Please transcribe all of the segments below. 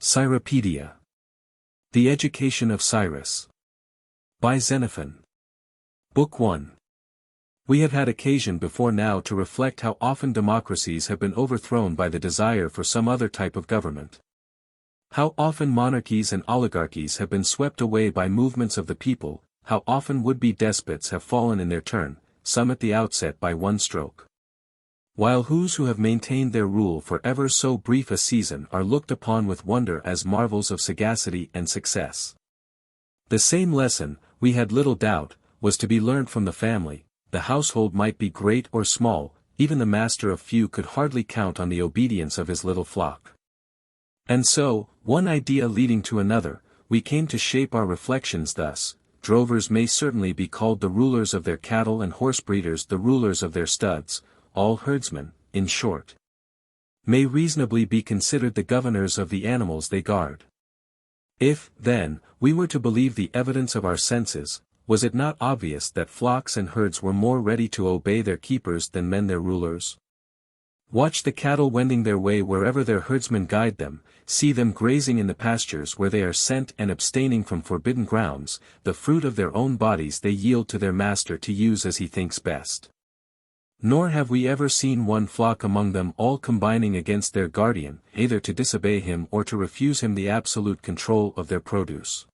Cyropedia. The Education of Cyrus. By Xenophon. Book 1. We have had occasion before now to reflect how often democracies have been overthrown by the desire for some other type of government. How often monarchies and oligarchies have been swept away by movements of the people, how often would-be despots have fallen in their turn, some at the outset by one stroke. While who have maintained their rule for ever so brief a season are looked upon with wonder as marvels of sagacity and success. The same lesson, we had little doubt, was to be learnt from the family. The household might be great or small, even the master of few could hardly count on the obedience of his little flock. And so, one idea leading to another, we came to shape our reflections thus: drovers may certainly be called the rulers of their cattle and horse breeders the rulers of their studs. All herdsmen, in short, may reasonably be considered the governors of the animals they guard. If, then, we were to believe the evidence of our senses, was it not obvious that flocks and herds were more ready to obey their keepers than men their rulers? Watch the cattle wending their way wherever their herdsmen guide them, see them grazing in the pastures where they are sent and abstaining from forbidden grounds. The fruit of their own bodies they yield to their master to use as he thinks best. Nor have we ever seen one flock among them all combining against their guardian, either to disobey him or to refuse him the absolute control of their produce.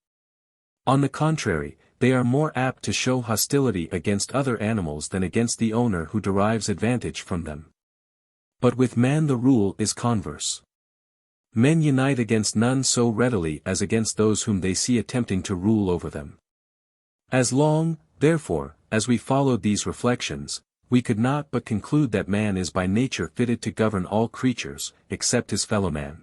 On the contrary, they are more apt to show hostility against other animals than against the owner who derives advantage from them. But with man the rule is converse. Men unite against none so readily as against those whom they see attempting to rule over them. As long, therefore, as we followed these reflections, we could not but conclude that man is by nature fitted to govern all creatures, except his fellow-man.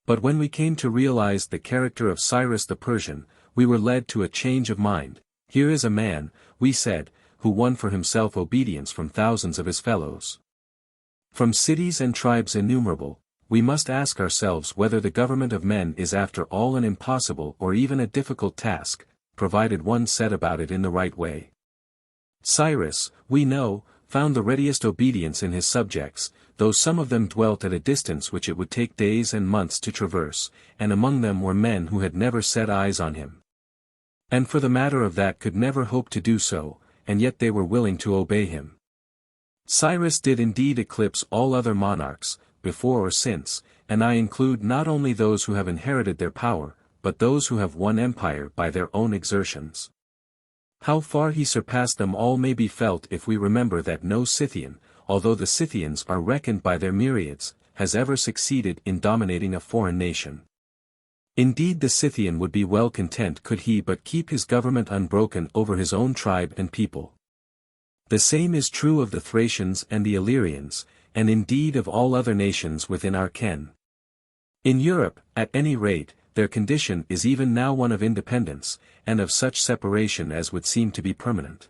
But when we came to realize the character of Cyrus the Persian, we were led to a change of mind. Here is a man, we said, who won for himself obedience from thousands of his fellows. From cities and tribes innumerable, we must ask ourselves whether the government of men is after all an impossible or even a difficult task, provided one set about it in the right way. Cyrus, we know, found the readiest obedience in his subjects, though some of them dwelt at a distance which it would take days and months to traverse, and among them were men who had never set eyes on him. And for the matter of that could never hope to do so, and yet they were willing to obey him. Cyrus did indeed eclipse all other monarchs, before or since, and I include not only those who have inherited their power, but those who have won empire by their own exertions. How far he surpassed them all may be felt if we remember that no Scythian, although the Scythians are reckoned by their myriads, has ever succeeded in dominating a foreign nation. Indeed, the Scythian would be well content could he but keep his government unbroken over his own tribe and people. The same is true of the Thracians and the Illyrians, and indeed of all other nations within our ken. In Europe, at any rate, their condition is even now one of independence, and of such separation as would seem to be permanent.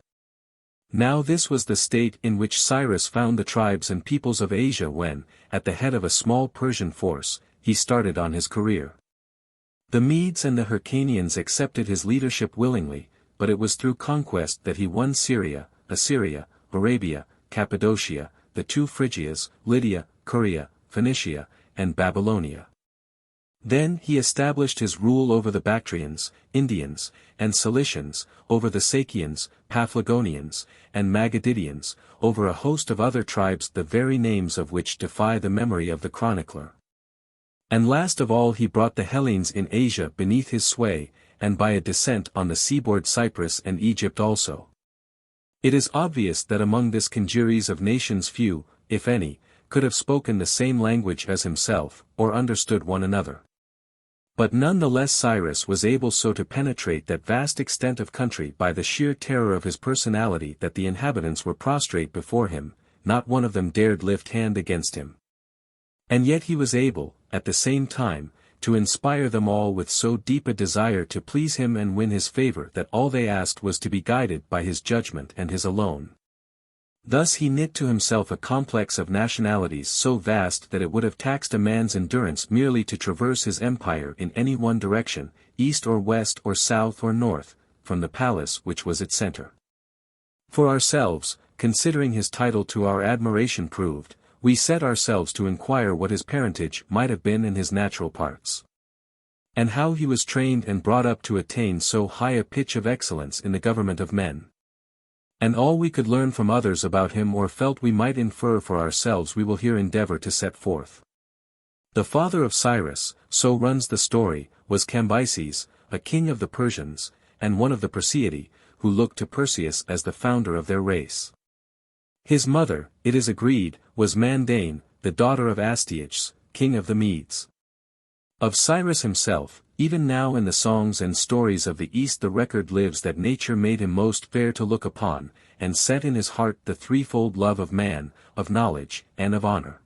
Now this was the state in which Cyrus found the tribes and peoples of Asia when, at the head of a small Persian force, he started on his career. The Medes and the Hyrcanians accepted his leadership willingly, but it was through conquest that he won Syria, Assyria, Arabia, Cappadocia, the two Phrygias, Lydia, Caria, Phoenicia, and Babylonia. Then he established his rule over the Bactrians, Indians, and Cilicians, over the Sakians, Paphlagonians, and Magadidians, over a host of other tribes the very names of which defy the memory of the chronicler. And last of all he brought the Hellenes in Asia beneath his sway, and by a descent on the seaboard Cyprus and Egypt also. It is obvious that among this congeries of nations few, if any, could have spoken the same language as himself, or understood one another. But none the less Cyrus was able so to penetrate that vast extent of country by the sheer terror of his personality that the inhabitants were prostrate before him, not one of them dared lift hand against him. And yet he was able, at the same time, to inspire them all with so deep a desire to please him and win his favor that all they asked was to be guided by his judgment and his alone. Thus he knit to himself a complex of nationalities so vast that it would have taxed a man's endurance merely to traverse his empire in any one direction, east or west or south or north, from the palace which was its center. For ourselves, considering his title to our admiration proved, we set ourselves to inquire what his parentage might have been in his natural parts. and how he was trained and brought up to attain so high a pitch of excellence in the government of men. And all we could learn from others about him or felt we might infer for ourselves we will here endeavor to set forth. The father of Cyrus, so runs the story, was Cambyses, a king of the Persians, and one of the Perseidae, who looked to Perseus as the founder of their race. His mother, it is agreed, was Mandane, the daughter of Astyages, king of the Medes. Of Cyrus himself, even now in the songs and stories of the East the record lives that nature made him most fair to look upon, and set in his heart the threefold love of man, of knowledge, and of honor.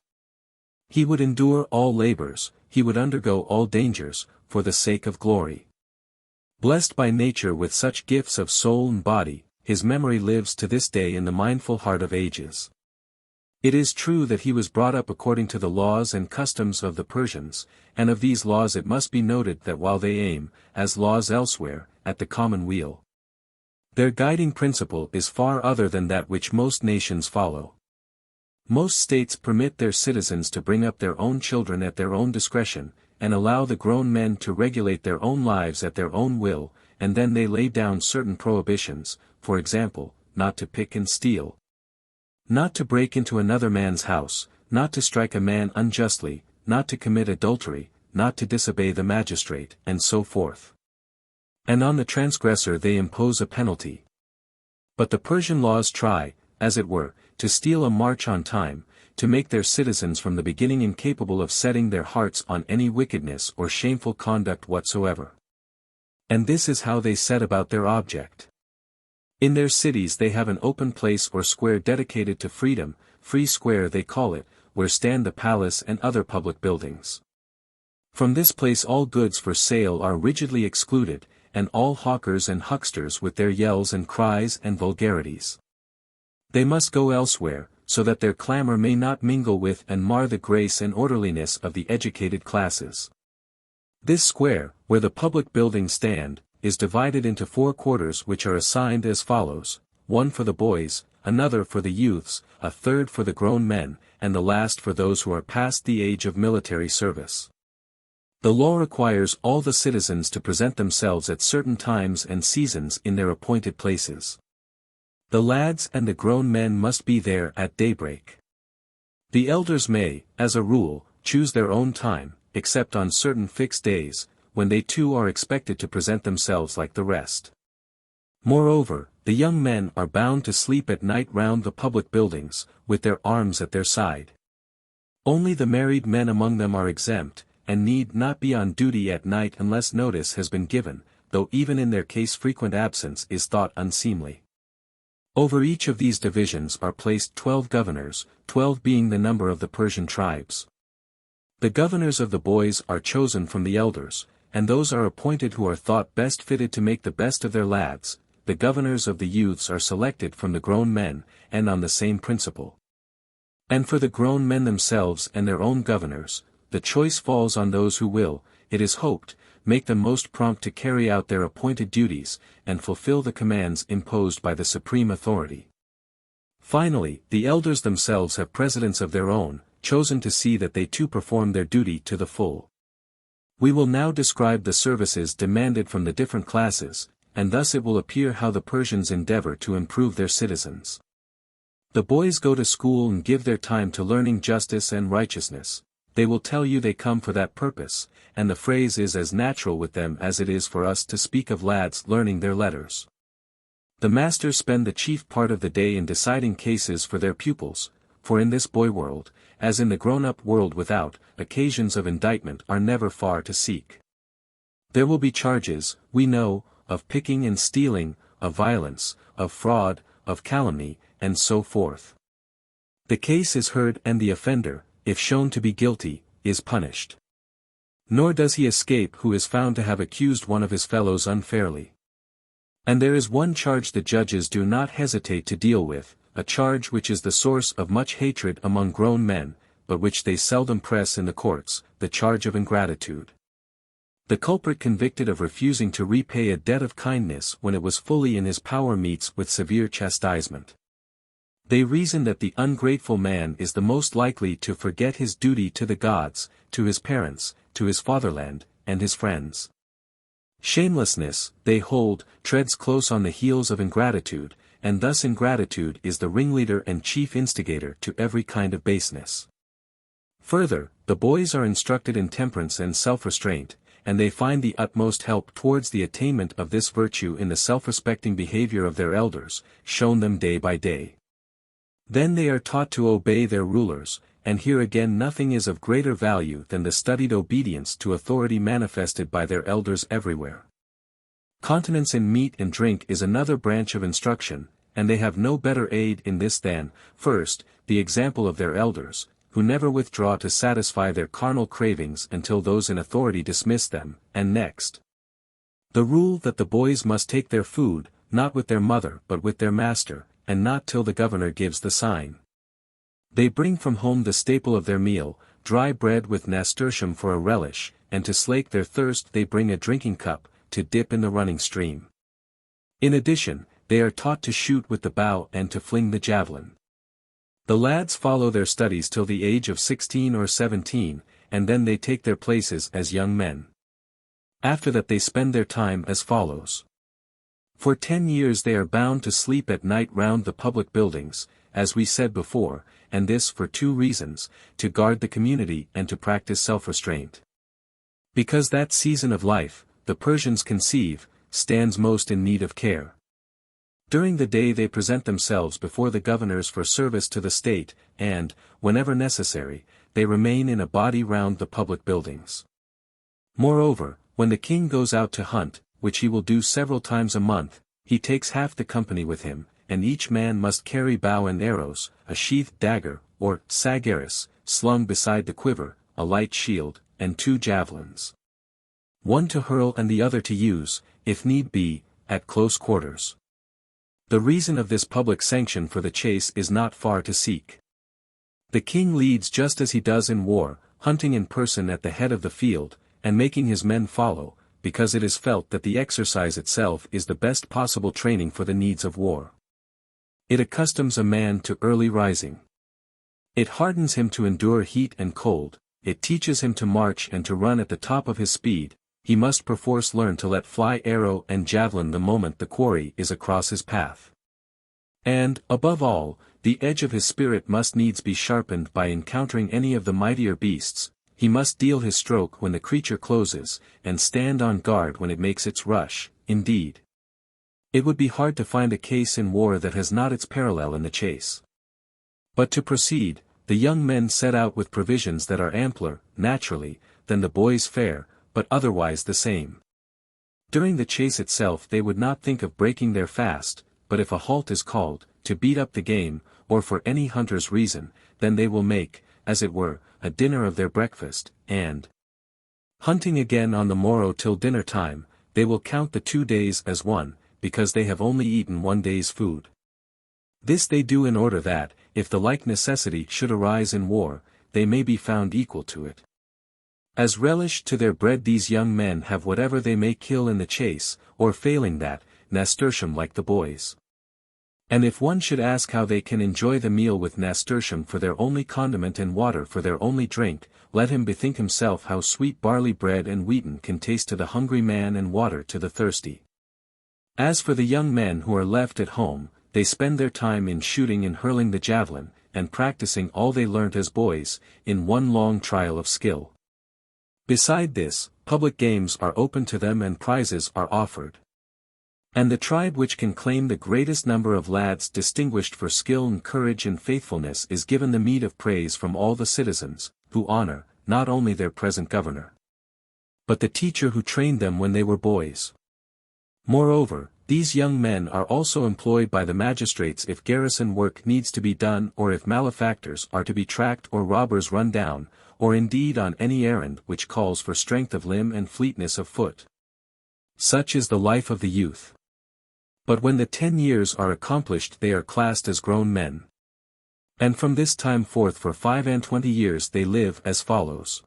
He would endure all labors, he would undergo all dangers, for the sake of glory. Blessed by nature with such gifts of soul and body, his memory lives to this day in the mindful heart of ages. It is true that he was brought up according to the laws and customs of the Persians, and of these laws it must be noted that while they aim, as laws elsewhere, at the common weal, their guiding principle is far other than that which most nations follow. Most states permit their citizens to bring up their own children at their own discretion, and allow the grown men to regulate their own lives at their own will, and then they lay down certain prohibitions, for example, not to pick and steal, not to break into another man's house, not to strike a man unjustly, not to commit adultery, not to disobey the magistrate, and so forth. And on the transgressor they impose a penalty. But the Persian laws try, as it were, to steal a march on time, to make their citizens from the beginning incapable of setting their hearts on any wickedness or shameful conduct whatsoever. And this is how they set about their object. In their cities they have an open place or square dedicated to freedom, Free Square they call it, where stand the palace and other public buildings. From this place all goods for sale are rigidly excluded, and all hawkers and hucksters with their yells and cries and vulgarities. They must go elsewhere, so that their clamor may not mingle with and mar the grace and orderliness of the educated classes. This square, where the public buildings stand, is divided into 4 quarters which are assigned as follows: one for the boys, another for the youths, a third for the grown men, and the last for those who are past the age of military service. The law requires all the citizens to present themselves at certain times and seasons in their appointed places. The lads and the grown men must be there at daybreak. The elders may, as a rule, choose their own time, except on certain fixed days, when they too are expected to present themselves like the rest. Moreover, the young men are bound to sleep at night round the public buildings, with their arms at their side. Only the married men among them are exempt, and need not be on duty at night unless notice has been given, though even in their case frequent absence is thought unseemly. Over each of these divisions are placed 12 governors, 12 being the number of the Persian tribes. The governors of the boys are chosen from the elders, and those are appointed who are thought best fitted to make the best of their lads. The governors of the youths are selected from the grown men, and on the same principle. And for the grown men themselves and their own governors, the choice falls on those who will, it is hoped, make them most prompt to carry out their appointed duties, and fulfill the commands imposed by the supreme authority. Finally, the elders themselves have presidents of their own, chosen to see that they too perform their duty to the full. We will now describe the services demanded from the different classes, and thus it will appear how the Persians endeavor to improve their citizens. The boys go to school and give their time to learning justice and righteousness. They will tell you they come for that purpose, and the phrase is as natural with them as it is for us to speak of lads learning their letters. The masters spend the chief part of the day in deciding cases for their pupils, for in this boy world, as in the grown-up world without, occasions of indictment are never far to seek. There will be charges, we know, of picking and stealing, of violence, of fraud, of calumny, and so forth. The case is heard and the offender, if shown to be guilty, is punished. Nor does he escape who is found to have accused one of his fellows unfairly. And there is one charge the judges do not hesitate to deal with, a charge which is the source of much hatred among grown men, but which they seldom press in the courts, the charge of ingratitude. The culprit convicted of refusing to repay a debt of kindness when it was fully in his power meets with severe chastisement. They reason that the ungrateful man is the most likely to forget his duty to the gods, to his parents, to his fatherland, and his friends. Shamelessness, they hold, treads close on the heels of ingratitude, and thus ingratitude is the ringleader and chief instigator to every kind of baseness. Further, the boys are instructed in temperance and self-restraint, and they find the utmost help towards the attainment of this virtue in the self-respecting behavior of their elders, shown them day by day. Then they are taught to obey their rulers, and here again nothing is of greater value than the studied obedience to authority manifested by their elders everywhere. Continence in meat and drink is another branch of instruction, and they have no better aid in this than, first, the example of their elders, who never withdraw to satisfy their carnal cravings until those in authority dismiss them, and next, the rule that the boys must take their food, not with their mother but with their master, and not till the governor gives the sign. They bring from home the staple of their meal, dry bread with nasturtium for a relish, and to slake their thirst they bring a drinking cup, to dip in the running stream. In addition, they are taught to shoot with the bow and to fling the javelin. The lads follow their studies till the age of 16 or 17, and then they take their places as young men. After that they spend their time as follows. For 10 years they are bound to sleep at night round the public buildings, as we said before, and this for 2 reasons, to guard the community and to practice self-restraint. Because that season of life, the Persians conceive, stands most in need of care. During the day they present themselves before the governors for service to the state, and, whenever necessary, they remain in a body round the public buildings. Moreover, when the king goes out to hunt, which he will do several times a month, he takes half the company with him, and each man must carry bow and arrows, a sheathed dagger, or sagaris, slung beside the quiver, a light shield, and 2 javelins. One to hurl and the other to use, if need be, at close quarters. The reason of this public sanction for the chase is not far to seek. The king leads just as he does in war, hunting in person at the head of the field, and making his men follow, because it is felt that the exercise itself is the best possible training for the needs of war. It accustoms a man to early rising. It hardens him to endure heat and cold, it teaches him to march and to run at the top of his speed. He must perforce learn to let fly arrow and javelin the moment the quarry is across his path. And, above all, the edge of his spirit must needs be sharpened by encountering any of the mightier beasts. He must deal his stroke when the creature closes, and stand on guard when it makes its rush. Indeed, it would be hard to find a case in war that has not its parallel in the chase. But to proceed, the young men set out with provisions that are ampler, naturally, than the boys' fare, but otherwise the same. During the chase itself they would not think of breaking their fast, but if a halt is called, to beat up the game, or for any hunter's reason, then they will make, as it were, a dinner of their breakfast, and, hunting again on the morrow till dinner time, they will count the 2 days as one, because they have only eaten 1 day's food. This they do in order that, if the like necessity should arise in war, they may be found equal to it. As relish to their bread these young men have whatever they may kill in the chase, or failing that, nasturtium like the boys. And if one should ask how they can enjoy the meal with nasturtium for their only condiment and water for their only drink, let him bethink himself how sweet barley bread and wheaten can taste to the hungry man and water to the thirsty. As for the young men who are left at home, they spend their time in shooting and hurling the javelin, and practicing all they learnt as boys, in one long trial of skill. Beside this, public games are open to them and prizes are offered. And the tribe which can claim the greatest number of lads distinguished for skill and courage and faithfulness is given the meed of praise from all the citizens, who honor, not only their present governor, but the teacher who trained them when they were boys. Moreover, these young men are also employed by the magistrates if garrison work needs to be done or if malefactors are to be tracked or robbers run down, or indeed on any errand which calls for strength of limb and fleetness of foot. Such is the life of the youth. But when the 10 years are accomplished they are classed as grown men. And from this time forth for 25 years they live as follows.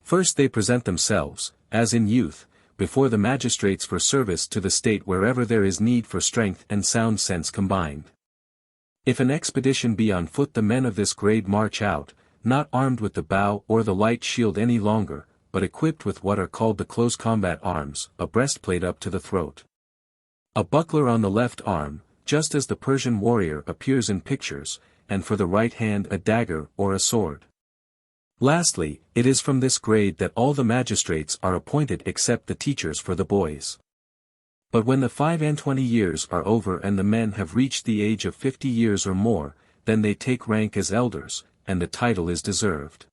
First they present themselves, as in youth, before the magistrates for service to the state wherever there is need for strength and sound sense combined. If an expedition be on foot the men of this grade march out, not armed with the bow or the light shield any longer, but equipped with what are called the close combat arms, a breastplate up to the throat, a buckler on the left arm, just as the Persian warrior appears in pictures, and for the right hand a dagger or a sword. Lastly, it is from this grade that all the magistrates are appointed except the teachers for the boys. But when the 25 years are over and the men have reached the age of 50 years or more, then they take rank as elders, and the title is deserved.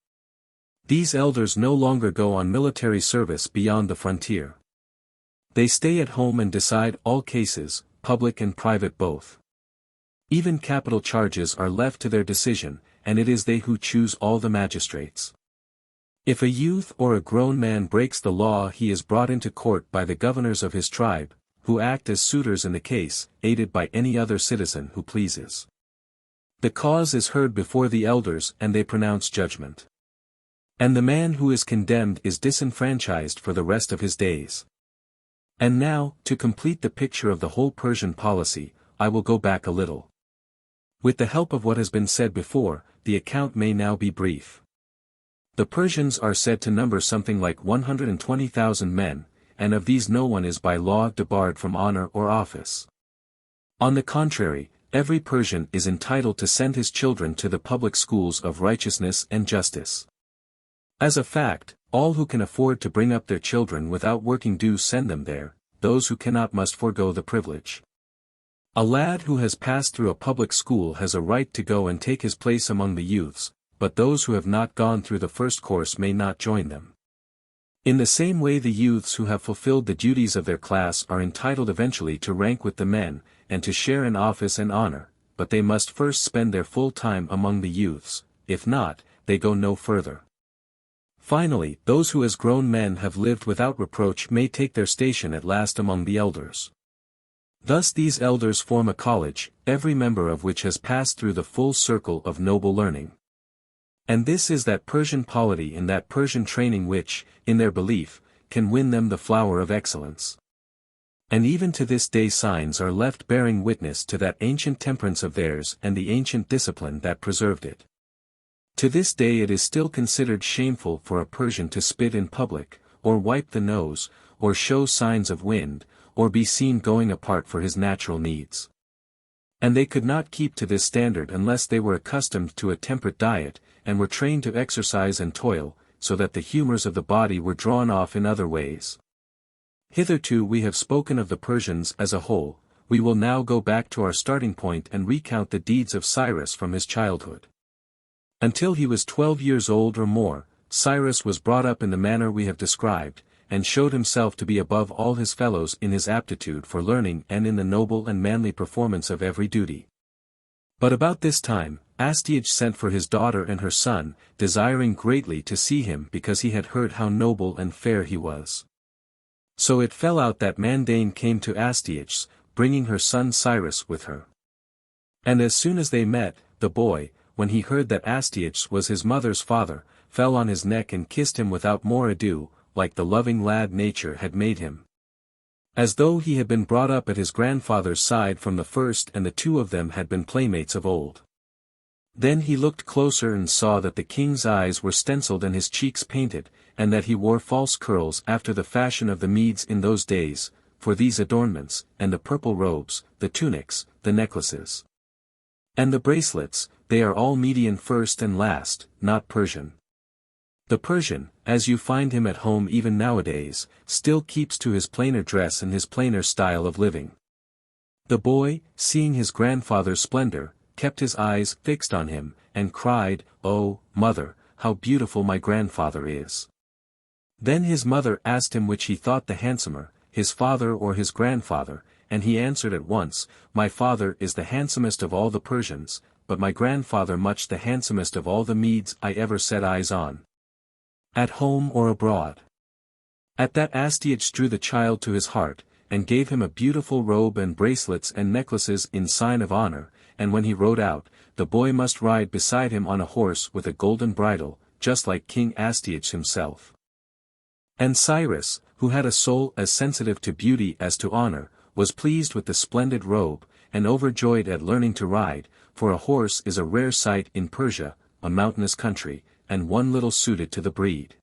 These elders no longer go on military service beyond the frontier. They stay at home and decide all cases, public and private both. Even capital charges are left to their decision, and it is they who choose all the magistrates. If a youth or a grown man breaks the law, he is brought into court by the governors of his tribe, who act as suitors in the case, aided by any other citizen who pleases. The cause is heard before the elders and they pronounce judgment. And the man who is condemned is disenfranchised for the rest of his days. And now, to complete the picture of the whole Persian policy, I will go back a little. With the help of what has been said before, the account may now be brief. The Persians are said to number something like 120,000 men, and of these no one is by law debarred from honor or office. On the contrary, every Persian is entitled to send his children to the public schools of righteousness and justice. As a fact, all who can afford to bring up their children without working do send them there, those who cannot must forego the privilege. A lad who has passed through a public school has a right to go and take his place among the youths, but those who have not gone through the first course may not join them. In the same way the youths who have fulfilled the duties of their class are entitled eventually to rank with the men, and to share in office and honor, but they must first spend their full time among the youths, if not, they go no further. Finally, those who as grown men have lived without reproach may take their station at last among the elders. Thus these elders form a college, every member of which has passed through the full circle of noble learning. And this is that Persian polity and that Persian training which, in their belief, can win them the flower of excellence. And even to this day signs are left bearing witness to that ancient temperance of theirs and the ancient discipline that preserved it. To this day it is still considered shameful for a Persian to spit in public, or wipe the nose, or show signs of wind, or be seen going apart for his natural needs. And they could not keep to this standard unless they were accustomed to a temperate diet, and were trained to exercise and toil, so that the humors of the body were drawn off in other ways. Hitherto we have spoken of the Persians as a whole, we will now go back to our starting point and recount the deeds of Cyrus from his childhood. Until he was 12 years old or more, Cyrus was brought up in the manner we have described, and showed himself to be above all his fellows in his aptitude for learning and in the noble and manly performance of every duty. But about this time, Astyages sent for his daughter and her son, desiring greatly to see him because he had heard how noble and fair he was. So it fell out that Mandane came to Astyages, bringing her son Cyrus with her. And as soon as they met, the boy, when he heard that Astyages was his mother's father, fell on his neck and kissed him without more ado, like the loving lad nature had made him. As though he had been brought up at his grandfather's side from the first and the two of them had been playmates of old. Then he looked closer and saw that the king's eyes were stenciled and his cheeks painted, and that he wore false curls after the fashion of the Medes in those days, for these adornments, and the purple robes, the tunics, the necklaces, and the bracelets, they are all Median first and last, not Persian. The Persian, as you find him at home even nowadays, still keeps to his plainer dress and his plainer style of living. The boy, seeing his grandfather's splendor, kept his eyes fixed on him, and cried, "Oh, mother, how beautiful my grandfather is." Then his mother asked him which he thought the handsomer, his father or his grandfather, and he answered at once, "My father is the handsomest of all the Persians, but my grandfather much the handsomest of all the Medes I ever set eyes on, at home or abroad." At that Astyages drew the child to his heart, and gave him a beautiful robe and bracelets and necklaces in sign of honor, and when he rode out, the boy must ride beside him on a horse with a golden bridle, just like King Astyages himself. And Cyrus, who had a soul as sensitive to beauty as to honor, was pleased with the splendid robe, and overjoyed at learning to ride, for a horse is a rare sight in Persia, a mountainous country, and one little suited to the breed.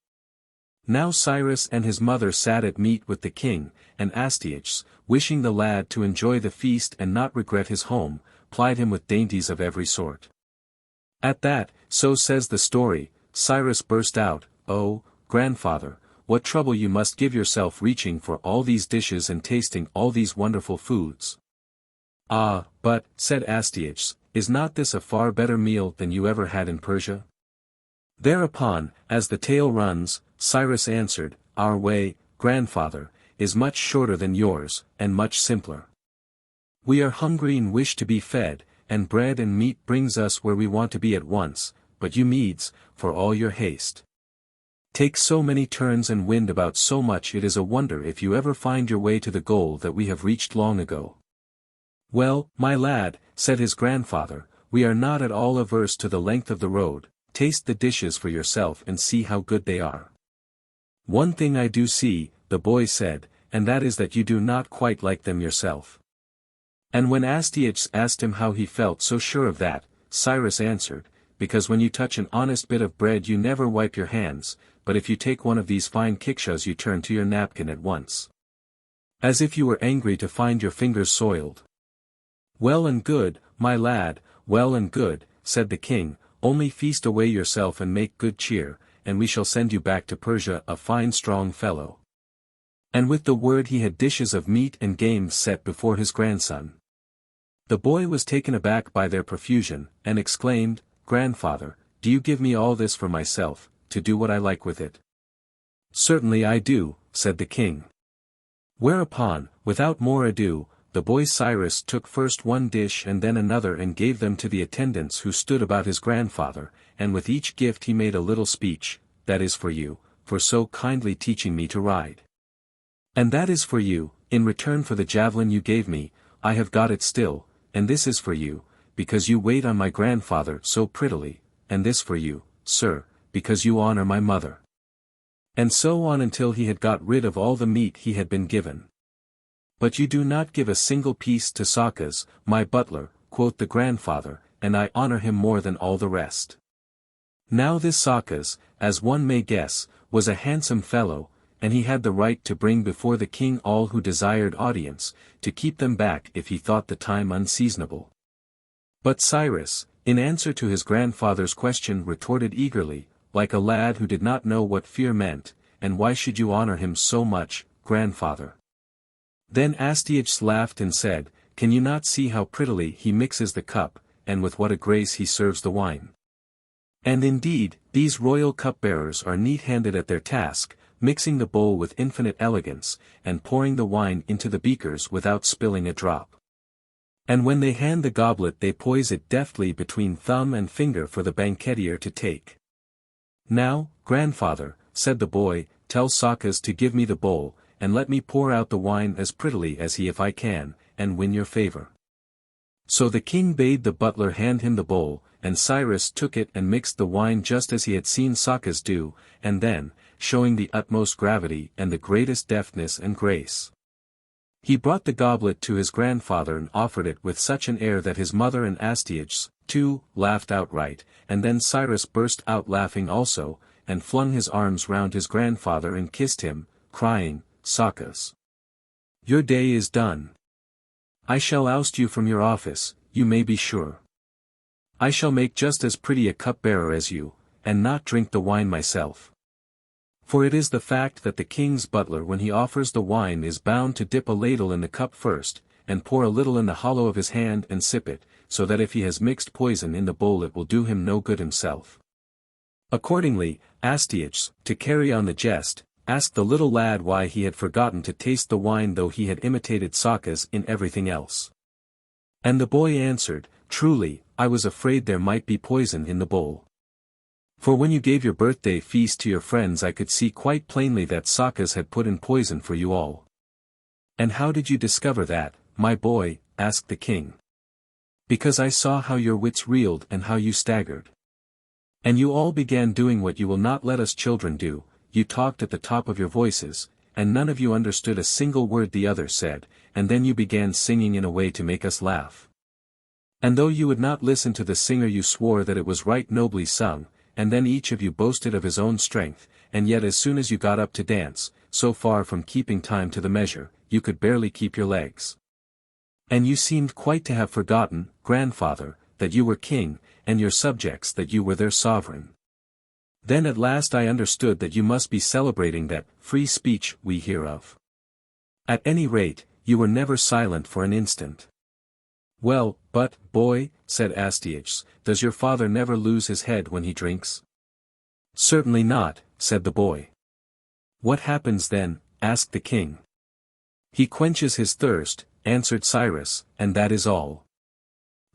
Now Cyrus and his mother sat at meat with the king, and Astyages, wishing the lad to enjoy the feast and not regret his home, plied him with dainties of every sort. At that, so says the story, Cyrus burst out, "Oh, grandfather, what trouble you must give yourself reaching for all these dishes and tasting all these wonderful foods." "Ah, but," said Astyages, "is not this a far better meal than you ever had in Persia?" Thereupon, as the tale runs, Cyrus answered, "Our way, grandfather, is much shorter than yours, and much simpler. We are hungry and wish to be fed, and bread and meat brings us where we want to be at once, but you Medes, for all your haste, take so many turns and wind about so much it is a wonder if you ever find your way to the goal that we have reached long ago." "Well, my lad," said his grandfather, "we are not at all averse to the length of the road. Taste the dishes for yourself and see how good they are." "One thing I do see," the boy said, "and that is that you do not quite like them yourself." And when Astyages asked him how he felt so sure of that, Cyrus answered, "Because when you touch an honest bit of bread you never wipe your hands, but if you take one of these fine kickshaws you turn to your napkin at once, as if you were angry to find your fingers soiled." "Well and good, my lad, well and good," said the king, "only feast away yourself and make good cheer, and we shall send you back to Persia a fine strong fellow." And with the word he had dishes of meat and game set before his grandson. The boy was taken aback by their profusion, and exclaimed, "Grandfather, do you give me all this for myself, to do what I like with it?" "Certainly I do," said the king. Whereupon, without more ado, the boy Cyrus took first one dish and then another and gave them to the attendants who stood about his grandfather, and with each gift he made a little speech, "That is for you, for so kindly teaching me to ride. And that is for you, in return for the javelin you gave me, I have got it still, and this is for you, because you wait on my grandfather so prettily, and this for you, sir, because you honor my mother." And so on until he had got rid of all the meat he had been given. "But you do not give a single piece to Sakas, my butler," quoth the grandfather, "and I honor him more than all the rest." Now this Sakas, as one may guess, was a handsome fellow, and he had the right to bring before the king all who desired audience, to keep them back if he thought the time unseasonable. But Cyrus, in answer to his grandfather's question, retorted eagerly, like a lad who did not know what fear meant, "And why should you honor him so much, grandfather?" Then Astyages laughed and said, "Can you not see how prettily he mixes the cup, and with what a grace he serves the wine? And indeed, these royal cupbearers are neat-handed at their task, mixing the bowl with infinite elegance, and pouring the wine into the beakers without spilling a drop. And when they hand the goblet they poise it deftly between thumb and finger for the banqueteer to take." "Now, grandfather," said the boy, "tell Sakas to give me the bowl, and let me pour out the wine as prettily as he if I can, and win your favor." So the king bade the butler hand him the bowl, and Cyrus took it and mixed the wine just as he had seen Sakas do, and then, showing the utmost gravity and the greatest deftness and grace, he brought the goblet to his grandfather and offered it with such an air that his mother and Astyages, too, laughed outright, and then Cyrus burst out laughing also, and flung his arms round his grandfather and kissed him, crying, "Sakas, your day is done. I shall oust you from your office, you may be sure. I shall make just as pretty a cupbearer as you, and not drink the wine myself." For it is the fact that the king's butler when he offers the wine is bound to dip a ladle in the cup first, and pour a little in the hollow of his hand and sip it, so that if he has mixed poison in the bowl it will do him no good himself. Accordingly, Astyages, to carry on the jest, asked the little lad why he had forgotten to taste the wine though he had imitated Sakas in everything else. And the boy answered, "Truly, I was afraid there might be poison in the bowl. For when you gave your birthday feast to your friends I could see quite plainly that Sakas had put in poison for you all." "And how did you discover that, my boy?" asked the king. "Because I saw how your wits reeled and how you staggered. And you all began doing what you will not let us children do, you talked at the top of your voices, and none of you understood a single word the other said, and then you began singing in a way to make us laugh. And though you would not listen to the singer you swore that it was right nobly sung, and then each of you boasted of his own strength, and yet as soon as you got up to dance, so far from keeping time to the measure, you could barely keep your legs. And you seemed quite to have forgotten, grandfather, that you were king, and your subjects that you were their sovereign. Then at last I understood that you must be celebrating that free speech we hear of. At any rate, you were never silent for an instant. Well, but, boy, said Astyages, does your father never lose his head when he drinks? Certainly not, said the boy. What happens then? Asked the king. He quenches his thirst, answered Cyrus, and that is all.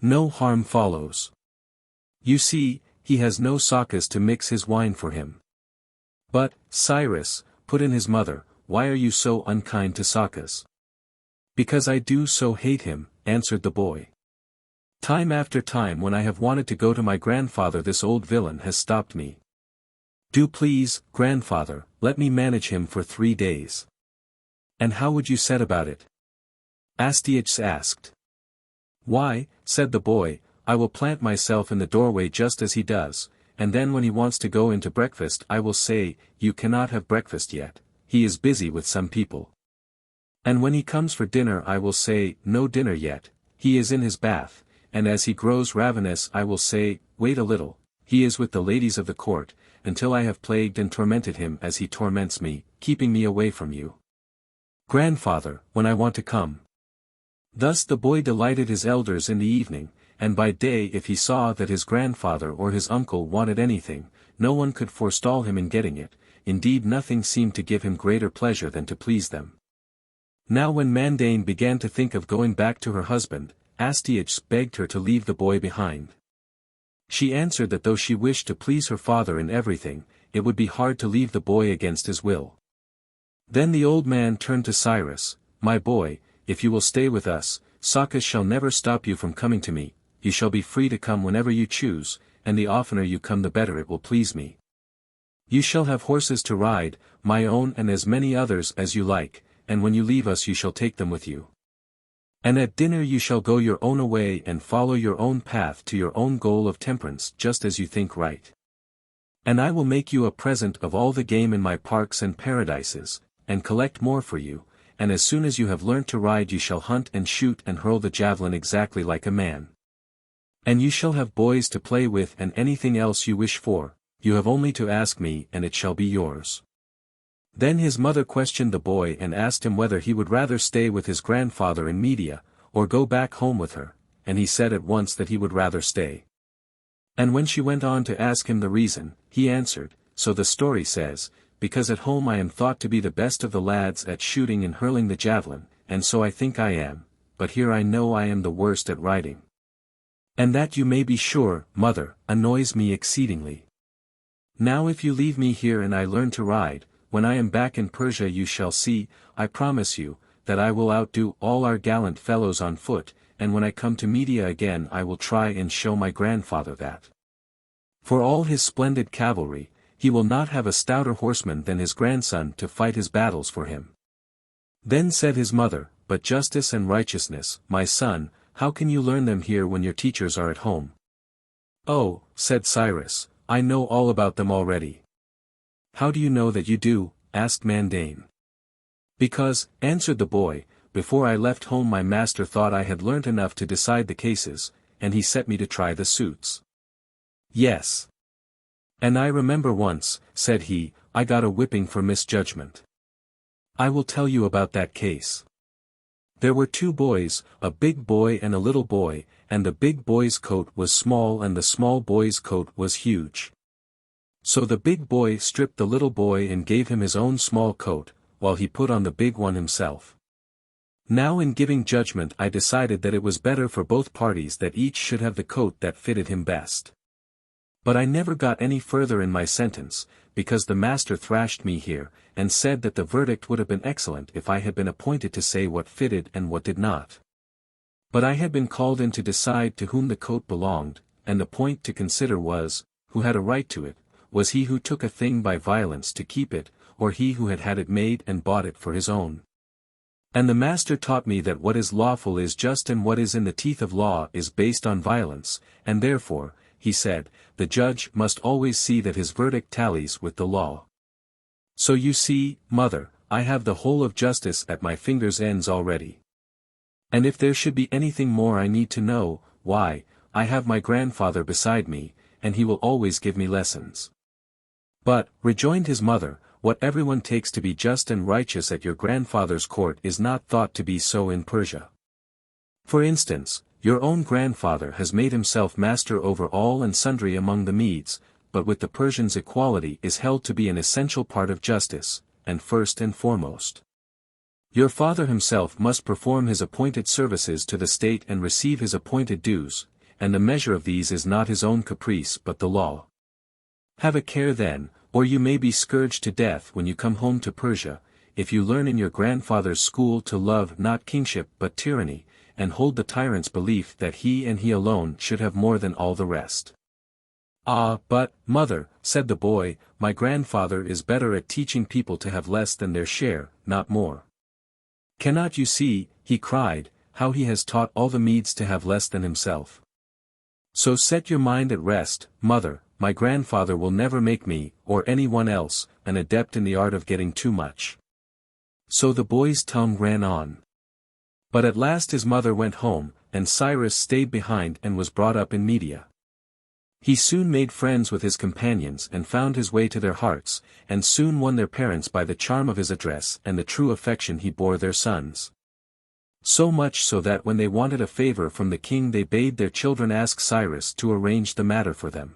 No harm follows. You see, he has no Sacas to mix his wine for him. But, Cyrus, put in his mother, why are you so unkind to Sacas? Because I do so hate him, answered the boy. Time after time when I have wanted to go to my grandfather this old villain has stopped me. Do please, grandfather, let me manage him for 3 days. And how would you set about it? Astyages asked. Why, said the boy, I will plant myself in the doorway just as he does, and then when he wants to go into breakfast I will say, you cannot have breakfast yet, he is busy with some people. And when he comes for dinner I will say, no dinner yet, he is in his bath, and as he grows ravenous I will say, wait a little, he is with the ladies of the court, until I have plagued and tormented him as he torments me, keeping me away from you. Grandfather, when I want to come. Thus the boy delighted his elders in the evening, and by day if he saw that his grandfather or his uncle wanted anything, no one could forestall him in getting it, indeed nothing seemed to give him greater pleasure than to please them. Now when Mandane began to think of going back to her husband, Astyages begged her to leave the boy behind. She answered that though she wished to please her father in everything, it would be hard to leave the boy against his will. Then the old man turned to Cyrus, my boy, if you will stay with us, Sacas shall never stop you from coming to me, you shall be free to come whenever you choose, and the oftener you come the better it will please me. You shall have horses to ride, my own and as many others as you like, and when you leave us you shall take them with you. And at dinner you shall go your own way and follow your own path to your own goal of temperance just as you think right. And I will make you a present of all the game in my parks and paradises, and collect more for you, and as soon as you have learnt to ride you shall hunt and shoot and hurl the javelin exactly like a man. And you shall have boys to play with and anything else you wish for, you have only to ask me and it shall be yours. Then his mother questioned the boy and asked him whether he would rather stay with his grandfather in Media, or go back home with her, and he said at once that he would rather stay. And when she went on to ask him the reason, he answered, so the story says, because at home I am thought to be the best of the lads at shooting and hurling the javelin, and so I think I am, but here I know I am the worst at riding. And that you may be sure, mother, annoys me exceedingly. Now if you leave me here and I learn to ride, when I am back in Persia you shall see, I promise you, that I will outdo all our gallant fellows on foot, and when I come to Media again I will try and show my grandfather that. For all his splendid cavalry, he will not have a stouter horseman than his grandson to fight his battles for him. Then said his mother, but justice and righteousness, my son, how can you learn them here when your teachers are at home? Oh, said Cyrus, I know all about them already. How do you know that you do? Asked Mandane. Because, answered the boy, before I left home my master thought I had learnt enough to decide the cases, and he set me to try the suits. Yes. And I remember once, said he, I got a whipping for misjudgment. I will tell you about that case. There were 2 boys, a big boy and a little boy, and the big boy's coat was small and the small boy's coat was huge. So the big boy stripped the little boy and gave him his own small coat, while he put on the big one himself. Now in giving judgment I decided that it was better for both parties that each should have the coat that fitted him best. But I never got any further in my sentence, because the master thrashed me here, and said that the verdict would have been excellent if I had been appointed to say what fitted and what did not. But I had been called in to decide to whom the coat belonged, and the point to consider was, who had a right to it, was he who took a thing by violence to keep it, or he who had had it made and bought it for his own? And the master taught me that what is lawful is just and what is in the teeth of law is based on violence, and therefore, he said, the judge must always see that his verdict tallies with the law. So you see, mother, I have the whole of justice at my fingers' ends already. And if there should be anything more I need to know, why, I have my grandfather beside me, and he will always give me lessons. But, rejoined his mother, what everyone takes to be just and righteous at your grandfather's court is not thought to be so in Persia. For instance, your own grandfather has made himself master over all and sundry among the Medes, but with the Persians equality is held to be an essential part of justice, and first and foremost. Your father himself must perform his appointed services to the state and receive his appointed dues, and the measure of these is not his own caprice but the law. Have a care then, or you may be scourged to death when you come home to Persia, if you learn in your grandfather's school to love not kingship but tyranny, and hold the tyrant's belief that he and he alone should have more than all the rest. Ah, but, mother, said the boy, my grandfather is better at teaching people to have less than their share, not more. Cannot you see, he cried, how he has taught all the Medes to have less than himself? So set your mind at rest, mother, my grandfather will never make me, or any one else, an adept in the art of getting too much. So the boy's tongue ran on. But at last his mother went home, and Cyrus stayed behind and was brought up in Media. He soon made friends with his companions and found his way to their hearts, and soon won their parents by the charm of his address and the true affection he bore their sons. So much so that when they wanted a favor from the king they bade their children ask Cyrus to arrange the matter for them.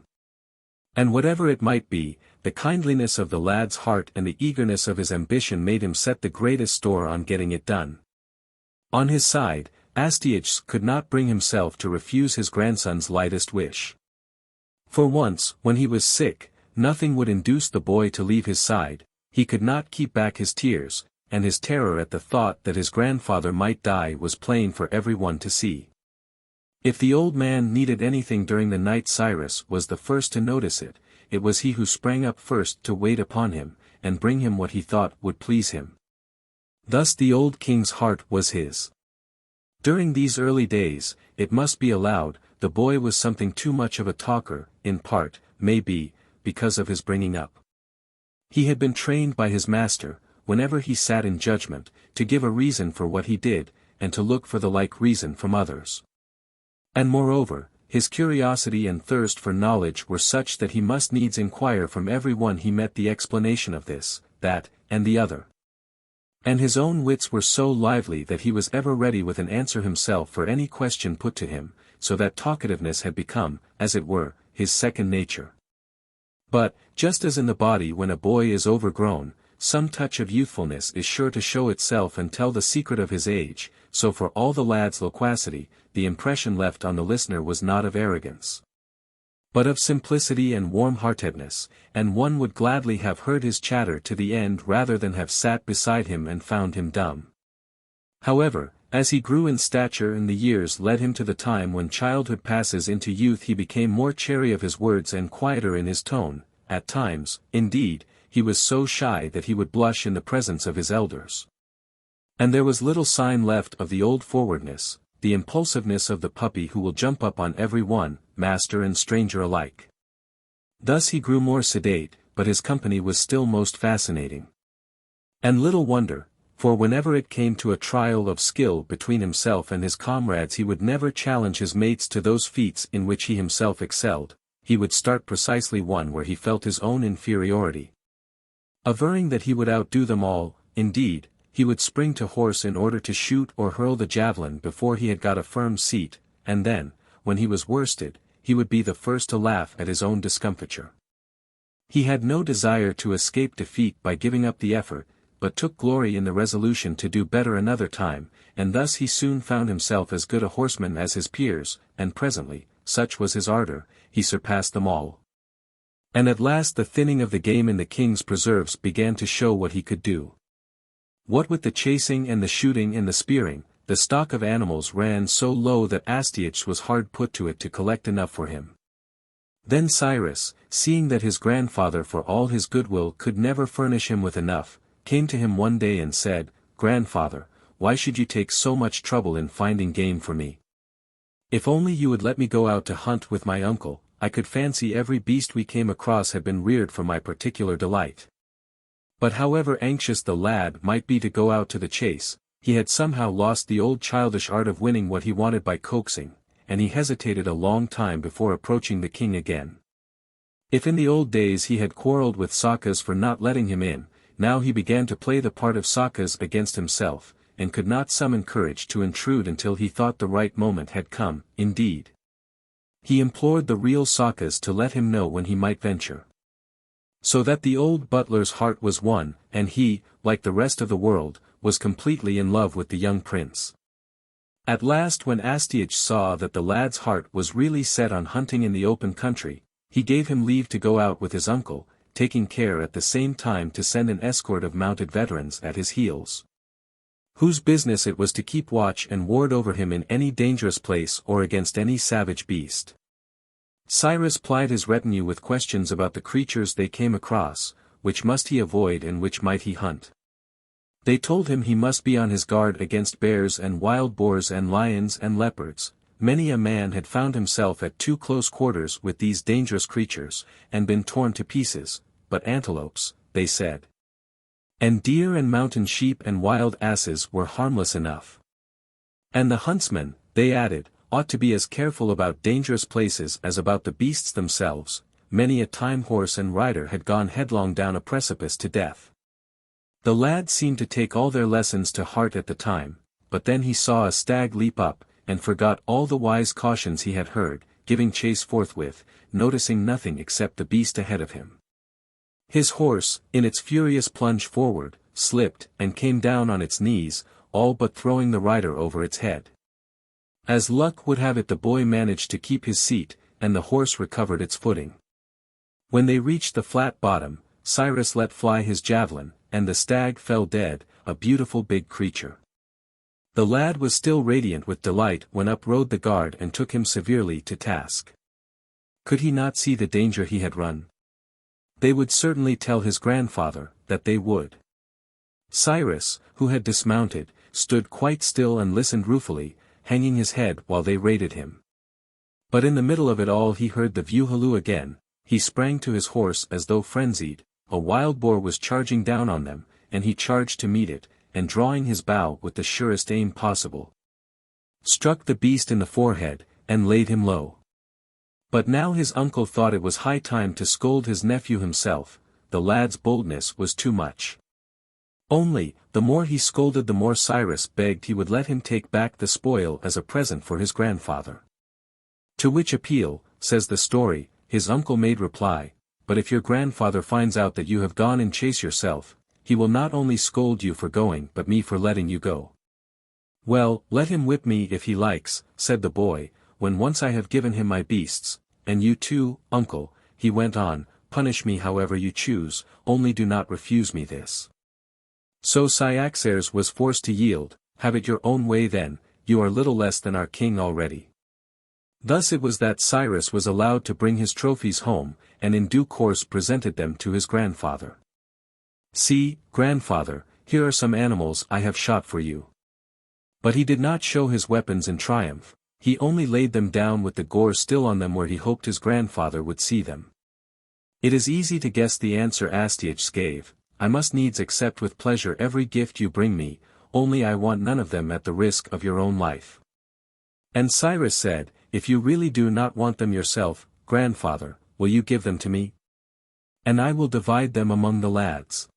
And whatever it might be, the kindliness of the lad's heart and the eagerness of his ambition made him set the greatest store on getting it done. On his side, Astyages could not bring himself to refuse his grandson's lightest wish. For once, when he was sick, nothing would induce the boy to leave his side, he could not keep back his tears, and his terror at the thought that his grandfather might die was plain for everyone to see. If the old man needed anything during the night Cyrus was the first to notice it, it was he who sprang up first to wait upon him, and bring him what he thought would please him. Thus the old king's heart was his. During these early days, it must be allowed, the boy was something too much of a talker, in part, may be, because of his bringing up. He had been trained by his master, whenever he sat in judgment, to give a reason for what he did, and to look for the like reason from others. And moreover, his curiosity and thirst for knowledge were such that he must needs inquire from every one he met the explanation of this, that, and the other. And his own wits were so lively that he was ever ready with an answer himself for any question put to him, so that talkativeness had become, as it were, his second nature. But, just as in the body when a boy is overgrown, some touch of youthfulness is sure to show itself and tell the secret of his age, so for all the lad's loquacity, the impression left on the listener was not of arrogance, but of simplicity and warm-heartedness, and one would gladly have heard his chatter to the end rather than have sat beside him and found him dumb. However, as he grew in stature and the years led him to the time when childhood passes into youth he became more chary of his words and quieter in his tone. At times, indeed, he was so shy that he would blush in the presence of his elders. And there was little sign left of the old forwardness, the impulsiveness of the puppy who will jump up on every one, master and stranger alike. Thus he grew more sedate, but his company was still most fascinating. And little wonder, for whenever it came to a trial of skill between himself and his comrades he would never challenge his mates to those feats in which he himself excelled, he would start precisely one where he felt his own inferiority. Averring that he would outdo them all, indeed, he would spring to horse in order to shoot or hurl the javelin before he had got a firm seat, and then, when he was worsted, he would be the first to laugh at his own discomfiture. He had no desire to escape defeat by giving up the effort, but took glory in the resolution to do better another time, and thus he soon found himself as good a horseman as his peers, and presently, such was his ardor, he surpassed them all. And at last the thinning of the game in the king's preserves began to show what he could do. What with the chasing and the shooting and the spearing, the stock of animals ran so low that Astyages was hard put to it to collect enough for him. Then Cyrus, seeing that his grandfather for all his goodwill could never furnish him with enough, came to him one day and said, "Grandfather, why should you take so much trouble in finding game for me? If only you would let me go out to hunt with my uncle, I could fancy every beast we came across had been reared for my particular delight. But however anxious the lad might be to go out to the chase, he had somehow lost the old childish art of winning what he wanted by coaxing, and he hesitated a long time before approaching the king again. If in the old days he had quarreled with Sakas for not letting him in, now he began to play the part of Sakas against himself, and could not summon courage to intrude until he thought the right moment had come. Indeed, he implored the real Sakas to let him know when he might venture. So that the old butler's heart was won, and he, like the rest of the world, was completely in love with the young prince. At last, when Astyages saw that the lad's heart was really set on hunting in the open country, he gave him leave to go out with his uncle, taking care at the same time to send an escort of mounted veterans at his heels, whose business it was to keep watch and ward over him in any dangerous place or against any savage beast. Cyrus plied his retinue with questions about the creatures they came across, which must he avoid and which might he hunt. They told him he must be on his guard against bears and wild boars and lions and leopards. Many a man had found himself at too close quarters with these dangerous creatures, and been torn to pieces, but antelopes, they said, and deer and mountain sheep and wild asses were harmless enough. And the huntsmen, they added, ought to be as careful about dangerous places as about the beasts themselves. Many a time horse and rider had gone headlong down a precipice to death. The lad seemed to take all their lessons to heart at the time, but then he saw a stag leap up, and forgot all the wise cautions he had heard, giving chase forthwith, noticing nothing except the beast ahead of him. His horse, in its furious plunge forward, slipped, and came down on its knees, all but throwing the rider over its head. As luck would have it, the boy managed to keep his seat, and the horse recovered its footing. When they reached the flat bottom, Cyrus let fly his javelin, and the stag fell dead, a beautiful big creature. The lad was still radiant with delight when up rode the guard and took him severely to task. Could he not see the danger he had run? They would certainly tell his grandfather, that they would. Cyrus, who had dismounted, stood quite still and listened ruefully, hanging his head while they rated him. But in the middle of it all he heard the view halloo again. He sprang to his horse as though frenzied. A wild boar was charging down on them, and he charged to meet it, and drawing his bow with the surest aim possible, struck the beast in the forehead, and laid him low. But now his uncle thought it was high time to scold his nephew himself. The lad's boldness was too much. Only, the more he scolded the more Cyrus begged he would let him take back the spoil as a present for his grandfather. To which appeal, says the story, his uncle made reply, "But if your grandfather finds out that you have gone in chase yourself, he will not only scold you for going but me for letting you go." "Well, let him whip me if he likes," said the boy, "when once I have given him my beasts, and you too, uncle," he went on, "punish me however you choose, only do not refuse me this." So Cyaxares was forced to yield. "Have it your own way then, you are little less than our king already." Thus it was that Cyrus was allowed to bring his trophies home, and in due course presented them to his grandfather. "See, grandfather, here are some animals I have shot for you." But he did not show his weapons in triumph, he only laid them down with the gore still on them where he hoped his grandfather would see them. It is easy to guess the answer Astyages gave: "I must needs accept with pleasure every gift you bring me, only I want none of them at the risk of your own life." And Cyrus said, "If you really do not want them yourself, grandfather, will you give them to me? And I will divide them among the lads."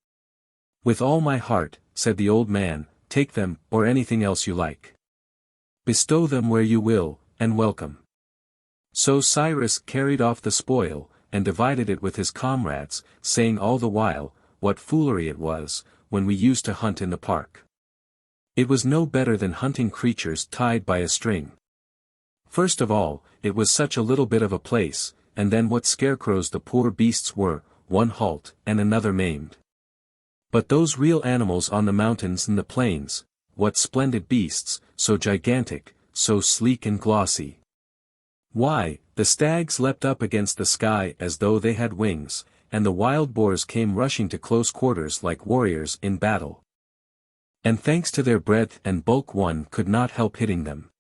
"With all my heart," said the old man, "take them, or anything else you like. Bestow them where you will, and welcome." So Cyrus carried off the spoil, and divided it with his comrades, saying all the while, "What foolery it was, when we used to hunt in the park. It was no better than hunting creatures tied by a string. First of all, it was such a little bit of a place, and then what scarecrows the poor beasts were, one halt, and another maimed. But those real animals on the mountains and the plains, what splendid beasts, so gigantic, so sleek and glossy. Why, the stags leapt up against the sky as though they had wings, and the wild boars came rushing to close quarters like warriors in battle. And thanks to their breadth and bulk one could not help hitting them.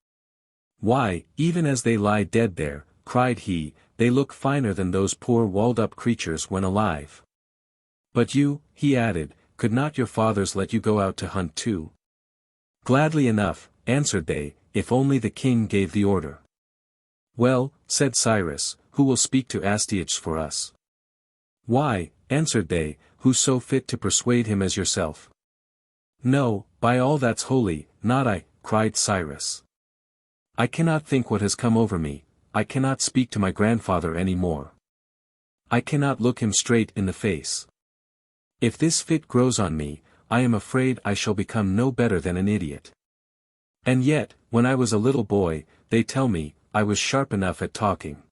Why, even as they lie dead there," cried he, they look finer than those poor walled-up creatures when alive. But you, he added, could not your fathers let you go out to hunt too? Gladly enough, answered they, if only the king gave the order. Well, said Cyrus, who will speak to Astyages for us? Why, answered they, who's so fit to persuade him as yourself? No, by all that's holy, not I, cried Cyrus. I cannot think what has come over me, I cannot speak to my grandfather any more. I cannot look him straight in the face. If this fit grows on me, I am afraid I shall become no better than an idiot. And yet, when I was a little boy, they tell me, I was sharp enough at talking.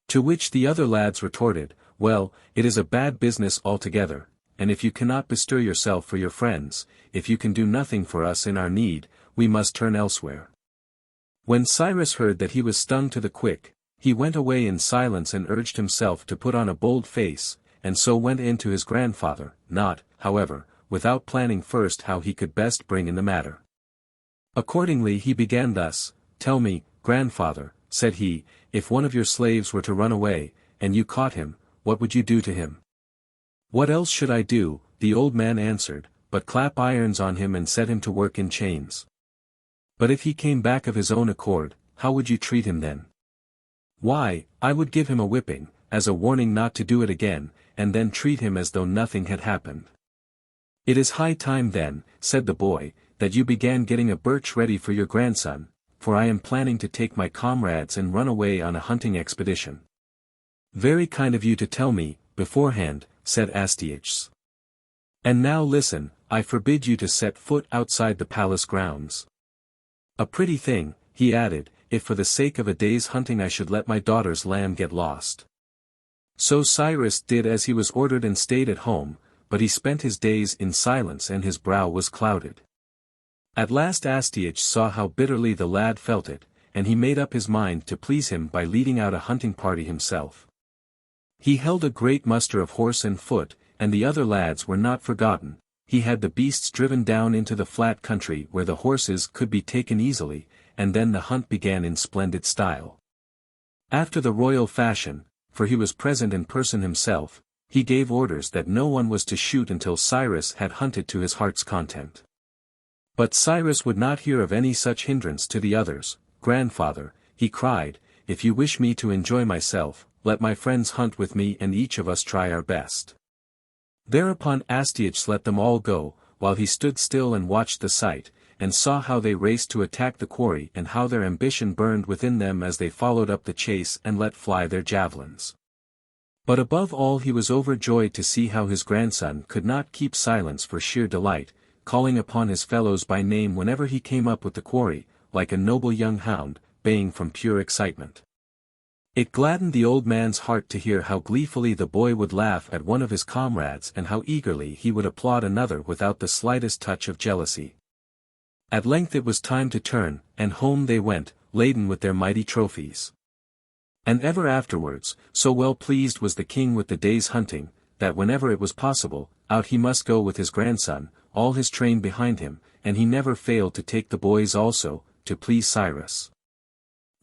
To which the other lads retorted, well, it is a bad business altogether, and if you cannot bestir yourself for your friends, if you can do nothing for us in our need, we must turn elsewhere. When Cyrus heard that he was stung to the quick, he went away in silence and urged himself to put on a bold face, and so went in to his grandfather, not, however, without planning first how he could best bring in the matter. Accordingly he began thus, Tell me, grandfather, said he, if one of your slaves were to run away, and you caught him, what would you do to him? What else should I do, the old man answered, but clap irons on him and set him to work in chains. But if he came back of his own accord, how would you treat him then? Why, I would give him a whipping, as a warning not to do it again, and then treat him as though nothing had happened. It is high time then, said the boy, that you began getting a birch ready for your grandson, for I am planning to take my comrades and run away on a hunting expedition. Very kind of you to tell me, beforehand, said Astyages. And now listen, I forbid you to set foot outside the palace grounds. A pretty thing, he added, if for the sake of a day's hunting I should let my daughter's lamb get lost. So Cyrus did as he was ordered and stayed at home, but he spent his days in silence and his brow was clouded. At last Astyages saw how bitterly the lad felt it, and he made up his mind to please him by leading out a hunting party himself. He held a great muster of horse and foot, and the other lads were not forgotten. He had the beasts driven down into the flat country where the horses could be taken easily, and then the hunt began in splendid style. After the royal fashion, for he was present in person himself, he gave orders that no one was to shoot until Cyrus had hunted to his heart's content. But Cyrus would not hear of any such hindrance to the others. Grandfather, he cried, if you wish me to enjoy myself, let my friends hunt with me and each of us try our best. Thereupon Astyages let them all go, while he stood still and watched the sight, and saw how they raced to attack the quarry and how their ambition burned within them as they followed up the chase and let fly their javelins. But above all he was overjoyed to see how his grandson could not keep silence for sheer delight, calling upon his fellows by name whenever he came up with the quarry, like a noble young hound, baying from pure excitement. It gladdened the old man's heart to hear how gleefully the boy would laugh at one of his comrades and how eagerly he would applaud another without the slightest touch of jealousy. At length it was time to turn, and home they went, laden with their mighty trophies. And ever afterwards, so well pleased was the king with the day's hunting, that whenever it was possible, out he must go with his grandson, all his train behind him, and he never failed to take the boys also, to please Cyrus.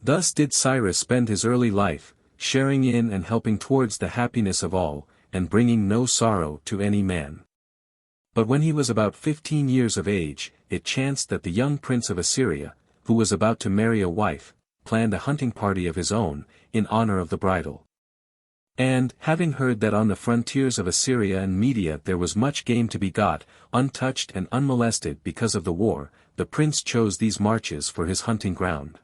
Thus did Cyrus spend his early life, sharing in and helping towards the happiness of all, and bringing no sorrow to any man. But when he was about 15 years of age, it chanced that the young prince of Assyria, who was about to marry a wife, planned a hunting party of his own, in honor of the bridal. And, having heard that on the frontiers of Assyria and Media there was much game to be got, untouched and unmolested because of the war, the prince chose these marches for his hunting ground.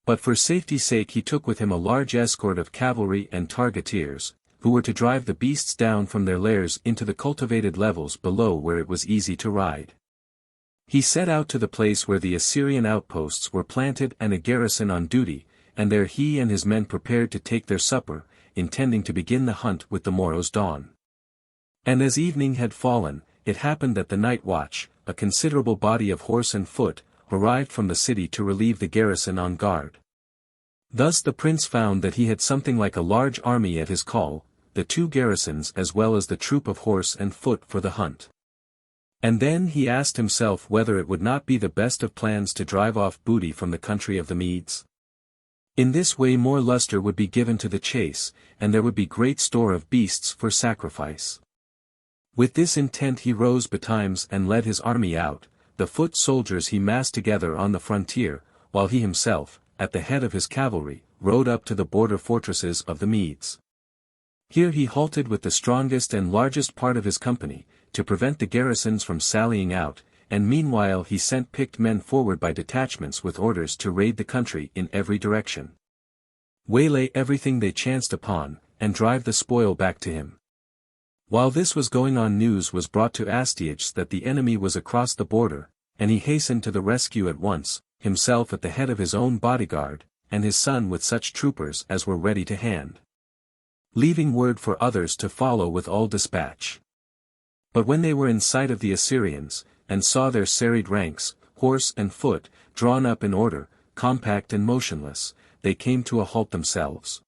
But for safety's sake he took with him a large escort of cavalry and targeteers, who were to drive the beasts down from their lairs into the cultivated levels below where it was easy to ride. He set out to the place where the Assyrian outposts were planted and a garrison on duty, and there he and his men prepared to take their supper, intending to begin the hunt with the morrow's dawn. And as evening had fallen, it happened that the night watch, a considerable body of horse and foot, arrived from the city to relieve the garrison on guard. Thus the prince found that he had something like a large army at his call, the 2 garrisons as well as the troop of horse and foot for the hunt. And then he asked himself whether it would not be the best of plans to drive off booty from the country of the Medes. In this way more luster would be given to the chase, and there would be great store of beasts for sacrifice. With this intent he rose betimes and led his army out. The foot soldiers he massed together on the frontier, while he himself, at the head of his cavalry, rode up to the border fortresses of the Medes. Here he halted with the strongest and largest part of his company, to prevent the garrisons from sallying out, and meanwhile he sent picked men forward by detachments with orders to raid the country in every direction, waylay everything they chanced upon, and drive the spoil back to him. While this was going on, news was brought to Astyages that the enemy was across the border, and he hastened to the rescue at once, himself at the head of his own bodyguard, and his son with such troopers as were ready to hand, leaving word for others to follow with all dispatch. But when they were in sight of the Assyrians, and saw their serried ranks, horse and foot, drawn up in order, compact and motionless, they came to a halt themselves.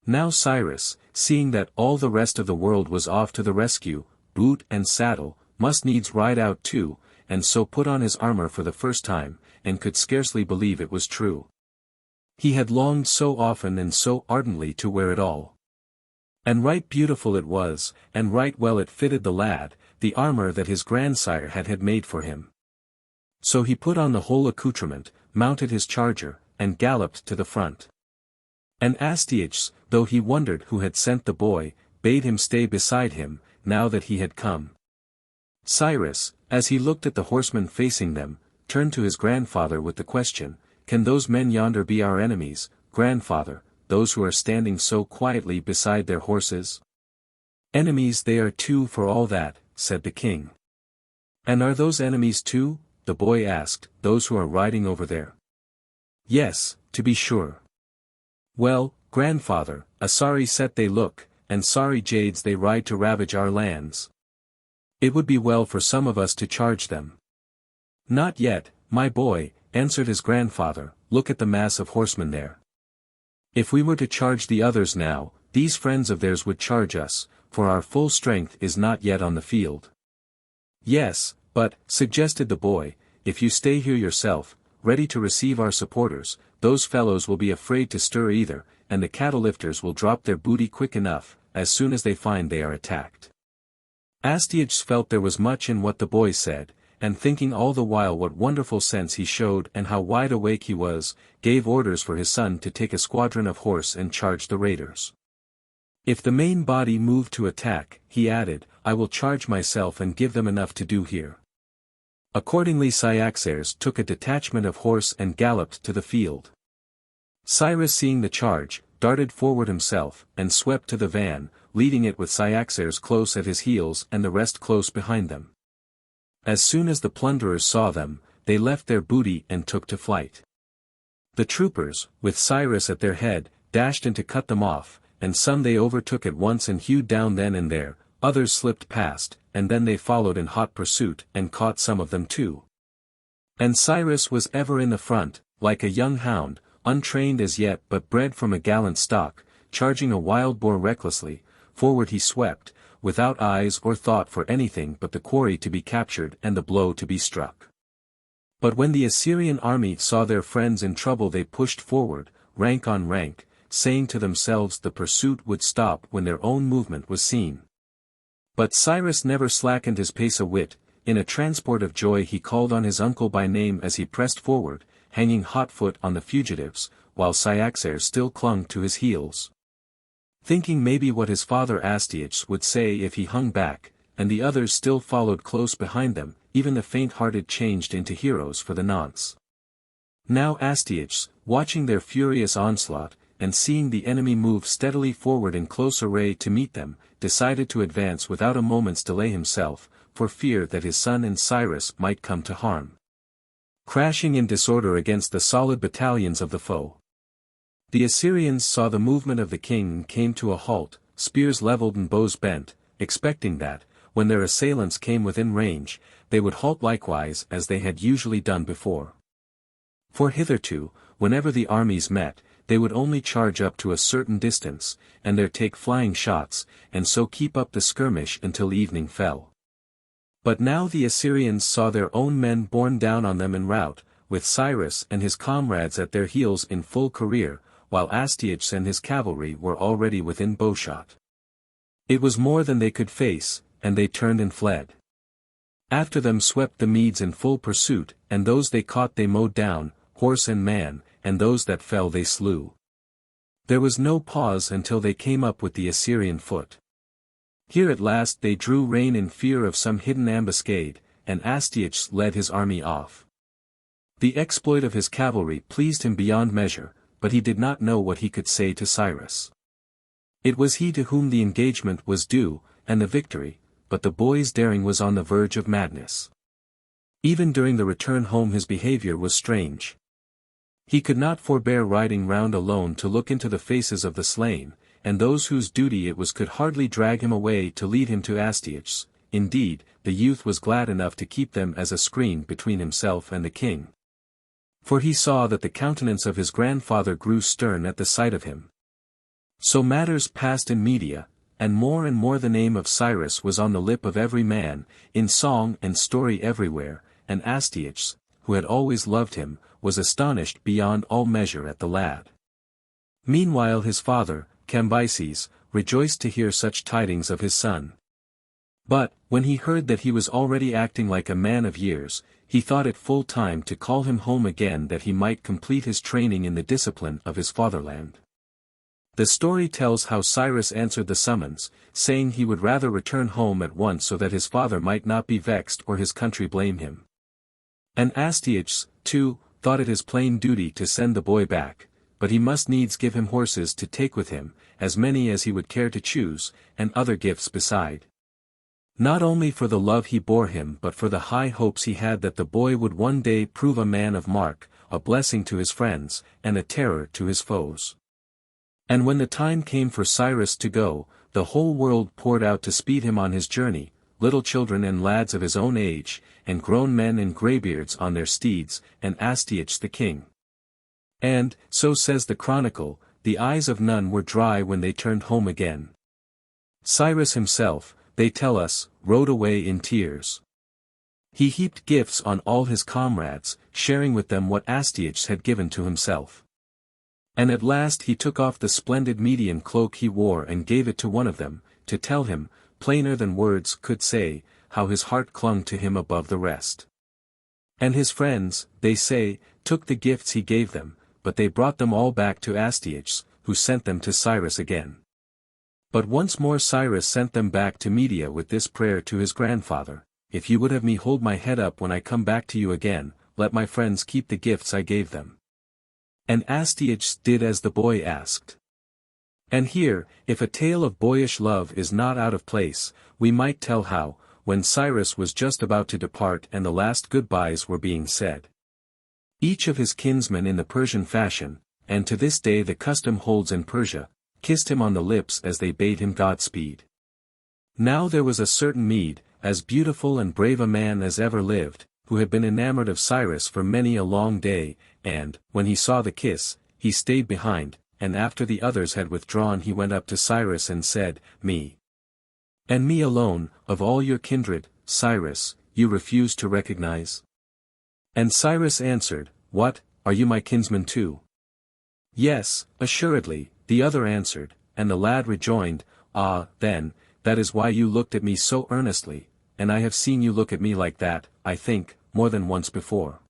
Now Cyrus, seeing that all the rest of the world was off to the rescue, boot and saddle, must needs ride out too, and so put on his armor for the first time, and could scarcely believe it was true. He had longed so often and so ardently to wear it all. And right beautiful it was, and right well it fitted the lad, the armor that his grandsire had made for him. So he put on the whole accoutrement, mounted his charger, and galloped to the front. And Astyages, though he wondered who had sent the boy, bade him stay beside him, now that he had come. Cyrus, as he looked at the horsemen facing them, turned to his grandfather with the question, "Can those men yonder be our enemies, grandfather, those who are standing so quietly beside their horses?" "Enemies they are too for all that," said the king. "And are those enemies too?" the boy asked, "those who are riding over there?" "Yes, to be sure." "Well, grandfather, a sorry set they look, and sorry jades they ride to ravage our lands. It would be well for some of us to charge them." "Not yet, my boy," answered his grandfather, "look at the mass of horsemen there. If we were to charge the others now, these friends of theirs would charge us, for our full strength is not yet on the field." "Yes, but," suggested the boy, "if you stay here yourself, ready to receive our supporters, those fellows will be afraid to stir either, and the cattle lifters will drop their booty quick enough, as soon as they find they are attacked." Astyages felt there was much in what the boy said, and thinking all the while what wonderful sense he showed and how wide awake he was, gave orders for his son to take a squadron of horse and charge the raiders. "If the main body move to attack," he added, "I will charge myself and give them enough to do here." Accordingly Cyaxares took a detachment of horse and galloped to the field. Cyrus, seeing the charge, darted forward himself, and swept to the van, leading it with Cyaxares close at his heels and the rest close behind them. As soon as the plunderers saw them, they left their booty and took to flight. The troopers, with Cyrus at their head, dashed in to cut them off, and some they overtook at once and hewed down then and there, others slipped past, and then they followed in hot pursuit and caught some of them too. And Cyrus was ever in the front, like a young hound, untrained as yet but bred from a gallant stock, charging a wild boar recklessly, forward he swept, without eyes or thought for anything but the quarry to be captured and the blow to be struck. But when the Assyrian army saw their friends in trouble they pushed forward, rank on rank, saying to themselves the pursuit would stop when their own movement was seen. But Cyrus never slackened his pace a whit. In a transport of joy he called on his uncle by name as he pressed forward, hanging hot-foot on the fugitives, while Cyaxares still clung to his heels, thinking maybe what his father Astyages would say if he hung back, and the others still followed close behind them. Even the faint-hearted changed into heroes for the nonce. Now Astyages, watching their furious onslaught, and seeing the enemy move steadily forward in close array to meet them, decided to advance without a moment's delay himself, for fear that his son and Cyrus might come to harm, crashing in disorder against the solid battalions of the foe. The Assyrians saw the movement of the king and came to a halt, spears leveled and bows bent, expecting that, when their assailants came within range, they would halt likewise as they had usually done before. For hitherto, whenever the armies met, they would only charge up to a certain distance, and there take flying shots, and so keep up the skirmish until evening fell. But now the Assyrians saw their own men borne down on them in rout, with Cyrus and his comrades at their heels in full career, while Astyages and his cavalry were already within bowshot. It was more than they could face, and they turned and fled. After them swept the Medes in full pursuit, and those they caught they mowed down, horse and man, and those that fell they slew. There was no pause until they came up with the Assyrian foot. Here at last they drew rein in fear of some hidden ambuscade, and Astyages led his army off. The exploit of his cavalry pleased him beyond measure, but he did not know what he could say to Cyrus. It was he to whom the engagement was due, and the victory, but the boy's daring was on the verge of madness. Even during the return home his behavior was strange. He could not forbear riding round alone to look into the faces of the slain, and those whose duty it was could hardly drag him away to lead him to Astyages. Indeed, the youth was glad enough to keep them as a screen between himself and the king. For he saw that the countenance of his grandfather grew stern at the sight of him. So matters passed in Media, and more the name of Cyrus was on the lip of every man, in song and story everywhere, and Astyages, who had always loved him, was astonished beyond all measure at the lad. Meanwhile his father, Cambyses, rejoiced to hear such tidings of his son. But, when he heard that he was already acting like a man of years, he thought it full time to call him home again that he might complete his training in the discipline of his fatherland. The story tells how Cyrus answered the summons, saying he would rather return home at once so that his father might not be vexed or his country blame him. And Astyages, too, thought it his plain duty to send the boy back, but he must needs give him horses to take with him, as many as he would care to choose, and other gifts beside. Not only for the love he bore him but for the high hopes he had that the boy would one day prove a man of mark, a blessing to his friends, and a terror to his foes. And when the time came for Cyrus to go, the whole world poured out to speed him on his journey, little children and lads of his own age, and grown men and greybeards on their steeds, and Astyages the king. And, so says the chronicle, the eyes of none were dry when they turned home again. Cyrus himself, they tell us, rode away in tears. He heaped gifts on all his comrades, sharing with them what Astyages had given to himself. And at last he took off the splendid Median cloak he wore and gave it to one of them, to tell him, plainer than words could say, how his heart clung to him above the rest. And his friends, they say, took the gifts he gave them, but they brought them all back to Astyages, who sent them to Cyrus again. But once more Cyrus sent them back to Media with this prayer to his grandfather: if you would have me hold my head up when I come back to you again, let my friends keep the gifts I gave them. And Astyages did as the boy asked. And here, if a tale of boyish love is not out of place, we might tell how, when Cyrus was just about to depart and the last goodbyes were being said, each of his kinsmen in the Persian fashion, and to this day the custom holds in Persia, kissed him on the lips as they bade him Godspeed. Now there was a certain Mede, as beautiful and brave a man as ever lived, who had been enamored of Cyrus for many a long day, and, when he saw the kiss, he stayed behind, and after the others had withdrawn he went up to Cyrus and said, Me. And me alone, of all your kindred, Cyrus, you refuse to recognize? And Cyrus answered, What, are you my kinsman too? Yes, assuredly, the other answered, and the lad rejoined, Ah, then, that is why you looked at me so earnestly, and I have seen you look at me like that, I think, more than once before.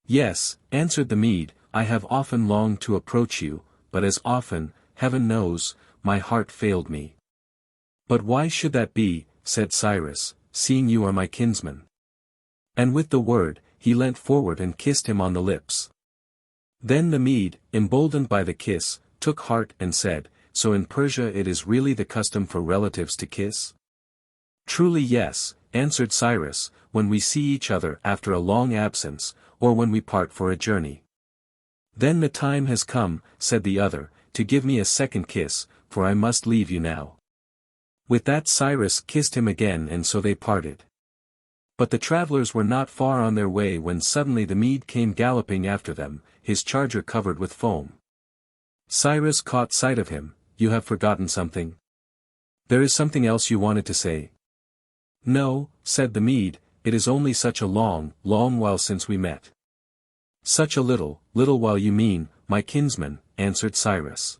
Yes, answered the Mede, I have often longed to approach you, but as often, heaven knows, my heart failed me. But why should that be, said Cyrus, seeing you are my kinsman? And with the word, he leant forward and kissed him on the lips. Then the Mede, emboldened by the kiss, took heart and said, So in Persia it is really the custom for relatives to kiss? Truly yes, answered Cyrus, when we see each other after a long absence, or when we part for a journey. Then the time has come, said the other, to give me a second kiss, for I must leave you now. With that Cyrus kissed him again and so they parted. But the travelers were not far on their way when suddenly the Mede came galloping after them, his charger covered with foam. Cyrus caught sight of him. You have forgotten something. There is something else you wanted to say. No, said the Mede, it is only such a long while since we met. Such a little while you mean, my kinsman, answered Cyrus.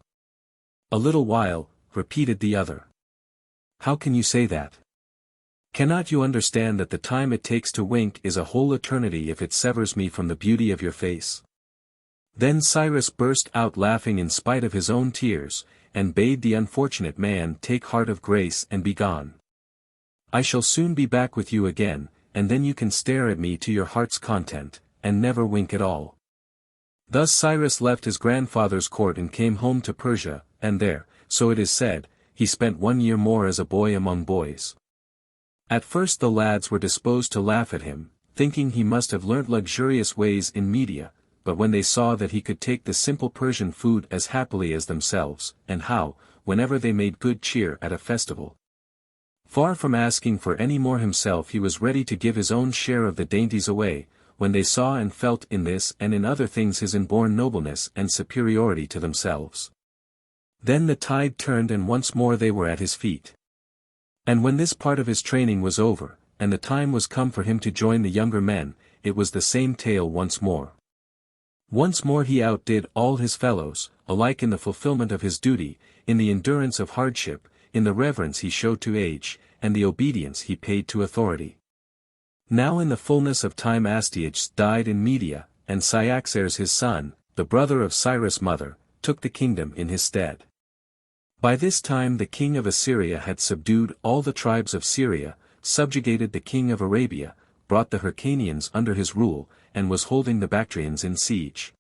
A little while, repeated the other. How can you say that? Cannot you understand that the time it takes to wink is a whole eternity if it severs me from the beauty of your face? Then Cyrus burst out laughing in spite of his own tears, and bade the unfortunate man take heart of grace and be gone. I shall soon be back with you again, and then you can stare at me to your heart's content, and never wink at all. Thus Cyrus left his grandfather's court and came home to Persia, and there, so it is said, he spent 1 year more as a boy among boys. At first the lads were disposed to laugh at him, thinking he must have learnt luxurious ways in Media, but when they saw that he could take the simple Persian food as happily as themselves, and how, whenever they made good cheer at a festival, far from asking for any more himself he was ready to give his own share of the dainties away, when they saw and felt in this and in other things his inborn nobleness and superiority to themselves, then the tide turned and once more they were at his feet. And when this part of his training was over, and the time was come for him to join the younger men, it was the same tale once more. Once more he outdid all his fellows, alike in the fulfillment of his duty, in the endurance of hardship, in the reverence he showed to age, and the obedience he paid to authority. Now in the fullness of time Astyages died in Media, and Cyaxares his son, the brother of Cyrus' mother, took the kingdom in his stead. By this time the king of Assyria had subdued all the tribes of Syria, subjugated the king of Arabia, brought the Hyrcanians under his rule, and was holding the Bactrians in siege.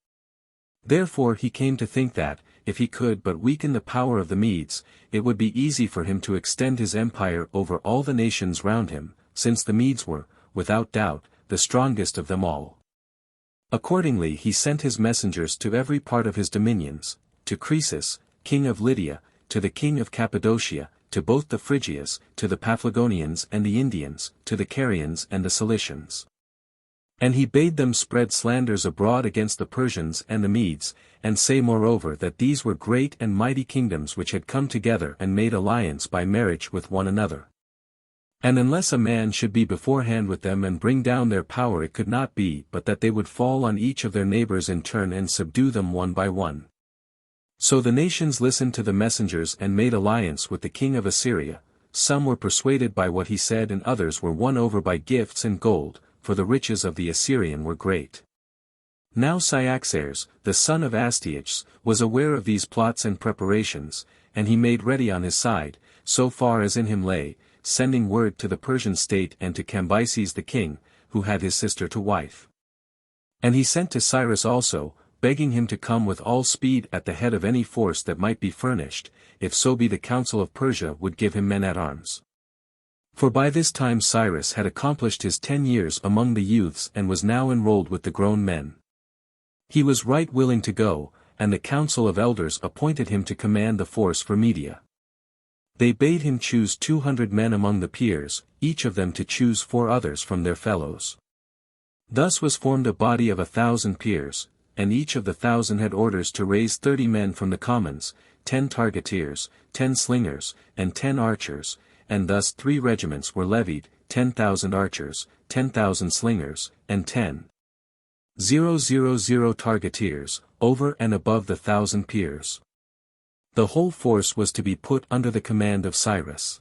Therefore he came to think that, if he could but weaken the power of the Medes, it would be easy for him to extend his empire over all the nations round him, since the Medes were, without doubt, the strongest of them all. Accordingly he sent his messengers to every part of his dominions, to Croesus, king of Lydia, to the king of Cappadocia, to both the Phrygias, to the Paphlagonians and the Indians, to the Carians and the Cilicians. And he bade them spread slanders abroad against the Persians and the Medes, and say moreover that these were great and mighty kingdoms which had come together and made alliance by marriage with one another. And unless a man should be beforehand with them and bring down their power it could not be but that they would fall on each of their neighbors in turn and subdue them one by one. So the nations listened to the messengers and made alliance with the king of Assyria. Some were persuaded by what he said and others were won over by gifts and gold, for the riches of the Assyrian were great. Now Cyaxares, the son of Astyages, was aware of these plots and preparations, and he made ready on his side, so far as in him lay, sending word to the Persian state and to Cambyses the king, who had his sister to wife. And he sent to Cyrus also, begging him to come with all speed at the head of any force that might be furnished, if so be the council of Persia would give him men at arms. For by this time Cyrus had accomplished his 10 years among the youths and was now enrolled with the grown men. He was right willing to go, and the council of elders appointed him to command the force for Media. They bade him choose 200 men among the peers, each of them to choose 4 others from their fellows. Thus was formed a body of 1,000 peers, and each of the 1,000 had orders to raise 30 men from the commons, 10 targeteers, 10 slingers, and 10 archers, and thus 3 regiments were levied, 10,000 archers, 10,000 slingers, and 10,000 targeteers, over and above the 1,000 peers. The whole force was to be put under the command of Cyrus.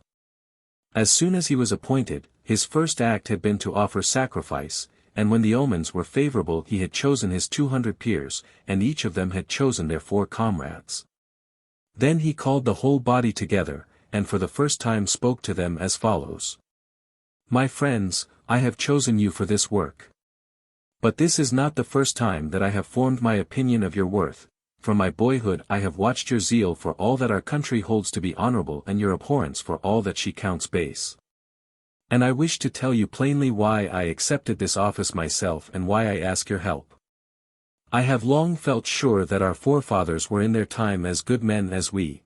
As soon as he was appointed, his first act had been to offer sacrifice, and when the omens were favorable he had chosen his 200 peers, and each of them had chosen their 4 comrades. Then he called the whole body together, and for the first time spoke to them as follows. My friends, I have chosen you for this work. But this is not the first time that I have formed my opinion of your worth. From my boyhood I have watched your zeal for all that our country holds to be honorable and your abhorrence for all that she counts base. And I wish to tell you plainly why I accepted this office myself and why I ask your help. I have long felt sure that our forefathers were in their time as good men as we.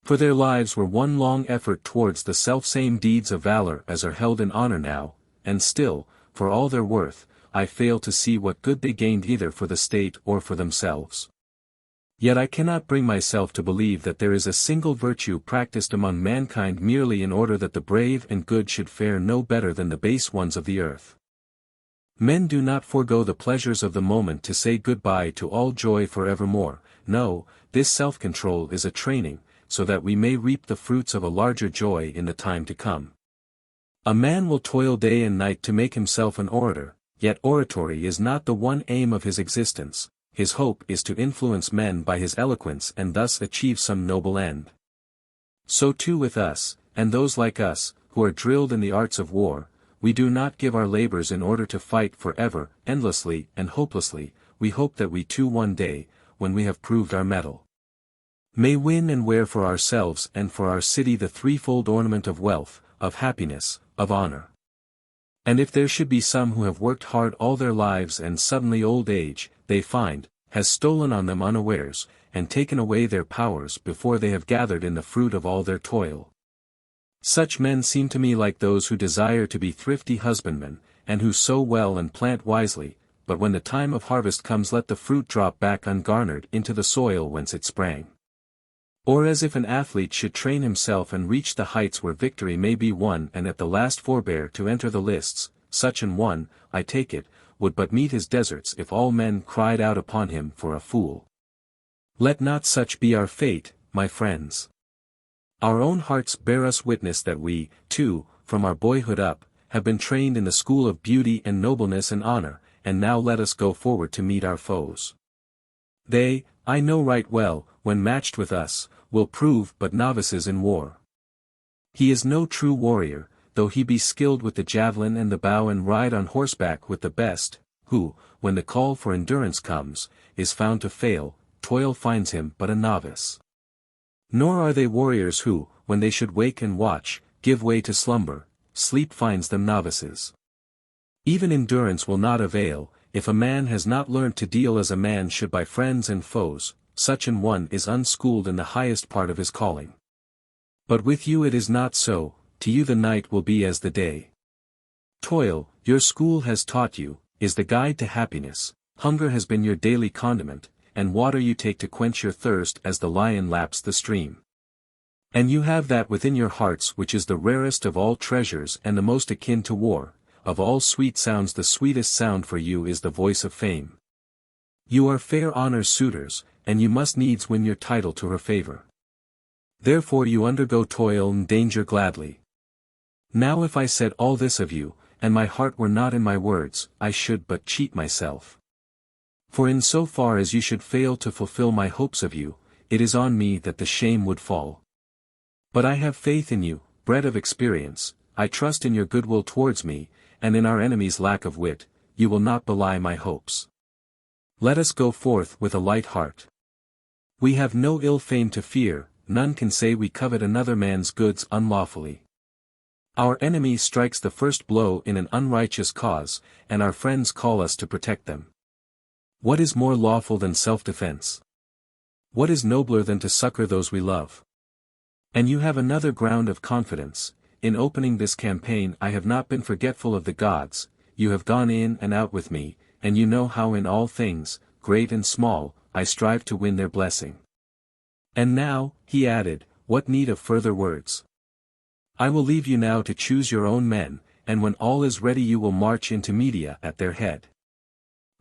For their lives were one long effort towards the selfsame deeds of valor as are held in honor now, and still, for all their worth, I fail to see what good they gained either for the state or for themselves. Yet I cannot bring myself to believe that there is a single virtue practiced among mankind merely in order that the brave and good should fare no better than the base ones of the earth. Men do not forego the pleasures of the moment to say goodbye to all joy forevermore. No, this self-control is a training, so that we may reap the fruits of a larger joy in the time to come. A man will toil day and night to make himself an orator, yet oratory is not the one aim of his existence. His hope is to influence men by his eloquence and thus achieve some noble end. So too with us, and those like us, who are drilled in the arts of war. We do not give our labors in order to fight forever, endlessly and hopelessly. We hope that we too one day, when we have proved our mettle, may win and wear for ourselves and for our city the threefold ornament of wealth, of happiness, of honor. And if there should be some who have worked hard all their lives and suddenly old age, they find, has stolen on them unawares, and taken away their powers before they have gathered in the fruit of all their toil. Such men seem to me like those who desire to be thrifty husbandmen, and who sow well and plant wisely, but when the time of harvest comes let the fruit drop back ungarnered into the soil whence it sprang. Or as if an athlete should train himself and reach the heights where victory may be won and at the last forbear to enter the lists, such an one, I take it, would but meet his deserts if all men cried out upon him for a fool. Let not such be our fate, my friends. Our own hearts bear us witness that we, too, from our boyhood up, have been trained in the school of beauty and nobleness and honor, and now let us go forward to meet our foes. They, I know right well, when matched with us, will prove but novices in war. He is no true warrior, though he be skilled with the javelin and the bow and ride on horseback with the best, who, when the call for endurance comes, is found to fail, toil finds him but a novice. Nor are they warriors who, when they should wake and watch, give way to slumber, sleep finds them novices. Even endurance will not avail, if a man has not learnt to deal as a man should by friends and foes. Such an one is unschooled in the highest part of his calling. But with you it is not so, to you the night will be as the day. Toil, your school has taught you, is the guide to happiness, hunger has been your daily condiment, and water you take to quench your thirst as the lion laps the stream. And you have that within your hearts which is the rarest of all treasures and the most akin to war. Of all sweet sounds the sweetest sound for you is the voice of fame. You are fair honor's suitors, and you must needs win your title to her favor. Therefore you undergo toil and danger gladly. Now if I said all this of you, and my heart were not in my words, I should but cheat myself. For in so far as you should fail to fulfill my hopes of you, it is on me that the shame would fall. But I have faith in you, bred of experience, I trust in your goodwill towards me, and in our enemies' lack of wit, you will not belie my hopes. Let us go forth with a light heart. We have no ill fame to fear, none can say we covet another man's goods unlawfully. Our enemy strikes the first blow in an unrighteous cause, and our friends call us to protect them. What is more lawful than self-defense? What is nobler than to succor those we love? And you have another ground of confidence. In opening this campaign I have not been forgetful of the gods, you have gone in and out with me, and you know how in all things, great and small, I strive to win their blessing. And now, he added, what need of further words? I will leave you now to choose your own men, and when all is ready you will march into Media at their head.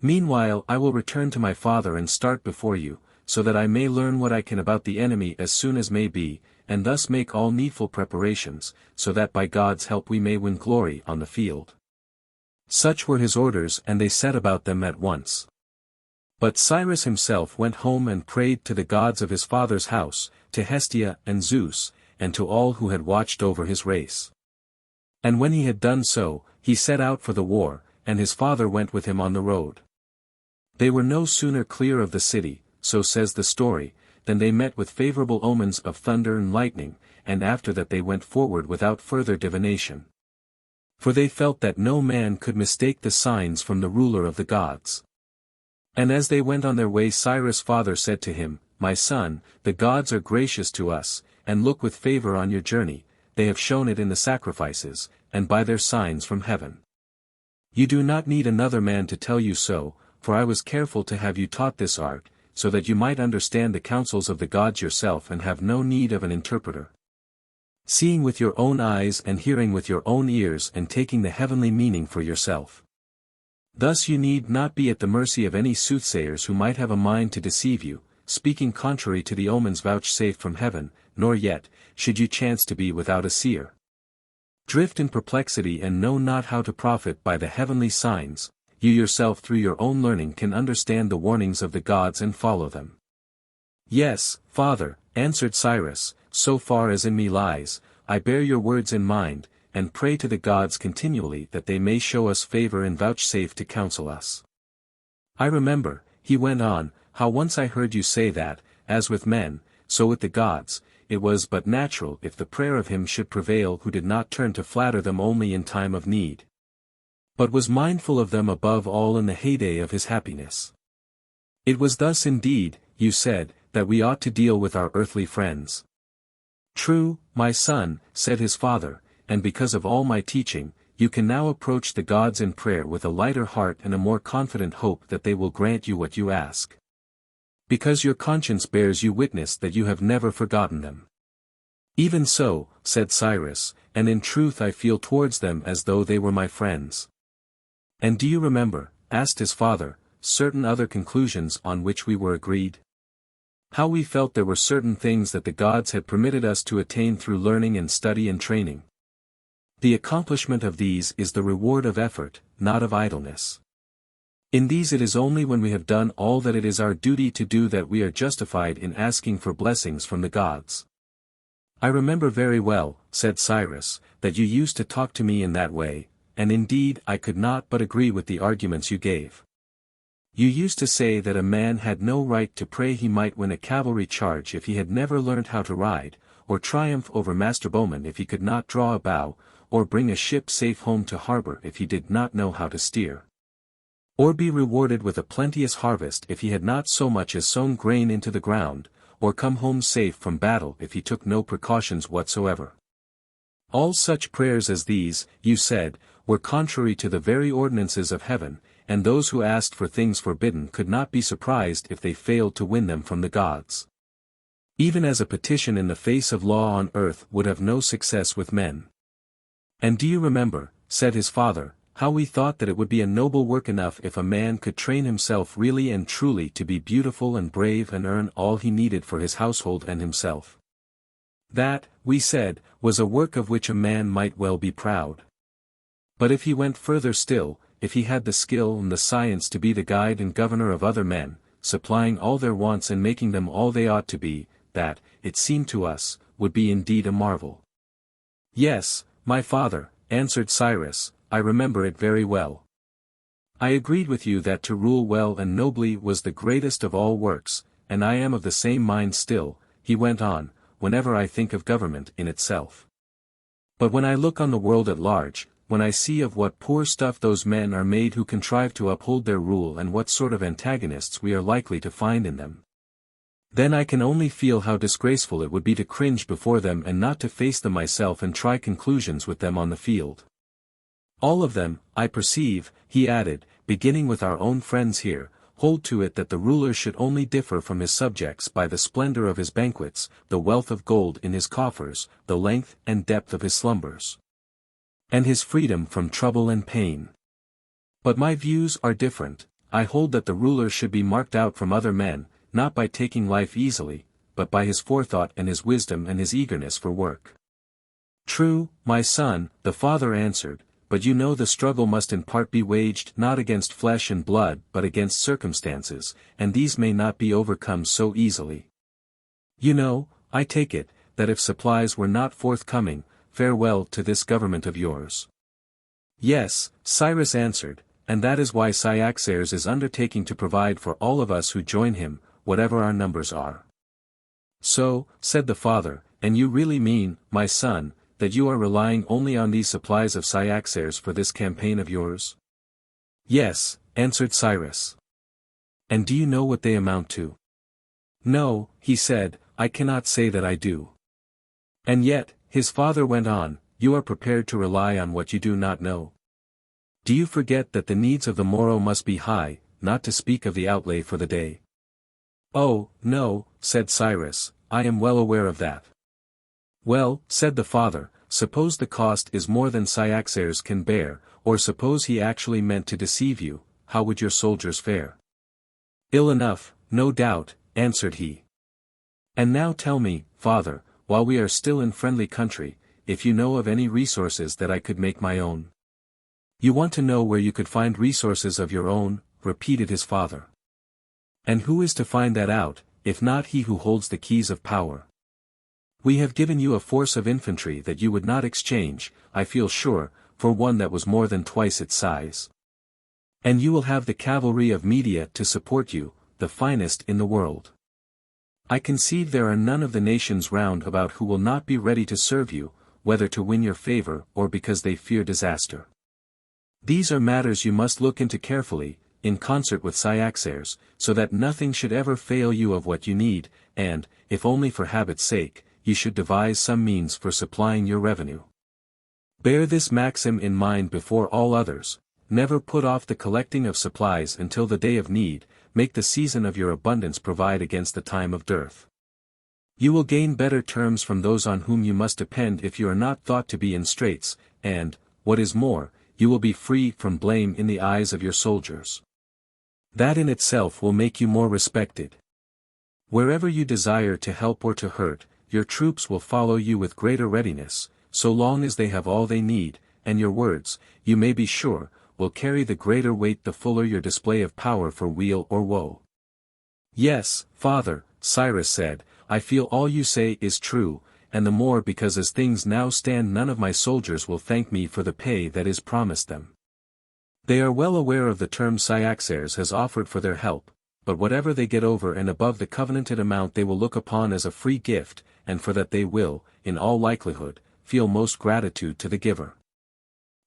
Meanwhile I will return to my father and start before you, so that I may learn what I can about the enemy as soon as may be, and thus make all needful preparations, so that by God's help we may win glory on the field. Such were his orders and they set about them at once. But Cyrus himself went home and prayed to the gods of his father's house, to Hestia and Zeus, and to all who had watched over his race. And when he had done so, he set out for the war, and his father went with him on the road. They were no sooner clear of the city, so says the story, than they met with favorable omens of thunder and lightning, and after that they went forward without further divination. For they felt that no man could mistake the signs from the ruler of the gods. And as they went on their way Cyrus' father said to him, My son, the gods are gracious to us, and look with favor on your journey, they have shown it in the sacrifices, and by their signs from heaven. You do not need another man to tell you so, for I was careful to have you taught this art, so that you might understand the counsels of the gods yourself and have no need of an interpreter. Seeing with your own eyes and hearing with your own ears and taking the heavenly meaning for yourself. Thus you need not be at the mercy of any soothsayers who might have a mind to deceive you, speaking contrary to the omens vouchsafed from heaven, nor yet, should you chance to be without a seer, drift in perplexity and know not how to profit by the heavenly signs, you yourself through your own learning can understand the warnings of the gods and follow them. Yes, father, answered Cyrus, so far as in me lies, I bear your words in mind, and pray to the gods continually that they may show us favor and vouchsafe to counsel us. I remember, he went on, how once I heard you say that, as with men, so with the gods, it was but natural if the prayer of him should prevail who did not turn to flatter them only in time of need, but was mindful of them above all in the heyday of his happiness. It was thus indeed, you said, that we ought to deal with our earthly friends. True, my son, said his father, and because of all my teaching, you can now approach the gods in prayer with a lighter heart and a more confident hope that they will grant you what you ask. Because your conscience bears you witness that you have never forgotten them. Even so, said Cyrus, and in truth I feel towards them as though they were my friends. And do you remember, asked his father, certain other conclusions on which we were agreed? How we felt there were certain things that the gods had permitted us to attain through learning and study and training. The accomplishment of these is the reward of effort, not of idleness. In these it is only when we have done all that it is our duty to do that we are justified in asking for blessings from the gods. I remember very well, said Cyrus, that you used to talk to me in that way, and indeed I could not but agree with the arguments you gave. You used to say that a man had no right to pray he might win a cavalry charge if he had never learned how to ride, or triumph over master bowman if he could not draw a bow, or bring a ship safe home to harbor if he did not know how to steer, or be rewarded with a plenteous harvest if he had not so much as sown grain into the ground, or come home safe from battle if he took no precautions whatsoever. All such prayers as these, you said, were contrary to the very ordinances of heaven, and those who asked for things forbidden could not be surprised if they failed to win them from the gods. Even as a petition in the face of law on earth would have no success with men. And do you remember, said his father, how we thought that it would be a noble work enough if a man could train himself really and truly to be beautiful and brave and earn all he needed for his household and himself? That, we said, was a work of which a man might well be proud. But if he went further still, if he had the skill and the science to be the guide and governor of other men, supplying all their wants and making them all they ought to be, that, it seemed to us, would be indeed a marvel. Yes, my father, answered Cyrus, I remember it very well. I agreed with you that to rule well and nobly was the greatest of all works, and I am of the same mind still, he went on, whenever I think of government in itself. But when I look on the world at large, when I see of what poor stuff those men are made who contrive to uphold their rule and what sort of antagonists we are likely to find in them, then I can only feel how disgraceful it would be to cringe before them and not to face them myself and try conclusions with them on the field. All of them, I perceive, he added, beginning with our own friends here, hold to it that the ruler should only differ from his subjects by the splendor of his banquets, the wealth of gold in his coffers, the length and depth of his slumbers, and his freedom from trouble and pain. But my views are different. I hold that the ruler should be marked out from other men, not by taking life easily, but by his forethought and his wisdom and his eagerness for work. True, my son, the father answered, but you know the struggle must in part be waged not against flesh and blood but against circumstances, and these may not be overcome so easily. You know, I take it, that if supplies were not forthcoming, farewell to this government of yours. Yes, Cyrus answered, and that is why Cyaxares is undertaking to provide for all of us who join him, whatever our numbers are. So, said the father, and you really mean, my son, that you are relying only on these supplies of Cyaxares for this campaign of yours? Yes, answered Cyrus. And do you know what they amount to? No, he said, I cannot say that I do. And yet, his father went on, you are prepared to rely on what you do not know. Do you forget that the needs of the morrow must be high, not to speak of the outlay for the day? Oh, no, said Cyrus, I am well aware of that. Well, said the father, suppose the cost is more than Cyaxares can bear, or suppose he actually meant to deceive you, how would your soldiers fare? Ill enough, no doubt, answered he. And now tell me, father, while we are still in friendly country, if you know of any resources that I could make my own. You want to know where you could find resources of your own, repeated his father. And who is to find that out, if not he who holds the keys of power? We have given you a force of infantry that you would not exchange, I feel sure, for one that was more than twice its size. And you will have the cavalry of Media to support you, the finest in the world. I conceive there are none of the nations round about who will not be ready to serve you, whether to win your favor or because they fear disaster. These are matters you must look into carefully, in concert with Cyaxares, so that nothing should ever fail you of what you need, and, if only for habit's sake, you should devise some means for supplying your revenue. Bear this maxim in mind before all others, never put off the collecting of supplies until the day of need, make the season of your abundance provide against the time of dearth. You will gain better terms from those on whom you must depend if you are not thought to be in straits, and, what is more, you will be free from blame in the eyes of your soldiers. That in itself will make you more respected. Wherever you desire to help or to hurt, your troops will follow you with greater readiness, so long as they have all they need, and your words, you may be sure, will carry the greater weight the fuller your display of power for weal or woe. Yes, father, Cyrus said, I feel all you say is true, and the more because as things now stand none of my soldiers will thank me for the pay that is promised them. They are well aware of the term Cyaxares has offered for their help, but whatever they get over and above the covenanted amount they will look upon as a free gift, and for that they will, in all likelihood, feel most gratitude to the giver.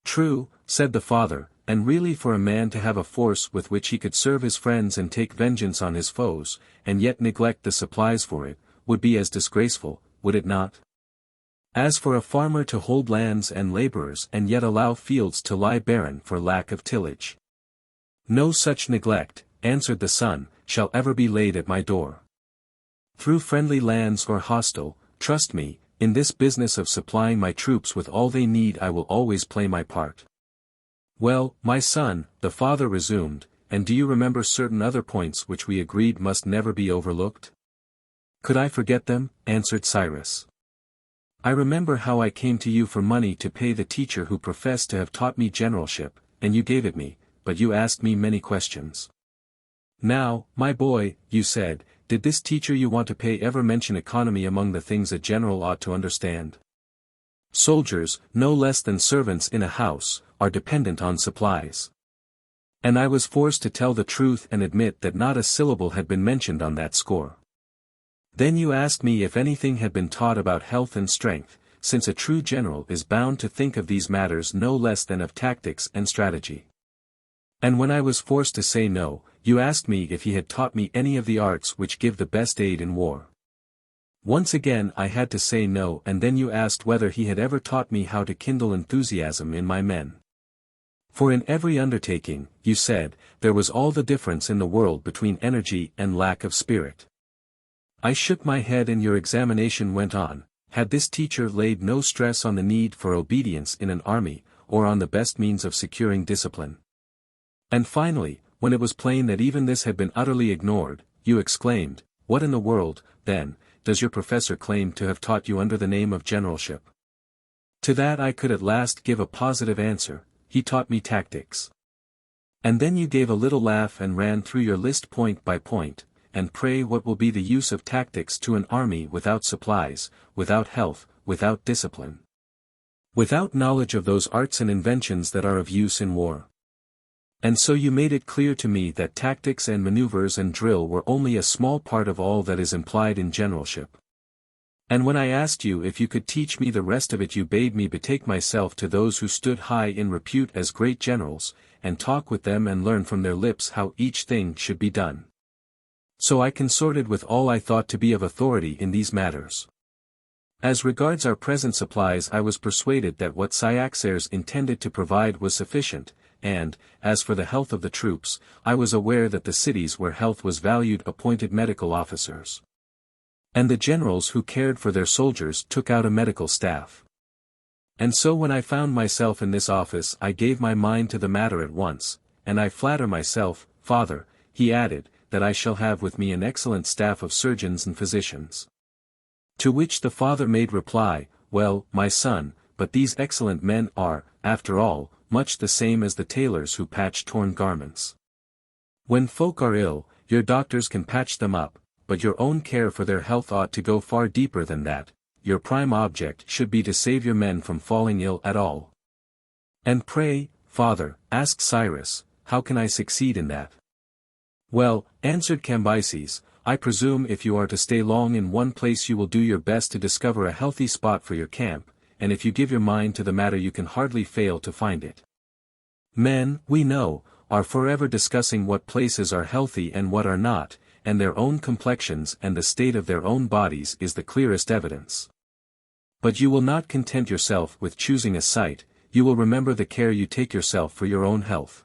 True, said the father, and really for a man to have a force with which he could serve his friends and take vengeance on his foes, and yet neglect the supplies for it, would be as disgraceful, would it not? As for a farmer to hold lands and laborers and yet allow fields to lie barren for lack of tillage. No such neglect, answered the son, shall ever be laid at my door. Through friendly lands or hostile, trust me, in this business of supplying my troops with all they need I will always play my part. Well, my son, the father resumed, and do you remember certain other points which we agreed must never be overlooked? Could I forget them? Answered Cyrus. I remember how I came to you for money to pay the teacher who professed to have taught me generalship, and you gave it me, but you asked me many questions. Now, my boy, you said, did this teacher you want to pay ever mention economy among the things a general ought to understand? Soldiers, no less than servants in a house, are dependent on supplies. And I was forced to tell the truth and admit that not a syllable had been mentioned on that score. Then you asked me if anything had been taught about health and strength, since a true general is bound to think of these matters no less than of tactics and strategy. And when I was forced to say no, you asked me if he had taught me any of the arts which give the best aid in war. Once again I had to say no, and then you asked whether he had ever taught me how to kindle enthusiasm in my men. For in every undertaking, you said, there was all the difference in the world between energy and lack of spirit. I shook my head and your examination went on. Had this teacher laid no stress on the need for obedience in an army, or on the best means of securing discipline? And finally, when it was plain that even this had been utterly ignored, you exclaimed, what in the world, then, does your professor claim to have taught you under the name of generalship? To that I could at last give a positive answer, he taught me tactics. And then you gave a little laugh and ran through your list point by point, and pray what will be the use of tactics to an army without supplies, without health, without discipline? Without knowledge of those arts and inventions that are of use in war. And so you made it clear to me that tactics and maneuvers and drill were only a small part of all that is implied in generalship. And when I asked you if you could teach me the rest of it, you bade me betake myself to those who stood high in repute as great generals, and talk with them and learn from their lips how each thing should be done. So I consorted with all I thought to be of authority in these matters. As regards our present supplies, I was persuaded that what Cyaxares intended to provide was sufficient, and, as for the health of the troops, I was aware that the cities where health was valued appointed medical officers. And the generals who cared for their soldiers took out a medical staff. And so when I found myself in this office I gave my mind to the matter at once, and I flatter myself, Father, he added, that I shall have with me an excellent staff of surgeons and physicians. To which the father made reply, Well, my son, but these excellent men are, after all, much the same as the tailors who patch torn garments. When folk are ill, your doctors can patch them up, but your own care for their health ought to go far deeper than that. Your prime object should be to save your men from falling ill at all. And pray, father, asked Cyrus, how can I succeed in that? Well, answered Cambyses, I presume if you are to stay long in one place you will do your best to discover a healthy spot for your camp, and if you give your mind to the matter you can hardly fail to find it. Men, we know, are forever discussing what places are healthy and what are not, and their own complexions and the state of their own bodies is the clearest evidence. But you will not content yourself with choosing a site, you will remember the care you take yourself for your own health.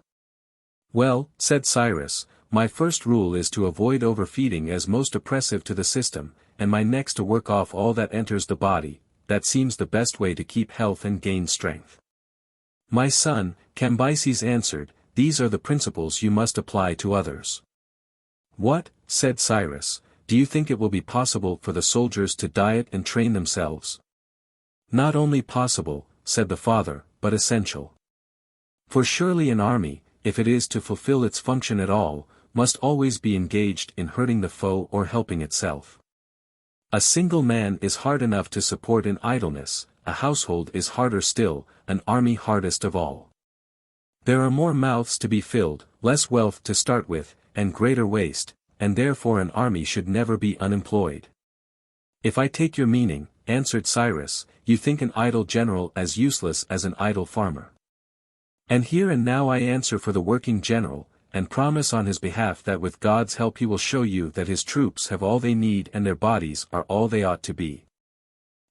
Well, said Cyrus, my first rule is to avoid overfeeding as most oppressive to the system, and my next to work off all that enters the body, that seems the best way to keep health and gain strength. My son, Cambyses answered, these are the principles you must apply to others. What, said Cyrus, do you think it will be possible for the soldiers to diet and train themselves? Not only possible, said the father, but essential. For surely an army, if it is to fulfill its function at all, must always be engaged in hurting the foe or helping itself. A single man is hard enough to support in idleness, a household is harder still, an army hardest of all. There are more mouths to be filled, less wealth to start with, and greater waste, and therefore an army should never be unemployed. If I take your meaning, answered Cyrus, you think an idle general as useless as an idle farmer. And here and now I answer for the working general, and promise on his behalf that with God's help he will show you that his troops have all they need and their bodies are all they ought to be.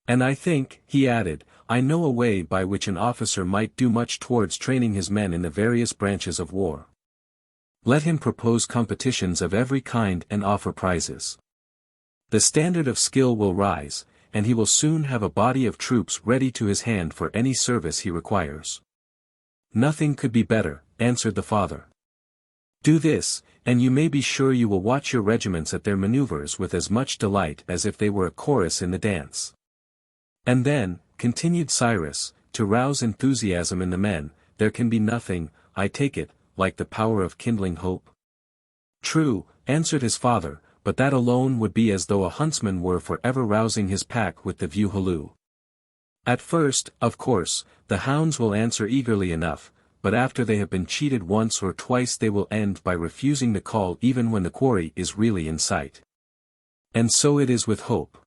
And I think, he added, I know a way by which an officer might do much towards training his men in the various branches of war. Let him propose competitions of every kind and offer prizes. The standard of skill will rise, and he will soon have a body of troops ready to his hand for any service he requires. Nothing could be better, answered the father. Do this, and you may be sure you will watch your regiments at their maneuvers with as much delight as if they were a chorus in the dance. And then, continued Cyrus, to rouse enthusiasm in the men, there can be nothing, I take it, like the power of kindling hope. True, answered his father, but that alone would be as though a huntsman were for ever rousing his pack with the view halloo. At first, of course, the hounds will answer eagerly enough, but after they have been cheated once or twice they will end by refusing the call even when the quarry is really in sight. And so it is with hope.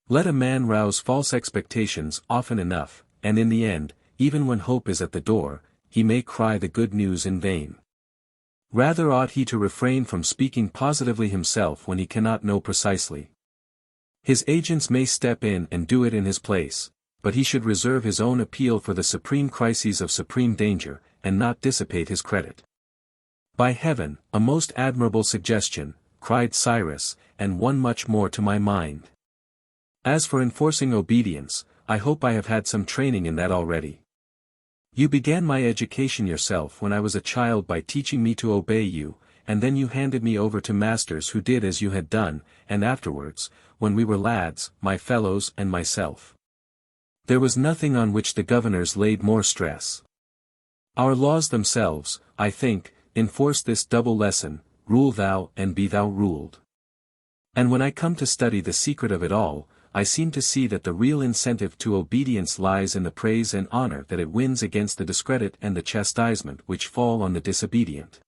Let a man rouse false expectations often enough, and in the end, even when hope is at the door, he may cry the good news in vain. Rather ought he to refrain from speaking positively himself when he cannot know precisely. His agents may step in and do it in his place, but he should reserve his own appeal for the supreme crises of supreme danger, and not dissipate his credit. By heaven, a most admirable suggestion, cried Cyrus, and one much more to my mind. As for enforcing obedience, I hope I have had some training in that already. You began my education yourself when I was a child by teaching me to obey you, and then you handed me over to masters who did as you had done, and afterwards, when we were lads, my fellows and myself. There was nothing on which the governors laid more stress. Our laws themselves, I think, enforce this double lesson, rule thou and be thou ruled. And when I come to study the secret of it all, I seem to see that the real incentive to obedience lies in the praise and honor that it wins against the discredit and the chastisement which fall on the disobedient.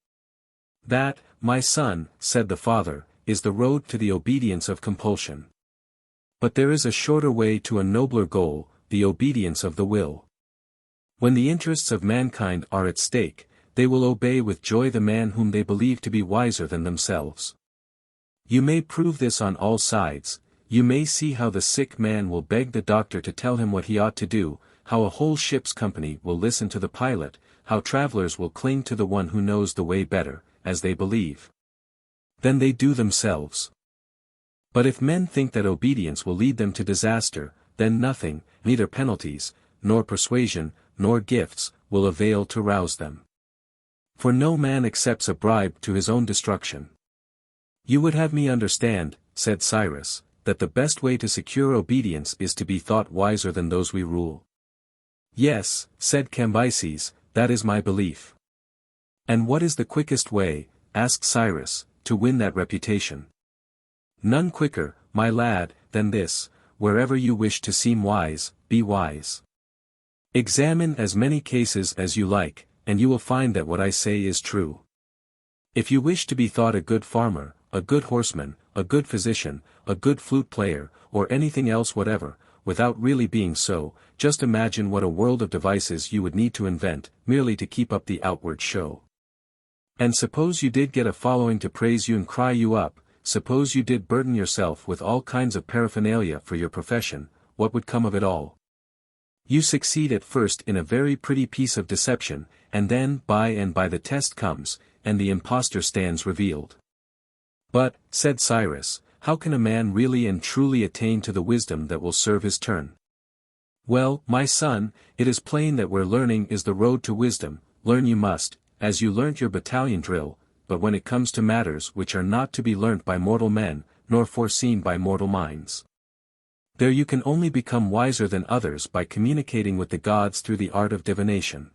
That, my son, said the father, is the road to the obedience of compulsion. But there is a shorter way to a nobler goal, the obedience of the will. When the interests of mankind are at stake, they will obey with joy the man whom they believe to be wiser than themselves. You may prove this on all sides. You may see how the sick man will beg the doctor to tell him what he ought to do, how a whole ship's company will listen to the pilot, how travelers will cling to the one who knows the way better, as they believe, than they do themselves. But if men think that obedience will lead them to disaster, then nothing, neither penalties, nor persuasion, nor gifts, will avail to rouse them. For no man accepts a bribe to his own destruction. You would have me understand, said Cyrus, that the best way to secure obedience is to be thought wiser than those we rule. Yes, said Cambyses, that is my belief. And what is the quickest way, asked Cyrus, to win that reputation? None quicker, my lad, than this: wherever you wish to seem wise, be wise. Examine as many cases as you like, and you will find that what I say is true. If you wish to be thought a good farmer, a good horseman, a good physician, a good flute player, or anything else whatever, without really being so, just imagine what a world of devices you would need to invent, merely to keep up the outward show. And suppose you did get a following to praise you and cry you up, suppose you did burden yourself with all kinds of paraphernalia for your profession, what would come of it all? You succeed at first in a very pretty piece of deception, and then by and by the test comes, and the impostor stands revealed. But, said Cyrus, how can a man really and truly attain to the wisdom that will serve his turn? Well, my son, it is plain that where learning is the road to wisdom, learn you must, as you learnt your battalion drill, but when it comes to matters which are not to be learnt by mortal men, nor foreseen by mortal minds, there you can only become wiser than others by communicating with the gods through the art of divination.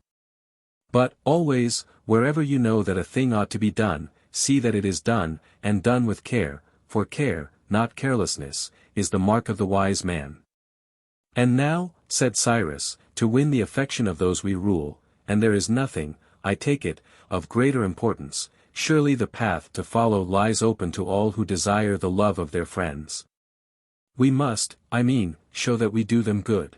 But, always, wherever you know that a thing ought to be done, see that it is done, and done with care, for care, not carelessness, is the mark of the wise man. And now, said Cyrus, to win the affection of those we rule, and there is nothing, I take it, of greater importance, surely the path to follow lies open to all who desire the love of their friends. We must, show that we do them good.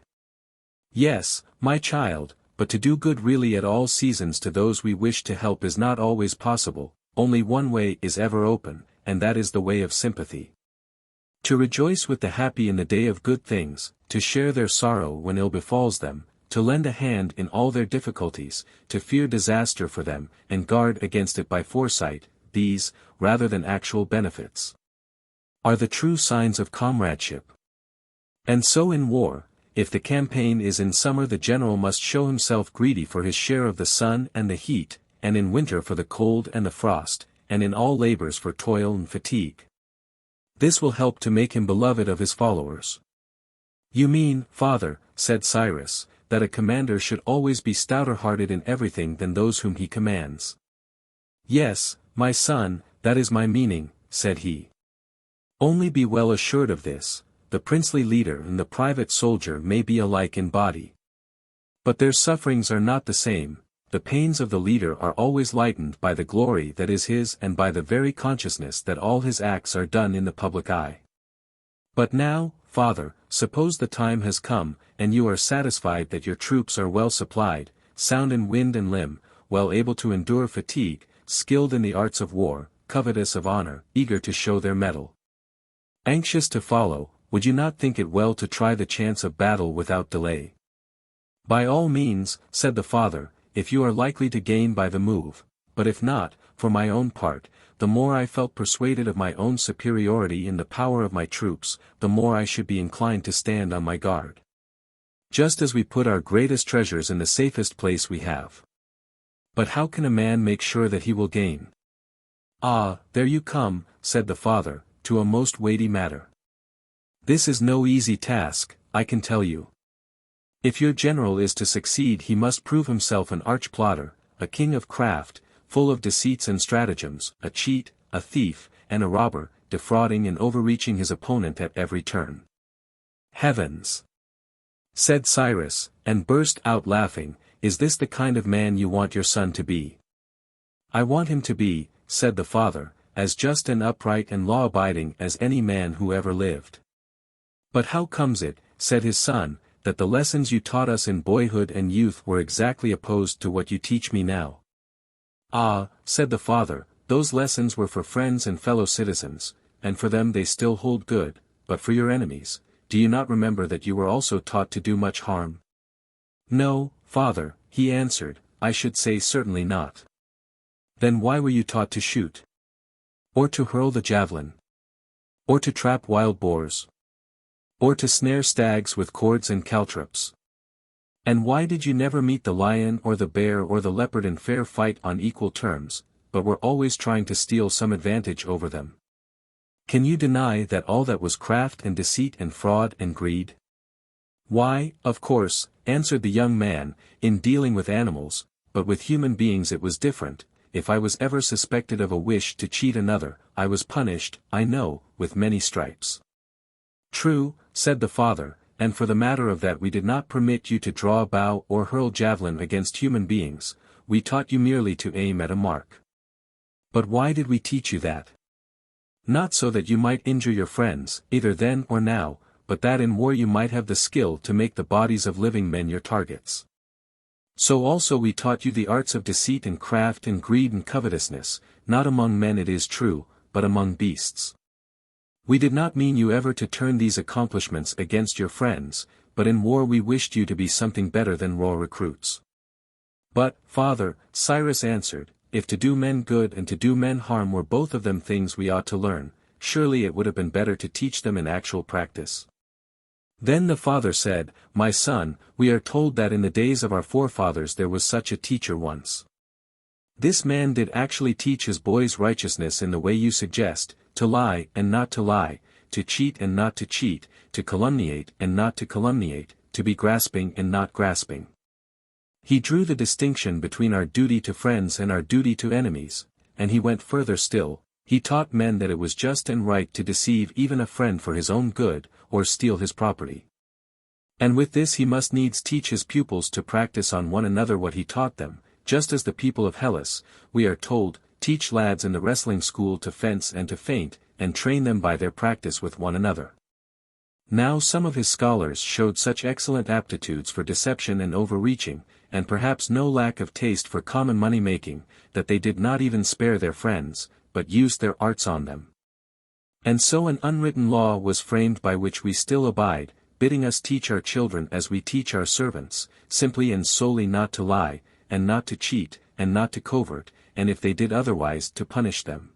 Yes, my child, but to do good really at all seasons to those we wish to help is not always possible. Only one way is ever open, and that is the way of sympathy. To rejoice with the happy in the day of good things, to share their sorrow when ill befalls them, to lend a hand in all their difficulties, to fear disaster for them, and guard against it by foresight, these, rather than actual benefits, are the true signs of comradeship. And so in war, if the campaign is in summer, the general must show himself greedy for his share of the sun and the heat, and in winter for the cold and the frost, and in all labors for toil and fatigue. This will help to make him beloved of his followers. You mean, father, said Cyrus, that a commander should always be stouter-hearted in everything than those whom he commands. Yes, my son, that is my meaning, said he. Only be well assured of this: the princely leader and the private soldier may be alike in body, but their sufferings are not the same. The pains of the leader are always lightened by the glory that is his and by the very consciousness that all his acts are done in the public eye. But now, father, suppose the time has come, and you are satisfied that your troops are well supplied, sound in wind and limb, well able to endure fatigue, skilled in the arts of war, covetous of honor, eager to show their mettle, anxious to follow, would you not think it well to try the chance of battle without delay? By all means, said the father, if you are likely to gain by the move, but if not, for my own part, the more I felt persuaded of my own superiority in the power of my troops, the more I should be inclined to stand on my guard. Just as we put our greatest treasures in the safest place we have. But how can a man make sure that he will gain? Ah, there you come, said the father, to a most weighty matter. This is no easy task, I can tell you. If your general is to succeed, he must prove himself an arch-plotter, a king of craft, full of deceits and stratagems, a cheat, a thief, and a robber, defrauding and overreaching his opponent at every turn. Heavens! Said Cyrus, and burst out laughing, is this the kind of man you want your son to be? I want him to be, said the father, as just and upright and law-abiding as any man who ever lived. But how comes it, said his son, that the lessons you taught us in boyhood and youth were exactly opposed to what you teach me now? Ah, said the father, those lessons were for friends and fellow citizens, and for them they still hold good, but for your enemies, do you not remember that you were also taught to do much harm? No, father, he answered, I should say certainly not. Then why were you taught to shoot? Or to hurl the javelin? Or to trap wild boars? Or to snare stags with cords and caltrops? And why did you never meet the lion or the bear or the leopard in fair fight on equal terms, but were always trying to steal some advantage over them? Can you deny that all that was craft and deceit and fraud and greed? Why, of course, answered the young man, in dealing with animals, but with human beings it was different. If I was ever suspected of a wish to cheat another, I was punished, I know, with many stripes. True, said the father, and for the matter of that we did not permit you to draw a bow or hurl javelin against human beings, we taught you merely to aim at a mark. But why did we teach you that? Not so that you might injure your friends, either then or now, but that in war you might have the skill to make the bodies of living men your targets. So also we taught you the arts of deceit and craft and greed and covetousness, not among men it is true, but among beasts. We did not mean you ever to turn these accomplishments against your friends, but in war we wished you to be something better than raw recruits. But, father, Cyrus answered, if to do men good and to do men harm were both of them things we ought to learn, surely it would have been better to teach them in actual practice. Then the father said, my son, we are told that in the days of our forefathers there was such a teacher once. This man did actually teach his boys righteousness in the way you suggest, to lie and not to lie, to cheat and not to cheat, to calumniate and not to calumniate, to be grasping and not grasping. He drew the distinction between our duty to friends and our duty to enemies, and he went further still, he taught men that it was just and right to deceive even a friend for his own good, or steal his property. And with this he must needs teach his pupils to practice on one another what he taught them, just as the people of Hellas, we are told, teach lads in the wrestling school to fence and to feint, and train them by their practice with one another. Now some of his scholars showed such excellent aptitudes for deception and overreaching, and perhaps no lack of taste for common money-making, that they did not even spare their friends, but used their arts on them. And so an unwritten law was framed by which we still abide, bidding us teach our children as we teach our servants, simply and solely not to lie, and not to cheat, and not to covert, and if they did otherwise to punish them.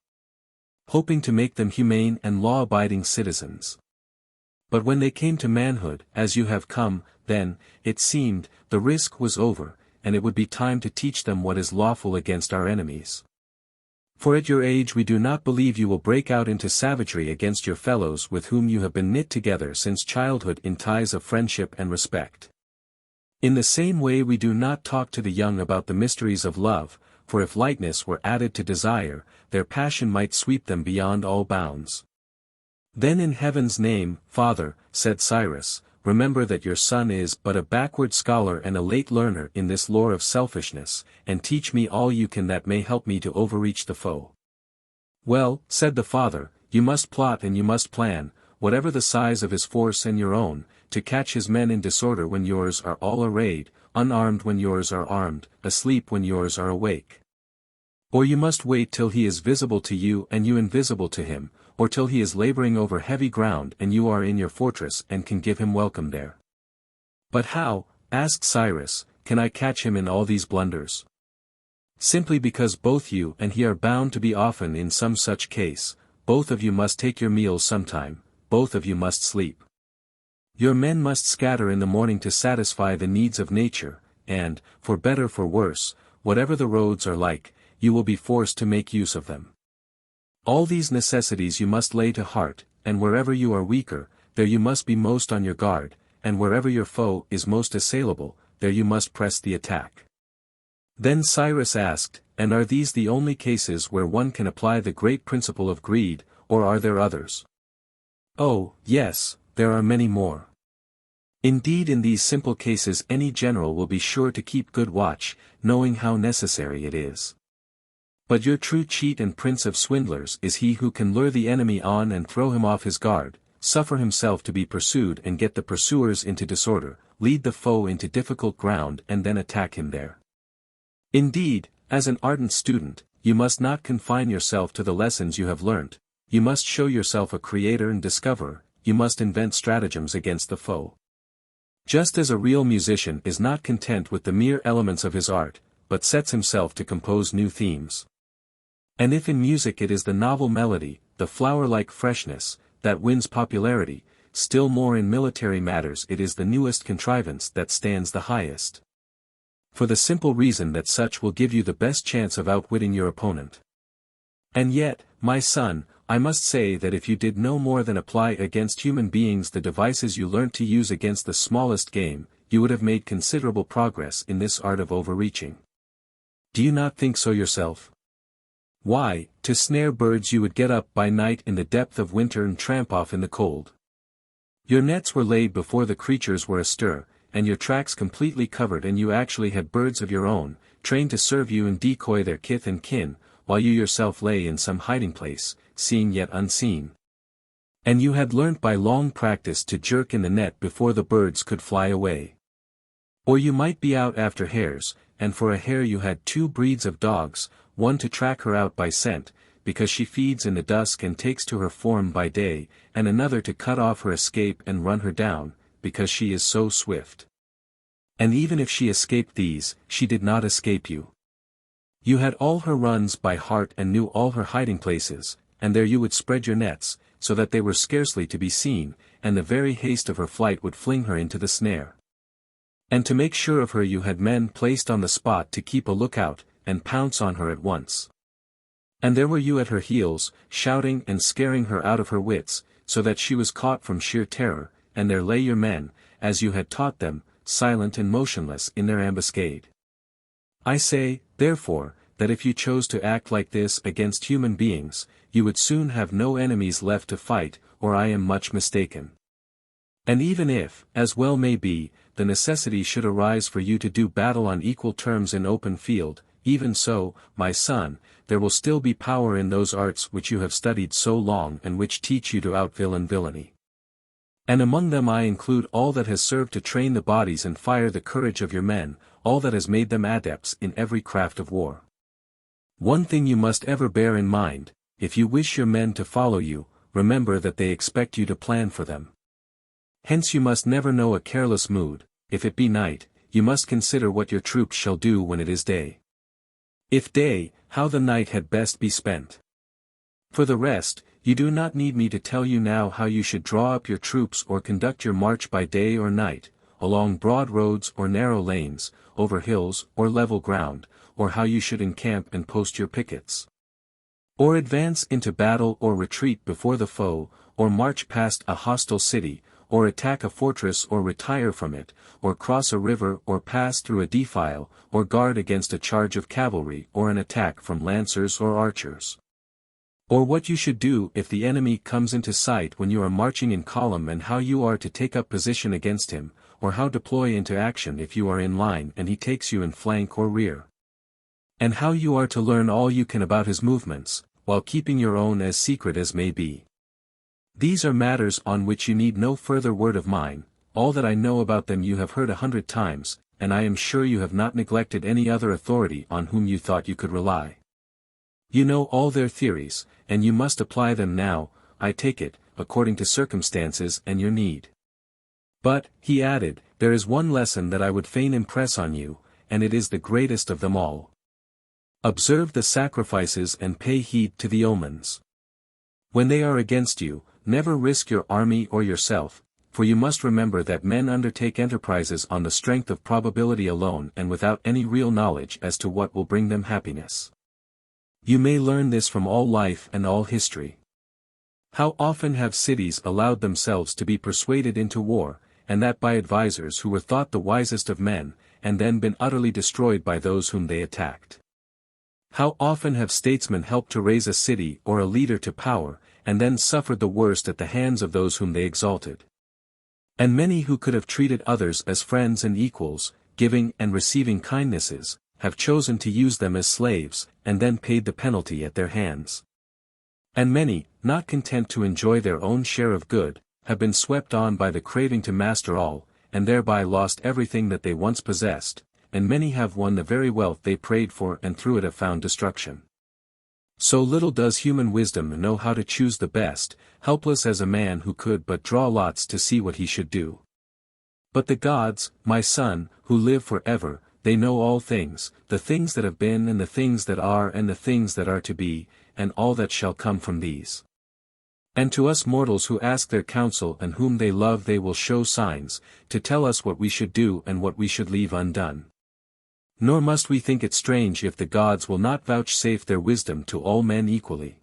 Hoping to make them humane and law-abiding citizens. But when they came to manhood, as you have come, then, it seemed, the risk was over, and it would be time to teach them what is lawful against our enemies. For at your age we do not believe you will break out into savagery against your fellows with whom you have been knit together since childhood in ties of friendship and respect. In the same way we do not talk to the young about the mysteries of love, for if lightness were added to desire, their passion might sweep them beyond all bounds. Then in heaven's name, father, said Cyrus, remember that your son is but a backward scholar and a late learner in this lore of selfishness, and teach me all you can that may help me to overreach the foe. Well, said the father, you must plot and you must plan, whatever the size of his force and your own, to catch his men in disorder when yours are all arrayed, unarmed when yours are armed, asleep when yours are awake. Or you must wait till he is visible to you and you invisible to him, or till he is laboring over heavy ground and you are in your fortress and can give him welcome there. But how, asked Cyrus, can I catch him in all these blunders? Simply because both you and he are bound to be often in some such case, both of you must take your meals sometime, both of you must sleep. Your men must scatter in the morning to satisfy the needs of nature, and, for better for worse, whatever the roads are like, you will be forced to make use of them. All these necessities you must lay to heart, and wherever you are weaker, there you must be most on your guard, and wherever your foe is most assailable, there you must press the attack. Then Cyrus asked, and are these the only cases where one can apply the great principle of greed, or are there others? Oh, yes, there are many more. Indeed in these simple cases any general will be sure to keep good watch, knowing how necessary it is. But your true cheat and prince of swindlers is he who can lure the enemy on and throw him off his guard, suffer himself to be pursued and get the pursuers into disorder, lead the foe into difficult ground and then attack him there. Indeed, as an ardent student, you must not confine yourself to the lessons you have learnt, you must show yourself a creator and discoverer, you must invent stratagems against the foe. Just as a real musician is not content with the mere elements of his art, but sets himself to compose new themes. And if in music it is the novel melody, the flower-like freshness, that wins popularity, still more in military matters it is the newest contrivance that stands the highest. For the simple reason that such will give you the best chance of outwitting your opponent. And yet, my son, I must say that if you did no more than apply against human beings the devices you learnt to use against the smallest game, you would have made considerable progress in this art of overreaching. Do you not think so yourself? Why, to snare birds you would get up by night in the depth of winter and tramp off in the cold. Your nets were laid before the creatures were astir, and your tracks completely covered, and you actually had birds of your own, trained to serve you and decoy their kith and kin, while you yourself lay in some hiding place, seeing yet unseen. And you had learnt by long practice to jerk in the net before the birds could fly away. Or you might be out after hares, and for a hare you had 2 breeds of dogs, one to track her out by scent, because she feeds in the dusk and takes to her form by day, and another to cut off her escape and run her down, because she is so swift. And even if she escaped these, she did not escape you. You had all her runs by heart and knew all her hiding places, and there you would spread your nets, so that they were scarcely to be seen, and the very haste of her flight would fling her into the snare. And to make sure of her you had men placed on the spot to keep a lookout, and pounce on her at once. And there were you at her heels, shouting and scaring her out of her wits, so that she was caught from sheer terror, and there lay your men, as you had taught them, silent and motionless in their ambuscade. I say, therefore, that if you chose to act like this against human beings, you would soon have no enemies left to fight, or I am much mistaken. And even if, as well may be, the necessity should arise for you to do battle on equal terms in open field, even so, my son, there will still be power in those arts which you have studied so long and which teach you to out-villain villainy. And among them I include all that has served to train the bodies and fire the courage of your men, all that has made them adepts in every craft of war. One thing you must ever bear in mind, if you wish your men to follow you, remember that they expect you to plan for them. Hence you must never know a careless mood. If it be night, you must consider what your troops shall do when it is day. If day, how the night had best be spent. For the rest, you do not need me to tell you now how you should draw up your troops or conduct your march by day or night, along broad roads or narrow lanes, over hills or level ground, or how you should encamp and post your pickets. Or advance into battle or retreat before the foe, or march past a hostile city, or attack a fortress or retire from it, or cross a river or pass through a defile, or guard against a charge of cavalry or an attack from lancers or archers. Or what you should do if the enemy comes into sight when you are marching in column, and how you are to take up position against him, or how deploy into action if you are in line and he takes you in flank or rear. And how you are to learn all you can about his movements, while keeping your own as secret as may be. These are matters on which you need no further word of mine. All that I know about them you have heard 100 times, and I am sure you have not neglected any other authority on whom you thought you could rely. You know all their theories, and you must apply them now, I take it, according to circumstances and your need. But, he added, there is one lesson that I would fain impress on you, and it is the greatest of them all. Observe the sacrifices and pay heed to the omens. When they are against you, never risk your army or yourself, for you must remember that men undertake enterprises on the strength of probability alone and without any real knowledge as to what will bring them happiness. You may learn this from all life and all history. How often have cities allowed themselves to be persuaded into war, and that by advisers who were thought the wisest of men, and then been utterly destroyed by those whom they attacked? How often have statesmen helped to raise a city or a leader to power, and then suffered the worst at the hands of those whom they exalted? And many who could have treated others as friends and equals, giving and receiving kindnesses, have chosen to use them as slaves, and then paid the penalty at their hands. And many, not content to enjoy their own share of good, have been swept on by the craving to master all, and thereby lost everything that they once possessed, and many have won the very wealth they prayed for and through it have found destruction. So little does human wisdom know how to choose the best, helpless as a man who could but draw lots to see what he should do. But the gods, my son, who live forever, they know all things, the things that have been and the things that are and the things that are to be, and all that shall come from these. And to us mortals who ask their counsel and whom they love they will show signs, to tell us what we should do and what we should leave undone. Nor must we think it strange if the gods will not vouchsafe their wisdom to all men equally.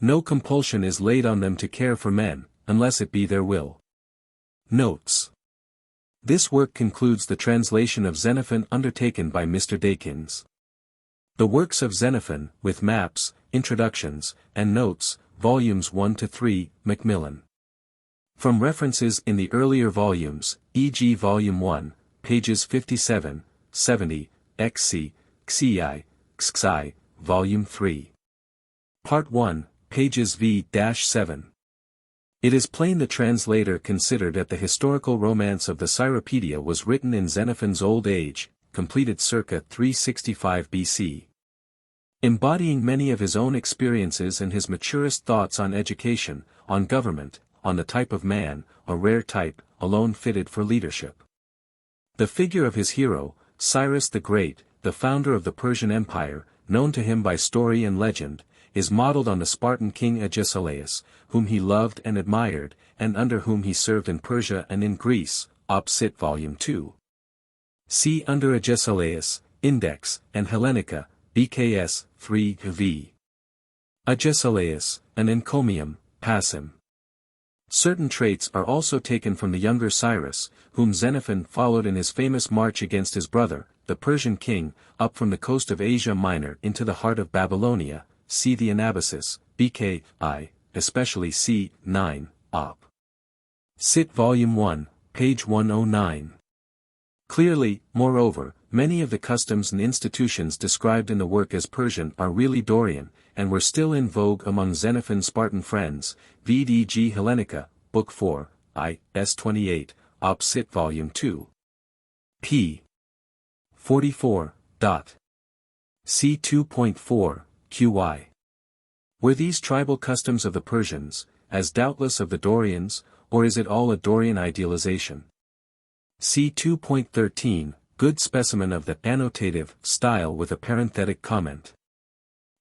No compulsion is laid on them to care for men, unless it be their will. Notes. This work concludes the translation of Xenophon undertaken by Mr. Dakins. The works of Xenophon, with maps, introductions, and notes, volumes 1 to 3, Macmillan. From references in the earlier volumes, e.g. volume 1, pages 57, 70, XC, XCI, XXI, volume 3. Part 1, pages v-7. It is plain the translator considered that the historical romance of the Cyropedia was written in Xenophon's old age, completed circa 365 BC. Embodying many of his own experiences and his maturest thoughts on education, on government, on the type of man, a rare type, alone fitted for leadership. The figure of his hero, Cyrus the Great, the founder of the Persian Empire, known to him by story and legend, is modeled on the Spartan king Agesilaus, whom he loved and admired, and under whom he served in Persia and in Greece, Op. Cit. Volume 2. See under Agesilaus, Index, and Hellenica, BKS, 3 v. Agesilaus, an encomium, passim. Certain traits are also taken from the younger Cyrus, whom Xenophon followed in his famous march against his brother, the Persian king, up from the coast of Asia Minor into the heart of Babylonia, see the Anabasis, BKI, especially c. 9, Op. Cit. Volume 1, page 109. Clearly, moreover, many of the customs and institutions described in the work as Persian are really Dorian, and were still in vogue among Xenophon's Spartan friends, vd.g. Hellenica, Book 4, I, S28, Op. Cit. Volume 2. p. 44. C. 2.4, qy. Were these tribal customs of the Persians, as doubtless of the Dorians, or is it all a Dorian idealization? C. 2.13, good specimen of the annotative style with a parenthetic comment.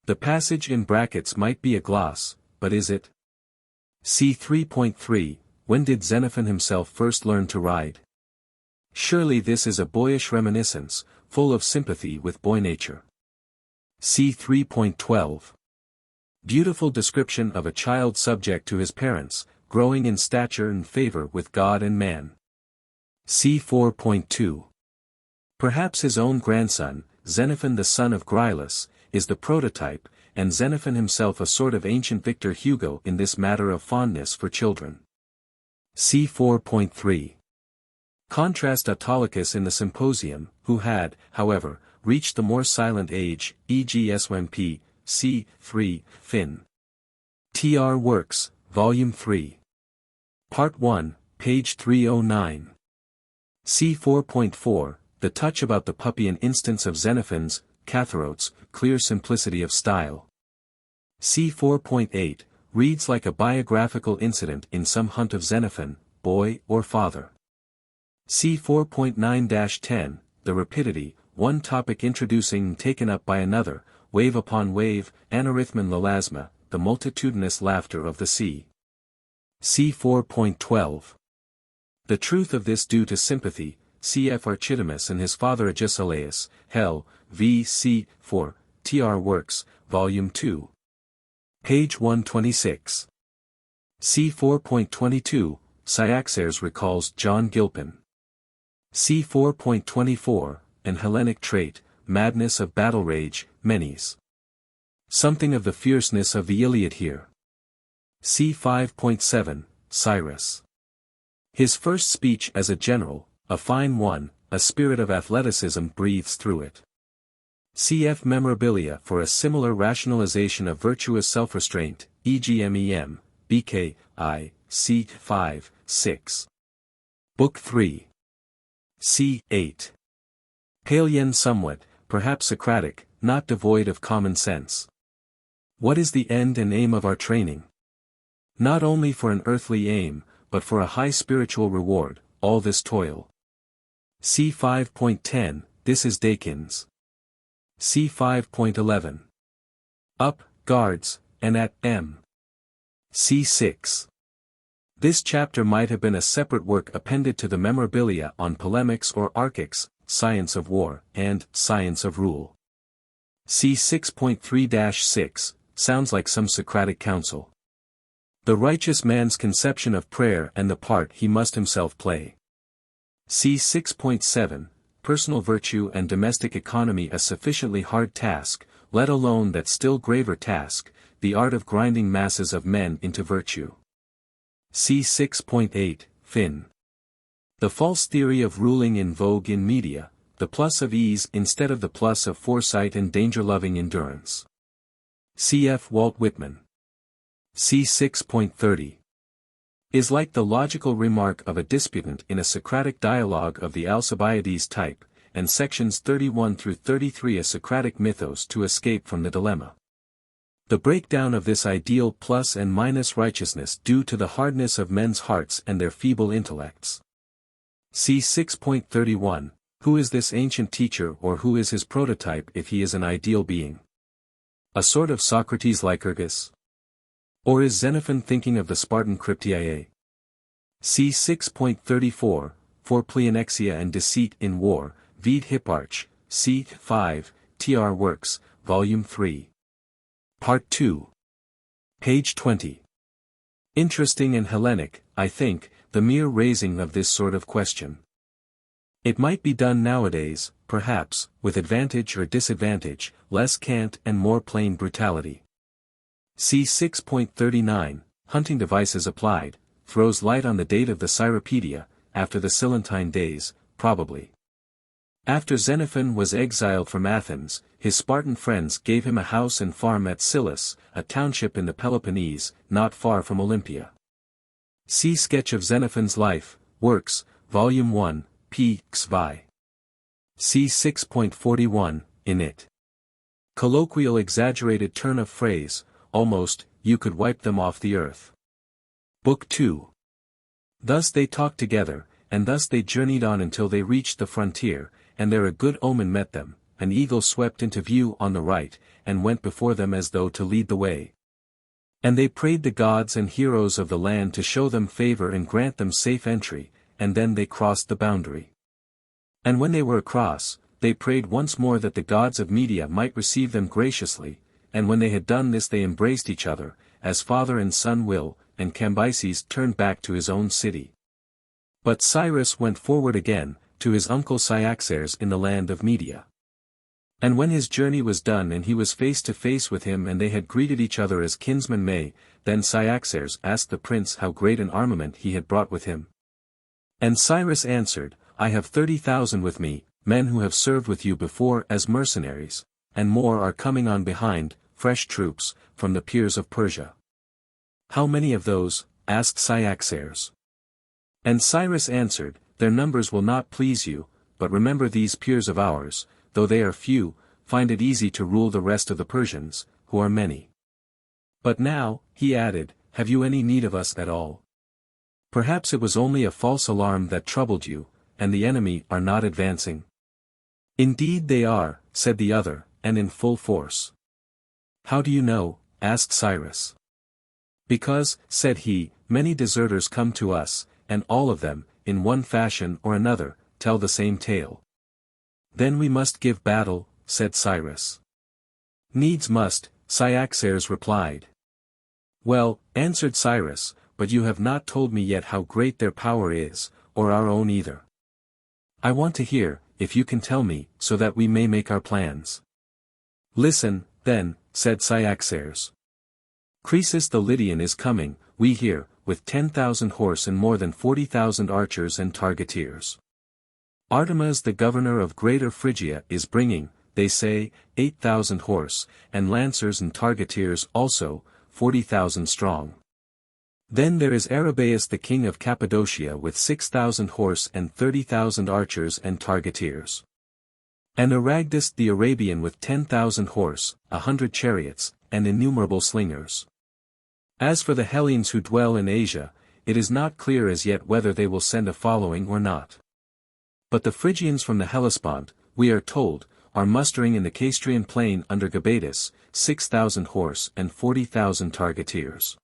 The passage in brackets might be a gloss, but is it? C. 3.3, when did Xenophon himself first learn to ride? Surely this is a boyish reminiscence, full of sympathy with boy nature. C. 3.12. Beautiful description of a child subject to his parents, growing in stature and favor with God and man. C. 4.2. Perhaps his own grandson, Xenophon the son of Grylus, is the prototype, and Xenophon himself a sort of ancient Victor Hugo in this matter of fondness for children. C. 4.3. Contrast Autolycus in the Symposium, who had, however, reached the more silent age, e.g. Swmp, c. 3, Fin. Tr. Works, Volume 3. Part 1, page 309. C. 4.4, the touch about the puppy an instance of Xenophon's, Catharotes, clear simplicity of style. C. 4.8, reads like a biographical incident in some hunt of Xenophon, boy or father. C. 4.9-10, the rapidity, one topic introducing and taken up by another, wave upon wave, anarrhythmon lalasma, the multitudinous laughter of the sea. C. 4.12. The truth of this due to sympathy, cf. Archidamus and his father Agesilaus, Hell, v. c. 4, Tr. Works, Volume 2. Page 126. C. 4.22, Cyaxares recalls John Gilpin. C. 4.24, an Hellenic trait, madness of battle rage, Menes. Something of the fierceness of the Iliad here. C. 5.7, Cyrus. His first speech as a general, a fine one, a spirit of athleticism breathes through it. Cf. Memorabilia for a similar rationalization of virtuous self-restraint, e.g. Mem, BK, I, C. 5, 6. Book 3. C. 8. Palien somewhat, perhaps Socratic, not devoid of common sense. What is the end and aim of our training? Not only for an earthly aim, but for a high spiritual reward, all this toil. C. 5.10, this is Dakins. C. 5.11. Up, guards, and at M. c6. This chapter might have been a separate work appended to the memorabilia on polemics or archics, science of war, and science of rule. c6.3-6, sounds like some Socratic counsel. The righteous man's conception of prayer and the part he must himself play. c6.7, personal virtue and domestic economy, a sufficiently hard task, let alone that still graver task, the art of grinding masses of men into virtue. c6.8, fin. The false theory of ruling in vogue in media, the plus of ease instead of the plus of foresight and danger-loving endurance. Cf. Walt Whitman. c6.30. Is like the logical remark of a disputant in a Socratic dialogue of the Alcibiades type, and sections 31 through 33 a Socratic mythos to escape from the dilemma. The breakdown of this ideal plus and minus righteousness due to the hardness of men's hearts and their feeble intellects. c6.31, who is this ancient teacher, or who is his prototype if he is an ideal being? A sort of Socrates Lycurgus? Or is Xenophon thinking of the Spartan Cryptiae? c6.34, for pleonexia and deceit in war, VIII Hipparch, c. 5, tr Works, Volume 3. Part 2. Page 20. Interesting and Hellenic, I think, the mere raising of this sort of question. It might be done nowadays, perhaps, with advantage or disadvantage, less cant and more plain brutality. c6.39, hunting devices applied, throws light on the date of the Cyropedia, after the Silentine days, probably. After Xenophon was exiled from Athens, his Spartan friends gave him a house and farm at Syllis, a township in the Peloponnese, not far from Olympia. See Sketch of Xenophon's Life, Works, Volume 1, p. xvi. c6.41, in it. Colloquial exaggerated turn of phrase, almost, you could wipe them off the earth. Book 2. Thus they talked together, and thus they journeyed on until they reached the frontier, and there a good omen met them, an eagle swept into view on the right, and went before them as though to lead the way. And they prayed the gods and heroes of the land to show them favor and grant them safe entry, and then they crossed the boundary. And when they were across, they prayed once more that the gods of Media might receive them graciously, and when they had done this they embraced each other, as father and son will, and Cambyses turned back to his own city. But Cyrus went forward again, to his uncle Cyaxares in the land of Media. And when his journey was done and he was face to face with him and they had greeted each other as kinsmen may, then Cyaxares asked the prince how great an armament he had brought with him. And Cyrus answered, I have 30,000 with me, men who have served with you before as mercenaries, and more are coming on behind, fresh troops, from the peers of Persia. How many of those? Asked Cyaxares. And Cyrus answered, their numbers will not please you, but remember these peers of ours, though they are few, find it easy to rule the rest of the Persians, who are many. But now, he added, have you any need of us at all? Perhaps it was only a false alarm that troubled you, and the enemy are not advancing. Indeed they are, said the other, and in full force. How do you know? Asked Cyrus. Because, said he, many deserters come to us, and all of them, in one fashion or another, tell the same tale. Then we must give battle, said Cyrus. Needs must, Cyaxares replied. Well, answered Cyrus, but you have not told me yet how great their power is, or our own either. I want to hear, if you can tell me, so that we may make our plans. Listen, then, said Cyaxares. Croesus the Lydian is coming, we hear, with 10,000 horse and more than 40,000 archers and targeteers. Artemas the governor of Greater Phrygia is bringing, they say, 8,000 horse, and lancers and targeteers also, 40,000 strong. Then there is Arrhabaeus the king of Cappadocia with 6,000 horse and 30,000 archers and targeteers. And Aragdus the Arabian with 10,000 horse, 100 chariots, and innumerable slingers. As for the Hellenes who dwell in Asia, it is not clear as yet whether they will send a following or not. But the Phrygians from the Hellespont, we are told, are mustering in the Castrian plain under Gabadus, 6,000 horse and 40,000 targeteers.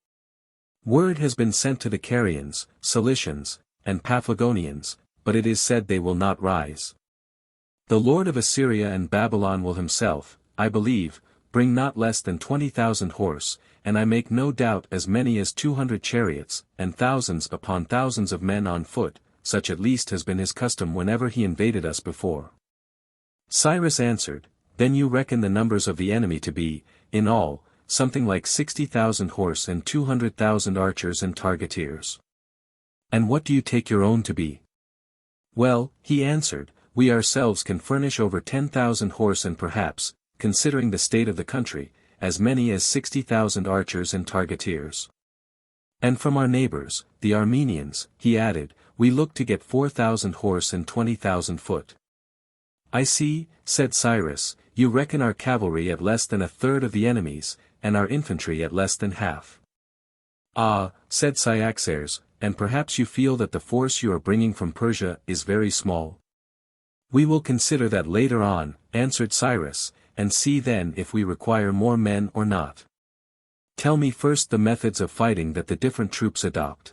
Word has been sent to the Carians, Cilicians, and Paphlagonians, but it is said they will not rise. The Lord of Assyria and Babylon will himself, I believe, bring not less than 20,000 horse, and I make no doubt as many as 200 chariots, and thousands upon thousands of men on foot, such at least has been his custom whenever he invaded us before. Cyrus answered, Then you reckon the numbers of the enemy to be, in all, something like 60,000 horse and 200,000 archers and targeteers. And what do you take your own to be? Well, he answered, we ourselves can furnish over 10,000 horse and perhaps, considering the state of the country, as many as 60,000 archers and targeteers. And from our neighbors, the Armenians, he added, we look to get 4,000 horse and 20,000 foot. I see, said Cyrus, you reckon our cavalry at less than a third of the enemy's, and our infantry at less than half. Ah, said Cyaxares, and perhaps you feel that the force you are bringing from Persia is very small. We will consider that later on, answered Cyrus, and see then if we require more men or not. Tell me first the methods of fighting that the different troops adopt.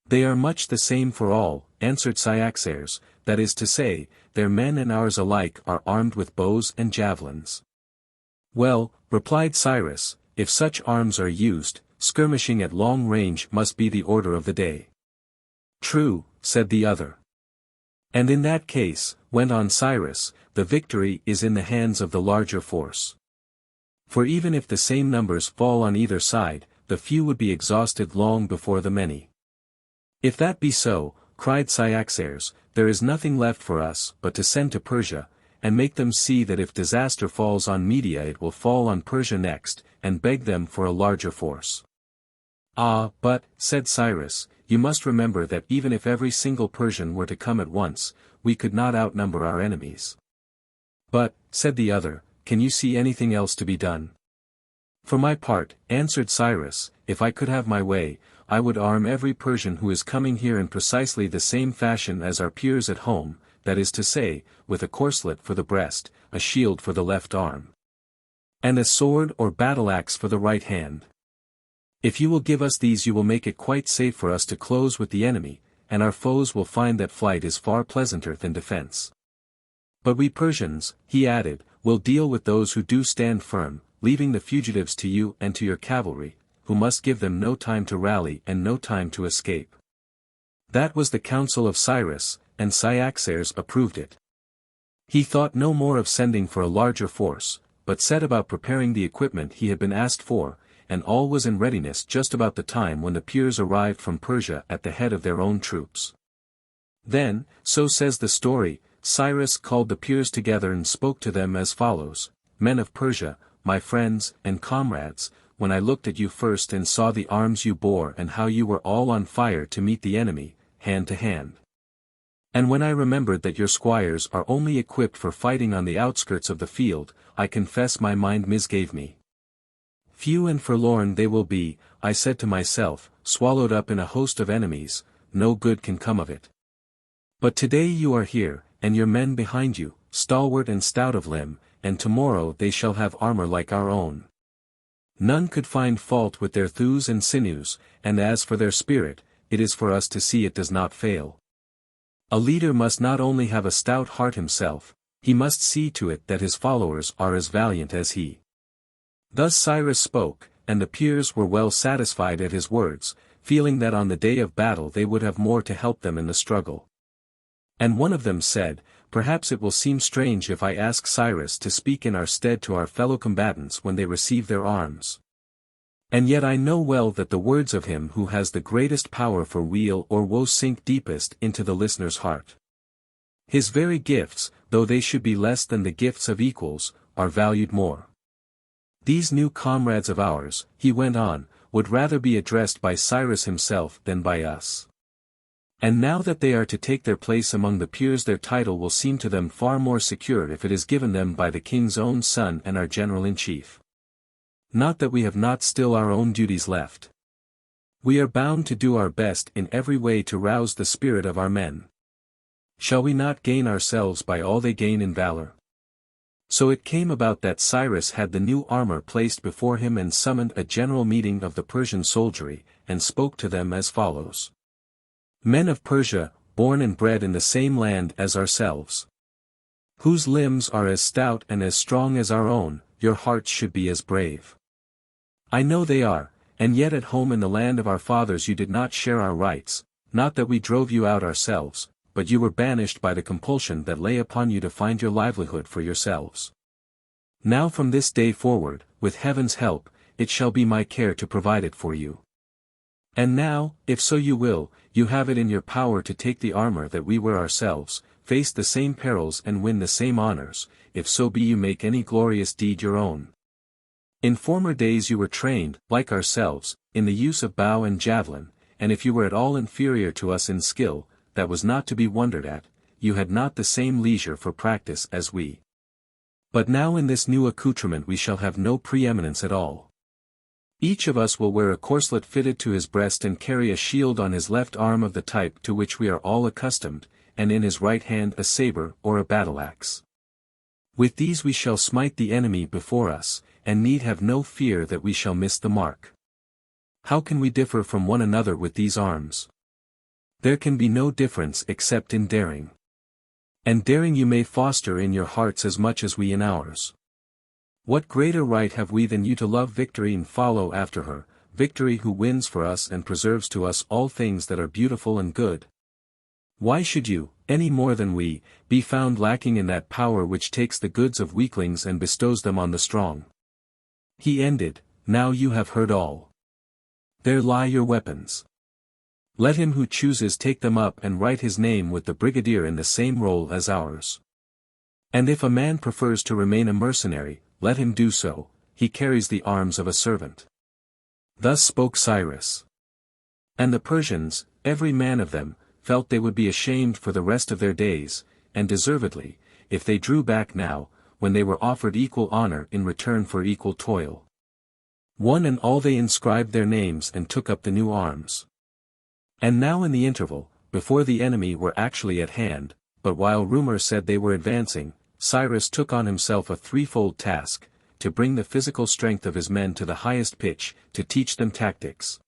They are much the same for all, answered Cyaxares, that is to say, their men and ours alike are armed with bows and javelins. Well, replied Cyrus, if such arms are used, skirmishing at long range must be the order of the day. True, said the other. And in that case, went on Cyrus, the victory is in the hands of the larger force. For even if the same numbers fall on either side, the few would be exhausted long before the many. If that be so, cried Cyaxares, there is nothing left for us but to send to Persia, and make them see that if disaster falls on Media it will fall on Persia next, and beg them for a larger force. Ah, but, said Cyrus, you must remember that even if every single Persian were to come at once, we could not outnumber our enemies. But, said the other, can you see anything else to be done? For my part, answered Cyrus, if I could have my way, I would arm every Persian who is coming here in precisely the same fashion as our peers at home, that is to say, with a corslet for the breast, a shield for the left arm, and a sword or battle-axe for the right hand. If you will give us these you will make it quite safe for us to close with the enemy, and our foes will find that flight is far pleasanter than defense. But we Persians, he added, will deal with those who do stand firm, leaving the fugitives to you and to your cavalry, who must give them no time to rally and no time to escape. That was the counsel of Cyrus, and Cyaxares approved it. He thought no more of sending for a larger force, but set about preparing the equipment he had been asked for, and all was in readiness just about the time when the Peers arrived from Persia at the head of their own troops. Then, so says the story, Cyrus called the Peers together and spoke to them as follows, Men of Persia, my friends and comrades, when I looked at you first and saw the arms you bore and how you were all on fire to meet the enemy, hand to hand. And when I remembered that your squires are only equipped for fighting on the outskirts of the field, I confess my mind misgave me. Few and forlorn they will be, I said to myself, swallowed up in a host of enemies, no good can come of it. But today you are here, and your men behind you, stalwart and stout of limb, and tomorrow they shall have armor like our own. None could find fault with their thews and sinews, and as for their spirit, it is for us to see it does not fail. A leader must not only have a stout heart himself, he must see to it that his followers are as valiant as he. Thus Cyrus spoke, and the Peers were well satisfied at his words, feeling that on the day of battle they would have more to help them in the struggle. And one of them said, Perhaps it will seem strange if I ask Cyrus to speak in our stead to our fellow combatants when they receive their arms. And yet I know well that the words of him who has the greatest power for weal or woe sink deepest into the listener's heart. His very gifts, though they should be less than the gifts of equals, are valued more. These new comrades of ours, he went on, would rather be addressed by Cyrus himself than by us. And now that they are to take their place among the Peers their title will seem to them far more secure if it is given them by the king's own son and our general-in-chief. Not that we have not still our own duties left. We are bound to do our best in every way to rouse the spirit of our men. Shall we not gain ourselves by all they gain in valor? So it came about that Cyrus had the new armor placed before him and summoned a general meeting of the Persian soldiery, and spoke to them as follows. Men of Persia, born and bred in the same land as ourselves, whose limbs are as stout and as strong as our own, your hearts should be as brave. I know they are, and yet at home in the land of our fathers you did not share our rights, not that we drove you out ourselves, but you were banished by the compulsion that lay upon you to find your livelihood for yourselves. Now from this day forward, with heaven's help, it shall be my care to provide it for you. And now, if so you will, you have it in your power to take the armor that we wear ourselves, face the same perils and win the same honors, if so be you make any glorious deed your own. In former days you were trained, like ourselves, in the use of bow and javelin, and if you were at all inferior to us in skill, that was not to be wondered at, you had not the same leisure for practice as we. But now in this new accoutrement we shall have no preeminence at all. Each of us will wear a corslet fitted to his breast and carry a shield on his left arm of the type to which we are all accustomed, and in his right hand a saber or a battle-axe. With these we shall smite the enemy before us, and need have no fear that we shall miss the mark. How can we differ from one another with these arms? There can be no difference except in daring. And daring you may foster in your hearts as much as we in ours. What greater right have we than you to love victory and follow after her, victory who wins for us and preserves to us all things that are beautiful and good? Why should you, any more than we, be found lacking in that power which takes the goods of weaklings and bestows them on the strong? He ended, now you have heard all. There lie your weapons. Let him who chooses take them up and write his name with the brigadier in the same roll as ours. And if a man prefers to remain a mercenary, let him do so, he carries the arms of a servant. Thus spoke Cyrus. And the Persians, every man of them, felt they would be ashamed for the rest of their days, and deservedly, if they drew back now, when they were offered equal honor in return for equal toil. One and all they inscribed their names and took up the new arms. And now in the interval, before the enemy were actually at hand, but while rumor said they were advancing, Cyrus took on himself a threefold task, to bring the physical strength of his men to the highest pitch, to teach them tactics,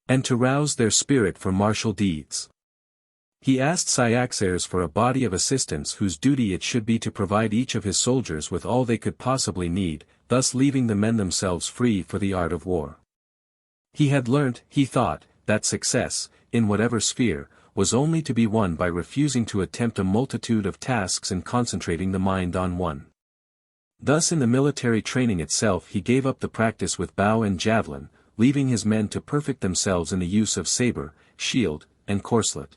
and to rouse their spirit for martial deeds. He asked Cyaxares for a body of assistants whose duty it should be to provide each of his soldiers with all they could possibly need, thus leaving the men themselves free for the art of war. He had learnt, he thought, that success, in whatever sphere, was only to be won by refusing to attempt a multitude of tasks and concentrating the mind on one. Thus in the military training itself he gave up the practice with bow and javelin, leaving his men to perfect themselves in the use of saber, shield, and corslet,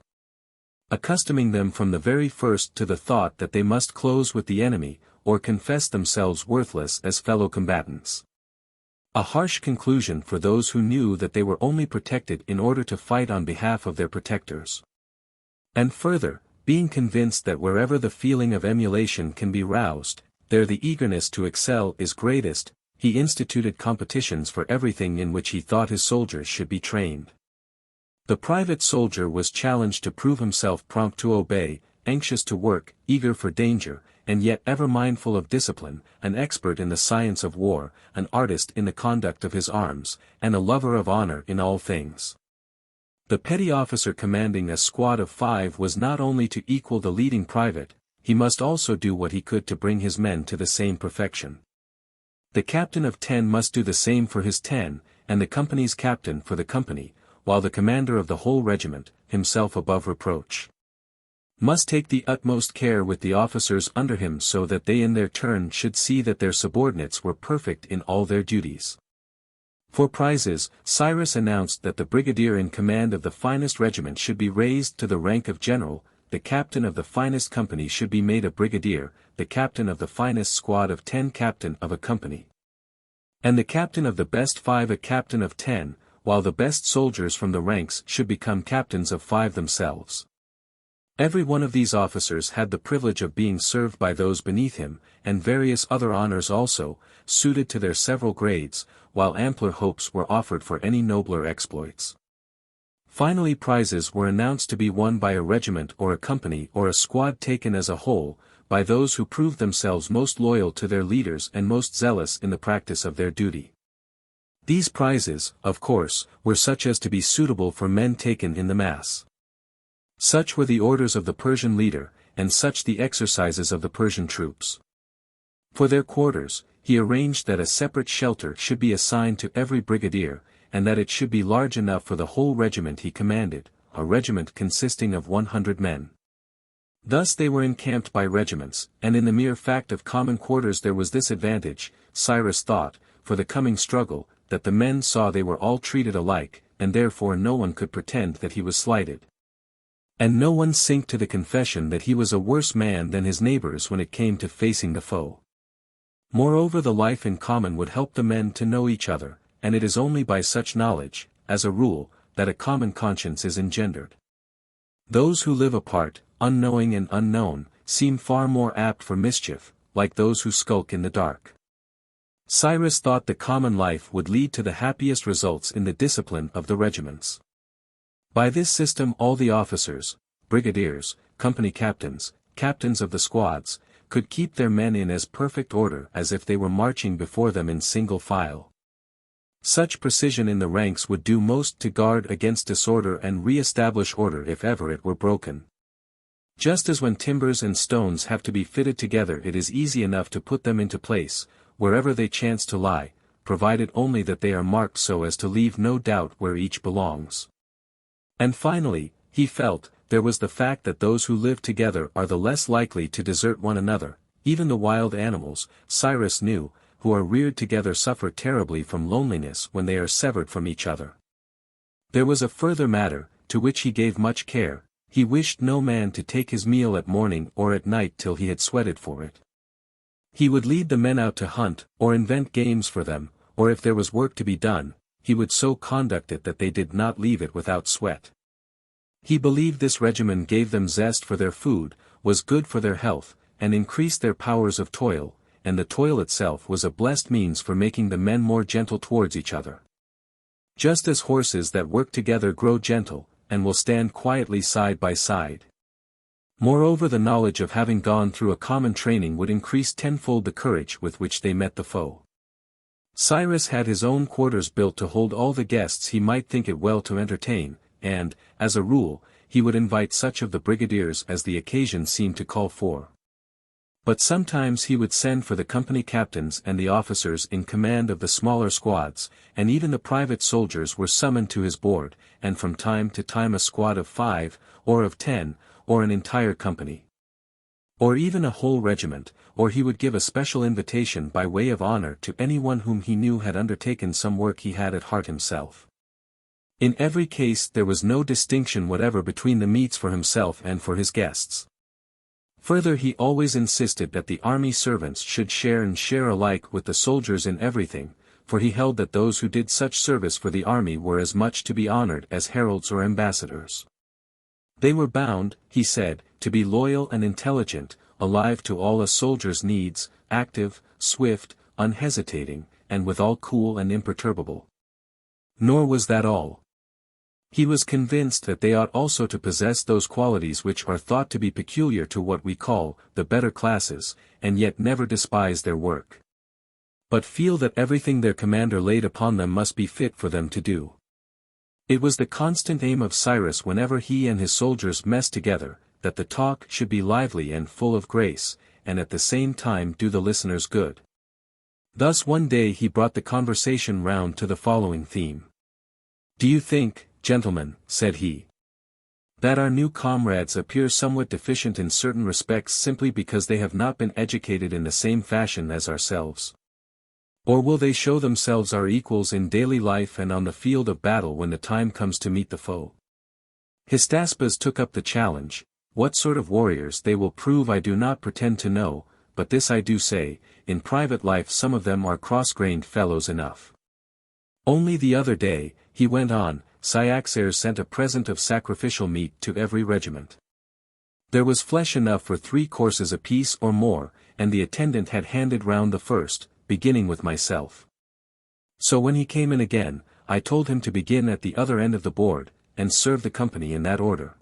accustoming them from the very first to the thought that they must close with the enemy, or confess themselves worthless as fellow combatants. A harsh conclusion for those who knew that they were only protected in order to fight on behalf of their protectors. And further, being convinced that wherever the feeling of emulation can be roused, there the eagerness to excel is greatest, he instituted competitions for everything in which he thought his soldiers should be trained. The private soldier was challenged to prove himself prompt to obey, anxious to work, eager for danger, and yet ever mindful of discipline, an expert in the science of war, an artist in the conduct of his arms, and a lover of honor in all things. The petty officer commanding a squad of 5 was not only to equal the leading private, he must also do what he could to bring his men to the same perfection. The captain of 10 must do the same for his 10, and the company's captain for the company, while the commander of the whole regiment, himself above reproach, must take the utmost care with the officers under him so that they in their turn should see that their subordinates were perfect in all their duties. For prizes, Cyrus announced that the brigadier in command of the finest regiment should be raised to the rank of general, the captain of the finest company should be made a brigadier, the captain of the finest squad of 10 captain of a company, and the captain of the best 5 a captain of 10, while the best soldiers from the ranks should become captains of 5 themselves. Every one of these officers had the privilege of being served by those beneath him, and various other honors also, suited to their several grades, while ampler hopes were offered for any nobler exploits. Finally prizes were announced to be won by a regiment or a company or a squad taken as a whole, by those who proved themselves most loyal to their leaders and most zealous in the practice of their duty. These prizes, of course, were such as to be suitable for men taken in the mass. Such were the orders of the Persian leader, and such the exercises of the Persian troops. For their quarters, he arranged that a separate shelter should be assigned to every brigadier, and that it should be large enough for the whole regiment he commanded, a regiment consisting of 100 men. Thus they were encamped by regiments, and in the mere fact of common quarters there was this advantage, Cyrus thought, for the coming struggle, that the men saw they were all treated alike, and therefore no one could pretend that he was slighted. And no one sink to the confession that he was a worse man than his neighbors when it came to facing the foe. Moreover, the life in common would help the men to know each other, and it is only by such knowledge, as a rule, that a common conscience is engendered. Those who live apart, unknowing and unknown, seem far more apt for mischief, like those who skulk in the dark. Cyrus thought the common life would lead to the happiest results in the discipline of the regiments. By this system all the officers, brigadiers, company captains, captains of the squads, could keep their men in as perfect order as if they were marching before them in single file. Such precision in the ranks would do most to guard against disorder and re-establish order if ever it were broken. Just as when timbers and stones have to be fitted together, it is easy enough to put them into place, wherever they chance to lie, provided only that they are marked so as to leave no doubt where each belongs. And finally, he felt, there was the fact that those who live together are the less likely to desert one another. Even the wild animals, Cyrus knew, who are reared together suffer terribly from loneliness when they are severed from each other. There was a further matter, to which he gave much care. He wished no man to take his meal at morning or at night till he had sweated for it. He would lead the men out to hunt, or invent games for them, or if there was work to be done, he would so conduct it that they did not leave it without sweat. He believed this regimen gave them zest for their food, was good for their health, and increased their powers of toil, and the toil itself was a blessed means for making the men more gentle towards each other. Just as horses that work together grow gentle, and will stand quietly side by side. Moreover, the knowledge of having gone through a common training would increase tenfold the courage with which they met the foe. Cyrus had his own quarters built to hold all the guests he might think it well to entertain, and, as a rule, he would invite such of the brigadiers as the occasion seemed to call for. But sometimes he would send for the company captains and the officers in command of the smaller squads, and even the private soldiers were summoned to his board, and from time to time a squad of 5, or of 10, or an entire company. Or even a whole regiment, or he would give a special invitation by way of honor to anyone whom he knew had undertaken some work he had at heart himself. In every case there was no distinction whatever between the meats for himself and for his guests. Further, he always insisted that the army servants should share alike with the soldiers in everything, for he held that those who did such service for the army were as much to be honored as heralds or ambassadors. They were bound, he said, to be loyal and intelligent, alive to all a soldier's needs, active, swift, unhesitating, and withal cool and imperturbable. Nor was that all. He was convinced that they ought also to possess those qualities which are thought to be peculiar to what we call the better classes, and yet never despise their work, but feel that everything their commander laid upon them must be fit for them to do. It was the constant aim of Cyrus whenever he and his soldiers messed together, that the talk should be lively and full of grace, and at the same time do the listeners good. Thus one day he brought the conversation round to the following theme. "Do you think, gentlemen," said he, "that our new comrades appear somewhat deficient in certain respects simply because they have not been educated in the same fashion as ourselves? Or will they show themselves our equals in daily life and on the field of battle when the time comes to meet the foe?" Hystaspas took up the challenge. "What sort of warriors they will prove I do not pretend to know, but this I do say, in private life some of them are cross-grained fellows enough. Only the other day," he went on, "Cyaxares sent a present of sacrificial meat to every regiment. There was flesh enough for 3 courses apiece or more, and the attendant had handed round the first, beginning with myself. So when he came in again, I told him to begin at the other end of the board, and serve the company in that order.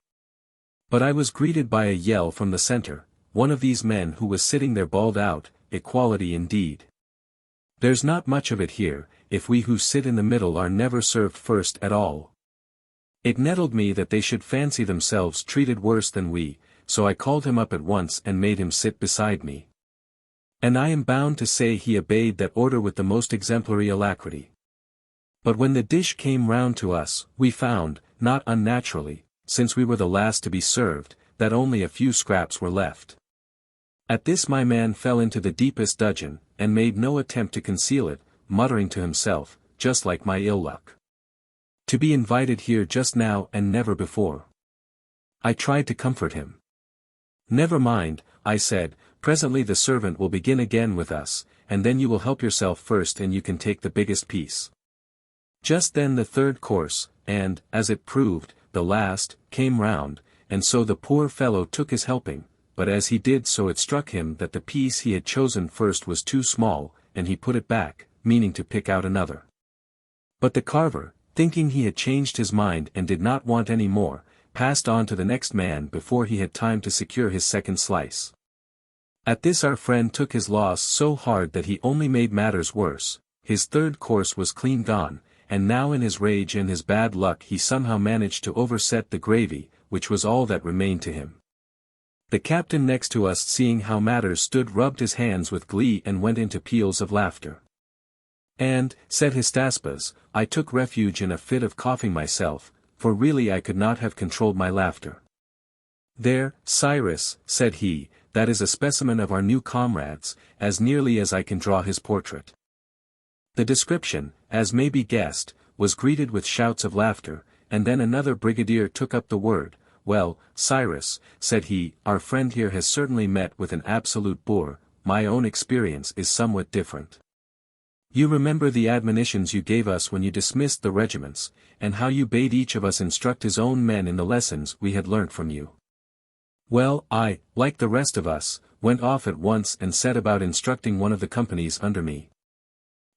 But I was greeted by a yell from the center, one of these men who was sitting there bawled out, "Equality indeed. There's not much of it here, if we who sit in the middle are never served first at all." It nettled me that they should fancy themselves treated worse than we, so I called him up at once and made him sit beside me. And I am bound to say he obeyed that order with the most exemplary alacrity. But when the dish came round to us, we found, not unnaturally, since we were the last to be served, that only a few scraps were left. At this my man fell into the deepest dudgeon, and made no attempt to conceal it, muttering to himself, "Just like my ill luck. To be invited here just now and never before." I tried to comfort him. "Never mind," I said, "presently the servant will begin again with us, and then you will help yourself first and you can take the biggest piece." Just then the third course, and, as it proved, the last, came round, and so the poor fellow took his helping, but as he did so it struck him that the piece he had chosen first was too small, and he put it back, meaning to pick out another. But the carver, thinking he had changed his mind and did not want any more, passed on to the next man before he had time to secure his second slice. At this our friend took his loss so hard that he only made matters worse. His third course was clean gone, and now in his rage and his bad luck he somehow managed to overset the gravy, which was all that remained to him. The captain next to us, seeing how matters stood, rubbed his hands with glee and went into peals of laughter. "And," said Hystaspas, "I took refuge in a fit of coughing myself, for really I could not have controlled my laughter." "There, Cyrus," said he, "that is a specimen of our new comrades, as nearly as I can draw his portrait." The description, as may be guessed, was greeted with shouts of laughter, and then another brigadier took up the word. "Well, Cyrus," said he, "our friend here has certainly met with an absolute boor. My own experience is somewhat different. You remember the admonitions you gave us when you dismissed the regiments, and how you bade each of us instruct his own men in the lessons we had learnt from you. Well, I, like the rest of us, went off at once and set about instructing one of the companies under me.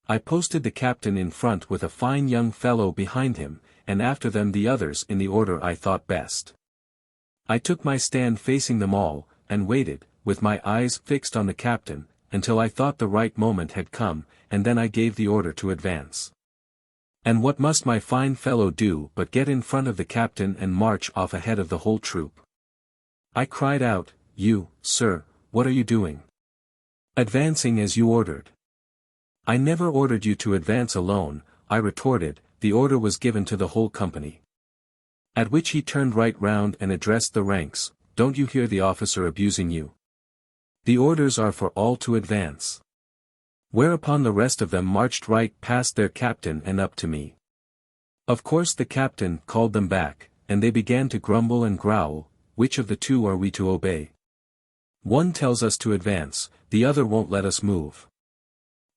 I posted the captain in front with a fine young fellow behind him, and after them the others in the order I thought best. I took my stand facing them all, and waited, with my eyes fixed on the captain, until I thought the right moment had come, and then I gave the order to advance. And what must my fine fellow do but get in front of the captain and march off ahead of the whole troop? I cried out, "You, sir, what are you doing? Advancing as you ordered." "I never ordered you to advance alone," I retorted, "the order was given to the whole company." At which he turned right round and addressed the ranks, "Don't you hear the officer abusing you? The orders are for all to advance." Whereupon the rest of them marched right past their captain and up to me. Of course the captain called them back, and they began to grumble and growl. Which of the two are we to obey? One tells us to advance, the other won't let us move.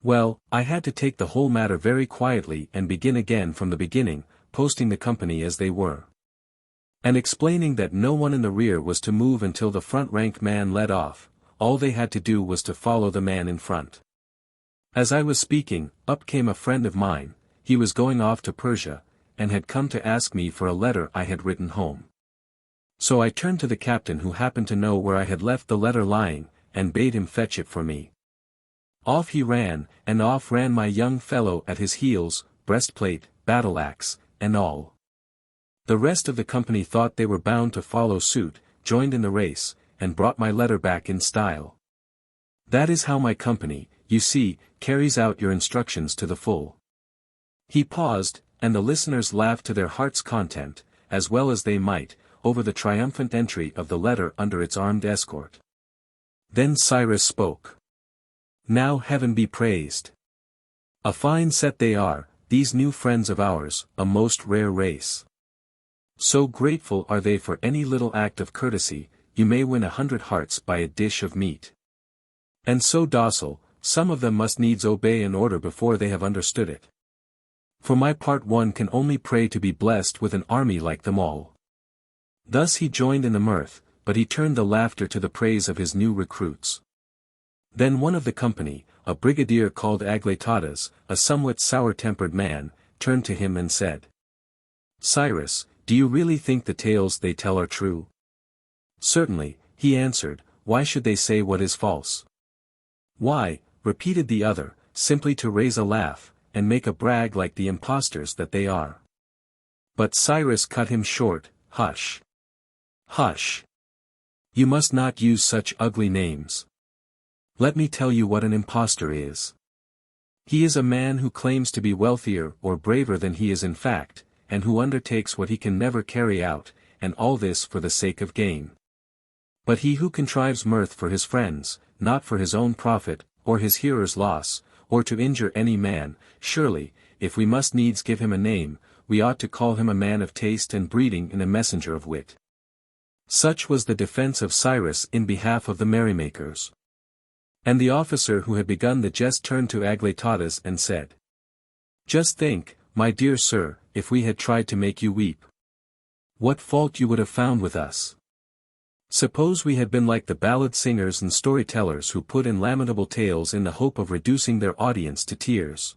Well, I had to take the whole matter very quietly and begin again from the beginning, posting the company as they were, and explaining that no one in the rear was to move until the front-rank man led off. All they had to do was to follow the man in front. As I was speaking, up came a friend of mine. He was going off to Persia, and had come to ask me for a letter I had written home. So I turned to the captain, who happened to know where I had left the letter lying, and bade him fetch it for me. Off he ran, and off ran my young fellow at his heels, breastplate, battle-axe, and all. The rest of the company thought they were bound to follow suit, joined in the race, and brought my letter back in style. That is how my company, you see, carries out your instructions to the full. He paused, and the listeners laughed to their heart's content, as well as they might, over the triumphant entry of the letter under its armed escort. Then Cyrus spoke. "Now heaven be praised. A fine set they are, these new friends of ours, a most rare race. So grateful are they for any little act of courtesy, you may win 100 hearts by a dish of meat. And so docile, some of them must needs obey an order before they have understood it. For my part one can only pray to be blessed with an army like them all." Thus he joined in the mirth, but he turned the laughter to the praise of his new recruits. Then one of the company, a brigadier called Aglaetadas, a somewhat sour-tempered man, turned to him and said, "Cyrus, do you really think the tales they tell are true?" "Certainly," he answered, why should they say what is false? Why, repeated the other, simply to raise a laugh, and make a brag like the impostors that they are. But Cyrus cut him short. Hush! Hush! You must not use such ugly names. Let me tell you what an impostor is. He is a man who claims to be wealthier or braver than he is in fact, and who undertakes what he can never carry out, and all this for the sake of gain. But he who contrives mirth for his friends, not for his own profit, or his hearers' loss, or to injure any man, surely, if we must needs give him a name, we ought to call him a man of taste and breeding and a messenger of wit. Such was the defense of Cyrus in behalf of the merrymakers. And the officer who had begun the jest turned to Aglaïtadas and said, "Just think, my dear sir, if we had tried to make you weep. What fault you would have found with us? Suppose we had been like the ballad singers and storytellers who put in lamentable tales in the hope of reducing their audience to tears.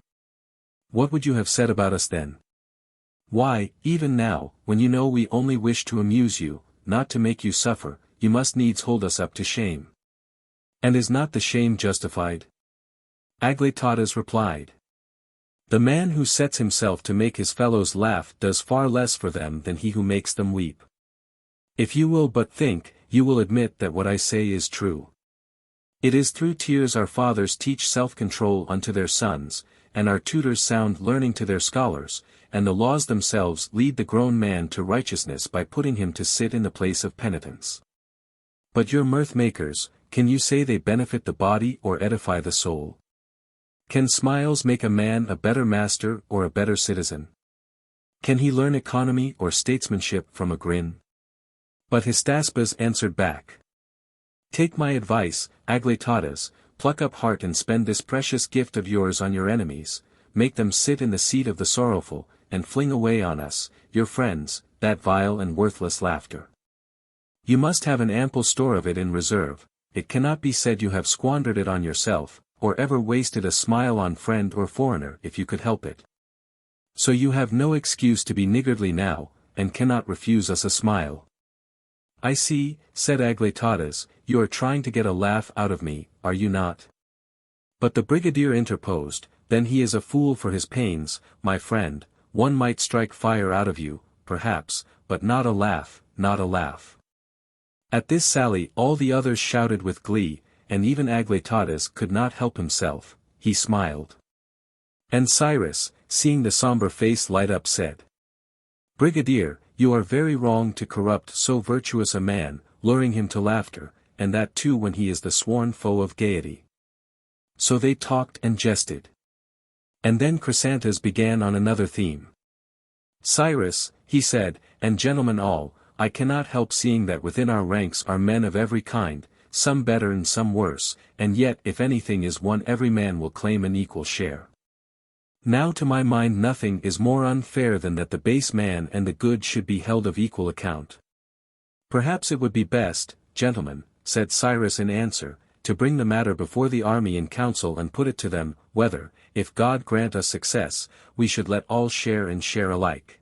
What would you have said about us then? Why, even now, when you know we only wish to amuse you, not to make you suffer, you must needs hold us up to shame. And is not the shame justified?" Aglaïtadas replied, "The man who sets himself to make his fellows laugh does far less for them than he who makes them weep. If you will but think, you will admit that what I say is true. It is through tears our fathers teach self-control unto their sons, and our tutors sound learning to their scholars, and the laws themselves lead the grown man to righteousness by putting him to sit in the place of penitence. But your mirth-makers, can you say they benefit the body or edify the soul? Can smiles make a man a better master or a better citizen? Can he learn economy or statesmanship from a grin?" But Hystaspas answered back, "Take my advice, Aglaïtadas, pluck up heart and spend this precious gift of yours on your enemies, make them sit in the seat of the sorrowful, and fling away on us, your friends, that vile and worthless laughter. You must have an ample store of it in reserve. It cannot be said you have squandered it on yourself, or ever wasted a smile on friend or foreigner if you could help it. So you have no excuse to be niggardly now, and cannot refuse us a smile." "I see," said Aglaïtadas, "you are trying to get a laugh out of me, are you not?" But the brigadier interposed, "Then he is a fool for his pains, my friend. One might strike fire out of you, perhaps, but not a laugh, not a laugh." At this sally all the others shouted with glee, and even Aglaïtadas could not help himself. He smiled. And Cyrus, seeing the somber face light up, said, "Brigadier, you are very wrong to corrupt so virtuous a man, luring him to laughter, and that too when he is the sworn foe of gaiety." So they talked and jested. And then Chrysantas began on another theme. "Cyrus," he said, "and gentlemen all, I cannot help seeing that within our ranks are men of every kind, some better and some worse, and yet if anything is won every man will claim an equal share. Now to my mind nothing is more unfair than that the base man and the good should be held of equal account. Perhaps it would be best, gentlemen," said Cyrus in answer, "to bring the matter before the army in council and put it to them, whether, if God grant us success, we should let all share and share alike.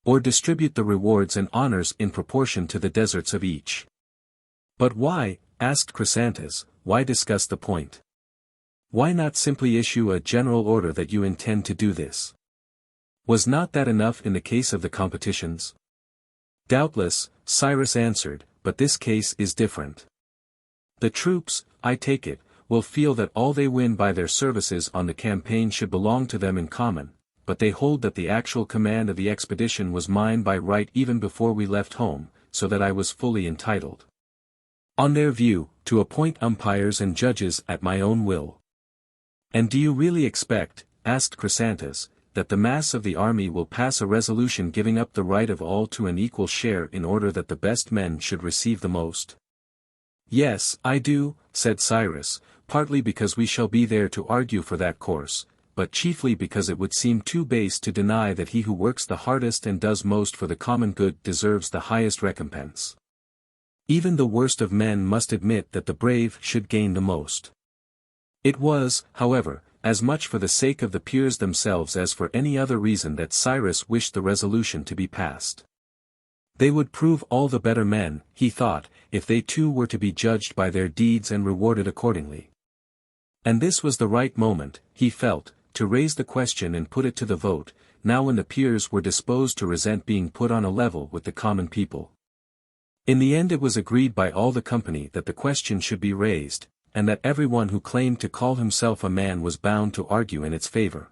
Or distribute the rewards and honors in proportion to the deserts of each." "But why," asked Chrysantas, "why discuss the point? Why not simply issue a general order that you intend to do this? Was not that enough in the case of the competitions?" "Doubtless," Cyrus answered, "but this case is different. The troops, I take it, will feel that all they win by their services on the campaign should belong to them in common, but they hold that the actual command of the expedition was mine by right even before we left home, so that I was fully entitled, on their view, to appoint umpires and judges at my own will." "And do you really expect," asked Chrysantas, "that the mass of the army will pass a resolution giving up the right of all to an equal share in order that the best men should receive the most?" "Yes, I do," said Cyrus, "partly because we shall be there to argue for that course, but chiefly because it would seem too base to deny that he who works the hardest and does most for the common good deserves the highest recompense. Even the worst of men must admit that the brave should gain the most." It was, however, as much for the sake of the peers themselves as for any other reason that Cyrus wished the resolution to be passed. They would prove all the better men, he thought, if they too were to be judged by their deeds and rewarded accordingly. And this was the right moment, he felt, to raise the question and put it to the vote, now when the peers were disposed to resent being put on a level with the common people. In the end it was agreed by all the company that the question should be raised, and that everyone who claimed to call himself a man was bound to argue in its favor.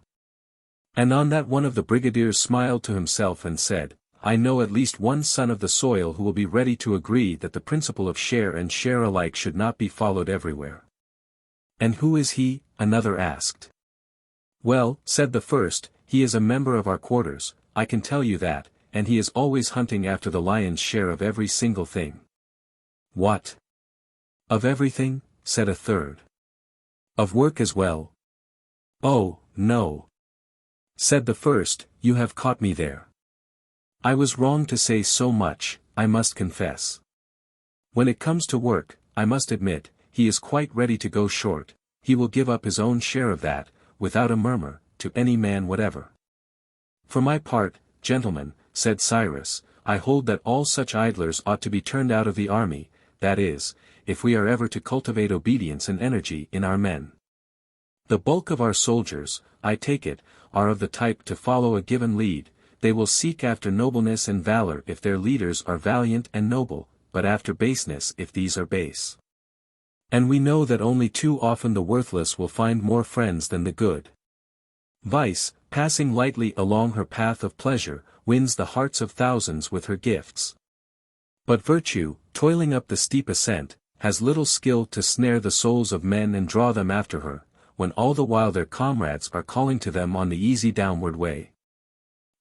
And on that one of the brigadiers smiled to himself and said, I know at least one son of the soil who will be ready to agree that the principle of share and share alike should not be followed everywhere. And who is he? Another asked. Well, said the first, he is a member of our quarters, I can tell you that, and he is always hunting after the lion's share of every single thing. What? Of everything? Said a third. Of work as well? Oh, no. Said the first, you have caught me there. I was wrong to say so much, I must confess. When it comes to work, I must admit, he is quite ready to go short, he will give up his own share of that, without a murmur, to any man whatever. For my part, gentlemen, said Cyrus, I hold that all such idlers ought to be turned out of the army, that is, if we are ever to cultivate obedience and energy in our men. The bulk of our soldiers, I take it, are of the type to follow a given lead, they will seek after nobleness and valor if their leaders are valiant and noble, but after baseness if these are base. And we know that only too often the worthless will find more friends than the good. Vice, passing lightly along her path of pleasure, wins the hearts of thousands with her gifts. But virtue, toiling up the steep ascent, has little skill to snare the souls of men and draw them after her, when all the while their comrades are calling to them on the easy downward way.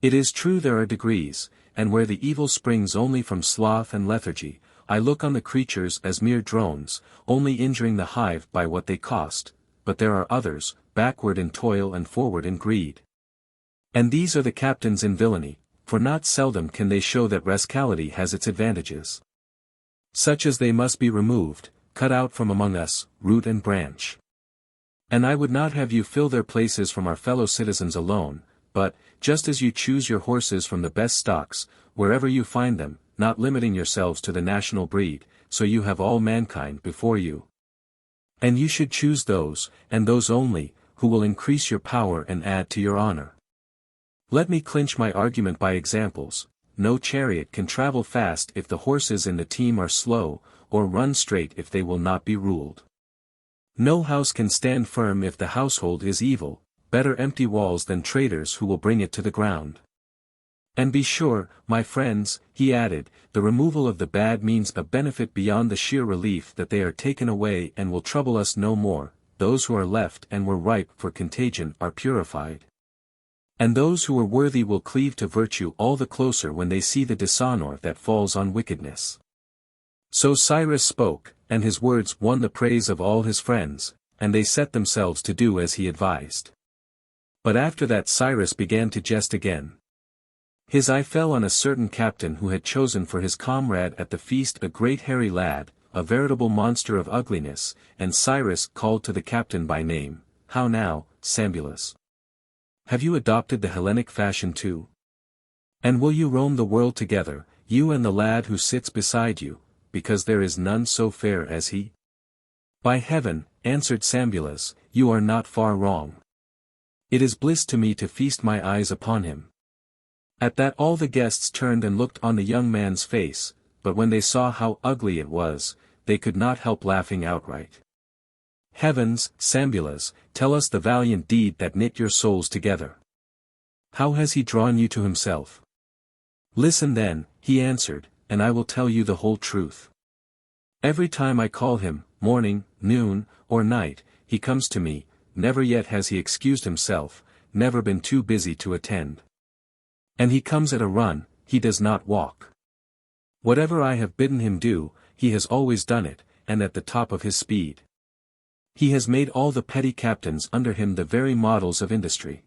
It is true there are degrees, and where the evil springs only from sloth and lethargy, I look on the creatures as mere drones, only injuring the hive by what they cost, but there are others, backward in toil and forward in greed. And these are the captains in villainy, for not seldom can they show that rascality has its advantages. Such as they must be removed, cut out from among us, root and branch. And I would not have you fill their places from our fellow citizens alone, but, just as you choose your horses from the best stocks, wherever you find them, not limiting yourselves to the national breed, so you have all mankind before you. And you should choose those, and those only, who will increase your power and add to your honor. Let me clinch my argument by examples. No chariot can travel fast if the horses in the team are slow, or run straight if they will not be ruled. No house can stand firm if the household is evil, better empty walls than traitors who will bring it to the ground. And be sure, my friends, he added, the removal of the bad means a benefit beyond the sheer relief that they are taken away and will trouble us no more, those who are left and were ripe for contagion are purified. And those who were worthy will cleave to virtue all the closer when they see the dishonor that falls on wickedness. So Cyrus spoke, and his words won the praise of all his friends, and they set themselves to do as he advised. But after that Cyrus began to jest again. His eye fell on a certain captain who had chosen for his comrade at the feast a great hairy lad, a veritable monster of ugliness, and Cyrus called to the captain by name, How now, Sambulus? Have you adopted the Hellenic fashion too? And will you roam the world together, you and the lad who sits beside you, because there is none so fair as he? By heaven, answered Sambulus, you are not far wrong. It is bliss to me to feast my eyes upon him. At that all the guests turned and looked on the young man's face, but when they saw how ugly it was, they could not help laughing outright. Heavens, Sambulus, tell us the valiant deed that knit your souls together. How has he drawn you to himself? Listen then, he answered, and I will tell you the whole truth. Every time I call him, morning, noon, or night, he comes to me, never yet has he excused himself, never been too busy to attend. And he comes at a run, he does not walk. Whatever I have bidden him do, he has always done it, and at the top of his speed. He has made all the petty captains under him the very models of industry.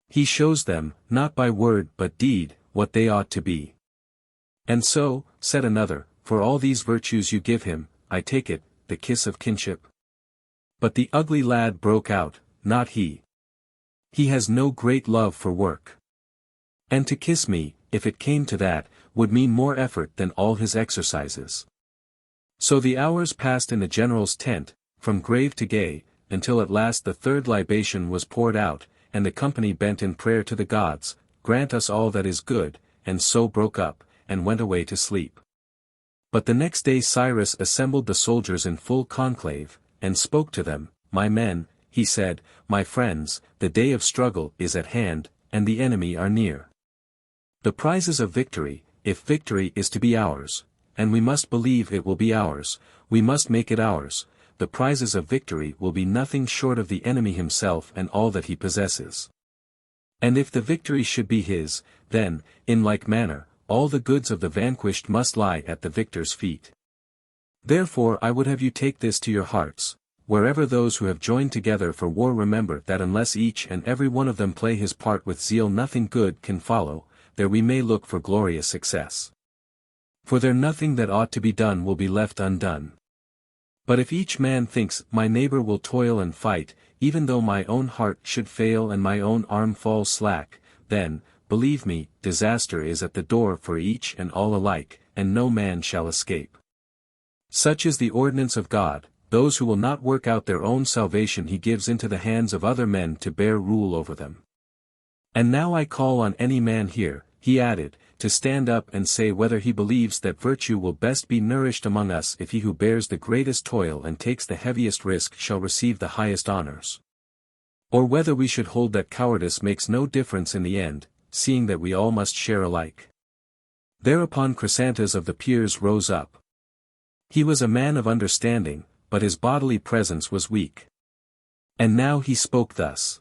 He shows them, not by word but deed, what they ought to be. And so, said another, for all these virtues you give him, I take it, the kiss of kinship. But the ugly lad broke out, not he. He has no great love for work. And to kiss me, if it came to that, would mean more effort than all his exercises. So the hours passed in the general's tent, from grave to gay, until at last the third libation was poured out, and the company bent in prayer to the gods, "Grant us all that is good," and so broke up, and went away to sleep. But the next day Cyrus assembled the soldiers in full conclave, and spoke to them. "My men," he said, "my friends, the day of struggle is at hand, and the enemy are near. The prizes of victory, if victory is to be ours, and we must believe it will be ours, we must make it ours, the prizes of victory will be nothing short of the enemy himself and all that he possesses. And if the victory should be his, then, in like manner, all the goods of the vanquished must lie at the victor's feet. Therefore I would have you take this to your hearts. Wherever those who have joined together for war remember that unless each and every one of them play his part with zeal nothing good can follow, there we may look for glorious success. For there nothing that ought to be done will be left undone. But if each man thinks, my neighbor will toil and fight, even though my own heart should fail and my own arm fall slack, then, believe me, disaster is at the door for each and all alike, and no man shall escape. Such is the ordinance of God. Those who will not work out their own salvation he gives into the hands of other men to bear rule over them. And now I call on any man here," he added, "to stand up and say whether he believes that virtue will best be nourished among us if he who bears the greatest toil and takes the heaviest risk shall receive the highest honors. Or whether we should hold that cowardice makes no difference in the end, seeing that we all must share alike." Thereupon Chrysantas of the peers rose up. He was a man of understanding, but his bodily presence was weak. And now he spoke thus.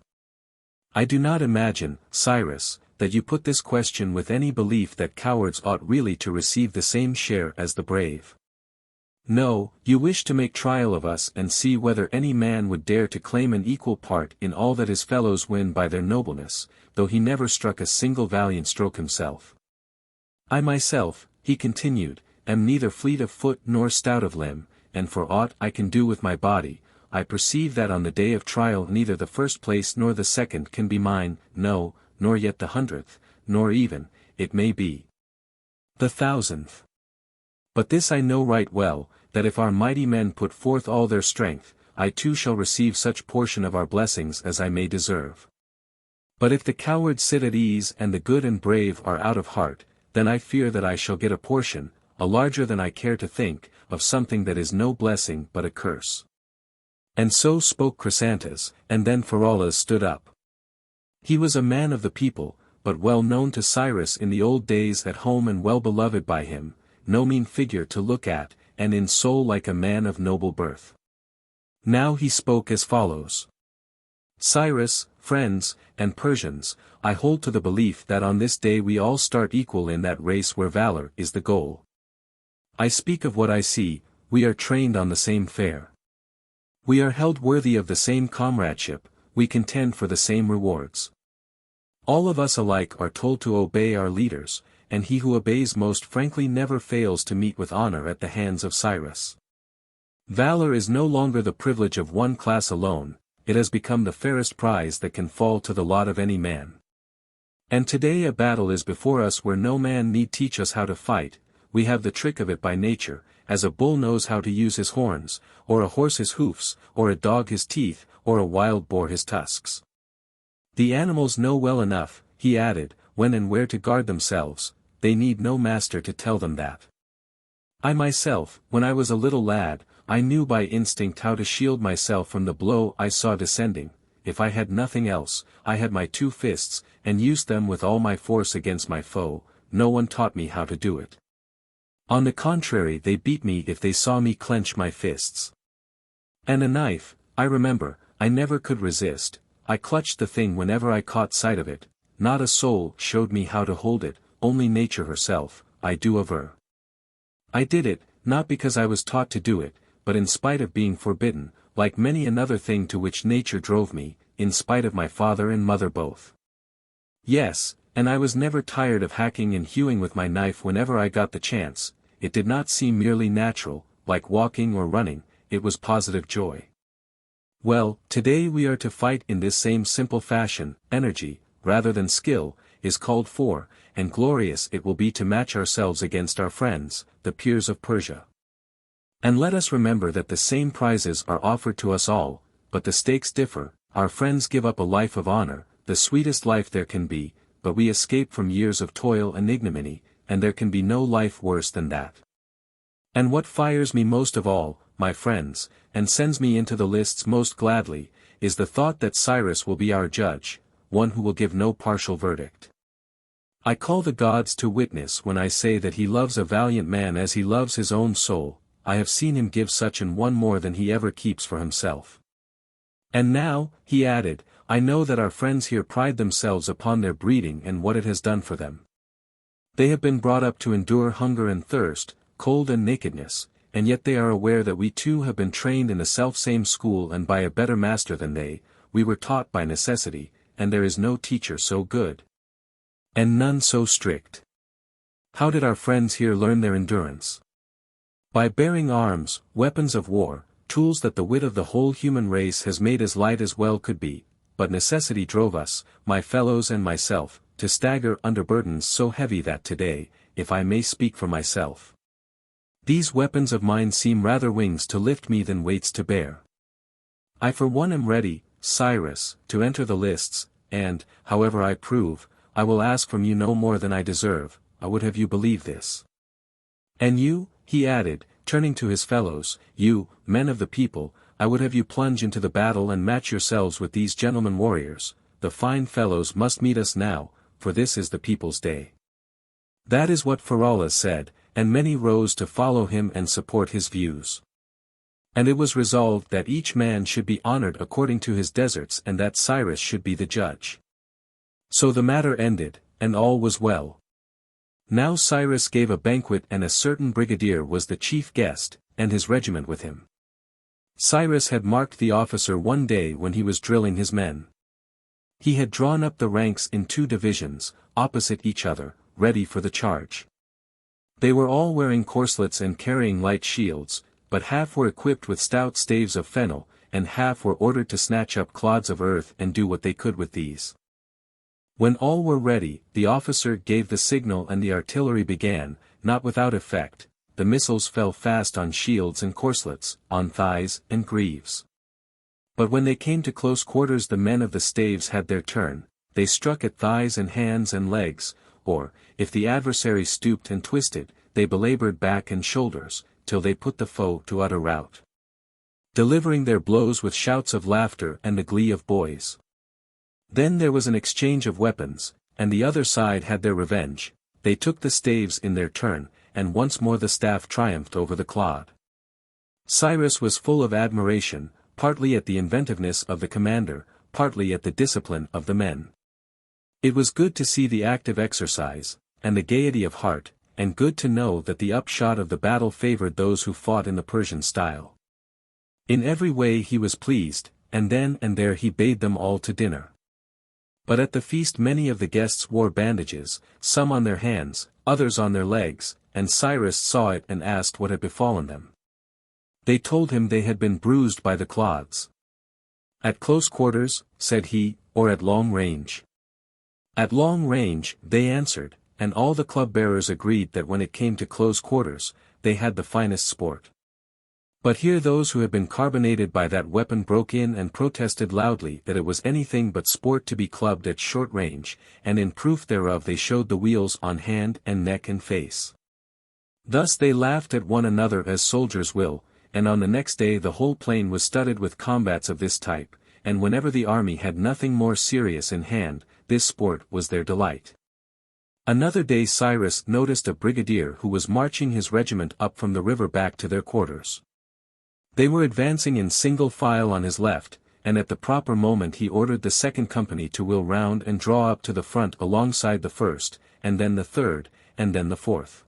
"I do not imagine, Cyrus, that you put this question with any belief that cowards ought really to receive the same share as the brave. No, you wish to make trial of us and see whether any man would dare to claim an equal part in all that his fellows win by their nobleness, though he never struck a single valiant stroke himself. I myself," he continued, "am neither fleet of foot nor stout of limb, and for aught I can do with my body, I perceive that on the day of trial neither the first place nor the second can be mine, no, nor yet the 100th, nor even, it may be, the 1000th. But this I know right well, that if our mighty men put forth all their strength, I too shall receive such portion of our blessings as I may deserve. But if the cowards sit at ease and the good and brave are out of heart, then I fear that I shall get a portion, a larger than I care to think, of something that is no blessing but a curse." And so spoke Chrysantas, and then Pheraulas stood up. He was a man of the people, but well known to Cyrus in the old days at home and well beloved by him, no mean figure to look at, and in soul like a man of noble birth. Now he spoke as follows. "Cyrus, friends, and Persians, I hold to the belief that on this day we all start equal in that race where valor is the goal. I speak of what I see, we are trained on the same fare. We are held worthy of the same comradeship, we contend for the same rewards. All of us alike are told to obey our leaders, and he who obeys most frankly never fails to meet with honor at the hands of Cyrus. Valor is no longer the privilege of one class alone, it has become the fairest prize that can fall to the lot of any man. And today a battle is before us where no man need teach us how to fight, we have the trick of it by nature, as a bull knows how to use his horns, or a horse his hoofs, or a dog his teeth, or a wild boar his tusks. The animals know well enough," he added, "when and where to guard themselves, they need no master to tell them that. I myself, when I was a little lad, I knew by instinct how to shield myself from the blow I saw descending. If I had nothing else, I had my 2 fists, and used them with all my force against my foe. No one taught me how to do it. On the contrary, they beat me if they saw me clench my fists. And a knife, I remember, I never could resist, I clutched the thing whenever I caught sight of it, not a soul showed me how to hold it, only nature herself, I do aver. I did it, not because I was taught to do it, but in spite of being forbidden, like many another thing to which nature drove me, in spite of my father and mother both. Yes, and I was never tired of hacking and hewing with my knife whenever I got the chance. It did not seem merely natural, like walking or running, it was positive joy. Well, today we are to fight in this same simple fashion, energy, rather than skill, is called for, and glorious it will be to match ourselves against our friends, the peers of Persia. And let us remember that the same prizes are offered to us all, but the stakes differ. Our friends give up a life of honor, the sweetest life there can be, but we escape from years of toil and ignominy, and there can be no life worse than that. And what fires me most of all, my friends, and sends me into the lists most gladly, is the thought that Cyrus will be our judge, one who will give no partial verdict. I call the gods to witness when I say that he loves a valiant man as he loves his own soul. I have seen him give such an one more than he ever keeps for himself. And now, he added, I know that our friends here pride themselves upon their breeding and what it has done for them. They have been brought up to endure hunger and thirst, cold and nakedness, and yet they are aware that we too have been trained in the selfsame school and by a better master than they. We were taught by necessity, and there is no teacher so good, and none so strict. How did our friends here learn their endurance? By bearing arms, weapons of war, tools that the wit of the whole human race has made as light as well could be, but necessity drove us, my fellows and myself, to stagger under burdens so heavy that today, if I may speak for myself, these weapons of mine seem rather wings to lift me than weights to bear. I for one am ready, Cyrus, to enter the lists, and, however I prove, I will ask from you no more than I deserve. I would have you believe this. And you, he added, turning to his fellows, you, men of the people, I would have you plunge into the battle and match yourselves with these gentlemen warriors. The fine fellows must meet us now, for this is the people's day. That is what Pheraulas said, and many rose to follow him and support his views. And it was resolved that each man should be honored according to his deserts and that Cyrus should be the judge. So the matter ended, and all was well. Now Cyrus gave a banquet and a certain brigadier was the chief guest, and his regiment with him. Cyrus had marked the officer one day when he was drilling his men. He had drawn up the ranks in 2 divisions, opposite each other, ready for the charge. They were all wearing corslets and carrying light shields, but half were equipped with stout staves of fennel, and half were ordered to snatch up clods of earth and do what they could with these. When all were ready, the officer gave the signal and the artillery began, not without effect. The missiles fell fast on shields and corslets, on thighs and greaves. But when they came to close quarters the men of the staves had their turn, they struck at thighs and hands and legs, or, if the adversary stooped and twisted, they belabored back and shoulders, till they put the foe to utter rout, delivering their blows with shouts of laughter and the glee of boys. Then there was an exchange of weapons, and the other side had their revenge. They took the staves in their turn, and once more the staff triumphed over the clod. Cyrus was full of admiration, partly at the inventiveness of the commander, partly at the discipline of the men. It was good to see the active exercise, and the gaiety of heart, and good to know that the upshot of the battle favored those who fought in the Persian style. In every way he was pleased, and then and there he bade them all to dinner. But at the feast many of the guests wore bandages, some on their hands, others on their legs, and Cyrus saw it and asked what had befallen them. They told him they had been bruised by the clods. At close quarters, said he, or at long range? At long range, they answered, and all the club-bearers agreed that when it came to close quarters, they had the finest sport. But here those who had been carbonaded by that weapon broke in and protested loudly that it was anything but sport to be clubbed at short range, and in proof thereof they showed the weals on hand and neck and face. Thus they laughed at one another as soldiers will, and on the next day the whole plain was studded with combats of this type, and whenever the army had nothing more serious in hand, this sport was their delight. Another day Cyrus noticed a brigadier who was marching his regiment up from the river back to their quarters. They were advancing in single file on his left, and at the proper moment he ordered the second company to wheel round and draw up to the front alongside the first, and then the third, and then the fourth.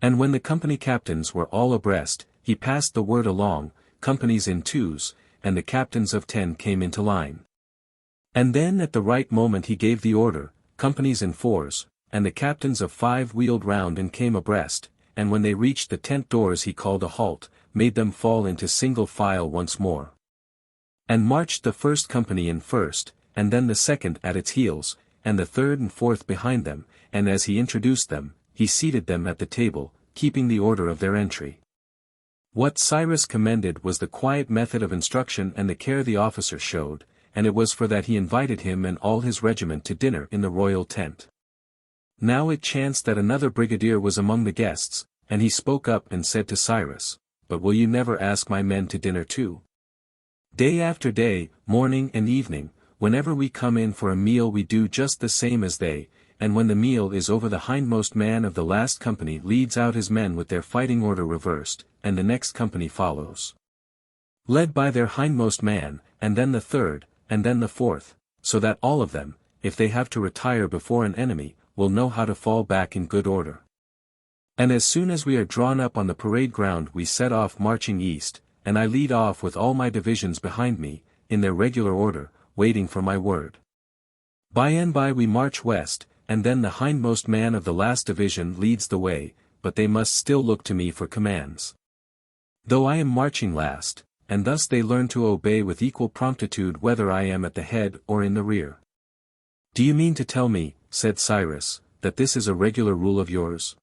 And when the company captains were all abreast, he passed the word along, companies in 2s, and the captains of 10 came into line. And then at the right moment he gave the order, companies in 4s, and the captains of 5 wheeled round and came abreast, and when they reached the tent doors he called a halt, made them fall into single file once more, and marched the first company in first, and then the second at its heels, and the third and fourth behind them, and as he introduced them, he seated them at the table, keeping the order of their entry. What Cyrus commended was the quiet method of instruction and the care the officer showed, and it was for that he invited him and all his regiment to dinner in the royal tent. Now it chanced that another brigadier was among the guests, and he spoke up and said to Cyrus, "But will you never ask my men to dinner too? Day after day, morning and evening, whenever we come in for a meal we do just the same as they, and when the meal is over the hindmost man of the last company leads out his men with their fighting order reversed, and the next company follows, led by their hindmost man, and then the third, and then the fourth, so that all of them, if they have to retire before an enemy, will know how to fall back in good order. And as soon as we are drawn up on the parade ground we set off marching east, and I lead off with all my divisions behind me, in their regular order, waiting for my word. By and by we march west, and then the hindmost man of the last division leads the way, but they must still look to me for commands, though I am marching last, and thus they learn to obey with equal promptitude whether I am at the head or in the rear." "Do you mean to tell me," said Cyrus, "that this is a regular rule of yours?"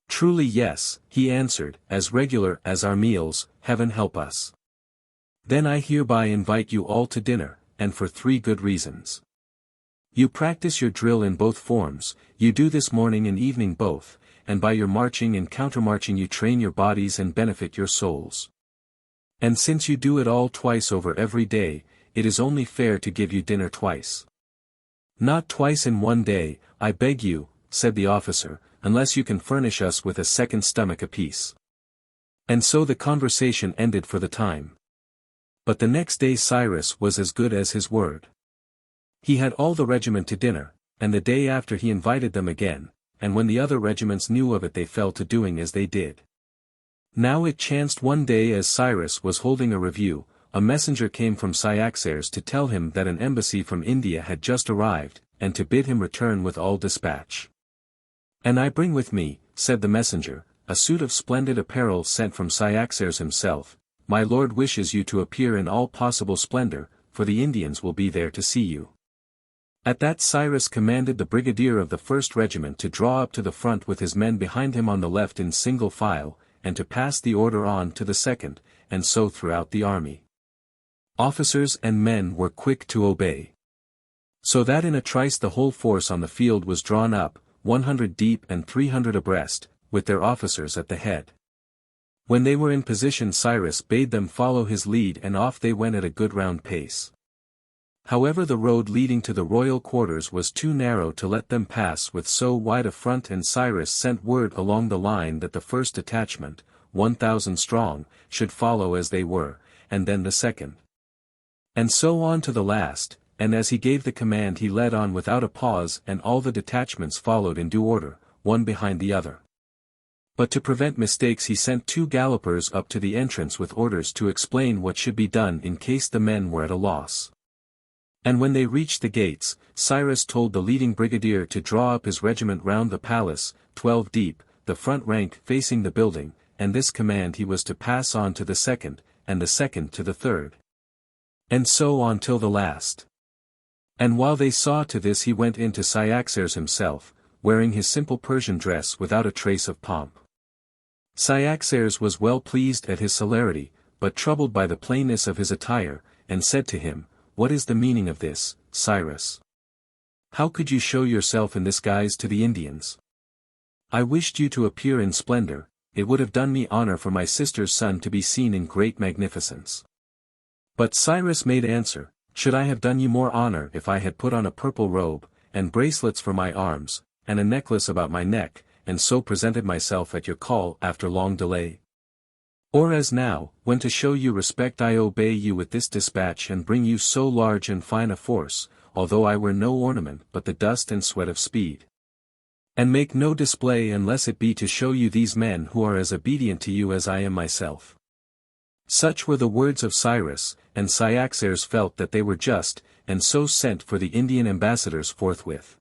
"Truly yes," he answered, "as regular as our meals, heaven help us. Then I hereby invite you all to dinner, and for 3 good reasons. You practice your drill in both forms, you do this morning and evening both, and by your marching and countermarching you train your bodies and benefit your souls. And since you do it all twice over every day, it is only fair to give you dinner twice." "Not twice in one day, I beg you," said the officer, "unless you can furnish us with a second stomach apiece." And so the conversation ended for the time. But the next day Cyrus was as good as his word. He had all the regiment to dinner, and the day after he invited them again, and when the other regiments knew of it they fell to doing as they did. Now it chanced one day as Cyrus was holding a review, a messenger came from Cyaxares to tell him that an embassy from India had just arrived, and to bid him return with all dispatch. "And I bring with me," said the messenger, "a suit of splendid apparel sent from Cyaxares himself. My lord wishes you to appear in all possible splendor, for the Indians will be there to see you." At that Cyrus commanded the brigadier of the first regiment to draw up to the front with his men behind him on the left in single file, and to pass the order on to the second, and so throughout the army. Officers and men were quick to obey. So that in a trice the whole force on the field was drawn up, 100 deep and 300 abreast, with their officers at the head. When they were in position Cyrus bade them follow his lead and off they went at a good round pace. However the road leading to the royal quarters was too narrow to let them pass with so wide a front, and Cyrus sent word along the line that the first detachment, 1,000 strong, should follow as they were, and then the second. And so on to the last, and as he gave the command he led on without a pause, and all the detachments followed in due order, one behind the other. But to prevent mistakes he sent 2 gallopers up to the entrance with orders to explain what should be done in case the men were at a loss. And when they reached the gates, Cyrus told the leading brigadier to draw up his regiment round the palace, 12 deep, the front rank facing the building, and this command he was to pass on to the second, and the second to the third. And so on till the last. And while they saw to this he went in to Cyaxares himself, wearing his simple Persian dress without a trace of pomp. Cyaxares was well pleased at his celerity, but troubled by the plainness of his attire, and said to him, "What is the meaning of this, Cyrus? How could you show yourself in this guise to the Indians? I wished you to appear in splendor, it would have done me honor for my sister's son to be seen in great magnificence." But Cyrus made answer, "Should I have done you more honor if I had put on a purple robe, and bracelets for my arms, and a necklace about my neck, and so presented myself at your call after long delay? Or as now, when to show you respect I obey you with this dispatch and bring you so large and fine a force, although I wear no ornament but the dust and sweat of speed? And make no display unless it be to show you these men who are as obedient to you as I am myself." Such were the words of Cyrus, and Cyaxares felt that they were just, and so sent for the Indian ambassadors forthwith.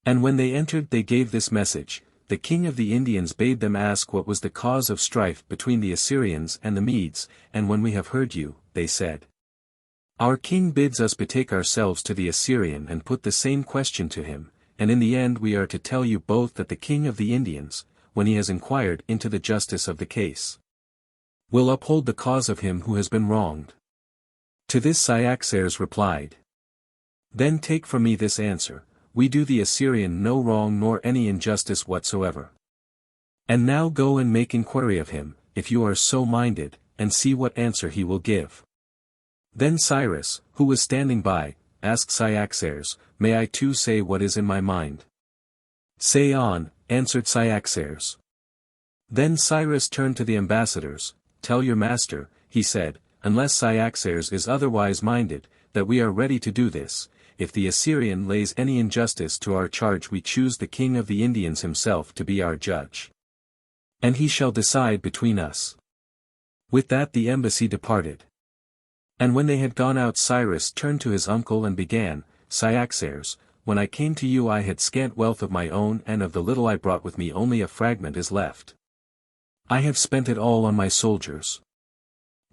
And when they entered they gave this message: "The king of the Indians bade them ask what was the cause of strife between the Assyrians and the Medes, and when we have heard you," they said, Our king bids us betake ourselves to the Assyrian and put the same question to him, and in the end we are to tell you both that the king of the Indians, when he has inquired into the justice of the case, will uphold the cause of him who has been wronged. To this Cyaxares replied, Then take from me this answer, we do the Assyrian no wrong nor any injustice whatsoever. And now go and make inquiry of him, if you are so minded, and see what answer he will give. Then Cyrus, who was standing by, asked Cyaxares, May I too say what is in my mind? Say on, answered Cyaxares. Then Cyrus turned to the ambassadors, Tell your master, he said, unless Cyaxares is otherwise minded, that we are ready to do this. If the Assyrian lays any injustice to our charge, we choose the king of the Indians himself to be our judge. And he shall decide between us. With that the embassy departed. And when they had gone out, Cyrus turned to his uncle and began, Cyaxares, when I came to you I had scant wealth of my own, and of the little I brought with me only a fragment is left. I have spent it all on my soldiers.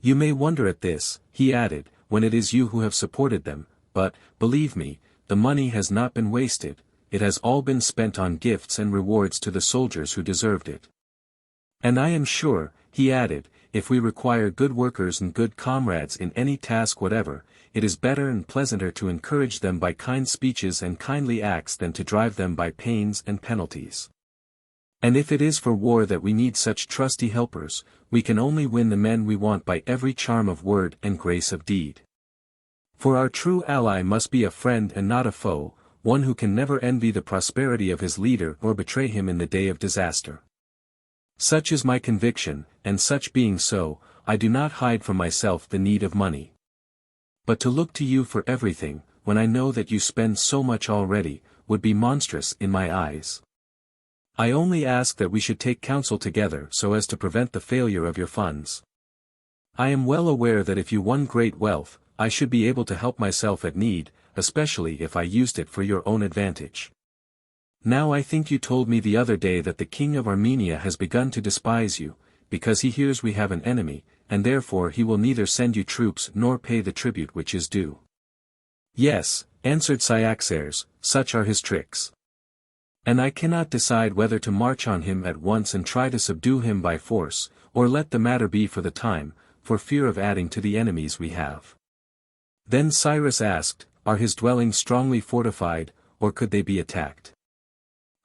You may wonder at this, he added, when it is you who have supported them, but, believe me, the money has not been wasted, it has all been spent on gifts and rewards to the soldiers who deserved it. And I am sure, he added, if we require good workers and good comrades in any task whatever, it is better and pleasanter to encourage them by kind speeches and kindly acts than to drive them by pains and penalties. And if it is for war that we need such trusty helpers, we can only win the men we want by every charm of word and grace of deed. For our true ally must be a friend and not a foe, one who can never envy the prosperity of his leader or betray him in the day of disaster. Such is my conviction, and such being so, I do not hide from myself the need of money. But to look to you for everything, when I know that you spend so much already, would be monstrous in my eyes. I only ask that we should take counsel together so as to prevent the failure of your funds. I am well aware that if you won great wealth, I should be able to help myself at need, especially if I used it for your own advantage. Now I think you told me the other day that the king of Armenia has begun to despise you, because he hears we have an enemy, and therefore he will neither send you troops nor pay the tribute which is due. Yes, answered Cyaxares, such are his tricks. And I cannot decide whether to march on him at once and try to subdue him by force, or let the matter be for the time, for fear of adding to the enemies we have. Then Cyrus asked, Are his dwellings strongly fortified, or could they be attacked?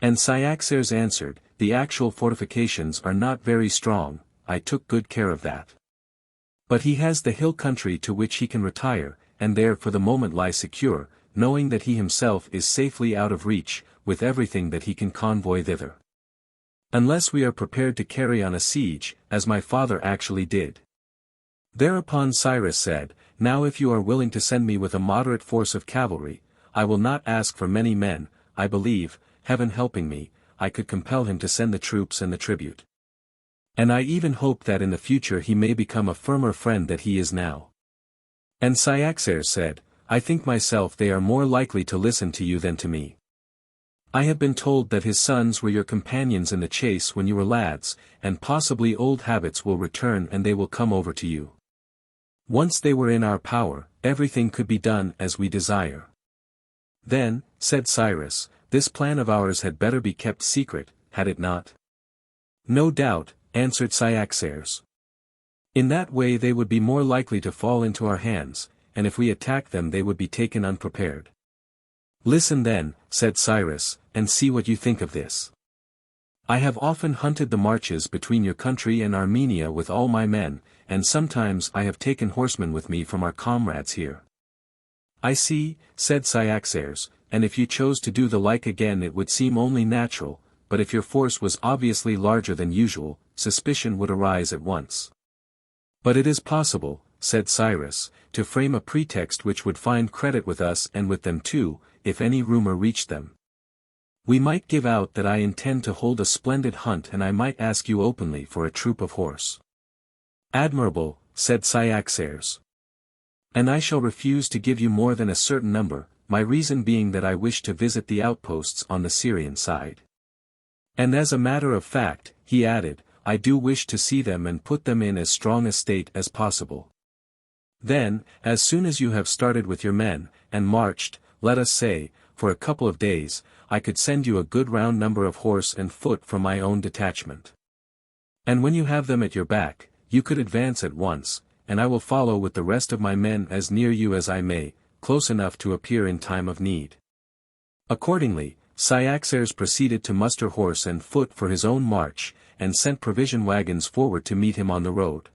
And Cyaxares answered, The actual fortifications are not very strong, I took good care of that. But he has the hill country to which he can retire, and there for the moment lie secure, knowing that he himself is safely out of reach, with everything that he can convoy thither. Unless we are prepared to carry on a siege, as my father actually did. Thereupon Cyrus said, Now if you are willing to send me with a moderate force of cavalry, I will not ask for many men, I believe, heaven helping me, I could compel him to send the troops and the tribute. And I even hope that in the future he may become a firmer friend than he is now. And Cyaxares said, I think myself they are more likely to listen to you than to me. I have been told that his sons were your companions in the chase when you were lads, and possibly old habits will return and they will come over to you. Once they were in our power, everything could be done as we desire. Then, said Cyrus, this plan of ours had better be kept secret, had it not? No doubt, answered Cyaxares. In that way they would be more likely to fall into our hands, and if we attack them they would be taken unprepared. Listen then, said Cyrus, and see what you think of this. I have often hunted the marches between your country and Armenia with all my men, and sometimes I have taken horsemen with me from our comrades here. I see, said Cyaxares, and if you chose to do the like again it would seem only natural, but if your force was obviously larger than usual, suspicion would arise at once. But it is possible, said Cyrus, to frame a pretext which would find credit with us and with them too, if any rumor reached them. We might give out that I intend to hold a splendid hunt and I might ask you openly for a troop of horse. Admirable, said Cyaxares. And I shall refuse to give you more than a certain number, my reason being that I wish to visit the outposts on the Syrian side. And as a matter of fact, he added, I do wish to see them and put them in as strong a state as possible. Then, as soon as you have started with your men, and marched, let us say, for a couple of days, I could send you a good round number of horse and foot from my own detachment. And when you have them at your back, you could advance at once, and I will follow with the rest of my men as near you as I may, close enough to appear in time of need. Accordingly, Cyaxares proceeded to muster horse and foot for his own march, and sent provision wagons forward to meet him on the road.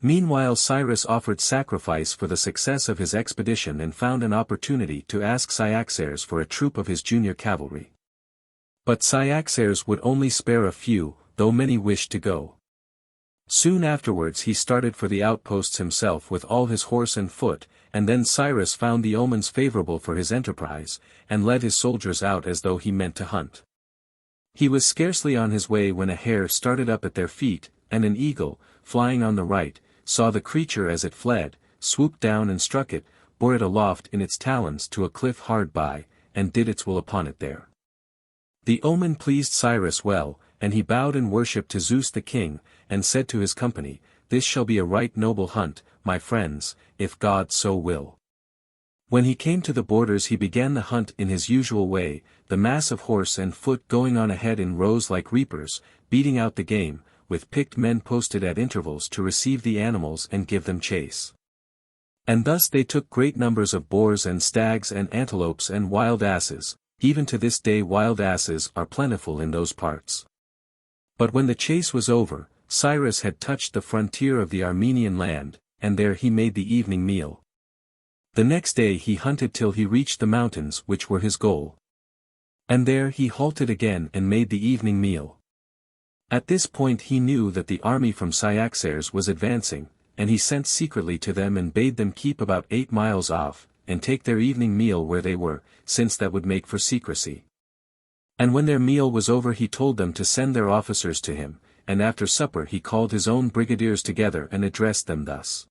Meanwhile Cyrus offered sacrifice for the success of his expedition and found an opportunity to ask Cyaxares for a troop of his junior cavalry. But Cyaxares would only spare a few, though many wished to go. Soon afterwards he started for the outposts himself with all his horse and foot, and then Cyrus found the omens favorable for his enterprise, and led his soldiers out as though he meant to hunt. He was scarcely on his way when a hare started up at their feet, and an eagle, flying on the right, saw the creature as it fled, swooped down and struck it, bore it aloft in its talons to a cliff hard by, and did its will upon it there. The omen pleased Cyrus well, and he bowed and worshipped to Zeus the king, and said to his company, "This shall be a right noble hunt, my friends, if God so will." When he came to the borders he began the hunt in his usual way, the mass of horse and foot going on ahead in rows like reapers, beating out the game, with picked men posted at intervals to receive the animals and give them chase. And thus they took great numbers of boars and stags and antelopes and wild asses. Even to this day wild asses are plentiful in those parts. But when the chase was over, Cyrus had touched the frontier of the Armenian land, and there he made the evening meal. The next day he hunted till he reached the mountains which were his goal. And there he halted again and made the evening meal. At this point he knew that the army from Cyaxares was advancing, and he sent secretly to them and bade them keep about 8 miles off, and take their evening meal where they were, since that would make for secrecy. And when their meal was over he told them to send their officers to him, and after supper he called his own brigadiers together and addressed them thus.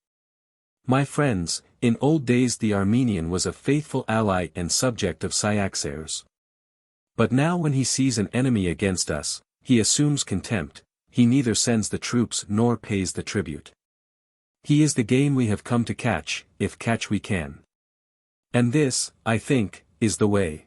"My friends, in old days the Armenian was a faithful ally and subject of Cyaxares. But now when he sees an enemy against us, he assumes contempt, he neither sends the troops nor pays the tribute. He is the game we have come to catch, if catch we can. And this, I think, is the way.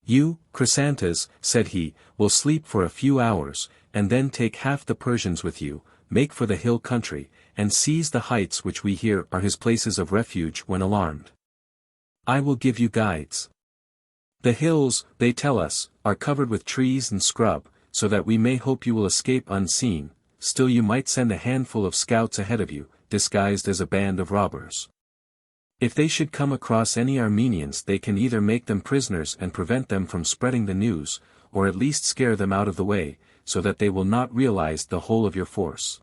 You, Chrysantas, said he, will sleep for a few hours, and then take half the Persians with you, make for the hill country, and seize the heights which we hear are his places of refuge when alarmed. I will give you guides. The hills, they tell us, are covered with trees and scrub, so that we may hope you will escape unseen, still you might send a handful of scouts ahead of you, disguised as a band of robbers. If they should come across any Armenians they can either make them prisoners and prevent them from spreading the news, or at least scare them out of the way, so that they will not realize the whole of your force.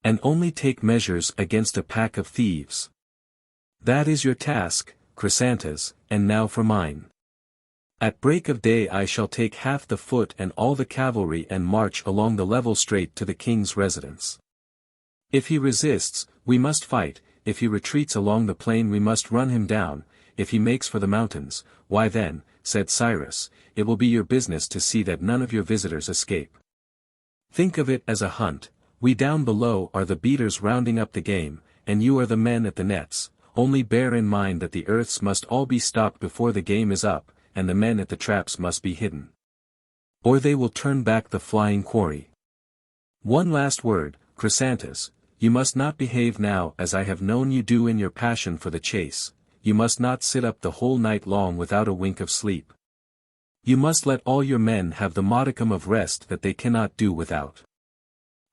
And only take measures against a pack of thieves. That is your task, Chrysantas, and now for mine. At break of day I shall take half the foot and all the cavalry and march along the level straight to the king's residence. If he resists, we must fight, if he retreats along the plain we must run him down, if he makes for the mountains, why then, said Cyrus, it will be your business to see that none of your visitors escape. Think of it as a hunt, we down below are the beaters rounding up the game, and you are the men at the nets, only bear in mind that the earths must all be stopped before the game is up, and the men at the traps must be hidden. Or they will turn back the flying quarry. One last word, Chrysantas, you must not behave now as I have known you do in your passion for the chase, you must not sit up the whole night long without a wink of sleep. You must let all your men have the modicum of rest that they cannot do without.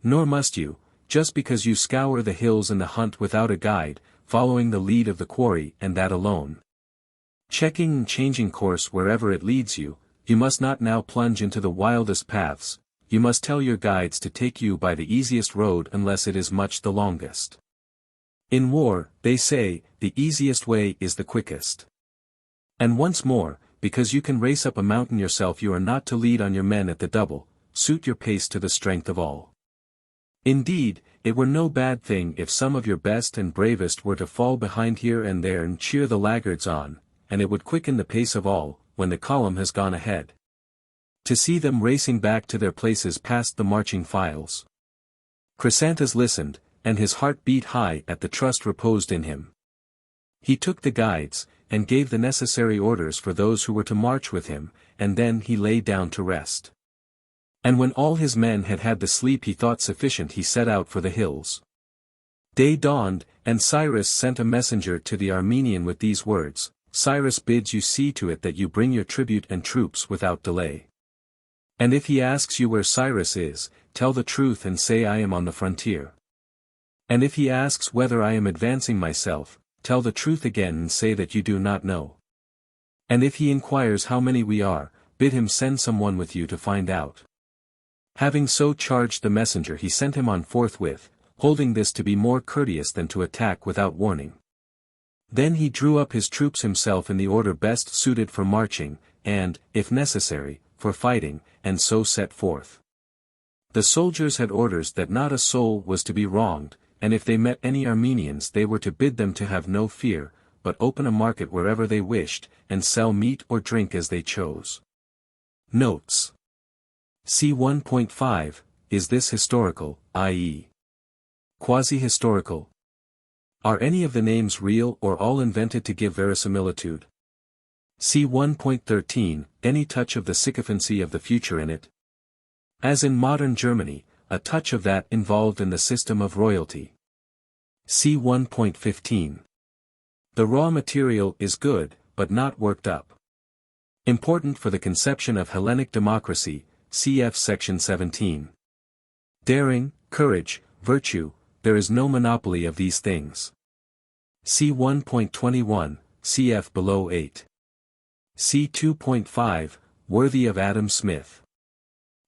Nor must you, just because you scour the hills in the hunt without a guide, following the lead of the quarry and that alone. Checking and changing course wherever it leads you, you must not now plunge into the wildest paths, you must tell your guides to take you by the easiest road unless it is much the longest. In war, they say, the easiest way is the quickest. And once more, because you can race up a mountain yourself you are not to lead on your men at the double, suit your pace to the strength of all. Indeed, it were no bad thing if some of your best and bravest were to fall behind here and there and cheer the laggards on, and it would quicken the pace of all, when the column has gone ahead. To see them racing back to their places past the marching files. Chrysantas listened, and his heart beat high at the trust reposed in him. He took the guides, and gave the necessary orders for those who were to march with him, and then he lay down to rest. And when all his men had had the sleep he thought sufficient, he set out for the hills. Day dawned, and Cyrus sent a messenger to the Armenian with these words, "Cyrus bids you see to it that you bring your tribute and troops without delay. And if he asks you where Cyrus is, tell the truth and say I am on the frontier. And if he asks whether I am advancing myself, tell the truth again and say that you do not know. And if he inquires how many we are, bid him send someone with you to find out." Having so charged the messenger, he sent him on forthwith, holding this to be more courteous than to attack without warning. Then he drew up his troops himself in the order best suited for marching, and, if necessary, for fighting, and so set forth. The soldiers had orders that not a soul was to be wronged, and if they met any Armenians they were to bid them to have no fear, but open a market wherever they wished, and sell meat or drink as they chose. Notes. See 1.5, is this historical, i.e. quasi-historical? Are any of the names real or all invented to give verisimilitude? See 1.13, any touch of the sycophancy of the future in it? As in modern Germany, a touch of that involved in the system of royalty. See 1.15. The raw material is good, but not worked up. Important for the conception of Hellenic democracy, cf. section 17. Daring, courage, virtue, there is no monopoly of these things. See 1.21, cf. below 8. See 2.5, worthy of Adam Smith.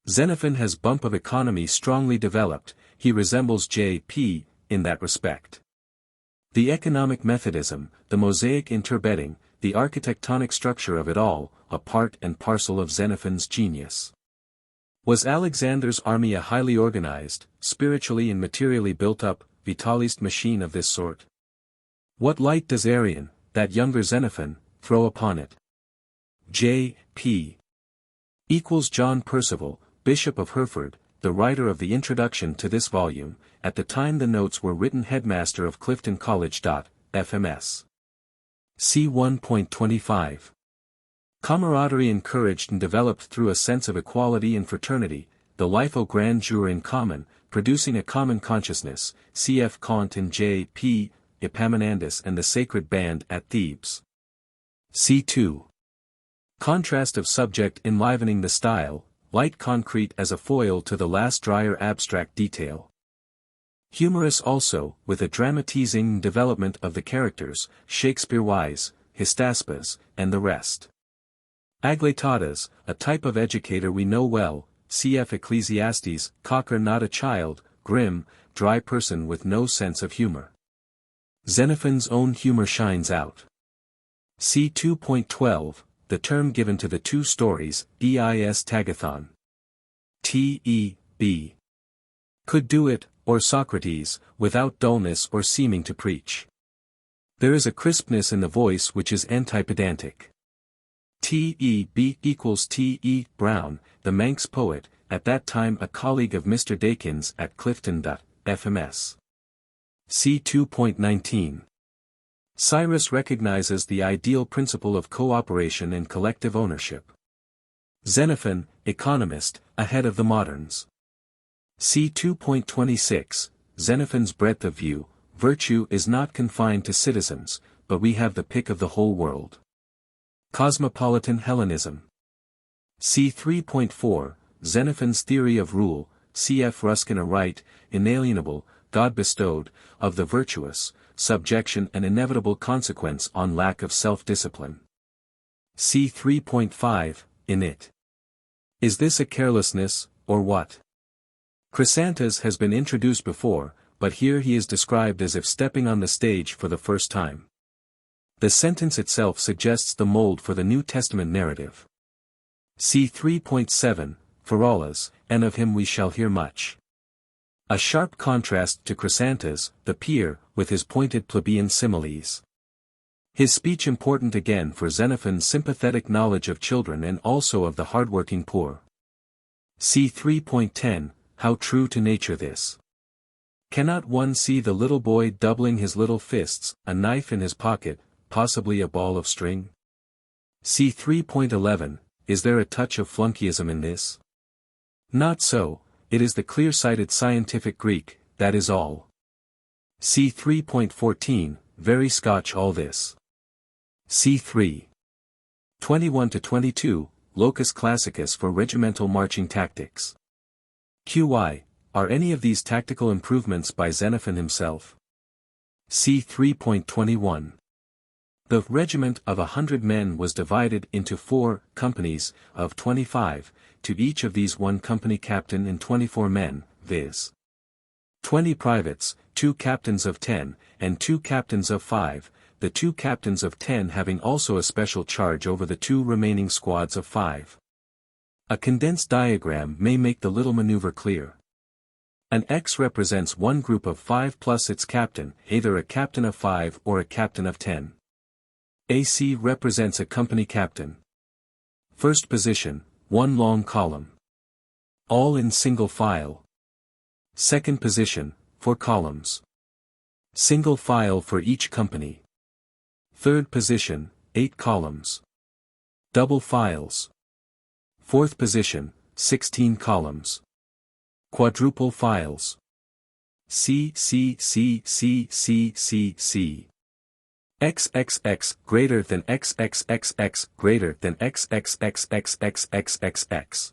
Xenophon has bump of economy strongly developed, he resembles J.P. in that respect. The economic methodism, the mosaic interbedding, the architectonic structure of it all, a part and parcel of Xenophon's genius. Was Alexander's army a highly organized, spiritually and materially built-up, vitalist machine of this sort? What light does Arrian, that younger Xenophon, throw upon it? J.P. equals John Percival, Bishop of Hereford, the writer of the introduction to this volume, at the time the notes were written headmaster of Clifton College. FMS. See 1.25. Camaraderie encouraged and developed through a sense of equality and fraternity, the life au grand jour in common, producing a common consciousness, cf. Kant and J.P. Epaminondas and the Sacred Band at Thebes. C2. Contrast of subject enlivening the style, light concrete as a foil to the last drier abstract detail. Humorous also, with a dramatizing development of the characters, Shakespeare-wise, Hystaspas, and the rest. Aglaetadas, a type of educator we know well, cf. Ecclesiastes, Cocker not a child, grim, dry person with no sense of humor. Xenophon's own humor shines out. See 2.12, the term given to the two stories, eis tagathon. T.E.B. could do it, or Socrates, without dullness or seeming to preach. There is a crispness in the voice which is antipedantic. T.E.B. equals T.E. Brown, the Manx poet, at that time a colleague of Mr. Dakin's at Clifton. FMS. See 2.19. Cyrus recognizes the ideal principle of cooperation and collective ownership. Xenophon, economist, ahead of the moderns. See 2.26, Xenophon's breadth of view, virtue is not confined to citizens, but we have the pick of the whole world. Cosmopolitan Hellenism. See 3.4, Xenophon's theory of rule, cf. Ruskin a right, inalienable, God bestowed, of the virtuous, subjection and inevitable consequence on lack of self-discipline. See 3.5, in it. Is this a carelessness, or what? Chrysantas has been introduced before, but here he is described as if stepping on the stage for the first time. The sentence itself suggests the mold for the New Testament narrative. See 3.7, Pharolas, and of him we shall hear much. A sharp contrast to Chrysantas, the peer, with his pointed plebeian similes. His speech important again for Xenophon's sympathetic knowledge of children and also of the hardworking poor. See 3.10, how true to nature this. Cannot one see the little boy doubling his little fists, a knife in his pocket, possibly a ball of string? See 3.11, is there a touch of flunkyism in this? Not so, it is the clear-sighted scientific Greek, that is all. See 3.14, very Scotch all this. See 3.21-22, locus classicus for regimental marching tactics. QI, are any of these tactical improvements by Xenophon himself? See 3.21. The regiment of 100 men was divided into 4 companies of 25, to each of these 1 company captain and 24 men, viz. 20 privates, 2 captains of 10, and 2 captains of 5, the 2 captains of 10 having also a special charge over the 2 remaining squads of 5. A condensed diagram may make the little maneuver clear. An X represents one group of 5 plus its captain, either a captain of 5 or a captain of 10. AC represents a company captain. First position, 1 long column. All in single file. Second position, 4 columns. Single file for each company. Third position, 8 columns. Double files. Fourth position, 16 columns. Quadruple files. C. XXX greater than XXXX greater than XXXXXXXXX.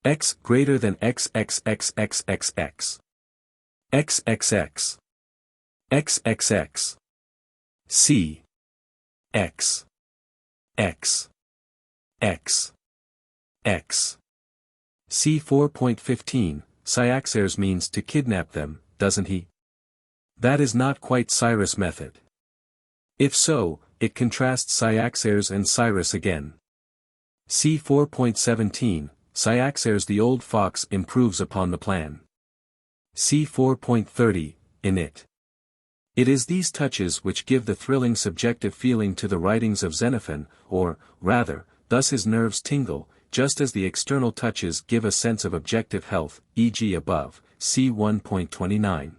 X greater than XXXXXX. XXX. XXX. C. X. X. X. X. C 4.15, Cyaxares means to kidnap them, doesn't he? That is not quite Cyrus' method. If so, it contrasts Cyaxares and Cyrus again. C 4.17, Cyaxares the old fox improves upon the plan. C 4.30, in it. It is these touches which give the thrilling subjective feeling to the writings of Xenophon, or, rather, thus his nerves tingle, just as the external touches give a sense of objective health, e.g. above, C 1.29.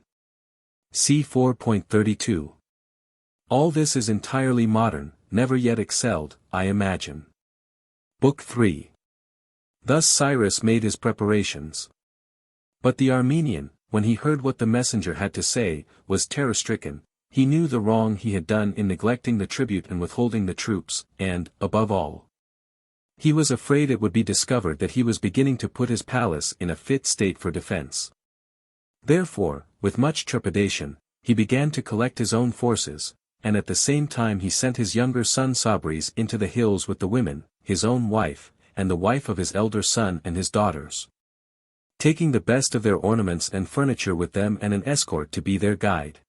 C 4.32. All this is entirely modern, never yet excelled, I imagine. Book 3. Thus Cyrus made his preparations. But the Armenian, when he heard what the messenger had to say, was terror-stricken. He knew the wrong he had done in neglecting the tribute and withholding the troops, and, above all, he was afraid it would be discovered that he was beginning to put his palace in a fit state for defense. Therefore, with much trepidation, he began to collect his own forces, and at the same time he sent his younger son Sabris into the hills with the women, his own wife, and the wife of his elder son and his daughters, taking the best of their ornaments and furniture with them and an escort to be their guide.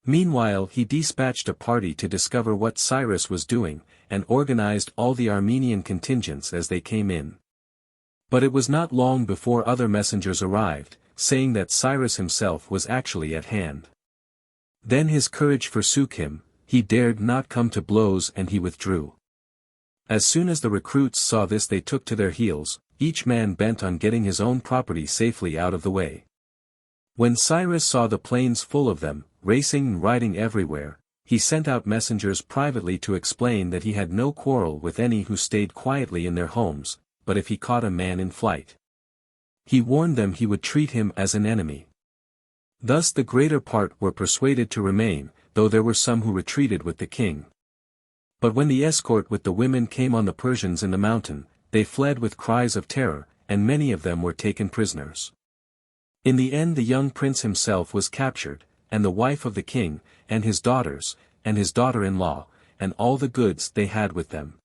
Meanwhile he dispatched a party to discover what Cyrus was doing, and organized all the Armenian contingents as they came in. But it was not long before other messengers arrived, saying that Cyrus himself was actually at hand. Then his courage forsook him, he dared not come to blows and he withdrew. As soon as the recruits saw this they took to their heels, each man bent on getting his own property safely out of the way. When Cyrus saw the plains full of them, racing and riding everywhere, he sent out messengers privately to explain that he had no quarrel with any who stayed quietly in their homes, but if he caught a man in flight, he warned them he would treat him as an enemy. Thus the greater part were persuaded to remain, though there were some who retreated with the king. But when the escort with the women came on the Persians in the mountain, they fled with cries of terror, and many of them were taken prisoners. In the end the young prince himself was captured, and the wife of the king, and his daughters, and his daughter-in-law, and all the goods they had with them.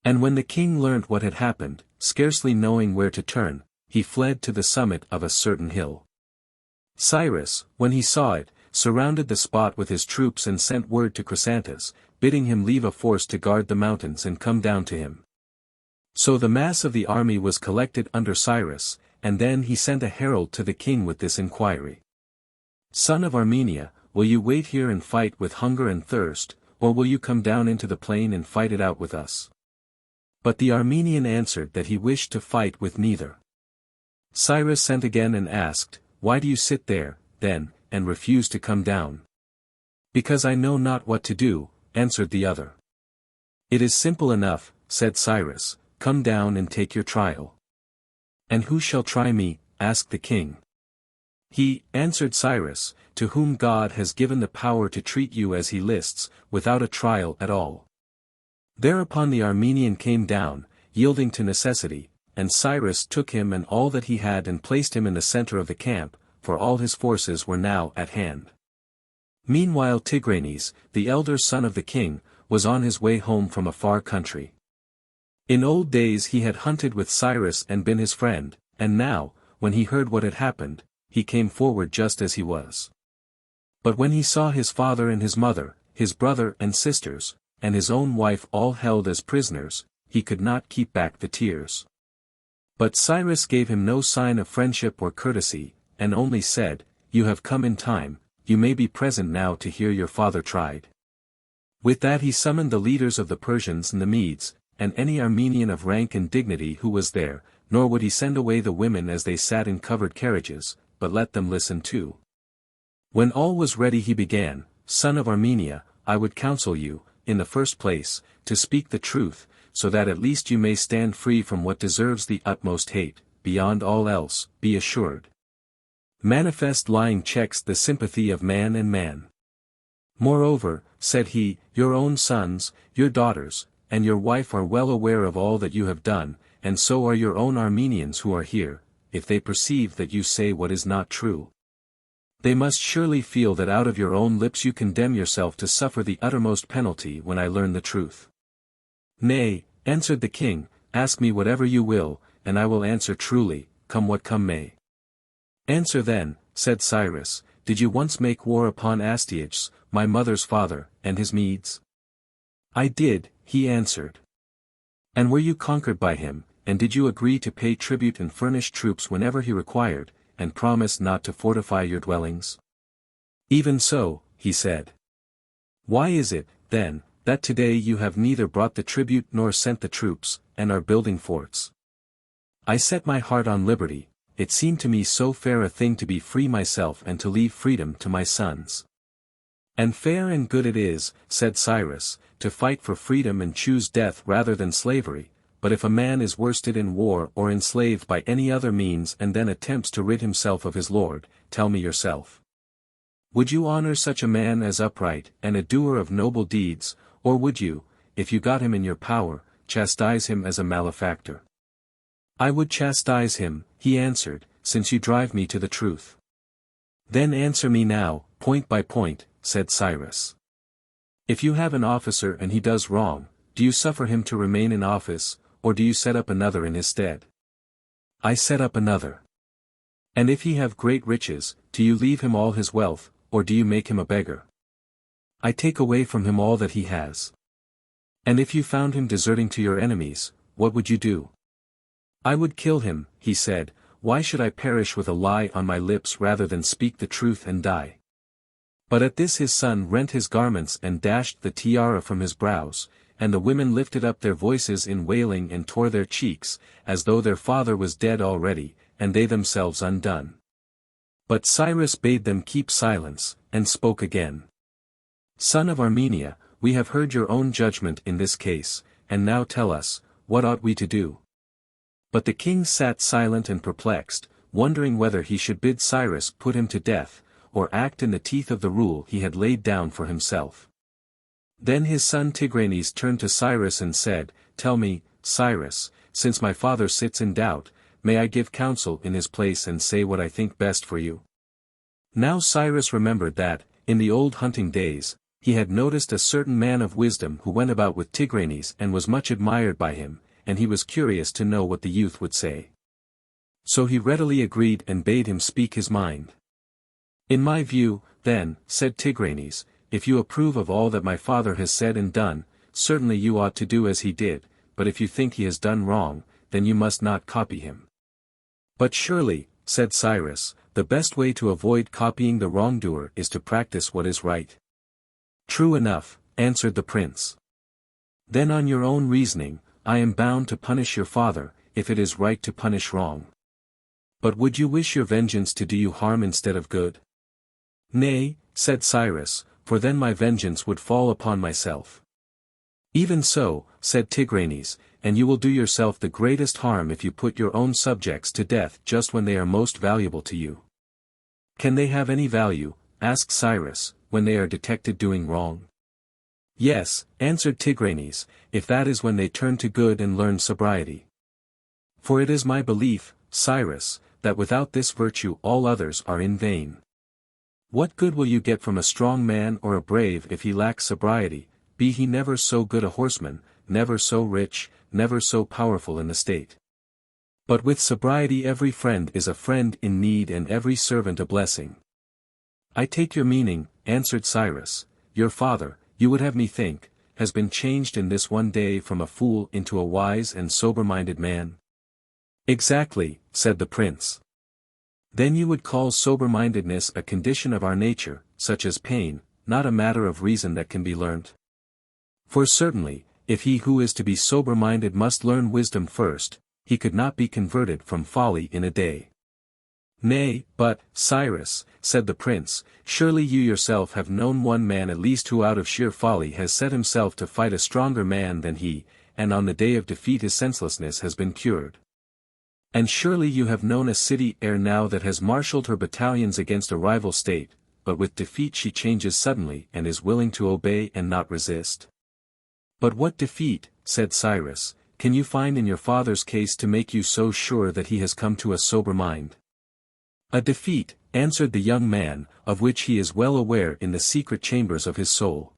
And when the king learnt what had happened, scarcely knowing where to turn, he fled to the summit of a certain hill. Cyrus, when he saw it, surrounded the spot with his troops and sent word to Chrysantas, bidding him leave a force to guard the mountains and come down to him. So the mass of the army was collected under Cyrus, and then he sent a herald to the king with this inquiry. Son of Armenia, will you wait here and fight with hunger and thirst, or will you come down into the plain and fight it out with us? But the Armenian answered that he wished to fight with neither. Cyrus sent again and asked, Why do you sit there, then, and refuse to come down? Because I know not what to do, answered the other. It is simple enough, said Cyrus, come down and take your trial. And who shall try me? asked the king. He, answered Cyrus, to whom God has given the power to treat you as he lists, without a trial at all. Thereupon the Armenian came down, yielding to necessity, and Cyrus took him and all that he had and placed him in the center of the camp, for all his forces were now at hand. Meanwhile Tigranes, the elder son of the king, was on his way home from a far country. In old days he had hunted with Cyrus and been his friend, and now, when he heard what had happened, he came forward just as he was. But when he saw his father and his mother, his brother and sisters, and his own wife all held as prisoners, he could not keep back the tears. But Cyrus gave him no sign of friendship or courtesy, and only said, You have come in time, you may be present now to hear your father tried. With that he summoned the leaders of the Persians and the Medes, and any Armenian of rank and dignity who was there, nor would he send away the women as they sat in covered carriages, but let them listen too. When all was ready he began, Son of Armenia, I would counsel you, in the first place, to speak the truth, so that at least you may stand free from what deserves the utmost hate, beyond all else, be assured. Manifest lying checks the sympathy of man and man. Moreover, said he, your own sons, your daughters, and your wife are well aware of all that you have done, and so are your own Armenians who are here, if they perceive that you say what is not true. They must surely feel that out of your own lips you condemn yourself to suffer the uttermost penalty when I learn the truth. Nay, answered the king, ask me whatever you will, and I will answer truly, come what come may. Answer then, said Cyrus, did you once make war upon Astyages, my mother's father, and his Medes? I did, he answered. And were you conquered by him, and did you agree to pay tribute and furnish troops whenever he required, and promise not to fortify your dwellings? Even so, he said. Why is it, then, that today you have neither brought the tribute nor sent the troops, and are building forts? I set my heart on liberty, it seemed to me so fair a thing to be free myself and to leave freedom to my sons. And fair and good it is, said Cyrus, to fight for freedom and choose death rather than slavery, but if a man is worsted in war or enslaved by any other means and then attempts to rid himself of his lord, tell me yourself. Would you honor such a man as upright and a doer of noble deeds, or would you, if you got him in your power, chastise him as a malefactor? I would chastise him, he answered, since you drive me to the truth. Then answer me now, point by point, said Cyrus. If you have an officer and he does wrong, do you suffer him to remain in office, or do you set up another in his stead? I set up another. And if he have great riches, do you leave him all his wealth, or do you make him a beggar? I take away from him all that he has. And if you found him deserting to your enemies, what would you do? I would kill him, he said, why should I perish with a lie on my lips rather than speak the truth and die? But at this his son rent his garments and dashed the tiara from his brows, and the women lifted up their voices in wailing and tore their cheeks, as though their father was dead already, and they themselves undone. But Cyrus bade them keep silence, and spoke again. Son of Armenia, we have heard your own judgment in this case, and now tell us, what ought we to do? But the king sat silent and perplexed, wondering whether he should bid Cyrus put him to death, or act in the teeth of the rule he had laid down for himself. Then his son Tigranes turned to Cyrus and said, Tell me, Cyrus, since my father sits in doubt, may I give counsel in his place and say what I think best for you? Now Cyrus remembered that, in the old hunting days, he had noticed a certain man of wisdom who went about with Tigranes and was much admired by him, and he was curious to know what the youth would say. So he readily agreed and bade him speak his mind. In my view, then, said Tigranes, if you approve of all that my father has said and done, certainly you ought to do as he did, but if you think he has done wrong, then you must not copy him. But surely, said Cyrus, the best way to avoid copying the wrongdoer is to practice what is right. True enough, answered the prince. Then on your own reasoning, I am bound to punish your father, if it is right to punish wrong. But would you wish your vengeance to do you harm instead of good? Nay, said Cyrus, for then my vengeance would fall upon myself. Even so, said Tigranes, and you will do yourself the greatest harm if you put your own subjects to death just when they are most valuable to you. Can they have any value, asked Cyrus, when they are detected doing wrong? Yes, answered Tigranes, if that is when they turn to good and learn sobriety. For it is my belief, Cyrus, that without this virtue all others are in vain. What good will you get from a strong man or a brave if he lacks sobriety, be he never so good a horseman, never so rich, never so powerful in the state? But with sobriety every friend is a friend in need and every servant a blessing. I take your meaning, answered Cyrus. Your father, you would have me think, has been changed in this one day from a fool into a wise and sober-minded man. Exactly, said the prince. Then you would call sober-mindedness a condition of our nature, such as pain, not a matter of reason that can be learnt. For certainly, if he who is to be sober-minded must learn wisdom first, he could not be converted from folly in a day. Nay, but, Cyrus, said the prince, surely you yourself have known one man at least who out of sheer folly has set himself to fight a stronger man than he, and on the day of defeat his senselessness has been cured. And surely you have known a city ere now that has marshalled her battalions against a rival state, but with defeat she changes suddenly and is willing to obey and not resist. But what defeat, said Cyrus, can you find in your father's case to make you so sure that he has come to a sober mind? A defeat, answered the young man, of which he is well aware in the secret chambers of his soul.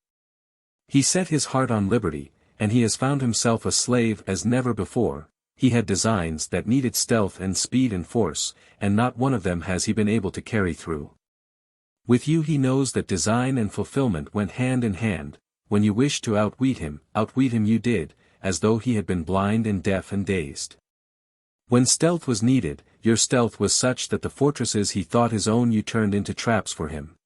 He set his heart on liberty, and he has found himself a slave as never before. He had designs that needed stealth and speed and force, and not one of them has he been able to carry through. With you he knows that design and fulfillment went hand in hand. When you wished to outwit him you did, as though he had been blind and deaf and dazed. When stealth was needed, your stealth was such that the fortresses he thought his own you turned into traps for him.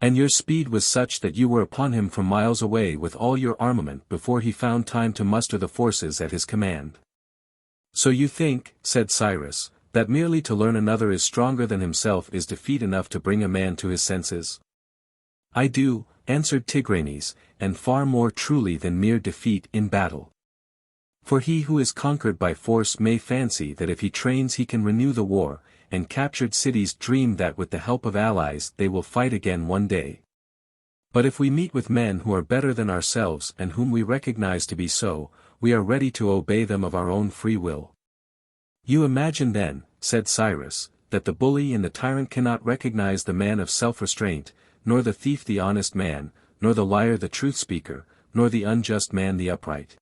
And your speed was such that you were upon him from miles away with all your armament before he found time to muster the forces at his command. So you think, said Cyrus, that merely to learn another is stronger than himself is defeat enough to bring a man to his senses? I do, answered Tigranes, and far more truly than mere defeat in battle. For he who is conquered by force may fancy that if he trains he can renew the war, and captured cities dream that with the help of allies they will fight again one day. But if we meet with men who are better than ourselves and whom we recognize to be so, we are ready to obey them of our own free will. You imagine then, said Cyrus, that the bully and the tyrant cannot recognize the man of self-restraint, nor the thief the honest man, nor the liar the truth-speaker, nor the unjust man the upright.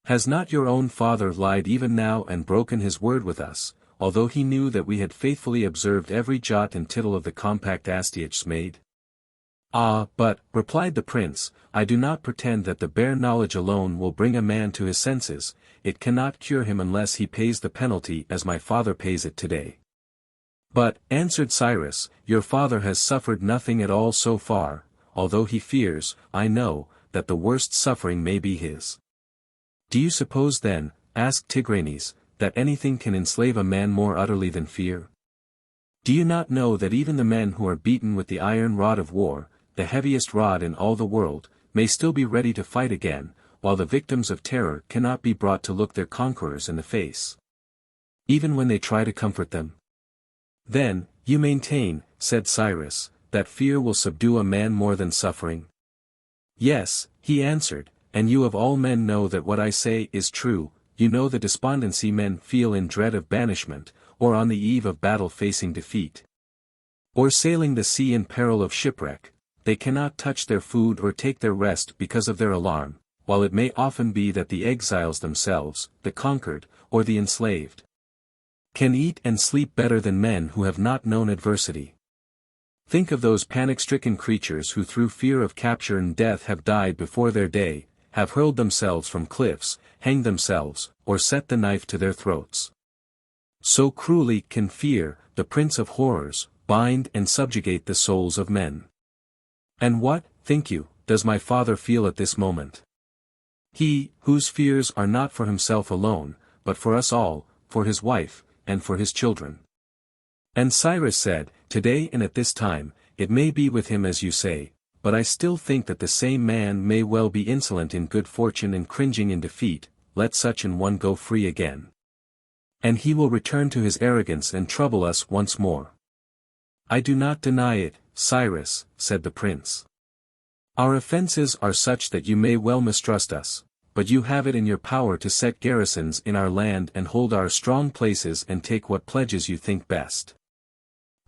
Has not your own father lied even now and broken his word with us, although he knew that we had faithfully observed every jot and tittle of the compact Astyages made? Ah, but, replied the prince, I do not pretend that the bare knowledge alone will bring a man to his senses, it cannot cure him unless he pays the penalty as my father pays it today. But, answered Cyrus, your father has suffered nothing at all so far, although he fears, I know, that the worst suffering may be his. Do you suppose then, asked Tigranes, that anything can enslave a man more utterly than fear? Do you not know that even the men who are beaten with the iron rod of war, the heaviest rod in all the world, may still be ready to fight again, while the victims of terror cannot be brought to look their conquerors in the face, even when they try to comfort them? Then, you maintain, said Cyrus, that fear will subdue a man more than suffering? Yes, he answered, and you of all men know that what I say is true. You know the despondency men feel in dread of banishment, or on the eve of battle facing defeat, or sailing the sea in peril of shipwreck. They cannot touch their food or take their rest because of their alarm, while it may often be that the exiles themselves, the conquered, or the enslaved, can eat and sleep better than men who have not known adversity. Think of those panic-stricken creatures who through fear of capture and death have died before their day, have hurled themselves from cliffs, hanged themselves, or set the knife to their throats. So cruelly can fear, the prince of horrors, bind and subjugate the souls of men. And what, think you, does my father feel at this moment? He, whose fears are not for himself alone, but for us all, for his wife, and for his children. And Cyrus said, today and at this time, it may be with him as you say, but I still think that the same man may well be insolent in good fortune and cringing in defeat. Let such an one go free again. And he will return to his arrogance and trouble us once more. I do not deny it, Cyrus, said the prince. Our offences are such that you may well mistrust us, but you have it in your power to set garrisons in our land and hold our strong places and take what pledges you think best.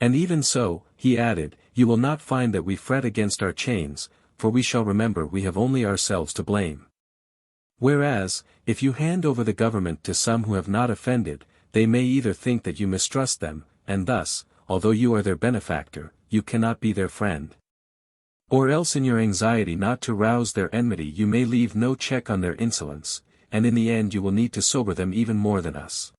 And even so, he added, you will not find that we fret against our chains, for we shall remember we have only ourselves to blame. Whereas, if you hand over the government to some who have not offended, they may either think that you mistrust them, and thus, although you are their benefactor, you cannot be their friend. Or else in your anxiety not to rouse their enmity you may leave no check on their insolence, and in the end you will need to sober them even more than us.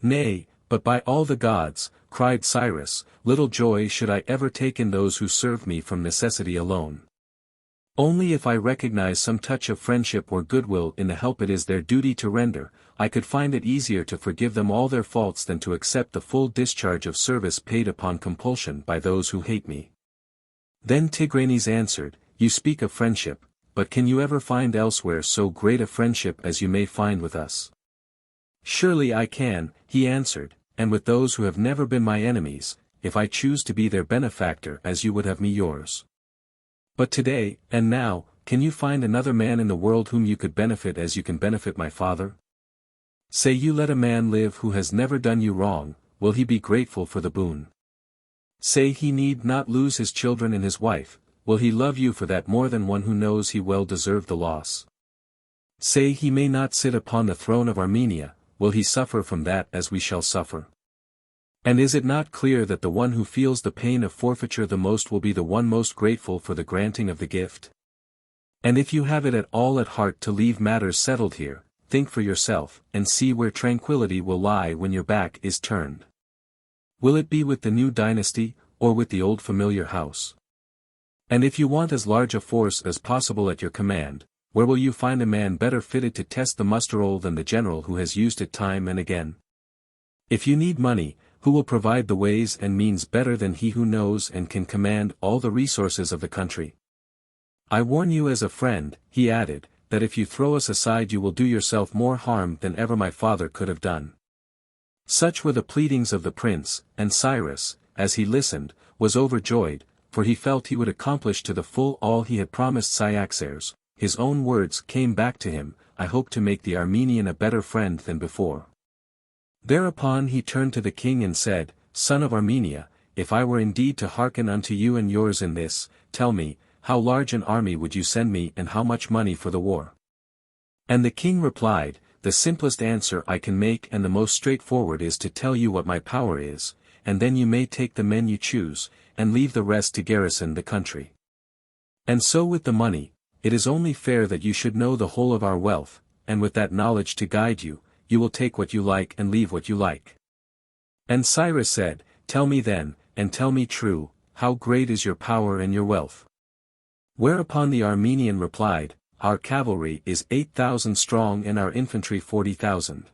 Nay, but by all the gods, cried Cyrus, little joy should I ever take in those who serve me from necessity alone. Only if I recognize some touch of friendship or goodwill in the help it is their duty to render, I could find it easier to forgive them all their faults than to accept the full discharge of service paid upon compulsion by those who hate me. Then Tigranes answered, you speak of friendship, but can you ever find elsewhere so great a friendship as you may find with us? Surely I can, he answered, and with those who have never been my enemies, if I choose to be their benefactor as you would have me yours. But today, and now, can you find another man in the world whom you could benefit as you can benefit my father? Say you let a man live who has never done you wrong, will he be grateful for the boon? Say he need not lose his children and his wife, will he love you for that more than one who knows he well deserved the loss? Say he may not sit upon the throne of Armenia, will he suffer from that as we shall suffer? And is it not clear that the one who feels the pain of forfeiture the most will be the one most grateful for the granting of the gift? And if you have it at all at heart to leave matters settled here, think for yourself, and see where tranquility will lie when your back is turned. Will it be with the new dynasty, or with the old familiar house? And if you want as large a force as possible at your command, where will you find a man better fitted to test the muster roll than the general who has used it time and again? If you need money, who will provide the ways and means better than he who knows and can command all the resources of the country? I warn you as a friend, he added, that if you throw us aside you will do yourself more harm than ever my father could have done. Such were the pleadings of the prince, and Cyrus, as he listened, was overjoyed, for he felt he would accomplish to the full all he had promised Cyaxares. His own words came back to him, I hope to make the Armenian a better friend than before. Thereupon he turned to the king and said, Son of Armenia, if I were indeed to hearken unto you and yours in this, tell me, how large an army would you send me and how much money for the war? And the king replied, the simplest answer I can make and the most straightforward is to tell you what my power is, and then you may take the men you choose, and leave the rest to garrison the country. And so with the money, it is only fair that you should know the whole of our wealth, and with that knowledge to guide you, you will take what you like and leave what you like. And Cyrus said, Tell me then, and tell me true, how great is your power and your wealth? Whereupon the Armenian replied, Our cavalry is 8,000 strong and our infantry 40,000.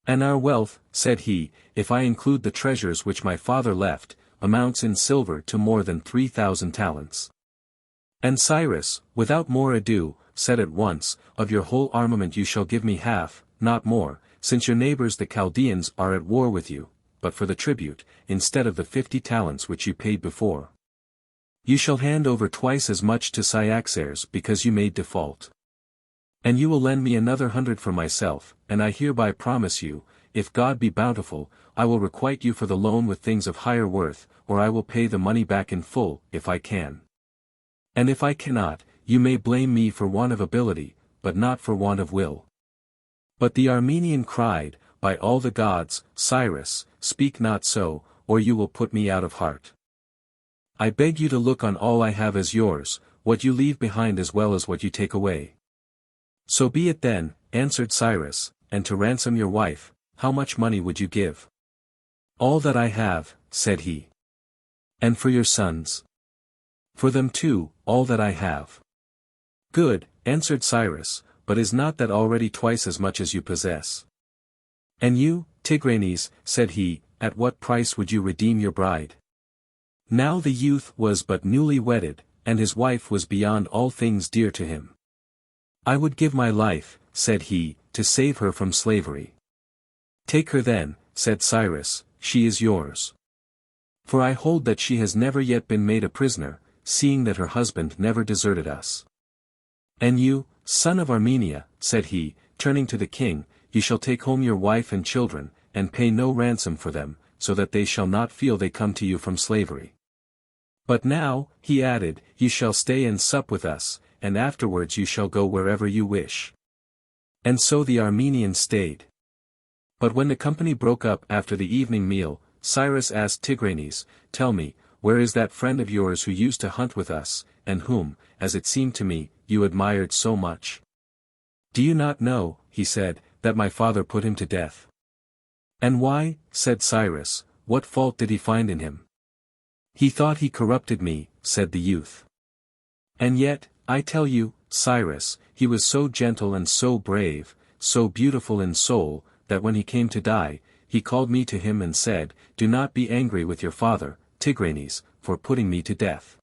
And our wealth, said he, if I include the treasures which my father left, amounts in silver to more than 3,000 talents. And Cyrus, without more ado, said at once, Of your whole armament you shall give me half, not more, since your neighbors the Chaldeans are at war with you, but for the tribute, instead of the 50 talents which you paid before. You shall hand over twice as much to Cyaxares because you made default. And you will lend me another 100 for myself, and I hereby promise you, if God be bountiful, I will requite you for the loan with things of higher worth, or I will pay the money back in full, if I can. And if I cannot, you may blame me for want of ability, but not for want of will. But the Armenian cried, By all the gods, Cyrus, speak not so, or you will put me out of heart. I beg you to look on all I have as yours, what you leave behind as well as what you take away. So be it then, answered Cyrus, and to ransom your wife, how much money would you give? All that I have, said he. And for your sons? For them too, all that I have. Good, answered Cyrus, but is not that already twice as much as you possess? And you, Tigranes, said he, at what price would you redeem your bride? Now the youth was but newly wedded, and his wife was beyond all things dear to him. "I would give my life," said he, "to save her from slavery." "Take her then," said Cyrus, "she is yours. For I hold that she has never yet been made a prisoner, seeing that her husband never deserted us. And you, son of Armenia," said he, turning to the king, "you shall take home your wife and children, and pay no ransom for them, so that they shall not feel they come to you from slavery. But now," he added, "you shall stay and sup with us, and afterwards you shall go wherever you wish." And so the Armenians stayed. But when the company broke up after the evening meal, Cyrus asked Tigranes, "Tell me, where is that friend of yours who used to hunt with us, and whom, as it seemed to me, you admired so much?" "Do you not know," he said, "that my father put him to death?" "And why?" said Cyrus, "what fault did he find in him?" "He thought he corrupted me," said the youth. "And yet, I tell you, Cyrus, he was so gentle and so brave, so beautiful in soul, that when he came to die, he called me to him and said, 'Do not be angry with your father, Tigranes, for putting me to death.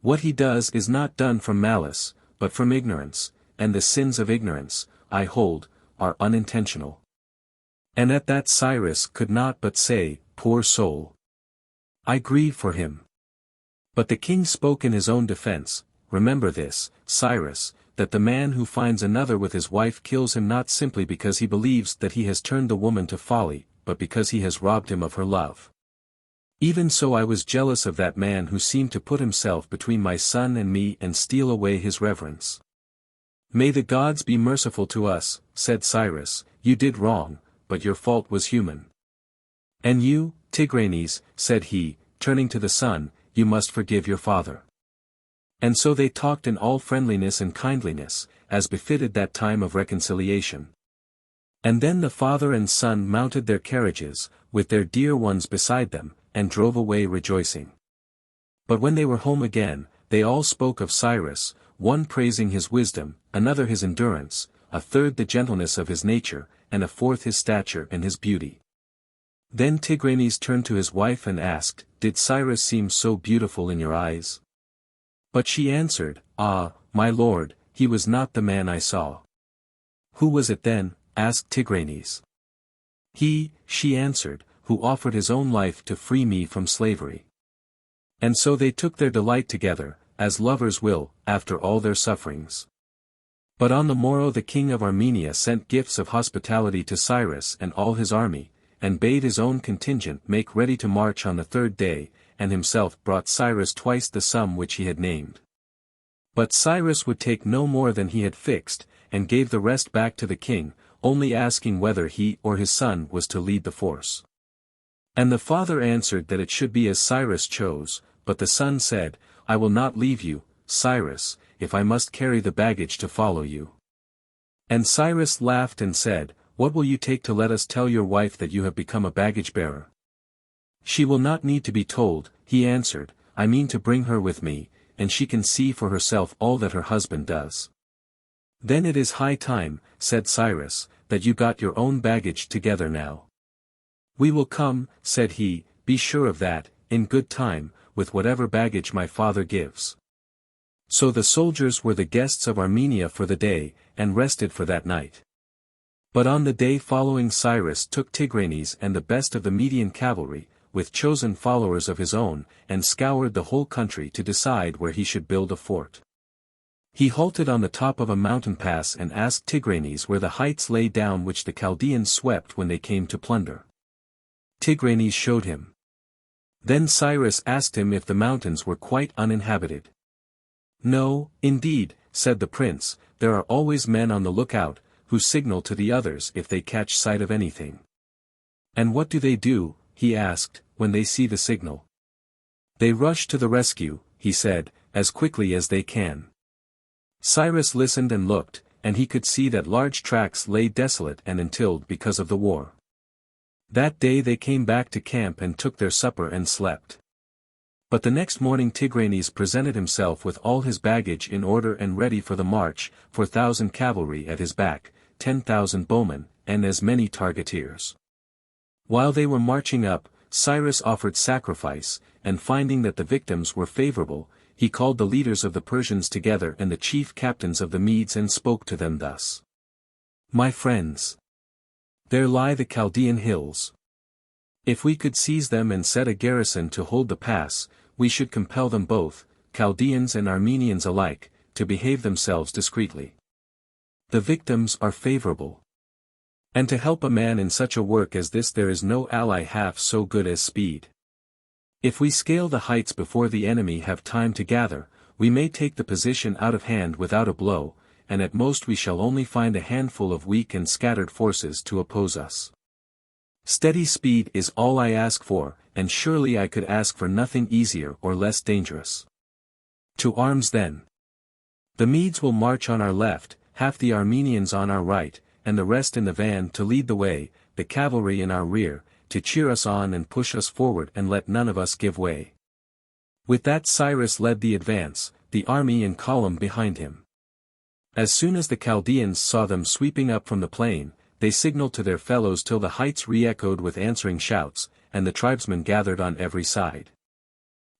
What he does is not done from malice, but from ignorance, and the sins of ignorance, I hold, are unintentional.'" And at that Cyrus could not but say, "Poor soul! I grieve for him." But the king spoke in his own defense, "Remember this, Cyrus, that the man who finds another with his wife kills him not simply because he believes that he has turned the woman to folly, but because he has robbed him of her love. Even so I was jealous of that man who seemed to put himself between my son and me and steal away his reverence." "May the gods be merciful to us," said Cyrus, "you did wrong, but your fault was human. And you, Tigranes," said he, turning to the son, "you must forgive your father." And so they talked in all friendliness and kindliness, as befitted that time of reconciliation. And then the father and son mounted their carriages, with their dear ones beside them, and drove away rejoicing. But when they were home again, they all spoke of Cyrus, one praising his wisdom, another his endurance, a third the gentleness of his nature, and a fourth his stature and his beauty. Then Tigranes turned to his wife and asked, "Did Cyrus seem so beautiful in your eyes?" But she answered, "Ah, my lord, he was not the man I saw." "Who was it then?" asked Tigranes. "He," she answered, "who offered his own life to free me from slavery." And so they took their delight together, as lovers will, after all their sufferings. But on the morrow the king of Armenia sent gifts of hospitality to Cyrus and all his army, and bade his own contingent make ready to march on the third day, and himself brought Cyrus twice the sum which he had named. But Cyrus would take no more than he had fixed, and gave the rest back to the king, only asking whether he or his son was to lead the force. And the father answered that it should be as Cyrus chose, but the son said, "I will not leave you, Cyrus, if I must carry the baggage to follow you." And Cyrus laughed and said, "What will you take to let us tell your wife that you have become a baggage-bearer?" "She will not need to be told," he answered, "I mean to bring her with me, and she can see for herself all that her husband does." "Then it is high time," said Cyrus, "that you got your own baggage together now." "We will come," said he, "be sure of that, in good time, with whatever baggage my father gives." So the soldiers were the guests of Armenia for the day, and rested for that night. But on the day following Cyrus took Tigranes and the best of the Median cavalry, with chosen followers of his own, and scoured the whole country to decide where he should build a fort. He halted on the top of a mountain pass and asked Tigranes where the heights lay down which the Chaldeans swept when they came to plunder. Tigranes showed him. Then Cyrus asked him if the mountains were quite uninhabited. "No, indeed," said the prince, "there are always men on the lookout, who signal to the others if they catch sight of anything." "And what do they do?" he asked, "when they see the signal?" "They rush to the rescue," he said, "as quickly as they can." Cyrus listened and looked, and he could see that large tracts lay desolate and untilled because of the war. That day they came back to camp and took their supper and slept. But the next morning Tigranes presented himself with all his baggage in order and ready for the march, 4,000 cavalry at his back, 10,000 bowmen, and as many targeteers. While they were marching up, Cyrus offered sacrifice, and finding that the victims were favorable, he called the leaders of the Persians together and the chief captains of the Medes and spoke to them thus. My friends, there lie the Chaldean hills. If we could seize them and set a garrison to hold the pass, we should compel them both, Chaldeans and Armenians alike, to behave themselves discreetly. The victims are favorable. And to help a man in such a work as this there is no ally half so good as speed. If we scale the heights before the enemy have time to gather, we may take the position out of hand without a blow, and at most we shall only find a handful of weak and scattered forces to oppose us. Steady speed is all I ask for, and surely I could ask for nothing easier or less dangerous. To arms then. The Medes will march on our left, half the Armenians on our right, and the rest in the van to lead the way, the cavalry in our rear, to cheer us on and push us forward and let none of us give way. With that Cyrus led the advance, the army in column behind him. As soon as the Chaldeans saw them sweeping up from the plain, they signaled to their fellows till the heights re-echoed with answering shouts, and the tribesmen gathered on every side.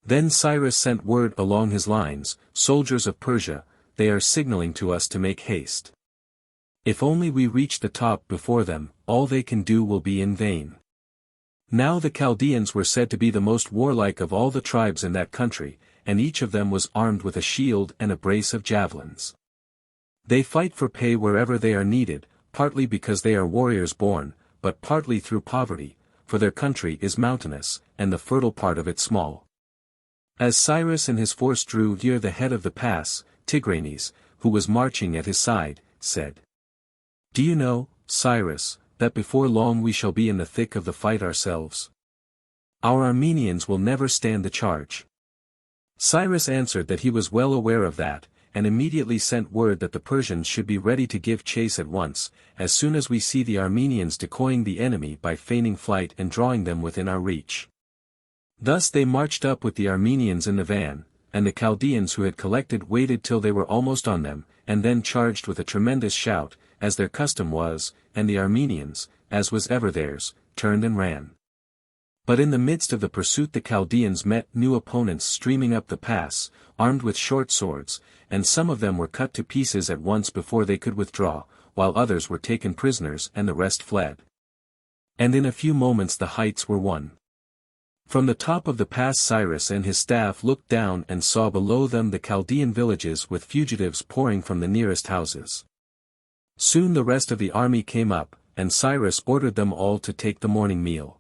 Then Cyrus sent word along his lines, soldiers of Persia, they are signaling to us to make haste. If only we reach the top before them, all they can do will be in vain. Now the Chaldeans were said to be the most warlike of all the tribes in that country, and each of them was armed with a shield and a brace of javelins. They fight for pay wherever they are needed, partly because they are warriors born, but partly through poverty, for their country is mountainous, and the fertile part of it small. As Cyrus and his force drew near the head of the pass, Tigranes, who was marching at his side, said, Do you know, Cyrus, that before long we shall be in the thick of the fight ourselves? Our Armenians will never stand the charge. Cyrus answered that he was well aware of that, and immediately sent word that the Persians should be ready to give chase at once, as soon as we see the Armenians decoying the enemy by feigning flight and drawing them within our reach. Thus they marched up with the Armenians in the van, and the Chaldeans who had collected waited till they were almost on them, and then charged with a tremendous shout, as their custom was, and the Armenians, as was ever theirs, turned and ran. But in the midst of the pursuit the Chaldeans met new opponents streaming up the pass, armed with short swords, and some of them were cut to pieces at once before they could withdraw, while others were taken prisoners and the rest fled. And in a few moments the heights were won. From the top of the pass Cyrus and his staff looked down and saw below them the Chaldean villages with fugitives pouring from the nearest houses. Soon the rest of the army came up, and Cyrus ordered them all to take the morning meal.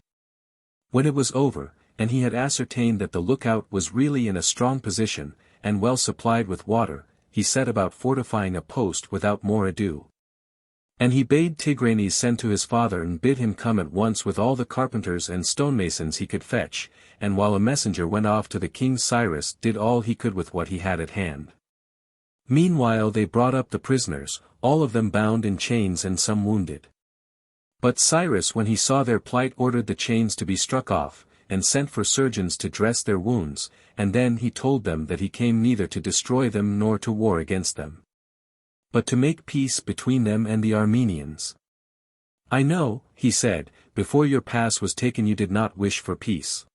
When it was over, and he had ascertained that the lookout was really in a strong position, and well supplied with water, he set about fortifying a post without more ado. And he bade Tigranes send to his father and bid him come at once with all the carpenters and stonemasons he could fetch, and while a messenger went off to the king Cyrus did all he could with what he had at hand. Meanwhile they brought up the prisoners, all of them bound in chains and some wounded. But Cyrus when he saw their plight ordered the chains to be struck off, and sent for surgeons to dress their wounds, and then he told them that he came neither to destroy them nor to war against them, but to make peace between them and the Armenians. I know, he said, before your pass was taken you did not wish for peace.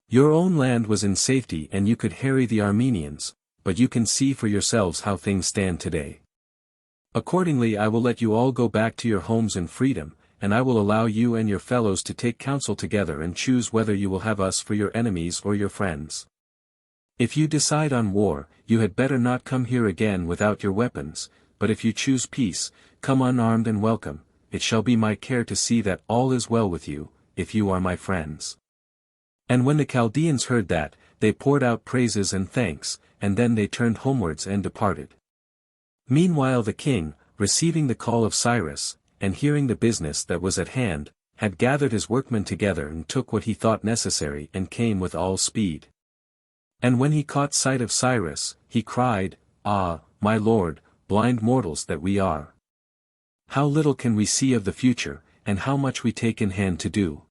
Your own land was in safety and you could harry the Armenians, but you can see for yourselves how things stand today. Accordingly I will let you all go back to your homes in freedom, and I will allow you and your fellows to take counsel together and choose whether you will have us for your enemies or your friends. If you decide on war, you had better not come here again without your weapons, but if you choose peace, come unarmed and welcome. It shall be my care to see that all is well with you, if you are my friends. And when the Chaldeans heard that, they poured out praises and thanks, and then they turned homewards and departed. Meanwhile the king, receiving the call of Cyrus, and hearing the business that was at hand, had gathered his workmen together and took what he thought necessary and came with all speed. And when he caught sight of Cyrus, he cried, Ah, my lord, blind mortals that we are! How little can we see of the future, and how much we take in hand to do.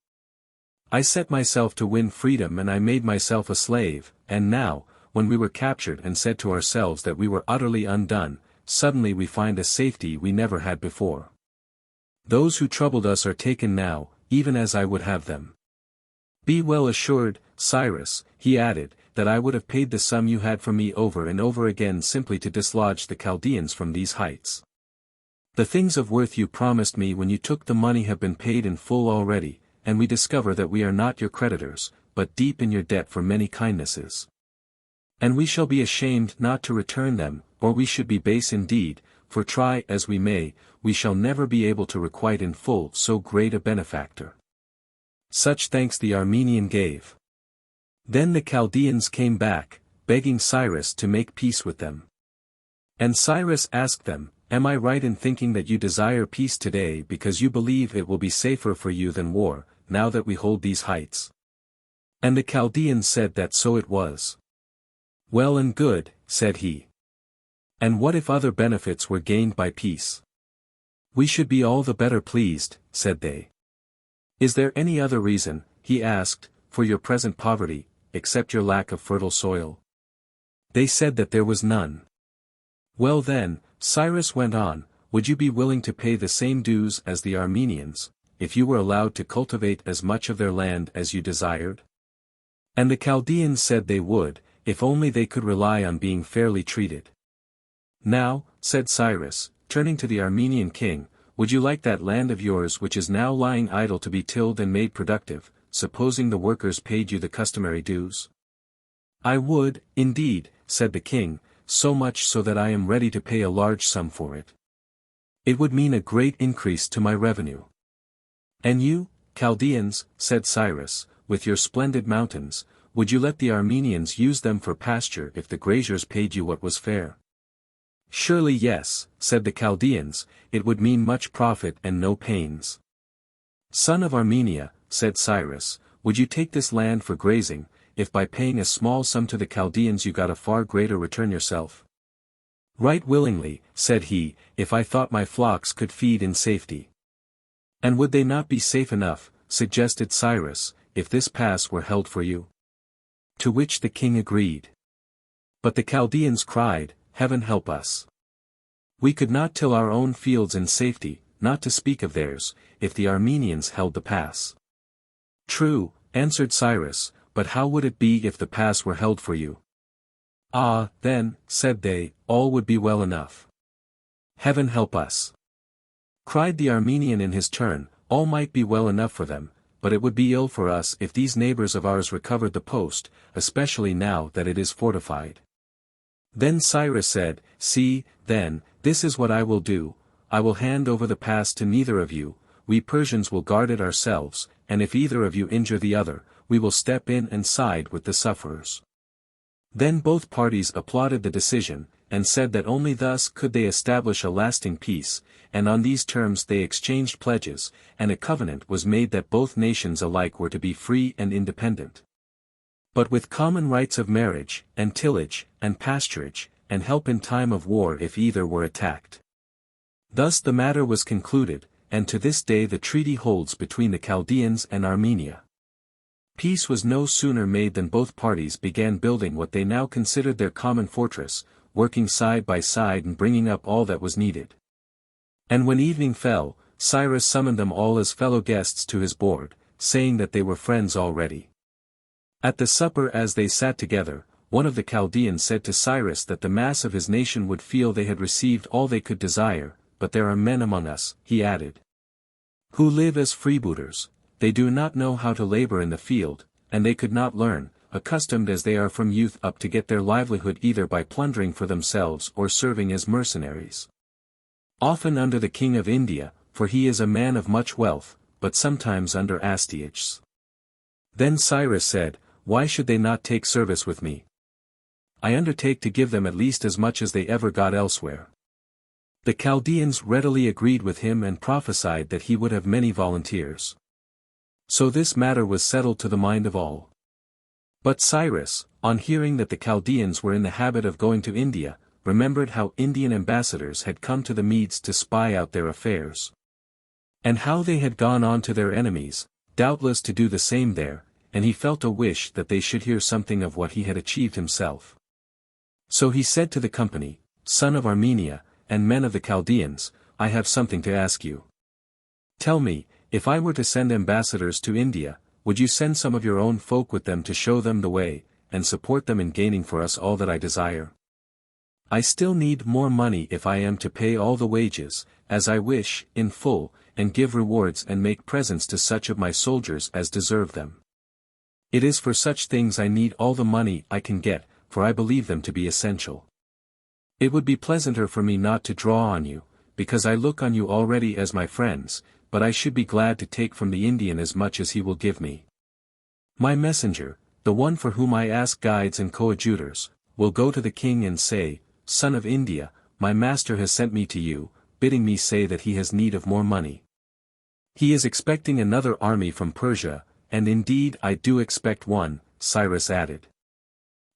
I set myself to win freedom and I made myself a slave, and now, when we were captured and said to ourselves that we were utterly undone, suddenly we find a safety we never had before. Those who troubled us are taken now, even as I would have them. Be well assured, Cyrus, he added, that I would have paid the sum you had from me over and over again simply to dislodge the Chaldeans from these heights. The things of worth you promised me when you took the money have been paid in full already, and we discover that we are not your creditors, but deep in your debt for many kindnesses. And we shall be ashamed not to return them, or we should be base indeed, for try as we may, we shall never be able to requite in full so great a benefactor. Such thanks the Armenian gave. Then the Chaldeans came back, begging Cyrus to make peace with them. And Cyrus asked them, Am I right in thinking that you desire peace today because you believe it will be safer for you than war, now that we hold these heights? And the Chaldeans said that so it was. Well and good, said he. And what if other benefits were gained by peace? We should be all the better pleased, said they. Is there any other reason, he asked, for your present poverty, except your lack of fertile soil? They said that there was none. Well then, Cyrus went on, would you be willing to pay the same dues as the Armenians, if you were allowed to cultivate as much of their land as you desired? And the Chaldeans said they would, if only they could rely on being fairly treated. Now, said Cyrus, turning to the Armenian king, would you like that land of yours which is now lying idle to be tilled and made productive, supposing the workers paid you the customary dues? I would, indeed, said the king, so much so that I am ready to pay a large sum for it. It would mean a great increase to my revenue. And you, Chaldeans, said Cyrus, with your splendid mountains, would you let the Armenians use them for pasture if the graziers paid you what was fair? Surely yes, said the Chaldeans, it would mean much profit and no pains. Son of Armenia, said Cyrus, would you take this land for grazing, if by paying a small sum to the Chaldeans you got a far greater return yourself? Right willingly, said he, if I thought my flocks could feed in safety. And would they not be safe enough, suggested Cyrus, if this pass were held for you? To which the king agreed. But the Chaldeans cried, Heaven help us! We could not till our own fields in safety, not to speak of theirs, if the Armenians held the pass. True, answered Cyrus, but how would it be if the pass were held for you? Ah, then, said they, all would be well enough. Heaven help us! Cried the Armenian in his turn, all might be well enough for them, but it would be ill for us if these neighbors of ours recovered the post, especially now that it is fortified. Then Cyrus said, See, then, this is what I will do, I will hand over the pass to neither of you, we Persians will guard it ourselves, and if either of you injure the other, we will step in and side with the sufferers. Then both parties applauded the decision, and said that only thus could they establish a lasting peace, and on these terms they exchanged pledges, and a covenant was made that both nations alike were to be free and independent. But with common rights of marriage, and tillage, and pasturage, and help in time of war if either were attacked. Thus the matter was concluded, and to this day the treaty holds between the Chaldeans and Armenia. Peace was no sooner made than both parties began building what they now considered their common fortress, working side by side and bringing up all that was needed. And when evening fell, Cyrus summoned them all as fellow guests to his board, saying that they were friends already. At the supper as they sat together, one of the Chaldeans said to Cyrus that the mass of his nation would feel they had received all they could desire, but there are men among us, he added, who live as freebooters. They do not know how to labor in the field, and they could not learn, accustomed as they are from youth up to get their livelihood either by plundering for themselves or serving as mercenaries. Often under the king of India, for he is a man of much wealth, but sometimes under Astyages. Then Cyrus said, Why should they not take service with me? I undertake to give them at least as much as they ever got elsewhere. The Chaldeans readily agreed with him and prophesied that he would have many volunteers. So this matter was settled to the mind of all. But Cyrus, on hearing that the Chaldeans were in the habit of going to India, remembered how Indian ambassadors had come to the Medes to spy out their affairs. And how they had gone on to their enemies, doubtless to do the same there, and he felt a wish that they should hear something of what he had achieved himself. So he said to the company, Son of Armenia, and men of the Chaldeans, I have something to ask you. Tell me, if I were to send ambassadors to India, would you send some of your own folk with them to show them the way, and support them in gaining for us all that I desire? I still need more money if I am to pay all the wages, as I wish, in full, and give rewards and make presents to such of my soldiers as deserve them. It is for such things I need all the money I can get, for I believe them to be essential. It would be pleasanter for me not to draw on you, because I look on you already as my friends, but I should be glad to take from the Indian as much as he will give me. My messenger, the one for whom I ask guides and coadjutors, will go to the king and say, Son of India, my master has sent me to you, bidding me say that he has need of more money. He is expecting another army from Persia, and indeed I do expect one, Cyrus added.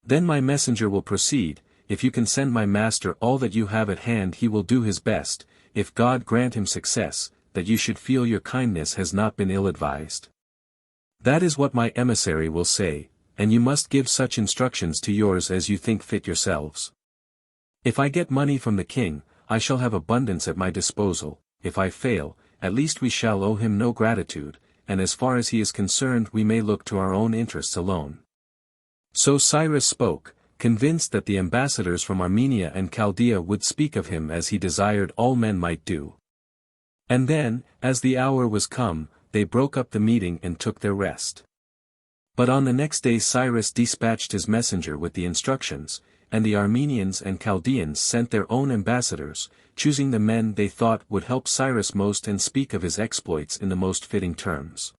Then my messenger will proceed, if you can send my master all that you have at hand he will do his best, if God grant him success, that you should feel your kindness has not been ill-advised. That is what my emissary will say, and you must give such instructions to yours as you think fit yourselves. If I get money from the king, I shall have abundance at my disposal, if I fail, at least we shall owe him no gratitude, and as far as he is concerned we may look to our own interests alone. So Cyrus spoke, convinced that the ambassadors from Armenia and Chaldea would speak of him as he desired all men might do. And then, as the hour was come, they broke up the meeting and took their rest. But on the next day Cyrus dispatched his messenger with the instructions, and the Armenians and Chaldeans sent their own ambassadors, choosing the men they thought would help Cyrus most and speak of his exploits in the most fitting terms.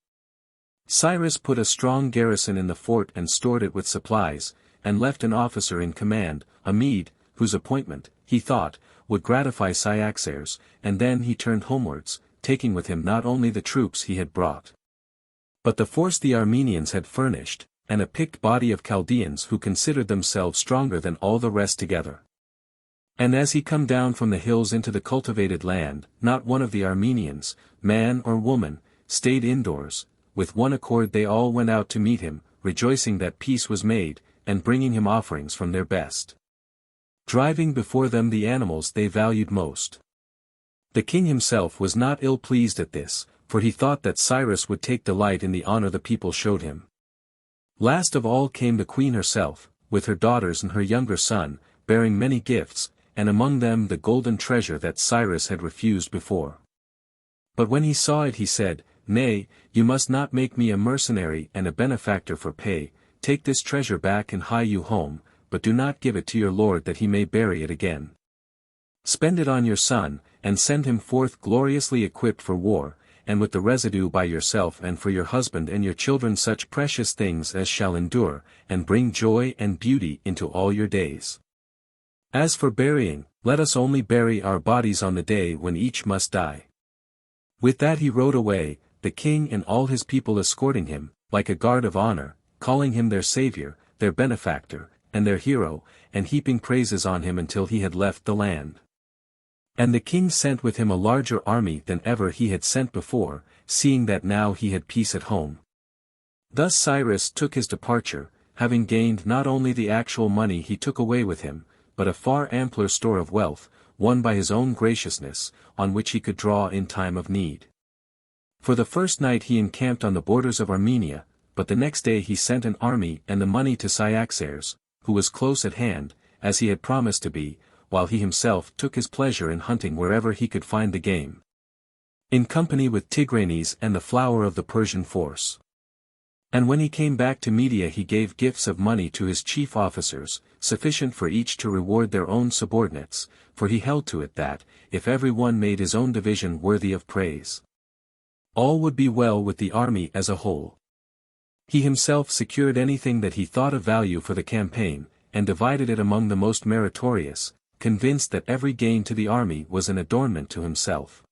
Cyrus put a strong garrison in the fort and stored it with supplies, and left an officer in command, a Mede, whose appointment, he thought, would gratify Cyaxares, and then he turned homewards, taking with him not only the troops he had brought, but the force the Armenians had furnished, and a picked body of Chaldeans who considered themselves stronger than all the rest together. And as he come down from the hills into the cultivated land, not one of the Armenians, man or woman, stayed indoors, with one accord they all went out to meet him, rejoicing that peace was made, and bringing him offerings from their best, driving before them the animals they valued most. The king himself was not ill-pleased at this, for he thought that Cyrus would take delight in the honor the people showed him. Last of all came the queen herself, with her daughters and her younger son, bearing many gifts, and among them the golden treasure that Cyrus had refused before. But when he saw it he said, Nay, you must not make me a mercenary and a benefactor for pay, take this treasure back and hie you home, but do not give it to your lord that he may bury it again. Spend it on your son, and send him forth gloriously equipped for war, and with the residue by yourself and for your husband and your children such precious things as shall endure, and bring joy and beauty into all your days. As for burying, let us only bury our bodies on the day when each must die. With that he rode away, the king and all his people escorting him, like a guard of honor, calling him their savior, their benefactor, and their hero, and heaping praises on him until he had left the land. And the king sent with him a larger army than ever he had sent before, seeing that now he had peace at home. Thus Cyrus took his departure, having gained not only the actual money he took away with him, but a far ampler store of wealth, won by his own graciousness, on which he could draw in time of need. For the first night he encamped on the borders of Armenia, but the next day he sent an army and the money to Cyaxares, who was close at hand, as he had promised to be, while he himself took his pleasure in hunting wherever he could find the game, in company with Tigranes and the flower of the Persian force. And when he came back to Media he gave gifts of money to his chief officers, sufficient for each to reward their own subordinates, for he held to it that, if every one made his own division worthy of praise, all would be well with the army as a whole. He himself secured anything that he thought of value for the campaign, and divided it among the most meritorious, convinced that every gain to the army was an adornment to himself.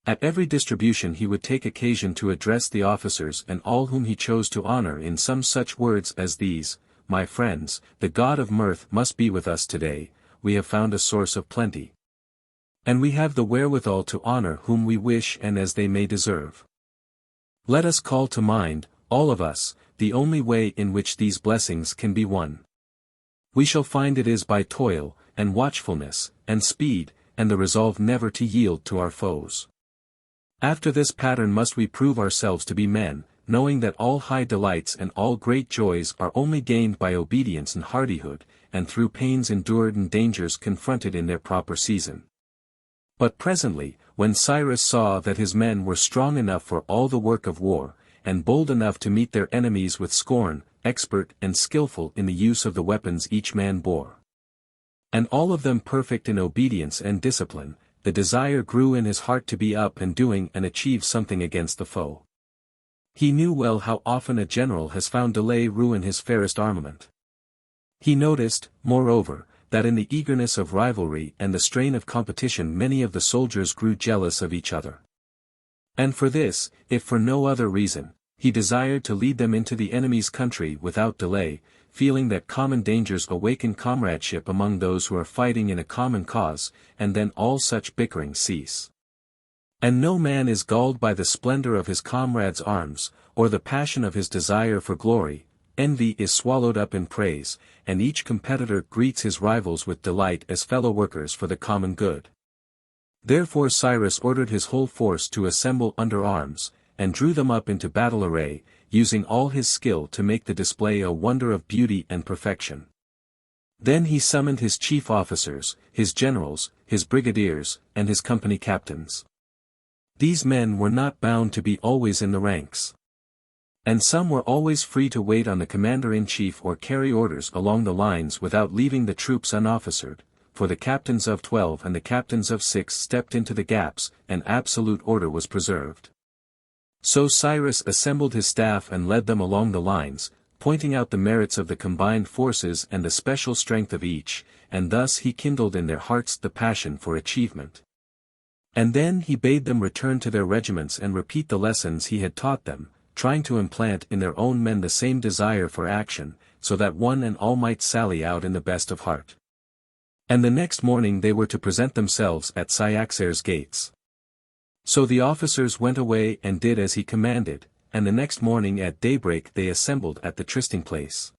At every distribution he would take occasion to address the officers and all whom he chose to honor in some such words as these, My friends, the God of mirth must be with us today, we have found a source of plenty. And we have the wherewithal to honor whom we wish and as they may deserve. Let us call to mind, all of us, the only way in which these blessings can be won. We shall find it is by toil, and watchfulness, and speed, and the resolve never to yield to our foes. After this pattern must we prove ourselves to be men, knowing that all high delights and all great joys are only gained by obedience and hardihood, and through pains endured and dangers confronted in their proper season. But presently, when Cyrus saw that his men were strong enough for all the work of war, and bold enough to meet their enemies with scorn, expert and skillful in the use of the weapons each man bore, and all of them perfect in obedience and discipline, the desire grew in his heart to be up and doing and achieve something against the foe. He knew well how often a general has found delay ruin his fairest armament. He noticed, moreover, that in the eagerness of rivalry and the strain of competition many of the soldiers grew jealous of each other. And for this, if for no other reason, he desired to lead them into the enemy's country without delay, feeling that common dangers awaken comradeship among those who are fighting in a common cause, and then all such bickering cease. And no man is galled by the splendor of his comrade's arms, or the passion of his desire for glory. Envy is swallowed up in praise, and each competitor greets his rivals with delight as fellow workers for the common good. Therefore Cyrus ordered his whole force to assemble under arms, and drew them up into battle array, using all his skill to make the display a wonder of beauty and perfection. Then he summoned his chief officers, his generals, his brigadiers, and his company captains. These men were not bound to be always in the ranks. And some were always free to wait on the commander-in-chief or carry orders along the lines without leaving the troops unofficered, for the captains of 12 and the captains of 6 stepped into the gaps, and absolute order was preserved. So Cyrus assembled his staff and led them along the lines, pointing out the merits of the combined forces and the special strength of each, and thus he kindled in their hearts the passion for achievement. And then he bade them return to their regiments and repeat the lessons he had taught them, trying to implant in their own men the same desire for action, so that one and all might sally out in the best of heart. And the next morning they were to present themselves at Cyaxares' gates. So the officers went away and did as he commanded, and the next morning at daybreak they assembled at the trysting place.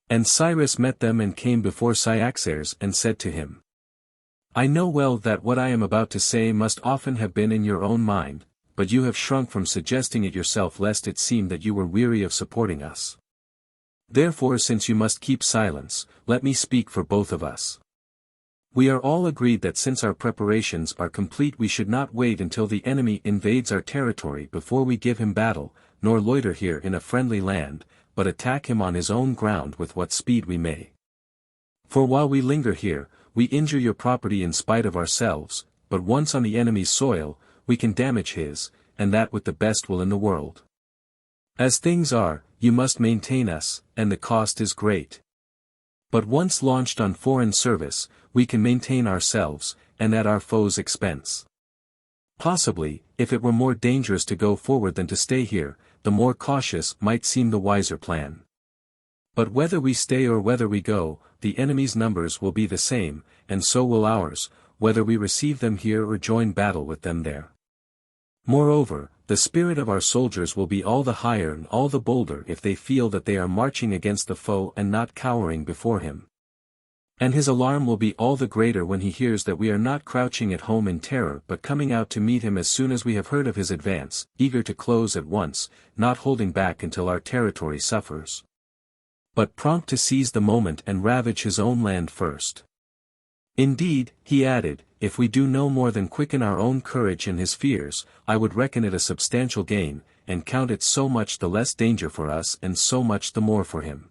And Cyrus met them and came before Cyaxares and said to him, I know well that what I am about to say must often have been in your own mind, but you have shrunk from suggesting it yourself lest it seem that you were weary of supporting us. Therefore since you must keep silence, let me speak for both of us. We are all agreed that since our preparations are complete we should not wait until the enemy invades our territory before we give him battle, nor loiter here in a friendly land, but attack him on his own ground with what speed we may. For while we linger here, we injure your property in spite of ourselves, but once on the enemy's soil, we can damage his, and that with the best will in the world. As things are, you must maintain us, and the cost is great. But once launched on foreign service, we can maintain ourselves, and at our foes' expense. Possibly, if it were more dangerous to go forward than to stay here, the more cautious might seem the wiser plan. But whether we stay or whether we go, the enemy's numbers will be the same, and so will ours, whether we receive them here or join battle with them there. Moreover, the spirit of our soldiers will be all the higher and all the bolder if they feel that they are marching against the foe and not cowering before him. And his alarm will be all the greater when he hears that we are not crouching at home in terror but coming out to meet him as soon as we have heard of his advance, eager to close at once, not holding back until our territory suffers, but prompt to seize the moment and ravage his own land first. Indeed, he added, if we do no more than quicken our own courage and his fears, I would reckon it a substantial gain, and count it so much the less danger for us and so much the more for him.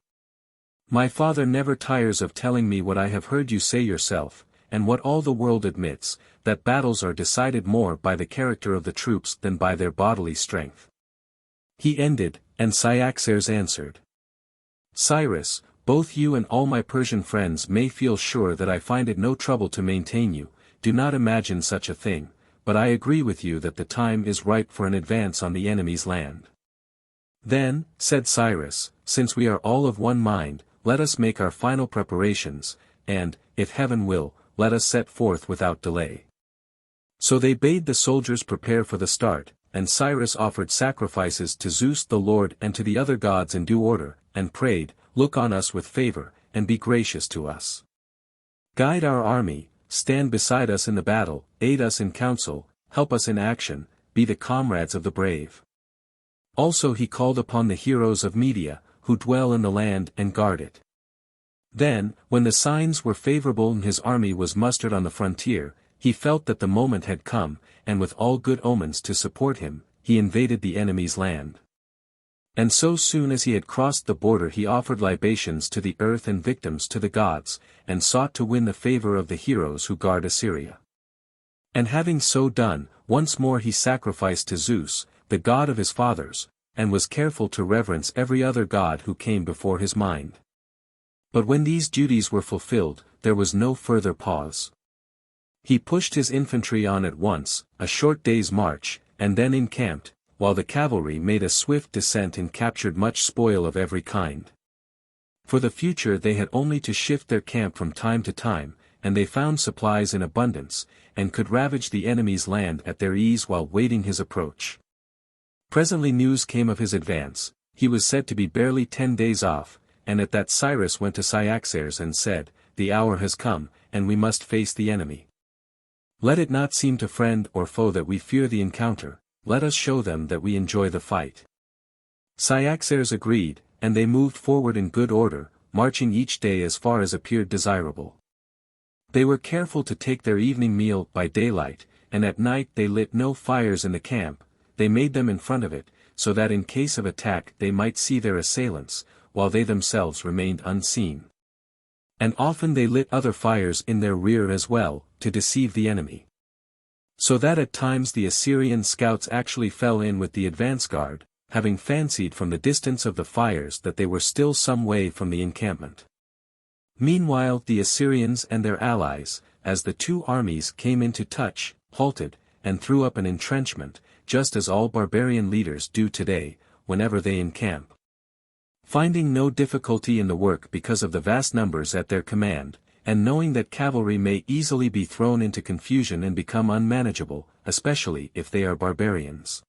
My father never tires of telling me what I have heard you say yourself, and what all the world admits, that battles are decided more by the character of the troops than by their bodily strength. He ended, and Cyaxares answered, Cyrus, both you and all my Persian friends may feel sure that I find it no trouble to maintain you. Do not imagine such a thing, but I agree with you that the time is ripe for an advance on the enemy's land. Then, said Cyrus, since we are all of one mind, let us make our final preparations, and, if heaven will, let us set forth without delay. So they bade the soldiers prepare for the start, and Cyrus offered sacrifices to Zeus the Lord and to the other gods in due order, and prayed, look on us with favor, and be gracious to us. Guide our army, stand beside us in the battle, aid us in counsel, help us in action, be the comrades of the brave. Also he called upon the heroes of Media, who dwell in the land and guard it. Then, when the signs were favorable and his army was mustered on the frontier, he felt that the moment had come, and with all good omens to support him, he invaded the enemy's land. And so soon as he had crossed the border he offered libations to the earth and victims to the gods, and sought to win the favor of the heroes who guard Assyria. And having so done, once more he sacrificed to Zeus, the god of his fathers, and was careful to reverence every other god who came before his mind. But when these duties were fulfilled, there was no further pause. He pushed his infantry on at once, a short day's march, and then encamped, while the cavalry made a swift descent and captured much spoil of every kind. For the future they had only to shift their camp from time to time, and they found supplies in abundance, and could ravage the enemy's land at their ease while waiting his approach. Presently news came of his advance. He was said to be barely 10 days off, and at that Cyrus went to Cyaxares and said, "The hour has come, and we must face the enemy. Let it not seem to friend or foe that we fear the encounter, let us show them that we enjoy the fight." Cyaxares agreed, and they moved forward in good order, marching each day as far as appeared desirable. They were careful to take their evening meal by daylight, and at night they lit no fires in the camp, they made them in front of it, so that in case of attack they might see their assailants, while they themselves remained unseen. And often they lit other fires in their rear as well, to deceive the enemy. So that at times the Assyrian scouts actually fell in with the advance guard, having fancied from the distance of the fires that they were still some way from the encampment. Meanwhile the Assyrians and their allies, as the two armies came into touch, halted, and threw up an entrenchment, just as all barbarian leaders do today, whenever they encamp. Finding no difficulty in the work because of the vast numbers at their command, and knowing that cavalry may easily be thrown into confusion and become unmanageable, especially if they are barbarians.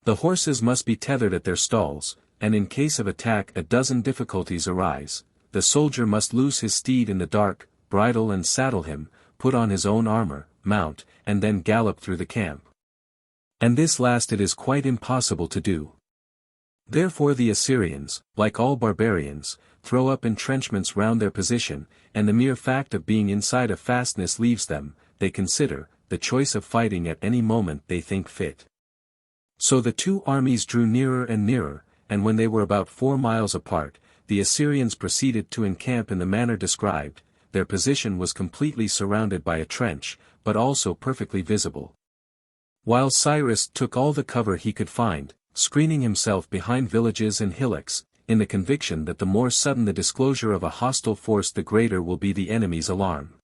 The horses must be tethered at their stalls, and in case of attack a dozen difficulties arise. The soldier must loose his steed in the dark, bridle and saddle him, put on his own armor, mount, and then gallop through the camp. And this last it is quite impossible to do. Therefore the Assyrians, like all barbarians, throw up entrenchments round their position, and the mere fact of being inside a fastness leaves them, they consider, the choice of fighting at any moment they think fit. So the two armies drew nearer and nearer, and when they were about 4 miles apart, the Assyrians proceeded to encamp in the manner described. Their position was completely surrounded by a trench, but also perfectly visible. While Cyrus took all the cover he could find, screening himself behind villages and hillocks, in the conviction that the more sudden the disclosure of a hostile force the greater will be the enemy's alarm.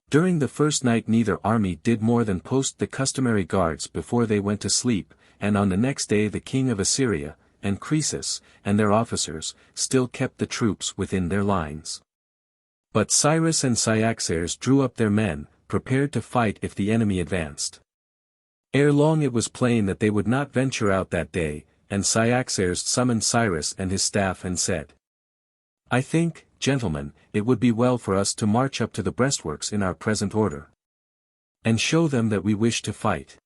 During the first night neither army did more than post the customary guards before they went to sleep, and on the next day the king of Assyria, and Croesus, and their officers, still kept the troops within their lines. But Cyrus and Cyaxares drew up their men, prepared to fight if the enemy advanced. Ere long it was plain that they would not venture out that day, and Cyaxares summoned Cyrus and his staff and said, "I think, gentlemen, it would be well for us to march up to the breastworks in our present order, and show them that we wish to fight.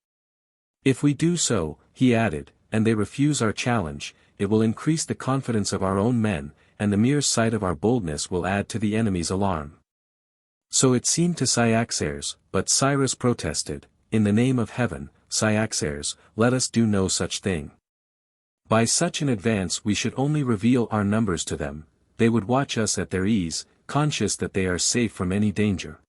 If we do so," he added, "and they refuse our challenge, it will increase the confidence of our own men, and the mere sight of our boldness will add to the enemy's alarm." So it seemed to Cyaxares, but Cyrus protested, "In the name of heaven, Cyaxares, let us do no such thing. By such an advance we should only reveal our numbers to them, they would watch us at their ease, conscious that they are safe from any danger.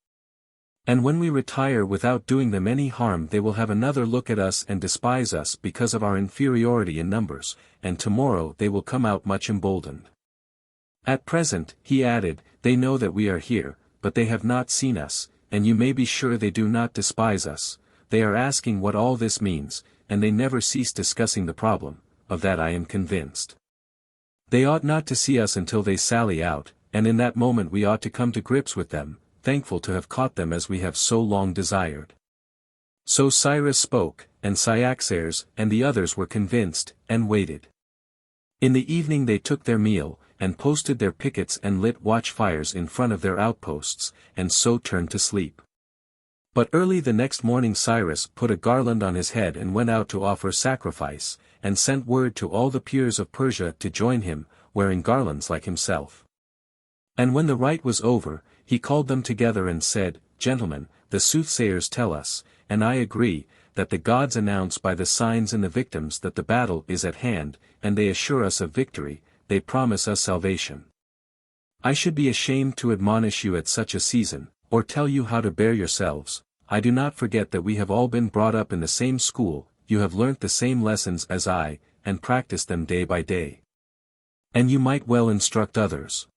And when we retire without doing them any harm they will have another look at us and despise us because of our inferiority in numbers, and tomorrow they will come out much emboldened. At present," he added, "they know that we are here, but they have not seen us, and you may be sure they do not despise us. They are asking what all this means, and they never cease discussing the problem, of that I am convinced. They ought not to see us until they sally out, and in that moment we ought to come to grips with them, thankful to have caught them as we have so long desired." So Cyrus spoke, and Cyaxares and the others were convinced, and waited. In the evening they took their meal, and posted their pickets and lit watchfires in front of their outposts, and so turned to sleep. But early the next morning Cyrus put a garland on his head and went out to offer sacrifice, and sent word to all the peers of Persia to join him, wearing garlands like himself. And when the rite was over, he called them together and said, "Gentlemen, the soothsayers tell us, and I agree, that the gods announce by the signs in the victims that the battle is at hand, and they assure us of victory, they promise us salvation. I should be ashamed to admonish you at such a season, or tell you how to bear yourselves. I do not forget that we have all been brought up in the same school, you have learnt the same lessons as I, and practiced them day by day. And you might well instruct others.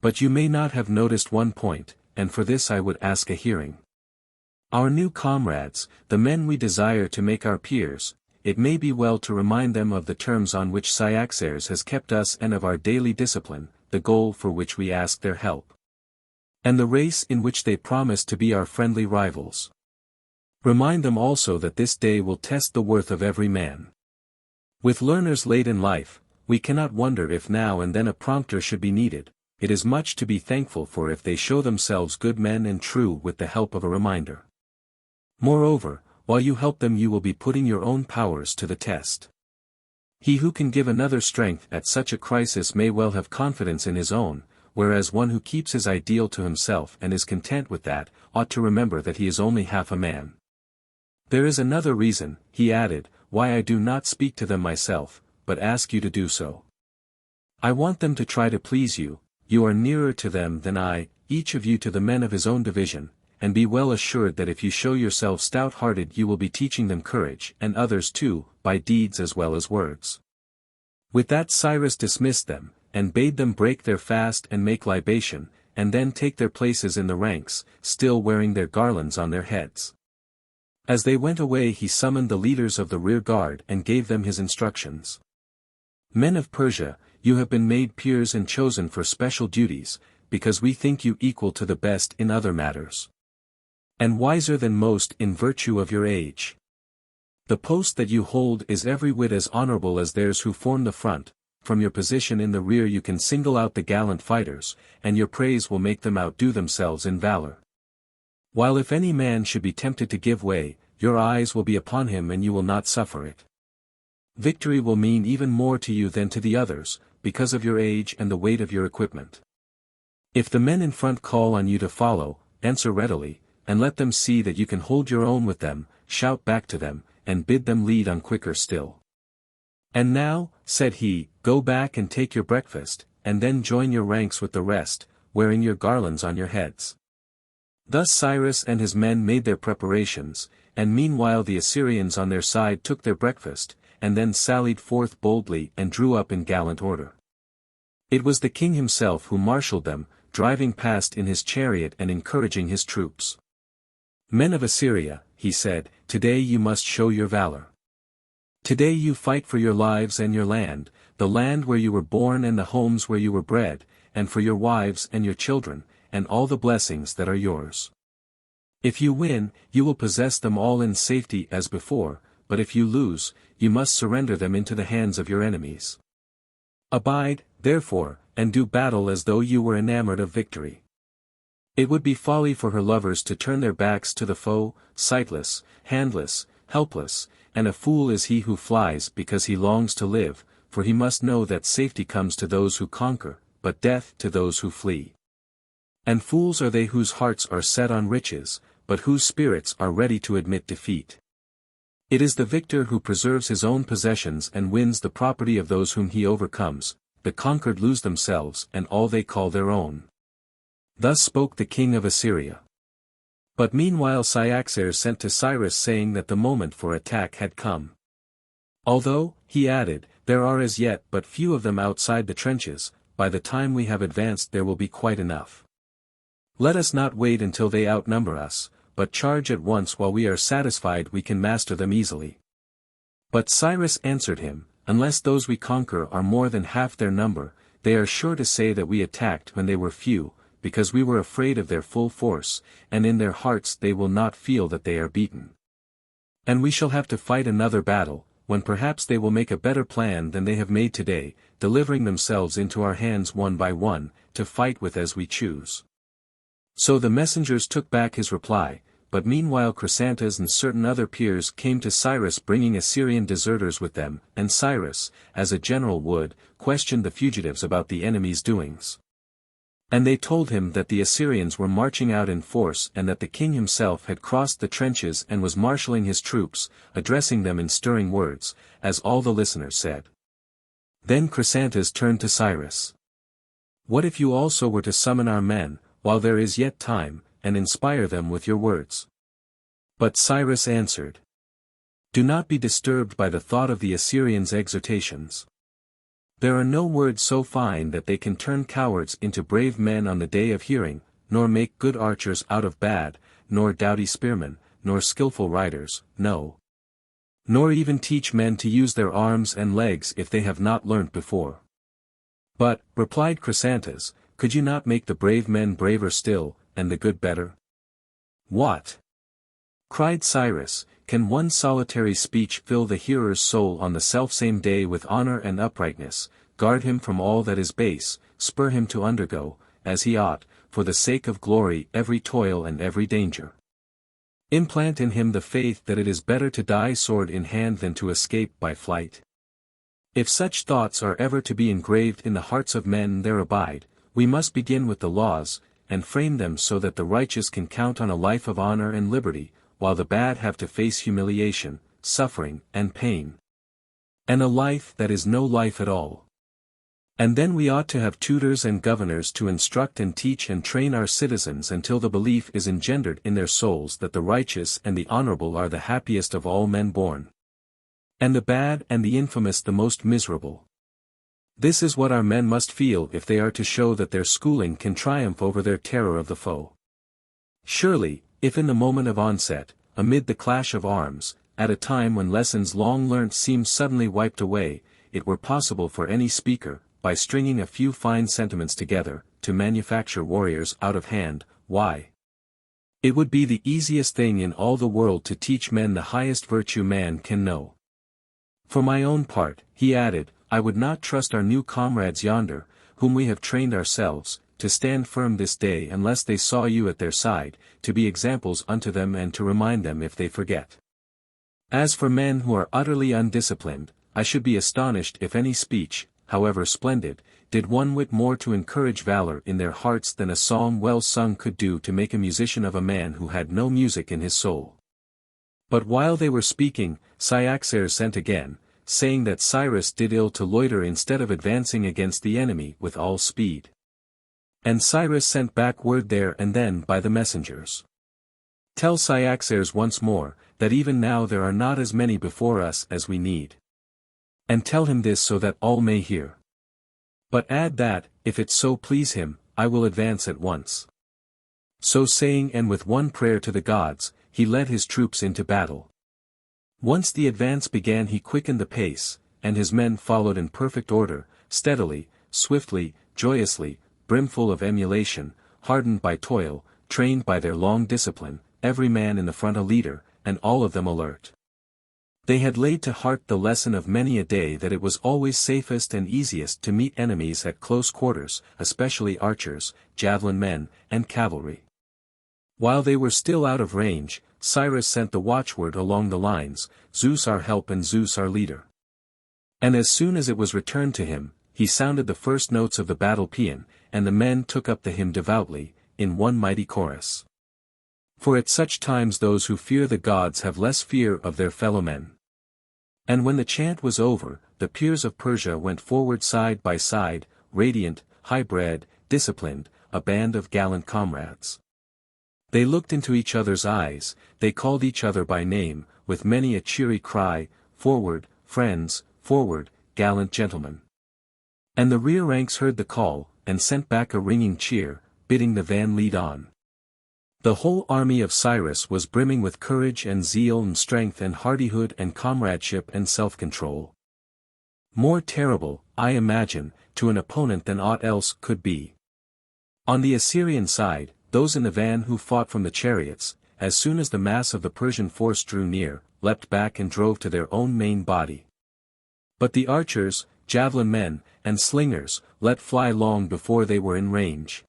But you may not have noticed one point, and for this I would ask a hearing. Our new comrades, the men we desire to make our peers, it may be well to remind them of the terms on which Cyaxares has kept us and of our daily discipline, the goal for which we ask their help. And the race in which they promise to be our friendly rivals. Remind them also that this day will test the worth of every man. With learners late in life, we cannot wonder if now and then a prompter should be needed. It is much to be thankful for if they show themselves good men and true with the help of a reminder. Moreover, while you help them you will be putting your own powers to the test. He who can give another strength at such a crisis may well have confidence in his own, whereas one who keeps his ideal to himself and is content with that, ought to remember that he is only half a man. There is another reason, he added, why I do not speak to them myself, but ask you to do so. I want them to try to please you. You are nearer to them than I, each of you to the men of his own division, and be well assured that if you show yourself stout-hearted you will be teaching them courage, and others too, by deeds as well as words. With that Cyrus dismissed them, and bade them break their fast and make libation, and then take their places in the ranks, still wearing their garlands on their heads. As they went away he summoned the leaders of the rear guard and gave them his instructions. Men of Persia, you have been made peers and chosen for special duties, because we think you equal to the best in other matters. And wiser than most in virtue of your age. The post that you hold is every whit as honorable as theirs who form the front. From your position in the rear you can single out the gallant fighters, and your praise will make them outdo themselves in valor. While if any man should be tempted to give way, your eyes will be upon him and you will not suffer it. Victory will mean even more to you than to the others, because of your age and the weight of your equipment. If the men in front call on you to follow, answer readily, and let them see that you can hold your own with them, shout back to them, and bid them lead on quicker still. And now, said he, go back and take your breakfast, and then join your ranks with the rest, wearing your garlands on your heads. Thus Cyrus and his men made their preparations, and meanwhile the Assyrians on their side took their breakfast, and then sallied forth boldly and drew up in gallant order. It was the king himself who marshalled them, driving past in his chariot and encouraging his troops. Men of Assyria, he said, today you must show your valor. Today you fight for your lives and your land, the land where you were born and the homes where you were bred, and for your wives and your children, and all the blessings that are yours. If you win, you will possess them all in safety as before, but if you lose, you must surrender them into the hands of your enemies. Abide, therefore, and do battle as though you were enamored of victory. It would be folly for her lovers to turn their backs to the foe, sightless, handless, helpless, and a fool is he who flies because he longs to live, for he must know that safety comes to those who conquer, but death to those who flee. And fools are they whose hearts are set on riches, but whose spirits are ready to admit defeat. It is the victor who preserves his own possessions and wins the property of those whom he overcomes. The conquered lose themselves and all they call their own. Thus spoke the king of Assyria. But meanwhile Cyaxares sent to Cyrus saying that the moment for attack had come. Although, he added, there are as yet but few of them outside the trenches, by the time we have advanced there will be quite enough. Let us not wait until they outnumber us, but charge at once while we are satisfied we can master them easily. But Cyrus answered him, unless those we conquer are more than half their number, they are sure to say that we attacked when they were few, because we were afraid of their full force, and in their hearts they will not feel that they are beaten. And we shall have to fight another battle, when perhaps they will make a better plan than they have made today, delivering themselves into our hands one by one, to fight with as we choose. So the messengers took back his reply, but meanwhile Chrysantas and certain other peers came to Cyrus bringing Assyrian deserters with them, and Cyrus, as a general would, questioned the fugitives about the enemy's doings. And they told him that the Assyrians were marching out in force and that the king himself had crossed the trenches and was marshalling his troops, addressing them in stirring words, as all the listeners said. Then Chrysantas turned to Cyrus. "What if you also were to summon our men, while there is yet time, and inspire them with your words?" But Cyrus answered, "Do not be disturbed by the thought of the Assyrians' exhortations. There are no words so fine that they can turn cowards into brave men on the day of hearing, nor make good archers out of bad, nor doughty spearmen, nor skillful riders, no. Nor even teach men to use their arms and legs if they have not learnt before." "But," replied Chrysantas, "could you not make the brave men braver still, and the good better?" "What?" cried Cyrus, "can one solitary speech fill the hearer's soul on the selfsame day with honor and uprightness, guard him from all that is base, spur him to undergo, as he ought, for the sake of glory every toil and every danger? Implant in him the faith that it is better to die sword in hand than to escape by flight? If such thoughts are ever to be engraved in the hearts of men there abide, we must begin with the laws, and frame them so that the righteous can count on a life of honor and liberty, while the bad have to face humiliation, suffering, and pain. And a life that is no life at all. And then we ought to have tutors and governors to instruct and teach and train our citizens until the belief is engendered in their souls that the righteous and the honorable are the happiest of all men born, and the bad and the infamous the most miserable. This is what our men must feel if they are to show that their schooling can triumph over their terror of the foe. Surely, if in the moment of onset, amid the clash of arms, at a time when lessons long learnt seem suddenly wiped away, it were possible for any speaker, by stringing a few fine sentiments together, to manufacture warriors out of hand, why, it would be the easiest thing in all the world to teach men the highest virtue man can know. For my own part," he added, "I would not trust our new comrades yonder, whom we have trained ourselves, to stand firm this day unless they saw you at their side, to be examples unto them and to remind them if they forget. As for men who are utterly undisciplined, I should be astonished if any speech, however splendid, did one whit more to encourage valor in their hearts than a song well sung could do to make a musician of a man who had no music in his soul." But while they were speaking, Cyaxares sent again, saying that Cyrus did ill to loiter instead of advancing against the enemy with all speed. And Cyrus sent back word there and then by the messengers. "Tell Cyaxares once more, that even now there are not as many before us as we need. And tell him this so that all may hear. But add that, if it so please him, I will advance at once." So saying and with one prayer to the gods, he led his troops into battle. Once the advance began he quickened the pace, and his men followed in perfect order, steadily, swiftly, joyously, brimful of emulation, hardened by toil, trained by their long discipline, every man in the front a leader, and all of them alert. They had laid to heart the lesson of many a day that it was always safest and easiest to meet enemies at close quarters, especially archers, javelin men, and cavalry. While they were still out of range, Cyrus sent the watchword along the lines, "Zeus our help and Zeus our leader." And as soon as it was returned to him, he sounded the first notes of the battle paean, and the men took up the hymn devoutly, in one mighty chorus. For at such times those who fear the gods have less fear of their fellow-men. And when the chant was over, the peers of Persia went forward side by side, radiant, high-bred, disciplined, a band of gallant comrades. They looked into each other's eyes, they called each other by name, with many a cheery cry, "Forward, friends, forward, gallant gentlemen." And the rear ranks heard the call, and sent back a ringing cheer, bidding the van lead on. The whole army of Cyrus was brimming with courage and zeal and strength and hardihood and comradeship and self-control. More terrible, I imagine, to an opponent than aught else could be. On the Assyrian side, those in the van who fought from the chariots, as soon as the mass of the Persian force drew near, leapt back and drove to their own main body. But the archers, javelin men, and slingers, let fly long before they were in range.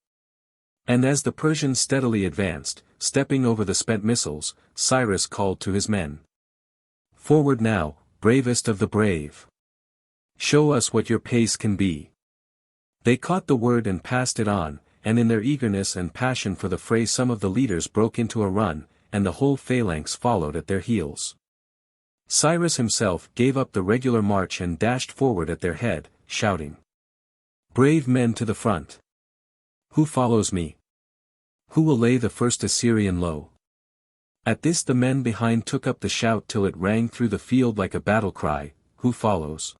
And as the Persians steadily advanced, stepping over the spent missiles, Cyrus called to his men. Forward now, bravest of the brave! Show us what your pace can be. They caught the word and passed it on, and in their eagerness and passion for the fray some of the leaders broke into a run, and the whole phalanx followed at their heels. Cyrus himself gave up the regular march and dashed forward at their head, shouting, "Brave men to the front! Who follows me? Who will lay the first Assyrian low?" At this the men behind took up the shout till it rang through the field like a battle cry, "Who follows?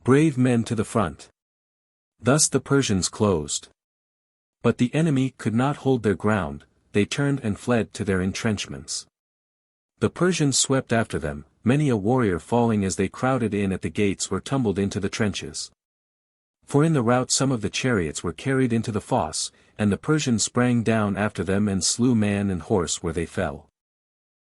Brave men to the front!" Thus the Persians closed. But the enemy could not hold their ground, they turned and fled to their entrenchments. The Persians swept after them, many a warrior falling as they crowded in at the gates or tumbled into the trenches. For in the rout some of the chariots were carried into the fosse, and the Persians sprang down after them and slew man and horse where they fell.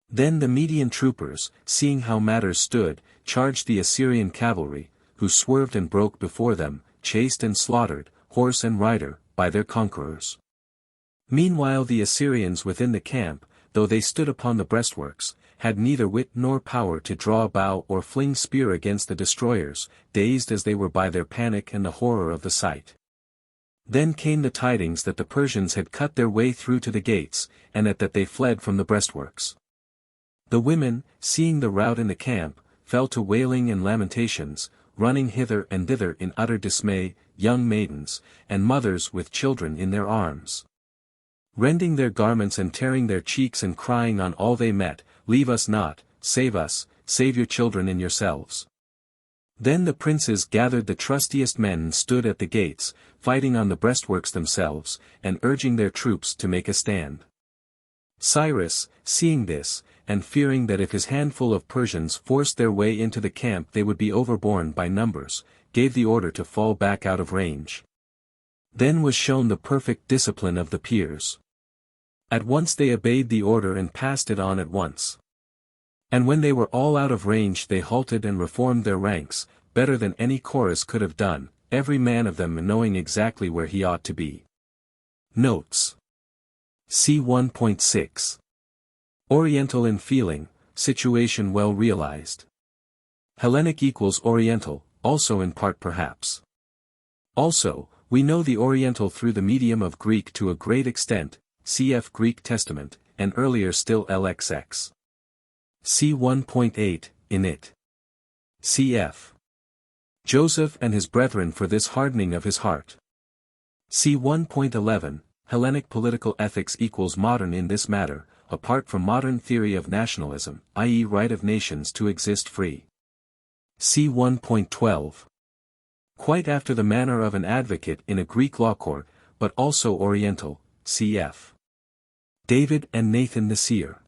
Then the Median troopers, seeing how matters stood, charged the Assyrian cavalry, who swerved and broke before them, chased and slaughtered, horse and rider, by their conquerors. Meanwhile the Assyrians within the camp, though they stood upon the breastworks, had neither wit nor power to draw a bow or fling spear against the destroyers, dazed as they were by their panic and the horror of the sight. Then came the tidings that the Persians had cut their way through to the gates, and that they fled from the breastworks. The women, seeing the rout in the camp, fell to wailing and lamentations, running hither and thither in utter dismay, young maidens, and mothers with children in their arms, rending their garments and tearing their cheeks and crying on all they met, "Leave us not, save us, save your children and yourselves." Then the princes gathered the trustiest men and stood at the gates, fighting on the breastworks themselves, and urging their troops to make a stand. Cyrus, seeing this, and fearing that if his handful of Persians forced their way into the camp they would be overborne by numbers, gave the order to fall back out of range. Then was shown the perfect discipline of the peers. At once they obeyed the order and passed it on at once. And when they were all out of range they halted and reformed their ranks, better than any chorus could have done, every man of them knowing exactly where he ought to be. Notes. See 1.6. Oriental in feeling, situation well realized. Hellenic equals Oriental, also in part perhaps. Also, we know the Oriental through the medium of Greek to a great extent, cf. Greek Testament, and earlier still LXX. See 1.8, in it. Cf. Joseph and his brethren for this hardening of his heart. See 1.11, Hellenic political ethics equals modern in this matter, apart from modern theory of nationalism, i.e. right of nations to exist free. See 1.12. Quite after the manner of an advocate in a Greek law court, but also Oriental, cf. David and Nathan the seer.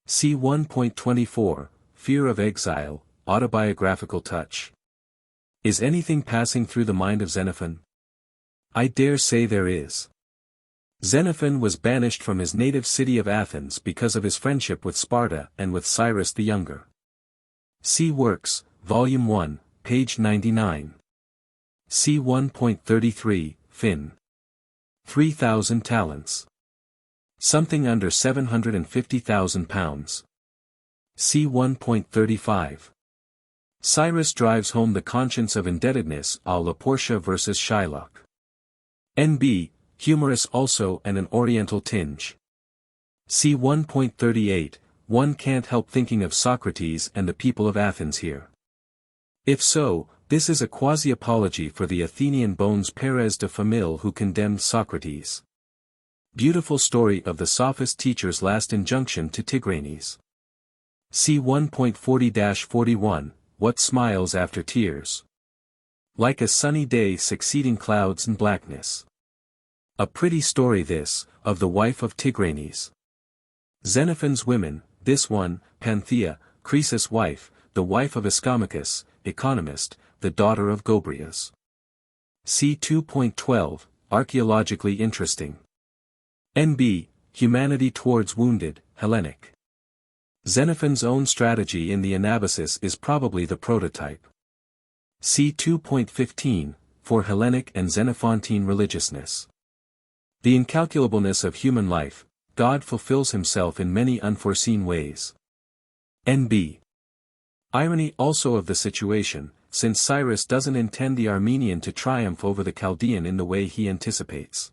See 1.24, Fear of exile, autobiographical touch. Is anything passing through the mind of Xenophon? I dare say there is. Xenophon was banished from his native city of Athens because of his friendship with Sparta and with Cyrus the Younger. See Works, Volume 1, page 99. See 1.33, Fin. 3,000 talents. Something under £750,000. See 1.35. Cyrus drives home the conscience of indebtedness à la Portia vs. Shylock. N.B., humorous also and an Oriental tinge. See 1.38, one can't help thinking of Socrates and the people of Athens here. If so, this is a quasi-apology for the Athenian Bones Perez de Famille who condemned Socrates. Beautiful story of the sophist teacher's last injunction to Tigranes. See 1.40-41, What smiles after tears? Like a sunny day succeeding clouds and blackness. A pretty story this, of the wife of Tigranes. Xenophon's women, this one, Panthea, Croesus' wife, the wife of Ischomachus, economist, the daughter of Gobrias. See 2.12, archaeologically interesting. N.B., humanity towards wounded, Hellenic. Xenophon's own strategy in the Anabasis is probably the prototype. See 2.15, for Hellenic and Xenophantine religiousness. The incalculableness of human life, God fulfills himself in many unforeseen ways. N.B. Irony also of the situation, since Cyrus doesn't intend the Armenian to triumph over the Chaldean in the way he anticipates.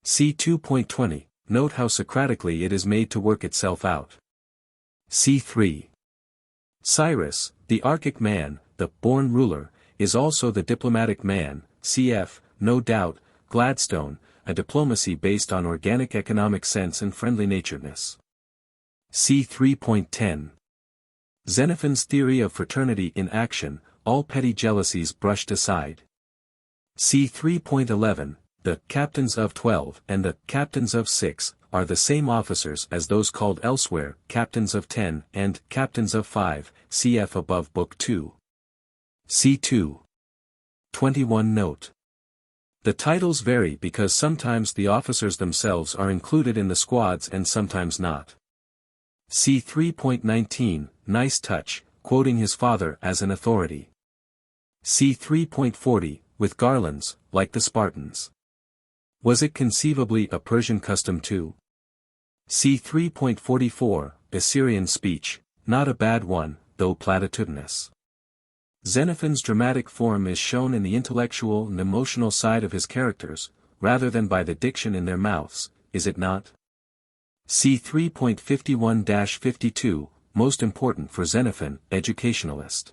See 2.20, note how Socratically it is made to work itself out. C3. Cyrus, the Archic man, the born ruler, is also the diplomatic man, cf., no doubt, Gladstone, a diplomacy based on organic economic sense and friendly naturedness. C 3.10. Xenophon's theory of fraternity in action, all petty jealousies brushed aside. C 3.11, the captains of 12 and the captains of 6 are the same officers as those called elsewhere captains of 10 and captains of 5, cf. above Book 2. C 2. 21 note. The titles vary because sometimes the officers themselves are included in the squads and sometimes not. C 3.19, nice touch, quoting his father as an authority. C 3.40, with garlands, like the Spartans. Was it conceivably a Persian custom too? C 3.44, Assyrian speech, not a bad one, though platitudinous. Xenophon's dramatic form is shown in the intellectual and emotional side of his characters, rather than by the diction in their mouths, is it not? C 3.51-52, most important for Xenophon, educationalist.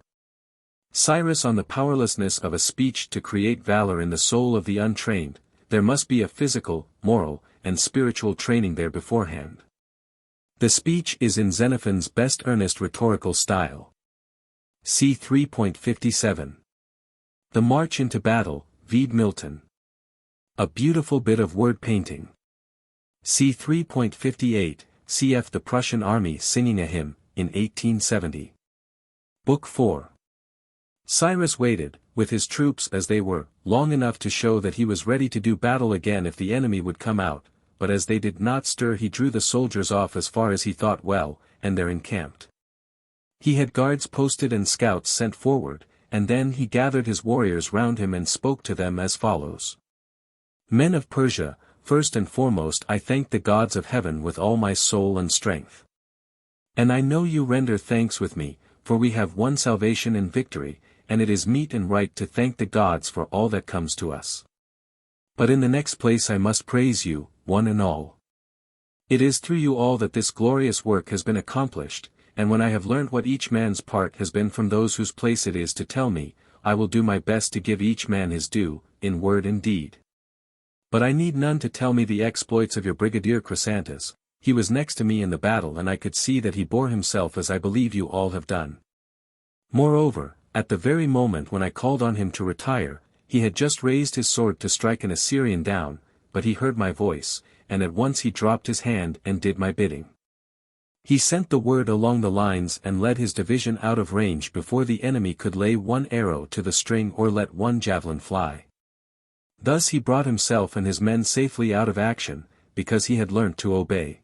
Cyrus on the powerlessness of a speech to create valor in the soul of the untrained, there must be a physical, moral, and spiritual training there beforehand. The speech is in Xenophon's best earnest rhetorical style. C 3.57. The March into Battle, vide Milton. A beautiful bit of word painting. C 3.58, cf. the Prussian army singing a hymn, in 1870. Book 4. Cyrus waited, with his troops as they were, long enough to show that he was ready to do battle again if the enemy would come out, but as they did not stir he drew the soldiers off as far as he thought well, and there encamped. He had guards posted and scouts sent forward, and then he gathered his warriors round him and spoke to them as follows. Men of Persia, first and foremost I thank the gods of heaven with all my soul and strength. And I know you render thanks with me, for we have won salvation and victory, and it is meet and right to thank the gods for all that comes to us. But in the next place I must praise you, one and all. It is through you all that this glorious work has been accomplished, and when I have learnt what each man's part has been from those whose place it is to tell me, I will do my best to give each man his due, in word and deed. But I need none to tell me the exploits of your brigadier Chrysantas, he was next to me in the battle and I could see that he bore himself as I believe you all have done. Moreover, at the very moment when I called on him to retire, he had just raised his sword to strike an Assyrian down, but he heard my voice, and at once he dropped his hand and did my bidding. He sent the word along the lines and led his division out of range before the enemy could lay one arrow to the string or let one javelin fly. Thus he brought himself and his men safely out of action, because he had learnt to obey.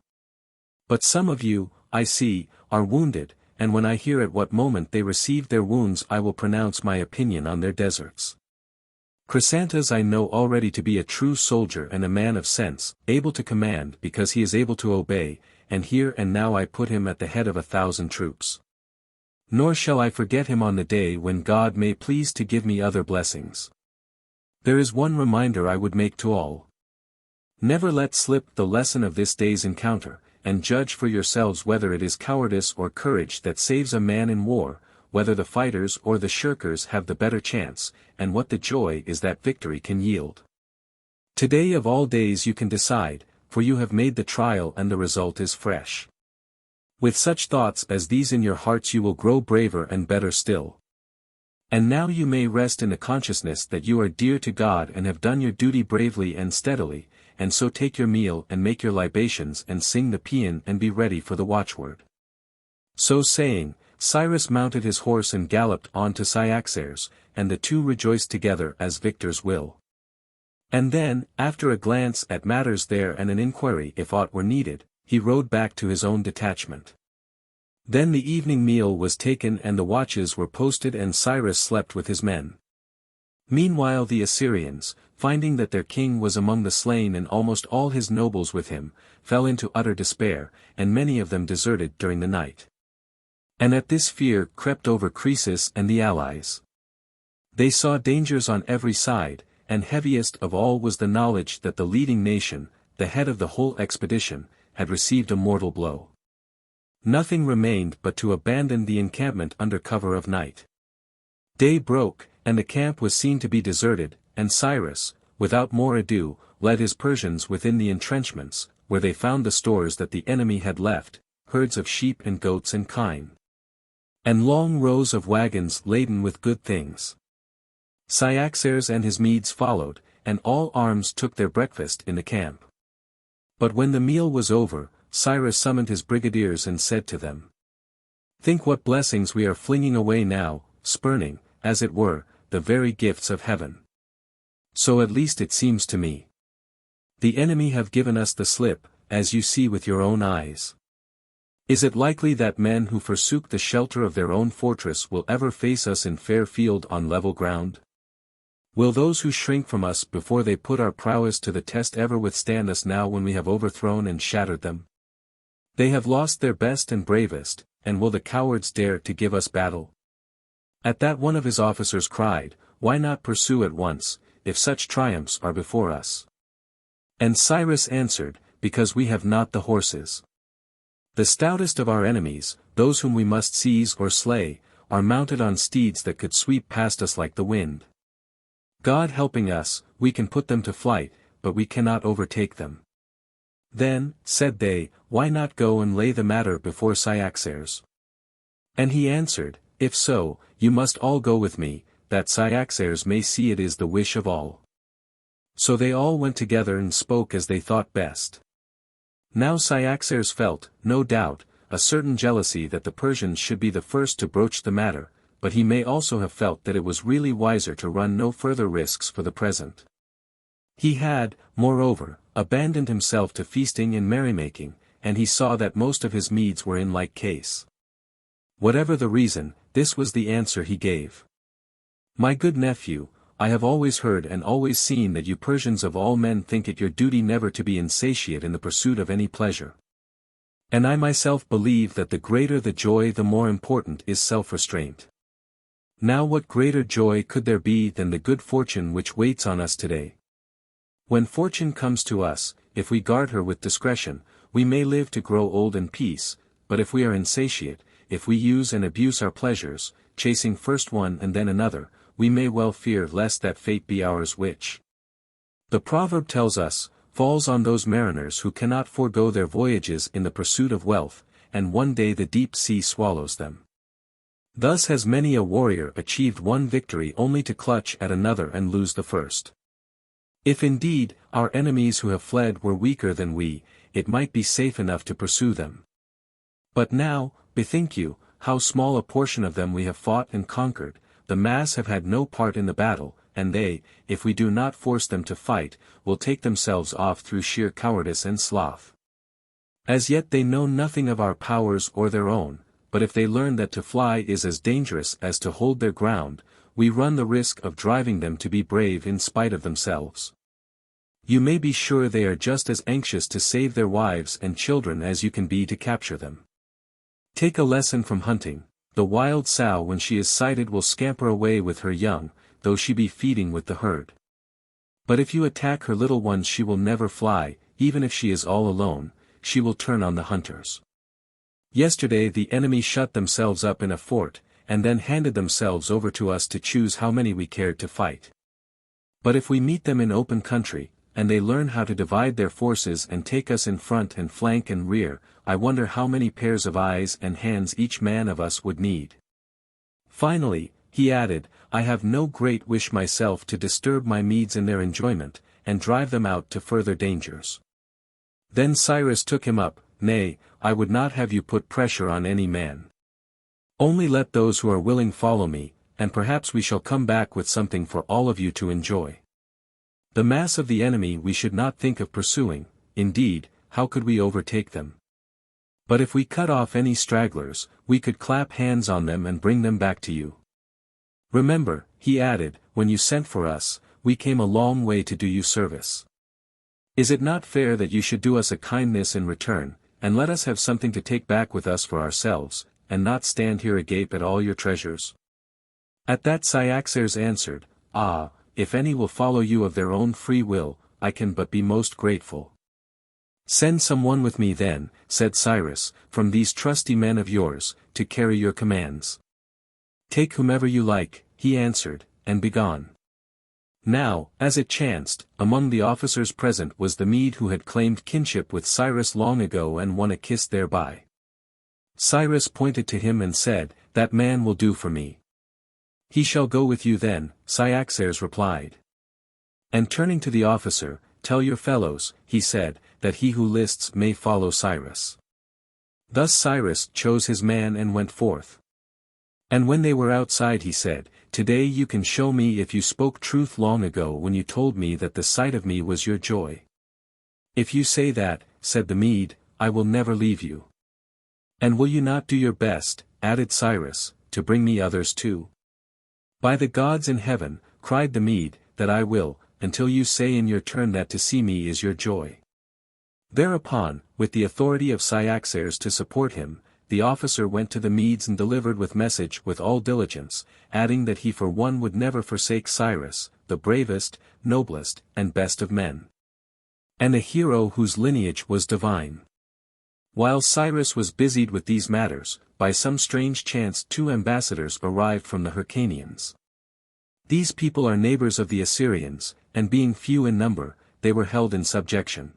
But some of you, I see, are wounded, and when I hear at what moment they received their wounds I will pronounce my opinion on their deserts. Chrysantas I know already to be a true soldier and a man of sense, able to command because he is able to obey, and here and now I put him at the head of 1,000 troops. Nor shall I forget him on the day when God may please to give me other blessings. There is one reminder I would make to all. Never let slip the lesson of this day's encounter, and judge for yourselves whether it is cowardice or courage that saves a man in war, whether the fighters or the shirkers have the better chance, and what the joy is that victory can yield. Today of all days you can decide, for you have made the trial and the result is fresh. With such thoughts as these in your hearts you will grow braver and better still. And now you may rest in the consciousness that you are dear to God and have done your duty bravely and steadily, and so take your meal and make your libations and sing the paean and be ready for the watchword. So saying, Cyrus mounted his horse and galloped on to Cyaxares, and the two rejoiced together as victors will. And then, after a glance at matters there and an inquiry if aught were needed, he rode back to his own detachment. Then the evening meal was taken and the watches were posted and Cyrus slept with his men. Meanwhile the Assyrians, finding that their king was among the slain and almost all his nobles with him, fell into utter despair, and many of them deserted during the night. And at this fear crept over Croesus and the allies. They saw dangers on every side, and heaviest of all was the knowledge that the leading nation, the head of the whole expedition, had received a mortal blow. Nothing remained but to abandon the encampment under cover of night. Day broke, and the camp was seen to be deserted, and Cyrus, without more ado, led his Persians within the entrenchments, where they found the stores that the enemy had left, herds of sheep and goats and kine, and long rows of wagons laden with good things. Cyaxares and his Medes followed, and all arms took their breakfast in the camp. But when the meal was over, Cyrus summoned his brigadiers and said to them, "Think what blessings we are flinging away now, spurning, as it were, the very gifts of heaven. So at least it seems to me. The enemy have given us the slip, as you see with your own eyes. Is it likely that men who forsook the shelter of their own fortress will ever face us in fair field on level ground? Will those who shrink from us before they put our prowess to the test ever withstand us now when we have overthrown and shattered them? They have lost their best and bravest, and will the cowards dare to give us battle?" At that one of his officers cried, "Why not pursue at once, if such triumphs are before us?" And Cyrus answered, "Because we have not the horses. The stoutest of our enemies, those whom we must seize or slay, are mounted on steeds that could sweep past us like the wind. God helping us, we can put them to flight, but we cannot overtake them." Then, said they, "Why not go and lay the matter before Cyaxares?" And he answered, "If so, you must all go with me, that Cyaxares may see it is the wish of all." So they all went together and spoke as they thought best. Now Cyaxares felt, no doubt, a certain jealousy that the Persians should be the first to broach the matter, but he may also have felt that it was really wiser to run no further risks for the present. He had, moreover, abandoned himself to feasting and merrymaking, and he saw that most of his Medes were in like case. Whatever the reason, this was the answer he gave. "My good nephew, I have always heard and always seen that you Persians of all men think it your duty never to be insatiate in the pursuit of any pleasure. And I myself believe that the greater the joy the more important is self-restraint. Now what greater joy could there be than the good fortune which waits on us today? When fortune comes to us, if we guard her with discretion, we may live to grow old in peace, but if we are insatiate, if we use and abuse our pleasures, chasing first one and then another, we may well fear lest that fate be ours which," the proverb tells us, "falls on those mariners who cannot forego their voyages in the pursuit of wealth, and one day the deep sea swallows them." Thus has many a warrior achieved one victory only to clutch at another and lose the first. If indeed, our enemies who have fled were weaker than we, it might be safe enough to pursue them. But now, bethink you, how small a portion of them we have fought and conquered, the mass have had no part in the battle, and they, if we do not force them to fight, will take themselves off through sheer cowardice and sloth. As yet they know nothing of our powers or their own, but if they learn that to fly is as dangerous as to hold their ground, we run the risk of driving them to be brave in spite of themselves. You may be sure they are just as anxious to save their wives and children as you can be to capture them. Take a lesson from hunting. The wild sow when she is sighted will scamper away with her young, though she be feeding with the herd. But if you attack her little ones she will never fly, even if she is all alone, she will turn on the hunters. Yesterday the enemy shut themselves up in a fort, and then handed themselves over to us to choose how many we cared to fight. But if we meet them in open country, and they learn how to divide their forces and take us in front and flank and rear, I wonder how many pairs of eyes and hands each man of us would need. Finally, he added, I have no great wish myself to disturb my Medes in their enjoyment, and drive them out to further dangers. Then Cyrus took him up, Nay, I would not have you put pressure on any man. Only let those who are willing follow me, and perhaps we shall come back with something for all of you to enjoy. The mass of the enemy we should not think of pursuing, indeed, how could we overtake them? But if we cut off any stragglers, we could clap hands on them and bring them back to you. Remember, he added, when you sent for us, we came a long way to do you service. Is it not fair that you should do us a kindness in return, and let us have something to take back with us for ourselves, and not stand here agape at all your treasures? At that Cyaxares answered, Ah, if any will follow you of their own free will, I can but be most grateful. Send someone with me then, said Cyrus, from these trusty men of yours, to carry your commands. Take whomever you like, he answered, and begone. Now, as it chanced, among the officers present was the Mede who had claimed kinship with Cyrus long ago and won a kiss thereby. Cyrus pointed to him and said, That man will do for me. He shall go with you then, Cyaxares replied. And turning to the officer, Tell your fellows, he said, that he who lists may follow Cyrus. Thus Cyrus chose his man and went forth. And when they were outside he said, Today you can show me if you spoke truth long ago when you told me that the sight of me was your joy. If you say that, said the Mede, I will never leave you. And will you not do your best, added Cyrus, to bring me others too? By the gods in heaven, cried the Mede, that I will, until you say in your turn that to see me is your joy. Thereupon, with the authority of Cyaxares to support him, the officer went to the Medes and delivered with message with all diligence, adding that he for one would never forsake Cyrus, the bravest, noblest, and best of men. And a hero whose lineage was divine. While Cyrus was busied with these matters, by some strange chance 2 ambassadors arrived from the Hyrcanians. These people are neighbors of the Assyrians, and being few in number, they were held in subjection.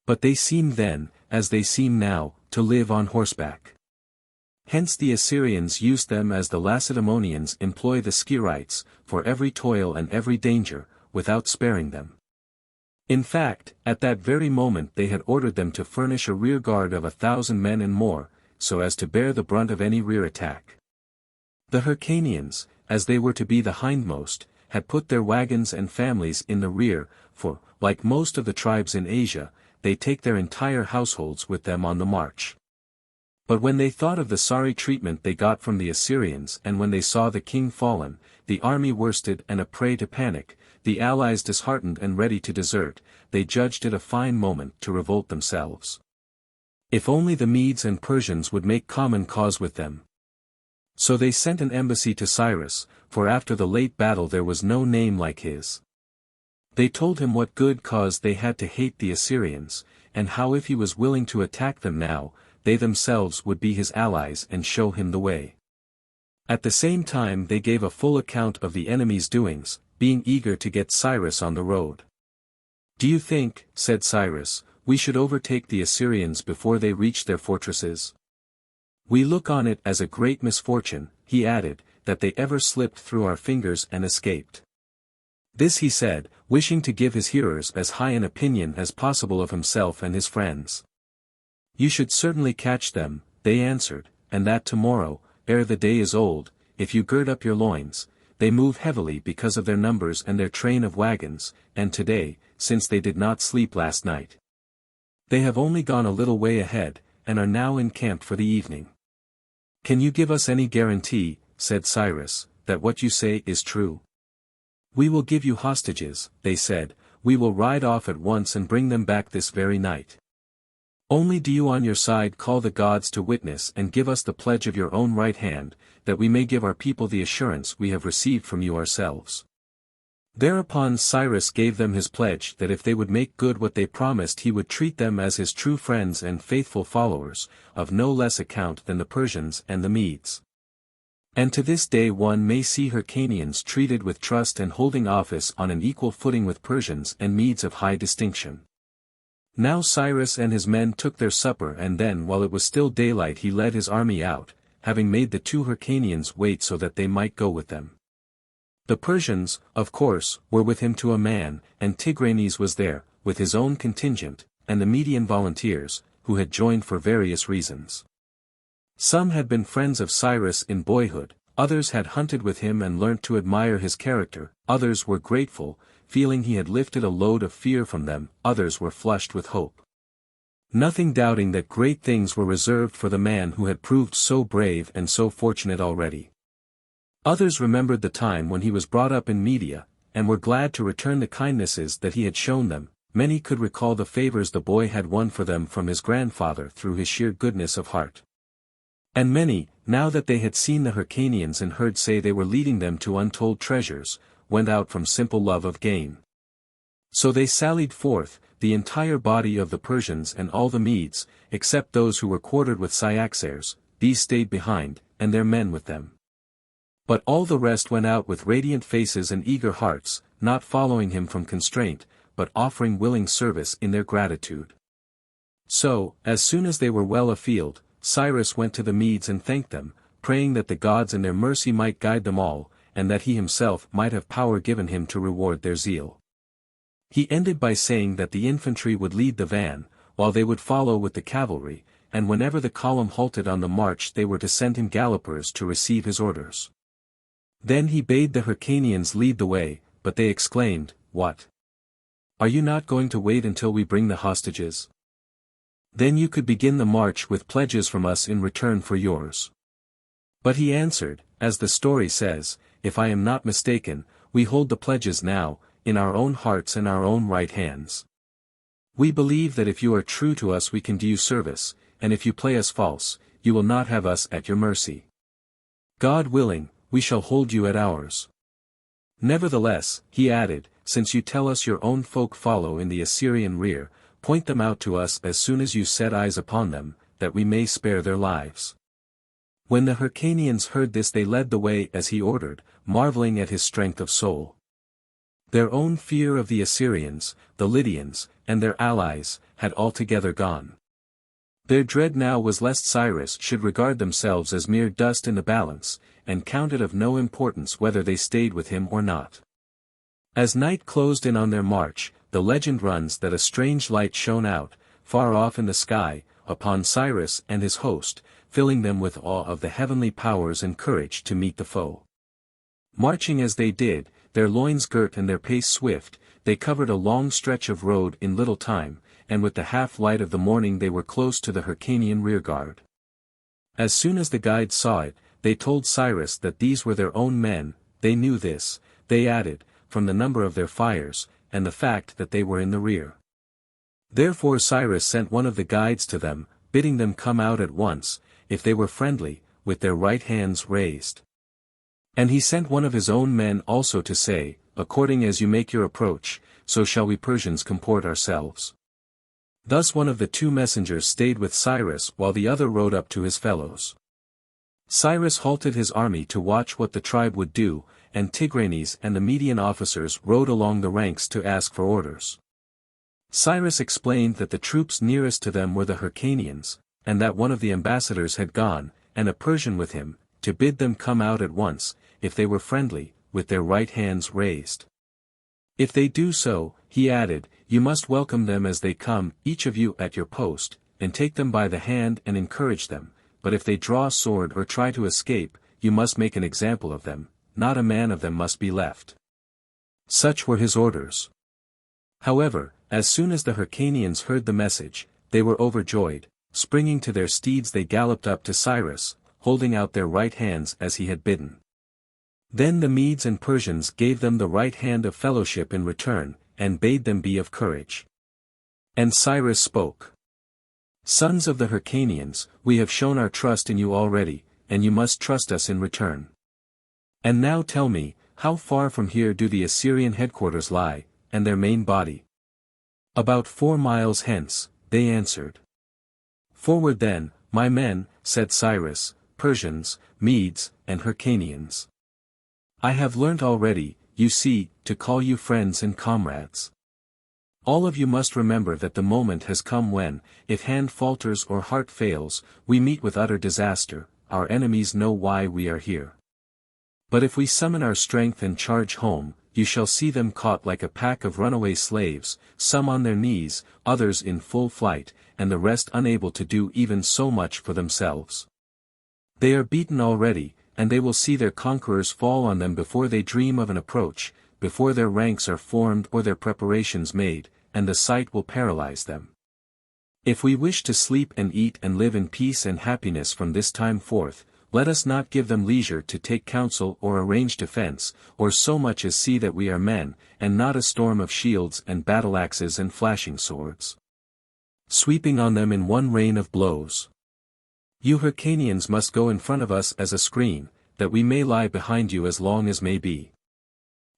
But they seemed then, as they seem now, to live on horseback. Hence the Assyrians used them as the Lacedaemonians employ the Skirites, for every toil and every danger, without sparing them. In fact, at that very moment they had ordered them to furnish a rear guard of 1,000 men and more, so as to bear the brunt of any rear attack. The Hyrcanians, as they were to be the hindmost, had put their wagons and families in the rear, for, like most of the tribes in Asia, they take their entire households with them on the march. But when they thought of the sorry treatment they got from the Assyrians and when they saw the king fallen, the army worsted and a prey to panic, the allies disheartened and ready to desert, they judged it a fine moment to revolt themselves. If only the Medes and Persians would make common cause with them. So they sent an embassy to Cyrus, for after the late battle there was no name like his. They told him what good cause they had to hate the Assyrians, and how if he was willing to attack them now, they themselves would be his allies and show him the way. At the same time they gave a full account of the enemy's doings, being eager to get Cyrus on the road. Do you think, said Cyrus, we should overtake the Assyrians before they reach their fortresses? We look on it as a great misfortune, he added, that they ever slipped through our fingers and escaped. This he said, wishing to give his hearers as high an opinion as possible of himself and his friends. You should certainly catch them, they answered, and that tomorrow, ere the day is old, if you gird up your loins. They move heavily because of their numbers and their train of wagons, and today, since they did not sleep last night. They have only gone a little way ahead, and are now encamped for the evening. Can you give us any guarantee, said Cyrus, that what you say is true? We will give you hostages, they said, we will ride off at once and bring them back this very night. Only do you on your side call the gods to witness and give us the pledge of your own right hand, that we may give our people the assurance we have received from you ourselves. Thereupon Cyrus gave them his pledge that if they would make good what they promised he would treat them as his true friends and faithful followers, of no less account than the Persians and the Medes. And to this day one may see Hyrcanians treated with trust and holding office on an equal footing with Persians and Medes of high distinction. Now Cyrus and his men took their supper and then while it was still daylight he led his army out, having made the 2 Hyrcanians wait so that they might go with them. The Persians, of course, were with him to a man, and Tigranes was there, with his own contingent, and the Median volunteers, who had joined for various reasons. Some had been friends of Cyrus in boyhood, others had hunted with him and learnt to admire his character, others were grateful, feeling he had lifted a load of fear from them, others were flushed with hope. Nothing doubting that great things were reserved for the man who had proved so brave and so fortunate already. Others remembered the time when he was brought up in Media, and were glad to return the kindnesses that he had shown them. Many could recall the favors the boy had won for them from his grandfather through his sheer goodness of heart. And many, now that they had seen the Hyrcanians and heard say they were leading them to untold treasures, went out from simple love of gain. So they sallied forth, the entire body of the Persians and all the Medes, except those who were quartered with Cyaxares. These stayed behind, and their men with them. But all the rest went out with radiant faces and eager hearts, not following him from constraint, but offering willing service in their gratitude. So, as soon as they were well afield, Cyrus went to the Medes and thanked them, praying that the gods in their mercy might guide them all, and that he himself might have power given him to reward their zeal. He ended by saying that the infantry would lead the van, while they would follow with the cavalry, and whenever the column halted on the march they were to send him gallopers to receive his orders. Then he bade the Hyrcanians lead the way, but they exclaimed, "What? Are you not going to wait until we bring the hostages? Then you could begin the march with pledges from us in return for yours." But he answered, as the story says, "If I am not mistaken, we hold the pledges now, in our own hearts and our own right hands. We believe that if you are true to us we can do you service, and if you play us false, you will not have us at your mercy. God willing, we shall hold you at ours. Nevertheless," he added, "since you tell us your own folk follow in the Assyrian rear, point them out to us as soon as you set eyes upon them, that we may spare their lives." When the Hyrcanians heard this they led the way as he ordered, marveling at his strength of soul. Their own fear of the Assyrians, the Lydians, and their allies, had altogether gone. Their dread now was lest Cyrus should regard themselves as mere dust in the balance, and count it of no importance whether they stayed with him or not. As night closed in on their march, the legend runs that a strange light shone out, far off in the sky, upon Cyrus and his host, filling them with awe of the heavenly powers and courage to meet the foe. Marching as they did, their loins girt and their pace swift, they covered a long stretch of road in little time, and with the half-light of the morning they were close to the Hyrcanian rearguard. As soon as the guides saw it, they told Cyrus that these were their own men. They knew this, they added, from the number of their fires, and the fact that they were in the rear. Therefore Cyrus sent one of the guides to them, bidding them come out at once, if they were friendly, with their right hands raised. And he sent one of his own men also to say, "According as you make your approach, so shall we Persians comport ourselves." Thus one of the two messengers stayed with Cyrus while the other rode up to his fellows. Cyrus halted his army to watch what the tribe would do, and Tigranes and the Median officers rode along the ranks to ask for orders. Cyrus explained that the troops nearest to them were the Hyrcanians, and that one of the ambassadors had gone, and a Persian with him, to bid them come out at once, if they were friendly, with their right hands raised. "If they do so," he added, "you must welcome them as they come, each of you at your post, and take them by the hand and encourage them, but if they draw a sword or try to escape, you must make an example of them, not a man of them must be left." Such were his orders. However, as soon as the Hyrcanians heard the message, they were overjoyed. Springing to their steeds they galloped up to Cyrus, holding out their right hands as he had bidden. Then the Medes and Persians gave them the right hand of fellowship in return, and bade them be of courage. And Cyrus spoke. "Sons of the Hyrcanians, we have shown our trust in you already, and you must trust us in return. And now tell me, how far from here do the Assyrian headquarters lie, and their main body?" "About 4 miles hence," they answered. "Forward then, my men," said Cyrus, "Persians, Medes, and Hyrcanians. I have learnt already, you see, to call you friends and comrades. All of you must remember that the moment has come when, if hand falters or heart fails, we meet with utter disaster. Our enemies know why we are here. But if we summon our strength and charge home, you shall see them caught like a pack of runaway slaves, some on their knees, others in full flight, and the rest unable to do even so much for themselves. They are beaten already, and they will see their conquerors fall on them before they dream of an approach, before their ranks are formed or their preparations made, and the sight will paralyze them. If we wish to sleep and eat and live in peace and happiness from this time forth, let us not give them leisure to take counsel or arrange defense, or so much as see that we are men, and not a storm of shields and battle-axes and flashing swords, sweeping on them in one rain of blows. You Hyrcanians must go in front of us as a screen, that we may lie behind you as long as may be.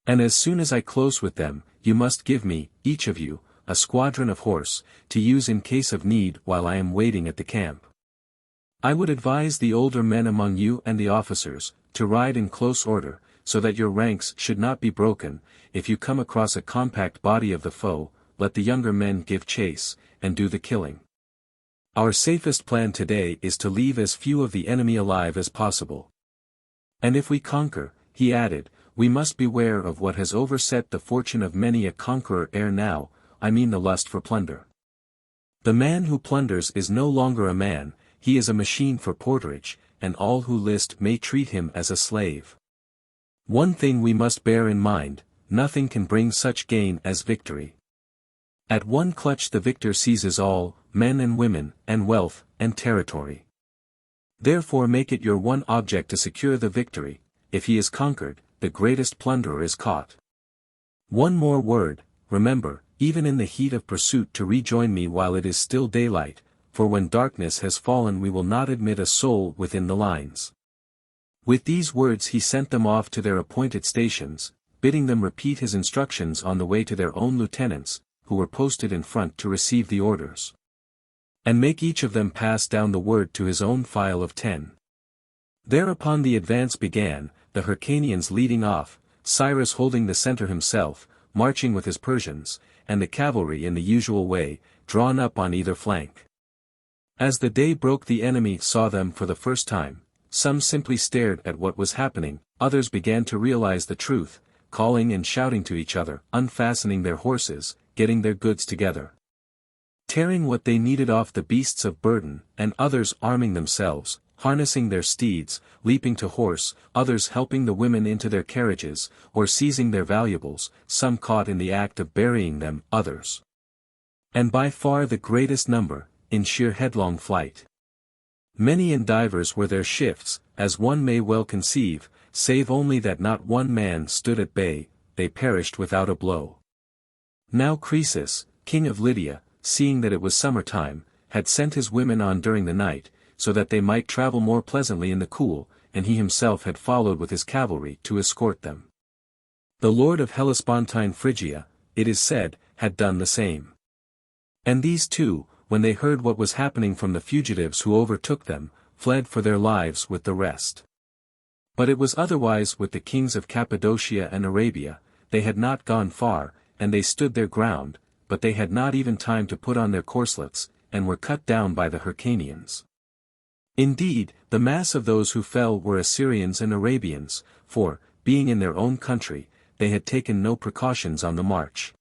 And as soon as I close with them, you must give me, each of you, a squadron of horse, to use in case of need while I am waiting at the camp. I would advise the older men among you and the officers, to ride in close order, so that your ranks should not be broken. If you come across a compact body of the foe, let the younger men give chase, and do the killing. Our safest plan today is to leave as few of the enemy alive as possible. And if we conquer, he added, we must beware of what has overset the fortune of many a conqueror ere now, I mean the lust for plunder. The man who plunders is no longer a man, he is a machine for porterage, and all who list may treat him as a slave. One thing we must bear in mind, nothing can bring such gain as victory. At one clutch the victor seizes all, men and women, and wealth, and territory. Therefore make it your one object to secure the victory. If he is conquered, the greatest plunderer is caught. One more word, remember, even in the heat of pursuit to rejoin me while it is still daylight, for when darkness has fallen we will not admit a soul within the lines. With these words he sent them off to their appointed stations, bidding them repeat his instructions on the way to their own lieutenants, who were posted in front to receive the orders. And make each of them pass down the word to his own file of 10. Thereupon the advance began, the Hyrcanians leading off, Cyrus holding the center himself, marching with his Persians, and the cavalry in the usual way, drawn up on either flank. As the day broke the enemy saw them for the first time, some simply stared at what was happening, others began to realize the truth, calling and shouting to each other, unfastening their horses, getting their goods together, tearing what they needed off the beasts of burden, and others arming themselves, harnessing their steeds, leaping to horse, others helping the women into their carriages, or seizing their valuables, some caught in the act of burying them, others, and by far the greatest number, in sheer headlong flight. Many and divers were their shifts, as one may well conceive, save only that not one man stood at bay, they perished without a blow. Now Croesus, king of Lydia, seeing that it was summer time, had sent his women on during the night, so that they might travel more pleasantly in the cool, and he himself had followed with his cavalry to escort them. The lord of Hellespontine Phrygia, it is said, had done the same. And these two, when they heard what was happening from the fugitives who overtook them, fled for their lives with the rest. But it was otherwise with the kings of Cappadocia and Arabia, they had not gone far, and they stood their ground, but they had not even time to put on their corslets, and were cut down by the Hyrcanians. Indeed, the mass of those who fell were Assyrians and Arabians, for, being in their own country, they had taken no precautions on the march.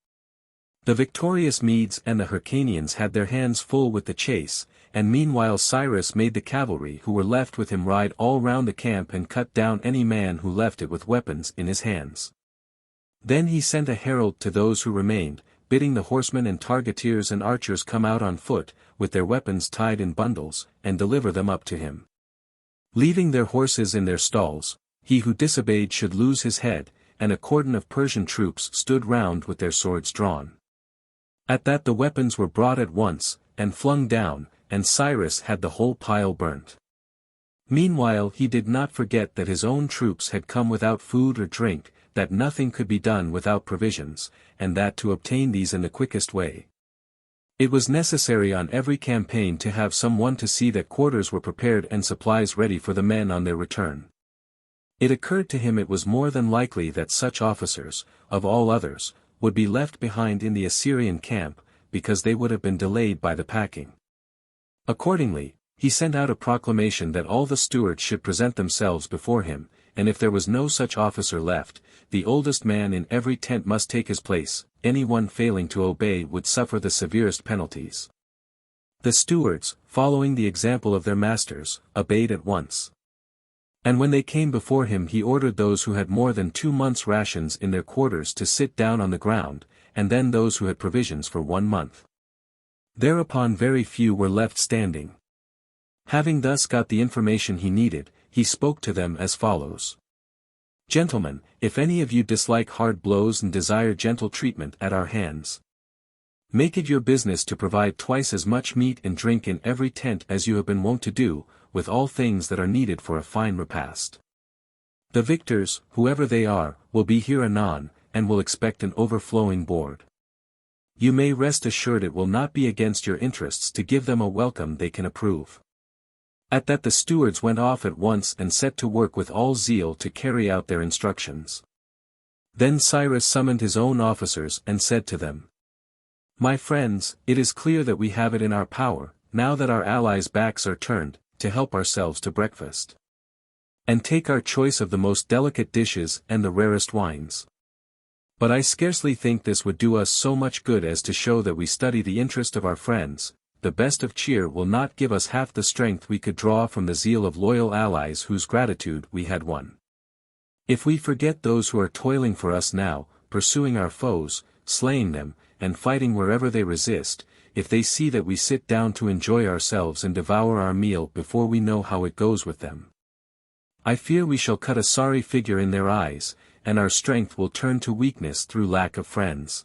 The victorious Medes and the Hyrcanians had their hands full with the chase, and meanwhile Cyrus made the cavalry who were left with him ride all round the camp and cut down any man who left it with weapons in his hands. Then he sent a herald to those who remained, bidding the horsemen and targeteers and archers come out on foot, with their weapons tied in bundles, and deliver them up to him. Leaving their horses in their stalls, he who disobeyed should lose his head, and a cordon of Persian troops stood round with their swords drawn. At that the weapons were brought at once, and flung down, and Cyrus had the whole pile burnt. Meanwhile he did not forget that his own troops had come without food or drink, that nothing could be done without provisions, and that to obtain these in the quickest way, it was necessary on every campaign to have some one to see that quarters were prepared and supplies ready for the men on their return. It occurred to him it was more than likely that such officers, of all others, would be left behind in the Assyrian camp, because they would have been delayed by the packing. Accordingly, he sent out a proclamation that all the stewards should present themselves before him, and if there was no such officer left, the oldest man in every tent must take his place, anyone failing to obey would suffer the severest penalties. The stewards, following the example of their masters, obeyed at once. And when they came before him he ordered those who had more than 2 months' rations in their quarters to sit down on the ground, and then those who had provisions for 1 month. Thereupon very few were left standing. Having thus got the information he needed, he spoke to them as follows. Gentlemen, if any of you dislike hard blows and desire gentle treatment at our hands, make it your business to provide twice as much meat and drink in every tent as you have been wont to do, with all things that are needed for a fine repast. The victors, whoever they are, will be here anon, and will expect an overflowing board. You may rest assured it will not be against your interests to give them a welcome they can approve. At that the stewards went off at once and set to work with all zeal to carry out their instructions. Then Cyrus summoned his own officers and said to them, My friends, it is clear that we have it in our power, now that our allies' backs are turned, to help ourselves to breakfast. And take our choice of the most delicate dishes and the rarest wines. But I scarcely think this would do us so much good as to show that we study the interest of our friends. The best of cheer will not give us half the strength we could draw from the zeal of loyal allies whose gratitude we had won. If we forget those who are toiling for us now, pursuing our foes, slaying them, and fighting wherever they resist, if they see that we sit down to enjoy ourselves and devour our meal before we know how it goes with them, I fear we shall cut a sorry figure in their eyes, and our strength will turn to weakness through lack of friends.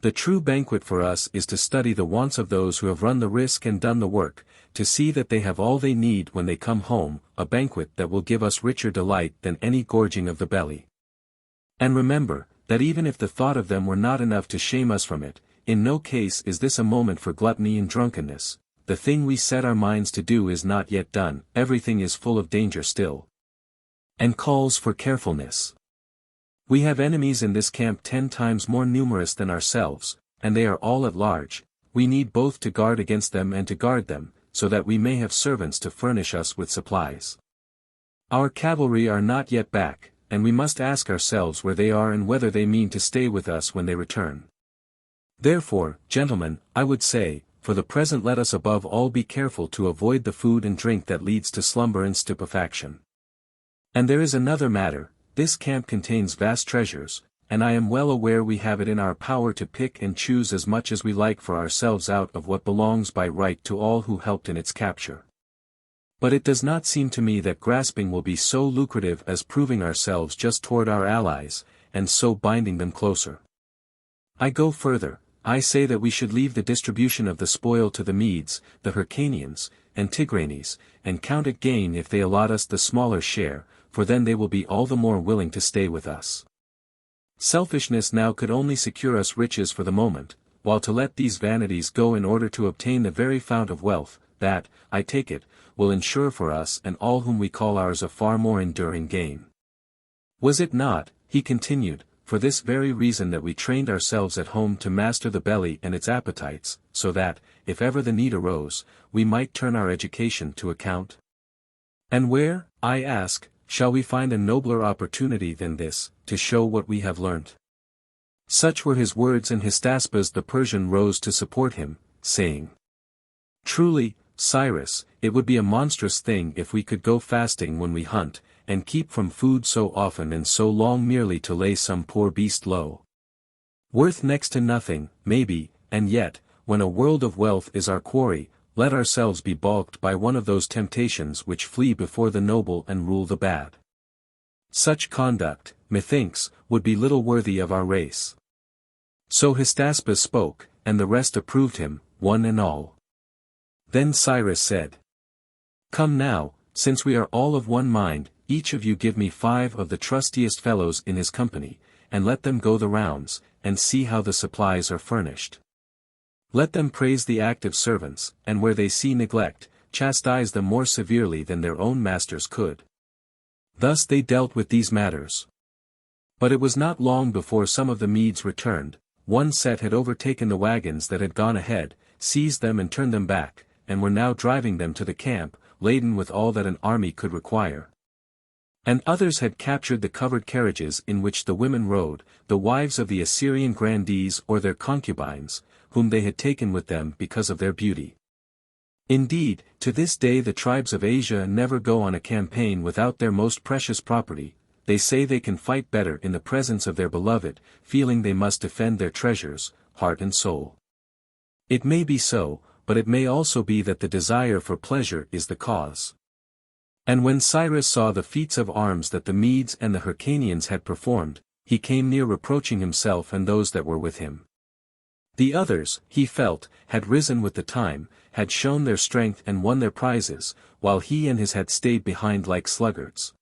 The true banquet for us is to study the wants of those who have run the risk and done the work, to see that they have all they need when they come home, a banquet that will give us richer delight than any gorging of the belly. And remember, that even if the thought of them were not enough to shame us from it, in no case is this a moment for gluttony and drunkenness. The thing we set our minds to do is not yet done, everything is full of danger still, and calls for carefulness. We have enemies in this camp 10 times more numerous than ourselves, and they are all at large. We need both to guard against them and to guard them, so that we may have servants to furnish us with supplies. Our cavalry are not yet back, and we must ask ourselves where they are and whether they mean to stay with us when they return. Therefore, gentlemen, I would say, for the present let us above all be careful to avoid the food and drink that leads to slumber and stupefaction. And there is another matter. This camp contains vast treasures, and I am well aware we have it in our power to pick and choose as much as we like for ourselves out of what belongs by right to all who helped in its capture. But it does not seem to me that grasping will be so lucrative as proving ourselves just toward our allies, and so binding them closer. I go further, I say that we should leave the distribution of the spoil to the Medes, the Hyrcanians, and Tigranes, and count it gain if they allot us the smaller share, for then they will be all the more willing to stay with us. Selfishness now could only secure us riches for the moment, while to let these vanities go in order to obtain the very fount of wealth, that, I take it, will ensure for us and all whom we call ours a far more enduring gain. Was it not, he continued, for this very reason that we trained ourselves at home to master the belly and its appetites, so that, if ever the need arose, we might turn our education to account? And where, I ask, shall we find a nobler opportunity than this, to show what we have learnt? Such were his words, and Hystaspas the Persian rose to support him, saying, Truly, Cyrus, it would be a monstrous thing if we could go fasting when we hunt, and keep from food so often and so long merely to lay some poor beast low. Worth next to nothing, maybe, and yet, when a world of wealth is our quarry, let ourselves be balked by one of those temptations which flee before the noble and rule the bad. Such conduct, methinks, would be little worthy of our race. So Hystaspas spoke, and the rest approved him, one and all. Then Cyrus said, Come now, since we are all of one mind, each of you give me 5 of the trustiest fellows in his company, and let them go the rounds, and see how the supplies are furnished. Let them praise the active servants, and where they see neglect, chastise them more severely than their own masters could. Thus they dealt with these matters. But it was not long before some of the Medes returned. One set had overtaken the wagons that had gone ahead, seized them and turned them back, and were now driving them to the camp, laden with all that an army could require. And others had captured the covered carriages in which the women rode, the wives of the Assyrian grandees or their concubines, whom they had taken with them because of their beauty. Indeed, to this day the tribes of Asia never go on a campaign without their most precious property. They say they can fight better in the presence of their beloved, feeling they must defend their treasures, heart and soul. It may be so, but it may also be that the desire for pleasure is the cause. And when Cyrus saw the feats of arms that the Medes and the Hyrcanians had performed, he came near reproaching himself and those that were with him. The others, he felt, had risen with the time, had shown their strength and won their prizes, while he and his had stayed behind like sluggards.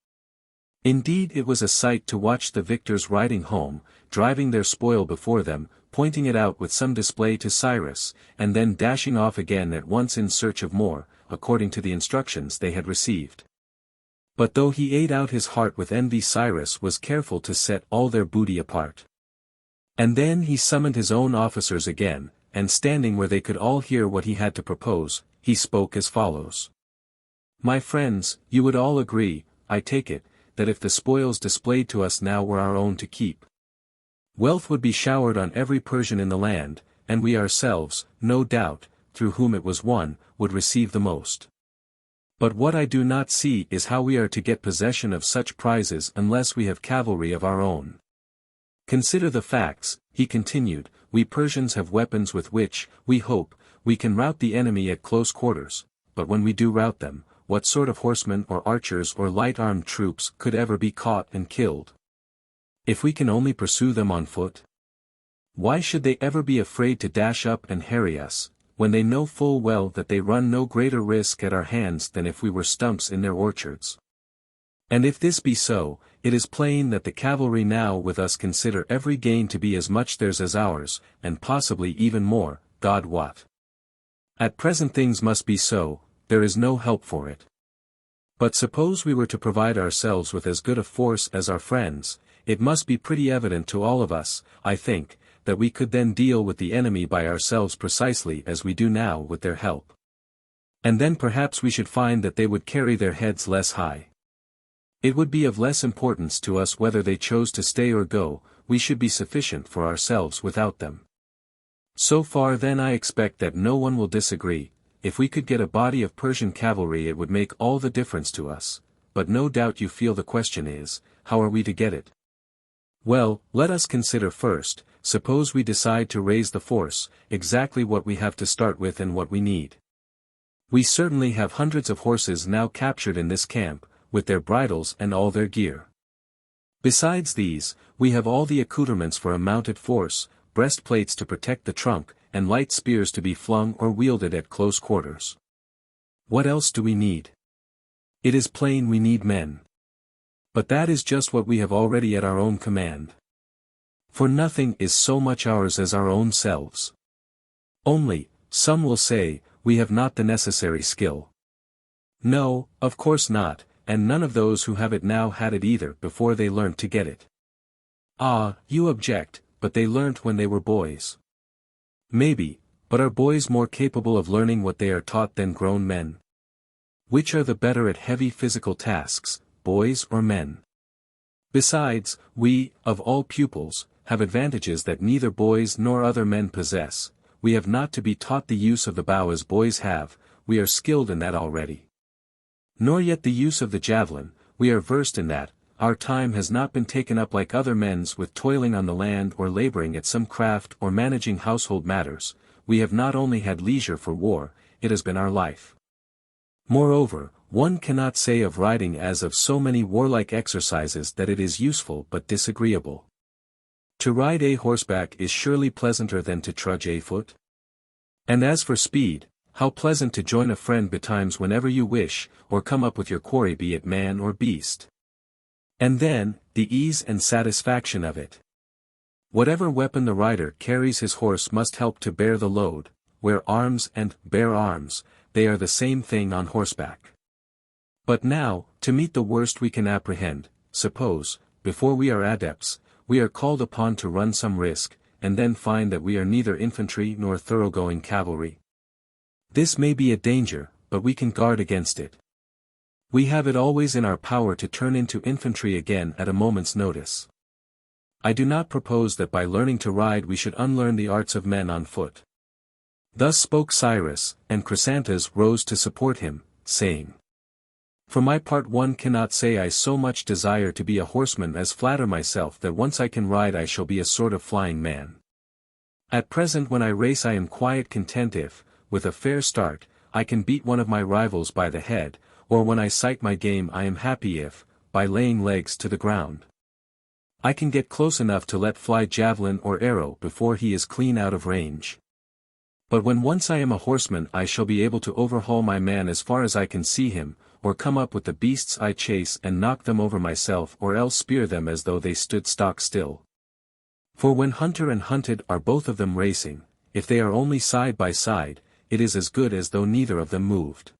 Indeed, it was a sight to watch the victors riding home, driving their spoil before them, pointing it out with some display to Cyrus, and then dashing off again at once in search of more, according to the instructions they had received. But though he ate out his heart with envy, Cyrus was careful to set all their booty apart. And then he summoned his own officers again, and standing where they could all hear what he had to propose, he spoke as follows. My friends, you would all agree, I take it, that if the spoils displayed to us now were our own to keep, wealth would be showered on every Persian in the land, and we ourselves, no doubt, through whom it was won, would receive the most. But what I do not see is how we are to get possession of such prizes unless we have cavalry of our own. Consider the facts, he continued, we Persians have weapons with which, we hope, we can rout the enemy at close quarters, but when we do rout them, what sort of horsemen or archers or light-armed troops could ever be caught and killed? If we can only pursue them on foot? Why should they ever be afraid to dash up and harry us, when they know full well that they run no greater risk at our hands than if we were stumps in their orchards? And if this be so, it is plain that the cavalry now with us consider every gain to be as much theirs as ours, and possibly even more, God wot. At present things must be so, there is no help for it. But suppose we were to provide ourselves with as good a force as our friends, it must be pretty evident to all of us, I think, that we could then deal with the enemy by ourselves precisely as we do now with their help. And then perhaps we should find that they would carry their heads less high. It would be of less importance to us whether they chose to stay or go, we should be sufficient for ourselves without them. So far then I expect that no one will disagree, if we could get a body of Persian cavalry it would make all the difference to us, but no doubt you feel the question is, how are we to get it? Well, let us consider first, suppose we decide to raise the force, exactly what we have to start with and what we need. We certainly have hundreds of horses now captured in this camp, with their bridles and all their gear. Besides these, we have all the accoutrements for a mounted force, breastplates to protect the trunk, and light spears to be flung or wielded at close quarters. What else do we need? It is plain we need men. But that is just what we have already at our own command. For nothing is so much ours as our own selves. Only, some will say, we have not the necessary skill. No, of course not, and none of those who have it now had it either before they learnt to get it. Ah, you object, but they learnt when they were boys. Maybe, but are boys more capable of learning what they are taught than grown men? Which are the better at heavy physical tasks, boys or men? Besides, we, of all pupils, have advantages that neither boys nor other men possess. We have not to be taught the use of the bow as boys have, we are skilled in that already. Nor yet the use of the javelin, we are versed in that, our time has not been taken up like other men's with toiling on the land or laboring at some craft or managing household matters, we have not only had leisure for war, it has been our life. Moreover, one cannot say of riding as of so many warlike exercises that it is useful but disagreeable. To ride a horseback is surely pleasanter than to trudge a foot. And as for speed, how pleasant to join a friend betimes whenever you wish, or come up with your quarry be it man or beast. And then, the ease and satisfaction of it. Whatever weapon the rider carries his horse must help to bear the load, wear arms and bear arms, they are the same thing on horseback. But now, to meet the worst we can apprehend, suppose, before we are adepts, we are called upon to run some risk, and then find that we are neither infantry nor thoroughgoing cavalry. This may be a danger, but we can guard against it. We have it always in our power to turn into infantry again at a moment's notice. I do not propose that by learning to ride we should unlearn the arts of men on foot. Thus spoke Cyrus, and Chrysantas rose to support him, saying, For my part one cannot say I so much desire to be a horseman as flatter myself that once I can ride I shall be a sort of flying man. At present when I race I am quite content if, with a fair start, I can beat one of my rivals by the head, or when I sight my game I am happy if, by laying legs to the ground, I can get close enough to let fly javelin or arrow before he is clean out of range. But when once I am a horseman I shall be able to overhaul my man as far as I can see him, or come up with the beasts I chase and knock them over myself or else spear them as though they stood stock still. For when hunter and hunted are both of them racing, if they are only side by side, it is as good as though neither of them moved.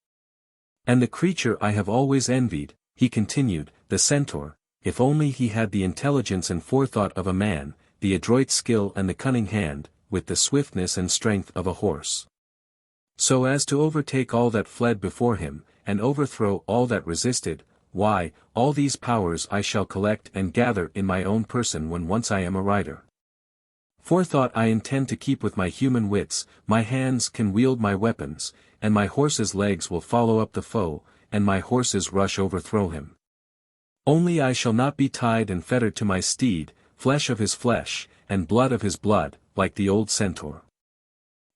And the creature I have always envied, he continued, the centaur, if only he had the intelligence and forethought of a man, the adroit skill and the cunning hand, with the swiftness and strength of a horse, so as to overtake all that fled before him, and overthrow all that resisted, why, all these powers I shall collect and gather in my own person when once I am a rider. Forethought I intend to keep with my human wits, my hands can wield my weapons, and my horse's legs will follow up the foe, and my horse's rush overthrow him. Only I shall not be tied and fettered to my steed, flesh of his flesh, and blood of his blood, like the old centaur.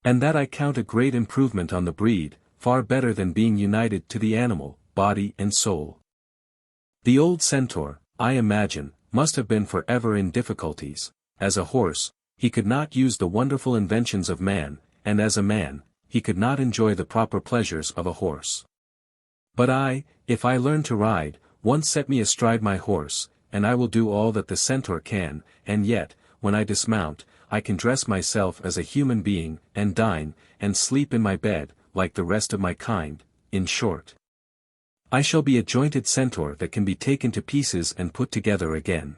And that I count a great improvement on the breed, far better than being united to the animal, body and soul. The old centaur, I imagine, must have been forever in difficulties. As a horse, he could not use the wonderful inventions of man, and as a man, he could not enjoy the proper pleasures of a horse. But I, if I learn to ride, once set me astride my horse, and I will do all that the centaur can, and yet, when I dismount, I can dress myself as a human being, and dine, and sleep in my bed, like the rest of my kind. In short, I shall be a jointed centaur that can be taken to pieces and put together again.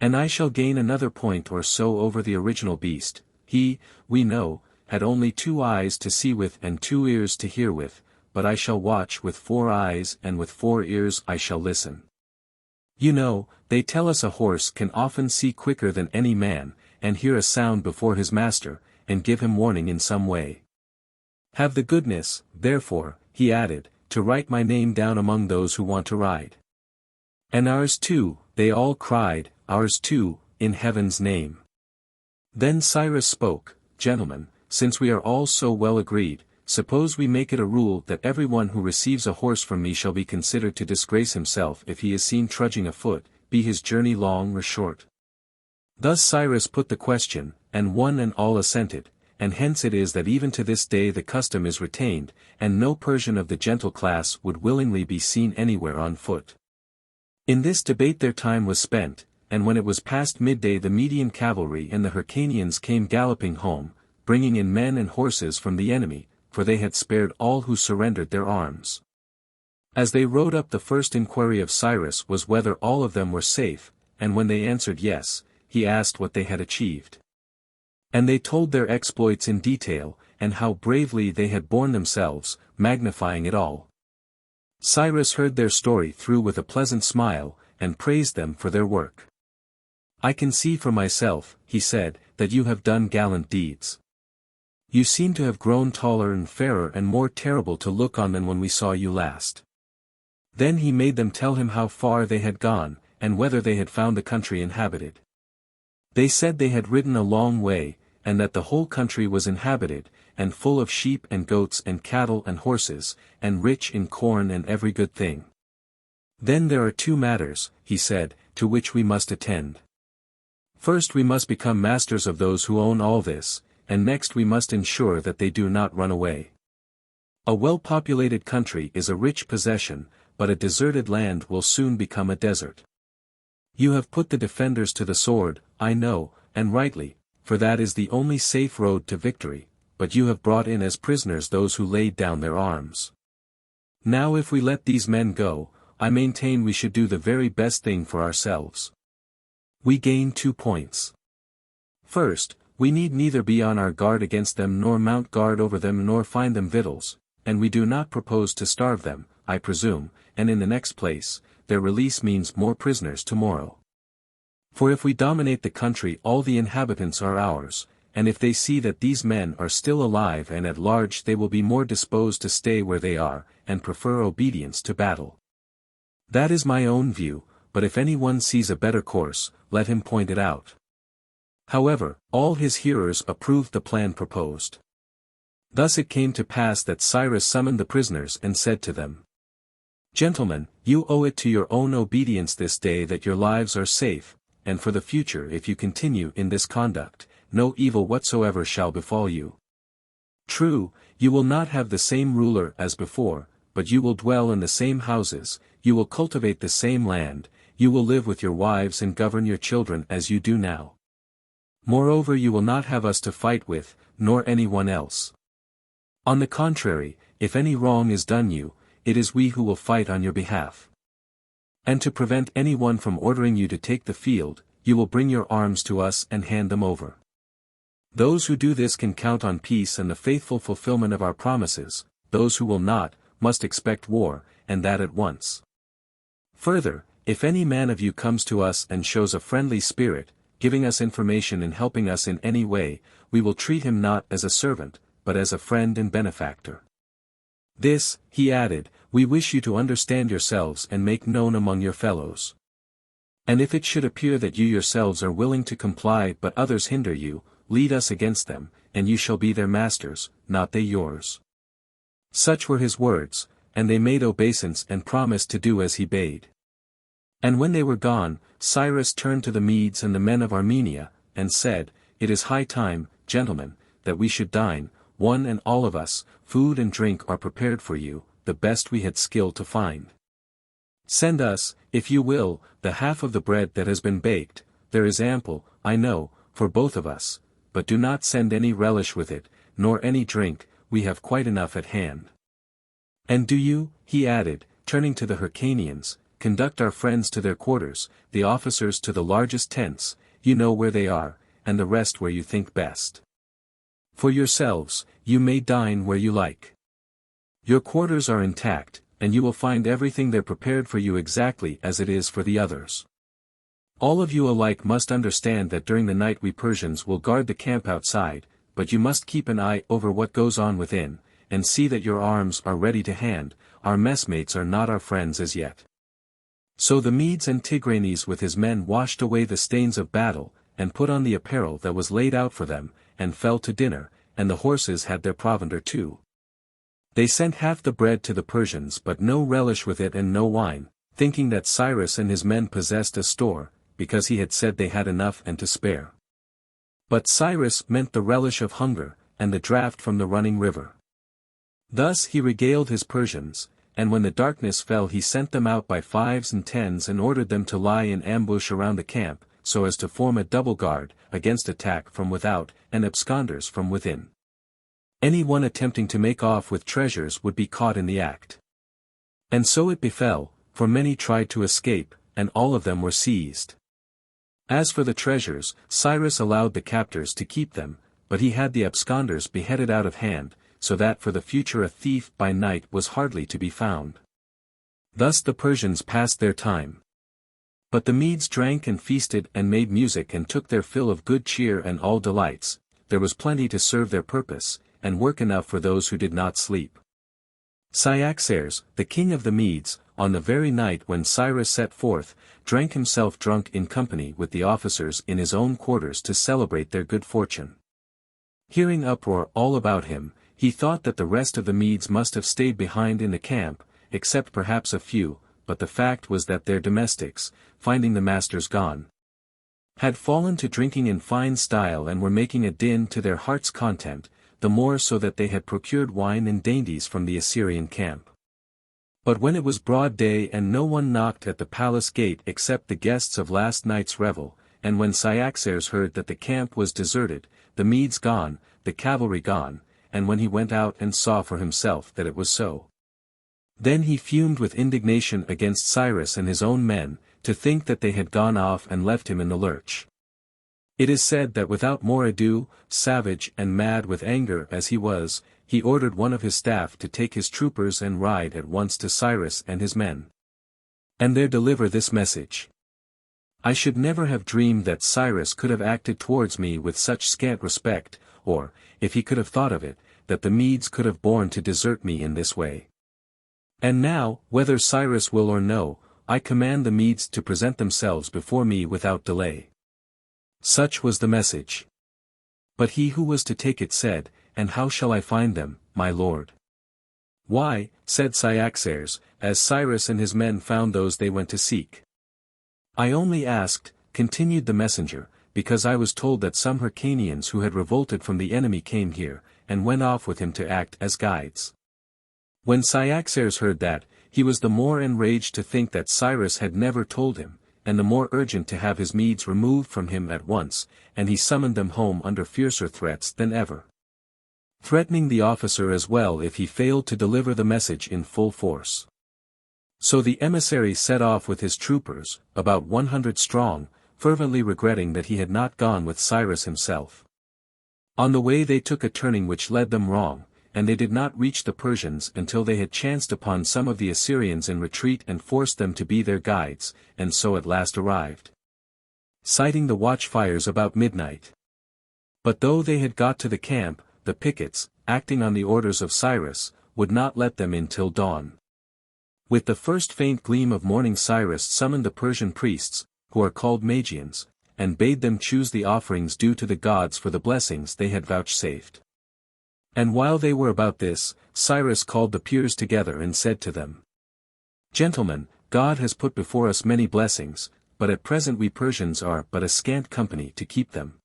And I shall gain another point or so over the original beast. He, we know, had only 2 eyes to see with and 2 ears to hear with, but I shall watch with 4 eyes and with 4 ears I shall listen. You know, they tell us a horse can often see quicker than any man, and hear a sound before his master, and give him warning in some way. Have the goodness, therefore, he added, to write my name down among those who want to ride. And ours too, they all cried, ours too, in heaven's name. Then Cyrus spoke, gentlemen, since we are all so well agreed, suppose we make it a rule that everyone who receives a horse from me shall be considered to disgrace himself if he is seen trudging afoot, be his journey long or short. Thus Cyrus put the question, and one and all assented, and hence it is that even to this day the custom is retained, and no Persian of the gentle class would willingly be seen anywhere on foot. In this debate their time was spent, and when it was past midday the Median cavalry and the Hyrcanians came galloping home, bringing in men and horses from the enemy, for they had spared all who surrendered their arms. As they rode up the first inquiry of Cyrus was whether all of them were safe, and when they answered yes, he asked what they had achieved. And they told their exploits in detail, and how bravely they had borne themselves, magnifying it all. Cyrus heard their story through with a pleasant smile, and praised them for their work. I can see for myself, he said, that you have done gallant deeds. You seem to have grown taller and fairer and more terrible to look on than when we saw you last. Then he made them tell him how far they had gone, and whether they had found the country inhabited. They said they had ridden a long way, and that the whole country was inhabited, and full of sheep and goats and cattle and horses, and rich in corn and every good thing. Then there are 2 matters, he said, to which we must attend. First we must become masters of those who own all this, and next we must ensure that they do not run away. A well-populated country is a rich possession, but a deserted land will soon become a desert. You have put the defenders to the sword, I know, and rightly, for that is the only safe road to victory, but you have brought in as prisoners those who laid down their arms. Now if we let these men go, I maintain we should do the very best thing for ourselves. We gain 2 points. First, we need neither be on our guard against them nor mount guard over them nor find them victuals, and we do not propose to starve them, I presume, and in the next place, their release means more prisoners tomorrow. For if we dominate the country all the inhabitants are ours, and if they see that these men are still alive and at large they will be more disposed to stay where they are, and prefer obedience to battle. That is my own view, but if anyone sees a better course, let him point it out. However, all his hearers approved the plan proposed. Thus it came to pass that Cyrus summoned the prisoners and said to them, Gentlemen, you owe it to your own obedience this day that your lives are safe, and for the future if you continue in this conduct, no evil whatsoever shall befall you. True, you will not have the same ruler as before, but you will dwell in the same houses, you will cultivate the same land, you will live with your wives and govern your children as you do now. Moreover, you will not have us to fight with, nor anyone else. On the contrary, if any wrong is done you, it is we who will fight on your behalf. And to prevent anyone from ordering you to take the field, you will bring your arms to us and hand them over. Those who do this can count on peace and the faithful fulfillment of our promises, those who will not, must expect war, and that at once. Further, if any man of you comes to us and shows a friendly spirit, giving us information and helping us in any way, we will treat him not as a servant, but as a friend and benefactor. This, he added, we wish you to understand yourselves and make known among your fellows. And if it should appear that you yourselves are willing to comply but others hinder you, lead us against them, and you shall be their masters, not they yours. Such were his words, and they made obeisance and promised to do as he bade. And when they were gone, Cyrus turned to the Medes and the men of Armenia, and said, It is high time, gentlemen, that we should dine, one and all of us, food and drink are prepared for you, the best we had skill to find. Send us, if you will, the half of the bread that has been baked, there is ample, I know, for both of us, but do not send any relish with it, nor any drink, we have quite enough at hand. And do you, he added, turning to the Hyrcanians, conduct our friends to their quarters, the officers to the largest tents, you know where they are, and the rest where you think best. For yourselves, you may dine where you like. Your quarters are intact, and you will find everything there prepared for you exactly as it is for the others. All of you alike must understand that during the night we Persians will guard the camp outside, but you must keep an eye over what goes on within, and see that your arms are ready to hand, our messmates are not our friends as yet. So the Medes and Tigranes with his men washed away the stains of battle, and put on the apparel that was laid out for them, and fell to dinner, and the horses had their provender too. They sent half the bread to the Persians but no relish with it and no wine, thinking that Cyrus and his men possessed a store, because he had said they had enough and to spare. But Cyrus meant the relish of hunger, and the draught from the running river. Thus he regaled his Persians, and when the darkness fell he sent them out by 5s and 10s and ordered them to lie in ambush around the camp, so as to form a double guard, against attack from without, and absconders from within. Any one attempting to make off with treasures would be caught in the act. And so it befell, for many tried to escape, and all of them were seized. As for the treasures, Cyrus allowed the captors to keep them, but he had the absconders beheaded out of hand, so that for the future a thief by night was hardly to be found. Thus the Persians passed their time. But the Medes drank and feasted and made music and took their fill of good cheer and all delights, there was plenty to serve their purpose, and work enough for those who did not sleep. Cyaxares, the king of the Medes, on the very night when Cyrus set forth, drank himself drunk in company with the officers in his own quarters to celebrate their good fortune. Hearing uproar all about him, he thought that the rest of the Medes must have stayed behind in the camp, except perhaps a few, but the fact was that their domestics, finding the masters gone, had fallen to drinking in fine style and were making a din to their heart's content, the more so that they had procured wine and dainties from the Assyrian camp. But when it was broad day and no one knocked at the palace gate except the guests of last night's revel, and when Cyaxares heard that the camp was deserted, the Medes gone, the cavalry gone, and when he went out and saw for himself that it was so, then he fumed with indignation against Cyrus and his own men, to think that they had gone off and left him in the lurch. It is said that without more ado, savage and mad with anger as he was, he ordered one of his staff to take his troopers and ride at once to Cyrus and his men, and there deliver this message. I should never have dreamed that Cyrus could have acted towards me with such scant respect, or, if he could have thought of it, that the Medes could have borne to desert me in this way. And now, whether Cyrus will or no, I command the Medes to present themselves before me without delay. Such was the message. But he who was to take it said, And how shall I find them, my lord? "Why," said Cyaxares, as Cyrus and his men found those they went to seek. "I only asked," continued the messenger, "because I was told that some Hyrcanians who had revolted from the enemy came here, and went off with him to act as guides." When Cyaxares heard that, he was the more enraged to think that Cyrus had never told him, and the more urgent to have his Medes removed from him at once, and he summoned them home under fiercer threats than ever, threatening the officer as well if he failed to deliver the message in full force. So the emissary set off with his troopers, about 100 strong, fervently regretting that he had not gone with Cyrus himself. On the way they took a turning which led them wrong, and they did not reach the Persians until they had chanced upon some of the Assyrians in retreat and forced them to be their guides, and so at last arrived, sighting the watchfires about midnight. But though they had got to the camp, the pickets, acting on the orders of Cyrus, would not let them in till dawn. With the first faint gleam of morning Cyrus summoned the Persian priests, who are called Magians, and bade them choose the offerings due to the gods for the blessings they had vouchsafed. And while they were about this, Cyrus called the peers together and said to them, "Gentlemen, God has put before us many blessings, but at present we Persians are but a scant company to keep them.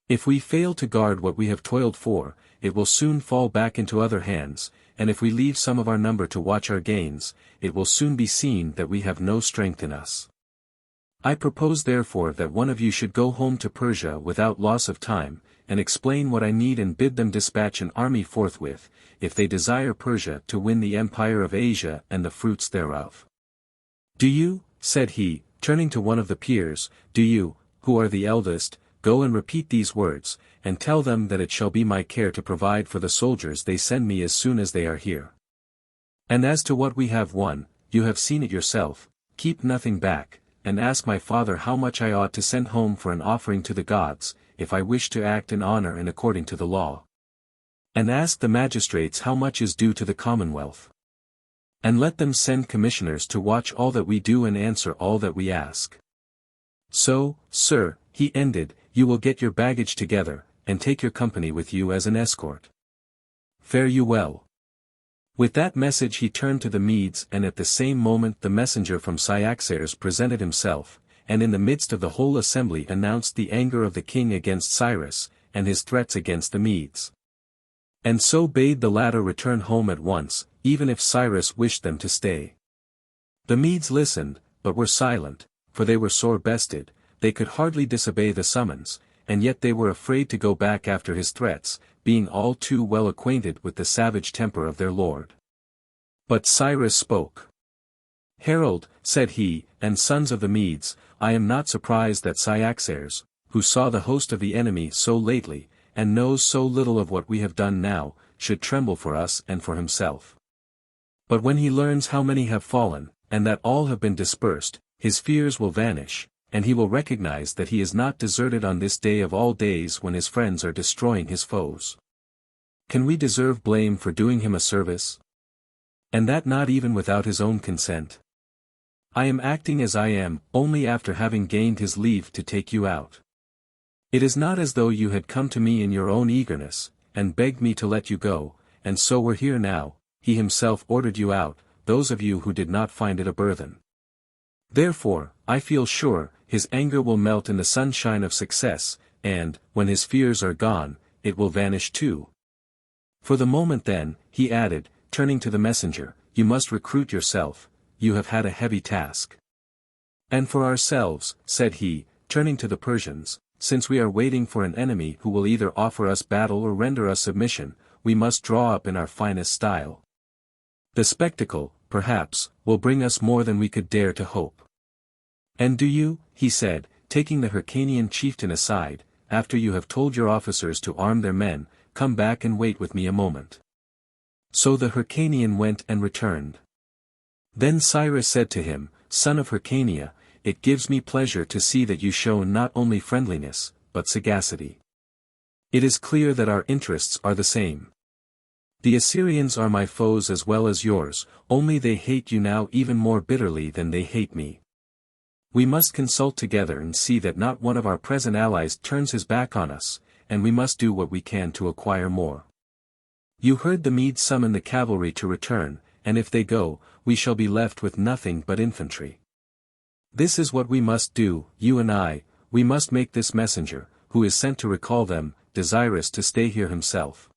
If we fail to guard what we have toiled for, it will soon fall back into other hands, and if we leave some of our number to watch our gains, it will soon be seen that we have no strength in us. I propose therefore that one of you should go home to Persia without loss of time, and explain what I need and bid them dispatch an army forthwith, if they desire Persia to win the empire of Asia and the fruits thereof. Do you," said he, turning to one of the peers, "do you, who are the eldest, go and repeat these words, and tell them that it shall be my care to provide for the soldiers they send me as soon as they are here. And as to what we have won, you have seen it yourself, keep nothing back, and ask my father how much I ought to send home for an offering to the gods, if I wish to act in honor and according to the law. And ask the magistrates how much is due to the commonwealth. And let them send commissioners to watch all that we do and answer all that we ask. So, sir," he ended, "you will get your baggage together, and take your company with you as an escort. Fare you well." With that message he turned to the Medes, and at the same moment the messenger from Cyaxares presented himself, and in the midst of the whole assembly announced the anger of the king against Cyrus, and his threats against the Medes. And so bade the latter return home at once, even if Cyrus wished them to stay. The Medes listened, but were silent, for they were sore bested, they could hardly disobey the summons, and yet they were afraid to go back after his threats, being all too well acquainted with the savage temper of their lord. But Cyrus spoke. "Herald," said he, "and sons of the Medes, I am not surprised that Cyaxares, who saw the host of the enemy so lately, and knows so little of what we have done now, should tremble for us and for himself. But when he learns how many have fallen, and that all have been dispersed, his fears will vanish, and he will recognize that he is not deserted on this day of all days when his friends are destroying his foes. Can we deserve blame for doing him a service? And that not even without his own consent? I am acting as I am, only after having gained his leave to take you out. It is not as though you had come to me in your own eagerness, and begged me to let you go, and so were here now, he himself ordered you out, those of you who did not find it a burthen. Therefore, I feel sure, his anger will melt in the sunshine of success, and, when his fears are gone, it will vanish too. For the moment then," he added, turning to the messenger, "you must recruit yourself, you have had a heavy task. And for ourselves," said he, turning to the Persians, "since we are waiting for an enemy who will either offer us battle or render us submission, we must draw up in our finest style. The spectacle, perhaps, will bring us more than we could dare to hope. And do you," he said, taking the Hyrcanian chieftain aside, "after you have told your officers to arm their men, come back and wait with me a moment." So the Hyrcanian went and returned. Then Cyrus said to him, "Son of Hyrcania, it gives me pleasure to see that you show not only friendliness, but sagacity. It is clear that our interests are the same. The Assyrians are my foes as well as yours, only they hate you now even more bitterly than they hate me. We must consult together and see that not one of our present allies turns his back on us, and we must do what we can to acquire more. You heard the Medes summon the cavalry to return, and if they go, we shall be left with nothing but infantry. This is what we must do, you and I, we must make this messenger, who is sent to recall them, desirous to stay here himself.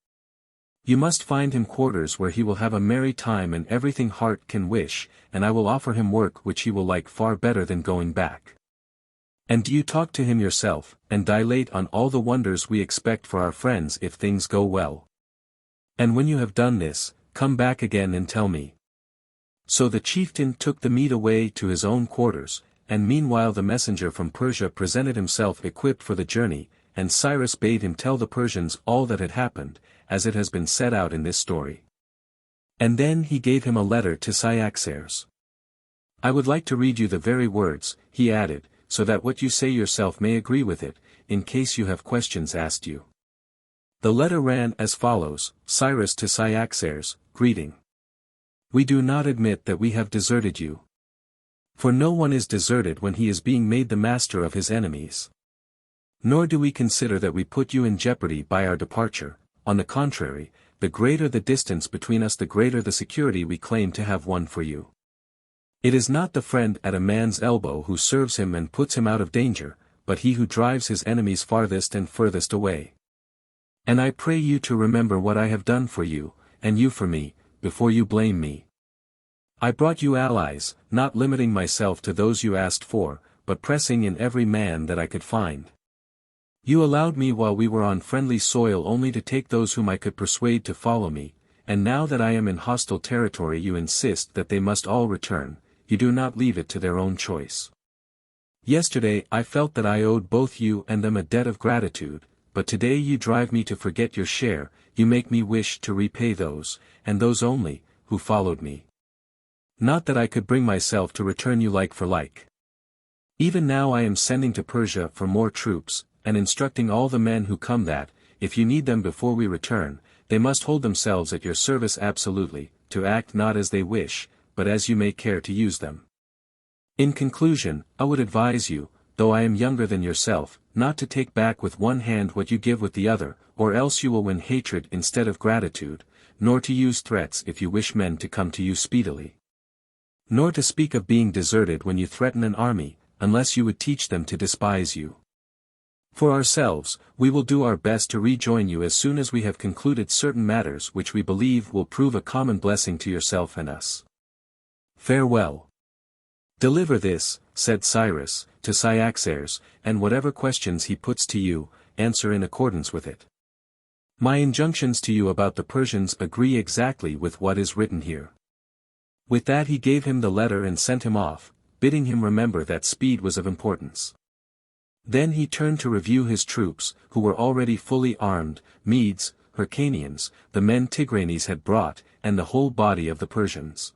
You must find him quarters where he will have a merry time and everything heart can wish, and I will offer him work which he will like far better than going back. And do you talk to him yourself, and dilate on all the wonders we expect for our friends if things go well. And when you have done this, come back again and tell me. So the chieftain took the Mede away to his own quarters, and meanwhile the messenger from Persia presented himself equipped for the journey, and Cyrus bade him tell the Persians all that had happened, as it has been set out in this story. And then he gave him a letter to Cyaxares. I would like to read you the very words, he added, so that what you say yourself may agree with it, in case you have questions asked you. The letter ran as follows: Cyrus to Cyaxares, greeting. We do not admit that we have deserted you. For no one is deserted when he is being made the master of his enemies. Nor do we consider that we put you in jeopardy by our departure. On the contrary, the greater the distance between us the greater the security we claim to have won for you. It is not the friend at a man's elbow who serves him and puts him out of danger, but he who drives his enemies farthest and furthest away. And I pray you to remember what I have done for you, and you for me, before you blame me. I brought you allies, not limiting myself to those you asked for, but pressing in every man that I could find. You allowed me while we were on friendly soil only to take those whom I could persuade to follow me, and now that I am in hostile territory you insist that they must all return, you do not leave it to their own choice. Yesterday I felt that I owed both you and them a debt of gratitude, but today you drive me to forget your share, you make me wish to repay those, and those only, who followed me. Not that I could bring myself to return you like for like. Even now I am sending to Persia for more troops, and instructing all the men who come that, if you need them before we return, they must hold themselves at your service absolutely, to act not as they wish, but as you may care to use them. In conclusion, I would advise you, though I am younger than yourself, not to take back with one hand what you give with the other, or else you will win hatred instead of gratitude, nor to use threats if you wish men to come to you speedily. Nor to speak of being deserted when you threaten an army, unless you would teach them to despise you. For ourselves, we will do our best to rejoin you as soon as we have concluded certain matters which we believe will prove a common blessing to yourself and us. Farewell. Deliver this, said Cyrus, to Cyaxares, and whatever questions he puts to you, answer in accordance with it. My injunctions to you about the Persians agree exactly with what is written here. With that he gave him the letter and sent him off, bidding him remember that speed was of importance. Then he turned to review his troops, who were already fully armed, Medes, Hyrcanians, the men Tigranes had brought, and the whole body of the Persians.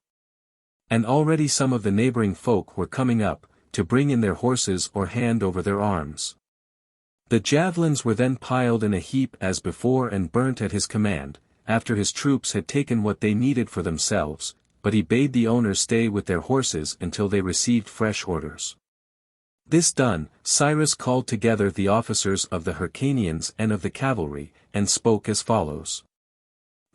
And already some of the neighboring folk were coming up, to bring in their horses or hand over their arms. The javelins were then piled in a heap as before and burnt at his command, after his troops had taken what they needed for themselves, but he bade the owners stay with their horses until they received fresh orders. This done, Cyrus called together the officers of the Hyrcanians and of the cavalry, and spoke as follows.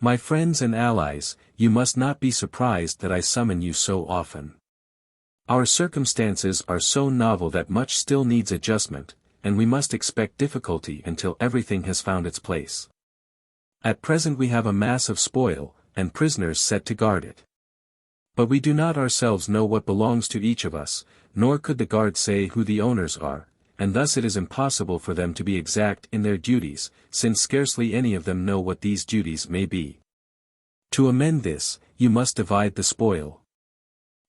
My friends and allies, you must not be surprised that I summon you so often. Our circumstances are so novel that much still needs adjustment, and we must expect difficulty until everything has found its place. At present we have a mass of spoil, and prisoners set to guard it. But we do not ourselves know what belongs to each of us, nor could the guard say who the owners are, and thus it is impossible for them to be exact in their duties, since scarcely any of them know what these duties may be. To amend this, you must divide the spoil.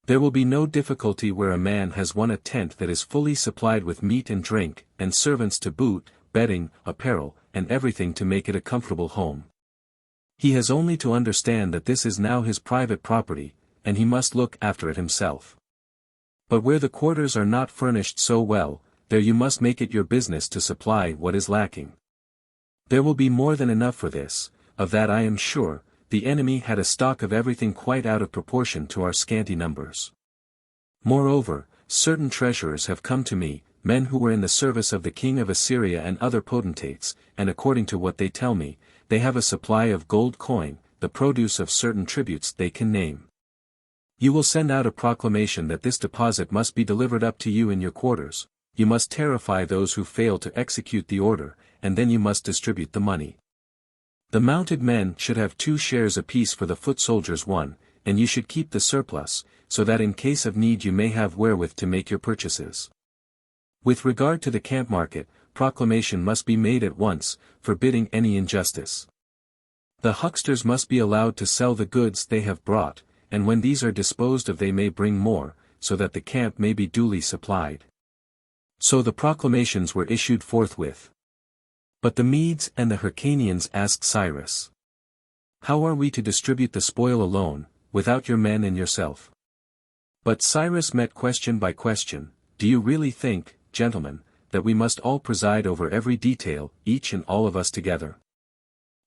There will be no difficulty where a man has won a tent that is fully supplied with meat and drink, and servants to boot, bedding, apparel, and everything to make it a comfortable home. He has only to understand that this is now his private property, and he must look after it himself. But where the quarters are not furnished so well, there you must make it your business to supply what is lacking. There will be more than enough for this, of that I am sure. The enemy had a stock of everything quite out of proportion to our scanty numbers. Moreover, certain treasurers have come to me, men who were in the service of the king of Assyria and other potentates, and according to what they tell me, they have a supply of gold coin, the produce of certain tributes they can name. You will send out a proclamation that this deposit must be delivered up to you in your quarters, you must terrify those who fail to execute the order, and then you must distribute the money. The mounted men should have 2 shares apiece for the foot soldiers 1, and you should keep the surplus, so that in case of need you may have wherewith to make your purchases. With regard to the camp market, proclamation must be made at once, forbidding any injustice. The hucksters must be allowed to sell the goods they have brought, and when these are disposed of they may bring more, so that the camp may be duly supplied. So the proclamations were issued forthwith. But the Medes and the Hyrcanians asked Cyrus, "How are we to distribute the spoil alone, without your men and yourself?" But Cyrus met question by question, "Do you really think, gentlemen, that we must all preside over every detail, each and all of us together?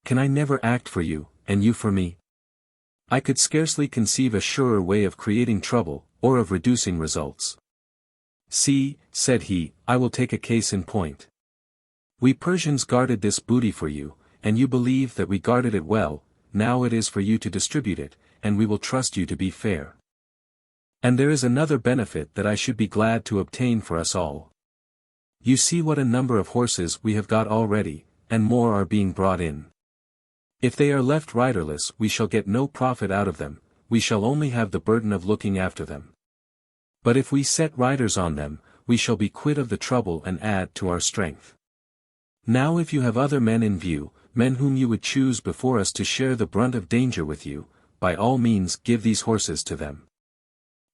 Can I never act for you, and you for me? I could scarcely conceive a surer way of creating trouble, or of reducing results. See," said he, "I will take a case in point. We Persians guarded this booty for you, and you believe that we guarded it well, now it is for you to distribute it, and we will trust you to be fair. And there is another benefit that I should be glad to obtain for us all. You see what a number of horses we have got already, and more are being brought in. If they are left riderless we shall get no profit out of them, we shall only have the burden of looking after them. But if we set riders on them, we shall be quit of the trouble and add to our strength. Now if you have other men in view, men whom you would choose before us to share the brunt of danger with you, by all means give these horses to them.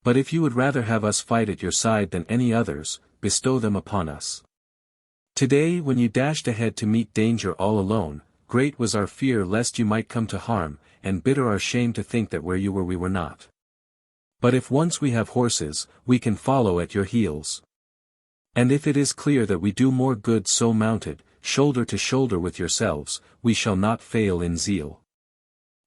But if you would rather have us fight at your side than any others, bestow them upon us. Today when you dashed ahead to meet danger all alone, great was our fear lest you might come to harm, and bitter our shame to think that where you were we were not. But if once we have horses, we can follow at your heels. And if it is clear that we do more good so mounted, shoulder to shoulder with yourselves, we shall not fail in zeal.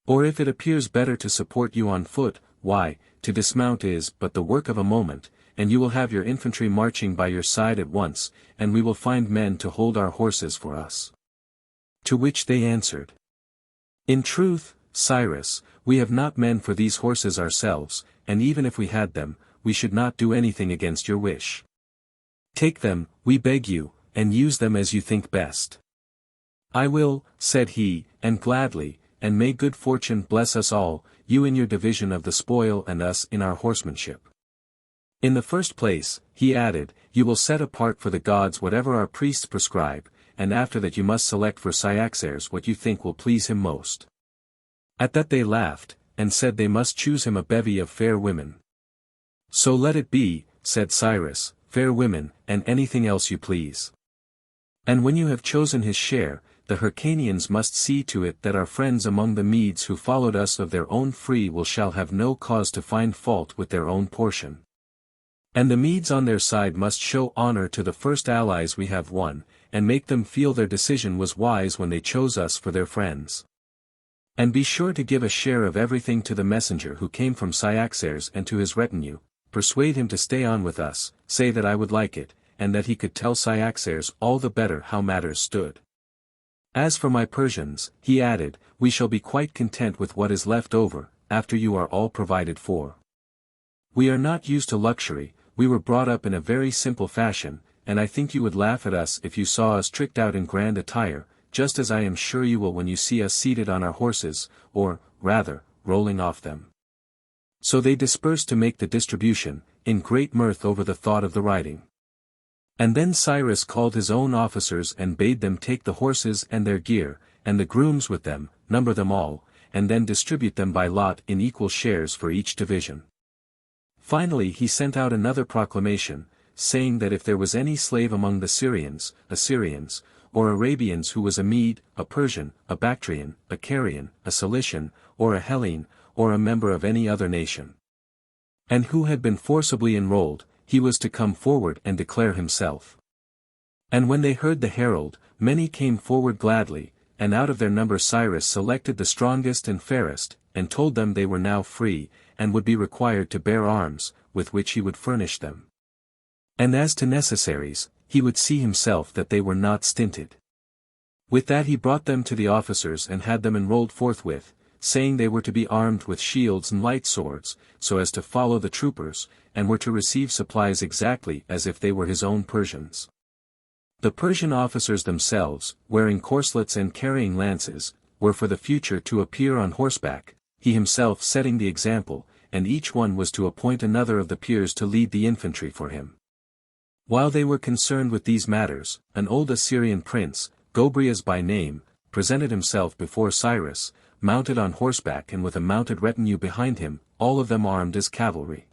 Or if it appears better to support you on foot, why, to dismount is but the work of a moment, and you will have your infantry marching by your side at once, and we will find men to hold our horses for us." To which they answered, "In truth, Cyrus, we have not men for these horses ourselves, and even if we had them, we should not do anything against your wish. Take them, we beg you, and use them as you think best." "I will," said he, "and gladly, and may good fortune bless us all, you in your division of the spoil and us in our horsemanship. In the first place," he added, "you will set apart for the gods whatever our priests prescribe, and after that you must select for Cyaxares what you think will please him most." At that they laughed, and said they must choose him a bevy of fair women. "So let it be," said Cyrus, "fair women, and anything else you please. And when you have chosen his share, the Hyrcanians must see to it that our friends among the Medes who followed us of their own free will shall have no cause to find fault with their own portion. And the Medes on their side must show honor to the first allies we have won, and make them feel their decision was wise when they chose us for their friends. And be sure to give a share of everything to the messenger who came from Cyaxares and to his retinue, persuade him to stay on with us, say that I would like it, and that he could tell Cyaxares all the better how matters stood. As for my Persians," he added, "we shall be quite content with what is left over, after you are all provided for. We are not used to luxury, we were brought up in a very simple fashion, and I think you would laugh at us if you saw us tricked out in grand attire, just as I am sure you will when you see us seated on our horses, or, rather, rolling off them." So they dispersed to make the distribution, in great mirth over the thought of the riding. And then Cyrus called his own officers and bade them take the horses and their gear, and the grooms with them, number them all, and then distribute them by lot in equal shares for each division. Finally he sent out another proclamation, saying that if there was any slave among the Syrians, Assyrians, or Arabians who was a Mede, a Persian, a Bactrian, a Carian, a Cilician, or a Hellene, or a member of any other nation, and who had been forcibly enrolled, he was to come forward and declare himself. And when they heard the herald, many came forward gladly, and out of their number Cyrus selected the strongest and fairest, and told them they were now free, and would be required to bear arms, with which he would furnish them. And as to necessaries, he would see himself that they were not stinted. With that he brought them to the officers and had them enrolled forthwith, saying they were to be armed with shields and light swords, so as to follow the troopers, and were to receive supplies exactly as if they were his own Persians. The Persian officers themselves, wearing corslets and carrying lances, were for the future to appear on horseback, he himself setting the example, and each one was to appoint another of the peers to lead the infantry for him. While they were concerned with these matters, an old Assyrian prince, Gobryas by name, presented himself before Cyrus, mounted on horseback and with a mounted retinue behind him, all of them armed as cavalry.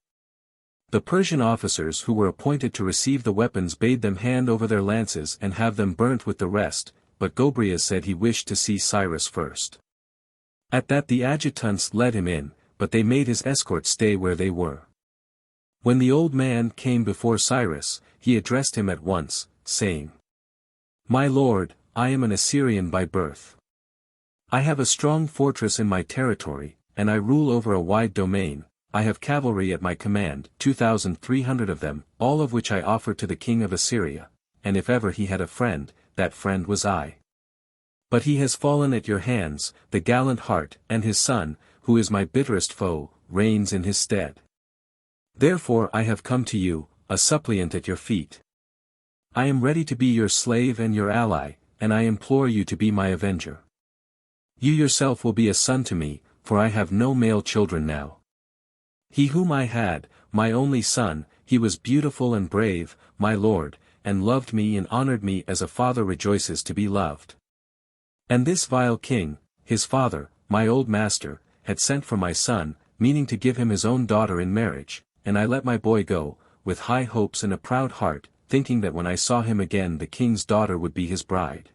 The Persian officers who were appointed to receive the weapons bade them hand over their lances and have them burnt with the rest, but Gobryas said he wished to see Cyrus first. At that the adjutants led him in, but they made his escort stay where they were. When the old man came before Cyrus, he addressed him at once, saying, "My lord, I am an Assyrian by birth. I have a strong fortress in my territory, and I rule over a wide domain. I have cavalry at my command, 2,300 of them, all of which I offered to the king of Assyria, and if ever he had a friend, that friend was I. But he has fallen at your hands, the gallant heart, and his son, who is my bitterest foe, reigns in his stead. Therefore I have come to you, a suppliant at your feet. I am ready to be your slave and your ally, and I implore you to be my avenger. You yourself will be a son to me, for I have no male children now. He whom I had, my only son, he was beautiful and brave, my lord, and loved me and honored me as a father rejoices to be loved. And this vile king, his father, my old master, had sent for my son, meaning to give him his own daughter in marriage, and I let my boy go, with high hopes and a proud heart, thinking that when I saw him again the king's daughter would be his bride.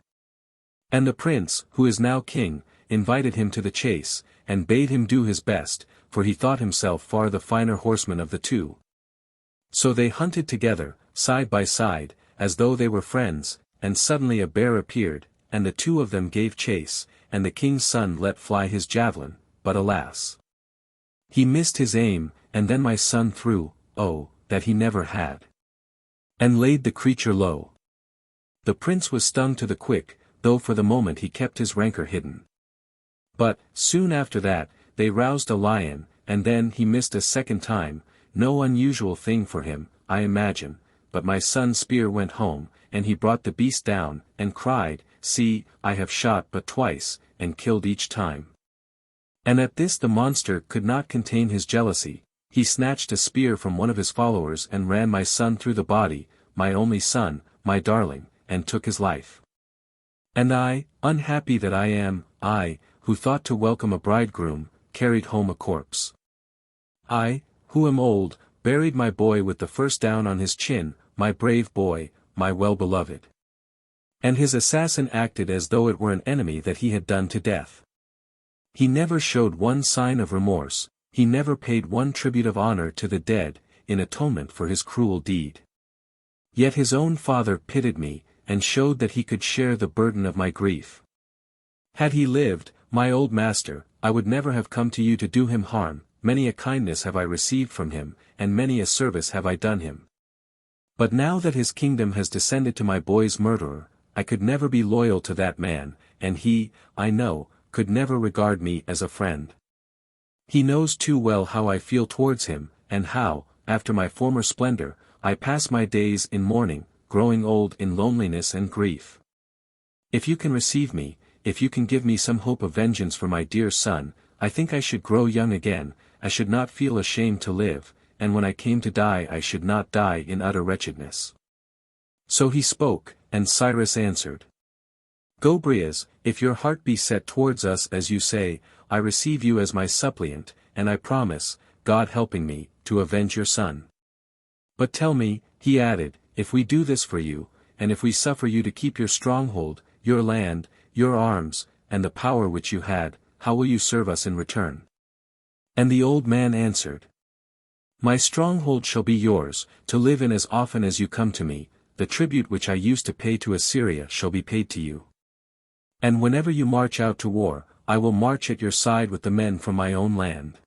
And the prince, who is now king, invited him to the chase, and bade him do his best, for he thought himself far the finer horseman of the two. So they hunted together, side by side, as though they were friends, and suddenly a bear appeared, and the two of them gave chase, and the king's son let fly his javelin, but alas! He missed his aim, and then my son threw, oh, that he never had! And laid the creature low. The prince was stung to the quick, though for the moment he kept his rancor hidden. But, soon after that, they roused a lion, and then he missed a second time, no unusual thing for him, I imagine, but my son's spear went home, and he brought the beast down, and cried, "See, I have shot but twice, and killed each time." And at this the monster could not contain his jealousy, he snatched a spear from one of his followers and ran my son through the body, my only son, my darling, and took his life. And I, unhappy that I am, I, who thought to welcome a bridegroom, carried home a corpse. I, who am old, buried my boy with the first down on his chin, my brave boy, my well-beloved. And his assassin acted as though it were an enemy that he had done to death. He never showed one sign of remorse, he never paid one tribute of honor to the dead, in atonement for his cruel deed. Yet his own father pitied me, and showed that he could share the burden of my grief. Had he lived, my old master, I would never have come to you to do him harm, many a kindness have I received from him, and many a service have I done him. But now that his kingdom has descended to my boy's murderer, I could never be loyal to that man, and he, I know, could never regard me as a friend. He knows too well how I feel towards him, and how, after my former splendor, I pass my days in mourning, growing old in loneliness and grief. If you can receive me, if you can give me some hope of vengeance for my dear son, I think I should grow young again, I should not feel ashamed to live, and when I came to die I should not die in utter wretchedness." So he spoke, and Cyrus answered, "Gobryas, if your heart be set towards us as you say, I receive you as my suppliant, and I promise, God helping me, to avenge your son. But tell me," he added, "if we do this for you, and if we suffer you to keep your stronghold, your land, your arms, and the power which you had, how will you serve us in return?" And the old man answered, "My stronghold shall be yours, to live in as often as you come to me, the tribute which I used to pay to Assyria shall be paid to you. And whenever you march out to war, I will march at your side with the men from my own land.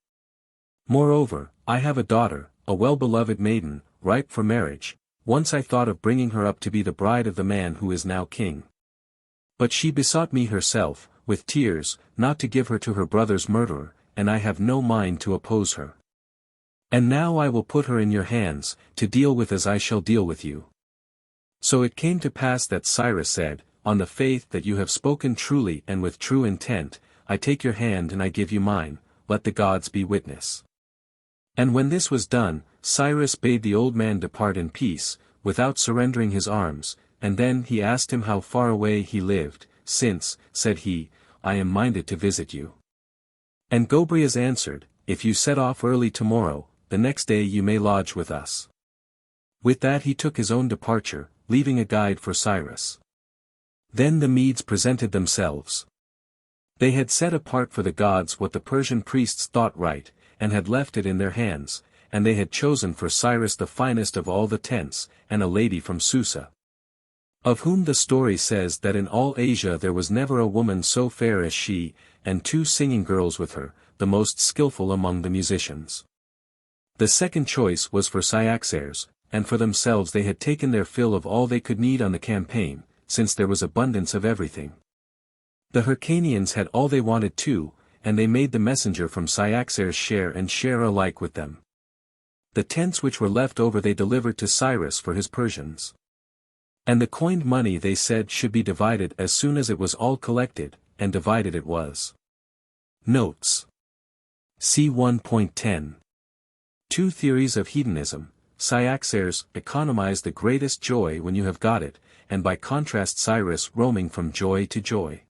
Moreover, I have a daughter, a well-beloved maiden, ripe for marriage, Once I thought of bringing her up to be the bride of the man who is now king. But she besought me herself, with tears, not to give her to her brother's murderer, and I have no mind to oppose her. And now I will put her in your hands, to deal with as I shall deal with you. So it came to pass that Cyrus said, On the faith that you have spoken truly and with true intent, I take your hand and I give you mine, let the gods be witness. And when this was done, Cyrus bade the old man depart in peace, without surrendering his arms, and then he asked him how far away he lived, since, said he, I am minded to visit you. And Gobryas answered, If you set off early tomorrow, the next day you may lodge with us. With that he took his own departure, leaving a guide for Cyrus. Then the Medes presented themselves. They had set apart for the gods what the Persian priests thought right, and had left it in their hands, and they had chosen for Cyrus the finest of all the tents, and a lady from Susa, of whom the story says that in all Asia there was never a woman so fair as she, and 2 singing girls with her, the most skillful among the musicians. The second choice was for Cyaxares, and for themselves they had taken their fill of all they could need on the campaign, since there was abundance of everything. The Hyrcanians had all they wanted too, and they made the messenger from Cyaxares share alike with them. The tents which were left over they delivered to Cyrus for his Persians. And the coined money they said should be divided as soon as it was all collected, and divided it was. Notes. See 1.10. 2 theories of hedonism. Cyaxares economize the greatest joy when you have got it, and by contrast Cyrus roaming from joy to joy.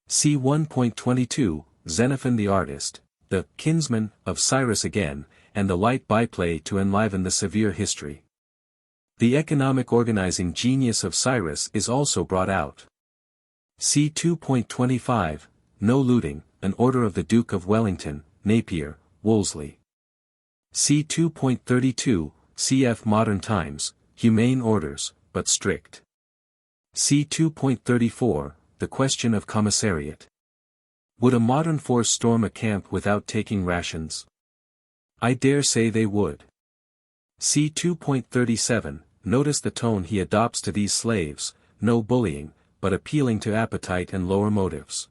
See 1.22, Xenophon the artist, the kinsman of Cyrus again, and the light byplay to enliven the severe history. The economic organizing genius of Cyrus is also brought out. See 2.25, No Looting, an order of the Duke of Wellington, Napier, Wolseley. See 2.32, cf. Modern Times, Humane Orders, but strict. See 2.34, The Question of Commissariat. Would a modern force storm a camp without taking rations? I dare say they would. See 2.37, notice the tone he adopts to these slaves, no bullying, but appealing to appetite and lower motives.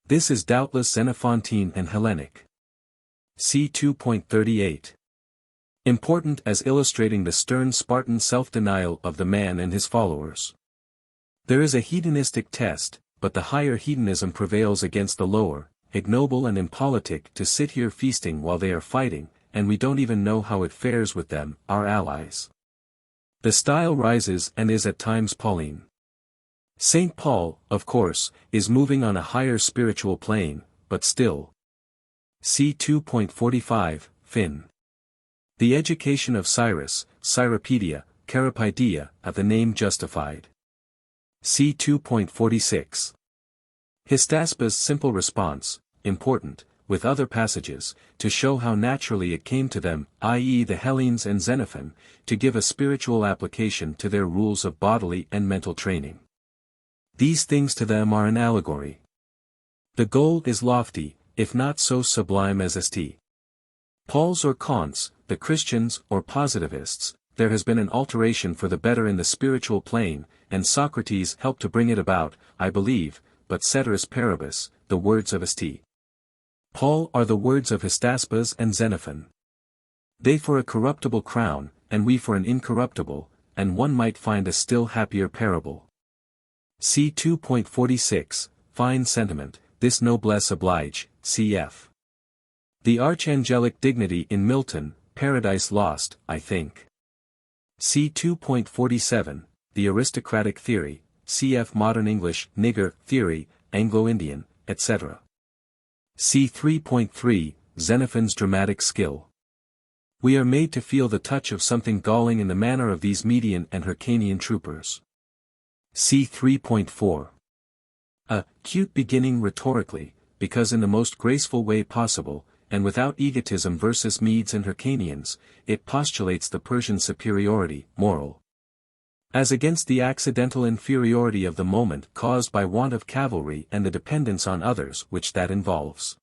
This is doubtless Xenophantine and Hellenic. See 2.38. Important as illustrating the stern Spartan self-denial of the man and his followers. There is a hedonistic test, but the higher hedonism prevails against the lower, ignoble and impolitic to sit here feasting while they are fighting, and we don't even know how it fares with them, our allies. The style rises and is at times Pauline. St. Paul, of course, is moving on a higher spiritual plane, but still. See 2.45, Finn. The Education of Cyrus, Cyropedia, Cyropaedia, have the name justified. See 2.46. Hystaspa's simple response, important, with other passages, to show how naturally it came to them, i.e. the Hellenes and Xenophon, to give a spiritual application to their rules of bodily and mental training. These things to them are an allegory. The goal is lofty, if not so sublime as St. Paul's or Kant's, the Christians or positivists, there has been an alteration for the better in the spiritual plane, and Socrates helped to bring it about, I believe, but ceteris paribus, the words of St. Paul are the words of Hystaspas and Xenophon. They for a corruptible crown, and we for an incorruptible, and one might find a still happier parable. See 2.46, Fine sentiment, this noblesse oblige, cf. The archangelic dignity in Milton, Paradise Lost, I think. See 2.47, The aristocratic theory, cf. Modern English, nigger, theory, Anglo-Indian, etc. See 3.3, Xenophon's dramatic skill. We are made to feel the touch of something galling in the manner of these Median and Hyrcanian troopers. See 3.4. A cute beginning rhetorically, because in the most graceful way possible, and without egotism versus Medes and Hyrcanians, it postulates the Persian superiority, moral, as against the accidental inferiority of the moment caused by want of cavalry and the dependence on others which that involves.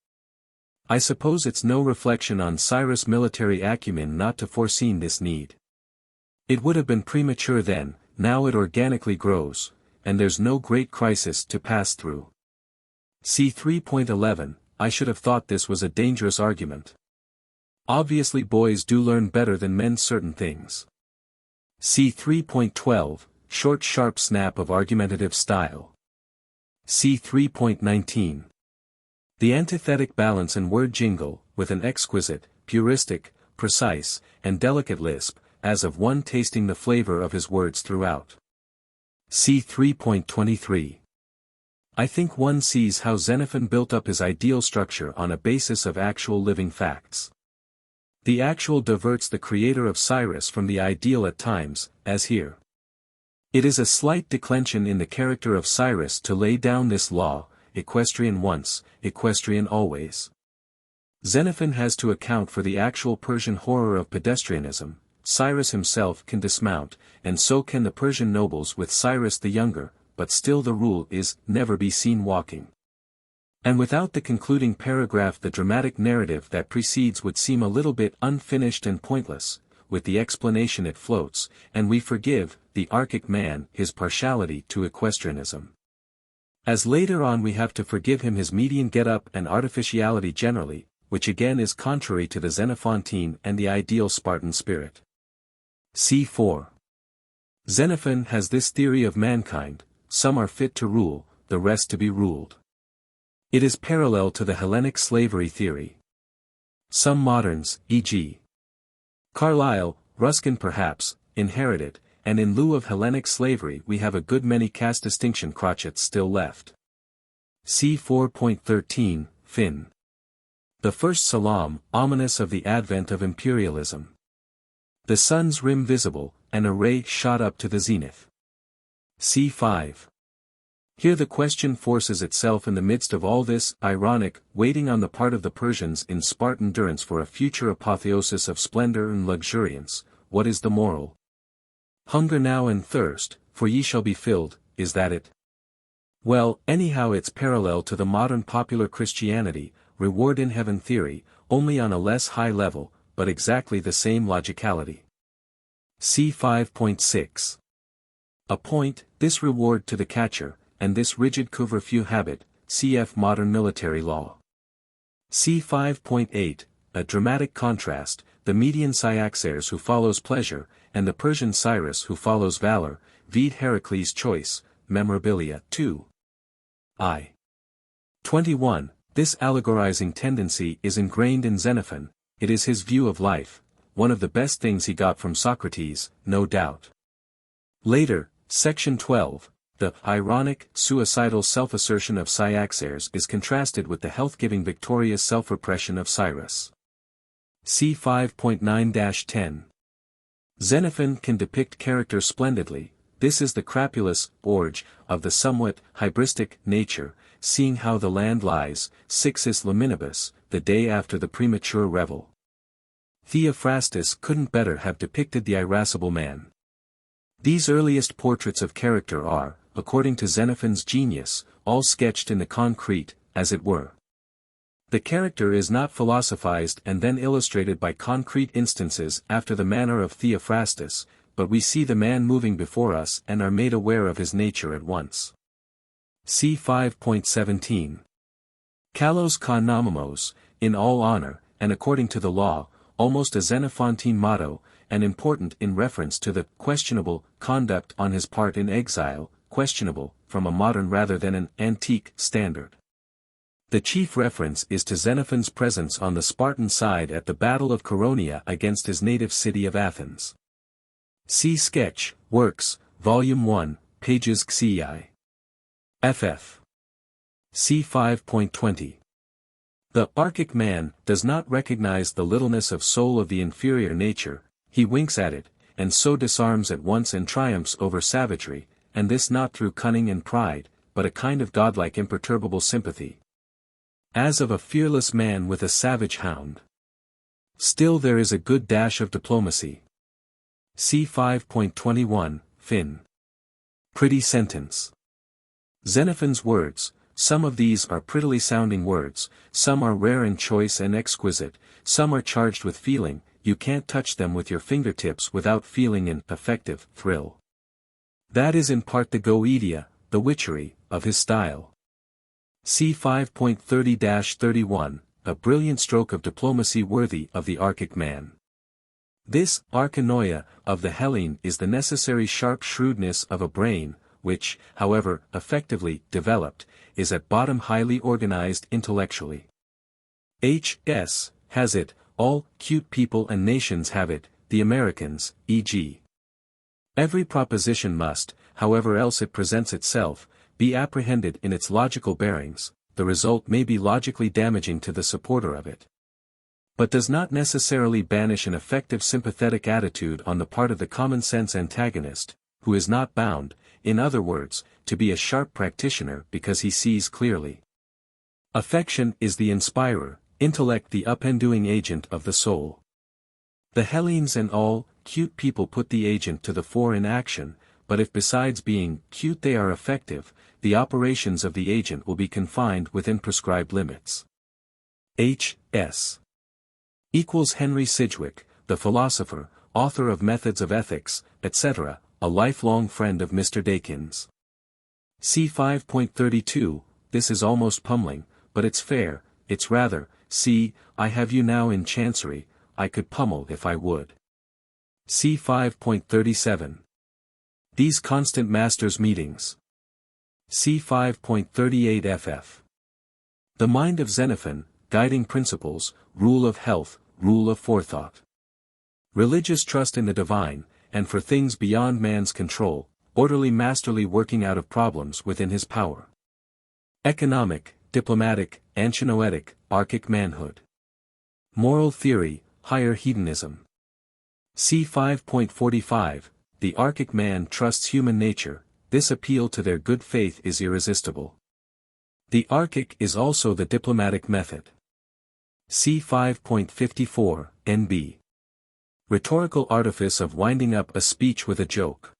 I suppose it's no reflection on Cyrus' military acumen not to foreseen this need. It would have been premature then, now it organically grows, and there's no great crisis to pass through. See 3.11, I should have thought this was a dangerous argument. Obviously boys do learn better than men certain things. See 3.12, short sharp snap of argumentative style. See 3.19. The antithetic balance and word jingle, with an exquisite, puristic, precise, and delicate lisp, as of one tasting the flavor of his words throughout. See 3.23. I think one sees how Xenophon built up his ideal structure on a basis of actual living facts. The actual diverts the creator of Cyrus from the ideal at times, as here. It is a slight declension in the character of Cyrus to lay down this law, equestrian once, equestrian always. Xenophon has to account for the actual Persian horror of pedestrianism. Cyrus himself can dismount, and so can the Persian nobles with Cyrus the Younger, but still the rule is, never be seen walking. And without the concluding paragraph the dramatic narrative that precedes would seem a little bit unfinished and pointless, with the explanation it floats, and we forgive, the archaic man, his partiality to equestrianism. As later on we have to forgive him his median get-up and artificiality generally, which again is contrary to the Xenophantine and the ideal Spartan spirit. C4. Xenophon has this theory of mankind, some are fit to rule, the rest to be ruled. It is parallel to the Hellenic slavery theory. Some moderns, e.g. Carlyle, Ruskin perhaps, inherit it, and in lieu of Hellenic slavery we have a good many caste distinction crotchets still left. See 4.13, Finn. The first Salam, ominous of the advent of imperialism. The sun's rim visible, and a ray shot up to the zenith. C5. Here the question forces itself in the midst of all this, ironic, waiting on the part of the Persians in Spartan durance for a future apotheosis of splendor and luxuriance, what is the moral? Hunger now and thirst, for ye shall be filled, is that it? Well, anyhow it's parallel to the modern popular Christianity, reward in heaven theory, only on a less high level, but exactly the same logicality. See 5.6. A point, this reward to the catcher, and this rigid couvre-feu habit, cf. modern military law. See 5.8, a dramatic contrast, the Median Cyaxares who follows pleasure, and the Persian Cyrus who follows valor, vide Heracles' choice, Memorabilia 2. I. 21. This allegorizing tendency is ingrained in Xenophon, it is his view of life, one of the best things he got from Socrates, no doubt. Later, Section 12, the ironic, suicidal self-assertion of Cyaxares is contrasted with the health-giving victorious self-repression of Cyrus. See 5.9-10. Xenophon can depict character splendidly, this is the crapulous, orge, of the somewhat hybristic nature, seeing how the land lies, sixis laminibus, the day after the premature revel. Theophrastus couldn't better have depicted the irascible man. These earliest portraits of character are, according to Xenophon's genius, all sketched in the concrete, as it were. The character is not philosophized and then illustrated by concrete instances after the manner of Theophrastus, but we see the man moving before us and are made aware of his nature at once. See 5.17. Kalos ka nomimos, in all honor, and according to the law, almost a Xenophantine motto, and important in reference to the questionable conduct on his part in exile, questionable, from a modern rather than an antique standard. The chief reference is to Xenophon's presence on the Spartan side at the Battle of Chaeronea against his native city of Athens. See Sketch, Works, Volume 1, pages XI. ff. See 5.20. The archaic man does not recognize the littleness of soul of the inferior nature, he winks at it, and so disarms at once and triumphs over savagery, and this not through cunning and pride, but a kind of godlike imperturbable sympathy. As of a fearless man with a savage hound. Still there is a good dash of diplomacy. See 5.21, Finn. Pretty sentence. Xenophon's words, some of these are prettily sounding words, some are rare and choice and exquisite, some are charged with feeling, you can't touch them with your fingertips without feeling an affective thrill. That is in part the goedia, the witchery, of his style. See 5.30-31, a brilliant stroke of diplomacy worthy of the Archaic man. This archinoia of the Hellene is the necessary sharp shrewdness of a brain, which, however effectively developed, is at bottom highly organized intellectually. H.S. has it, all cute people and nations have it, the Americans, e.g. Every proposition must, however else it presents itself, be apprehended in its logical bearings, the result may be logically damaging to the supporter of it, but does not necessarily banish an effective sympathetic attitude on the part of the common-sense antagonist, who is not bound, in other words, to be a sharp practitioner because he sees clearly. Affection is the inspirer, intellect the up-and-doing agent of the soul. The Hellenes and all cute people put the agent to the fore in action, but if besides being cute they are effective, the operations of the agent will be confined within prescribed limits. H.S. equals Henry Sidgwick, the philosopher, author of Methods of Ethics, etc., a lifelong friend of Mr. Dakin's. See 5.32, this is almost pummeling, but it's fair, it's rather, see, I have you now in chancery, I could pummel if I would. See 5.37. These constant masters' meetings. See 5.38 ff. The mind of Xenophon, guiding principles, rule of health, rule of forethought. Religious trust in the divine, and for things beyond man's control, orderly masterly working out of problems within his power. Economic, diplomatic, anchinoetic, archaic manhood. Moral theory, higher hedonism. See 5.45, the archaic man trusts human nature, this appeal to their good faith is irresistible. The archaic is also the diplomatic method. See 5.54, NB. Rhetorical artifice of winding up a speech with a joke.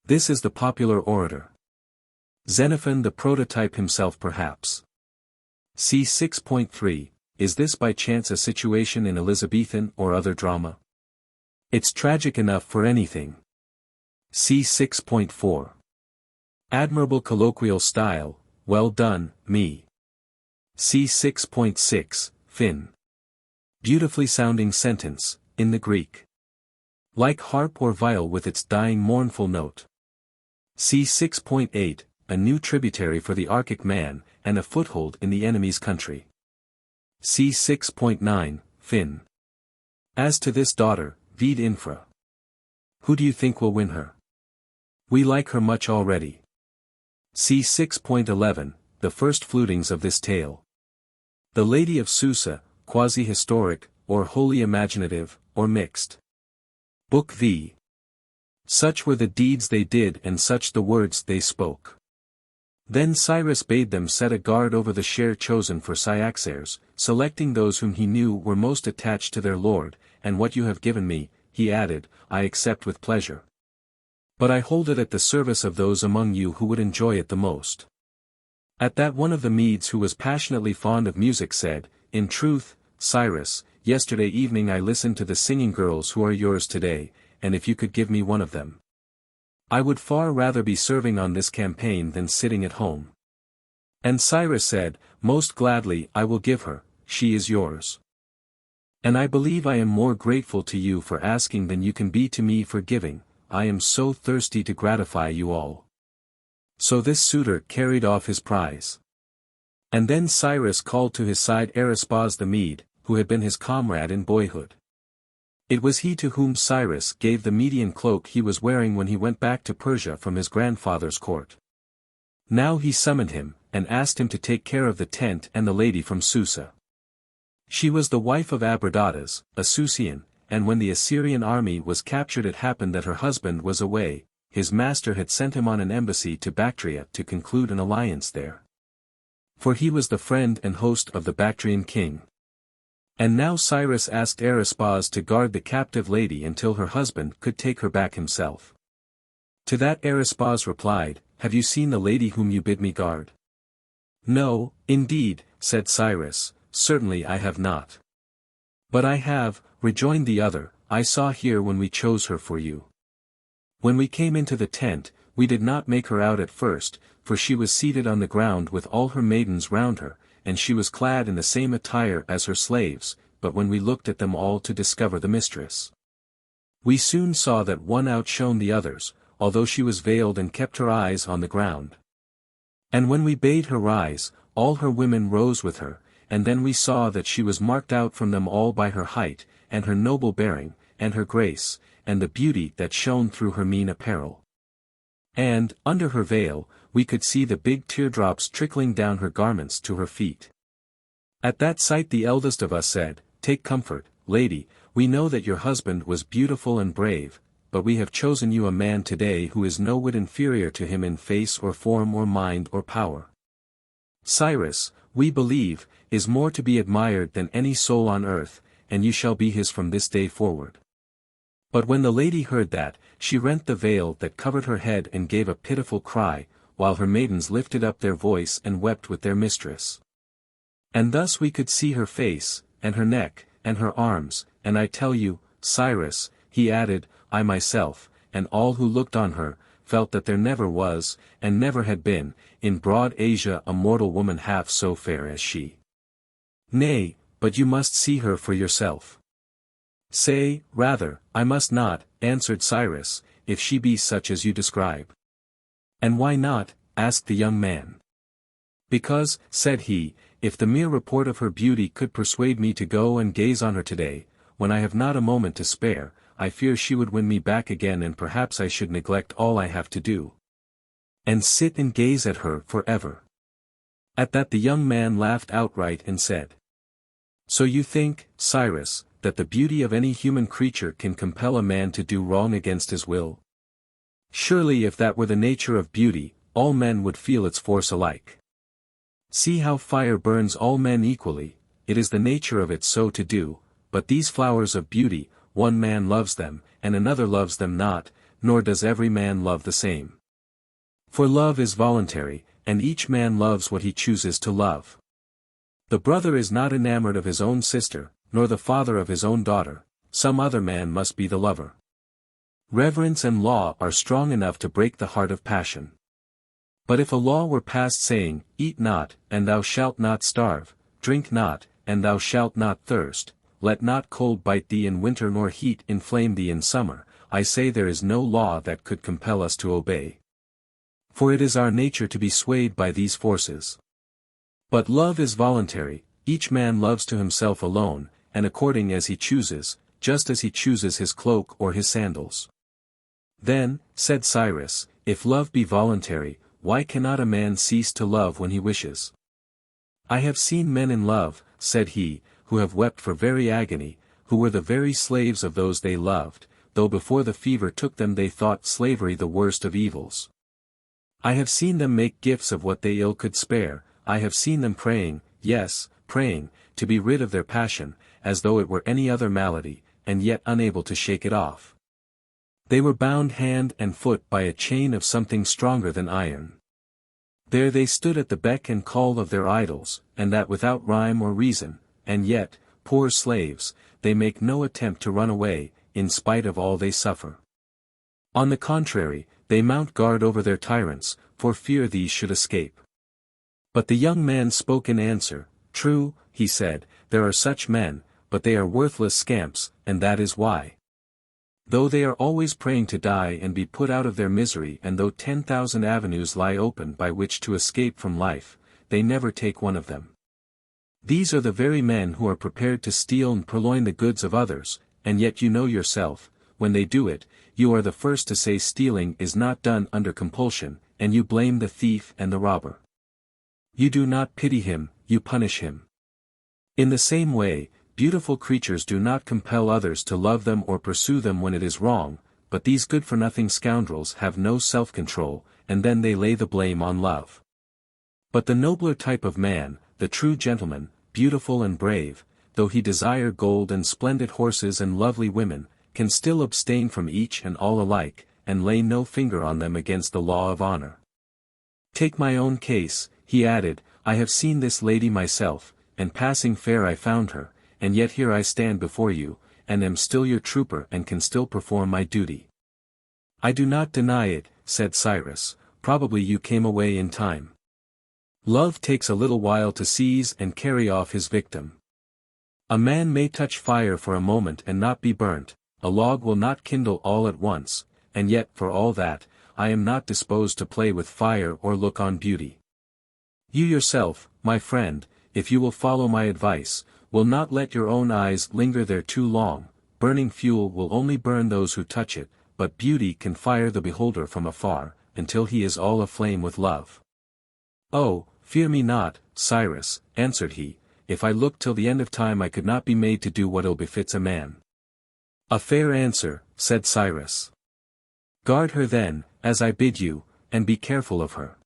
This is the popular orator. Xenophon the prototype himself perhaps. See 6.3, is this by chance a situation in Elizabethan or other drama? It's tragic enough for anything. See 6.4. Admirable colloquial style, well done, me. See 6.6, Finn. Beautifully sounding sentence, in the Greek. Like harp or viol with its dying mournful note. See 6.8, a new tributary for the archaic man, and a foothold in the enemy's country. See 6.9, Finn. As to this daughter, vid infra. Who do you think will win her? We like her much already. See 6.11, the first flutings of this tale. The Lady of Susa, quasi-historic, or wholly imaginative, or mixed. Book V. Such were the deeds they did and such the words they spoke. Then Cyrus bade them set a guard over the share chosen for Cyaxares, selecting those whom he knew were most attached to their lord, and what you have given me, he added, I accept with pleasure. But I hold it at the service of those among you who would enjoy it the most. At that one of the Medes who was passionately fond of music said, in truth, Cyrus, yesterday evening I listened to the singing girls who are yours today, and if you could give me one of them, I would far rather be serving on this campaign than sitting at home. And Cyrus said, most gladly I will give her, she is yours. And I believe I am more grateful to you for asking than you can be to me for giving, I am so thirsty to gratify you all. So this suitor carried off his prize. And then Cyrus called to his side Arispos the Mede, who had been his comrade in boyhood. It was he to whom Cyrus gave the Median cloak he was wearing when he went back to Persia from his grandfather's court. Now he summoned him, and asked him to take care of the tent and the lady from Susa. She was the wife of Abradatas, a Susian, and when the Assyrian army was captured it happened that her husband was away, his master had sent him on an embassy to Bactria to conclude an alliance there. For he was the friend and host of the Bactrian king. And now Cyrus asked Arispos to guard the captive lady until her husband could take her back himself. To that Arispos replied, have you seen the lady whom you bid me guard? No, indeed, said Cyrus, certainly I have not. But I have, rejoined the other, I saw here when we chose her for you. When we came into the tent, we did not make her out at first, for she was seated on the ground with all her maidens round her, and she was clad in the same attire as her slaves, but when we looked at them all to discover the mistress, we soon saw that one outshone the others, although she was veiled and kept her eyes on the ground. And when we bade her rise, all her women rose with her, and then we saw that she was marked out from them all by her height, and her noble bearing, and her grace, and the beauty that shone through her mean apparel. And, under her veil, we could see the big teardrops trickling down her garments to her feet. At that sight the eldest of us said, "Take comfort, lady, we know that your husband was beautiful and brave, but we have chosen you a man today who is no whit inferior to him in face or form or mind or power. Cyrus, we believe, is more to be admired than any soul on earth, and you shall be his from this day forward." But when the lady heard that, she rent the veil that covered her head and gave a pitiful cry, while her maidens lifted up their voice and wept with their mistress. And thus we could see her face, and her neck, and her arms, and I tell you, Cyrus, he added, I myself, and all who looked on her, felt that there never was, and never had been, in broad Asia a mortal woman half so fair as she. Nay, but you must see her for yourself. Say, rather, I must not, answered Cyrus, if she be such as you describe. And why not? Asked the young man. Because, said he, if the mere report of her beauty could persuade me to go and gaze on her today, when I have not a moment to spare, I fear she would win me back again, and perhaps I should neglect all I have to do, and sit and gaze at her forever. At that the young man laughed outright and said, So you think, Cyrus, that the beauty of any human creature can compel a man to do wrong against his will? Surely if that were the nature of beauty, all men would feel its force alike. See how fire burns all men equally, it is the nature of it so to do, but these flowers of beauty, one man loves them, and another loves them not, nor does every man love the same. For love is voluntary, and each man loves what he chooses to love. The brother is not enamored of his own sister, nor the father of his own daughter, some other man must be the lover. Reverence and law are strong enough to break the heart of passion. But if a law were passed saying, Eat not, and thou shalt not starve, drink not, and thou shalt not thirst, let not cold bite thee in winter nor heat inflame thee in summer, I say there is no law that could compel us to obey. For it is our nature to be swayed by these forces. But love is voluntary, each man loves to himself alone, and according as he chooses, just as he chooses his cloak or his sandals. Then, said Cyrus, if love be voluntary, why cannot a man cease to love when he wishes? I have seen men in love, said he, who have wept for very agony, who were the very slaves of those they loved, though before the fever took them they thought slavery the worst of evils. I have seen them make gifts of what they ill could spare, I have seen them praying, yes, praying, to be rid of their passion, as though it were any other malady, and yet unable to shake it off. They were bound hand and foot by a chain of something stronger than iron. There they stood at the beck and call of their idols, and that without rhyme or reason, and yet, poor slaves, they make no attempt to run away, in spite of all they suffer. On the contrary, they mount guard over their tyrants, for fear these should escape. But the young man spoke in answer, True, he said, there are such men, but they are worthless scamps, and that is why. Though they are always praying to die and be put out of their misery, and though 10,000 avenues lie open by which to escape from life, they never take one of them. These are the very men who are prepared to steal and purloin the goods of others, and yet you know yourself, when they do it, you are the first to say stealing is not done under compulsion, and you blame the thief and the robber. You do not pity him, you punish him. In the same way, beautiful creatures do not compel others to love them or pursue them when it is wrong, but these good-for-nothing scoundrels have no self-control, and then they lay the blame on love. But the nobler type of man, the true gentleman, beautiful and brave, though he desire gold and splendid horses and lovely women, can still abstain from each and all alike, and lay no finger on them against the law of honor. Take my own case, he added, I have seen this lady myself, and passing fair I found her, and yet here I stand before you, and am still your trooper and can still perform my duty." "I do not deny it," said Cyrus, "probably you came away in time. Love takes a little while to seize and carry off his victim. A man may touch fire for a moment and not be burnt, a log will not kindle all at once, and yet for all that, I am not disposed to play with fire or look on beauty. You yourself, my friend, if you will follow my advice, will not let your own eyes linger there too long. Burning fuel will only burn those who touch it, but beauty can fire the beholder from afar, until he is all aflame with love." "Oh, fear me not, Cyrus," answered he, "if I looked till the end of time I could not be made to do what ill befits a man." "A fair answer," said Cyrus. "Guard her then, as I bid you, and be careful of her.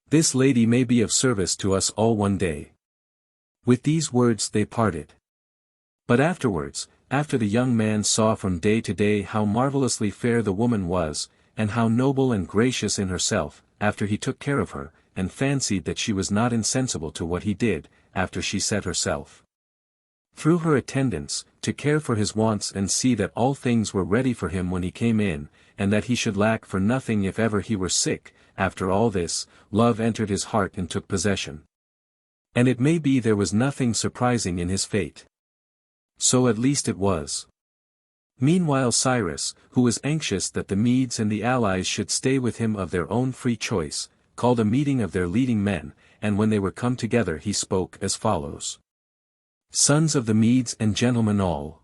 This lady may be of service to us all one day." With these words they parted. But afterwards, after the young man saw from day to day how marvelously fair the woman was, and how noble and gracious in herself, after he took care of her, and fancied that she was not insensible to what he did, after she set herself through her attendants, to care for his wants and see that all things were ready for him when he came in, and that he should lack for nothing if ever he were sick, after all this, love entered his heart and took possession. And it may be there was nothing surprising in his fate. So at least it was. Meanwhile Cyrus, who was anxious that the Medes and the allies should stay with him of their own free choice, called a meeting of their leading men, and when they were come together he spoke as follows. "Sons of the Medes and gentlemen all,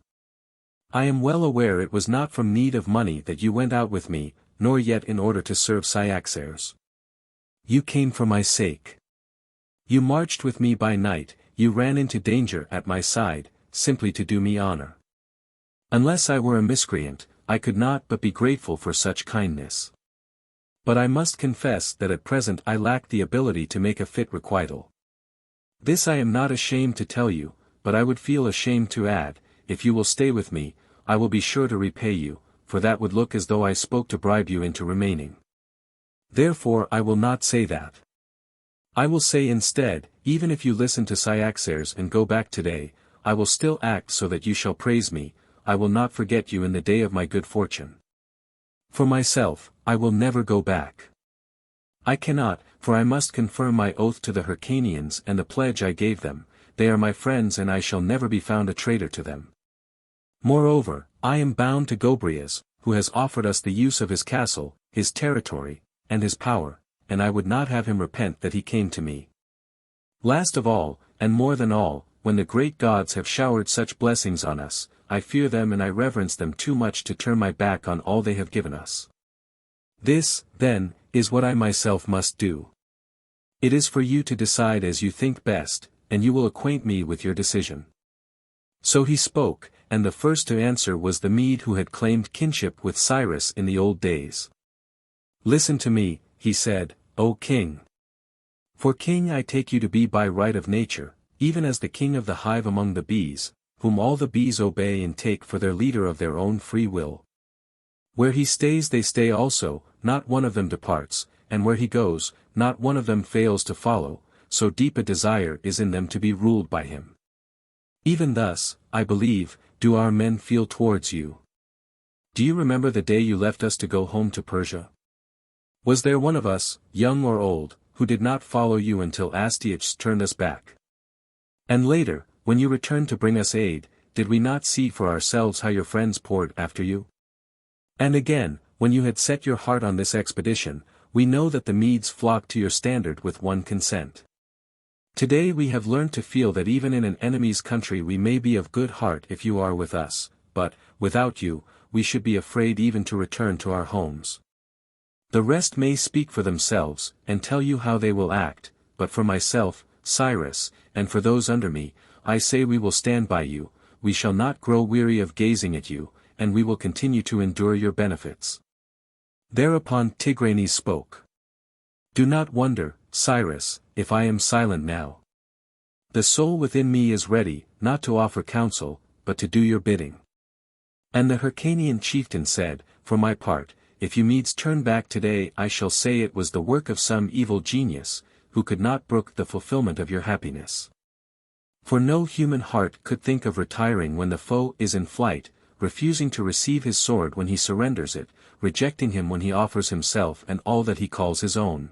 I am well aware it was not from need of money that you went out with me, nor yet in order to serve Cyaxares. You came for my sake. You marched with me by night, you ran into danger at my side, simply to do me honor. Unless I were a miscreant, I could not but be grateful for such kindness. But I must confess that at present I lack the ability to make a fit requital. This I am not ashamed to tell you, but I would feel ashamed to add, if you will stay with me, I will be sure to repay you, for that would look as though I spoke to bribe you into remaining. Therefore I will not say that. I will say instead, even if you listen to Cyaxares and go back today, I will still act so that you shall praise me, I will not forget you in the day of my good fortune. For myself, I will never go back. I cannot, for I must confirm my oath to the Hyrcanians and the pledge I gave them, they are my friends and I shall never be found a traitor to them. Moreover, I am bound to Gobryas, who has offered us the use of his castle, his territory, and his power, and I would not have him repent that he came to me. Last of all, and more than all, when the great gods have showered such blessings on us, I fear them and I reverence them too much to turn my back on all they have given us. This, then, is what I myself must do. It is for you to decide as you think best, and you will acquaint me with your decision." So he spoke, and the first to answer was the Mede who had claimed kinship with Cyrus in the old days. "Listen to me," he said, "O king. For king I take you to be by right of nature, even as the king of the hive among the bees, whom all the bees obey and take for their leader of their own free will. Where he stays they stay also, not one of them departs, and where he goes, not one of them fails to follow, so deep a desire is in them to be ruled by him. Even thus, I believe, do our men feel towards you. Do you remember the day you left us to go home to Persia? Was there one of us, young or old, who did not follow you until Astyages turned us back? And later, when you returned to bring us aid, did we not see for ourselves how your friends poured after you? And again, when you had set your heart on this expedition, we know that the Medes flocked to your standard with one consent. Today we have learned to feel that even in an enemy's country we may be of good heart if you are with us, but, without you, we should be afraid even to return to our homes. The rest may speak for themselves, and tell you how they will act, but for myself, Cyrus, and for those under me, I say we will stand by you, we shall not grow weary of gazing at you, and we will continue to endure your benefits." Thereupon Tigranes spoke. "Do not wonder, Cyrus, if I am silent now. The soul within me is ready, not to offer counsel, but to do your bidding." And the Hyrcanian chieftain said, "For my part, if you Medes turn back today I shall say it was the work of some evil genius, who could not brook the fulfillment of your happiness. For no human heart could think of retiring when the foe is in flight, refusing to receive his sword when he surrenders it, rejecting him when he offers himself and all that he calls his own.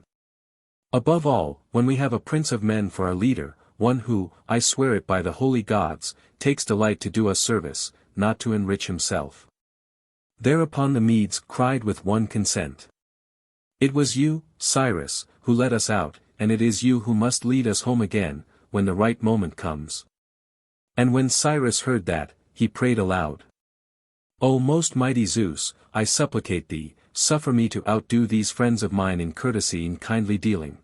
Above all, when we have a prince of men for our leader, one who, I swear it by the holy gods, takes delight to do us service, not to enrich himself. Thereupon the Medes cried with one consent. It was you, Cyrus, who led us out, and it is you who must lead us home again, when the right moment comes. And when Cyrus heard that, he prayed aloud. O most mighty Zeus, I supplicate thee, suffer me to outdo these friends of mine in courtesy and kindly dealing.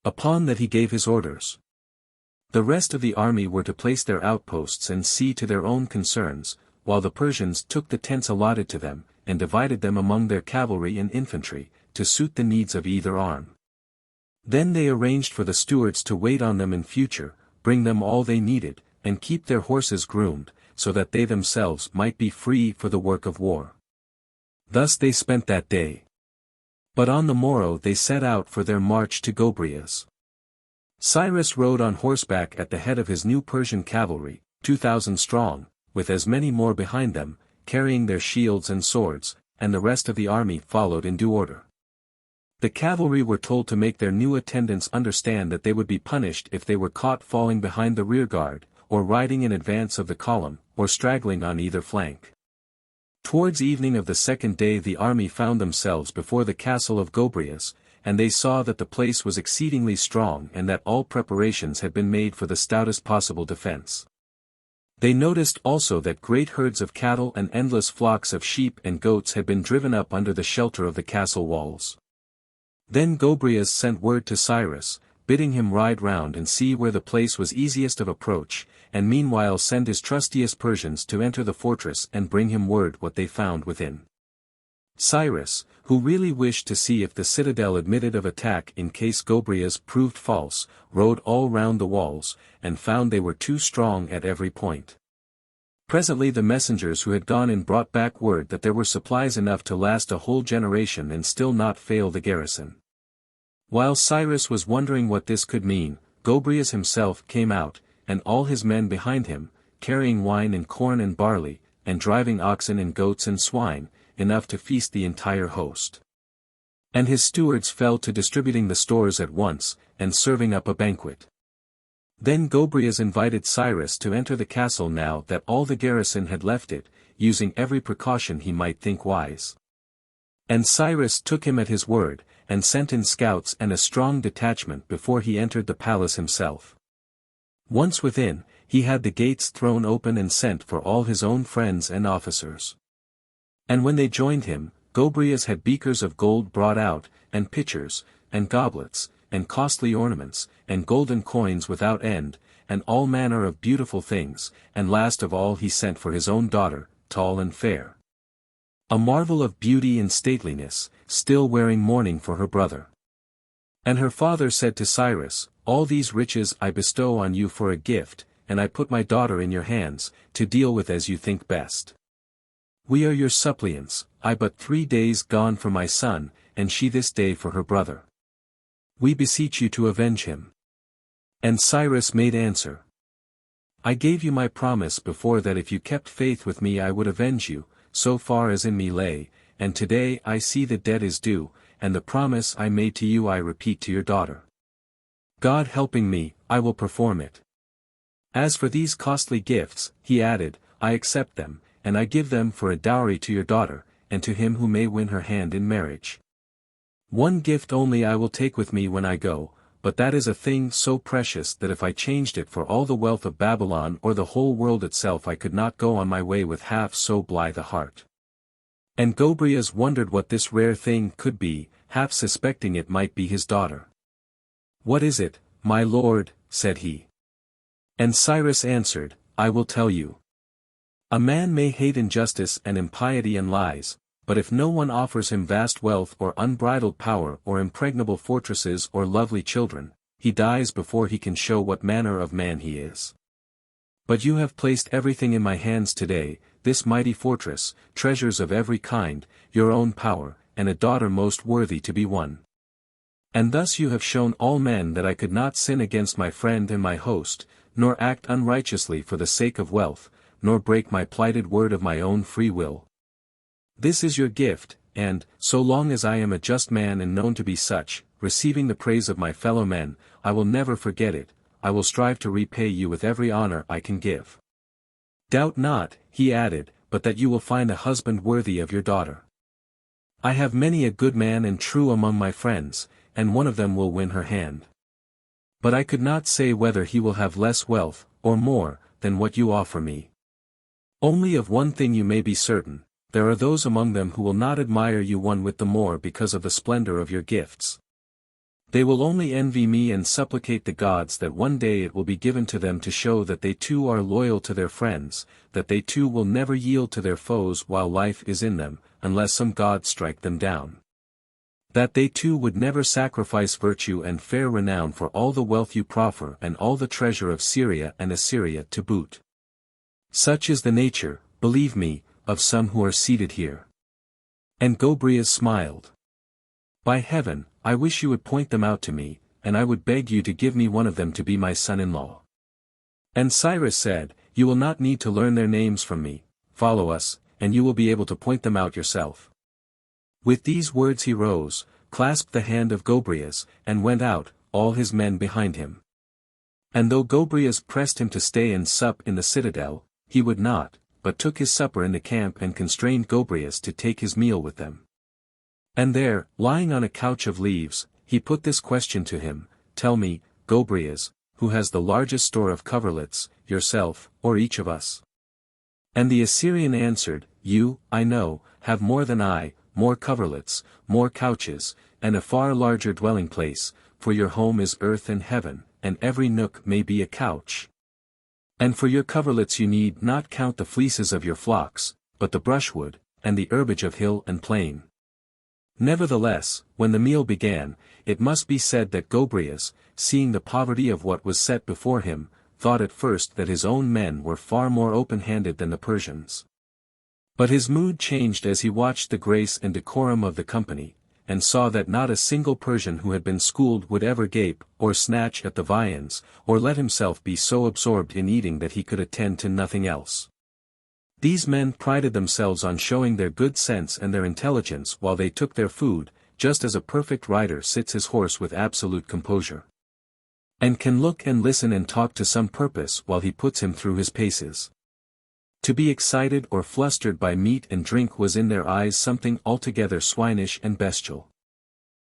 Upon that he gave his orders. The rest of the army were to place their outposts and see to their own concerns, while the Persians took the tents allotted to them, and divided them among their cavalry and infantry, to suit the needs of either arm. Then they arranged for the stewards to wait on them in future, bring them all they needed, and keep their horses groomed, so that they themselves might be free for the work of war. Thus they spent that day. But on the morrow they set out for their march to Gobryas. Cyrus rode on horseback at the head of his new Persian cavalry, 2,000 strong, with as many more behind them, carrying their shields and swords, and the rest of the army followed in due order. The cavalry were told to make their new attendants understand that they would be punished if they were caught falling behind the rearguard, or riding in advance of the column, or straggling on either flank. Towards evening of the second day the army found themselves before the castle of Gobryas, and they saw that the place was exceedingly strong and that all preparations had been made for the stoutest possible defense. They noticed also that great herds of cattle and endless flocks of sheep and goats had been driven up under the shelter of the castle walls. Then Gobryas sent word to Cyrus, bidding him ride round and see where the place was easiest of approach, and meanwhile send his trustiest Persians to enter the fortress and bring him word what they found within. Cyrus, who really wished to see if the citadel admitted of attack in case Gobryas proved false, rode all round the walls, and found they were too strong at every point. Presently the messengers who had gone in brought back word that there were supplies enough to last a whole generation and still not fail the garrison. While Cyrus was wondering what this could mean, Gobryas himself came out, and all his men behind him, carrying wine and corn and barley, and driving oxen and goats and swine, enough to feast the entire host. And his stewards fell to distributing the stores at once, and serving up a banquet. Then Gobryas invited Cyrus to enter the castle now that all the garrison had left it, using every precaution he might think wise. And Cyrus took him at his word, and sent in scouts and a strong detachment before he entered the palace himself. Once within, he had the gates thrown open and sent for all his own friends and officers. And when they joined him, Gobryas had beakers of gold brought out, and pitchers, and goblets, and costly ornaments, and golden coins without end, and all manner of beautiful things, and last of all he sent for his own daughter, tall and fair, a marvel of beauty and stateliness, still wearing mourning for her brother. And her father said to Cyrus, All these riches I bestow on you for a gift, and I put my daughter in your hands, to deal with as you think best. We are your suppliants, I but 3 days gone for my son, and she this day for her brother. We beseech you to avenge him. And Cyrus made answer. I gave you my promise before that if you kept faith with me I would avenge you, so far as in me lay, and today I see the debt is due, and the promise I made to you I repeat to your daughter. God helping me, I will perform it. As for these costly gifts, he added, I accept them, and I give them for a dowry to your daughter, and to him who may win her hand in marriage. One gift only I will take with me when I go, but that is a thing so precious that if I changed it for all the wealth of Babylon or the whole world itself I could not go on my way with half so blithe a heart. And Gobryas wondered what this rare thing could be, half suspecting it might be his daughter. What is it, my lord? Said he. And Cyrus answered, I will tell you. A man may hate injustice and impiety and lies, but if no one offers him vast wealth or unbridled power or impregnable fortresses or lovely children, he dies before he can show what manner of man he is. But you have placed everything in my hands today, this mighty fortress, treasures of every kind, your own power, and a daughter most worthy to be won. And thus you have shown all men that I could not sin against my friend and my host, nor act unrighteously for the sake of wealth, nor break my plighted word of my own free will. This is your gift, and, so long as I am a just man and known to be such, receiving the praise of my fellow men, I will never forget it. I will strive to repay you with every honor I can give. Doubt not, he added, but that you will find a husband worthy of your daughter. I have many a good man and true among my friends, and one of them will win her hand. But I could not say whether he will have less wealth, or more, than what you offer me. Only of one thing you may be certain, there are those among them who will not admire you one whit the more because of the splendor of your gifts. They will only envy me and supplicate the gods that one day it will be given to them to show that they too are loyal to their friends, that they too will never yield to their foes while life is in them, unless some god strike them down. That they too would never sacrifice virtue and fair renown for all the wealth you proffer and all the treasure of Syria and Assyria to boot. Such is the nature, believe me, of some who are seated here. And Gobryas smiled. By heaven, I wish you would point them out to me, and I would beg you to give me one of them to be my son-in-law. And Cyrus said, You will not need to learn their names from me, follow us, and you will be able to point them out yourself. With these words he rose, clasped the hand of Gobryas, and went out, all his men behind him. And though Gobryas pressed him to stay and sup in the citadel, he would not, but took his supper in the camp and constrained Gobryas to take his meal with them. And there, lying on a couch of leaves, he put this question to him, Tell me, Gobryas, who has the largest store of coverlets, yourself, or each of us? And the Assyrian answered, You, I know, have more than I, more coverlets, more couches, and a far larger dwelling place, for your home is earth and heaven, and every nook may be a couch. And for your coverlets you need not count the fleeces of your flocks, but the brushwood, and the herbage of hill and plain. Nevertheless, when the meal began, it must be said that Gobryas, seeing the poverty of what was set before him, thought at first that his own men were far more open-handed than the Persians. But his mood changed as he watched the grace and decorum of the company, and saw that not a single Persian who had been schooled would ever gape, or snatch at the viands, or let himself be so absorbed in eating that he could attend to nothing else. These men prided themselves on showing their good sense and their intelligence while they took their food, just as a perfect rider sits his horse with absolute composure. And can look and listen and talk to some purpose while he puts him through his paces. To be excited or flustered by meat and drink was in their eyes something altogether swinish and bestial.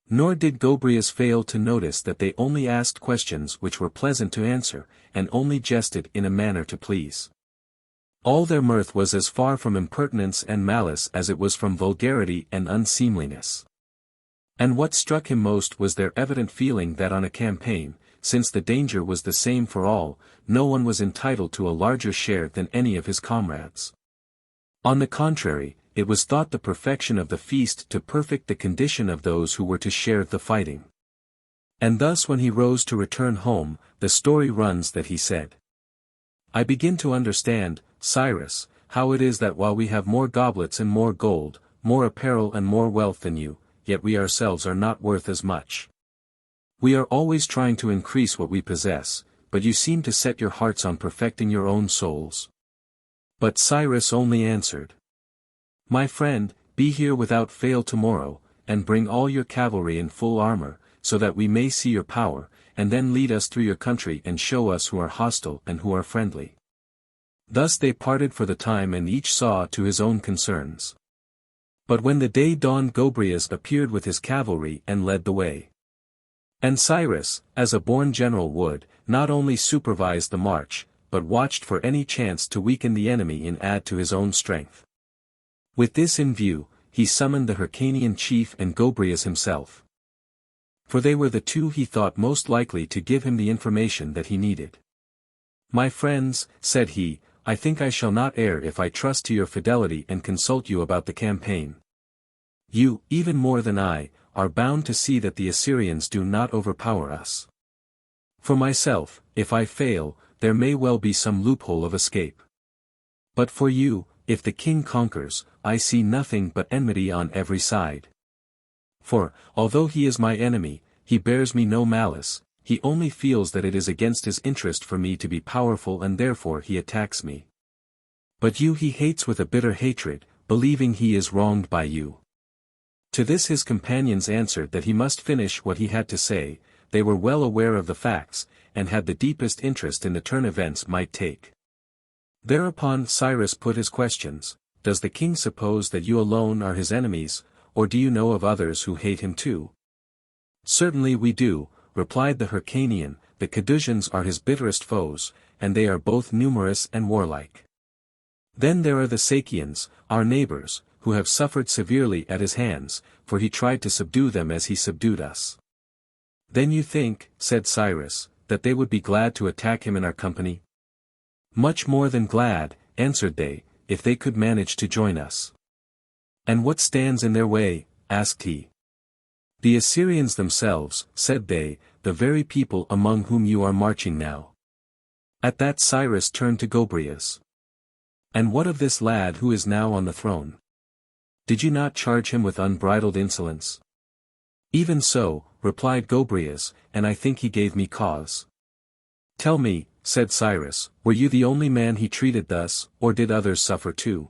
Nor did Gobryas fail to notice that they only asked questions which were pleasant to answer, and only jested in a manner to please. All their mirth was as far from impertinence and malice as it was from vulgarity and unseemliness. And what struck him most was their evident feeling that on a campaign, since the danger was the same for all, no one was entitled to a larger share than any of his comrades. On the contrary, it was thought the perfection of the feast to perfect the condition of those who were to share the fighting. And thus when he rose to return home, the story runs that he said, I begin to understand, Cyrus, how it is that while we have more goblets and more gold, more apparel and more wealth than you, yet we ourselves are not worth as much. We are always trying to increase what we possess, but you seem to set your hearts on perfecting your own souls. But Cyrus only answered, My friend, be here without fail tomorrow, and bring all your cavalry in full armor, so that we may see your power, and then lead us through your country and show us who are hostile and who are friendly. Thus they parted for the time and each saw to his own concerns. But when the day dawned Gobryas appeared with his cavalry and led the way. And Cyrus, as a born general would, not only supervised the march, but watched for any chance to weaken the enemy and add to his own strength. With this in view, he summoned the Hyrcanian chief and Gobryas himself. For they were the two he thought most likely to give him the information that he needed. My friends, said he, I think I shall not err if I trust to your fidelity and consult you about the campaign. You, even more than I, are bound to see that the Assyrians do not overpower us. For myself, if I fail, there may well be some loophole of escape. But for you, if the king conquers, I see nothing but enmity on every side. For, although he is my enemy, he bears me no malice, he only feels that it is against his interest for me to be powerful and therefore he attacks me. But you he hates with a bitter hatred, believing he is wronged by you." To this his companions answered that he must finish what he had to say. They were well aware of the facts, and had the deepest interest in the turn events might take. Thereupon Cyrus put his questions: "Does the king suppose that you alone are his enemies, or do you know of others who hate him too?" "Certainly we do," replied the Hyrcanian, "the Cadousians are his bitterest foes, and they are both numerous and warlike. Then there are the Sakians, our neighbors, who have suffered severely at his hands, for he tried to subdue them as he subdued us." "Then you think," said Cyrus, "that they would be glad to attack him in our company?" "Much more than glad," answered they, "if they could manage to join us." "And what stands in their way?" asked he. "The Assyrians themselves," said they, "the very people among whom you are marching now." At that Cyrus turned to Gobryas. "And what of this lad who is now on the throne? Did you not charge him with unbridled insolence?" "Even so," replied Gobryas, "and I think he gave me cause." "Tell me," said Cyrus, "were you the only man he treated thus, or did others suffer too?"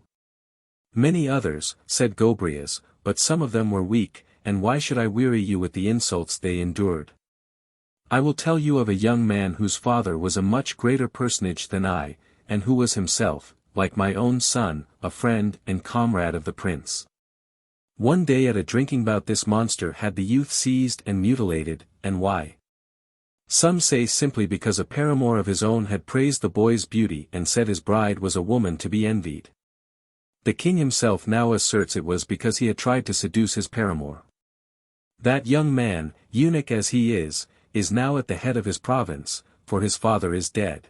"Many others," said Gobryas, "but some of them were weak, and why should I weary you with the insults they endured? I will tell you of a young man whose father was a much greater personage than I, and who was himself, like my own son, a friend and comrade of the prince. One day at a drinking bout this monster had the youth seized and mutilated, and why? Some say simply because a paramour of his own had praised the boy's beauty and said his bride was a woman to be envied. The king himself now asserts it was because he had tried to seduce his paramour. That young man, eunuch as he is now at the head of his province, for his father is dead."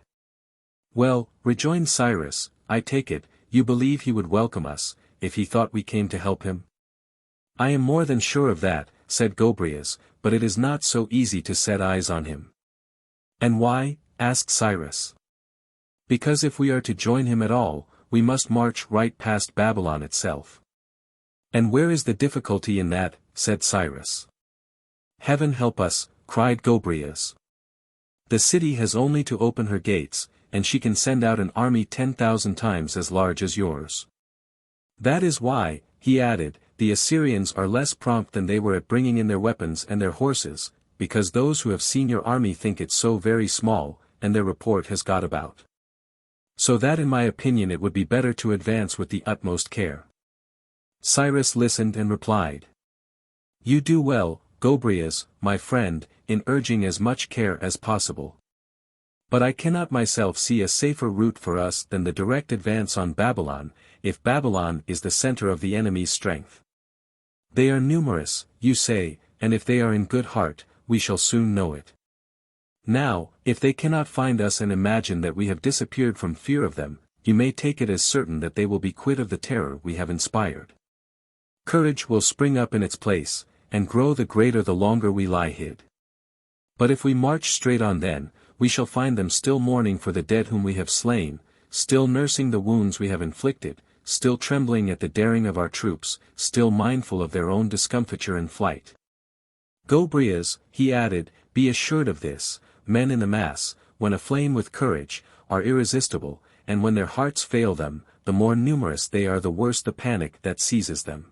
"Well," rejoined Cyrus, "I take it, you believe he would welcome us, if he thought we came to help him?" "I am more than sure of that," said Gobryas, "but it is not so easy to set eyes on him." "And why?" asked Cyrus. "Because if we are to join him at all, we must march right past Babylon itself." "And where is the difficulty in that?" said Cyrus. "Heaven help us," cried Gobryas. "The city has only to open her gates, and she can send out an army 10,000 times as large as yours. That is why," he added, "the Assyrians are less prompt than they were at bringing in their weapons and their horses, because those who have seen your army think it so very small, and their report has got about. So that in my opinion it would be better to advance with the utmost care." Cyrus listened and replied, "You do well, Gobryas, my friend, in urging as much care as possible. But I cannot myself see a safer route for us than the direct advance on Babylon, if Babylon is the center of the enemy's strength. They are numerous, you say, and if they are in good heart, we shall soon know it. Now, if they cannot find us and imagine that we have disappeared from fear of them, you may take it as certain that they will be quit of the terror we have inspired. Courage will spring up in its place, and grow the greater the longer we lie hid. But if we march straight on then, we shall find them still mourning for the dead whom we have slain, still nursing the wounds we have inflicted, still trembling at the daring of our troops, still mindful of their own discomfiture and flight. Gobryas," he added, "be assured of this, men in the mass, when aflame with courage, are irresistible, and when their hearts fail them, the more numerous they are the worse the panic that seizes them.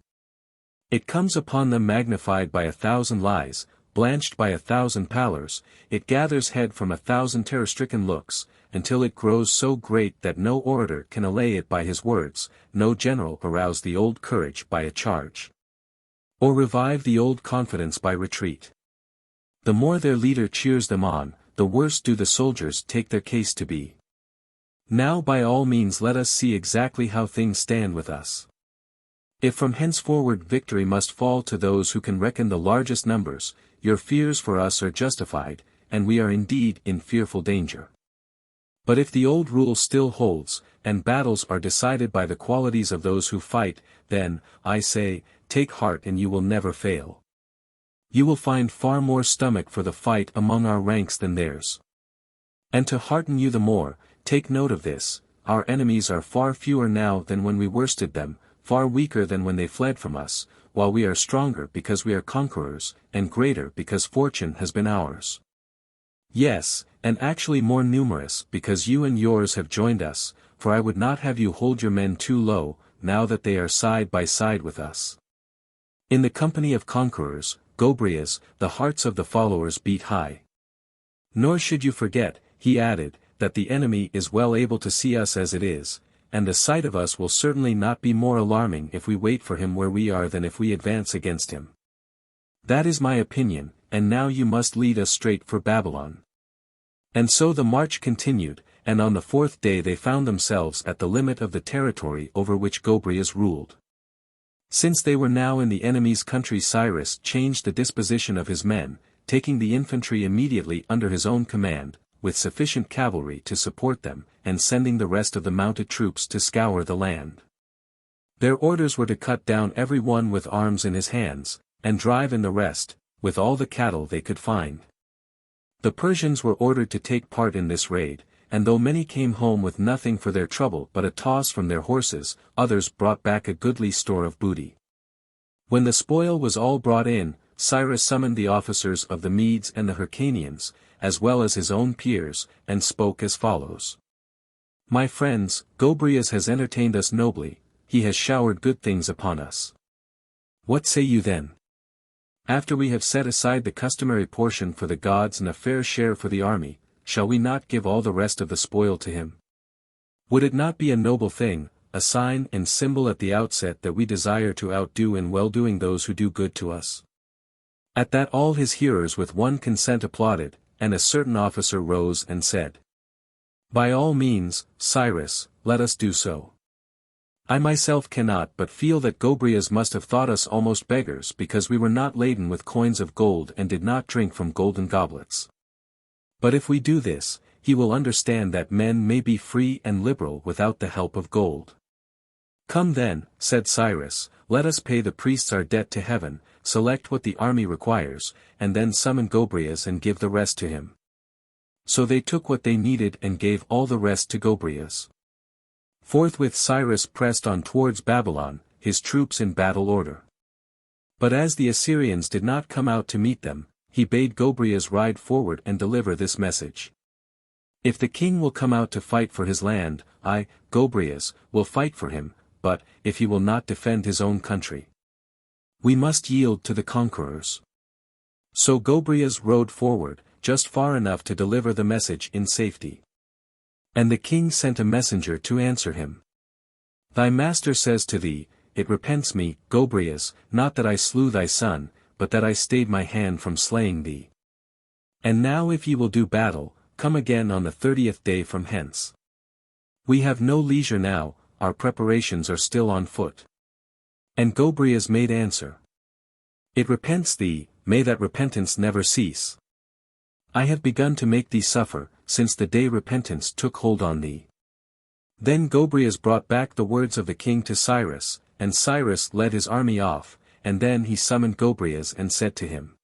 It comes upon them magnified by 1,000 lies, blanched by 1,000 pallors, it gathers head from 1,000 terror-stricken looks, until it grows so great that no orator can allay it by his words, no general arouse the old courage by a charge, or revive the old confidence by retreat. The more their leader cheers them on, the worse do the soldiers take their case to be. Now by all means let us see exactly how things stand with us. If from henceforward victory must fall to those who can reckon the largest numbers, your fears for us are justified, and we are indeed in fearful danger. But if the old rule still holds, and battles are decided by the qualities of those who fight, then, I say, take heart and you will never fail. You will find far more stomach for the fight among our ranks than theirs. And to hearten you the more, take note of this, our enemies are far fewer now than when we worsted them, far weaker than when they fled from us, while we are stronger because we are conquerors, and greater because fortune has been ours. Yes, and actually more numerous because you and yours have joined us, for I would not have you hold your men too low, now that they are side by side with us. In the company of conquerors, Gobryas, the hearts of the followers beat high. Nor should you forget, he added, that the enemy is well able to see us as it is, and the sight of us will certainly not be more alarming if we wait for him where we are than if we advance against him. That is my opinion, and now you must lead us straight for Babylon. And so the march continued, and on the fourth day they found themselves at the limit of the territory over which Gobryas ruled. Since they were now in the enemy's country, Cyrus changed the disposition of his men, taking the infantry immediately under his own command, with sufficient cavalry to support them, and sending the rest of the mounted troops to scour the land. Their orders were to cut down every one with arms in his hands, and drive in the rest, with all the cattle they could find. The Persians were ordered to take part in this raid, and though many came home with nothing for their trouble but a toss from their horses, others brought back a goodly store of booty. When the spoil was all brought in, Cyrus summoned the officers of the Medes and the Hyrcanians, as well as his own peers, and spoke as follows. My friends, Gobryas has entertained us nobly, he has showered good things upon us. What say you then? After we have set aside the customary portion for the gods and a fair share for the army, shall we not give all the rest of the spoil to him? Would it not be a noble thing, a sign and symbol at the outset that we desire to outdo in well-doing those who do good to us? At that all his hearers with one consent applauded, and a certain officer rose and said, By all means, Cyrus, let us do so. I myself cannot but feel that Gobryas must have thought us almost beggars because we were not laden with coins of gold and did not drink from golden goblets. But if we do this, he will understand that men may be free and liberal without the help of gold. Come then, said Cyrus, let us pay the priests our debt to heaven, select what the army requires, and then summon Gobryas and give the rest to him. So they took what they needed and gave all the rest to Gobryas. Forthwith Cyrus pressed on towards Babylon, his troops in battle order. But as the Assyrians did not come out to meet them, he bade Gobryas ride forward and deliver this message. If the king will come out to fight for his land, I, Gobryas, will fight for him, but, if he will not defend his own country, we must yield to the conquerors. So Gobryas rode forward, just far enough to deliver the message in safety. And the king sent a messenger to answer him. Thy master says to thee, It repents me, Gobryas, not that I slew thy son, but that I stayed my hand from slaying thee. And now if ye will do battle, come again on the 30th day from hence. We have no leisure now, our preparations are still on foot. And Gobryas made answer. It repents thee, may that repentance never cease. I have begun to make thee suffer, since the day repentance took hold on thee. Then Gobryas brought back the words of the king to Cyrus, and Cyrus led his army off, and then he summoned Gobryas and said to him,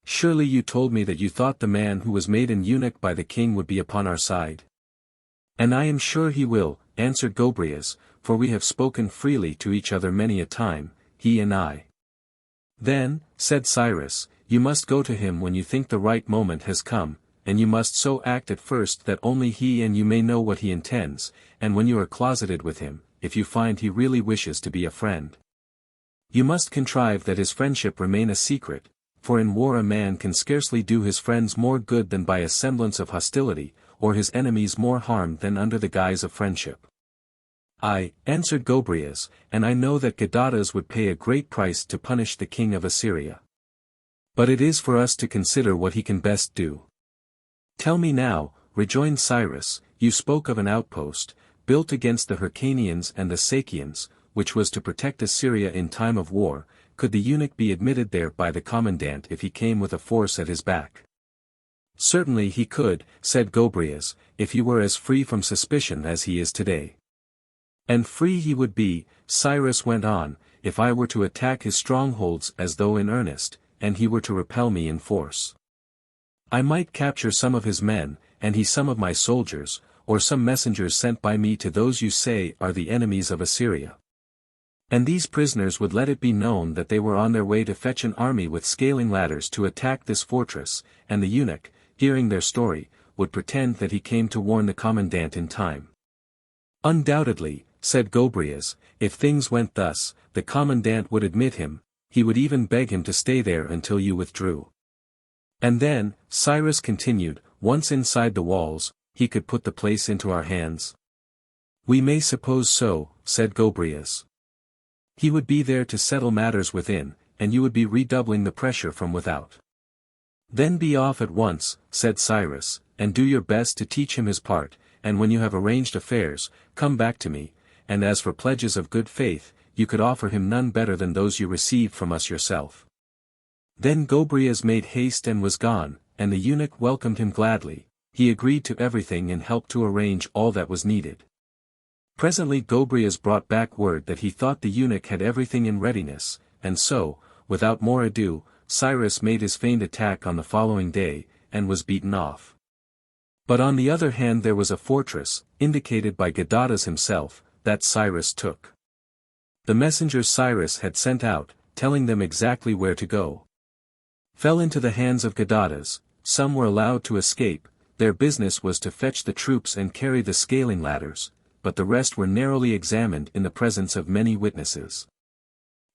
Surely you told me that you thought the man who was made an eunuch by the king would be upon our side. And I am sure he will, answered Gobryas, for we have spoken freely to each other many a time, he and I. Then, said Cyrus, you must go to him when you think the right moment has come, and you must so act at first that only he and you may know what he intends, and when you are closeted with him, if you find he really wishes to be a friend, you must contrive that his friendship remain a secret, for in war a man can scarcely do his friends more good than by a semblance of hostility, or his enemies more harm than under the guise of friendship. I, answered Gobryas, and I know that Gadatas would pay a great price to punish the king of Assyria. But it is for us to consider what he can best do. Tell me now, rejoined Cyrus, you spoke of an outpost, built against the Hyrcanians and the Sakians, which was to protect Assyria in time of war. Could the eunuch be admitted there by the commandant if he came with a force at his back? Certainly he could, said Gobryas, if he were as free from suspicion as he is today. And free he would be, Cyrus went on, if I were to attack his strongholds as though in earnest, and he were to repel me in force. I might capture some of his men, and he some of my soldiers, or some messengers sent by me to those you say are the enemies of Assyria. And these prisoners would let it be known that they were on their way to fetch an army with scaling ladders to attack this fortress, and the eunuch, hearing their story, would pretend that he came to warn the commandant in time. Undoubtedly, said Gobryas, if things went thus, the commandant would admit him, he would even beg him to stay there until you withdrew. And then, Cyrus continued, once inside the walls, he could put the place into our hands. We may suppose so, said Gobryas. He would be there to settle matters within, and you would be redoubling the pressure from without. Then be off at once, said Cyrus, and do your best to teach him his part, and when you have arranged affairs, come back to me, and as for pledges of good faith, you could offer him none better than those you received from us yourself. Then Gobryas made haste and was gone, and the eunuch welcomed him gladly. He agreed to everything and helped to arrange all that was needed. Presently Gobryas brought back word that he thought the eunuch had everything in readiness, and so, without more ado, Cyrus made his feigned attack on the following day, and was beaten off. But on the other hand there was a fortress, indicated by Gadatas himself, that Cyrus took. The messengers Cyrus had sent out, telling them exactly where to go, fell into the hands of Gadatas. Some were allowed to escape, their business was to fetch the troops and carry the scaling ladders, but the rest were narrowly examined in the presence of many witnesses.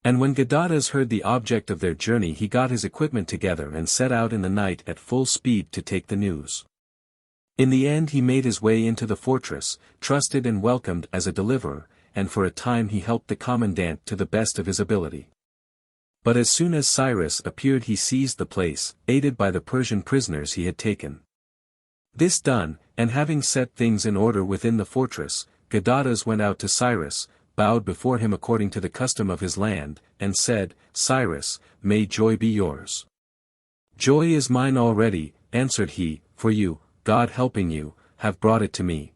And when Gadatas heard the object of their journey he got his equipment together and set out in the night at full speed to take the news. In the end he made his way into the fortress, trusted and welcomed as a deliverer, and for a time he helped the commandant to the best of his ability. But as soon as Cyrus appeared he seized the place, aided by the Persian prisoners he had taken. This done, and having set things in order within the fortress, Gadatas went out to Cyrus, bowed before him according to the custom of his land, and said, Cyrus, may joy be yours. Joy is mine already, answered he, for you, God helping you, have brought it to me.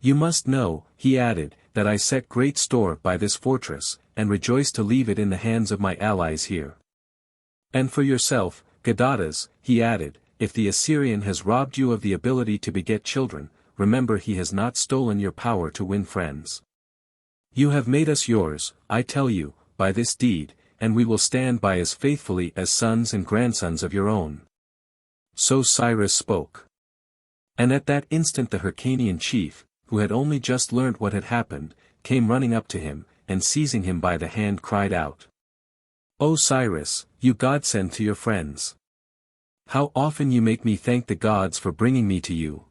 You must know, he added, that I set great store by this fortress, and rejoice to leave it in the hands of my allies here. And for yourself, Gadatas, he added, if the Assyrian has robbed you of the ability to beget children, remember he has not stolen your power to win friends. You have made us yours, I tell you, by this deed, and we will stand by as faithfully as sons and grandsons of your own. So Cyrus spoke. And at that instant the Hyrcanian chief, who had only just learnt what had happened, came running up to him, and seizing him by the hand cried out, O Cyrus, you godsend to your friends! How often you make me thank the gods for bringing me to you!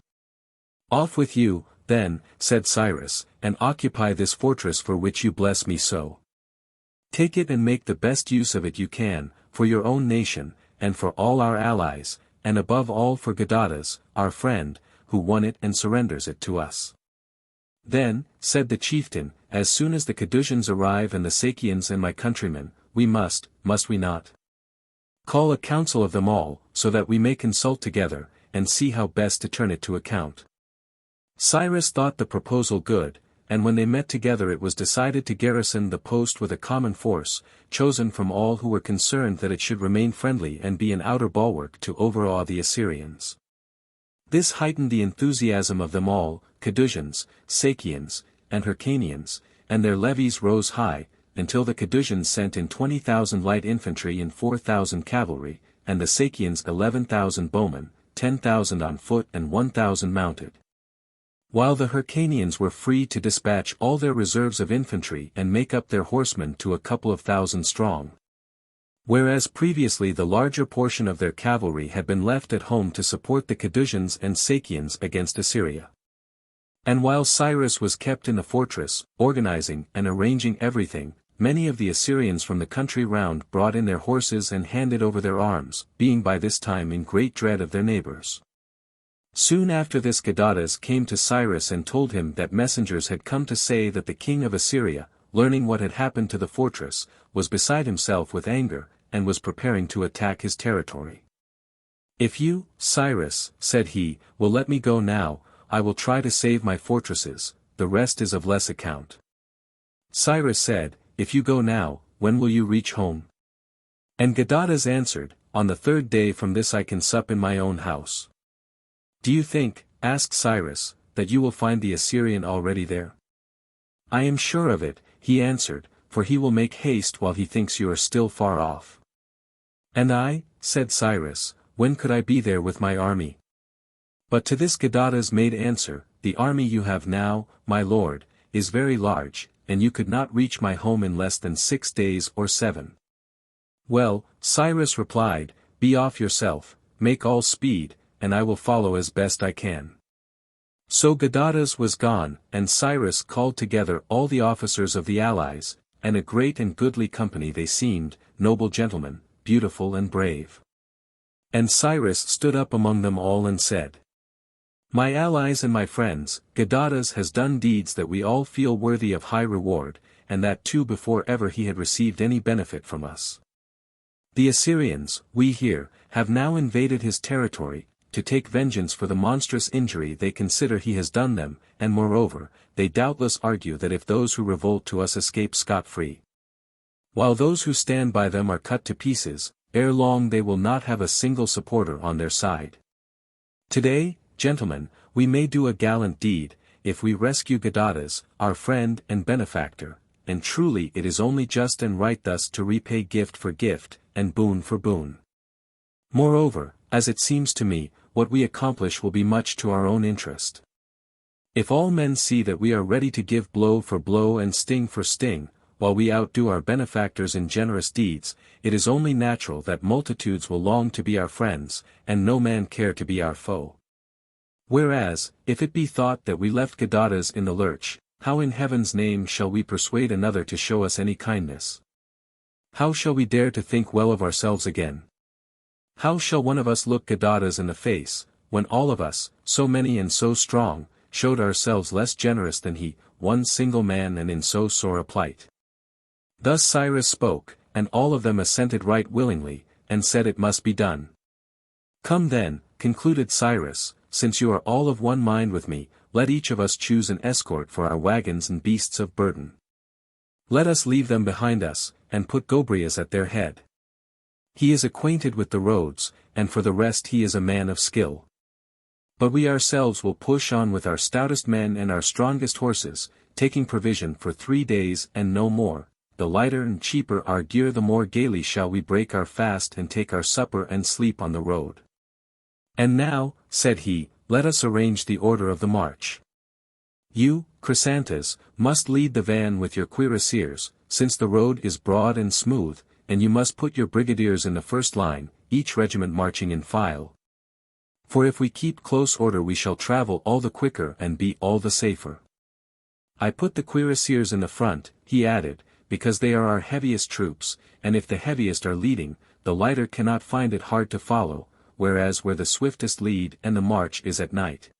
Off with you, then, said Cyrus, and occupy this fortress for which you bless me so. Take it and make the best use of it you can, for your own nation, and for all our allies, and above all for Gadatas, our friend, who won it and surrenders it to us. Then, said the chieftain, as soon as the Cadusians arrive and the Sakians and my countrymen, we must we not? Call a council of them all, so that we may consult together, and see how best to turn it to account. Cyrus thought the proposal good, and when they met together it was decided to garrison the post with a common force, chosen from all who were concerned that it should remain friendly and be an outer bulwark to overawe the Assyrians. This heightened the enthusiasm of them all, Cadusians, Sakians, and Hyrcanians, and their levies rose high, until the Cadusians sent in 20,000 light infantry and 4,000 cavalry, and the Sakians 11,000 bowmen, 10,000 on foot and 1,000 mounted. While the Hyrcanians were free to dispatch all their reserves of infantry and make up their horsemen to a couple of thousand strong. Whereas previously the larger portion of their cavalry had been left at home to support the Cadusians and Sakians against Assyria. And while Cyrus was kept in the fortress, organizing and arranging everything, many of the Assyrians from the country round brought in their horses and handed over their arms, being by this time in great dread of their neighbors. Soon after this Gadatas came to Cyrus and told him that messengers had come to say that the king of Assyria, learning what had happened to the fortress, was beside himself with anger, and was preparing to attack his territory. If you, Cyrus, said he, will let me go now, I will try to save my fortresses, the rest is of less account. Cyrus said, If you go now, when will you reach home? And Gadatas answered, On the third day from this I can sup in my own house. Do you think, asked Cyrus, that you will find the Assyrian already there? I am sure of it, he answered, for he will make haste while he thinks you are still far off. And I, said Cyrus, when could I be there with my army? But to this Gadatas made answer, the army you have now, my lord, is very large, and you could not reach my home in less than 6 days or 7. Well, Cyrus replied, be off yourself, make all speed, and I will follow as best I can. So Gadatas was gone, and Cyrus called together all the officers of the allies, and a great and goodly company they seemed, noble gentlemen, beautiful and brave. And Cyrus stood up among them all and said, my allies and my friends, Gadatas has done deeds that we all feel worthy of high reward, and that too before ever he had received any benefit from us. The Assyrians, we hear, have now invaded his territory, to take vengeance for the monstrous injury they consider he has done them, and moreover, they doubtless argue that if those who revolt to us escape scot-free, while those who stand by them are cut to pieces, ere long they will not have a single supporter on their side. Today, gentlemen, we may do a gallant deed, if we rescue Gadatas, our friend and benefactor, and truly it is only just and right thus to repay gift for gift, and boon for boon. Moreover, as it seems to me, what we accomplish will be much to our own interest. If all men see that we are ready to give blow for blow and sting for sting, while we outdo our benefactors in generous deeds, it is only natural that multitudes will long to be our friends, and no man care to be our foe. Whereas, if it be thought that we left Gadatas in the lurch, how in heaven's name shall we persuade another to show us any kindness? How shall we dare to think well of ourselves again? How shall one of us look Gadatas in the face, when all of us, so many and so strong, showed ourselves less generous than he, one single man and in so sore a plight? Thus Cyrus spoke, and all of them assented right willingly, and said it must be done. Come then, concluded Cyrus, since you are all of one mind with me, let each of us choose an escort for our wagons and beasts of burden. Let us leave them behind us, and put Gobryas at their head. He is acquainted with the roads, and for the rest he is a man of skill. But we ourselves will push on with our stoutest men and our strongest horses, taking provision for 3 days and no more. The lighter and cheaper our gear the more gaily shall we break our fast and take our supper and sleep on the road. And now, said he, let us arrange the order of the march. You, Chrysantas, must lead the van with your cuirassiers, since the road is broad and smooth, and you must put your brigadiers in the first line, each regiment marching in file. For if we keep close order we shall travel all the quicker and be all the safer. I put the cuirassiers in the front, he added, because they are our heaviest troops, and if the heaviest are leading, the lighter cannot find it hard to follow, whereas where the swiftest lead and the march is at night.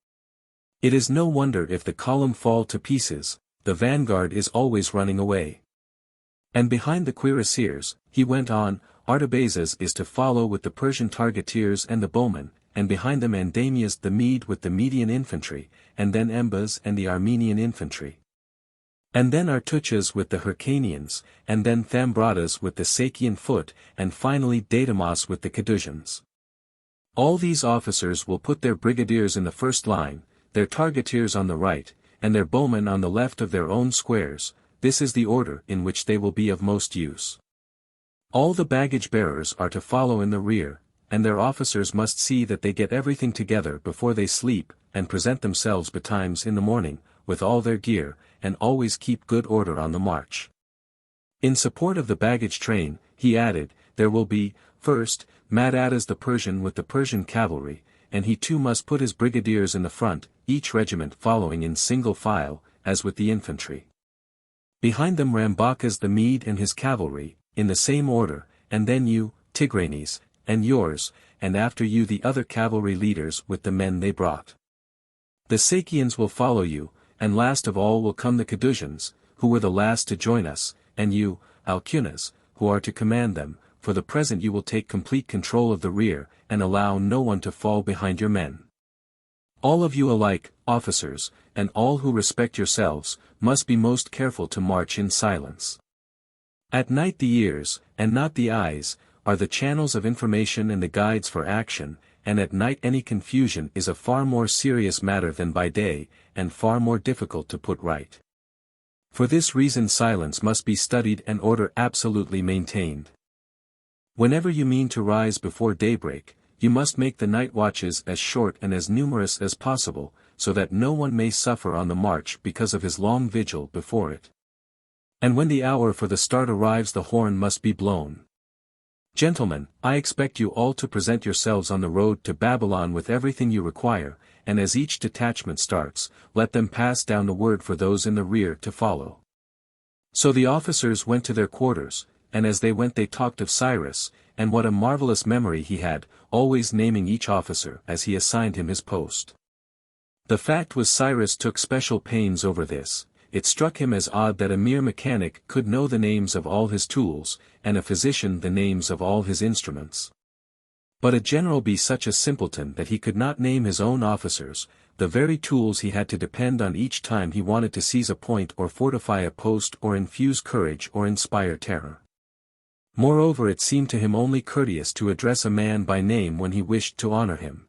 It is no wonder if the column fall to pieces, the vanguard is always running away. And behind the cuirassiers, he went on, Artabazus is to follow with the Persian targeteers and the bowmen, and behind them Andamias the Mede with the Median infantry, and then Embas and the Armenian infantry. And then Artuchas with the Hyrcanians, and then Thambratas with the Sakian foot, and finally Datamos with the Cadusians. All these officers will put their brigadiers in the first line, their targeteers on the right, and their bowmen on the left of their own squares. This is the order in which they will be of most use. All the baggage-bearers are to follow in the rear, and their officers must see that they get everything together before they sleep, and present themselves betimes in the morning, with all their gear, and always keep good order on the march. In support of the baggage train, he added, there will be, first, Madatas the Persian with the Persian cavalry, and he too must put his brigadiers in the front, each regiment following in single file, as with the infantry. Behind them Rambakas the Mede and his cavalry, in the same order, and then you, Tigranes, and yours, and after you the other cavalry leaders with the men they brought. The Sakians will follow you, and last of all will come the Cadusians, who were the last to join us, and you, Alcunas, who are to command them. For the present you will take complete control of the rear, and allow no one to fall behind your men. All of you alike, officers, and all who respect yourselves, must be most careful to march in silence. At night the ears, and not the eyes, are the channels of information and the guides for action, and at night any confusion is a far more serious matter than by day, and far more difficult to put right. For this reason silence must be studied and order absolutely maintained. Whenever you mean to rise before daybreak, you must make the night watches as short and as numerous as possible, so that no one may suffer on the march because of his long vigil before it. And when the hour for the start arrives, the horn must be blown. Gentlemen, I expect you all to present yourselves on the road to Babylon with everything you require, and as each detachment starts, let them pass down the word for those in the rear to follow. So the officers went to their quarters, and as they went they talked of Cyrus, and what a marvelous memory he had, always naming each officer as he assigned him his post. The fact was, Cyrus took special pains over this. It struck him as odd that a mere mechanic could know the names of all his tools, and a physician the names of all his instruments. But a general be such a simpleton that he could not name his own officers, the very tools he had to depend on each time he wanted to seize a point or fortify a post or infuse courage or inspire terror. Moreover, it seemed to him only courteous to address a man by name when he wished to honor him.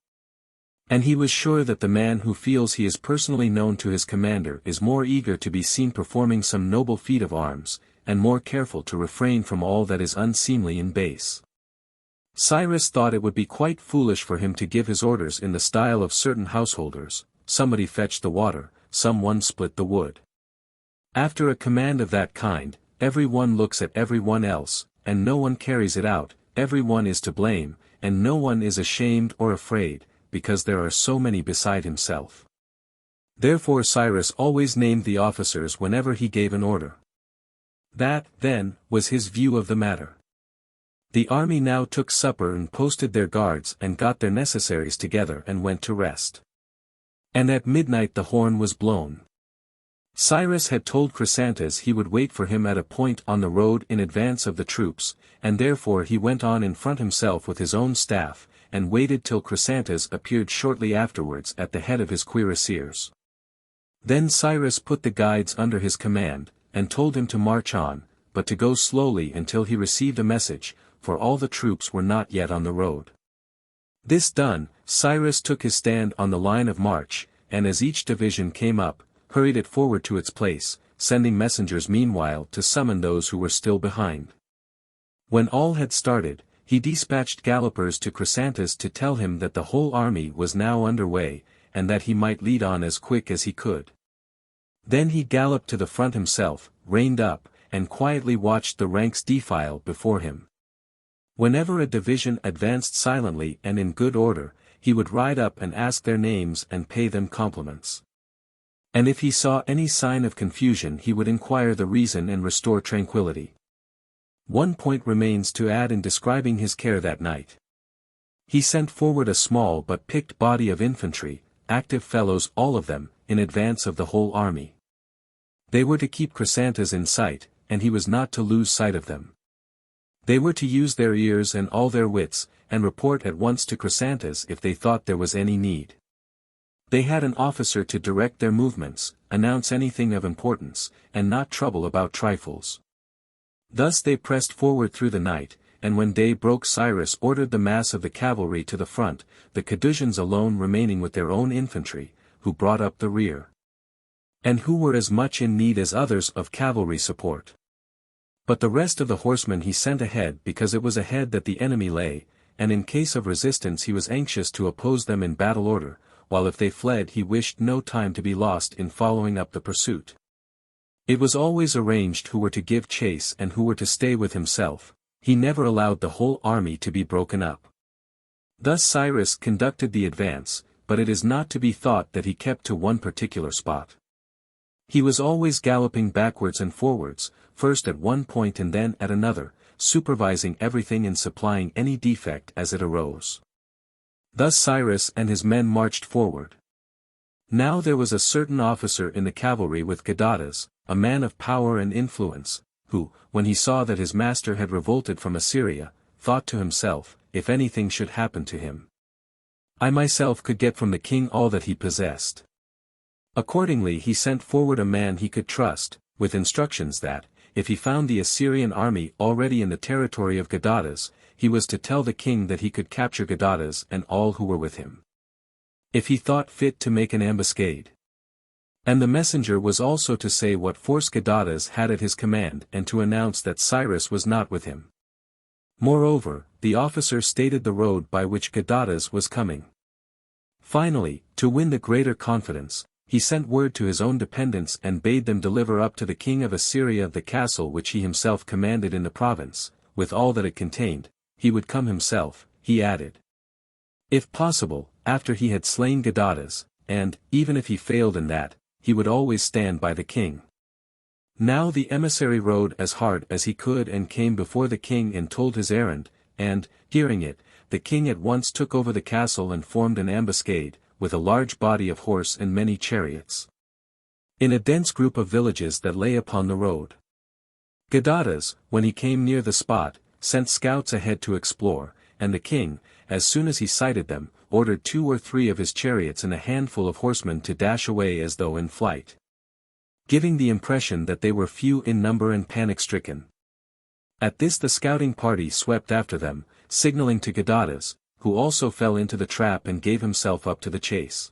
And he was sure that the man who feels he is personally known to his commander is more eager to be seen performing some noble feat of arms, and more careful to refrain from all that is unseemly and base. Cyrus thought it would be quite foolish for him to give his orders in the style of certain householders: somebody fetch the water, someone split the wood. After a command of that kind, every one looks at every one else, and no one carries it out. Every one is to blame, and no one is ashamed or afraid, because there are so many beside himself. Therefore Cyrus always named the officers whenever he gave an order. That, then, was his view of the matter. The army now took supper and posted their guards and got their necessaries together and went to rest. And at midnight the horn was blown. Cyrus had told Chrysantas he would wait for him at a point on the road in advance of the troops, and therefore he went on in front himself with his own staff, and waited till Chrysantas appeared shortly afterwards at the head of his cuirassiers. Then Cyrus put the guides under his command, and told him to march on, but to go slowly until he received a message, for all the troops were not yet on the road. This done, Cyrus took his stand on the line of march, and as each division came up, hurried it forward to its place, sending messengers meanwhile to summon those who were still behind. When all had started, he dispatched gallopers to Chrysantas to tell him that the whole army was now under way, and that he might lead on as quick as he could. Then he galloped to the front himself, reined up, and quietly watched the ranks defile before him. Whenever a division advanced silently and in good order, he would ride up and ask their names and pay them compliments. And if he saw any sign of confusion he would inquire the reason and restore tranquility. One point remains to add in describing his care that night. He sent forward a small but picked body of infantry, active fellows all of them, in advance of the whole army. They were to keep Chrysantas in sight, and he was not to lose sight of them. They were to use their ears and all their wits, and report at once to Chrysantas if they thought there was any need. They had an officer to direct their movements, announce anything of importance, and not trouble about trifles. Thus they pressed forward through the night, and when day broke Cyrus ordered the mass of the cavalry to the front, the Cadusians alone remaining with their own infantry, who brought up the rear. And who were as much in need as others of cavalry support. But the rest of the horsemen he sent ahead because it was ahead that the enemy lay, and in case of resistance he was anxious to oppose them in battle order, while if they fled he wished no time to be lost in following up the pursuit. It was always arranged who were to give chase and who were to stay with himself. He never allowed the whole army to be broken up. Thus Cyrus conducted the advance, but it is not to be thought that he kept to one particular spot. He was always galloping backwards and forwards, first at one point and then at another, supervising everything and supplying any defect as it arose. Thus Cyrus and his men marched forward. Now there was a certain officer in the cavalry with Gadatas, a man of power and influence, who, when he saw that his master had revolted from Assyria, thought to himself, if anything should happen to him, I myself could get from the king all that he possessed. Accordingly he sent forward a man he could trust, with instructions that, if he found the Assyrian army already in the territory of Gadatas, he was to tell the king that he could capture Gadatas and all who were with him, if he thought fit to make an ambuscade. And the messenger was also to say what force Gadatas had at his command and to announce that Cyrus was not with him. Moreover, the officer stated the road by which Gadatas was coming. Finally, to win the greater confidence, he sent word to his own dependents and bade them deliver up to the king of Assyria the castle which he himself commanded in the province, with all that it contained. He would come himself, he added. If possible, after he had slain Gadatas, and, even if he failed in that, he would always stand by the king. Now the emissary rode as hard as he could and came before the king and told his errand, and, hearing it, the king at once took over the castle and formed an ambuscade, with a large body of horse and many chariots, in a dense group of villages that lay upon the road. Gadatas, when he came near the spot, sent scouts ahead to explore, and the king, as soon as he sighted them, ordered 2 or 3 of his chariots and a handful of horsemen to dash away as though in flight, giving the impression that they were few in number and panic-stricken. At this the scouting party swept after them, signaling to Gadatas, who also fell into the trap and gave himself up to the chase.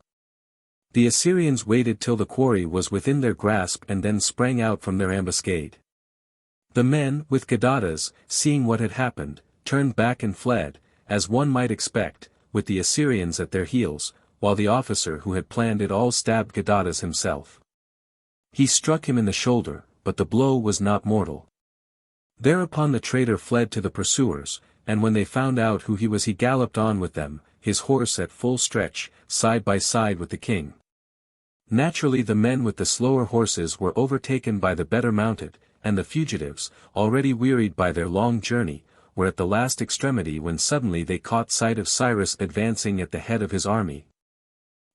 The Assyrians waited till the quarry was within their grasp and then sprang out from their ambuscade. The men, with Gadatas, seeing what had happened, turned back and fled, as one might expect, with the Assyrians at their heels, while the officer who had planned it all stabbed Gadatas himself. He struck him in the shoulder, but the blow was not mortal. Thereupon the traitor fled to the pursuers, and when they found out who he was he galloped on with them, his horse at full stretch, side by side with the king. Naturally the men with the slower horses were overtaken by the better mounted, and the fugitives, already wearied by their long journey, were at the last extremity when suddenly they caught sight of Cyrus advancing at the head of his army,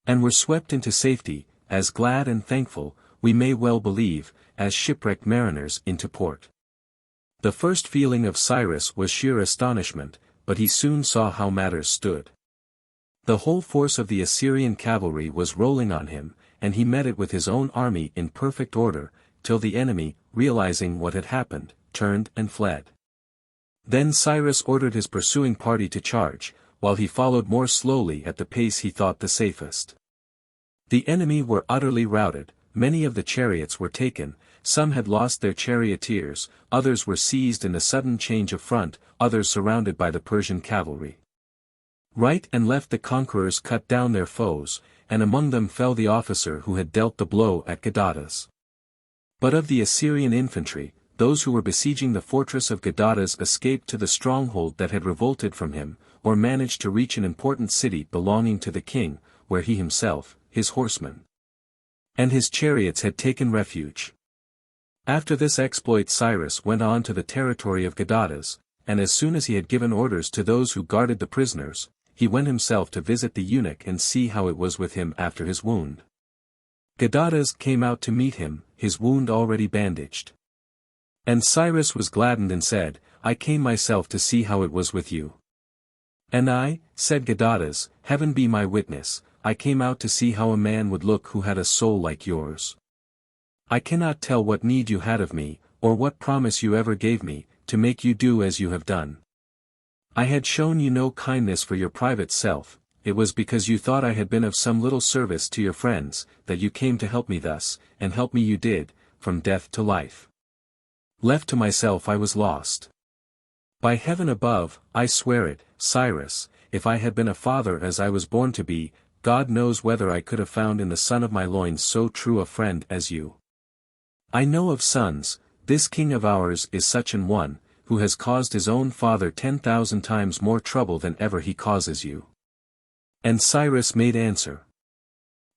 and were swept into safety, as glad and thankful, we may well believe, as shipwrecked mariners into port. The first feeling of Cyrus was sheer astonishment, but he soon saw how matters stood. The whole force of the Assyrian cavalry was rolling on him, and he met it with his own army in perfect order, till the enemy, realizing what had happened, turned and fled. Then Cyrus ordered his pursuing party to charge, while he followed more slowly at the pace he thought the safest. The enemy were utterly routed, many of the chariots were taken, some had lost their charioteers, others were seized in a sudden change of front, others surrounded by the Persian cavalry. Right and left the conquerors cut down their foes, and among them fell the officer who had dealt the blow at Gadatas. But of the Assyrian infantry, those who were besieging the fortress of Gadatas escaped to the stronghold that had revolted from him, or managed to reach an important city belonging to the king, where he himself, his horsemen, and his chariots had taken refuge. After this exploit Cyrus went on to the territory of Gadatas, and as soon as he had given orders to those who guarded the prisoners, he went himself to visit the eunuch and see how it was with him after his wound. Gadatas came out to meet him, his wound already bandaged. And Cyrus was gladdened and said, I came myself to see how it was with you. And I, said Gadatas, heaven be my witness, I came out to see how a man would look who had a soul like yours. I cannot tell what need you had of me, or what promise you ever gave me, to make you do as you have done. I had shown you no kindness for your private self, it was because you thought I had been of some little service to your friends, that you came to help me thus, and help me you did, from death to life. Left to myself I was lost. By heaven above, I swear it, Cyrus, if I had been a father as I was born to be, God knows whether I could have found in the son of my loins so true a friend as you. I know of sons, this king of ours is such an one, who has caused his own father 10,000 times more trouble than ever he causes you. And Cyrus made answer.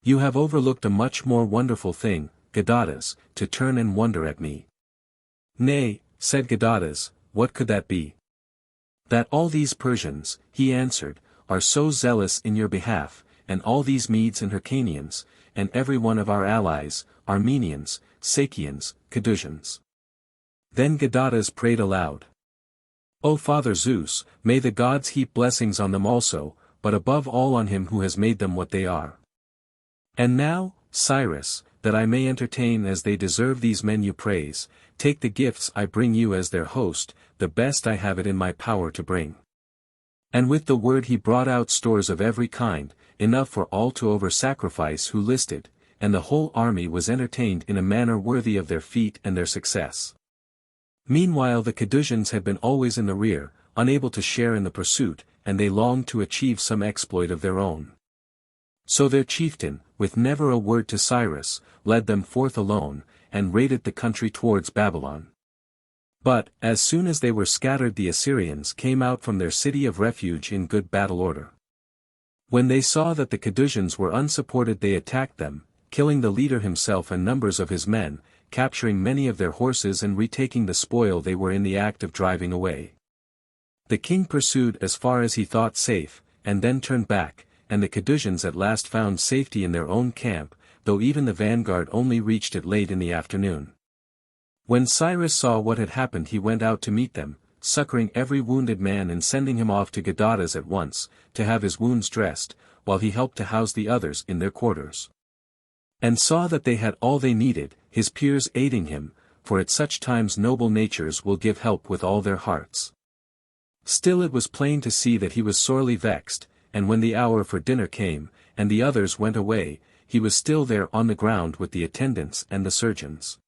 You have overlooked a much more wonderful thing, Gadatas, to turn and wonder at me. Nay, said Gadatas, what could that be? That all these Persians, he answered, are so zealous in your behalf, and all these Medes and Hyrcanians, and every one of our allies, Armenians, Sakians, Cadousians. Then Gadatas prayed aloud. O Father Zeus, may the gods heap blessings on them also, but above all on him who has made them what they are. And now, Cyrus, that I may entertain as they deserve these men you praise, take the gifts I bring you as their host, the best I have it in my power to bring. And with the word he brought out stores of every kind, enough for all to over-sacrifice who listed, and the whole army was entertained in a manner worthy of their feat and their success. Meanwhile the Cadousians had been always in the rear, unable to share in the pursuit, and they longed to achieve some exploit of their own. So their chieftain, with never a word to Cyrus, led them forth alone, and raided the country towards Babylon. But, as soon as they were scattered, the Assyrians came out from their city of refuge in good battle order. When they saw that the Cadousians were unsupported, they attacked them, killing the leader himself and numbers of his men, capturing many of their horses and retaking the spoil they were in the act of driving away. The king pursued as far as he thought safe, and then turned back, and the Cadousians at last found safety in their own camp, though even the vanguard only reached it late in the afternoon. When Cyrus saw what had happened, he went out to meet them, succoring every wounded man and sending him off to Gadatas at once, to have his wounds dressed, while he helped to house the others in their quarters. And saw that they had all they needed, his peers aiding him, for at such times noble natures will give help with all their hearts. Still it was plain to see that he was sorely vexed, and when the hour for dinner came, and the others went away, he was still there on the ground with the attendants and the surgeons.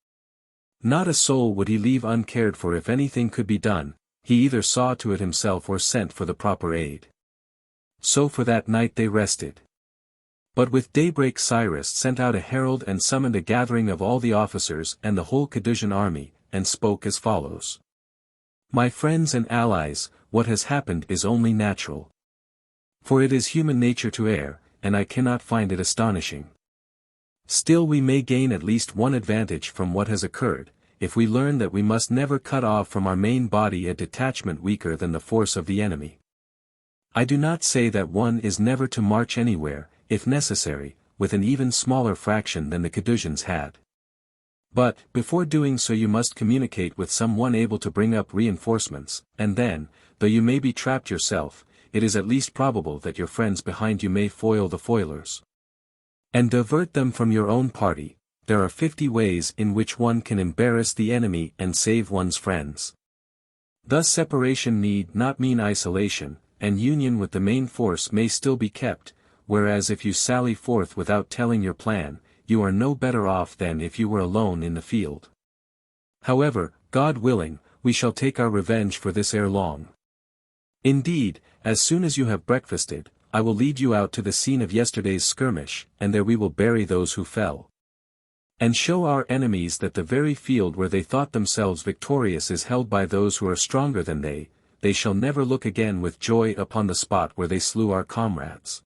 Not a soul would he leave uncared for. If anything could be done, he either saw to it himself or sent for the proper aid. So for that night they rested. But with daybreak Cyrus sent out a herald and summoned a gathering of all the officers and the whole Cadousian army, and spoke as follows. My friends and allies, what has happened is only natural. For it is human nature to err, and I cannot find it astonishing. Still we may gain at least one advantage from what has occurred, if we learn that we must never cut off from our main body a detachment weaker than the force of the enemy. I do not say that one is never to march anywhere, if necessary, with an even smaller fraction than the Cadousians had. But, before doing so you must communicate with some one able to bring up reinforcements, and then, though you may be trapped yourself, it is at least probable that your friends behind you may foil the foilers. And divert them from your own party. There are 50 ways in which one can embarrass the enemy and save one's friends. Thus separation need not mean isolation, and union with the main force may still be kept, whereas if you sally forth without telling your plan, you are no better off than if you were alone in the field. However, God willing, we shall take our revenge for this ere long. Indeed, as soon as you have breakfasted, I will lead you out to the scene of yesterday's skirmish, and there we will bury those who fell. And show our enemies that the very field where they thought themselves victorious is held by those who are stronger than they shall never look again with joy upon the spot where they slew our comrades.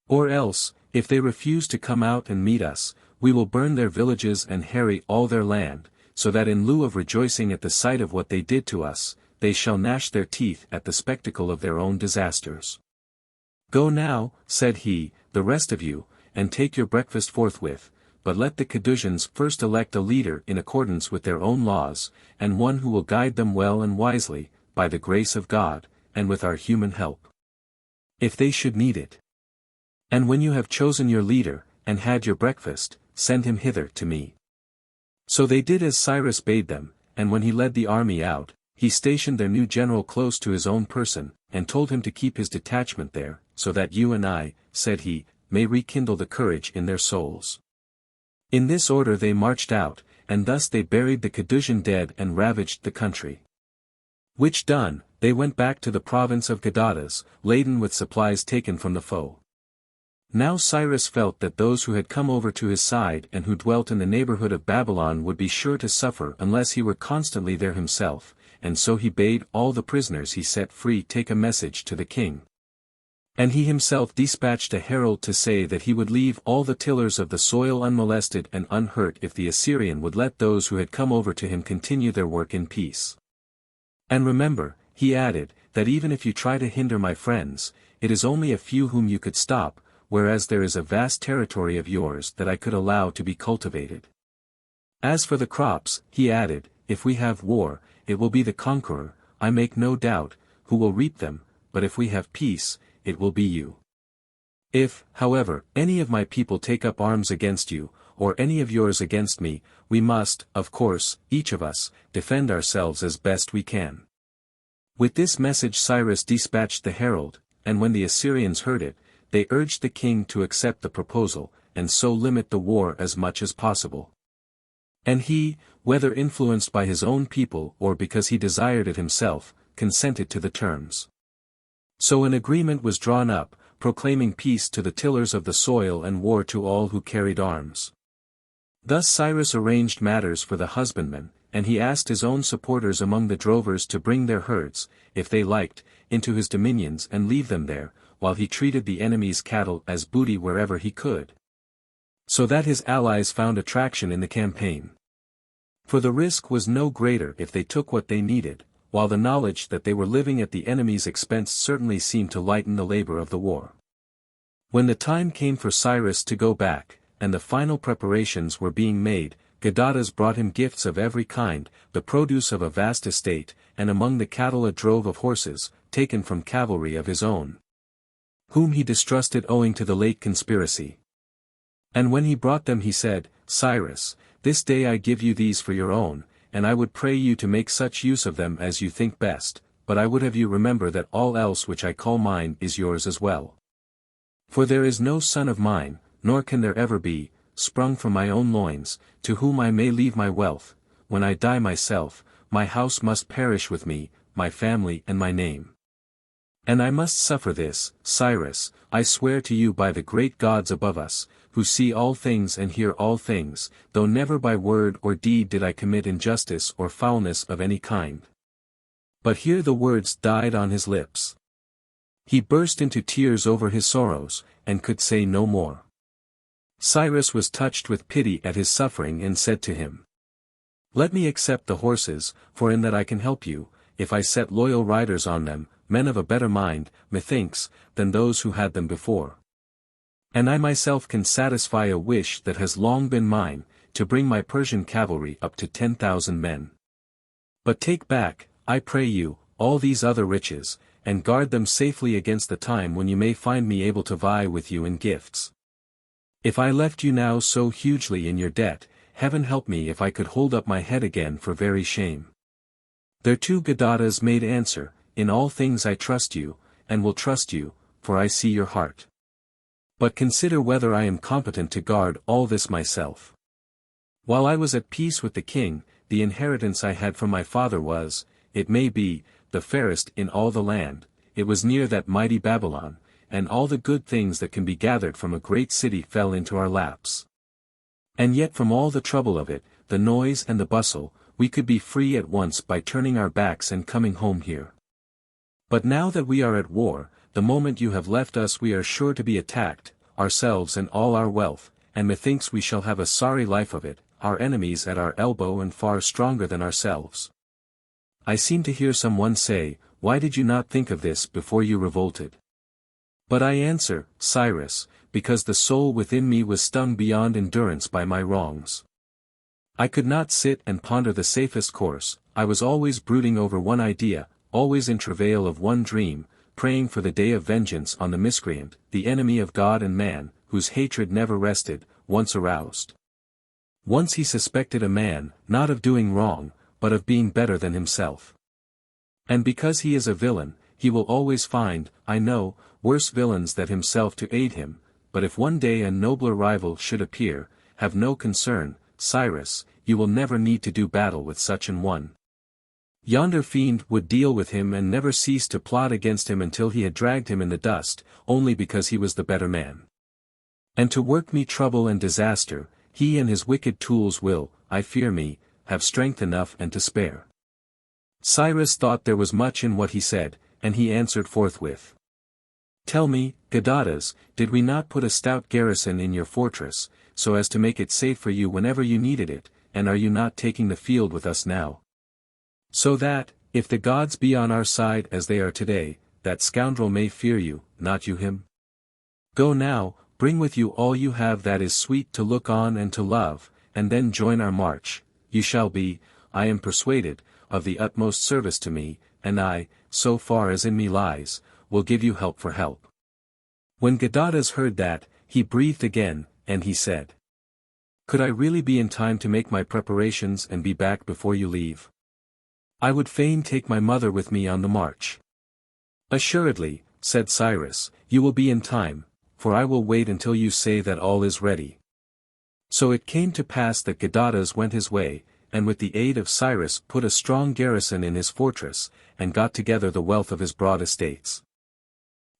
Or else, if they refuse to come out and meet us, we will burn their villages and harry all their land, so that in lieu of rejoicing at the sight of what they did to us, they shall gnash their teeth at the spectacle of their own disasters. Go now, said he, the rest of you, and take your breakfast forthwith, but let the Cadousians first elect a leader in accordance with their own laws, and one who will guide them well and wisely, by the grace of God, and with our human help. If they should need it. And when you have chosen your leader, and had your breakfast, send him hither to me. So they did as Cyrus bade them, and when he led the army out, he stationed their new general close to his own person, and told him to keep his detachment there, so that you and I, said he, may rekindle the courage in their souls. In this order they marched out, and thus they buried the Cadousian dead and ravaged the country. Which done, they went back to the province of Gadatas, laden with supplies taken from the foe. Now Cyrus felt that those who had come over to his side and who dwelt in the neighborhood of Babylon would be sure to suffer unless he were constantly there himself, and so he bade all the prisoners he set free take a message to the king. And he himself dispatched a herald to say that he would leave all the tillers of the soil unmolested and unhurt if the Assyrian would let those who had come over to him continue their work in peace. And remember, he added, that even if you try to hinder my friends, it is only a few whom you could stop, whereas there is a vast territory of yours that I could allow to be cultivated. As for the crops, he added, if we have war, it will be the conqueror, I make no doubt, who will reap them, but if we have peace, it will be you. If, however, any of my people take up arms against you, or any of yours against me, we must, of course, each of us, defend ourselves as best we can. With this message Cyrus dispatched the herald, and when the Assyrians heard it, they urged the king to accept the proposal, and so limit the war as much as possible. And he, whether influenced by his own people or because he desired it himself, consented to the terms. So an agreement was drawn up, proclaiming peace to the tillers of the soil and war to all who carried arms. Thus Cyrus arranged matters for the husbandmen, and he asked his own supporters among the drovers to bring their herds, if they liked, into his dominions and leave them there, while he treated the enemy's cattle as booty wherever he could. So that his allies found attraction in the campaign. For the risk was no greater if they took what they needed, while the knowledge that they were living at the enemy's expense certainly seemed to lighten the labor of the war. When the time came for Cyrus to go back, and the final preparations were being made, Gadatas brought him gifts of every kind, the produce of a vast estate, and among the cattle a drove of horses, taken from cavalry of his own, whom he distrusted owing to the late conspiracy. And when he brought them he said, Cyrus, this day I give you these for your own, and I would pray you to make such use of them as you think best, but I would have you remember that all else which I call mine is yours as well. For there is no son of mine, nor can there ever be, sprung from my own loins, to whom I may leave my wealth. When I die myself, my house must perish with me, my family and my name. And I must suffer this, Cyrus, I swear to you by the great gods above us, who see all things and hear all things, though never by word or deed did I commit injustice or foulness of any kind. But here the words died on his lips. He burst into tears over his sorrows, and could say no more. Cyrus was touched with pity at his suffering and said to him, Let me accept the horses, for in that I can help you, if I set loyal riders on them, men of a better mind, methinks, than those who had them before. And I myself can satisfy a wish that has long been mine, to bring my Persian cavalry up to 10,000 men. But take back, I pray you, all these other riches, and guard them safely against the time when you may find me able to vie with you in gifts. If I left you now so hugely in your debt, heaven help me if I could hold up my head again for very shame. Thereto Gadatas made answer, In all things I trust you, and will trust you, for I see your heart. But consider whether I am competent to guard all this myself. While I was at peace with the king, the inheritance I had from my father was, it may be, the fairest in all the land, it was near that mighty Babylon, and all the good things that can be gathered from a great city fell into our laps. And yet from all the trouble of it, the noise and the bustle, we could be free at once by turning our backs and coming home here. But now that we are at war, the moment you have left us we are sure to be attacked, ourselves and all our wealth, and methinks we shall have a sorry life of it, our enemies at our elbow and far stronger than ourselves. I seem to hear some one say, Why did you not think of this before you revolted? But I answer, Cyrus, because the soul within me was stung beyond endurance by my wrongs. I could not sit and ponder the safest course, I was always brooding over one idea, always in travail of one dream, praying for the day of vengeance on the miscreant, the enemy of God and man, whose hatred never rested, once aroused. Once he suspected a man, not of doing wrong, but of being better than himself. And because he is a villain, he will always find, I know, worse villains than himself to aid him, but if one day a nobler rival should appear, have no concern, Cyrus, you will never need to do battle with such an one. Yonder fiend would deal with him and never cease to plot against him until he had dragged him in the dust, only because he was the better man. And to work me trouble and disaster, he and his wicked tools will, I fear me, have strength enough and to spare. Cyrus thought there was much in what he said, and he answered forthwith. Tell me, Gadatas, did we not put a stout garrison in your fortress, so as to make it safe for you whenever you needed it, and are you not taking the field with us now? So that, if the gods be on our side as they are today, that scoundrel may fear you, not you him? Go now, bring with you all you have that is sweet to look on and to love, and then join our march. You shall be, I am persuaded, of the utmost service to me, and I, so far as in me lies, will give you help for help. When Gadatas heard that, he breathed again, and he said, Could I really be in time to make my preparations and be back before you leave? I would fain take my mother with me on the march. Assuredly, said Cyrus, you will be in time, for I will wait until you say that all is ready. So it came to pass that Gadatas went his way, and with the aid of Cyrus put a strong garrison in his fortress, and got together the wealth of his broad estates.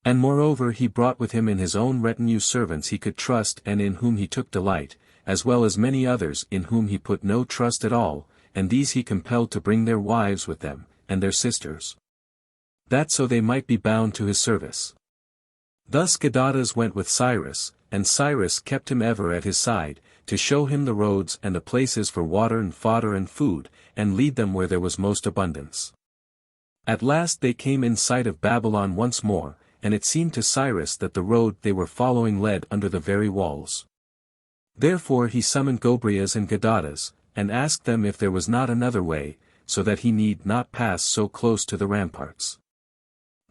And moreover he brought with him in his own retinue servants he could trust and in whom he took delight, as well as many others in whom he put no trust at all, and these he compelled to bring their wives with them, and their sisters, that so they might be bound to his service. Thus Gadatas went with Cyrus, and Cyrus kept him ever at his side, to show him the roads and the places for water and fodder and food, and lead them where there was most abundance. At last they came in sight of Babylon once more, and it seemed to Cyrus that the road they were following led under the very walls. Therefore he summoned Gobryas and Gadatas, and asked them if there was not another way, so that he need not pass so close to the ramparts.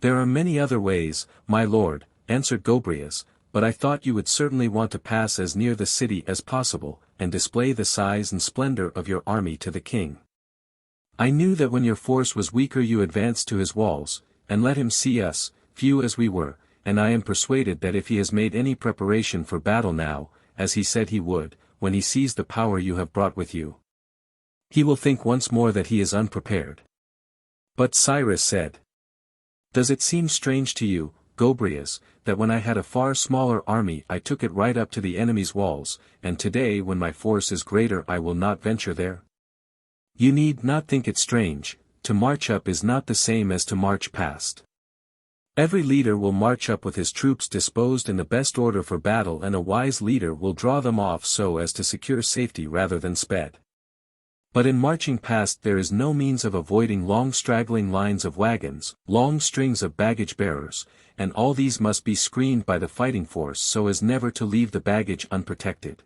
"There are many other ways, my lord," answered Gobryas, "but I thought you would certainly want to pass as near the city as possible, and display the size and splendor of your army to the king. I knew that when your force was weaker you advanced to his walls, and let him see us, few as we were, and I am persuaded that if he has made any preparation for battle now, as he said he would, when he sees the power you have brought with you, he will think once more that he is unprepared." But Cyrus said, "Does it seem strange to you, Gobryas, that when I had a far smaller army I took it right up to the enemy's walls, and today when my force is greater I will not venture there? You need not think it strange, to march up is not the same as to march past. Every leader will march up with his troops disposed in the best order for battle, and a wise leader will draw them off so as to secure safety rather than sped. But in marching past there is no means of avoiding long straggling lines of wagons, long strings of baggage-bearers, and all these must be screened by the fighting force so as never to leave the baggage unprotected.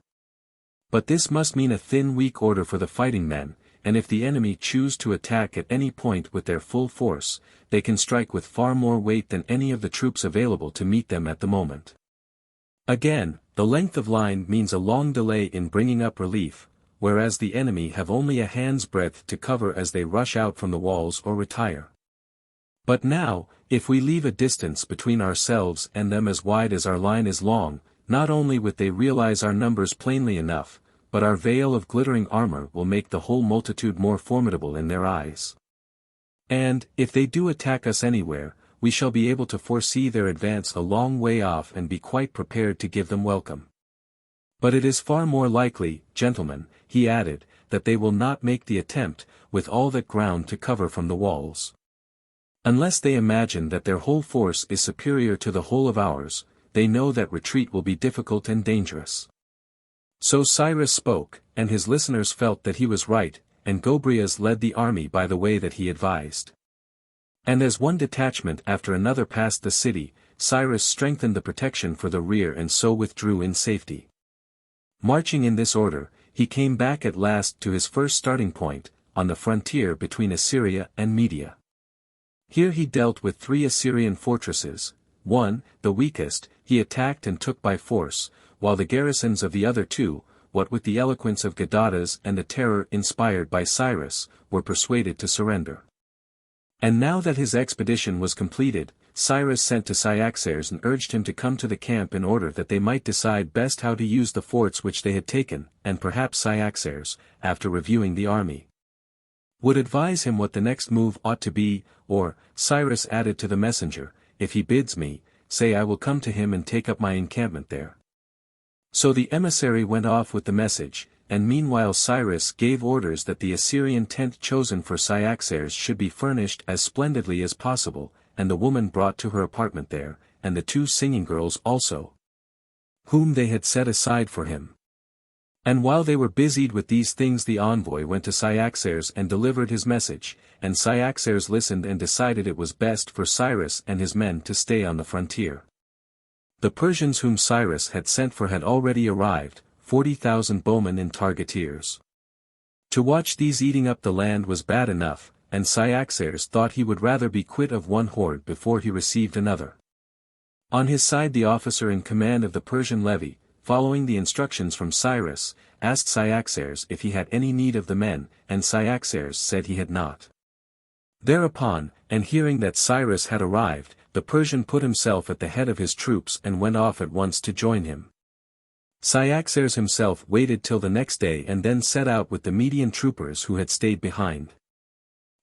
But this must mean a thin weak order for the fighting men, and if the enemy choose to attack at any point with their full force, they can strike with far more weight than any of the troops available to meet them at the moment. Again, the length of line means a long delay in bringing up relief, whereas the enemy have only a hand's breadth to cover as they rush out from the walls or retire. But now, if we leave a distance between ourselves and them as wide as our line is long, not only would they realize our numbers plainly enough, but our veil of glittering armor will make the whole multitude more formidable in their eyes. And, if they do attack us anywhere, we shall be able to foresee their advance a long way off and be quite prepared to give them welcome. But it is far more likely, gentlemen," he added, "that they will not make the attempt, with all that ground to cover from the walls. Unless they imagine that their whole force is superior to the whole of ours, they know that retreat will be difficult and dangerous." So Cyrus spoke, and his listeners felt that he was right, and Gobryas led the army by the way that he advised. And as one detachment after another passed the city, Cyrus strengthened the protection for the rear and so withdrew in safety. Marching in this order, he came back at last to his first starting point, on the frontier between Assyria and Media. Here he dealt with 3 Assyrian fortresses. One, the weakest, he attacked and took by force, while the garrisons of the other 2, what with the eloquence of Gadatas and the terror inspired by Cyrus, were persuaded to surrender. And now that his expedition was completed, Cyrus sent to Cyaxares and urged him to come to the camp in order that they might decide best how to use the forts which they had taken, and perhaps Cyaxares, after reviewing the army, would advise him what the next move ought to be, or, Cyrus added to the messenger, "If he bids me, say I will come to him and take up my encampment there." So the emissary went off with the message, and meanwhile Cyrus gave orders that the Assyrian tent chosen for Cyaxares should be furnished as splendidly as possible, and the woman brought to her apartment there, and the 2 singing girls also, whom they had set aside for him. And while they were busied with these things the envoy went to Cyaxares and delivered his message, and Cyaxares listened and decided it was best for Cyrus and his men to stay on the frontier. The Persians whom Cyrus had sent for had already arrived, 40,000 bowmen in targeteers. To watch these eating up the land was bad enough, and Cyaxares thought he would rather be quit of one horde before he received another. On his side the officer in command of the Persian levy, following the instructions from Cyrus, asked Cyaxares if he had any need of the men, and Cyaxares said he had not. Thereupon, and hearing that Cyrus had arrived, the Persian put himself at the head of his troops and went off at once to join him. Cyaxares himself waited till the next day and then set out with the Median troopers who had stayed behind.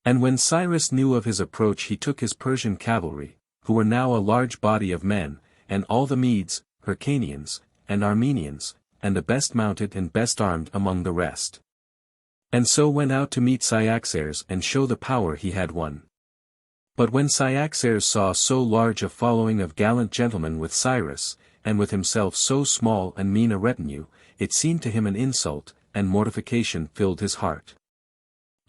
And when Cyrus knew of his approach he took his Persian cavalry, who were now a large body of men, and all the Medes, Hyrcanians, and Armenians, and the best mounted and best armed among the rest. And so went out to meet Cyaxares and show the power he had won. But when Cyaxares saw so large a following of gallant gentlemen with Cyrus, and with himself so small and mean a retinue, it seemed to him an insult, and mortification filled his heart.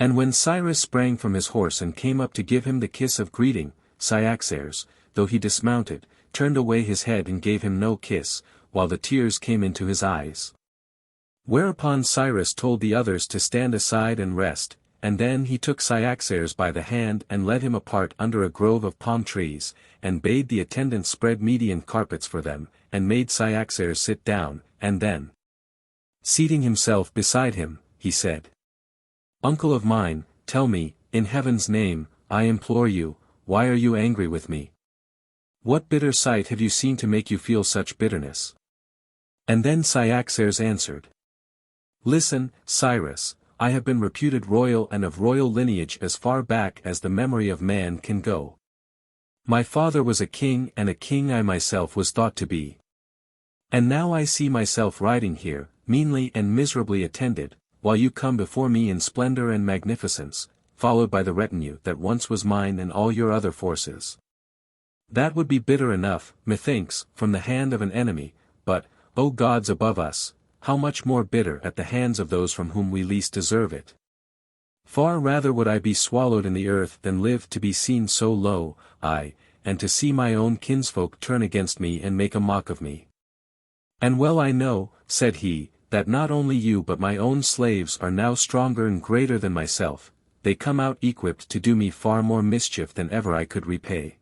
And when Cyrus sprang from his horse and came up to give him the kiss of greeting, Cyaxares, though he dismounted, turned away his head and gave him no kiss, while the tears came into his eyes. Whereupon Cyrus told the others to stand aside and rest, and then he took Cyaxares by the hand and led him apart under a grove of palm trees, and bade the attendants spread Median carpets for them, and made Cyaxares sit down, and then, seating himself beside him, he said, "Uncle of mine, tell me, in heaven's name, I implore you, why are you angry with me? What bitter sight have you seen to make you feel such bitterness?" And then Cyaxares answered, "Listen, Cyrus, I have been reputed royal and of royal lineage as far back as the memory of man can go. My father was a king and a king I myself was thought to be. And now I see myself riding here, meanly and miserably attended, while you come before me in splendor and magnificence, followed by the retinue that once was mine and all your other forces. That would be bitter enough, methinks, from the hand of an enemy, but, O gods above us, how much more bitter at the hands of those from whom we least deserve it. Far rather would I be swallowed in the earth than live to be seen so low, aye, and to see my own kinsfolk turn against me and make a mock of me. And well I know," said he, "that not only you but my own slaves are now stronger and greater than myself, they come out equipped to do me far more mischief than ever I could repay."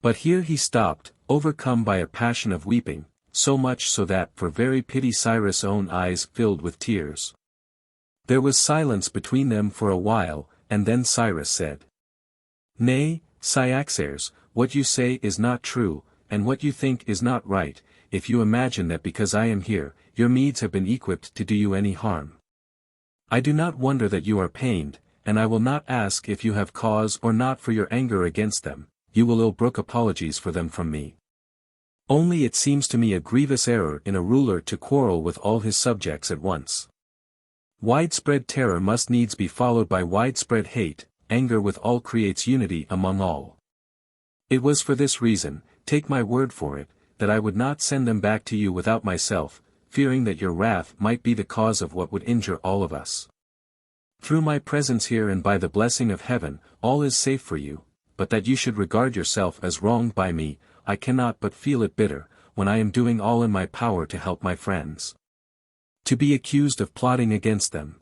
But here he stopped, overcome by a passion of weeping, so much so that for very pity Cyrus' own eyes filled with tears. There was silence between them for a while, and then Cyrus said, "Nay, Cyaxares, what you say is not true, and what you think is not right, if you imagine that because I am here, your Medes have been equipped to do you any harm. I do not wonder that you are pained, and I will not ask if you have cause or not for your anger against them, you will ill brook apologies for them from me. Only it seems to me a grievous error in a ruler to quarrel with all his subjects at once. Widespread terror must needs be followed by widespread hate, anger with all creates unity among all. It was for this reason, take my word for it, that I would not send them back to you without myself, fearing that your wrath might be the cause of what would injure all of us. Through my presence here and by the blessing of heaven, all is safe for you, but that you should regard yourself as wronged by me, I cannot but feel it bitter, when I am doing all in my power to help my friends. To be accused of plotting against them.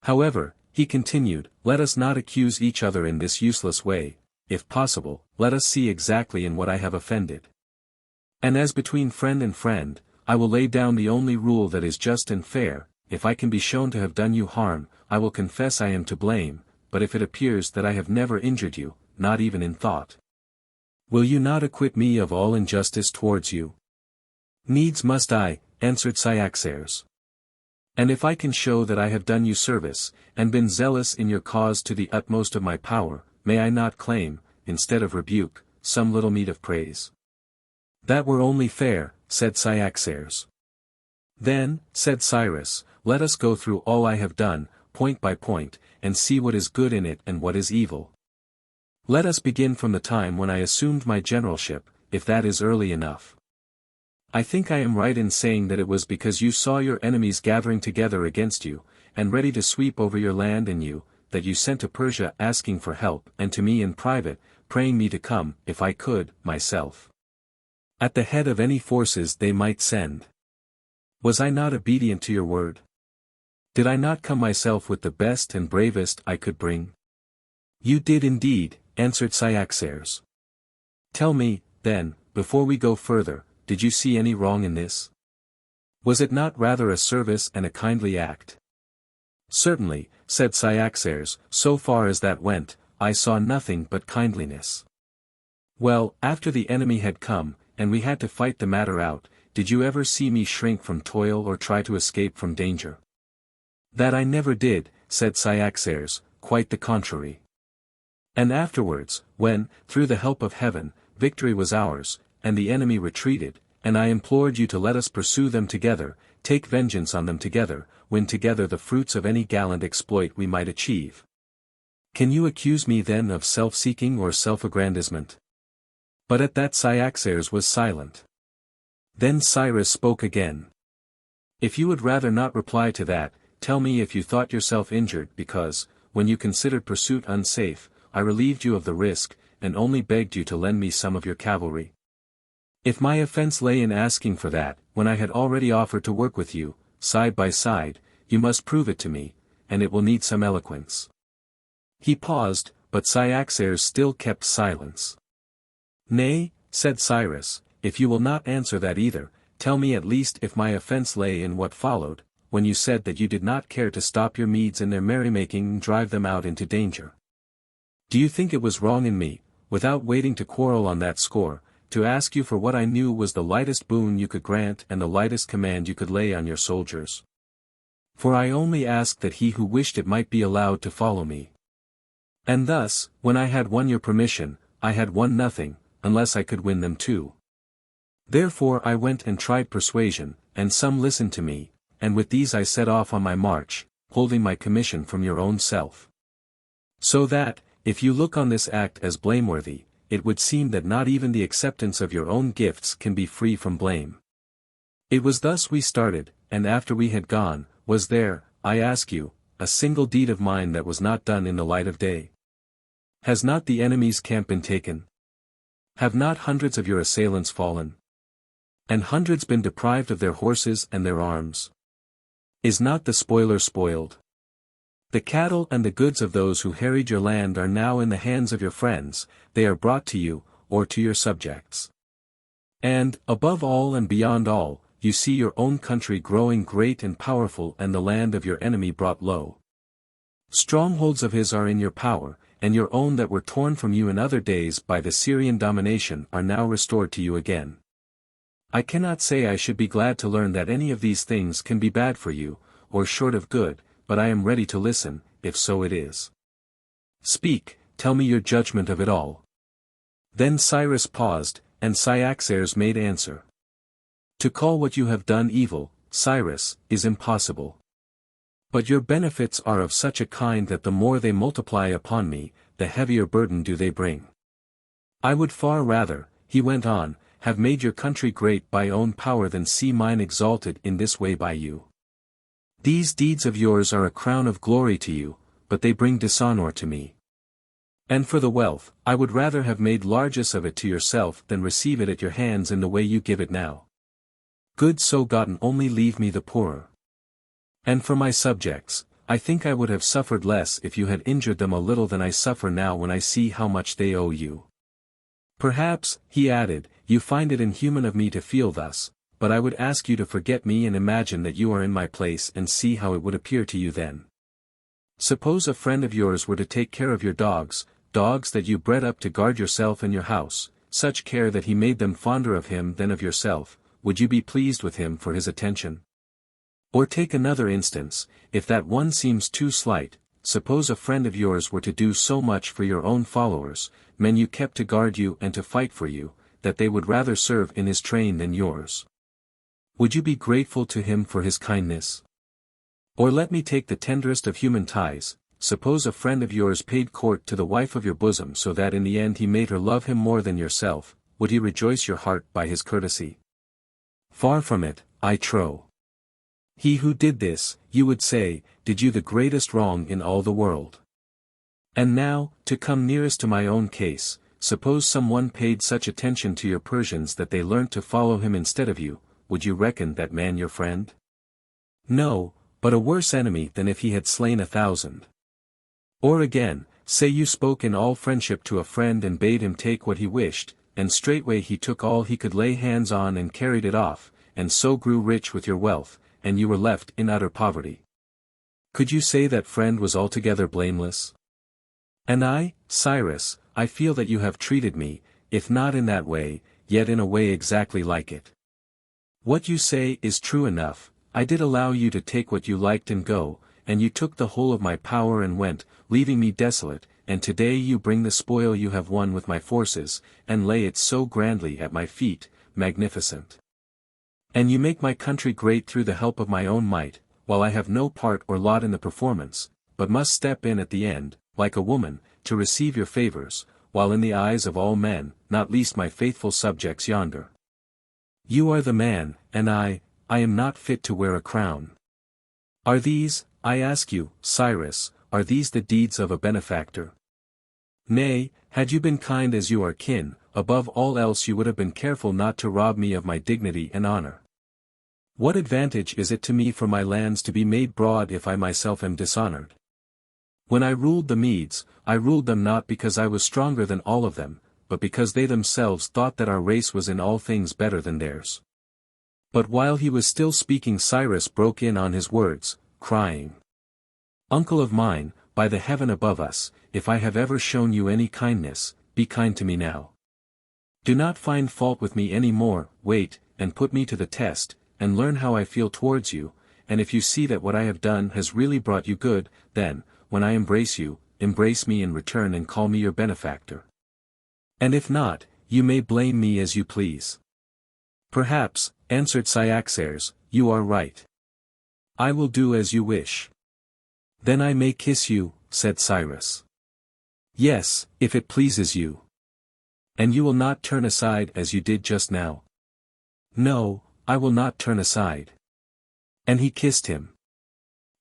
However, he continued, let us not accuse each other in this useless way, if possible, let us see exactly in what I have offended. And as between friend and friend, I will lay down the only rule that is just and fair, if I can be shown to have done you harm, I will confess I am to blame, but if it appears that I have never injured you, not even in thought, will you not acquit me of all injustice towards you? Needs must I, answered Cyaxares. And if I can show that I have done you service, and been zealous in your cause to the utmost of my power, may I not claim, instead of rebuke, some little meed of praise? That were only fair, said Cyaxares. Then, said Cyrus, let us go through all I have done, point by point, and see what is good in it and what is evil. Let us begin from the time when I assumed my generalship, if that is early enough. I think I am right in saying that it was because you saw your enemies gathering together against you, and ready to sweep over your land and you, that you sent to Persia asking for help and to me in private, praying me to come, if I could, myself, at the head of any forces they might send. Was I not obedient to your word? Did I not come myself with the best and bravest I could bring? You did indeed, answered Cyaxares. Tell me, then, before we go further, did you see any wrong in this? Was it not rather a service and a kindly act? Certainly, said Cyaxares, so far as that went, I saw nothing but kindliness. Well, after the enemy had come, and we had to fight the matter out, did you ever see me shrink from toil or try to escape from danger? That I never did, said Cyaxares, quite the contrary. And afterwards, when, through the help of heaven, victory was ours, and the enemy retreated, and I implored you to let us pursue them together, take vengeance on them together, win together the fruits of any gallant exploit we might achieve. Can you accuse me then of self-seeking or self-aggrandizement? But at that Cyaxares was silent. Then Cyrus spoke again. If you would rather not reply to that, tell me if you thought yourself injured because, when you considered pursuit unsafe, I relieved you of the risk, and only begged you to lend me some of your cavalry. If my offense lay in asking for that, when I had already offered to work with you, side by side, you must prove it to me, and it will need some eloquence. He paused, but Cyaxares still kept silence. Nay, said Cyrus, if you will not answer that either, tell me at least if my offense lay in what followed, when you said that you did not care to stop your Medes in their merrymaking and drive them out into danger. Do you think it was wrong in me, without waiting to quarrel on that score, to ask you for what I knew was the lightest boon you could grant and the lightest command you could lay on your soldiers? For I only asked that he who wished it might be allowed to follow me. And thus, when I had won your permission, I had won nothing, unless I could win them too. Therefore I went and tried persuasion, and some listened to me, and with these I set off on my march, holding my commission from your own self. So that, if you look on this act as blameworthy, it would seem that not even the acceptance of your own gifts can be free from blame. It was thus we started, and after we had gone, was there, I ask you, a single deed of mine that was not done in the light of day? Has not the enemy's camp been taken? Have not hundreds of your assailants fallen? And hundreds been deprived of their horses and their arms? Is not the spoiler spoiled? The cattle and the goods of those who harried your land are now in the hands of your friends, they are brought to you, or to your subjects. And, above all and beyond all, you see your own country growing great and powerful and the land of your enemy brought low. Strongholds of his are in your power, and your own that were torn from you in other days by the Syrian domination are now restored to you again. I cannot say I should be glad to learn that any of these things can be bad for you, or short of good, but I am ready to listen, if so it is. Speak, tell me your judgment of it all. Then Cyrus paused, and Cyaxares made answer. To call what you have done evil, Cyrus, is impossible. But your benefits are of such a kind that the more they multiply upon me, the heavier burden do they bring. I would far rather, he went on, have made your country great by own power than see mine exalted in this way by you. These deeds of yours are a crown of glory to you, but they bring dishonor to me. And for the wealth, I would rather have made largesse of it to yourself than receive it at your hands in the way you give it now. Goods so gotten only leave me the poorer. And for my subjects, I think I would have suffered less if you had injured them a little than I suffer now when I see how much they owe you. Perhaps, he added, you find it inhuman of me to feel thus, but I would ask you to forget me and imagine that you are in my place and see how it would appear to you then. Suppose a friend of yours were to take care of your dogs that you bred up to guard yourself and your house, such care that he made them fonder of him than of yourself, would you be pleased with him for his attention? Or take another instance, if that one seems too slight, suppose a friend of yours were to do so much for your own followers, men you kept to guard you and to fight for you, that they would rather serve in his train than yours. Would you be grateful to him for his kindness? Or let me take the tenderest of human ties, suppose a friend of yours paid court to the wife of your bosom so that in the end he made her love him more than yourself, would he rejoice your heart by his courtesy? Far from it, I trow. He who did this, you would say, did you the greatest wrong in all the world. And now, to come nearest to my own case, suppose someone paid such attention to your Persians that they learnt to follow him instead of you, would you reckon that man your friend? No, but a worse enemy than if he had slain 1,000. Or again, say you spoke in all friendship to a friend and bade him take what he wished, and straightway he took all he could lay hands on and carried it off, and so grew rich with your wealth, and you were left in utter poverty. Could you say that friend was altogether blameless? And I, Cyrus, I feel that you have treated me, if not in that way, yet in a way exactly like it. What you say is true enough. I did allow you to take what you liked and go, and you took the whole of my power and went, leaving me desolate, and today you bring the spoil you have won with my forces, and lay it so grandly at my feet, magnificent. And you make my country great through the help of my own might, while I have no part or lot in the performance, but must step in at the end, like a woman, to receive your favors, while in the eyes of all men, not least my faithful subjects yonder. You are the man, and I am not fit to wear a crown. Are these, I ask you, Cyrus, are these the deeds of a benefactor? Nay, had you been kind as you are kin, above all else you would have been careful not to rob me of my dignity and honor. What advantage is it to me for my lands to be made broad if I myself am dishonored? When I ruled the Medes, I ruled them not because I was stronger than all of them, but because they themselves thought that our race was in all things better than theirs. But while he was still speaking, Cyrus broke in on his words, crying, Uncle of mine, by the heaven above us, if I have ever shown you any kindness, be kind to me now. Do not find fault with me any more, wait, and put me to the test, and learn how I feel towards you, and if you see that what I have done has really brought you good, then, when I embrace you, embrace me in return and call me your benefactor. And if not, you may blame me as you please. Perhaps, answered Cyaxares, you are right. I will do as you wish. Then I may kiss you, said Cyrus. Yes, if it pleases you. And you will not turn aside as you did just now? No, I will not turn aside. And he kissed him.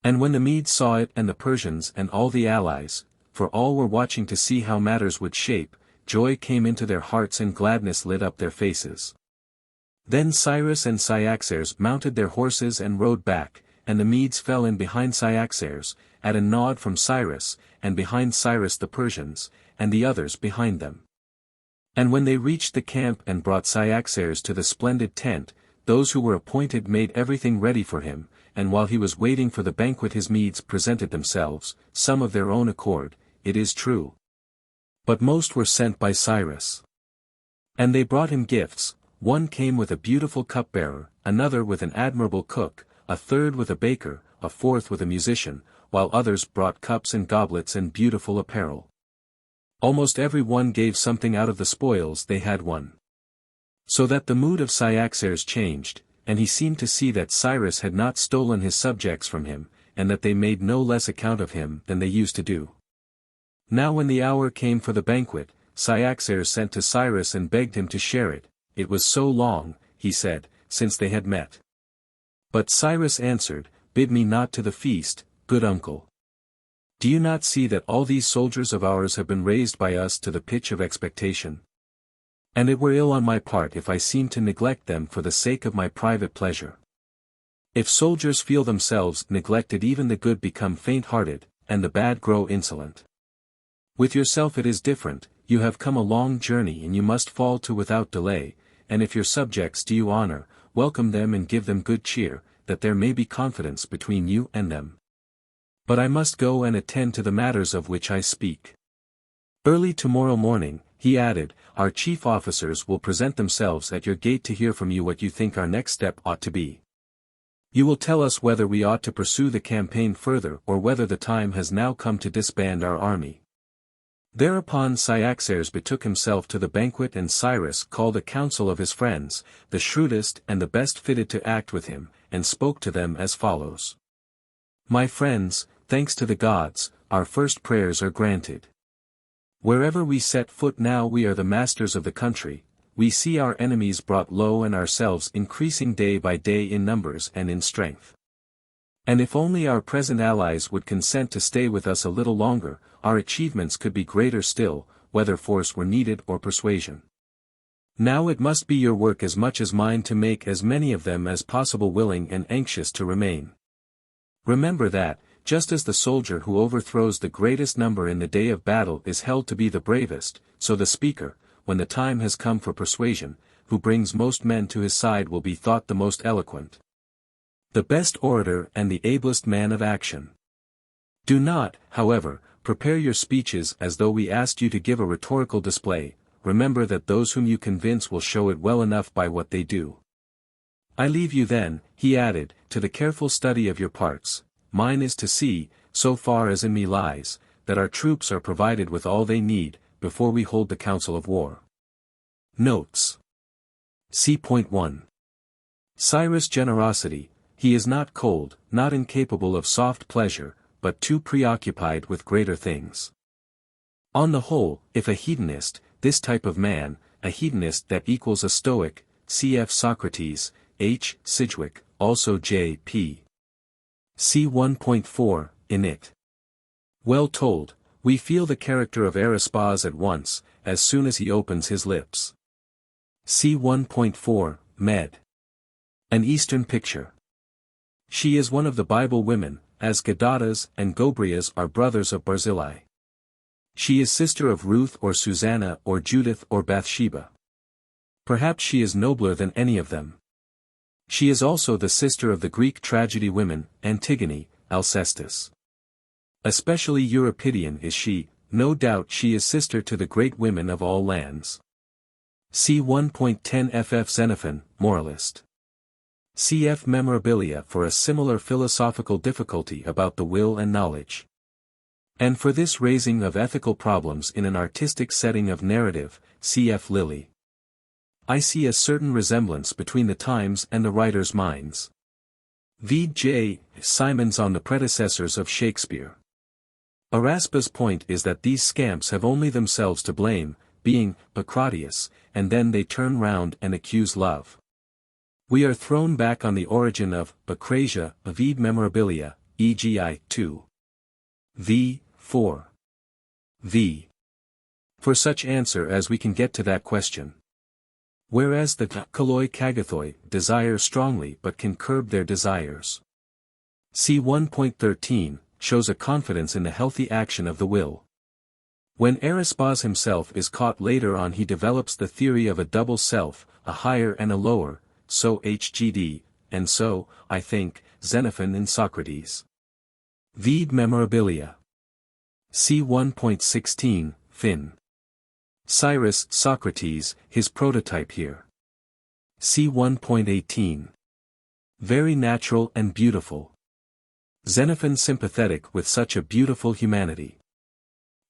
And when the Medes saw it and the Persians and all the allies, for all were watching to see how matters would shape, joy came into their hearts and gladness lit up their faces. Then Cyrus and Cyaxares mounted their horses and rode back, and the Medes fell in behind Cyaxares, at a nod from Cyrus, and behind Cyrus the Persians, and the others behind them. And when they reached the camp and brought Cyaxares to the splendid tent, those who were appointed made everything ready for him, and while he was waiting for the banquet his Medes presented themselves, some of their own accord, it is true. But most were sent by Cyrus. And they brought him gifts, one came with a beautiful cupbearer, another with an admirable cook, a third with a baker, a fourth with a musician, while others brought cups and goblets and beautiful apparel. Almost every one gave something out of the spoils they had won. So that the mood of Cyaxares changed, and he seemed to see that Cyrus had not stolen his subjects from him, and that they made no less account of him than they used to do. Now when the hour came for the banquet, Cyaxares sent to Cyrus and begged him to share it. It was so long, he said, since they had met. But Cyrus answered, Bid me not to the feast, good uncle. Do you not see that all these soldiers of ours have been raised by us to the pitch of expectation? And it were ill on my part if I seemed to neglect them for the sake of my private pleasure. If soldiers feel themselves neglected, even the good become faint-hearted, and the bad grow insolent. With yourself it is different, you have come a long journey and you must fall to without delay, and if your subjects do you honor, welcome them and give them good cheer, that there may be confidence between you and them. But I must go and attend to the matters of which I speak. Early tomorrow morning, he added, our chief officers will present themselves at your gate to hear from you what you think our next step ought to be. You will tell us whether we ought to pursue the campaign further or whether the time has now come to disband our army. Thereupon Cyaxares betook himself to the banquet, and Cyrus called a council of his friends, the shrewdest and the best fitted to act with him, and spoke to them as follows. My friends, thanks to the gods, our first prayers are granted. Wherever we set foot now we are the masters of the country, we see our enemies brought low and ourselves increasing day by day in numbers and in strength. And if only our present allies would consent to stay with us a little longer, our achievements could be greater still, whether force were needed or persuasion. Now it must be your work as much as mine to make as many of them as possible willing and anxious to remain. Remember that, just as the soldier who overthrows the greatest number in the day of battle is held to be the bravest, so the speaker, when the time has come for persuasion, who brings most men to his side will be thought the most eloquent. The best orator and the ablest man of action. Do not, however, prepare your speeches as though we asked you to give a rhetorical display, remember that those whom you convince will show it well enough by what they do. I leave you then, he added, to the careful study of your parts. Mine is to see, so far as in me lies, that our troops are provided with all they need, before we hold the council of war. Notes. C.1. Cyrus' generosity. He is not cold, not incapable of soft pleasure, but too preoccupied with greater things. On the whole, if a hedonist, this type of man, a hedonist that equals a Stoic, cf. Socrates, H. Sidgwick, also J.P. C. 1.4, in it. Well told, we feel the character of Arispaz at once, as soon as he opens his lips. C. 1.4, med. An Eastern picture. She is one of the Bible women, as Gadatas and Gobrias are brothers of Barzillai. She is sister of Ruth or Susanna or Judith or Bathsheba. Perhaps she is nobler than any of them. She is also the sister of the Greek tragedy women, Antigone, Alcestis. Especially Euripidean is she, no doubt she is sister to the great women of all lands. C. 1.10 ff. Xenophon, moralist. Cf. Memorabilia for a similar philosophical difficulty about the will and knowledge. And for this raising of ethical problems in an artistic setting of narrative, cf. Lilly. I see a certain resemblance between the times and the writers' minds. V.J. Simons on the predecessors of Shakespeare. Araspa's point is that these scamps have only themselves to blame, being Pancratius, and then they turn round and accuse love. We are thrown back on the origin of Bakrasia, Vide Memorabilia, EGI 2. V. 4. V. For such answer as we can get to that question. Whereas the Kaloi Kagathoi desire strongly but can curb their desires. C. 1.13 shows a confidence in the healthy action of the will. When Arispaz himself is caught later on, he develops the theory of a double self, a higher and a lower, so Hgd, and so, I think, Xenophon in Socrates. Vide Memorabilia. C. 1.16, Fin. Cyrus, Socrates, his prototype here. C. 1.18. Very natural and beautiful. Xenophon sympathetic with such a beautiful humanity.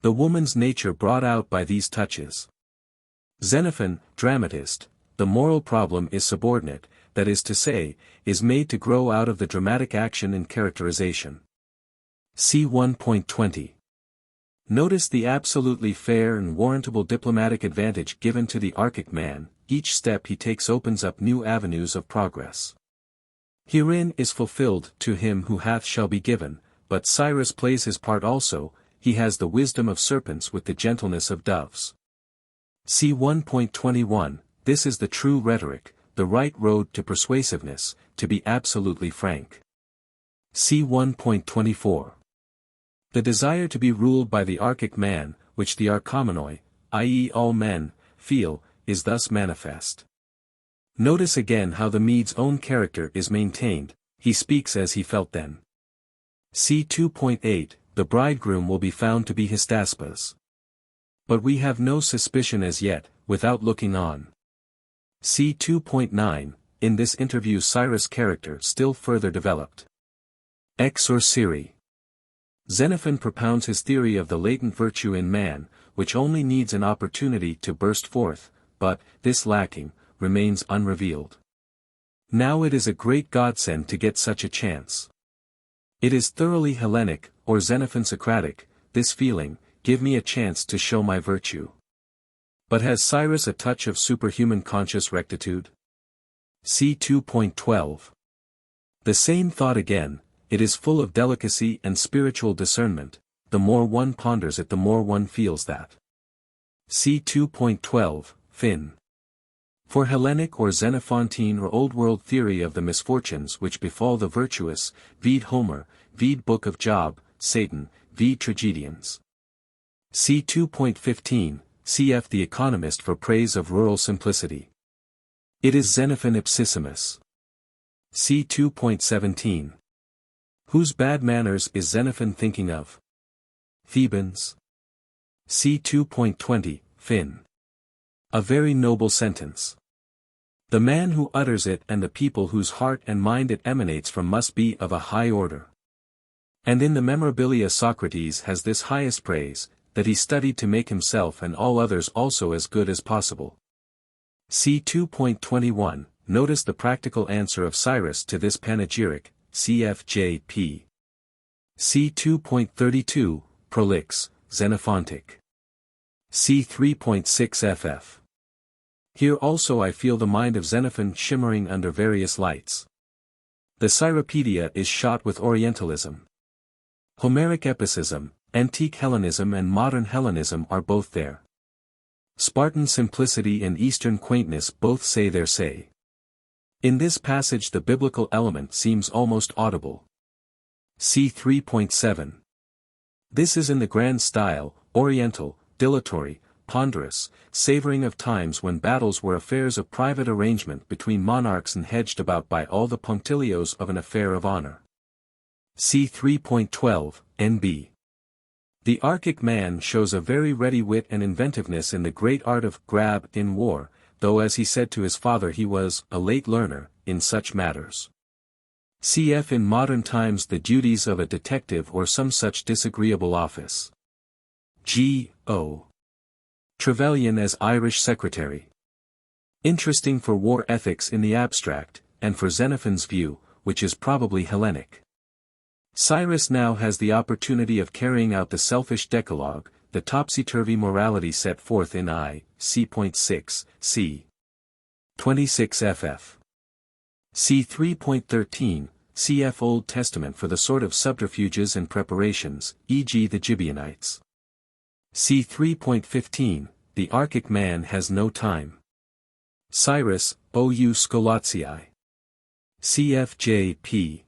The woman's nature brought out by these touches. Xenophon, dramatist, the moral problem is subordinate, that is to say, is made to grow out of the dramatic action and characterization. C. 1.20. Notice the absolutely fair and warrantable diplomatic advantage given to the Archaic man, each step he takes opens up new avenues of progress. Herein is fulfilled, to him who hath shall be given, but Cyrus plays his part also, he has the wisdom of serpents with the gentleness of doves. C. 1.21, this is the true rhetoric, the right road to persuasiveness, to be absolutely frank. C. 1.24. The desire to be ruled by the Archaic man, which the Archaemenoi, i.e. all men, feel, is thus manifest. Notice again how the Mede's own character is maintained, he speaks as he felt then. C. 2.8, the bridegroom will be found to be Hystaspas. But we have no suspicion as yet, without looking on. C. 2.9, in this interview Cyrus' character still further developed. X or Siri. Xenophon propounds his theory of the latent virtue in man, which only needs an opportunity to burst forth, but, this lacking, remains unrevealed. Now it is a great godsend to get such a chance. It is thoroughly Hellenic, or Xenophon-Socratic, this feeling, give me a chance to show my virtue. But has Cyrus a touch of superhuman conscious rectitude? C. 2.12. The same thought again, it is full of delicacy and spiritual discernment, the more one ponders it the more one feels that. C. 2.12, Fin. For Hellenic or Xenophantine or Old World theory of the misfortunes which befall the virtuous, vide Homer, vide Book of Job, Satan, vide Tragedians. C. 2.15, cf. The Economist for praise of rural simplicity. It is Xenophon ipsissimus. C. 2.17. Whose bad manners is Xenophon thinking of? Thebans. C. 2.20, Fin. A very noble sentence. The man who utters it and the people whose heart and mind it emanates from must be of a high order. And in the memorabilia Socrates has this highest praise, that he studied to make himself and all others also as good as possible. See 2.21, notice the practical answer of Cyrus to this panegyric, cf. See 2.32, prolix, Xenophontic. See 3.6 ff. Here also I feel the mind of Xenophon shimmering under various lights. The Cyropedia is shot with Orientalism. Homeric epicism, antique Hellenism and modern Hellenism are both there. Spartan simplicity and Eastern quaintness both say their say. In this passage the biblical element seems almost audible. See 3.7. This is in the grand style, oriental, dilatory, ponderous, savoring of times when battles were affairs of private arrangement between monarchs and hedged about by all the punctilios of an affair of honor. See 3.12, NB. The Archaic man shows a very ready wit and inventiveness in the great art of grab in war, though as he said to his father he was a late learner in such matters. Cf. in modern times the duties of a detective or some such disagreeable office. G. O. Trevelyan as Irish secretary. Interesting for war ethics in the abstract, and for Xenophon's view, which is probably Hellenic. Cyrus now has the opportunity of carrying out the selfish decalogue, the topsy-turvy morality set forth in c.6, c. 26 ff. C 3.13, cf. Old Testament for the sort of subterfuges and preparations, e.g. the Gibeonites. C 3.15, the Archaic man has no time. Cyrus, ou Scholatii. Cf.J.P.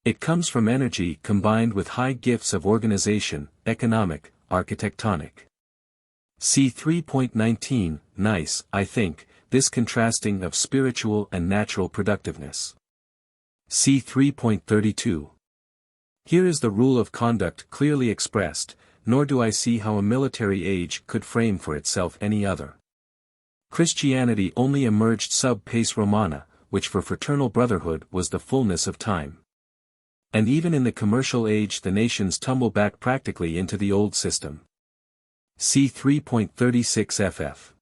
It comes from energy combined with high gifts of organization, economic, architectonic. C 3.19, nice, I think, this contrasting of spiritual and natural productiveness. C 3.32. Here is the rule of conduct clearly expressed, nor do I see how a military age could frame for itself any other. Christianity only emerged sub pace Romana, which for fraternal brotherhood was the fullness of time. And even in the commercial age the nations tumble back practically into the old system. See 3.36 ff.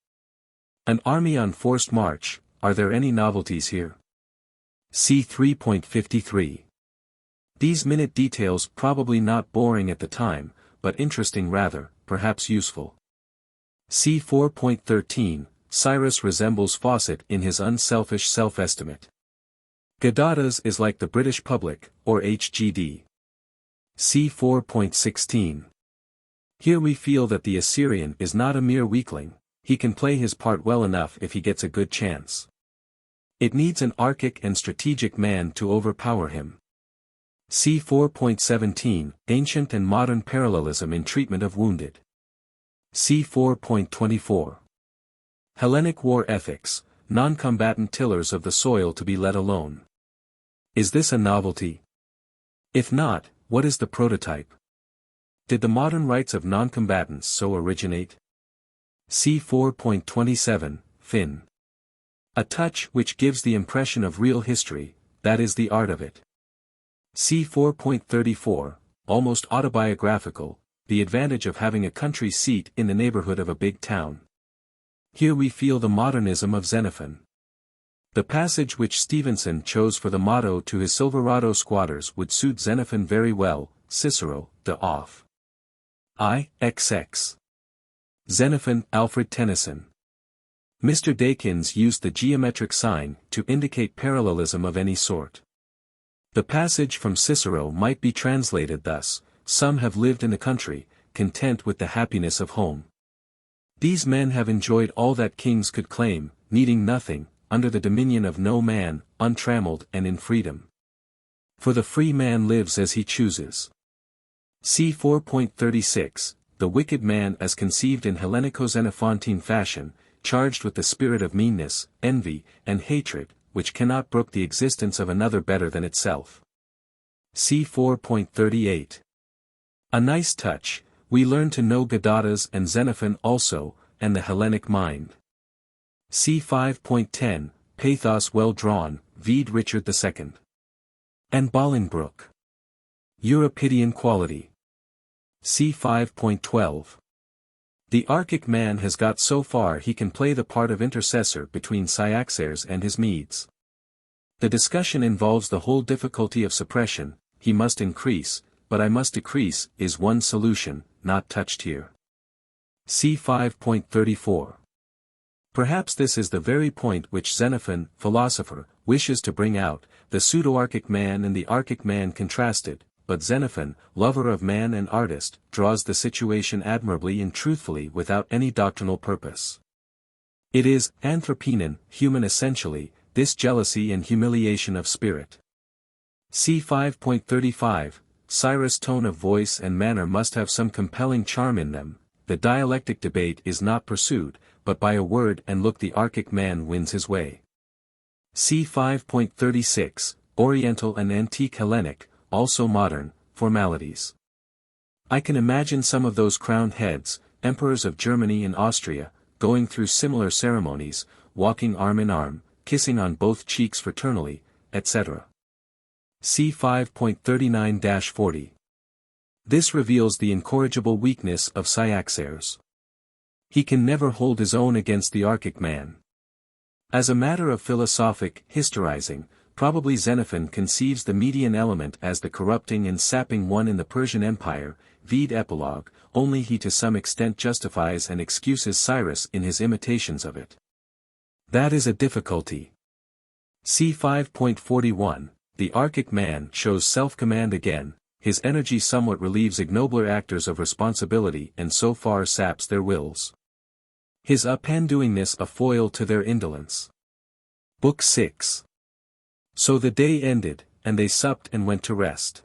An army on forced march, are there any novelties here? See 3.53. These minute details probably not boring at the time, but interesting rather, perhaps useful. See 4.13, Cyrus resembles Fawcett in his unselfish self-estimate. Gadatas is like the British public, or HGD. See 4.16. Here we feel that the Assyrian is not a mere weakling, he can play his part well enough if he gets a good chance. It needs an archaic and strategic man to overpower him. See 4.17, ancient and modern parallelism in treatment of wounded. See 4.24. Hellenic war ethics, non-combatant tillers of the soil to be let alone. Is this a novelty? If not, what is the prototype? Did the modern rights of non-combatants so originate? See 4.27, Fin. A touch which gives the impression of real history, that is the art of it. See 4.34, almost autobiographical, the advantage of having a country seat in the neighborhood of a big town. Here we feel the modernism of Xenophon. The passage which Stevenson chose for the motto to his Silverado squatters would suit Xenophon very well, Cicero, de Off. XX. Xenophon, Alfred Tennyson. Mr. Dakins used the geometric sign to indicate parallelism of any sort. The passage from Cicero might be translated thus: some have lived in the country, content with the happiness of home. These men have enjoyed all that kings could claim, needing nothing, under the dominion of no man, untrammeled and in freedom. For the free man lives as he chooses. See 4.36, the wicked man as conceived in Hellenico-Xenophantine fashion, charged with the spirit of meanness, envy, and hatred, which cannot brook the existence of another better than itself. See 4.38. A nice touch, we learn to know Gadatas and Xenophon also, and the Hellenic mind. See 5.10, pathos well drawn, vide Richard II. And Bolingbroke. Euripidean quality. C 5.12. The Archic man has got so far he can play the part of intercessor between Cyaxares and his Medes. The discussion involves the whole difficulty of suppression. He must increase, but I must decrease, is one solution, not touched here. C 5.34. Perhaps this is the very point which Xenophon, philosopher, wishes to bring out, the pseudo-Archic man and the Archic man contrasted, but Xenophon, lover of man and artist, draws the situation admirably and truthfully without any doctrinal purpose. It is, anthropenon, human essentially, this jealousy and humiliation of spirit. C 5.35, Cyrus' tone of voice and manner must have some compelling charm in them. The dialectic debate is not pursued, but by a word and look the Archic man wins his way. C 5.36, Oriental and Antique Hellenic, also modern, formalities. I can imagine some of those crowned heads, emperors of Germany and Austria, going through similar ceremonies, walking arm in arm, kissing on both cheeks fraternally, etc. C 5.39-40. This reveals the incorrigible weakness of Cyaxares. He can never hold his own against the Archic man. As a matter of philosophic historizing, probably Xenophon conceives the Median element as the corrupting and sapping one in the Persian Empire, vide Epilogue, only he to some extent justifies and excuses Cyrus in his imitations of it. That is a difficulty. C 5.41, the Archic man shows self-command again, his energy somewhat relieves ignobler actors of responsibility and so far saps their wills. His undoingness a foil to their indolence. Book 6. So the day ended, and they supped and went to rest.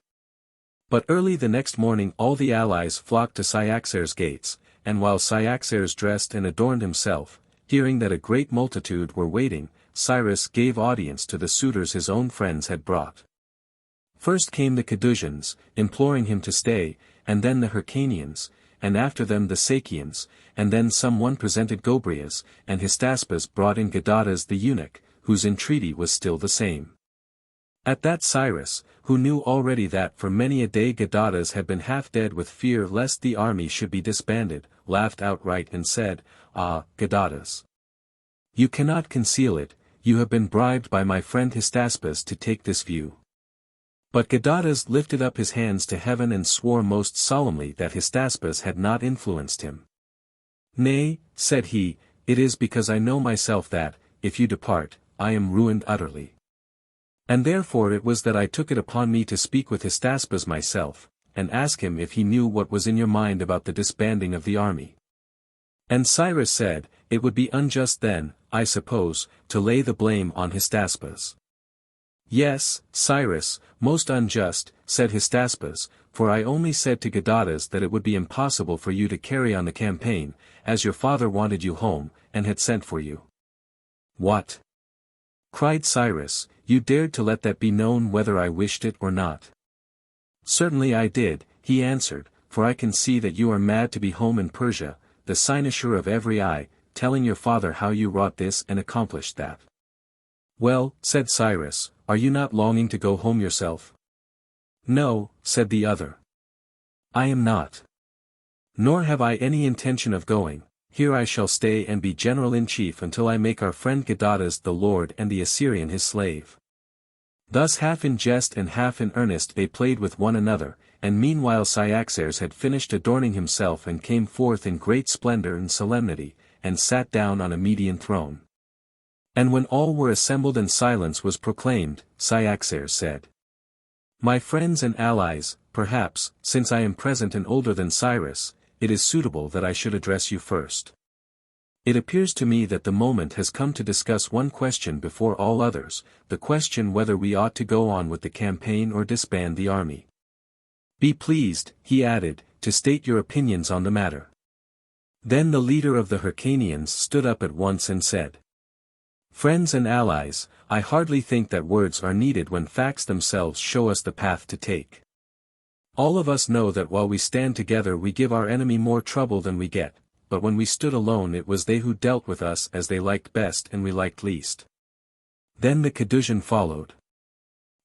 But early the next morning all the allies flocked to Cyaxares' gates, and while Cyaxares dressed and adorned himself, hearing that a great multitude were waiting, Cyrus gave audience to the suitors his own friends had brought. First came the Cadusians, imploring him to stay, and then the Hyrcanians, and after them the Sakians, and then some one presented Gobrias, and Hystaspes brought in Gadatas the eunuch, whose entreaty was still the same. At that Cyrus, who knew already that for many a day Gadatas had been half dead with fear lest the army should be disbanded, laughed outright and said, "Ah, Gadatas! You cannot conceal it, you have been bribed by my friend Hystaspes to take this view." But Gadatas lifted up his hands to heaven and swore most solemnly that Hystaspes had not influenced him. "Nay," said he, "it is because I know myself that, if you depart, I am ruined utterly. And therefore it was that I took it upon me to speak with Hystaspes myself, and ask him if he knew what was in your mind about the disbanding of the army." And Cyrus said, "It would be unjust then, I suppose, to lay the blame on Hystaspes." "Yes, Cyrus, most unjust," said Hystaspes, "for I only said to Gadatas that it would be impossible for you to carry on the campaign, as your father wanted you home, and had sent for you." "What?" cried Cyrus, "you dared to let that be known whether I wished it or not." "Certainly I did," he answered, "for I can see that you are mad to be home in Persia, the cynosure of every eye, telling your father how you wrought this and accomplished that." "Well," said Cyrus, "are you not longing to go home yourself?" "No," said the other. "I am not. Nor have I any intention of going. Here I shall stay and be general-in-chief until I make our friend Gadatas the lord and the Assyrian his slave." Thus half in jest and half in earnest they played with one another, and meanwhile Cyaxares had finished adorning himself and came forth in great splendor and solemnity, and sat down on a Median throne. And when all were assembled and silence was proclaimed, Cyaxares said, "My friends and allies, perhaps, since I am present and older than Cyrus, it is suitable that I should address you first. It appears to me that the moment has come to discuss one question before all others, the question whether we ought to go on with the campaign or disband the army. Be pleased," he added, "to state your opinions on the matter." Then the leader of the Hyrcanians stood up at once and said, "Friends and allies, I hardly think that words are needed when facts themselves show us the path to take. All of us know that while we stand together we give our enemy more trouble than we get, but when we stood alone it was they who dealt with us as they liked best and we liked least. Then the Cadusian followed.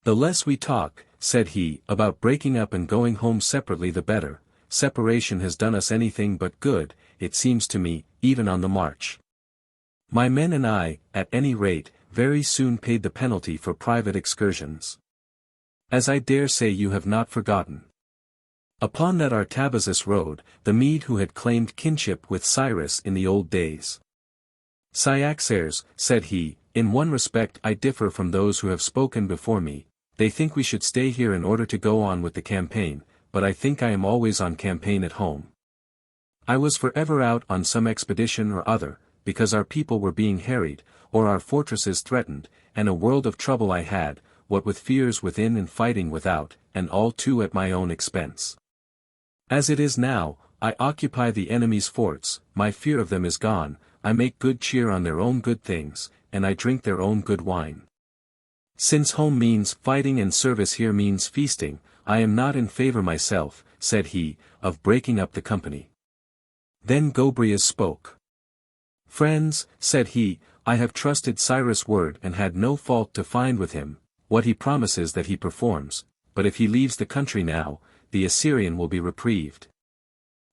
"The less we talk," said he, "about breaking up and going home separately the better. Separation has done us anything but good, it seems to me, even on the march. My men and I, at any rate, very soon paid the penalty for private excursions. As I dare say you have not forgotten. Upon that Artabazus rode, the Mede who had claimed kinship with Cyrus in the old days. Cyaxares, said he, in one respect I differ from those who have spoken before me. They think we should stay here in order to go on with the campaign, but I think I am always on campaign at home. I was forever out on some expedition or other, because our people were being harried, or our fortresses threatened, and a world of trouble I had, what with fears within and fighting without, and all too at my own expense. As it is now, I occupy the enemy's forts, my fear of them is gone, I make good cheer on their own good things, and I drink their own good wine. Since home means fighting and service here means feasting, I am not in favor myself, said he, of breaking up the company. Then Gobryas spoke. Friends, said he, I have trusted Cyrus' word and had no fault to find with him, what he promises that he performs, but if he leaves the country now, the Assyrian will be reprieved.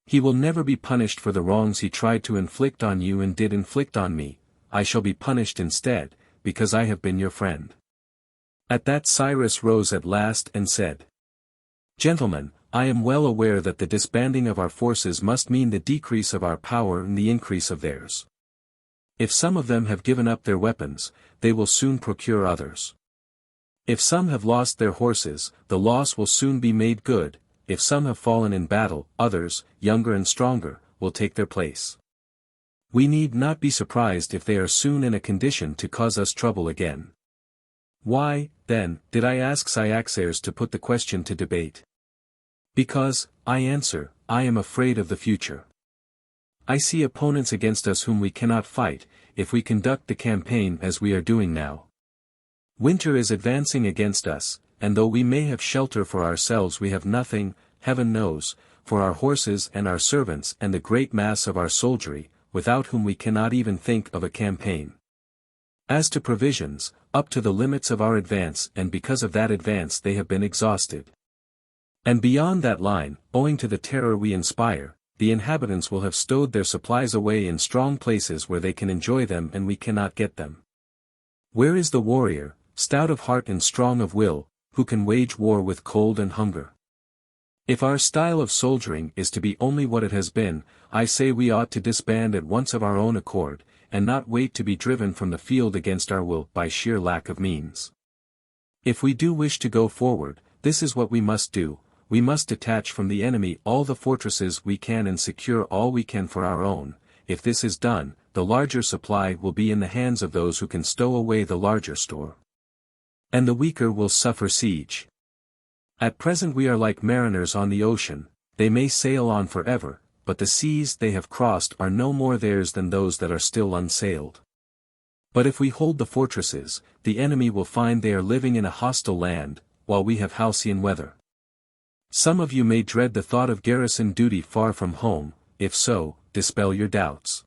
He will never be punished for the wrongs he tried to inflict on you and did inflict on me, I shall be punished instead, because I have been your friend. At that Cyrus rose at last and said, Gentlemen, I am well aware that the disbanding of our forces must mean the decrease of our power and the increase of theirs. If some of them have given up their weapons, they will soon procure others. If some have lost their horses, the loss will soon be made good. If some have fallen in battle, others, younger and stronger, will take their place. We need not be surprised if they are soon in a condition to cause us trouble again. Why, then, did I ask Cyaxares to put the question to debate? Because, I answer, I am afraid of the future. I see opponents against us whom we cannot fight, if we conduct the campaign as we are doing now. Winter is advancing against us, and though we may have shelter for ourselves we have nothing, heaven knows, for our horses and our servants and the great mass of our soldiery, without whom we cannot even think of a campaign. As to provisions, up to the limits of our advance and because of that advance they have been exhausted. And beyond that line, owing to the terror we inspire, the inhabitants will have stowed their supplies away in strong places where they can enjoy them and we cannot get them. Where is the warrior, stout of heart and strong of will, who can wage war with cold and hunger? If our style of soldiering is to be only what it has been, I say we ought to disband at once of our own accord, and not wait to be driven from the field against our will by sheer lack of means. If we do wish to go forward, this is what we must do, we must detach from the enemy all the fortresses we can and secure all we can for our own. If this is done, the larger supply will be in the hands of those who can stow away the larger store. And the weaker will suffer siege. At present we are like mariners on the ocean, they may sail on forever, but the seas they have crossed are no more theirs than those that are still unsailed. But if we hold the fortresses, the enemy will find they are living in a hostile land, while we have halcyon weather. Some of you may dread the thought of garrison duty far from home, if so, dispel your doubts.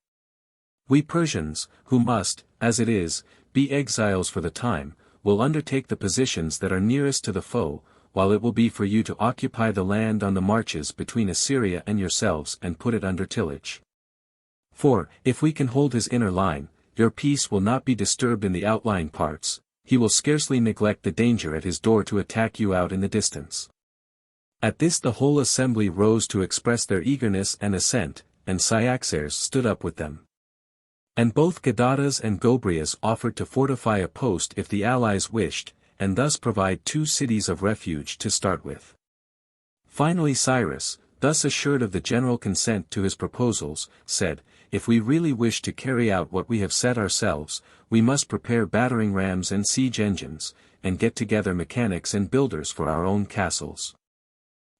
We Persians, who must, as it is, be exiles for the time, will undertake the positions that are nearest to the foe, while it will be for you to occupy the land on the marches between Assyria and yourselves and put it under tillage. For, if we can hold his inner line, your peace will not be disturbed in the outlying parts, he will scarcely neglect the danger at his door to attack you out in the distance. At this the whole assembly rose to express their eagerness and assent, and Cyaxares stood up with them. And both Gadatas and Gobryas offered to fortify a post if the allies wished, and thus provide 2 cities of refuge to start with. Finally Cyrus, thus assured of the general consent to his proposals, said, If we really wish to carry out what we have set ourselves, we must prepare battering rams and siege engines, and get together mechanics and builders for our own castles.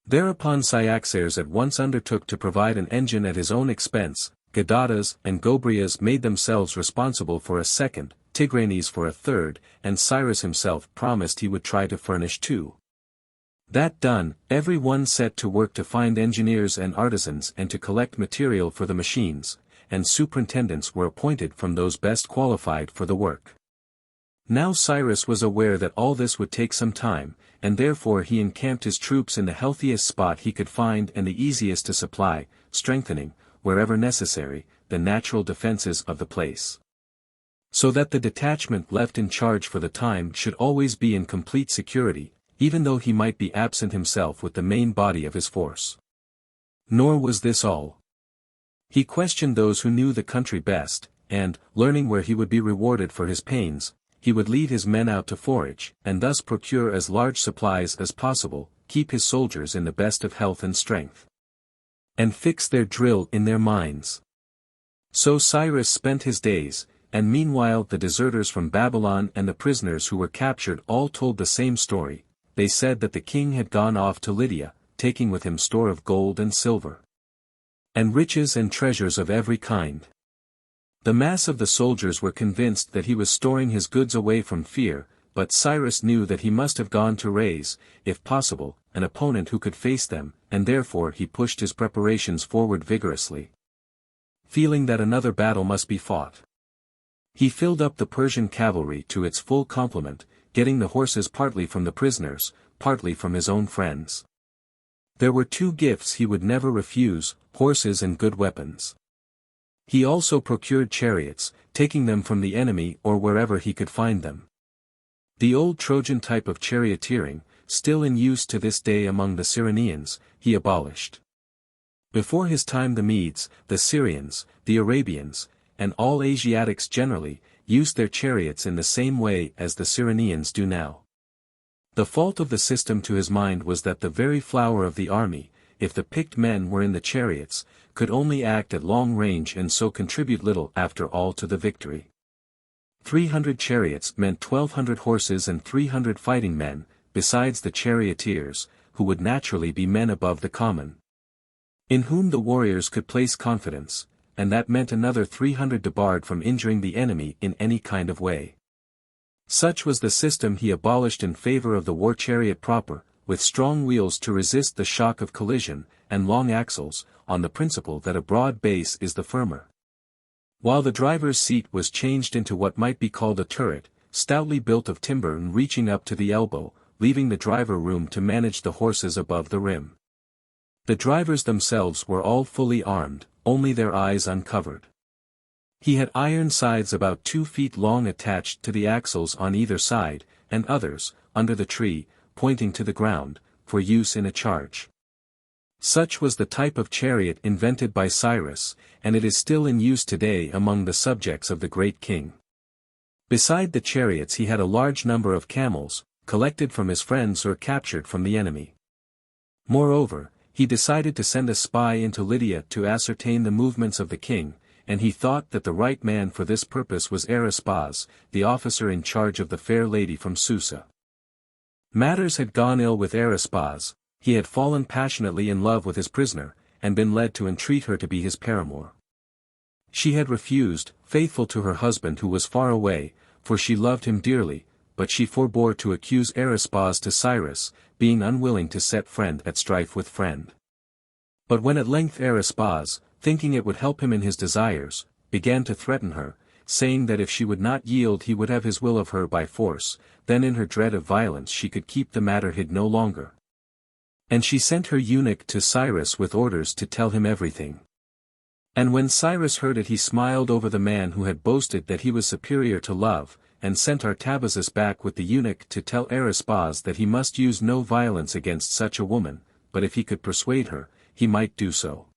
Thereupon Cyaxares at once undertook to provide an engine at his own expense. Gadatas and Gobryas made themselves responsible for a second, Tigranes for a third, and Cyrus himself promised he would try to furnish 2. That done, every one set to work to find engineers and artisans and to collect material for the machines, and superintendents were appointed from those best qualified for the work. Now Cyrus was aware that all this would take some time, and therefore he encamped his troops in the healthiest spot he could find and the easiest to supply, strengthening, wherever necessary, the natural defenses of the place. So that the detachment left in charge for the time should always be in complete security, even though he might be absent himself with the main body of his force. Nor was this all. He questioned those who knew the country best, and, learning where he would be rewarded for his pains, he would lead his men out to forage, and thus procure as large supplies as possible, keep his soldiers in the best of health and strength, and fix their drill in their minds. So Cyrus spent his days, and meanwhile the deserters from Babylon and the prisoners who were captured all told the same story. They said that the king had gone off to Lydia, taking with him store of gold and silver, and riches and treasures of every kind. The mass of the soldiers were convinced that he was storing his goods away from fear, but Cyrus knew that he must have gone to raise, if possible, an opponent who could face them, and therefore he pushed his preparations forward vigorously, feeling that another battle must be fought. He filled up the Persian cavalry to its full complement, getting the horses partly from the prisoners, partly from his own friends. There were two gifts he would never refuse, horses and good weapons. He also procured chariots, taking them from the enemy or wherever he could find them. The old Trojan type of charioteering, still in use to this day among the Cyrenaeans, he abolished. Before his time the Medes, the Syrians, the Arabians, and all Asiatics generally, used their chariots in the same way as the Cyrenaeans do now. The fault of the system to his mind was that the very flower of the army, if the picked men were in the chariots, could only act at long range and so contribute little after all to the victory. 300 chariots meant 1,200 horses and 300 fighting men, besides the charioteers, who would naturally be men above the common, in whom the warriors could place confidence, and that meant another 300 debarred from injuring the enemy in any kind of way. Such was the system he abolished in favor of the war chariot proper, with strong wheels to resist the shock of collision, and long axles, on the principle that a broad base is the firmer. While the driver's seat was changed into what might be called a turret, stoutly built of timber and reaching up to the elbow, leaving the driver room to manage the horses above the rim. The drivers themselves were all fully armed, only their eyes uncovered. He had iron sides about 2 feet long attached to the axles on either side, and others, under the tree, pointing to the ground, for use in a charge. Such was the type of chariot invented by Cyrus, and it is still in use today among the subjects of the great king. Beside the chariots he had a large number of camels, collected from his friends or captured from the enemy. Moreover, he decided to send a spy into Lydia to ascertain the movements of the king, and he thought that the right man for this purpose was Arispaz, the officer in charge of the fair lady from Susa. Matters had gone ill with Arispaz. He had fallen passionately in love with his prisoner, and been led to entreat her to be his paramour. She had refused, faithful to her husband who was far away, for she loved him dearly, but she forbore to accuse Arispaz to Cyrus, being unwilling to set friend at strife with friend. But when at length Arispaz, thinking it would help him in his desires, began to threaten her, saying that if she would not yield he would have his will of her by force, then in her dread of violence she could keep the matter hid no longer. And she sent her eunuch to Cyrus with orders to tell him everything. And when Cyrus heard it he smiled over the man who had boasted that he was superior to love, and sent Artabazus back with the eunuch to tell Arispaz that he must use no violence against such a woman, but if he could persuade her, he might do so.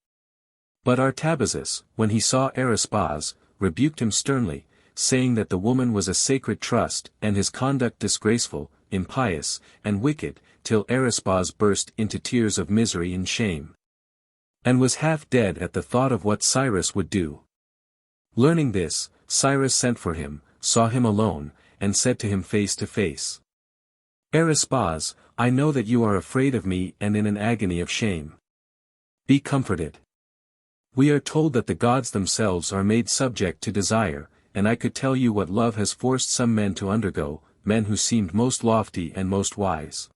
But Artabazus, when he saw Arispaz, rebuked him sternly, saying that the woman was a sacred trust, and his conduct disgraceful, impious, and wicked, till Arispaz burst into tears of misery and shame, and was half dead at the thought of what Cyrus would do. Learning this, Cyrus sent for him, saw him alone, and said to him face to face, "Arispaz, I know that you are afraid of me and in an agony of shame. Be comforted. We are told that the gods themselves are made subject to desire, and I could tell you what love has forced some men to undergo, men who seemed most lofty and most wise.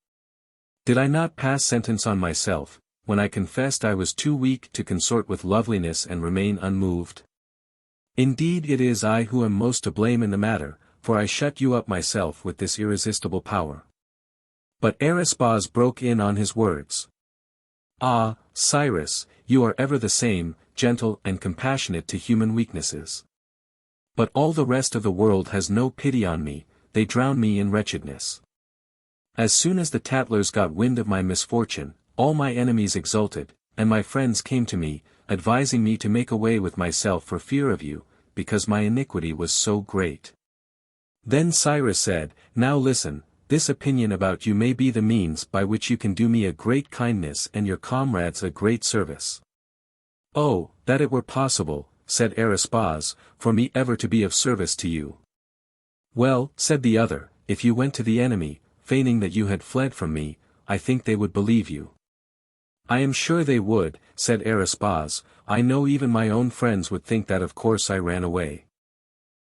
Did I not pass sentence on myself, when I confessed I was too weak to consort with loveliness and remain unmoved? Indeed it is I who am most to blame in the matter, for I shut you up myself with this irresistible power." But Arespaz broke in on his words. "Ah, Cyrus, you are ever the same, gentle and compassionate to human weaknesses. But all the rest of the world has no pity on me, they drown me in wretchedness. As soon as the tattlers got wind of my misfortune, all my enemies exulted, and my friends came to me, advising me to make away with myself for fear of you, because my iniquity was so great." Then Cyrus said, "Now listen, this opinion about you may be the means by which you can do me a great kindness and your comrades a great service." "Oh, that it were possible," said Arespaz, "for me ever to be of service to you." "Well," said the other, "if you went to the enemy, feigning that you had fled from me, I think they would believe you." "I am sure they would," said Arespaz, "I know even my own friends would think that of course I ran away."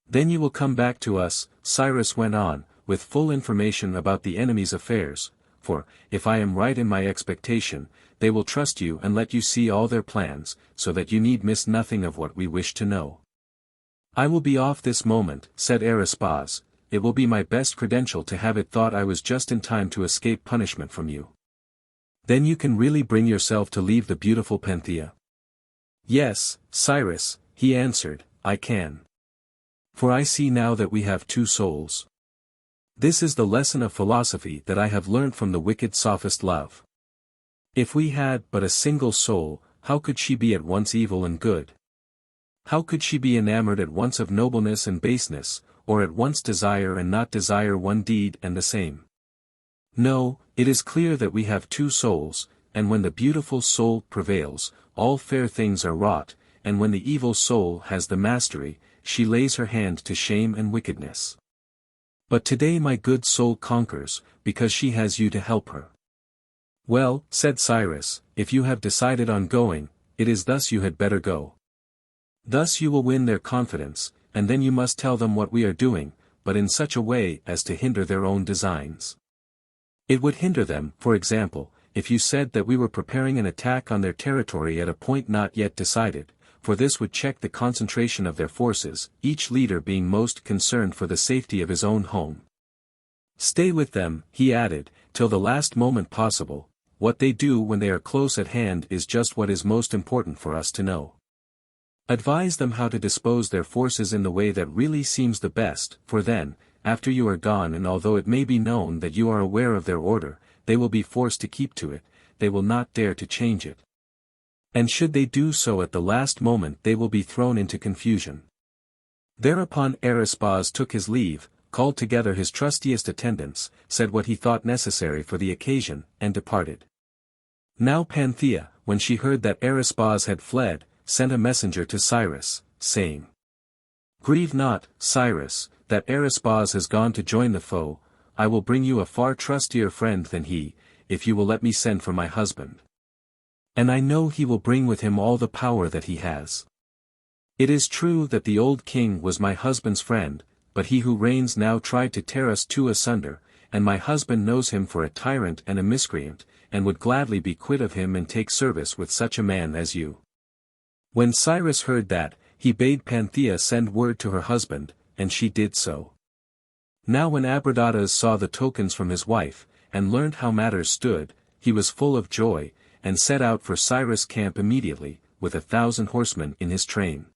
"Then you will come back to us," Cyrus went on, "with full information about the enemy's affairs, for, if I am right in my expectation, they will trust you and let you see all their plans, so that you need miss nothing of what we wish to know." "I will be off this moment," said Arespaz, "it will be my best credential to have it thought I was just in time to escape punishment from you." "Then you can really bring yourself to leave the beautiful Panthea?" "Yes, Cyrus," he answered, "I can. For I see now that we have two souls. This is the lesson of philosophy that I have learnt from the wicked sophist Love. If we had but a single soul, how could she be at once evil and good? How could she be enamored at once of nobleness and baseness, or at once desire and not desire one deed and the same? No, it is clear that we have two souls, and when the beautiful soul prevails, all fair things are wrought, and when the evil soul has the mastery, she lays her hand to shame and wickedness. But today my good soul conquers, because she has you to help her." "Well," said Cyrus, "if you have decided on going, it is thus you had better go. Thus you will win their confidence, and then you must tell them what we are doing, but in such a way as to hinder their own designs. It would hinder them, for example, if you said that we were preparing an attack on their territory at a point not yet decided, for this would check the concentration of their forces, each leader being most concerned for the safety of his own home. Stay with them," he added, "till the last moment possible. What they do when they are close at hand is just what is most important for us to know. Advise them how to dispose their forces in the way that really seems the best, for then, after you are gone and although it may be known that you are aware of their order, they will be forced to keep to it, they will not dare to change it. And should they do so at the last moment they will be thrown into confusion." Thereupon Arespaz took his leave, called together his trustiest attendants, said what he thought necessary for the occasion, and departed. Now Panthea, when she heard that Arespaz had fled, sent a messenger to Cyrus, saying, "Grieve not, Cyrus, that Arespaz has gone to join the foe, I will bring you a far trustier friend than he, if you will let me send for my husband. And I know he will bring with him all the power that he has. It is true that the old king was my husband's friend, but he who reigns now tried to tear us two asunder, and my husband knows him for a tyrant and a miscreant, and would gladly be quit of him and take service with such a man as you." When Cyrus heard that, he bade Panthea send word to her husband, and she did so. Now when Abradatas saw the tokens from his wife, and learned how matters stood, he was full of joy, and set out for Cyrus' camp immediately, with 1,000 horsemen in his train.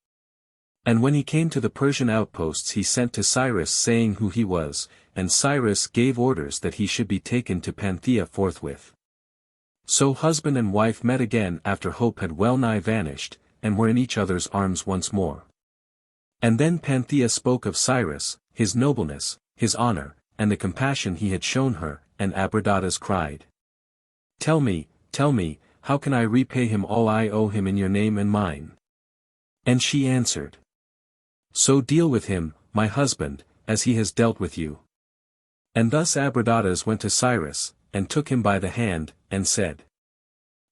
And when he came to the Persian outposts he sent to Cyrus saying who he was, and Cyrus gave orders that he should be taken to Panthea forthwith. So husband and wife met again after hope had well nigh vanished, and were in each other's arms once more. And then Panthea spoke of Cyrus, his nobleness, his honor, and the compassion he had shown her, and Abradatas cried, tell me, how can I repay him all I owe him in your name and mine?" And she answered, "So deal with him, my husband, as he has dealt with you." And thus Abradatas went to Cyrus, and took him by the hand, and said,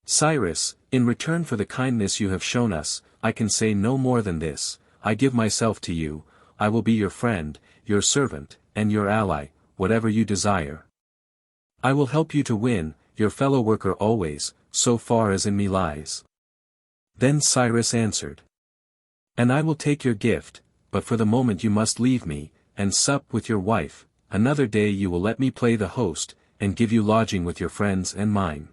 "Cyrus, in return for the kindness you have shown us, I can say no more than this, I give myself to you, I will be your friend, your servant, and your ally, whatever you desire. I will help you to win, your fellow worker always, so far as in me lies." Then Cyrus answered, "And I will take your gift, but for the moment you must leave me, and sup with your wife, another day you will let me play the host, and give you lodging with your friends and mine.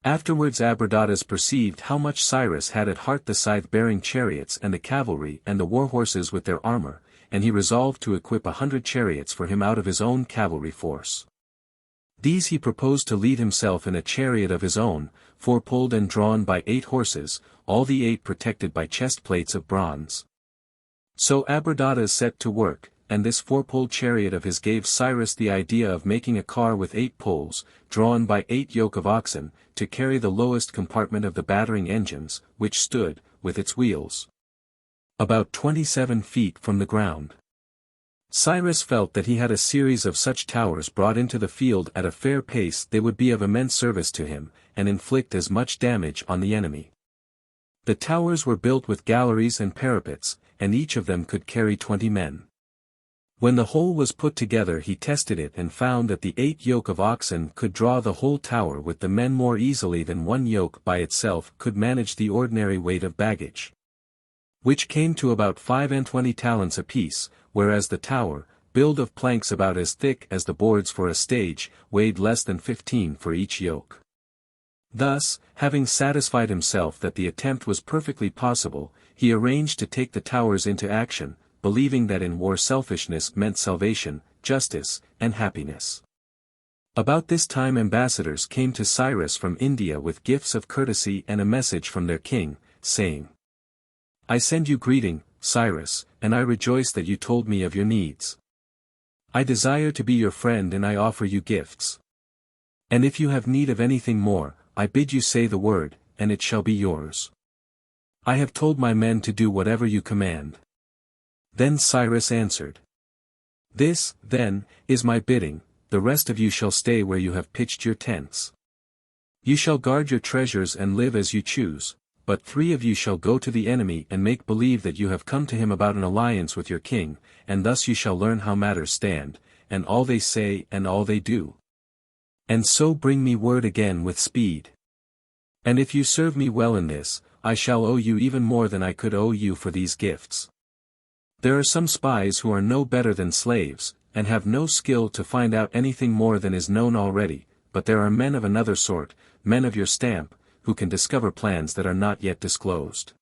Afterwards Abradatas perceived how much Cyrus had at heart the scythe-bearing chariots and the cavalry and the war horses with their armor, and he resolved to equip 100 chariots for him out of his own cavalry force. These he proposed to lead himself in a chariot of his own, four-pulled and drawn by 8 horses, all the 8 protected by chest-plates of bronze. So Abradatas set to work, and this 4-pulled chariot of his gave Cyrus the idea of making a car with 8 poles, drawn by 8 yoke of oxen, to carry the lowest compartment of the battering engines, which stood, with its wheels, about 27 feet from the ground. Cyrus felt that he had a series of such towers brought into the field at a fair pace they would be of immense service to him, and inflict as much damage on the enemy. The towers were built with galleries and parapets, and each of them could carry 20 men. When the whole was put together he tested it and found that the 8 yoke of oxen could draw the whole tower with the men more easily than one yoke by itself could manage the ordinary weight of baggage, which came to about 25 talents apiece, whereas the tower, built of planks about as thick as the boards for a stage, weighed less than 15 for each yoke. Thus, having satisfied himself that the attempt was perfectly possible, he arranged to take the towers into action, believing that in war selfishness meant salvation, justice, and happiness. About this time ambassadors came to Cyrus from India with gifts of courtesy and a message from their king, saying, "I send you greeting, Cyrus, and I rejoice that you told me of your needs. I desire to be your friend and I offer you gifts. And if you have need of anything more, I bid you say the word, and it shall be yours. I have told my men to do whatever you command." Then Cyrus answered, "This, then, is my bidding, the rest of you shall stay where you have pitched your tents. You shall guard your treasures and live as you choose, but 3 of you shall go to the enemy and make believe that you have come to him about an alliance with your king, and thus you shall learn how matters stand, and all they say and all they do. And so bring me word again with speed. And if you serve me well in this, I shall owe you even more than I could owe you for these gifts. There are some spies who are no better than slaves, and have no skill to find out anything more than is known already, but there are men of another sort, men of your stamp, who can discover plans that are not yet disclosed."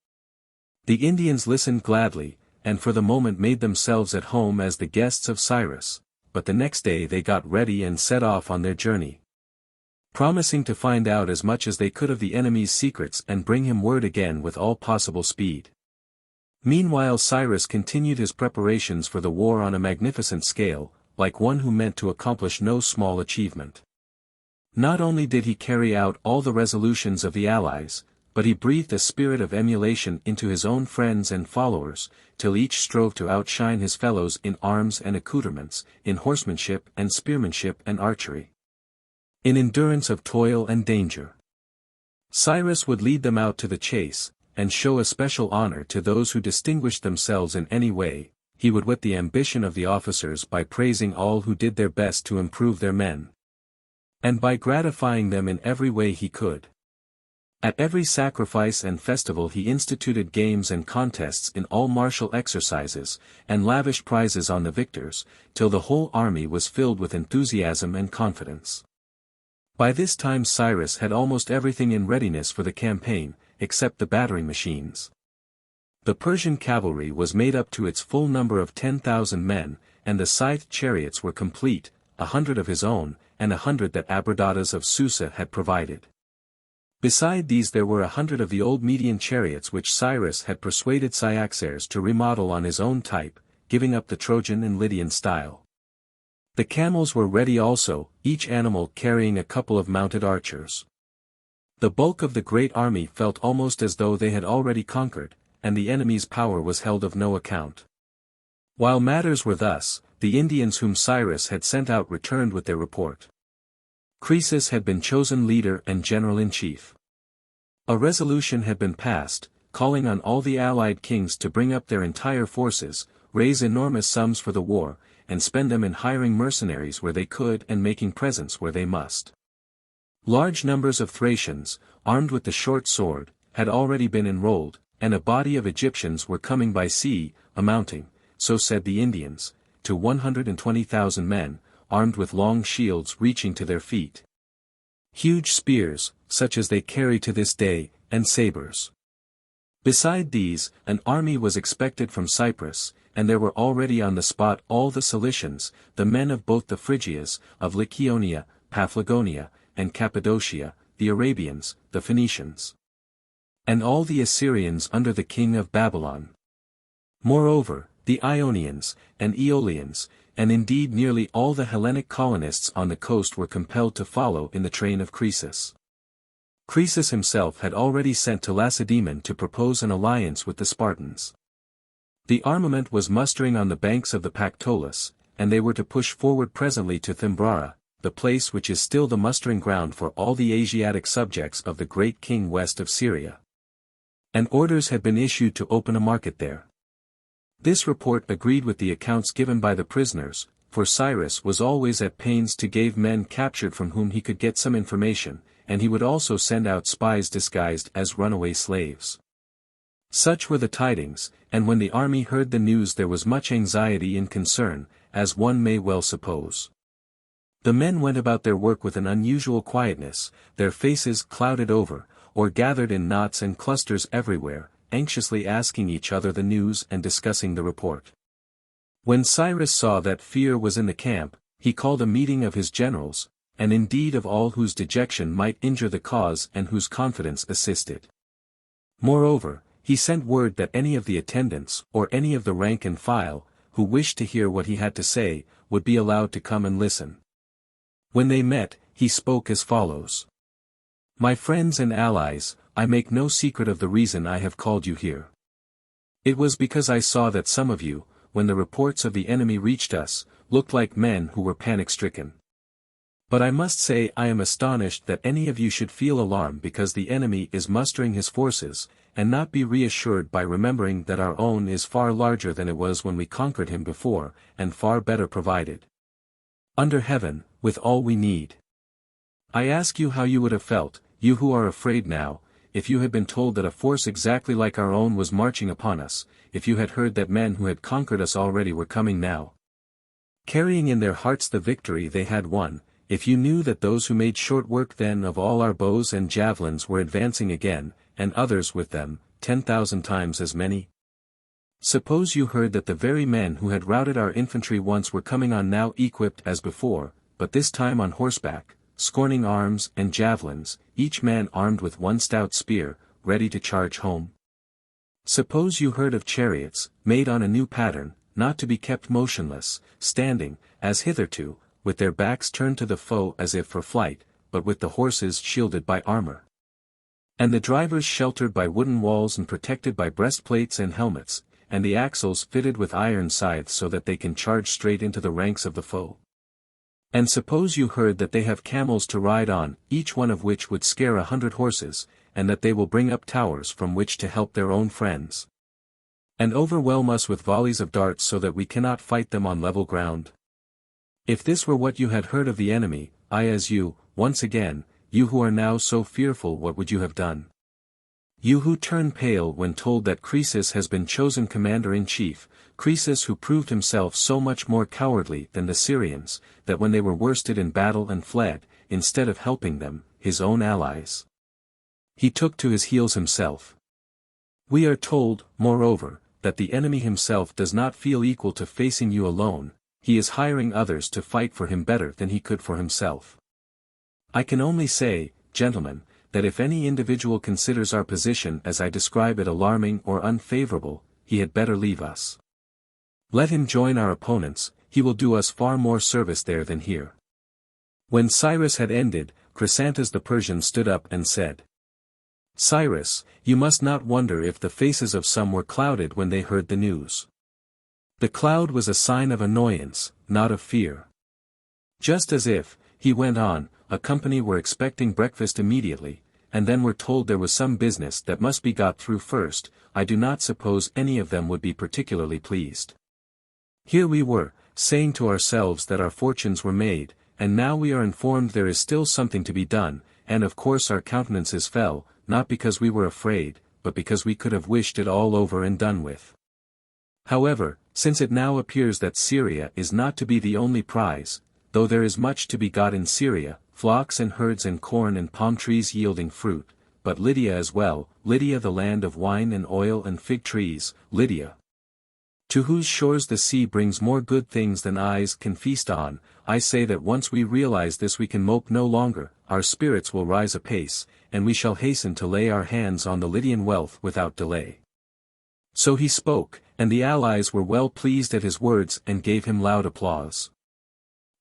The Indians listened gladly, and for the moment made themselves at home as the guests of Cyrus, but the next day they got ready and set off on their journey, promising to find out as much as they could of the enemy's secrets and bring him word again with all possible speed. Meanwhile Cyrus continued his preparations for the war on a magnificent scale, like one who meant to accomplish no small achievement. Not only did he carry out all the resolutions of the allies, but he breathed a spirit of emulation into his own friends and followers, till each strove to outshine his fellows in arms and accoutrements, in horsemanship and spearmanship and archery, in endurance of toil and danger. Cyrus would lead them out to the chase, and show especial honor to those who distinguished themselves in any way. He would whet the ambition of the officers by praising all who did their best to improve their men, and by gratifying them in every way he could. At every sacrifice and festival he instituted games and contests in all martial exercises, and lavished prizes on the victors, till the whole army was filled with enthusiasm and confidence. By this time Cyrus had almost everything in readiness for the campaign, except the battering machines. The Persian cavalry was made up to its full number of 10,000 men, and the scythed chariots were complete, 100 of his own, and 100 that Abradatas of Susa had provided. Beside these there were 100 of the old Median chariots which Cyrus had persuaded Cyaxares to remodel on his own type, giving up the Trojan and Lydian style. The camels were ready also, each animal carrying a couple of mounted archers. The bulk of the great army felt almost as though they had already conquered, and the enemy's power was held of no account. While matters were thus, the Indians whom Cyrus had sent out returned with their report. Croesus had been chosen leader and general-in-chief. A resolution had been passed, calling on all the allied kings to bring up their entire forces, raise enormous sums for the war, and spend them in hiring mercenaries where they could and making presents where they must. Large numbers of Thracians, armed with the short sword, had already been enrolled, and a body of Egyptians were coming by sea, amounting, so said the Indians, to 120,000 men, armed with long shields reaching to their feet. Huge spears, such as they carry to this day, and sabers. Beside these, an army was expected from Cyprus, and there were already on the spot all the Cilicians, the men of both the Phrygias, of Lycaonia, Paphlagonia, and Cappadocia, the Arabians, the Phoenicians, and all the Assyrians under the king of Babylon. Moreover, the Ionians, and Aeolians, and indeed nearly all the Hellenic colonists on the coast were compelled to follow in the train of Croesus. Croesus himself had already sent to Lacedaemon to propose an alliance with the Spartans. The armament was mustering on the banks of the Pactolus, and they were to push forward presently to Thymbrara, the place which is still the mustering ground for all the Asiatic subjects of the great king west of Syria. And orders had been issued to open a market there. This report agreed with the accounts given by the prisoners, for Cyrus was always at pains to give men captured from whom he could get some information, and he would also send out spies disguised as runaway slaves. Such were the tidings, and when the army heard the news there was much anxiety and concern, as one may well suppose. The men went about their work with an unusual quietness, their faces clouded over, or gathered in knots and clusters everywhere, anxiously asking each other the news and discussing the report. When Cyrus saw that fear was in the camp, he called a meeting of his generals, and indeed of all whose dejection might injure the cause and whose confidence assist it. Moreover, he sent word that any of the attendants, or any of the rank and file, who wished to hear what he had to say, would be allowed to come and listen. When they met, he spoke as follows. "My friends and allies, I make no secret of the reason I have called you here. It was because I saw that some of you, when the reports of the enemy reached us, looked like men who were panic-stricken. But I must say I am astonished that any of you should feel alarm because the enemy is mustering his forces, and not be reassured by remembering that our own is far larger than it was when we conquered him before, and far better provided. Under heaven, with all we need. I ask you how you would have felt, you who are afraid now, if you had been told that a force exactly like our own was marching upon us, if you had heard that men who had conquered us already were coming now, carrying in their hearts the victory they had won, if you knew that those who made short work then of all our bows and javelins were advancing again, and others with them, 10,000 times as many? Suppose you heard that the very men who had routed our infantry once were coming on now equipped as before, but this time on horseback, scorning arms and javelins, each man armed with one stout spear, ready to charge home. Suppose you heard of chariots, made on a new pattern, not to be kept motionless, standing, as hitherto, with their backs turned to the foe as if for flight, but with the horses shielded by armor, and the drivers sheltered by wooden walls and protected by breastplates and helmets, and the axles fitted with iron scythes so that they can charge straight into the ranks of the foe. And suppose you heard that they have camels to ride on, each one of which would scare 100 horses, and that they will bring up towers from which to help their own friends, and overwhelm us with volleys of darts so that we cannot fight them on level ground. If this were what you had heard of the enemy, I as you, once again, you who are now so fearful, what would you have done? You who turn pale when told that Croesus has been chosen commander-in-chief, Croesus who proved himself so much more cowardly than the Syrians, that when they were worsted in battle and fled, instead of helping them, his own allies, he took to his heels himself. We are told, moreover, that the enemy himself does not feel equal to facing you alone, he is hiring others to fight for him better than he could for himself. I can only say, gentlemen, that if any individual considers our position as I describe it alarming or unfavorable, he had better leave us. Let him join our opponents, he will do us far more service there than here." When Cyrus had ended, Chrysantas the Persian stood up and said, "Cyrus, you must not wonder if the faces of some were clouded when they heard the news. The cloud was a sign of annoyance, not of fear. Just as if," he went on, "a company were expecting breakfast immediately, and then were told there was some business that must be got through first, I do not suppose any of them would be particularly pleased. Here we were, saying to ourselves that our fortunes were made, and now we are informed there is still something to be done, and of course our countenances fell, not because we were afraid, but because we could have wished it all over and done with. However, since it now appears that Syria is not to be the only prize, though there is much to be got in Syria, flocks and herds and corn and palm trees yielding fruit, but Lydia as well, Lydia the land of wine and oil and fig trees, Lydia, to whose shores the sea brings more good things than eyes can feast on, I say that once we realize this we can mope no longer, our spirits will rise apace, and we shall hasten to lay our hands on the Lydian wealth without delay. So he spoke, and the allies were well pleased at his words and gave him loud applause.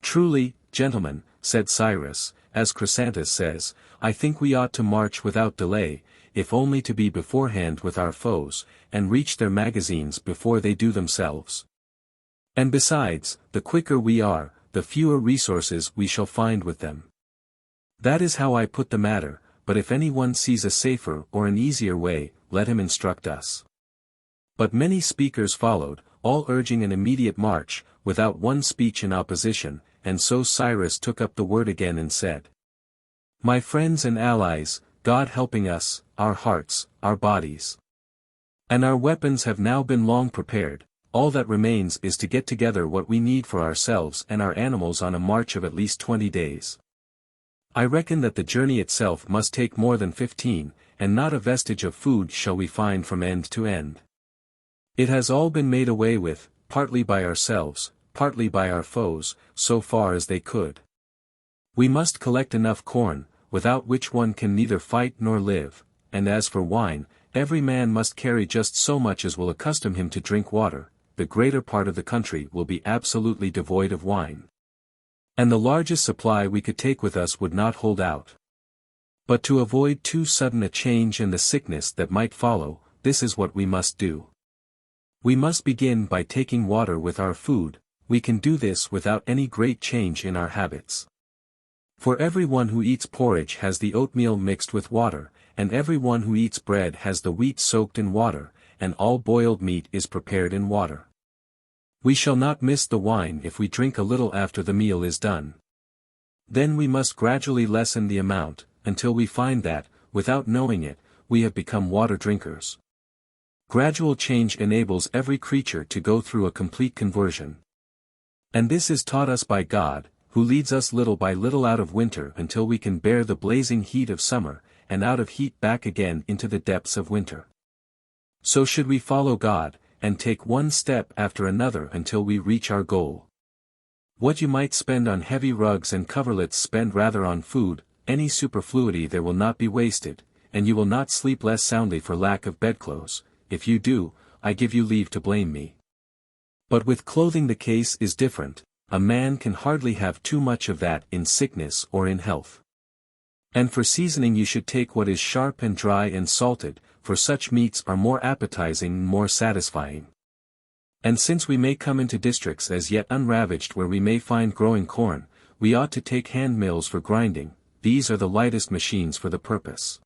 Truly, gentlemen, said Cyrus, as Chrysantas says, I think we ought to march without delay, if only to be beforehand with our foes, and reach their magazines before they do themselves. And besides, the quicker we are, the fewer resources we shall find with them. That is how I put the matter, but if any one sees a safer or an easier way, let him instruct us. But many speakers followed, all urging an immediate march, without one speech in opposition, and so Cyrus took up the word again and said, My friends and allies, God helping us, our hearts, our bodies, and our weapons have now been long prepared, all that remains is to get together what we need for ourselves and our animals on a march of at least 20 days. I reckon that the journey itself must take more than 15, and not a vestige of food shall we find from end to end. It has all been made away with, partly by ourselves, partly by our foes, so far as they could. We must collect enough corn, without which one can neither fight nor live, and as for wine, every man must carry just so much as will accustom him to drink water, the greater part of the country will be absolutely devoid of wine. And the largest supply we could take with us would not hold out. But to avoid too sudden a change and the sickness that might follow, this is what we must do. We must begin by taking water with our food, we can do this without any great change in our habits. For every one who eats porridge has the oatmeal mixed with water, and every one who eats bread has the wheat soaked in water, and all boiled meat is prepared in water. We shall not miss the wine if we drink a little after the meal is done. Then we must gradually lessen the amount, until we find that, without knowing it, we have become water drinkers. Gradual change enables every creature to go through a complete conversion. And this is taught us by God, who leads us little by little out of winter until we can bear the blazing heat of summer, and out of heat back again into the depths of winter. So should we follow God, and take one step after another until we reach our goal. What you might spend on heavy rugs and coverlets spend rather on food, any superfluity there will not be wasted, and you will not sleep less soundly for lack of bedclothes. If you do, I give you leave to blame me. But with clothing the case is different, a man can hardly have too much of that in sickness or in health. And for seasoning you should take what is sharp and dry and salted, for such meats are more appetizing and more satisfying. And since we may come into districts as yet unravaged where we may find growing corn, we ought to take hand mills for grinding, these are the lightest machines for the purpose.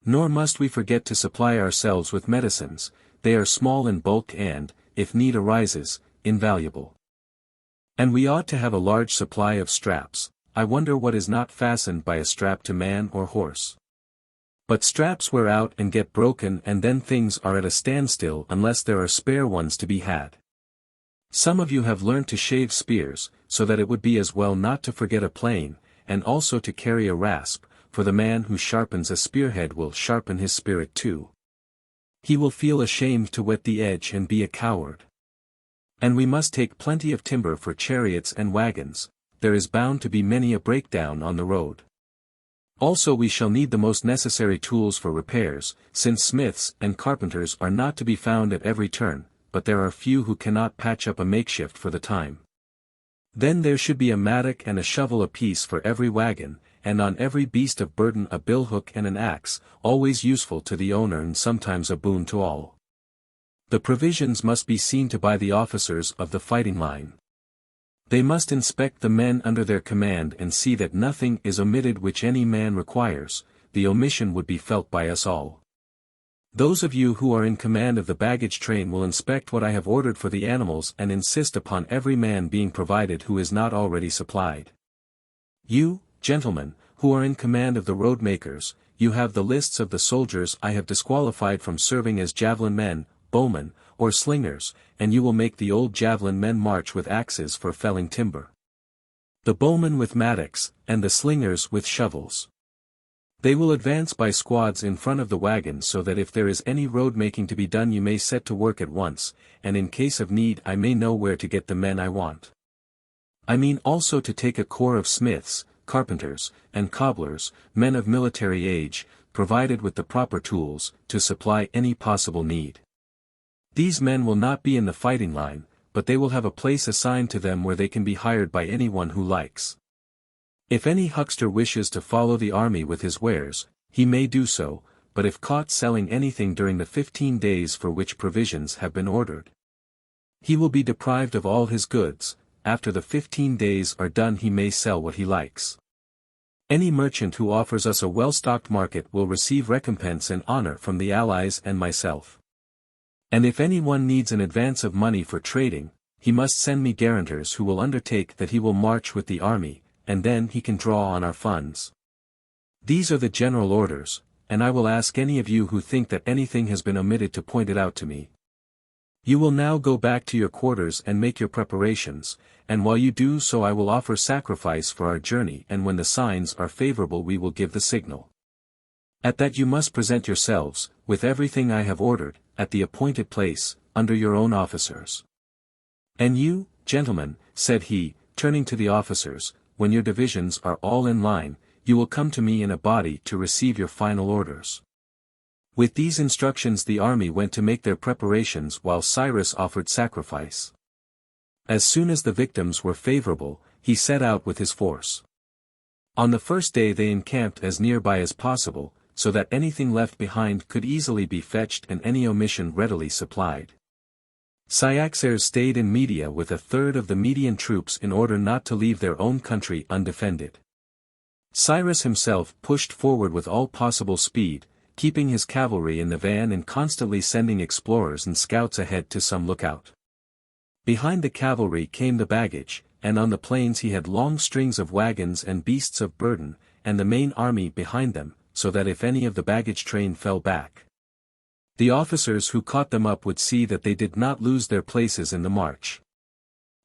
Nor must we forget to supply ourselves with medicines, they are small in bulk and, if need arises, invaluable. And we ought to have a large supply of straps, I wonder what is not fastened by a strap to man or horse. But straps wear out and get broken and then things are at a standstill unless there are spare ones to be had. Some of you have learnt to shave spears, so that it would be as well not to forget a plane, and also to carry a rasp, for the man who sharpens a spearhead will sharpen his spirit too. He will feel ashamed to wet the edge and be a coward. And we must take plenty of timber for chariots and wagons, there is bound to be many a breakdown on the road. Also we shall need the most necessary tools for repairs, since smiths and carpenters are not to be found at every turn, but there are few who cannot patch up a makeshift for the time. Then there should be a mattock and a shovel apiece for every wagon, and on every beast of burden a billhook and an axe, always useful to the owner and sometimes a boon to all. The provisions must be seen to by the officers of the fighting line. They must inspect the men under their command and see that nothing is omitted which any man requires, the omission would be felt by us all. Those of you who are in command of the baggage train will inspect what I have ordered for the animals and insist upon every man being provided who is not already supplied. You, gentlemen, who are in command of the road makers, you have the lists of the soldiers I have disqualified from serving as javelin men, bowmen, or slingers, and you will make the old javelin men march with axes for felling timber. The bowmen with mattocks, and the slingers with shovels. They will advance by squads in front of the wagons so that if there is any road making to be done you may set to work at once, and in case of need I may know where to get the men I want. I mean also to take a corps of smiths, carpenters, and cobblers, men of military age, provided with the proper tools, to supply any possible need. These men will not be in the fighting line, but they will have a place assigned to them where they can be hired by anyone who likes. If any huckster wishes to follow the army with his wares, he may do so, but if caught selling anything during the 15 days for which provisions have been ordered, he will be deprived of all his goods. After the 15 days are done he may sell what he likes. Any merchant who offers us a well-stocked market will receive recompense and honor from the allies and myself. And if anyone needs an advance of money for trading, he must send me guarantors who will undertake that he will march with the army, and then he can draw on our funds. These are the general orders, and I will ask any of you who think that anything has been omitted to point it out to me. You will now go back to your quarters and make your preparations, and while you do so I will offer sacrifice for our journey, and when the signs are favorable we will give the signal. At that you must present yourselves, with everything I have ordered, at the appointed place, under your own officers. And you, gentlemen, said he, turning to the officers, when your divisions are all in line, you will come to me in a body to receive your final orders. With these instructions the army went to make their preparations while Cyrus offered sacrifice. As soon as the victims were favorable, he set out with his force. On the first day they encamped as nearby as possible, so that anything left behind could easily be fetched and any omission readily supplied. Cyaxares stayed in Media with a third of the Median troops in order not to leave their own country undefended. Cyrus himself pushed forward with all possible speed, keeping his cavalry in the van and constantly sending explorers and scouts ahead to some lookout. Behind the cavalry came the baggage, and on the plains he had long strings of wagons and beasts of burden, and the main army behind them, so that if any of the baggage train fell back, the officers who caught them up would see that they did not lose their places in the march.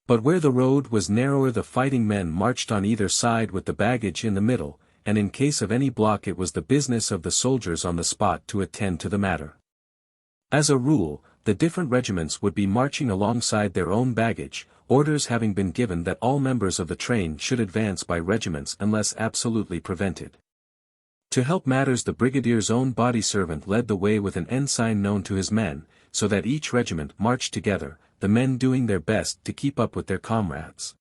But where the road was narrower the fighting men marched on either side with the baggage in the middle, and in case of any block it was the business of the soldiers on the spot to attend to the matter. As a rule, the different regiments would be marching alongside their own baggage, orders having been given that all members of the train should advance by regiments unless absolutely prevented. To help matters the brigadier's own body servant led the way with an ensign known to his men, so that each regiment marched together, the men doing their best to keep up with their comrades.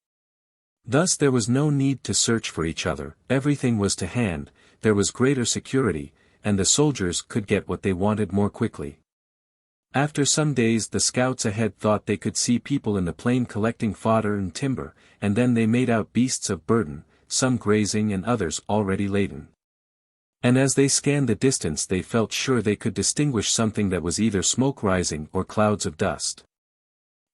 Thus there was no need to search for each other, everything was to hand, there was greater security, and the soldiers could get what they wanted more quickly. After some days the scouts ahead thought they could see people in the plain collecting fodder and timber, and then they made out beasts of burden, some grazing and others already laden. And as they scanned the distance they felt sure they could distinguish something that was either smoke rising or clouds of dust.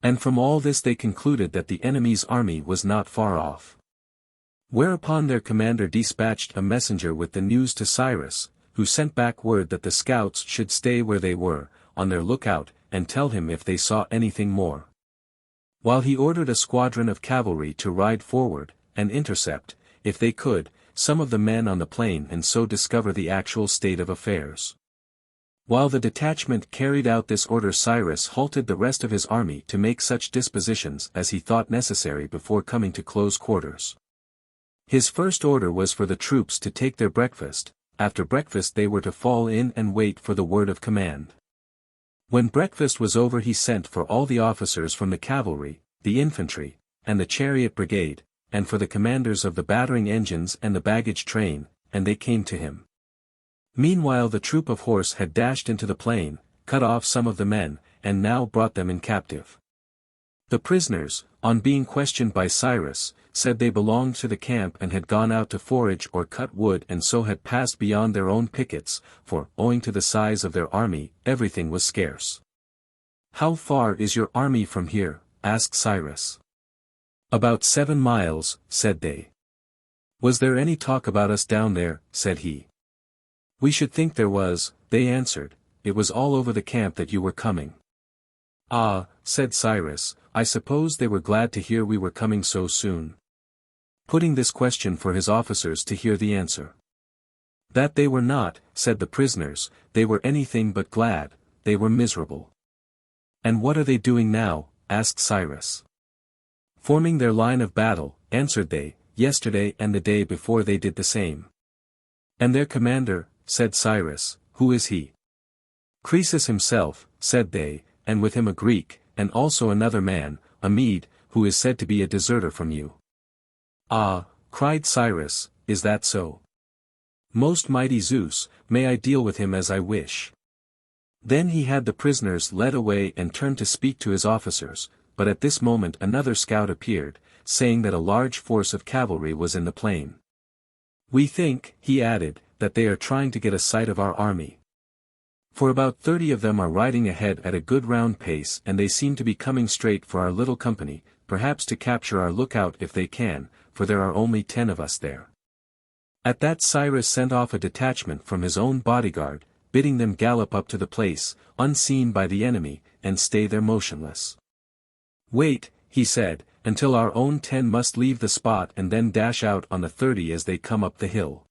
And from all this they concluded that the enemy's army was not far off. Whereupon their commander dispatched a messenger with the news to Cyrus, who sent back word that the scouts should stay where they were, on their lookout, and tell him if they saw anything more. While he ordered a squadron of cavalry to ride forward, and intercept, if they could, some of the men on the plain and so discover the actual state of affairs. While the detachment carried out this order Cyrus halted the rest of his army to make such dispositions as he thought necessary before coming to close quarters. His first order was for the troops to take their breakfast, after breakfast they were to fall in and wait for the word of command. When breakfast was over he sent for all the officers from the cavalry, the infantry, and the chariot brigade, and for the commanders of the battering engines and the baggage train, and they came to him. Meanwhile the troop of horse had dashed into the plain, cut off some of the men, and now brought them in captive. The prisoners, on being questioned by Cyrus, said they belonged to the camp and had gone out to forage or cut wood and so had passed beyond their own pickets, for, owing to the size of their army, everything was scarce. "How far is your army from here?" asked Cyrus. "About 7 miles, said they. "Was there any talk about us down there?" said he. "We should think there was," they answered, "it was all over the camp that you were coming." Ah, said Cyrus, I suppose they were glad to hear we were coming so soon. Putting this question for his officers to hear the answer. That they were not, said the prisoners, they were anything but glad, they were miserable. And what are they doing now? Asked Cyrus. Forming their line of battle, answered they, yesterday and the day before they did the same. And their commander, said Cyrus, who is he? Croesus himself, said they, and with him a Greek, and also another man, a Mede, who is said to be a deserter from you. Ah, cried Cyrus, is that so? Most mighty Zeus, may I deal with him as I wish. Then he had the prisoners led away and turned to speak to his officers, but at this moment another scout appeared, saying that a large force of cavalry was in the plain. We think, he added, that they are trying to get a sight of our army. For about 30 of them are riding ahead at a good round pace and they seem to be coming straight for our little company, perhaps to capture our lookout if they can, for there are only 10 of us there. At that Cyrus sent off a detachment from his own bodyguard, bidding them gallop up to the place, unseen by the enemy, and stay there motionless. Wait, he said, until our own 10 must leave the spot and then dash out on the 30 as they come up the hill.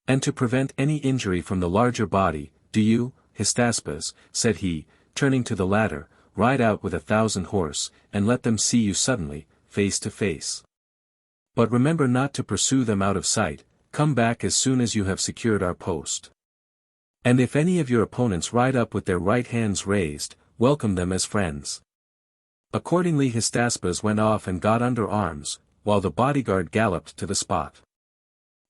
And to prevent any injury from the larger body, do you, Hystaspas, said he, turning to the latter, ride out with 1,000 horse, and let them see you suddenly, face to face. But remember not to pursue them out of sight, come back as soon as you have secured our post. And if any of your opponents ride up with their right hands raised, welcome them as friends. Accordingly Hystaspas went off and got under arms, while the bodyguard galloped to the spot.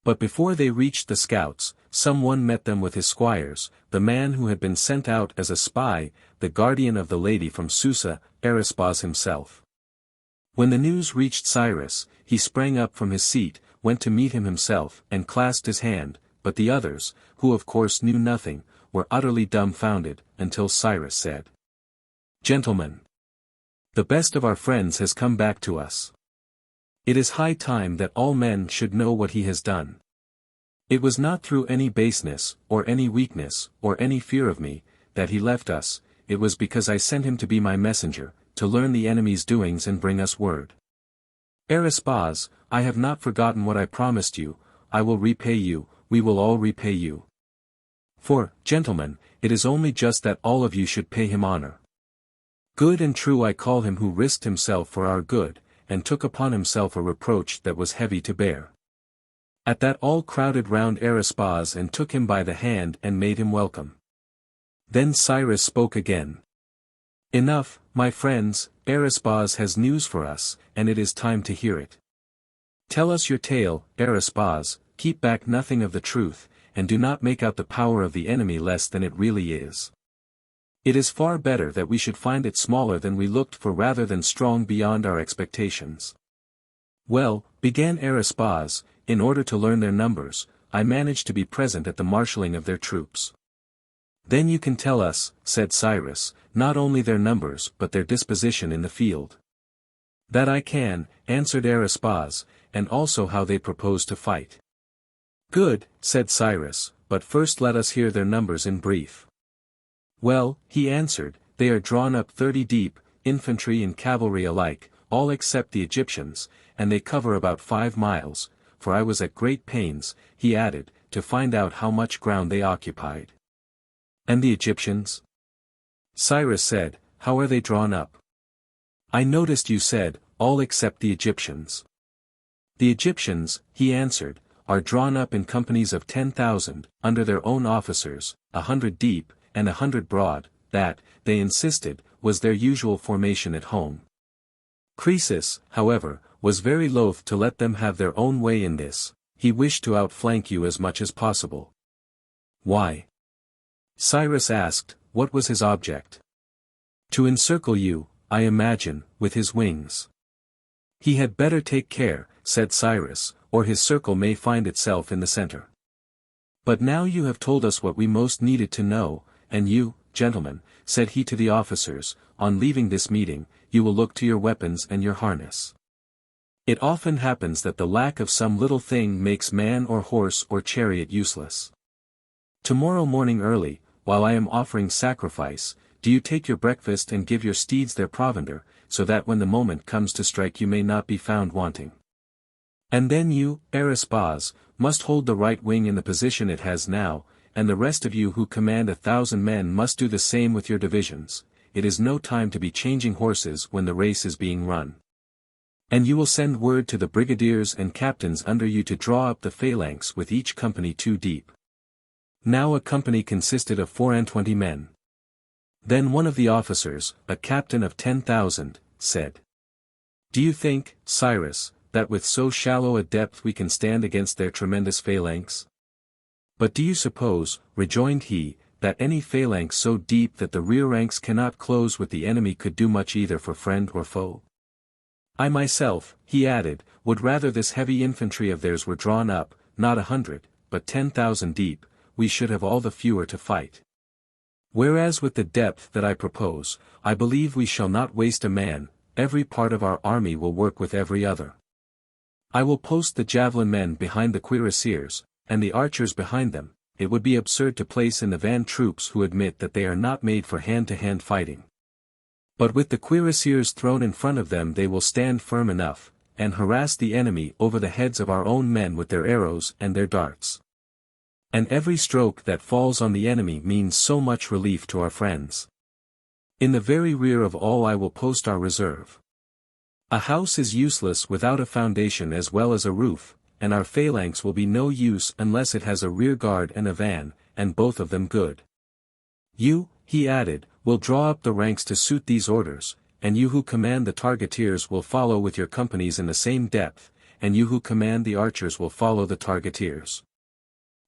But before they reached the scouts, some one met them with his squires, the man who had been sent out as a spy, the guardian of the lady from Susa, Arispas himself. When the news reached Cyrus, he sprang up from his seat, went to meet him himself, and clasped his hand, but the others, who of course knew nothing, were utterly dumbfounded, until Cyrus said, Gentlemen, the best of our friends has come back to us. It is high time that all men should know what he has done. It was not through any baseness, or any weakness, or any fear of me, that he left us, it was because I sent him to be my messenger, to learn the enemy's doings and bring us word. Arispas, I have not forgotten what I promised you, I will repay you, we will all repay you. For, gentlemen, it is only just that all of you should pay him honor. Good and true I call him who risked himself for our good, and took upon himself a reproach that was heavy to bear. At that all crowded round Arispas and took him by the hand and made him welcome. Then Cyrus spoke again. Enough, my friends, Arispas has news for us, and it is time to hear it. Tell us your tale, Arispas, keep back nothing of the truth, and do not make out the power of the enemy less than it really is. It is far better that we should find it smaller than we looked for rather than strong beyond our expectations. Well, began Arispas, in order to learn their numbers, I managed to be present at the marshalling of their troops. Then you can tell us, said Cyrus, not only their numbers but their disposition in the field. That I can, answered Arispas, and also how they propose to fight. Good, said Cyrus, but first let us hear their numbers in brief. Well, he answered, they are drawn up 30 deep, infantry and cavalry alike, all except the Egyptians, and they cover about 5 miles, for I was at great pains, he added, to find out how much ground they occupied. And the Egyptians? Cyrus said, how are they drawn up? I noticed you said, all except the Egyptians. The Egyptians, he answered, are drawn up in companies of 10,000, under their own officers, 100 deep, and 100 broad, that, they insisted, was their usual formation at home. Croesus, however, was very loath to let them have their own way in this, he wished to outflank you as much as possible. Why? Cyrus asked, what was his object? To encircle you, I imagine, with his wings. He had better take care, said Cyrus, or his circle may find itself in the center. But now you have told us what we most needed to know, and you, gentlemen, said he to the officers, on leaving this meeting, you will look to your weapons and your harness. It often happens that the lack of some little thing makes man or horse or chariot useless. Tomorrow morning early, while I am offering sacrifice, do you take your breakfast and give your steeds their provender, so that when the moment comes to strike you may not be found wanting? And then you, Araspas, must hold the right wing in the position it has now, and the rest of you who command 1,000 men must do the same with your divisions. It is no time to be changing horses when the race is being run. And you will send word to the brigadiers and captains under you to draw up the phalanx with each company 2 deep. Now a company consisted of 24 men. Then one of the officers, a captain of 10,000, said, "Do you think, Cyrus, that with so shallow a depth we can stand against their tremendous phalanx? But do you suppose," rejoined he, "that any phalanx so deep that the rear ranks cannot close with the enemy could do much either for friend or foe? I myself," he added, "would rather this heavy infantry of theirs were drawn up, not 100, but 10,000 deep, we should have all the fewer to fight. Whereas with the depth that I propose, I believe we shall not waste a man, every part of our army will work with every other. I will post the javelin men behind the cuirassiers, and the archers behind them. It would be absurd to place in the van troops who admit that they are not made for hand-to-hand fighting. But with the cuirassiers thrown in front of them they will stand firm enough, and harass the enemy over the heads of our own men with their arrows and their darts. And every stroke that falls on the enemy means so much relief to our friends. In the very rear of all I will post our reserve. A house is useless without a foundation as well as a roof, and our phalanx will be no use unless it has a rear guard and a van, and both of them good. You," he added, "will draw up the ranks to suit these orders, and you who command the targeteers will follow with your companies in the same depth, and you who command the archers will follow the targeteers.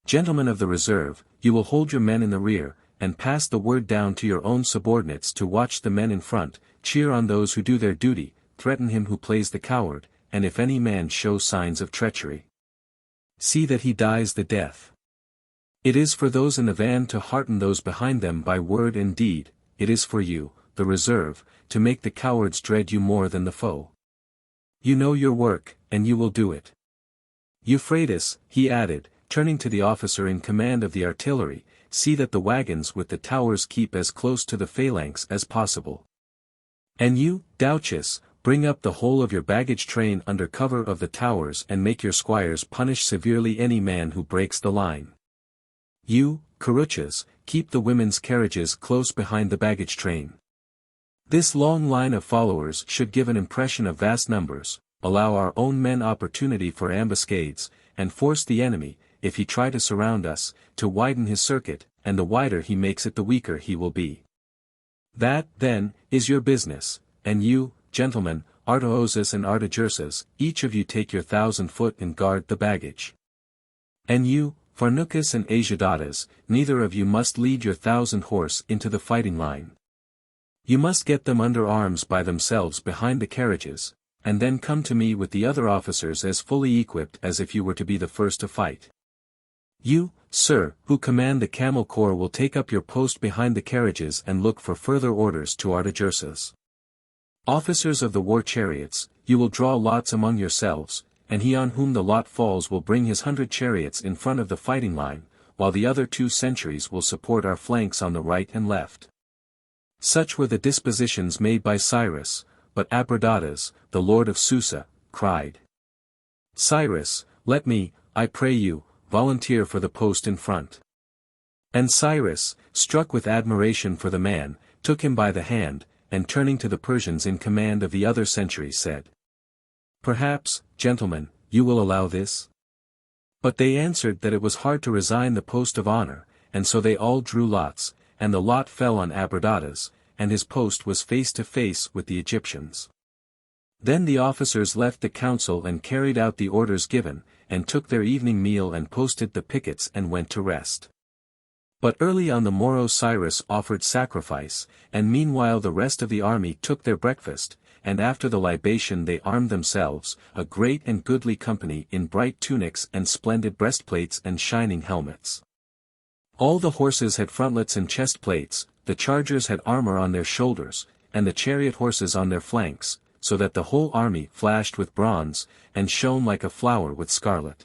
Gentlemen of the reserve, you will hold your men in the rear, and pass the word down to your own subordinates to watch the men in front, cheer on those who do their duty, threaten him who plays the coward, and if any man show signs of treachery, see that he dies the death. It is for those in the van to hearten those behind them by word and deed, it is for you, the reserve, to make the cowards dread you more than the foe. You know your work, and you will do it. Euphrates," he added, turning to the officer in command of the artillery, "see that the wagons with the towers keep as close to the phalanx as possible. And you, Douchus, bring up the whole of your baggage train under cover of the towers and make your squires punish severely any man who breaks the line. You, Caruchas, keep the women's carriages close behind the baggage train. This long line of followers should give an impression of vast numbers, allow our own men opportunity for ambuscades, and force the enemy, if he try to surround us, to widen his circuit, and the wider he makes it the weaker he will be. That, then, is your business, and you, gentlemen, Artaozus and Artagersas, each of you take your 1,000 foot and guard the baggage. And you, Pharnucus and Asiadatas, neither of you must lead your 1,000 horse into the fighting line. You must get them under arms by themselves behind the carriages, and then come to me with the other officers as fully equipped as if you were to be the first to fight. You, sir, who command the camel corps will take up your post behind the carriages and look for further orders to Artagersas. Officers of the war chariots, you will draw lots among yourselves, and he on whom the lot falls will bring his 100 chariots in front of the fighting line, while the other 2 centuries will support our flanks on the right and left." Such were the dispositions made by Cyrus, but Abradatas, the lord of Susa, cried, "Cyrus, let me, I pray you, volunteer for the post in front." And Cyrus, struck with admiration for the man, took him by the hand, and turning to the Persians in command of the other centuries said, "Perhaps, gentlemen, you will allow this?" But they answered that it was hard to resign the post of honor, and so they all drew lots, and the lot fell on Abradatas, and his post was face to face with the Egyptians. Then the officers left the council and carried out the orders given, and took their evening meal and posted the pickets and went to rest. But early on the morrow Cyrus offered sacrifice, and meanwhile the rest of the army took their breakfast, and after the libation they armed themselves, a great and goodly company in bright tunics and splendid breastplates and shining helmets. All the horses had frontlets and chest plates, the chargers had armor on their shoulders, and the chariot horses on their flanks, so that the whole army flashed with bronze, and shone like a flower with scarlet.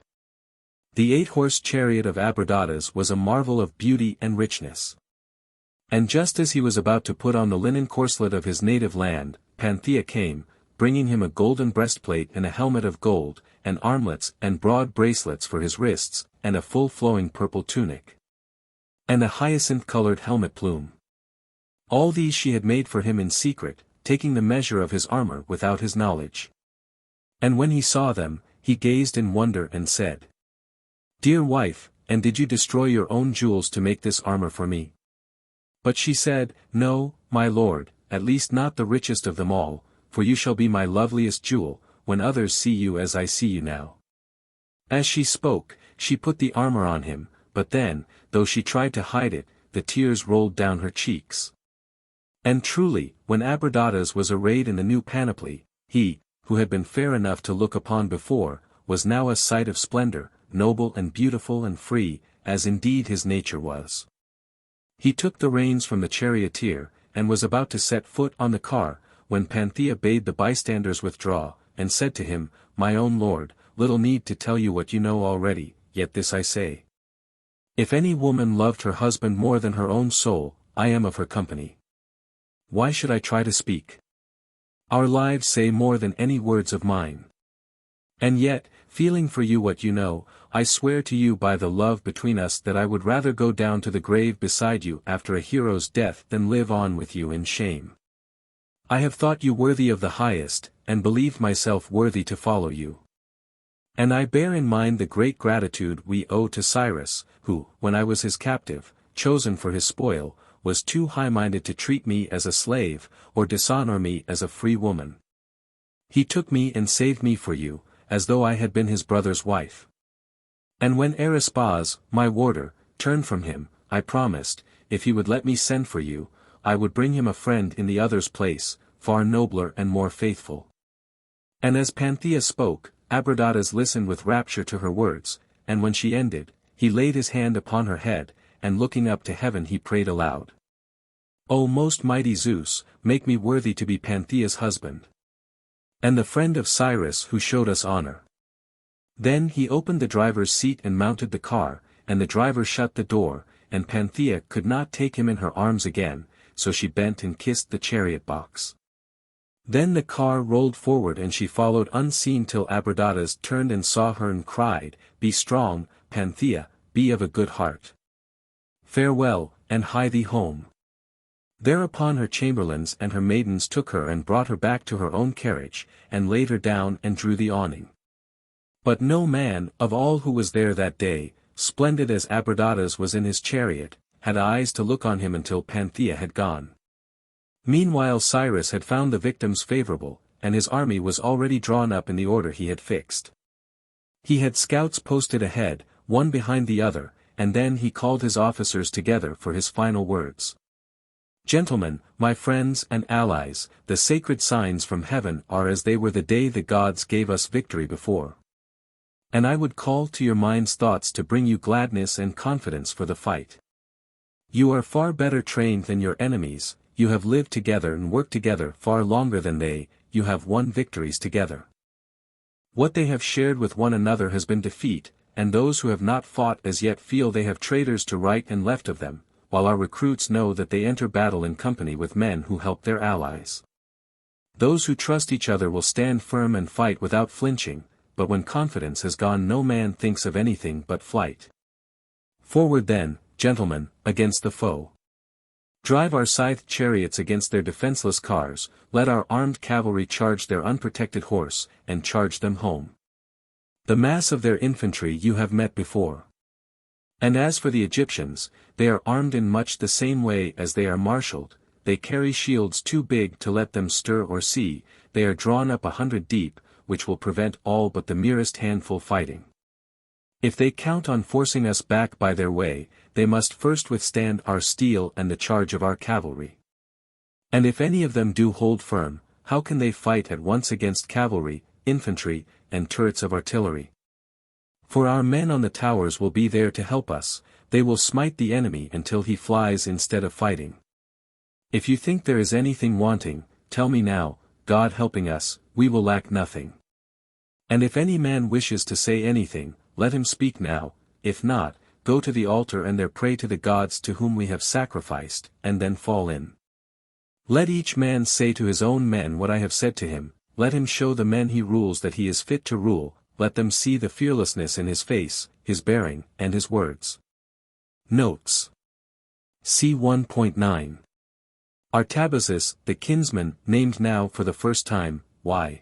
The 8-horse chariot of Abradatas was a marvel of beauty and richness. And just as he was about to put on the linen corslet of his native land, Panthea came, bringing him a golden breastplate and a helmet of gold, and armlets and broad bracelets for his wrists, and a full flowing purple tunic. And a hyacinth-colored helmet plume. All these she had made for him in secret, taking the measure of his armor without his knowledge. And when he saw them, he gazed in wonder and said, "Dear wife, and did you destroy your own jewels to make this armor for me?" But she said, "No, my lord, at least not the richest of them all, for you shall be my loveliest jewel, when others see you as I see you now." As she spoke, she put the armor on him, but then, though she tried to hide it, the tears rolled down her cheeks. And truly, when Abradatas was arrayed in the new panoply, he, who had been fair enough to look upon before, was now a sight of splendor, noble and beautiful and free, as indeed his nature was. He took the reins from the charioteer, and was about to set foot on the car, when Panthea bade the bystanders withdraw, and said to him, "My own lord, little need to tell you what you know already, yet this I say. If any woman loved her husband more than her own soul, I am of her company. Why should I try to speak? Our lives say more than any words of mine. And yet, feeling for you what you know, I swear to you by the love between us that I would rather go down to the grave beside you after a hero's death than live on with you in shame. I have thought you worthy of the highest, and believed myself worthy to follow you. And I bear in mind the great gratitude we owe to Cyrus, who, when I was his captive, chosen for his spoil, was too high-minded to treat me as a slave, or dishonor me as a free woman. He took me and saved me for you, as though I had been his brother's wife. And when Arispaz, my warder, turned from him, I promised, if he would let me send for you, I would bring him a friend in the other's place, far nobler and more faithful." And as Panthea spoke, Abradatas listened with rapture to her words, and when she ended, he laid his hand upon her head, and looking up to heaven he prayed aloud. "O most mighty Zeus, make me worthy to be Panthea's husband, and the friend of Cyrus who showed us honor." Then he opened the driver's seat and mounted the car, and the driver shut the door, and Panthea could not take him in her arms again, so she bent and kissed the chariot box. Then the car rolled forward and she followed unseen till Abradatas turned and saw her and cried, "Be strong, Panthea, be of a good heart. Farewell, and hie thee home." Thereupon her chamberlains and her maidens took her and brought her back to her own carriage, and laid her down and drew the awning. But no man, of all who was there that day, splendid as Abradatas was in his chariot, had eyes to look on him until Panthea had gone. Meanwhile Cyrus had found the victims favorable, and his army was already drawn up in the order he had fixed. He had scouts posted ahead, one behind the other, and then he called his officers together for his final words. "Gentlemen, my friends and allies, the sacred signs from heaven are as they were the day the gods gave us victory before. And I would call to your minds thoughts to bring you gladness and confidence for the fight. You are far better trained than your enemies, you have lived together and worked together far longer than they, you have won victories together. What they have shared with one another has been defeat, and those who have not fought as yet feel they have traitors to right and left of them, while our recruits know that they enter battle in company with men who help their allies. Those who trust each other will stand firm and fight without flinching, but when confidence has gone no man thinks of anything but flight. Forward then, gentlemen, against the foe. Drive our scythed chariots against their defenseless cars, let our armed cavalry charge their unprotected horse, and charge them home. The mass of their infantry you have met before. And as for the Egyptians, they are armed in much the same way as they are marshaled, they carry shields too big to let them stir or see, they are drawn up 100 deep, which will prevent all but the merest handful fighting. If they count on forcing us back by their way, they must first withstand our steel and the charge of our cavalry. And if any of them do hold firm, how can they fight at once against cavalry, infantry, and turrets of artillery? For our men on the towers will be there to help us, they will smite the enemy until he flies instead of fighting. If you think there is anything wanting, tell me now, God helping us, we will lack nothing. And if any man wishes to say anything, let him speak now, if not, go to the altar and there pray to the gods to whom we have sacrificed, and then fall in. Let each man say to his own men what I have said to him, let him show the men he rules that he is fit to rule, let them see the fearlessness in his face, his bearing, and his words. Notes. C 1.9. Artabazus, the kinsman, named now for the first time, y.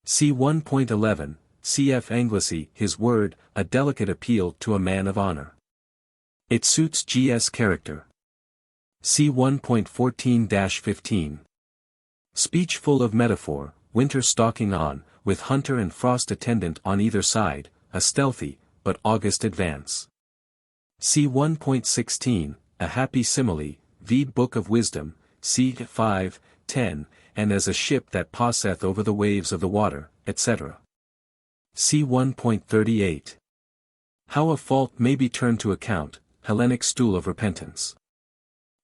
C 1.11, cf Anglicy, his word, a delicate appeal to a man of honor. It suits G.S. character. C 1.14-15. Speech full of metaphor, winter stalking on, with hunter and frost attendant on either side, a stealthy, but august advance. C 1.16, a happy simile, VIII Book of Wisdom, c. 5:10, and as a ship that passeth over the waves of the water, etc. C 1.38. How a fault may be turned to account, Hellenic stool of repentance.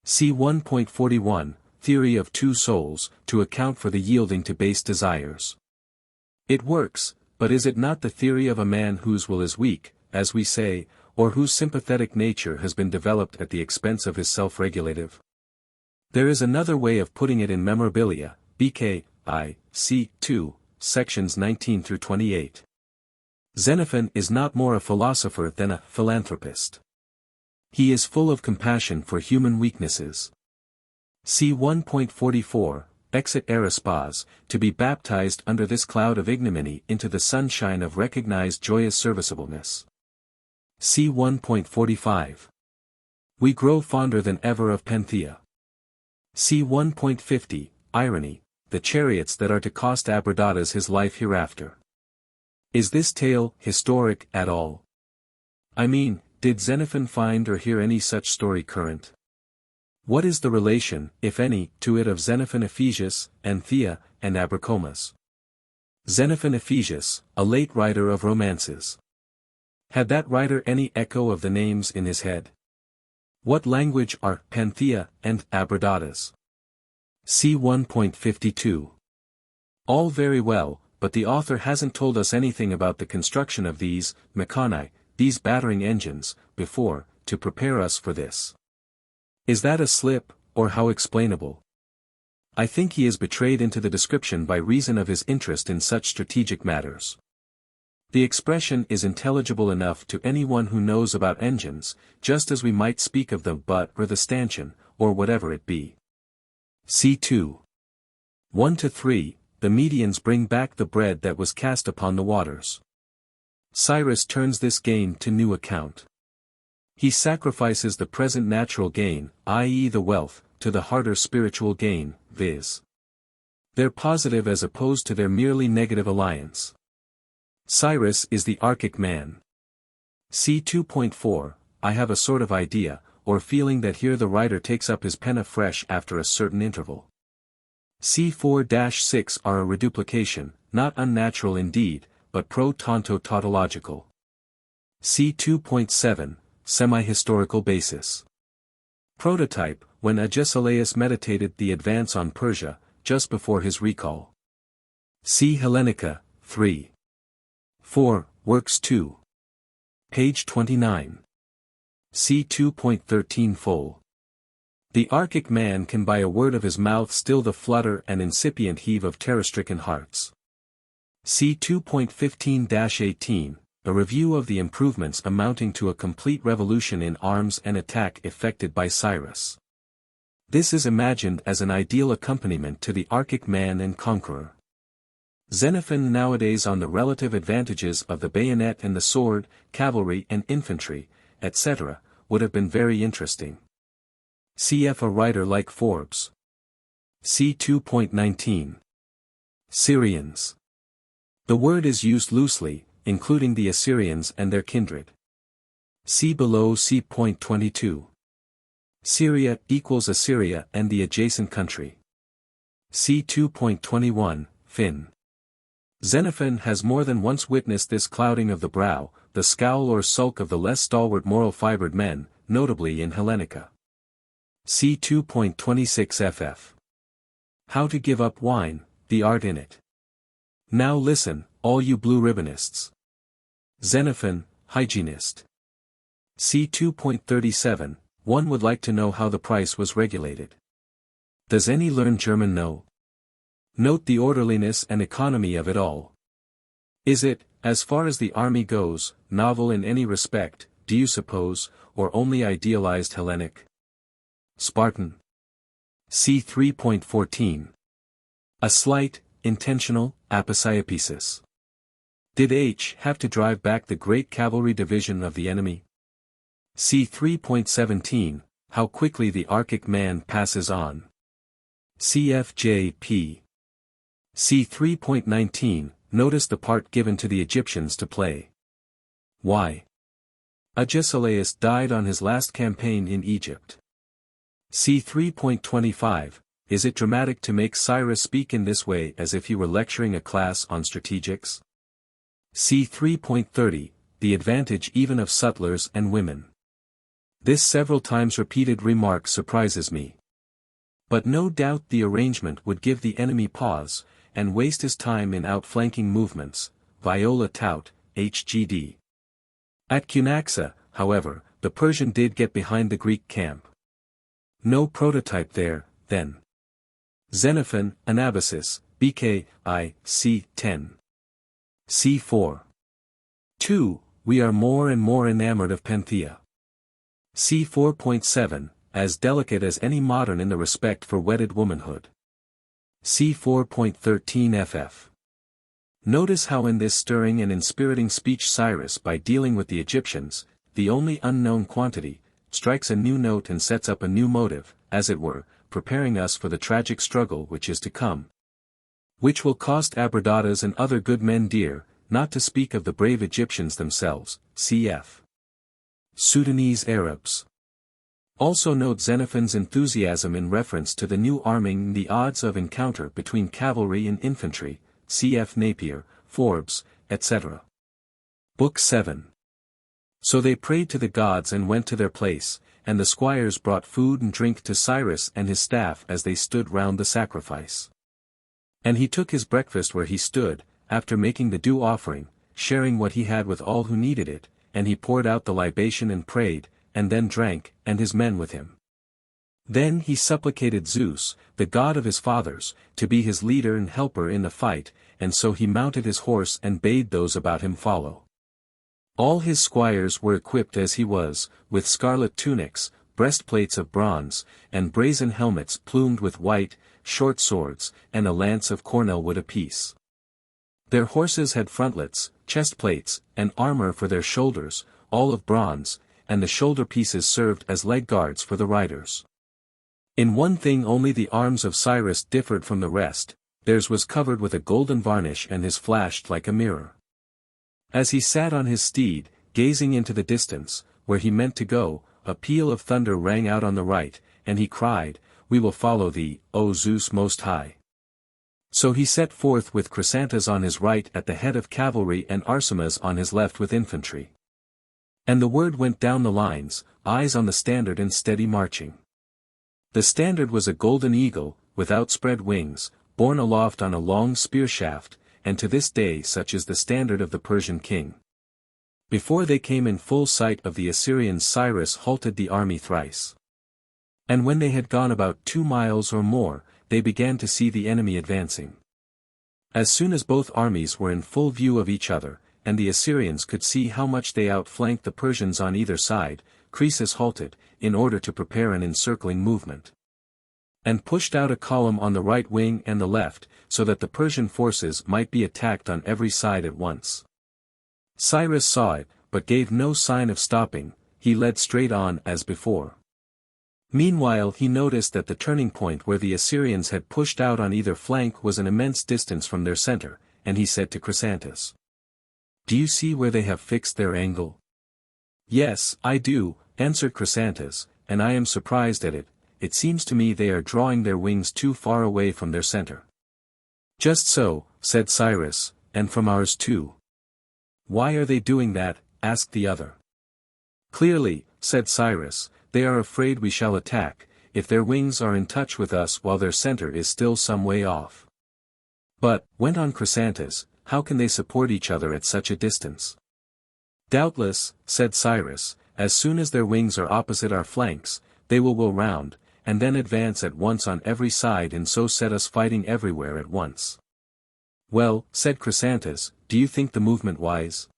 C 1.41, Theory of two souls, to account for the yielding to base desires. It works, but is it not the theory of a man whose will is weak, as we say, or whose sympathetic nature has been developed at the expense of his self-regulative? There is another way of putting it in Memorabilia, BK, I, C. 2, sections 19 through 28. Xenophon is not more a philosopher than a philanthropist. He is full of compassion for human weaknesses. C 1.44, Exit Erispas, to be baptized under this cloud of ignominy into the sunshine of recognized joyous serviceableness. C 1.45. We grow fonder than ever of Panthea. C 1.50, Irony, the chariots that are to cost Abradatas his life hereafter. Is this tale historic at all? I mean, did Xenophon find or hear any such story current? What is the relation, if any, to it of Xenophon Ephesius, Anthea, and Abracomas? Xenophon Ephesius, a late writer of romances. Had that writer any echo of the names in his head? What language are Panthea and Abradatas? C 1.52. All very well, but the author hasn't told us anything about the construction of these mechani, these battering engines, before, to prepare us for this. Is that a slip, or how explainable? I think he is betrayed into the description by reason of his interest in such strategic matters. The expression is intelligible enough to anyone who knows about engines, just as we might speak of the butt or the stanchion, or whatever it be. C2. 1-3, the Medians bring back the bread that was cast upon the waters. Cyrus turns this gain to new account. He sacrifices the present natural gain, i.e. the wealth, to the harder spiritual gain, viz. their positive as opposed to their merely negative alliance. Cyrus is the Archic man. C 2.4, I have a sort of idea, or feeling that here the writer takes up his pen afresh after a certain interval. C 4-6 are a reduplication, not unnatural indeed, but pro-tanto tautological. C 2.7, semi-historical basis. Prototype, when Agesilaus meditated the advance on Persia, just before his recall. See Hellenica, 3. 4, Works 2. Page 29. C 2.13 full. The Archic man can by a word of his mouth still the flutter and incipient heave of terror-stricken hearts. C 2.15-18, a review of the improvements amounting to a complete revolution in arms and attack effected by Cyrus. This is imagined as an ideal accompaniment to the Archic man and conqueror. Xenophon nowadays on the relative advantages of the bayonet and the sword, cavalry and infantry, etc., would have been very interesting. Cf. a writer like Forbes. C 2.19. Syrians. The word is used loosely, including the Assyrians and their kindred. See below C.22. Syria equals Assyria and the adjacent country. C 2.21, Finn. Xenophon has more than once witnessed this clouding of the brow, the scowl or sulk of the less stalwart moral-fibered men, notably in Hellenica. C 2.26 ff. How to give up wine, the art in it. Now listen, all you blue ribbonists. Xenophon, hygienist. See 2.37, one would like to know how the price was regulated. Does any learned German know? Note the orderliness and economy of it all. Is it, as far as the army goes, novel in any respect, do you suppose, or only idealized Hellenic? Spartan. See 3.14. A slight, intentional, aposiopesis. Did H have to drive back the great cavalry division of the enemy? See 3.17, how quickly the Arctic man passes on. CFJP. See 3.19, notice the part given to the Egyptians to play. Why? Agesilaus died on his last campaign in Egypt. See 3.25, is it dramatic to make Cyrus speak in this way as if he were lecturing a class on strategics? See 3.30, the advantage even of sutlers and women. This several times repeated remark surprises me. But no doubt the arrangement would give the enemy pause, and waste his time in outflanking movements, Viola tout, HGD. At Cunaxa, however, the Persian did get behind the Greek camp. No prototype there, then. Xenophon, Anabasis, BK, c. 10. C4. 2. We are more and more enamored of Panthea. C 4.7, as delicate as any modern in the respect for wedded womanhood. C 4.13 ff. Notice how in this stirring and inspiriting speech Cyrus, by dealing with the Egyptians, the only unknown quantity, strikes a new note and sets up a new motive, as it were, preparing us for the tragic struggle which is to come. Which will cost Abradatas and other good men dear, not to speak of the brave Egyptians themselves, cf. Sudanese Arabs. Also note Xenophon's enthusiasm in reference to the new arming and the odds of encounter between cavalry and infantry, cf. Napier, Forbes, etc. Book 7. So they prayed to the gods and went to their place, and the squires brought food and drink to Cyrus and his staff as they stood round the sacrifice. And he took his breakfast where he stood, after making the due offering, sharing what he had with all who needed it, and he poured out the libation and prayed, and then drank, and his men with him. Then he supplicated Zeus, the god of his fathers, to be his leader and helper in the fight, and so he mounted his horse and bade those about him follow. All his squires were equipped as he was, with scarlet tunics, breastplates of bronze, and brazen helmets plumed with white, short swords, and a lance of cornel wood apiece. Their horses had frontlets, chestplates, and armor for their shoulders, all of bronze, and the shoulder pieces served as leg guards for the riders. In one thing only the arms of Cyrus differed from the rest, theirs was covered with a golden varnish and his flashed like a mirror. As he sat on his steed, gazing into the distance, where he meant to go, a peal of thunder rang out on the right, and he cried, "We will follow thee, O Zeus Most High." So he set forth with Chrysantas on his right at the head of cavalry and Arsamas on his left with infantry. And the word went down the lines, eyes on the standard and steady marching. The standard was a golden eagle, with outspread wings, borne aloft on a long spear shaft, and to this day such is the standard of the Persian king. Before they came in full sight of the Assyrians Cyrus halted the army thrice. And when they had gone about 2 miles or more, they began to see the enemy advancing. As soon as both armies were in full view of each other, and the Assyrians could see how much they outflanked the Persians on either side, Croesus halted, in order to prepare an encircling movement. And pushed out a column on the right wing and the left, so that the Persian forces might be attacked on every side at once. Cyrus saw it, but gave no sign of stopping, he led straight on as before. Meanwhile he noticed that the turning point where the Assyrians had pushed out on either flank was an immense distance from their center, and he said to Chrysantas, "Do you see where they have fixed their angle?" "Yes, I do," answered Chrysantas, "and I am surprised at it. It seems to me they are drawing their wings too far away from their center." "Just so," said Cyrus, "and from ours too." "Why are they doing that?" asked the other. "Clearly," said Cyrus, "they are afraid we shall attack, if their wings are in touch with us while their center is still some way off." "But," went on Chrysantas, "how can they support each other at such a distance?" "Doubtless," said Cyrus, as soon as their wings are opposite our flanks, they will wheel round, and then advance at once on every side and so set us fighting everywhere at once. Well, said Chrysantas, do you think the movement wise?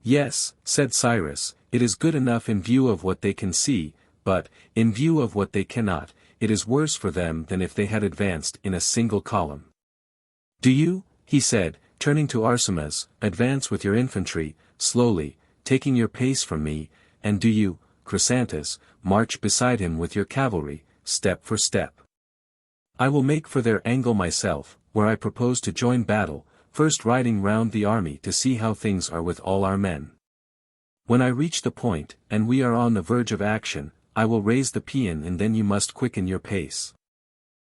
Yes, said Cyrus, it is good enough in view of what they can see, but, in view of what they cannot, it is worse for them than if they had advanced in a single column. Do you, he said, turning to Arsamas, advance with your infantry, slowly, taking your pace from me, and do you, Chrysantas, march beside him with your cavalry, step for step. I will make for their angle myself, where I propose to join battle, first riding round the army to see how things are with all our men. When I reach the point, and we are on the verge of action, I will raise the paean and then you must quicken your pace.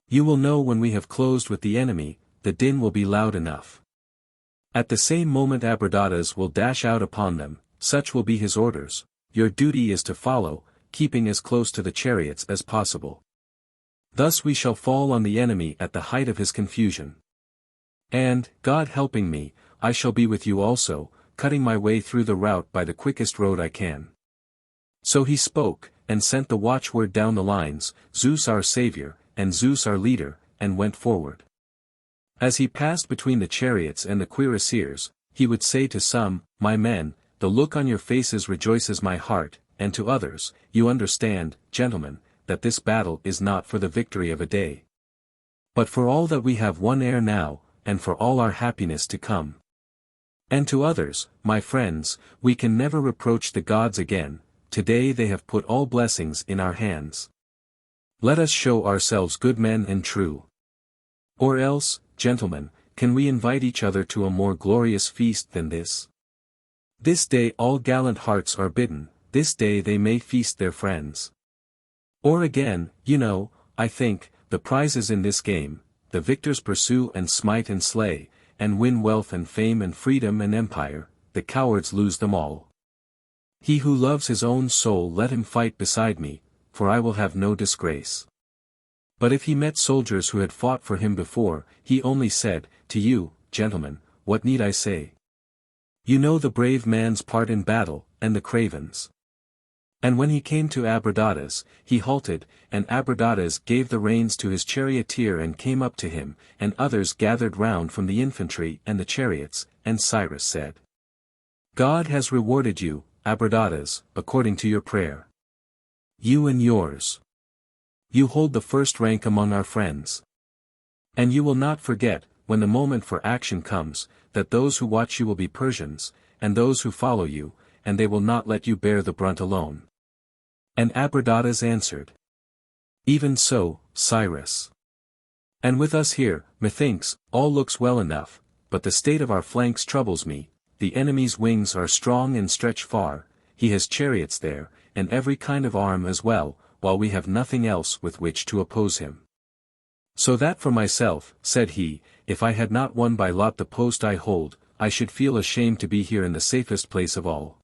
You will know when we have closed with the enemy, the din will be loud enough. At the same moment Abradatas will dash out upon them, such will be his orders, your duty is to follow, keeping as close to the chariots as possible. Thus we shall fall on the enemy at the height of his confusion. And, God helping me, I shall be with you also, cutting my way through the rout by the quickest road I can. So he spoke, and sent the watchword down the lines, Zeus our saviour, and Zeus our leader, and went forward. As he passed between the chariots and the cuirassiers, he would say to some, my men, the look on your faces rejoices my heart, and to others, you understand, gentlemen, that this battle is not for the victory of a day, but for all that we have won ere now, and for all our happiness to come. And to others, my friends, we can never reproach the gods again, today they have put all blessings in our hands. Let us show ourselves good men and true. Or else, gentlemen, can we invite each other to a more glorious feast than this? This day all gallant hearts are bidden, this day they may feast their friends. Or again, you know, I think, the prizes in this game, the victors pursue and smite and slay, and win wealth and fame and freedom and empire, the cowards lose them all. He who loves his own soul let him fight beside me, for I will have no disgrace. But if he met soldiers who had fought for him before, he only said, to you, gentlemen, what need I say? You know the brave man's part in battle, and the craven's. And when he came to Abradatas, he halted, and Abradatas gave the reins to his charioteer and came up to him, and others gathered round from the infantry and the chariots, and Cyrus said, God has rewarded you, Abradatas, according to your prayer. You and yours. You hold the first rank among our friends. And you will not forget, when the moment for action comes, that those who watch you will be Persians, and those who follow you, and they will not let you bear the brunt alone. And Abradatas answered, even so, Cyrus. And with us here, methinks, all looks well enough, but the state of our flanks troubles me, the enemy's wings are strong and stretch far, he has chariots there, and every kind of arm as well, while we have nothing else with which to oppose him. So that for myself, said he, if I had not won by lot the post I hold, I should feel ashamed to be here in the safest place of all.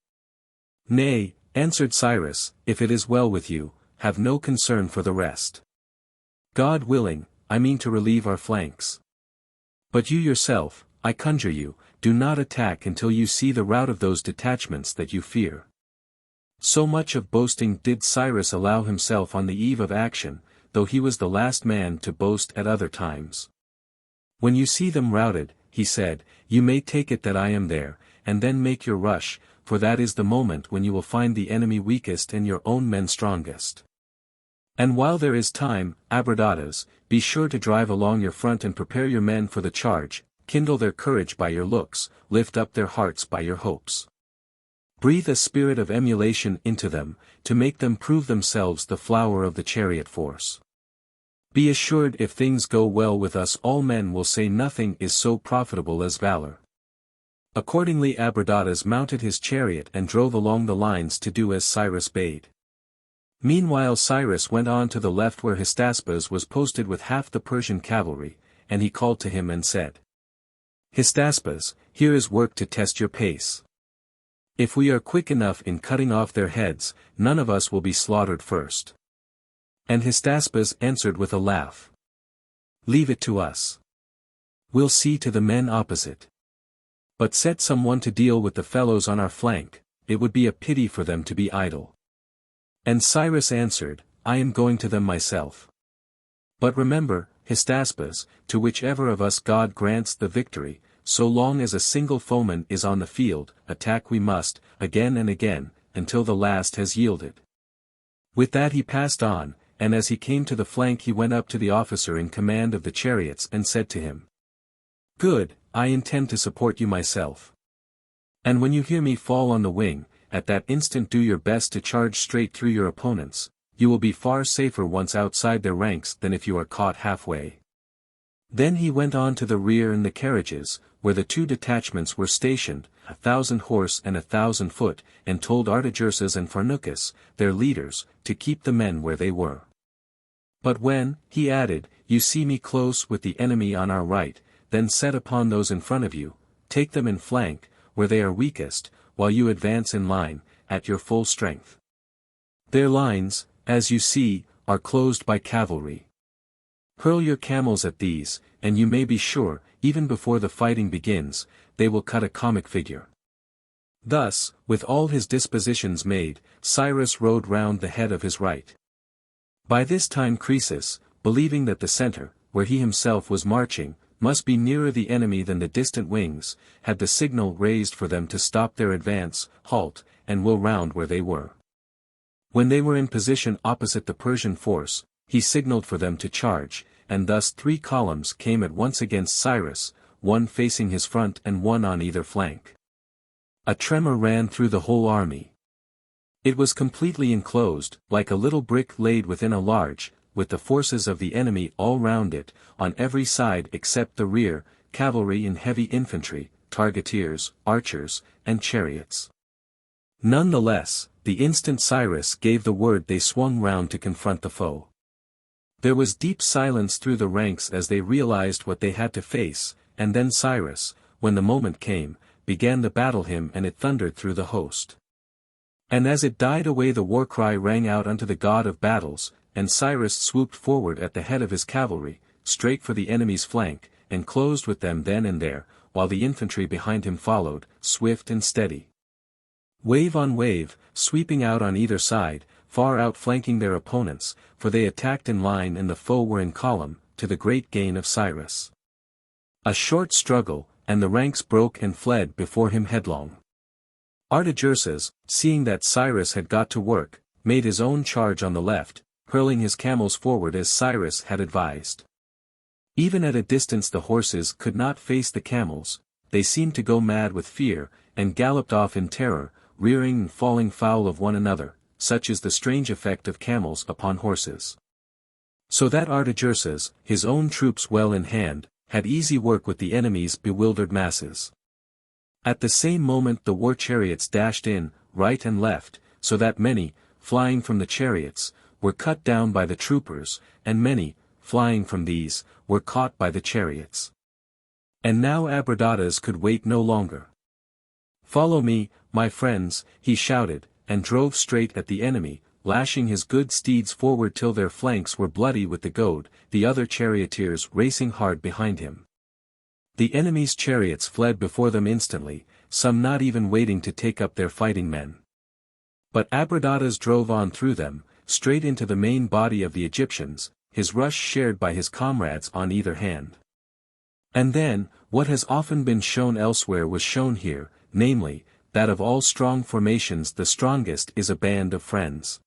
Nay, answered Cyrus, if it is well with you, have no concern for the rest. God willing, I mean to relieve our flanks. But you yourself, I conjure you, do not attack until you see the rout of those detachments that you fear. So much of boasting did Cyrus allow himself on the eve of action, though he was the last man to boast at other times. When you see them routed, he said, you may take it that I am there, and then make your rush, for that is the moment when you will find the enemy weakest and your own men strongest. And while there is time, Abradatas, be sure to drive along your front and prepare your men for the charge, kindle their courage by your looks, lift up their hearts by your hopes. Breathe a spirit of emulation into them, to make them prove themselves the flower of the chariot force. Be assured if things go well with us all men will say nothing is so profitable as valor. Accordingly Abradatas mounted his chariot and drove along the lines to do as Cyrus bade. Meanwhile Cyrus went on to the left where Hystaspes was posted with half the Persian cavalry, and he called to him and said, Hystaspes, here is work to test your pace. If we are quick enough in cutting off their heads, none of us will be slaughtered first. And Hystaspes answered with a laugh. Leave it to us. We'll see to the men opposite. But set someone to deal with the fellows on our flank, it would be a pity for them to be idle. And Cyrus answered, I am going to them myself. But remember, Hystaspes, to whichever of us God grants the victory, so long as a single foeman is on the field, attack we must, again and again, until the last has yielded. With that he passed on, and as he came to the flank he went up to the officer in command of the chariots and said to him, Good, I intend to support you myself. And when you hear me fall on the wing, at that instant do your best to charge straight through your opponents, you will be far safer once outside their ranks than if you are caught halfway. Then he went on to the rear and the carriages, where the 2 detachments were stationed, 1,000 horse and 1,000 foot, and told Artagersas and Pharnuchus, their leaders, to keep the men where they were. But when, he added, you see me close with the enemy on our right, then set upon those in front of you, take them in flank, where they are weakest, while you advance in line, at your full strength. Their lines, as you see, are closed by cavalry. Hurl your camels at these, and you may be sure, even before the fighting begins, they will cut a comic figure. Thus, with all his dispositions made, Cyrus rode round the head of his right. By this time Croesus, believing that the center, where he himself was marching, must be nearer the enemy than the distant wings, had the signal raised for them to stop their advance, halt, and wheel round where they were. When they were in position opposite the Persian force, he signaled for them to charge, and thus 3 columns came at once against Cyrus, one facing his front and one on either flank. A tremor ran through the whole army. It was completely enclosed, like a little brick laid within a large, with the forces of the enemy all round it, on every side except the rear, cavalry and heavy infantry, targeteers, archers, and chariots. None the less, the instant Cyrus gave the word they swung round to confront the foe. There was deep silence through the ranks as they realized what they had to face, and then Cyrus, when the moment came, began the battle hymn and it thundered through the host. And as it died away the war cry rang out unto the God of battles, and Cyrus swooped forward at the head of his cavalry, straight for the enemy's flank, and closed with them then and there, while the infantry behind him followed, swift and steady. Wave on wave, sweeping out on either side, far outflanking their opponents, for they attacked in line and the foe were in column, to the great gain of Cyrus. A short struggle, and the ranks broke and fled before him headlong. Artagersas, seeing that Cyrus had got to work, made his own charge on the left, hurling his camels forward as Cyrus had advised. Even at a distance the horses could not face the camels, they seemed to go mad with fear, and galloped off in terror, rearing and falling foul of one another, such is the strange effect of camels upon horses. So that Artagersas, his own troops well in hand, had easy work with the enemy's bewildered masses. At the same moment the war chariots dashed in, right and left, so that many, flying from the chariots, were cut down by the troopers, and many, flying from these, were caught by the chariots. And now Abradatas could wait no longer. Follow me, my friends, he shouted, and drove straight at the enemy, lashing his good steeds forward till their flanks were bloody with the goad, the other charioteers racing hard behind him. The enemy's chariots fled before them instantly, some not even waiting to take up their fighting men. But Abradatas drove on through them, straight into the main body of the Egyptians, his rush shared by his comrades on either hand. And then, what has often been shown elsewhere was shown here, namely, that of all strong formations the strongest is a band of friends.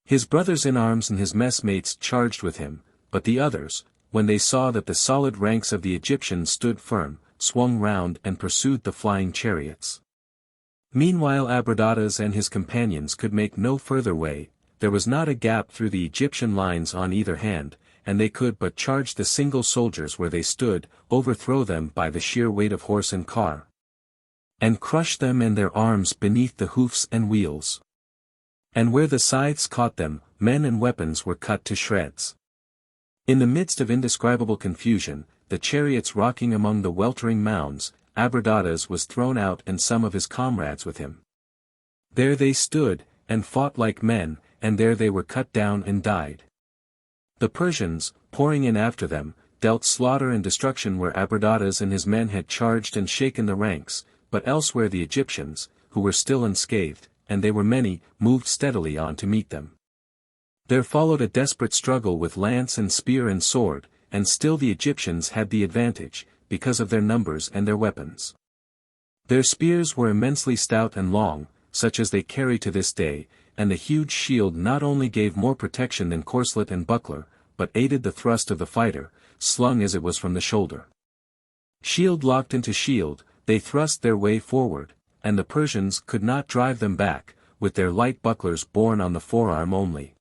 His brothers in arms and his messmates charged with him, but the others, when they saw that the solid ranks of the Egyptians stood firm, swung round and pursued the flying chariots. Meanwhile Abradatas and his companions could make no further way, there was not a gap through the Egyptian lines on either hand, and they could but charge the single soldiers where they stood, overthrow them by the sheer weight of horse and car, and crush them and their arms beneath the hoofs and wheels. And where the scythes caught them, men and weapons were cut to shreds. In the midst of indescribable confusion, the chariots rocking among the weltering mounds, Abradatas was thrown out and some of his comrades with him. There they stood, and fought like men, and there they were cut down and died. The Persians, pouring in after them, dealt slaughter and destruction where Abradatas and his men had charged and shaken the ranks, but elsewhere the Egyptians, who were still unscathed, and they were many, moved steadily on to meet them. There followed a desperate struggle with lance and spear and sword, and still the Egyptians had the advantage, because of their numbers and their weapons. Their spears were immensely stout and long, such as they carry to this day, and the huge shield not only gave more protection than corselet and buckler, but aided the thrust of the fighter, slung as it was from the shoulder. Shield locked into shield, they thrust their way forward, and the Persians could not drive them back, with their light bucklers borne on the forearm only.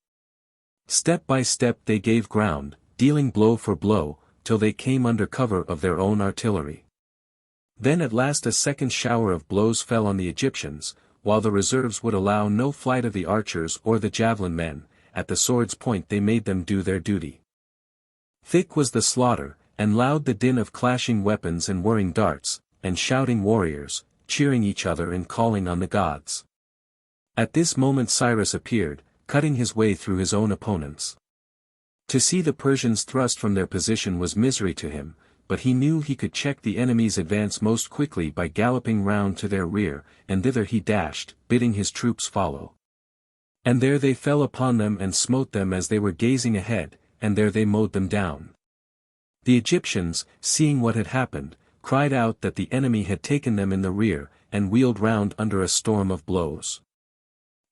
Step by step they gave ground, dealing blow for blow, till they came under cover of their own artillery. Then at last a second shower of blows fell on the Egyptians, while the reserves would allow no flight of the archers or the javelin men. At the sword's point they made them do their duty. Thick was the slaughter, and loud the din of clashing weapons and whirring darts, and shouting warriors, cheering each other and calling on the gods. At this moment Cyrus appeared, cutting his way through his own opponents. To see the Persians thrust from their position was misery to him, but he knew he could check the enemy's advance most quickly by galloping round to their rear, and thither he dashed, bidding his troops follow. And there they fell upon them and smote them as they were gazing ahead, and there they mowed them down. The Egyptians, seeing what had happened, cried out that the enemy had taken them in the rear, and wheeled round under a storm of blows.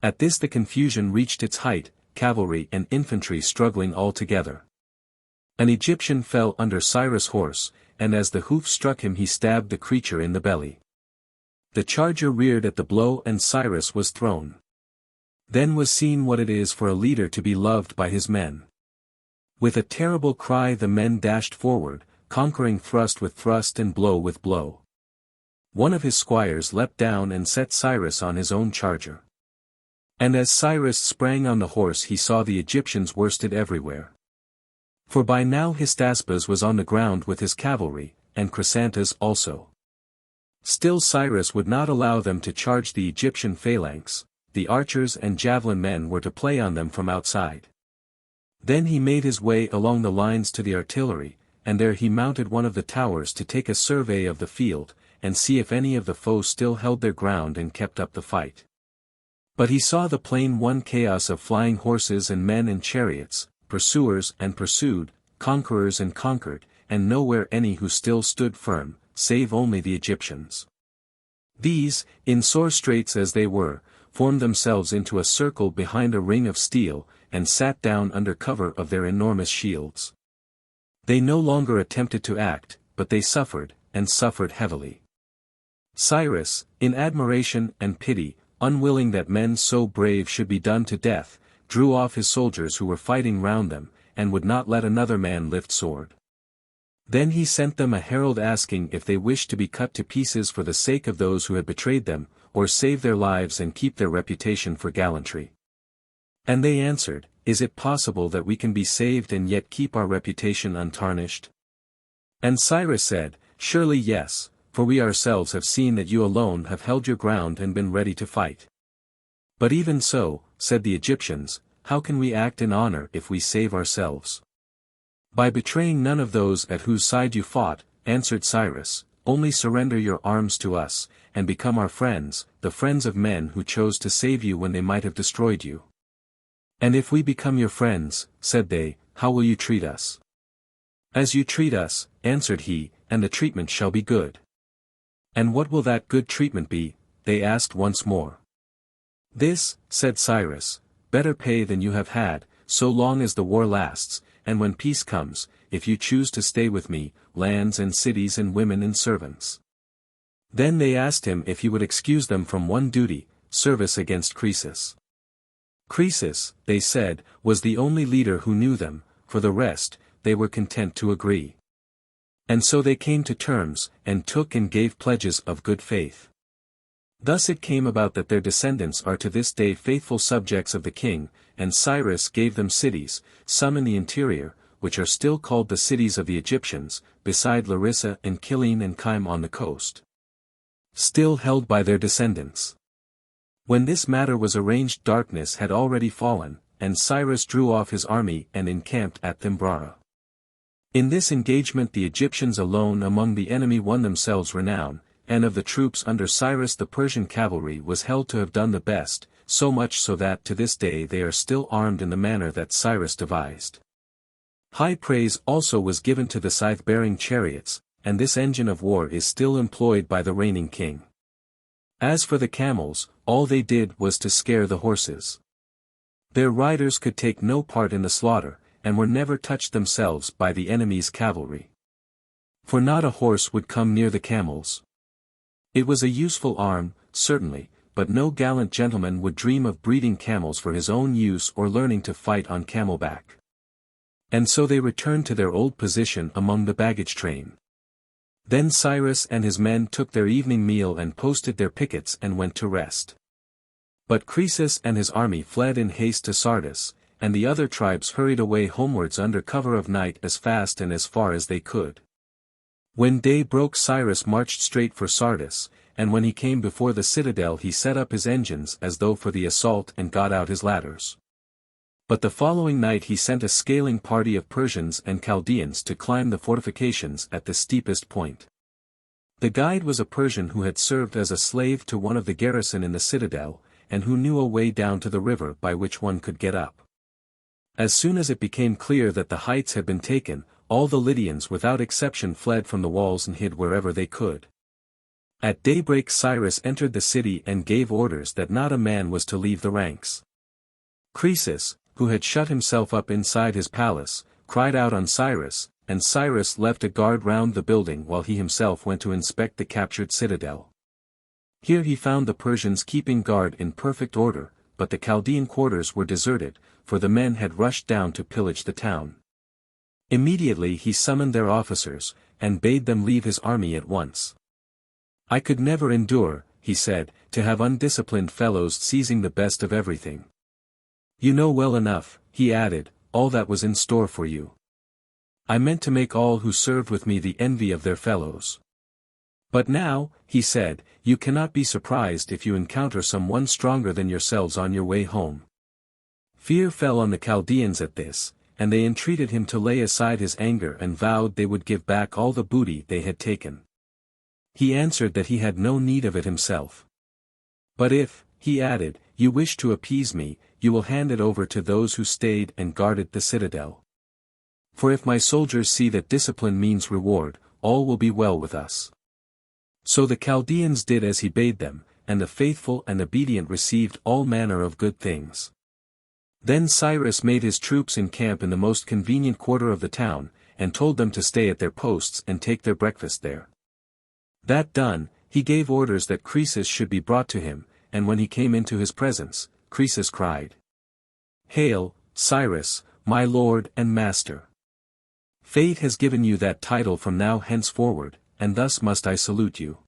At this the confusion reached its height, cavalry and infantry struggling all together. An Egyptian fell under Cyrus' horse, and as the hoof struck him he stabbed the creature in the belly. The charger reared at the blow and Cyrus was thrown. Then was seen what it is for a leader to be loved by his men. With a terrible cry the men dashed forward, conquering thrust with thrust and blow with blow. One of his squires leapt down and set Cyrus on his own charger. And as Cyrus sprang on the horse he saw the Egyptians worsted everywhere. For by now Hystaspes was on the ground with his cavalry, and Chrysantas also. Still Cyrus would not allow them to charge the Egyptian phalanx. The archers and javelin men were to play on them from outside. Then he made his way along the lines to the artillery, and there he mounted one of the towers to take a survey of the field, and see if any of the foe still held their ground and kept up the fight. But he saw the plain one chaos of flying horses and men and chariots, pursuers and pursued, conquerors and conquered, and nowhere any who still stood firm, save only the Egyptians. These, in sore straits as they were, formed themselves into a circle behind a ring of steel, and sat down under cover of their enormous shields. They no longer attempted to act, but they suffered, and suffered heavily. Cyrus, in admiration and pity, unwilling that men so brave should be done to death, drew off his soldiers who were fighting round them, and would not let another man lift sword. Then he sent them a herald asking if they wished to be cut to pieces for the sake of those who had betrayed them, or save their lives and keep their reputation for gallantry. And they answered, "Is it possible that we can be saved and yet keep our reputation untarnished?" And Cyrus said, "Surely yes, for we ourselves have seen that you alone have held your ground and been ready to fight." "But even so," said the Egyptians, "how can we act in honor if we save ourselves?" "By betraying none of those at whose side you fought," answered Cyrus, "only surrender your arms to us, and become our friends, the friends of men who chose to save you when they might have destroyed you." "And if we become your friends," said they, "how will you treat us?" "As you treat us," answered he, "and the treatment shall be good." "And what will that good treatment be?" they asked once more. "This," said Cyrus, "better pay than you have had, so long as the war lasts, and when peace comes, if you choose to stay with me, lands and cities and women and servants." Then they asked him if he would excuse them from one duty, service against Croesus. Croesus, they said, was the only leader who knew them, for the rest, they were content to agree. And so they came to terms, and took and gave pledges of good faith. Thus it came about that their descendants are to this day faithful subjects of the king, and Cyrus gave them cities, some in the interior, which are still called the cities of the Egyptians, beside Larissa and Kyllene and Kyme on the coast, still held by their descendants. When this matter was arranged darkness had already fallen, and Cyrus drew off his army and encamped at Thymbrara. In this engagement the Egyptians alone among the enemy won themselves renown, and of the troops under Cyrus the Persian cavalry was held to have done the best, so much so that to this day they are still armed in the manner that Cyrus devised. High praise also was given to the scythe-bearing chariots, and this engine of war is still employed by the reigning king. As for the camels, all they did was to scare the horses. Their riders could take no part in the slaughter, and were never touched themselves by the enemy's cavalry. For not a horse would come near the camels. It was a useful arm, certainly, but no gallant gentleman would dream of breeding camels for his own use or learning to fight on camelback. And so they returned to their old position among the baggage train. Then Cyrus and his men took their evening meal and posted their pickets and went to rest. But Croesus and his army fled in haste to Sardis, and the other tribes hurried away homewards under cover of night as fast and as far as they could. When day broke Cyrus marched straight for Sardis, and when he came before the citadel he set up his engines as though for the assault and got out his ladders. But the following night he sent a scaling party of Persians and Chaldeans to climb the fortifications at the steepest point. The guide was a Persian who had served as a slave to one of the garrison in the citadel, and who knew a way down to the river by which one could get up. As soon as it became clear that the heights had been taken, all the Lydians without exception fled from the walls and hid wherever they could. At daybreak Cyrus entered the city and gave orders that not a man was to leave the ranks. Croesus, who had shut himself up inside his palace, cried out on Cyrus, and Cyrus left a guard round the building while he himself went to inspect the captured citadel. Here he found the Persians keeping guard in perfect order, but the Chaldean quarters were deserted, for the men had rushed down to pillage the town. Immediately he summoned their officers, and bade them leave his army at once. "I could never endure," he said, "to have undisciplined fellows seizing the best of everything. You know well enough," he added, "all that was in store for you. I meant to make all who served with me the envy of their fellows. But now," he said, "you cannot be surprised if you encounter some one stronger than yourselves on your way home." Fear fell on the Chaldeans at this, and they entreated him to lay aside his anger and vowed they would give back all the booty they had taken. He answered that he had no need of it himself. "But if," he added, "you wish to appease me, you will hand it over to those who stayed and guarded the citadel. For if my soldiers see that discipline means reward, all will be well with us." So the Chaldeans did as he bade them, and the faithful and obedient received all manner of good things. Then Cyrus made his troops encamp in the most convenient quarter of the town, and told them to stay at their posts and take their breakfast there. That done, he gave orders that Croesus should be brought to him, and when he came into his presence, Croesus cried, "Hail, Cyrus, my lord and master! Fate has given you that title from now henceforward, and thus must I salute you."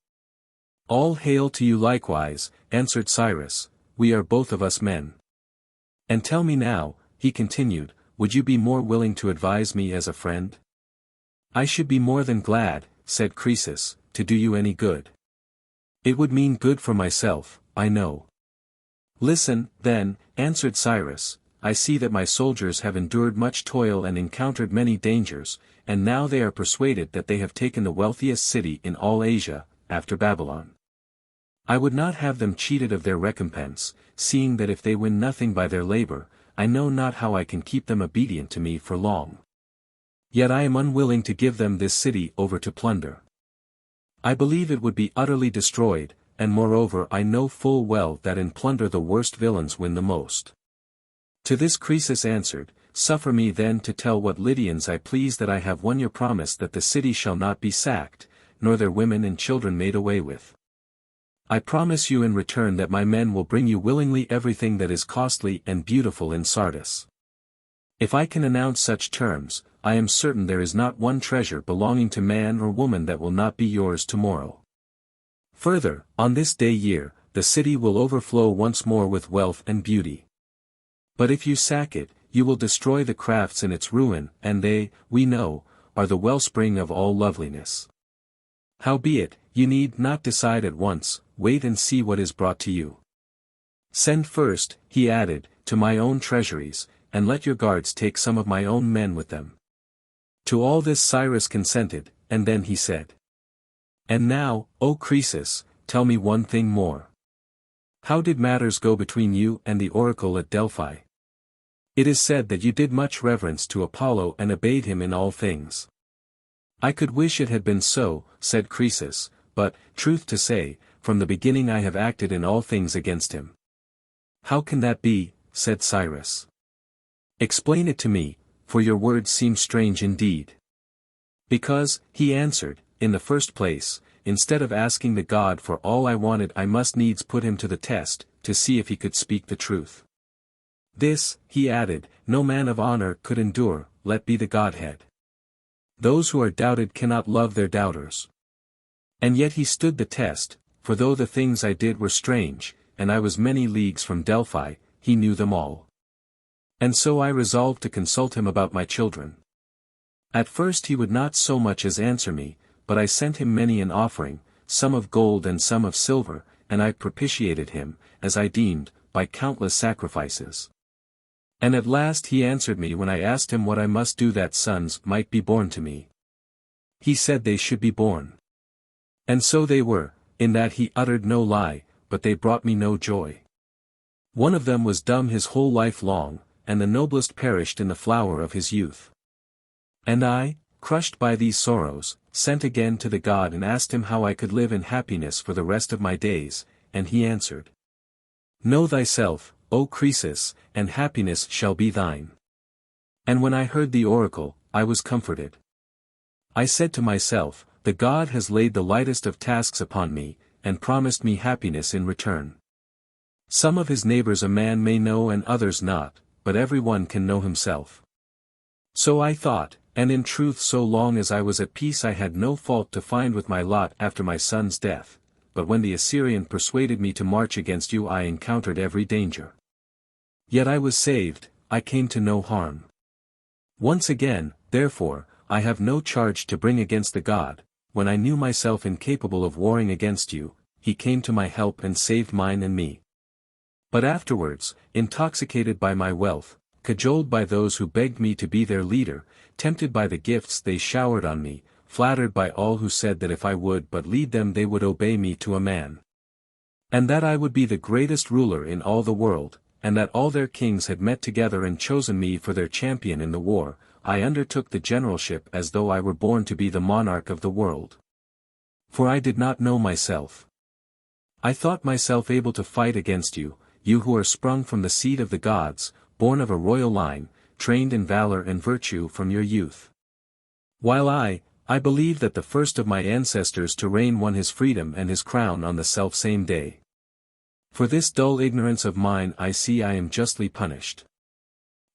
"All hail to you likewise," answered Cyrus, "we are both of us men. And tell me now," he continued, "would you be more willing to advise me as a friend?" "I should be more than glad," said Croesus, "to do you any good. It would mean good for myself, I know." "Listen, then," answered Cyrus, "I see that my soldiers have endured much toil and encountered many dangers, and now they are persuaded that they have taken the wealthiest city in all Asia, after Babylon. I would not have them cheated of their recompense, seeing that if they win nothing by their labor, I know not how I can keep them obedient to me for long. Yet I am unwilling to give them this city over to plunder. I believe it would be utterly destroyed, and moreover I know full well that in plunder the worst villains win the most." To this Croesus answered, "Suffer me then to tell what Lydians I please that I have won your promise that the city shall not be sacked, nor their women and children made away with. I promise you in return that my men will bring you willingly everything that is costly and beautiful in Sardis. If I can announce such terms, I am certain there is not one treasure belonging to man or woman that will not be yours tomorrow. Further, on this day year, the city will overflow once more with wealth and beauty. But if you sack it, you will destroy the crafts in its ruin, and they, we know, are the wellspring of all loveliness. Howbeit, you need not decide at once, wait and see what is brought to you. Send first," he added, "to my own treasuries, and let your guards take some of my own men with them." To all this Cyrus consented, and then he said, And now, O Croesus, tell me one thing more. How did matters go between you and the oracle at Delphi? It is said that you did much reverence to Apollo and obeyed him in all things. I could wish it had been so, said Croesus, but, truth to say, from the beginning I have acted in all things against him. How can that be? Said Cyrus. Explain it to me, for your words seem strange indeed. Because, he answered, in the first place, instead of asking the god for all I wanted, I must needs put him to the test, to see if he could speak the truth. This, he added, no man of honor could endure, let be the Godhead. Those who are doubted cannot love their doubters. And yet he stood the test, for though the things I did were strange, and I was many leagues from Delphi, he knew them all. And so I resolved to consult him about my children. At first he would not so much as answer me, but I sent him many an offering, some of gold and some of silver, and I propitiated him, as I deemed, by countless sacrifices. And at last he answered me when I asked him what I must do that sons might be born to me. He said they should be born. And so they were, in that he uttered no lie, but they brought me no joy. One of them was dumb his whole life long, and the noblest perished in the flower of his youth. And I, crushed by these sorrows, sent again to the god and asked him how I could live in happiness for the rest of my days, and he answered. Know thyself, O Croesus, and happiness shall be thine. And when I heard the oracle, I was comforted. I said to myself, the god has laid the lightest of tasks upon me, and promised me happiness in return. Some of his neighbors a man may know and others not, but every one can know himself. So I thought, and in truth so long as I was at peace I had no fault to find with my lot after my son's death, but when the Assyrian persuaded me to march against you I encountered every danger. Yet I was saved, I came to no harm. Once again, therefore, I have no charge to bring against the god. When I knew myself incapable of warring against you, he came to my help and saved mine and me. But afterwards, intoxicated by my wealth, cajoled by those who begged me to be their leader, tempted by the gifts they showered on me, flattered by all who said that if I would but lead them they would obey me to a man. And that I would be the greatest ruler in all the world, and that all their kings had met together and chosen me for their champion in the war, I undertook the generalship as though I were born to be the monarch of the world. For I did not know myself. I thought myself able to fight against you, you who are sprung from the seed of the gods, born of a royal line, trained in valor and virtue from your youth. While I believe that the first of my ancestors to reign won his freedom and his crown on the selfsame day. For this dull ignorance of mine I see I am justly punished.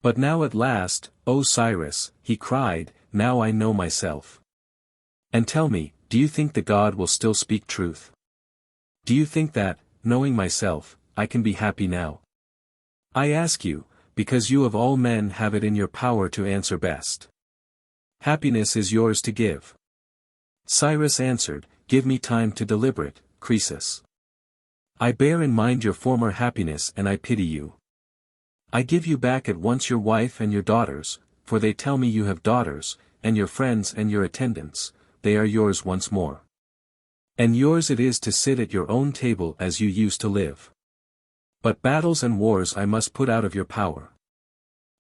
But now at last, O Cyrus, he cried, now I know myself. And tell me, do you think the god will still speak truth? Do you think that, knowing myself, I can be happy now? I ask you, because you of all men have it in your power to answer best. Happiness is yours to give. Cyrus answered, give me time to deliberate, Croesus. I bear in mind your former happiness and I pity you. I give you back at once your wife and your daughters, for they tell me you have daughters, and your friends and your attendants, they are yours once more. And yours it is to sit at your own table as you used to live. But battles and wars I must put out of your power.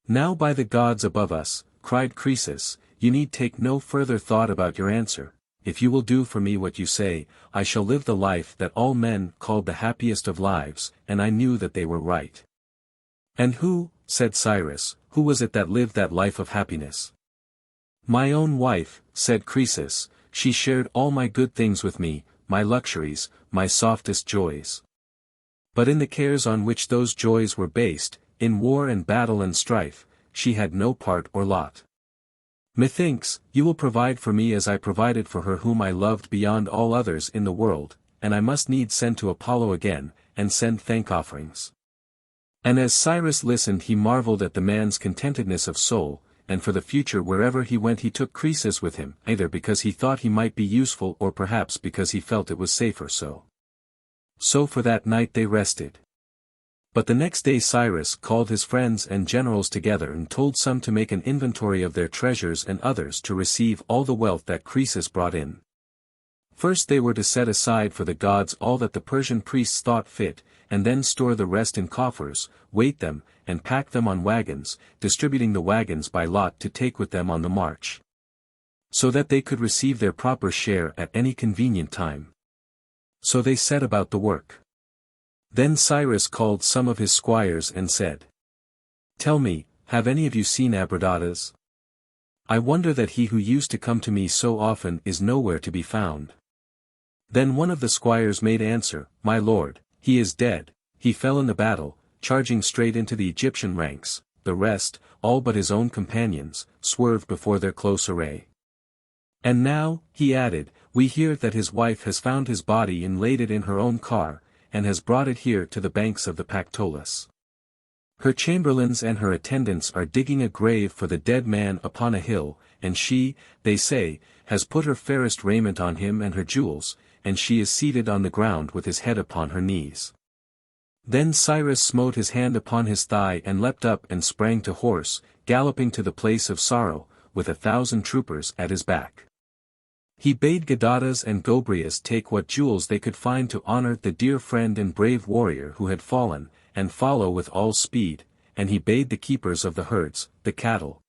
Now by the gods above us, cried Croesus, you need take no further thought about your answer. If you will do for me what you say, I shall live the life that all men called the happiest of lives, and I knew that they were right. And who, said Cyrus, who was it that lived that life of happiness? My own wife, said Croesus, she shared all my good things with me, my luxuries, my softest joys. But in the cares on which those joys were based, in war and battle and strife, she had no part or lot. Methinks, you will provide for me as I provided for her whom I loved beyond all others in the world, and I must needs send to Apollo again, and send thank offerings. And as Cyrus listened he marveled at the man's contentedness of soul, and for the future wherever he went he took Croesus with him, either because he thought he might be useful or perhaps because he felt it was safer so. So for that night they rested. But the next day Cyrus called his friends and generals together and told some to make an inventory of their treasures and others to receive all the wealth that Croesus brought in. First they were to set aside for the gods all that the Persian priests thought fit, and then store the rest in coffers, weight them, and pack them on wagons, distributing the wagons by lot to take with them on the march, so that they could receive their proper share at any convenient time. So they set about the work. Then Cyrus called some of his squires and said, "Tell me, have any of you seen Abradatas? I wonder that he who used to come to me so often is nowhere to be found." Then one of the squires made answer, "My lord, he is dead, he fell in the battle, charging straight into the Egyptian ranks, the rest, all but his own companions, swerved before their close array. And now," he added, "we hear that his wife has found his body and laid it in her own car, and has brought it here to the banks of the Pactolus. Her chamberlains and her attendants are digging a grave for the dead man upon a hill, and she, they say, has put her fairest raiment on him and her jewels, and she is seated on the ground with his head upon her knees." Then Cyrus smote his hand upon his thigh and leapt up and sprang to horse, galloping to the place of sorrow, with 1,000 troopers at his back. He bade Gadatas and Gobryas take what jewels they could find to honor the dear friend and brave warrior who had fallen, and follow with all speed, and he bade the keepers of the herds, the cattle,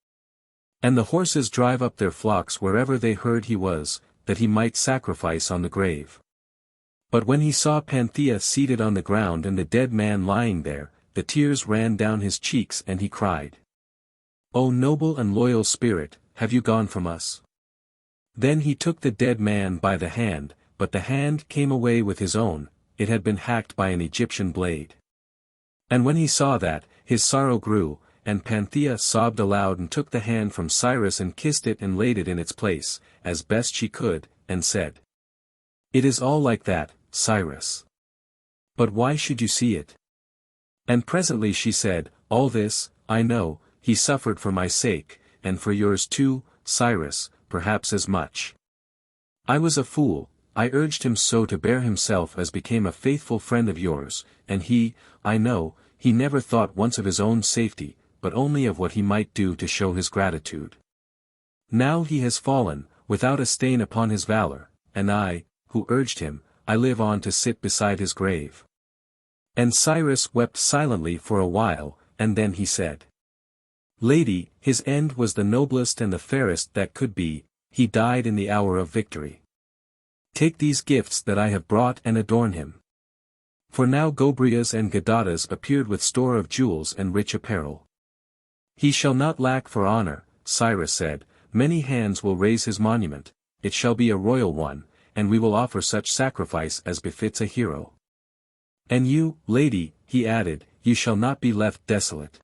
and the horses drive up their flocks wherever they heard he was, that he might sacrifice on the grave. But when he saw Panthea seated on the ground and the dead man lying there, the tears ran down his cheeks and he cried, "O noble and loyal spirit, have you gone from us?" Then he took the dead man by the hand, but the hand came away with his own, it had been hacked by an Egyptian blade. And when he saw that, his sorrow grew, and Panthea sobbed aloud and took the hand from Cyrus and kissed it and laid it in its place, as best she could, and said, "It is all like that, Cyrus. But why should you see it?" And presently she said, "All this, I know, he suffered for my sake, and for yours too, Cyrus, perhaps as much. I was a fool, I urged him so to bear himself as became a faithful friend of yours, and he, I know, he never thought once of his own safety, but only of what he might do to show his gratitude. Now he has fallen, without a stain upon his valor, and I, who urged him, I live on to sit beside his grave." And Cyrus wept silently for a while, and then he said, "Lady, his end was the noblest and the fairest that could be, he died in the hour of victory. Take these gifts that I have brought and adorn him." For now Gobryas and Gadatas appeared with store of jewels and rich apparel. "He shall not lack for honor," Cyrus said, "many hands will raise his monument, it shall be a royal one, and we will offer such sacrifice as befits a hero. And you, lady," he added, "you shall not be left desolate.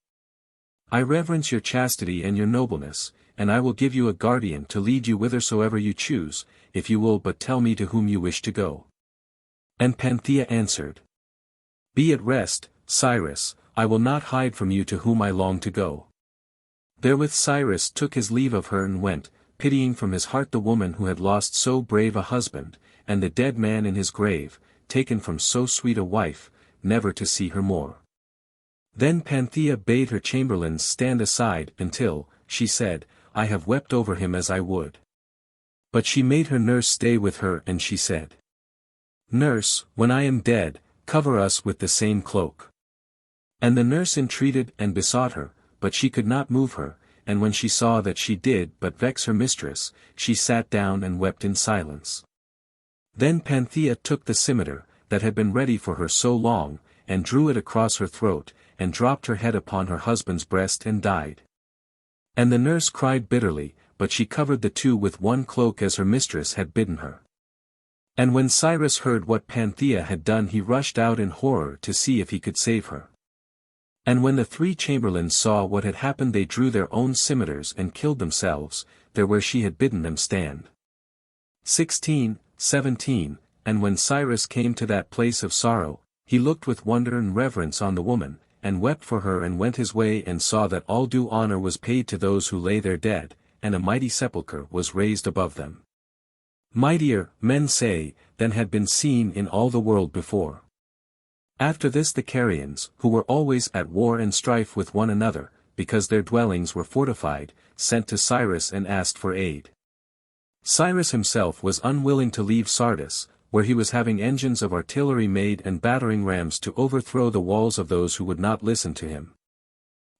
I reverence your chastity and your nobleness, and I will give you a guardian to lead you whithersoever you choose, if you will but tell me to whom you wish to go." And Panthea answered, "Be at rest, Cyrus, I will not hide from you to whom I long to go." Therewith Cyrus took his leave of her and went, pitying from his heart the woman who had lost so brave a husband, and the dead man in his grave, taken from so sweet a wife, never to see her more. Then Panthea bade her chamberlains stand aside until, she said, "I have wept over him as I would." But she made her nurse stay with her and she said, "Nurse, when I am dead, cover us with the same cloak." And the nurse entreated and besought her, but she could not move her, and when she saw that she did but vex her mistress, she sat down and wept in silence. Then Panthea took the scimitar, that had been ready for her so long, and drew it across her throat, and dropped her head upon her husband's breast and died. And the nurse cried bitterly, but she covered the two with one cloak as her mistress had bidden her. And when Cyrus heard what Panthea had done he rushed out in horror to see if he could save her. And when the 3 chamberlains saw what had happened they drew their own scimitars and killed themselves, there where she had bidden them stand. 16:17 And when Cyrus came to that place of sorrow, he looked with wonder and reverence on the woman, and wept for her and went his way and saw that all due honor was paid to those who lay there dead, and a mighty sepulchre was raised above them. Mightier, men say, than had been seen in all the world before. After this the Carians, who were always at war and strife with one another, because their dwellings were fortified, sent to Cyrus and asked for aid. Cyrus himself was unwilling to leave Sardis, where he was having engines of artillery made and battering rams to overthrow the walls of those who would not listen to him.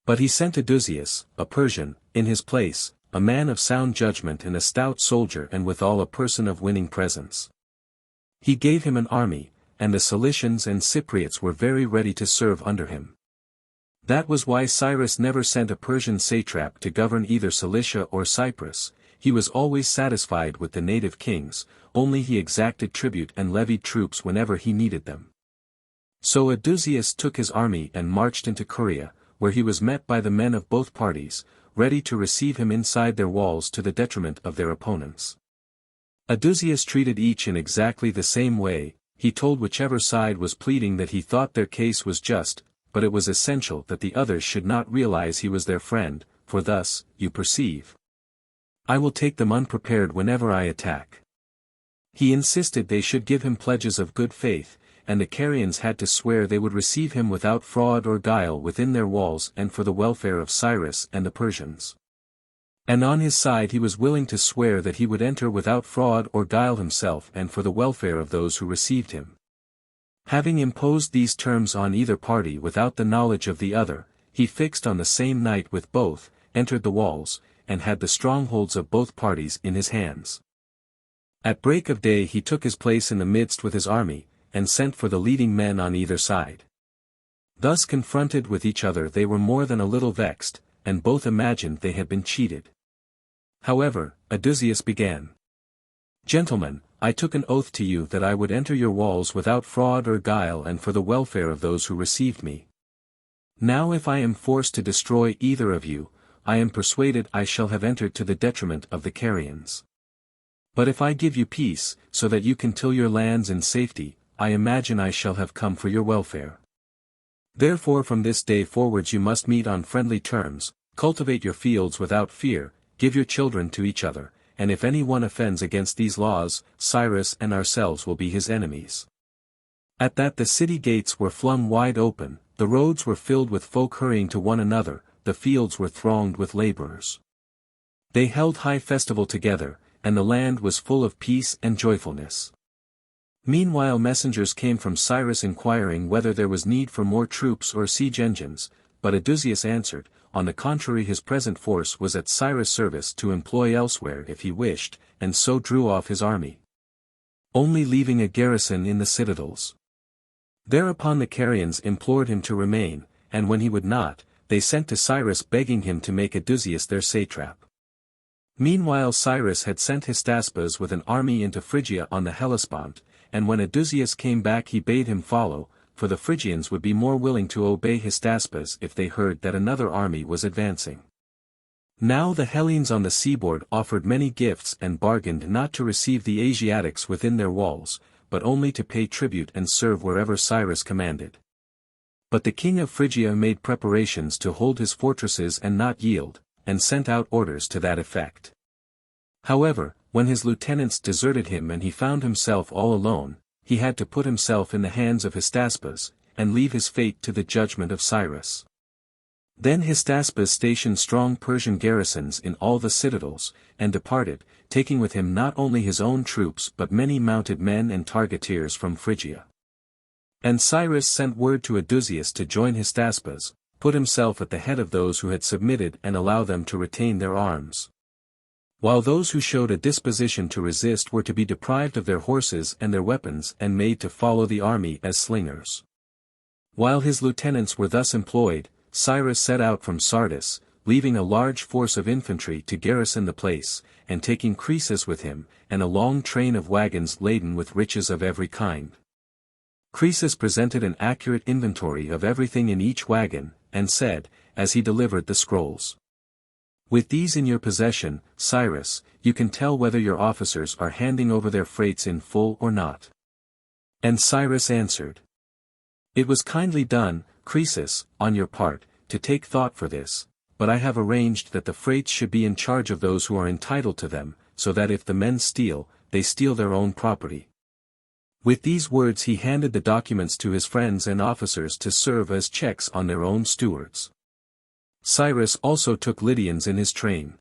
But he sent Edusius, a Persian, in his place, a man of sound judgment and a stout soldier and withal a person of winning presence. He gave him an army, and the Cilicians and Cypriots were very ready to serve under him. That was why Cyrus never sent a Persian satrap to govern either Cilicia or Cyprus. He was always satisfied with the native kings, only he exacted tribute and levied troops whenever he needed them. So Edusius took his army and marched into Caria, where he was met by the men of both parties, ready to receive him inside their walls to the detriment of their opponents. Edusius treated each in exactly the same way. He told whichever side was pleading that he thought their case was just, but it was essential that the others should not realize he was their friend, for thus, you perceive, I will take them unprepared whenever I attack. He insisted they should give him pledges of good faith, and the Carians had to swear they would receive him without fraud or guile within their walls and for the welfare of Cyrus and the Persians. And on his side he was willing to swear that he would enter without fraud or guile himself and for the welfare of those who received him. Having imposed these terms on either party without the knowledge of the other, he fixed on the same night with both, entered the walls, and had the strongholds of both parties in his hands. At break of day he took his place in the midst with his army, and sent for the leading men on either side. Thus confronted with each other they were more than a little vexed, and both imagined they had been cheated. However, Edusius began. Gentlemen, I took an oath to you that I would enter your walls without fraud or guile and for the welfare of those who received me. Now if I am forced to destroy either of you, I am persuaded I shall have entered to the detriment of the Carians. But if I give you peace, so that you can till your lands in safety, I imagine I shall have come for your welfare. Therefore from this day forwards you must meet on friendly terms, cultivate your fields without fear, give your children to each other, and if any one offends against these laws, Cyrus and ourselves will be his enemies. At that the city gates were flung wide open, the roads were filled with folk hurrying to one another, the fields were thronged with laborers. They held high festival together, and the land was full of peace and joyfulness. Meanwhile messengers came from Cyrus inquiring whether there was need for more troops or siege engines, but Edusius answered, on the contrary his present force was at Cyrus' service to employ elsewhere if he wished, and so drew off his army, only leaving a garrison in the citadels. Thereupon the Carians implored him to remain, and when he would not, they sent to Cyrus begging him to make Edusius their satrap. Meanwhile Cyrus had sent Hystaspes with an army into Phrygia on the Hellespont, and when Edusius came back he bade him follow, for the Phrygians would be more willing to obey Hystaspes if they heard that another army was advancing. Now the Hellenes on the seaboard offered many gifts and bargained not to receive the Asiatics within their walls, but only to pay tribute and serve wherever Cyrus commanded. But the king of Phrygia made preparations to hold his fortresses and not yield, and sent out orders to that effect. However, when his lieutenants deserted him and he found himself all alone, he had to put himself in the hands of Hystaspes, and leave his fate to the judgment of Cyrus. Then Hystaspes stationed strong Persian garrisons in all the citadels, and departed, taking with him not only his own troops but many mounted men and targeteers from Phrygia. And Cyrus sent word to Edusius to join Hystaspes, put himself at the head of those who had submitted and allow them to retain their arms, while those who showed a disposition to resist were to be deprived of their horses and their weapons and made to follow the army as slingers. While his lieutenants were thus employed, Cyrus set out from Sardis, leaving a large force of infantry to garrison the place, and taking Croesus with him, and a long train of wagons laden with riches of every kind. Croesus presented an accurate inventory of everything in each wagon, and said, as he delivered the scrolls, "With these in your possession, Cyrus, you can tell whether your officers are handing over their freights in full or not." And Cyrus answered, "It was kindly done, Croesus, on your part, to take thought for this, but I have arranged that the freights should be in charge of those who are entitled to them, so that if the men steal, they steal their own property." With these words he handed the documents to his friends and officers to serve as checks on their own stewards. Cyrus also took Lydians in his train.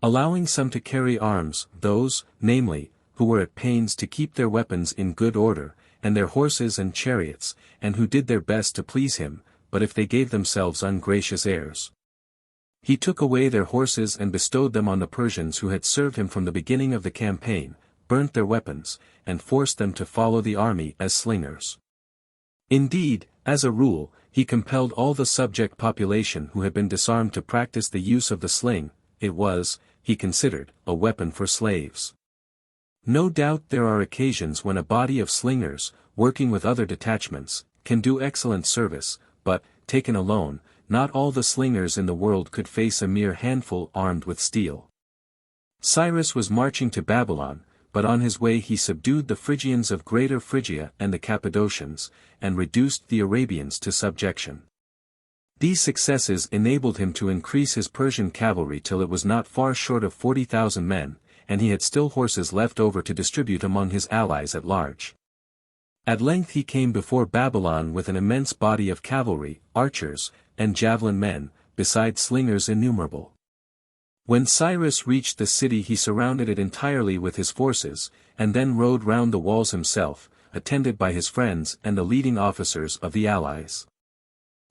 allowing some to carry arms, those, namely, who were at pains to keep their weapons in good order, and their horses and chariots, and who did their best to please him, but if they gave themselves ungracious airs, he took away their horses and bestowed them on the Persians who had served him from the beginning of the campaign, burnt their weapons, and forced them to follow the army as slingers. Indeed, as a rule, he compelled all the subject population who had been disarmed to practice the use of the sling. It was, he considered, a weapon for slaves. No doubt there are occasions when a body of slingers, working with other detachments, can do excellent service, but, taken alone, not all the slingers in the world could face a mere handful armed with steel. Cyrus was marching to Babylon, but on his way he subdued the Phrygians of Greater Phrygia and the Cappadocians, and reduced the Arabians to subjection. These successes enabled him to increase his Persian cavalry till it was not far short of 40,000 men, and he had still horses left over to distribute among his allies at large. At length he came before Babylon with an immense body of cavalry, archers, and javelin men, besides slingers innumerable. When Cyrus reached the city he surrounded it entirely with his forces, and then rode round the walls himself, attended by his friends and the leading officers of the allies.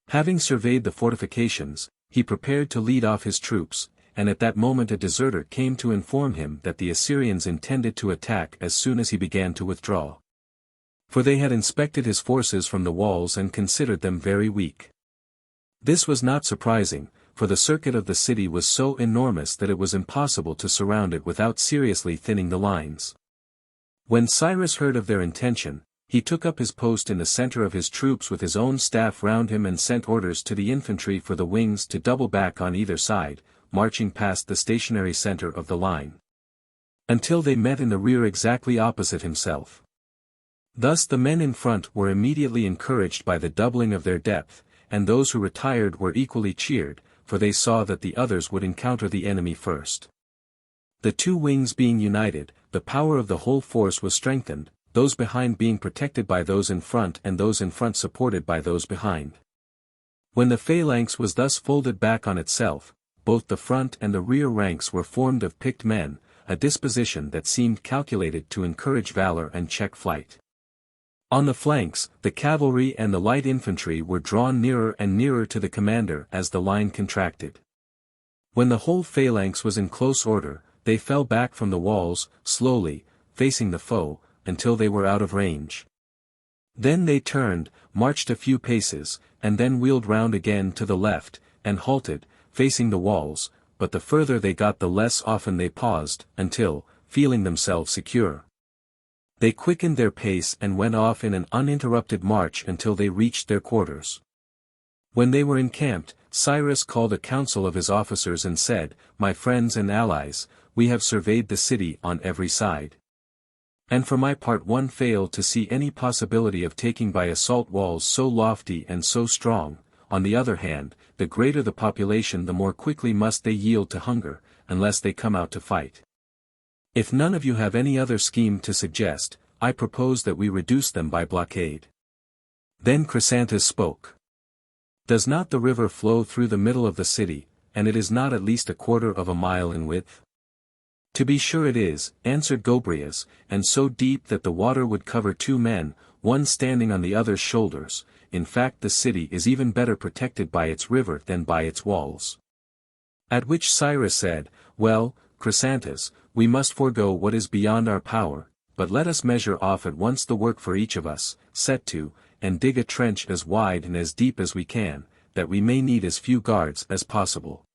Having surveyed the fortifications, he prepared to lead off his troops, and at that moment a deserter came to inform him that the Assyrians intended to attack as soon as he began to withdraw. For they had inspected his forces from the walls and considered them very weak. This was not surprising, for the circuit of the city was so enormous that it was impossible to surround it without seriously thinning the lines. When Cyrus heard of their intention, he took up his post in the center of his troops with his own staff round him and sent orders to the infantry for the wings to double back on either side, marching past the stationary center of the line, until they met in the rear exactly opposite himself. Thus the men in front were immediately encouraged by the doubling of their depth, and those who retired were equally cheered, for they saw that the others would encounter the enemy first. The two wings being united, the power of the whole force was strengthened, those behind being protected by those in front and those in front supported by those behind. When the phalanx was thus folded back on itself, both the front and the rear ranks were formed of picked men, a disposition that seemed calculated to encourage valor and check flight. On the flanks, the cavalry and the light infantry were drawn nearer and nearer to the commander as the line contracted. When the whole phalanx was in close order, they fell back from the walls, slowly, facing the foe, until they were out of range. Then they turned, marched a few paces, and then wheeled round again to the left, and halted, facing the walls, but the further they got the less often they paused, until, feeling themselves secure, they quickened their pace and went off in an uninterrupted march until they reached their quarters. When they were encamped, Cyrus called a council of his officers and said, "My friends and allies, we have surveyed the city on every side. And for my part one fail to see any possibility of taking by assault walls so lofty and so strong. On the other hand, the greater the population the more quickly must they yield to hunger, unless they come out to fight. If none of you have any other scheme to suggest, I propose that we reduce them by blockade." Then Chrysantas spoke. "Does not the river flow through the middle of the city, and it is not at least 1/4 of a mile in width?" "To be sure it is," answered Gobryas, "and so deep that the water would cover 2 men, one standing on the other's shoulders. In fact the city is even better protected by its river than by its walls." At which Cyrus said, "Well, Chrysantas, we must forego what is beyond our power, but let us measure off at once the work for each of us, set to, and dig a trench as wide and as deep as we can, that we may need as few guards as possible."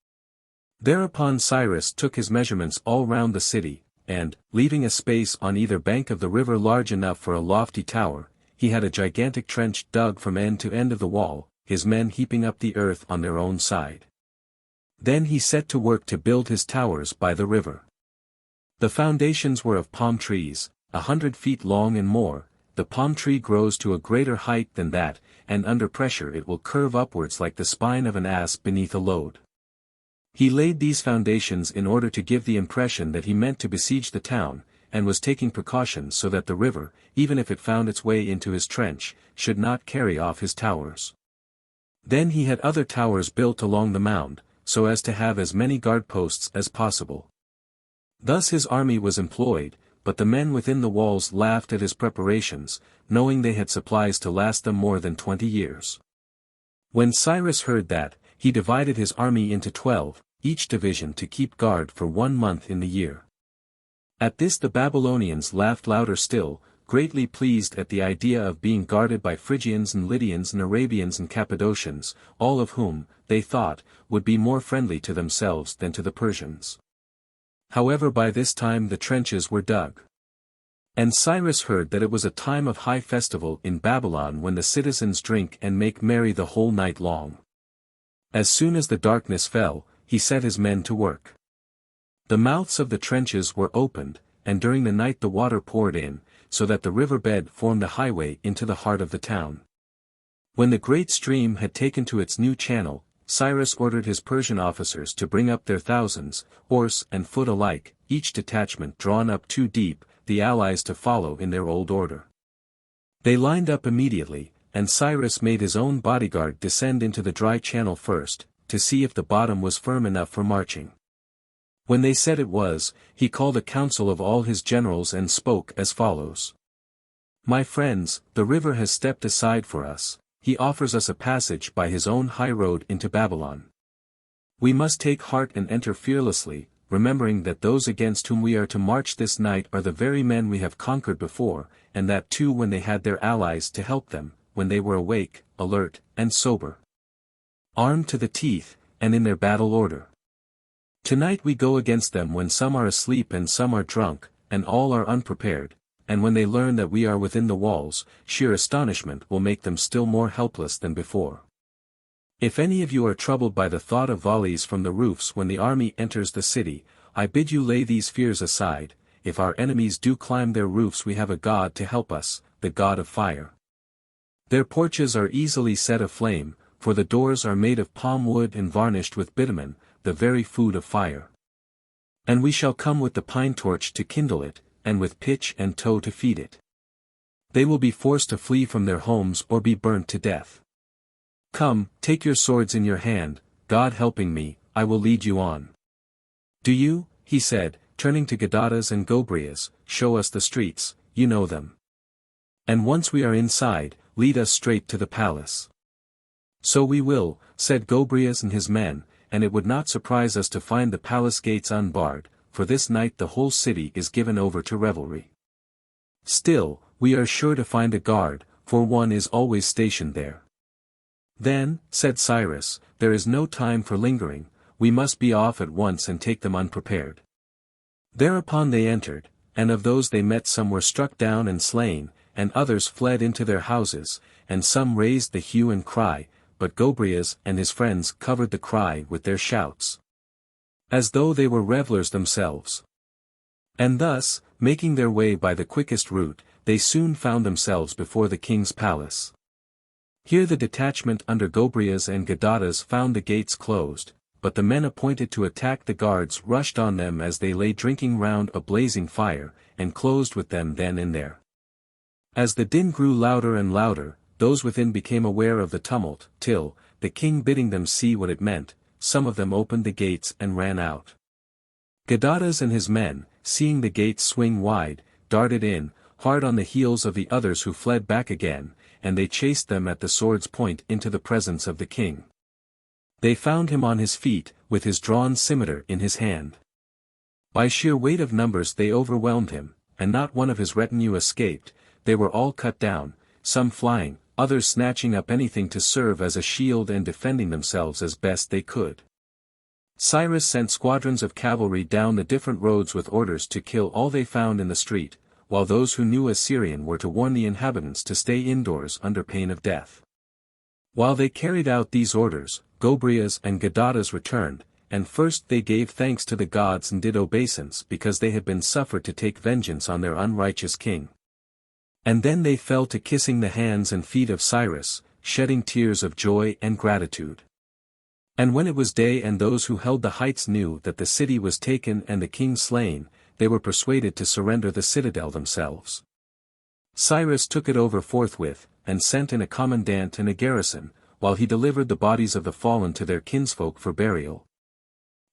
Thereupon Cyrus took his measurements all round the city, and, leaving a space on either bank of the river large enough for a lofty tower, he had a gigantic trench dug from end to end of the wall, his men heaping up the earth on their own side. Then he set to work to build his towers by the river. The foundations were of palm trees, 100 feet long and more. The palm tree grows to a greater height than that, and under pressure it will curve upwards like the spine of an ass beneath a load. He laid these foundations in order to give the impression that he meant to besiege the town, and was taking precautions so that the river, even if it found its way into his trench, should not carry off his towers. Then he had other towers built along the mound, so as to have as many guard posts as possible. Thus his army was employed, but the men within the walls laughed at his preparations, knowing they had supplies to last them more than 20 years. When Cyrus heard that, he divided his army into 12, each division to keep guard for 1 month in the year. At this the Babylonians laughed louder still, greatly pleased at the idea of being guarded by Phrygians and Lydians and Arabians and Cappadocians, all of whom, they thought, would be more friendly to themselves than to the Persians. However, by this time the trenches were dug. And Cyrus heard that it was a time of high festival in Babylon when the citizens drink and make merry the whole night long. As soon as the darkness fell, he set his men to work. The mouths of the trenches were opened, and during the night the water poured in, so that the river bed formed a highway into the heart of the town. When the great stream had taken to its new channel, Cyrus ordered his Persian officers to bring up their thousands, horse and foot alike, each detachment drawn up 2 deep, the allies to follow in their old order. They lined up immediately, and Cyrus made his own bodyguard descend into the dry channel first, to see if the bottom was firm enough for marching. When they said it was, he called a council of all his generals and spoke as follows. "My friends, the river has stepped aside for us. He offers us a passage by his own high road into Babylon. We must take heart and enter fearlessly, remembering that those against whom we are to march this night are the very men we have conquered before, and that too when they had their allies to help them, when they were awake, alert, and sober, armed to the teeth, and in their battle order. Tonight we go against them when some are asleep and some are drunk, and all are unprepared, and when they learn that we are within the walls, sheer astonishment will make them still more helpless than before. If any of you are troubled by the thought of volleys from the roofs when the army enters the city, I bid you lay these fears aside. If our enemies do climb their roofs, we have a God to help us, the God of fire. Their porches are easily set aflame, for the doors are made of palm wood and varnished with bitumen, the very food of fire. And we shall come with the pine torch to kindle it, and with pitch and tow to feed it. They will be forced to flee from their homes or be burnt to death. Come, take your swords in your hand, God helping me, I will lead you on. Do you," he said, turning to Gadatas and Gobryas, "show us the streets, you know them. And once we are inside, lead us straight to the palace." "So we will," said Gobryas and his men, "and it would not surprise us to find the palace gates unbarred, for this night the whole city is given over to revelry. Still, we are sure to find a guard, for one is always stationed there." "Then," said Cyrus, "there is no time for lingering, we must be off at once and take them unprepared." Thereupon they entered, and of those they met some were struck down and slain, and others fled into their houses, and some raised the hue and cry, but Gobryas and his friends covered the cry with their shouts, as though they were revelers themselves. And thus, making their way by the quickest route, they soon found themselves before the king's palace. Here the detachment under Gobryas and Gadatas found the gates closed, but the men appointed to attack the guards rushed on them as they lay drinking round a blazing fire, and closed with them then and there. As the din grew louder and louder, those within became aware of the tumult, till, the king bidding them see what it meant, some of them opened the gates and ran out. Gadatas and his men, seeing the gates swing wide, darted in, hard on the heels of the others who fled back again, and they chased them at the sword's point into the presence of the king. They found him on his feet, with his drawn scimitar in his hand. By sheer weight of numbers they overwhelmed him, and not one of his retinue escaped. They were all cut down, some flying, others snatching up anything to serve as a shield and defending themselves as best they could. Cyrus sent squadrons of cavalry down the different roads with orders to kill all they found in the street, while those who knew Assyrian were to warn the inhabitants to stay indoors under pain of death. While they carried out these orders, Gobryas and Gadatas returned, and first they gave thanks to the gods and did obeisance because they had been suffered to take vengeance on their unrighteous king. And then they fell to kissing the hands and feet of Cyrus, shedding tears of joy and gratitude. And when it was day and those who held the heights knew that the city was taken and the king slain, they were persuaded to surrender the citadel themselves. Cyrus took it over forthwith, and sent in a commandant and a garrison, while he delivered the bodies of the fallen to their kinsfolk for burial.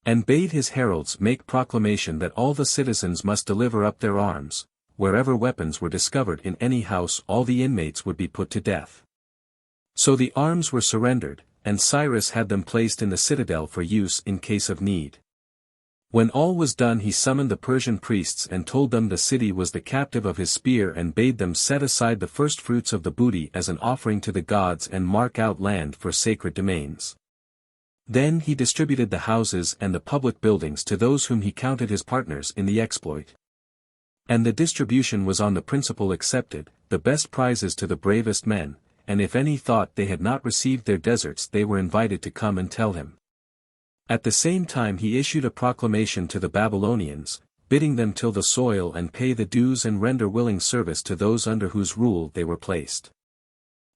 And bade his heralds make proclamation that all the citizens must deliver up their arms. Wherever weapons were discovered in any house, all the inmates would be put to death. So the arms were surrendered, and Cyrus had them placed in the citadel for use in case of need. When all was done, he summoned the Persian priests and told them the city was the captive of his spear, and bade them set aside the first fruits of the booty as an offering to the gods and mark out land for sacred domains. Then he distributed the houses and the public buildings to those whom he counted his partners in the exploit. And the distribution was on the principle accepted, the best prizes to the bravest men, and if any thought they had not received their deserts, they were invited to come and tell him. At the same time he issued a proclamation to the Babylonians, bidding them till the soil and pay the dues and render willing service to those under whose rule they were placed.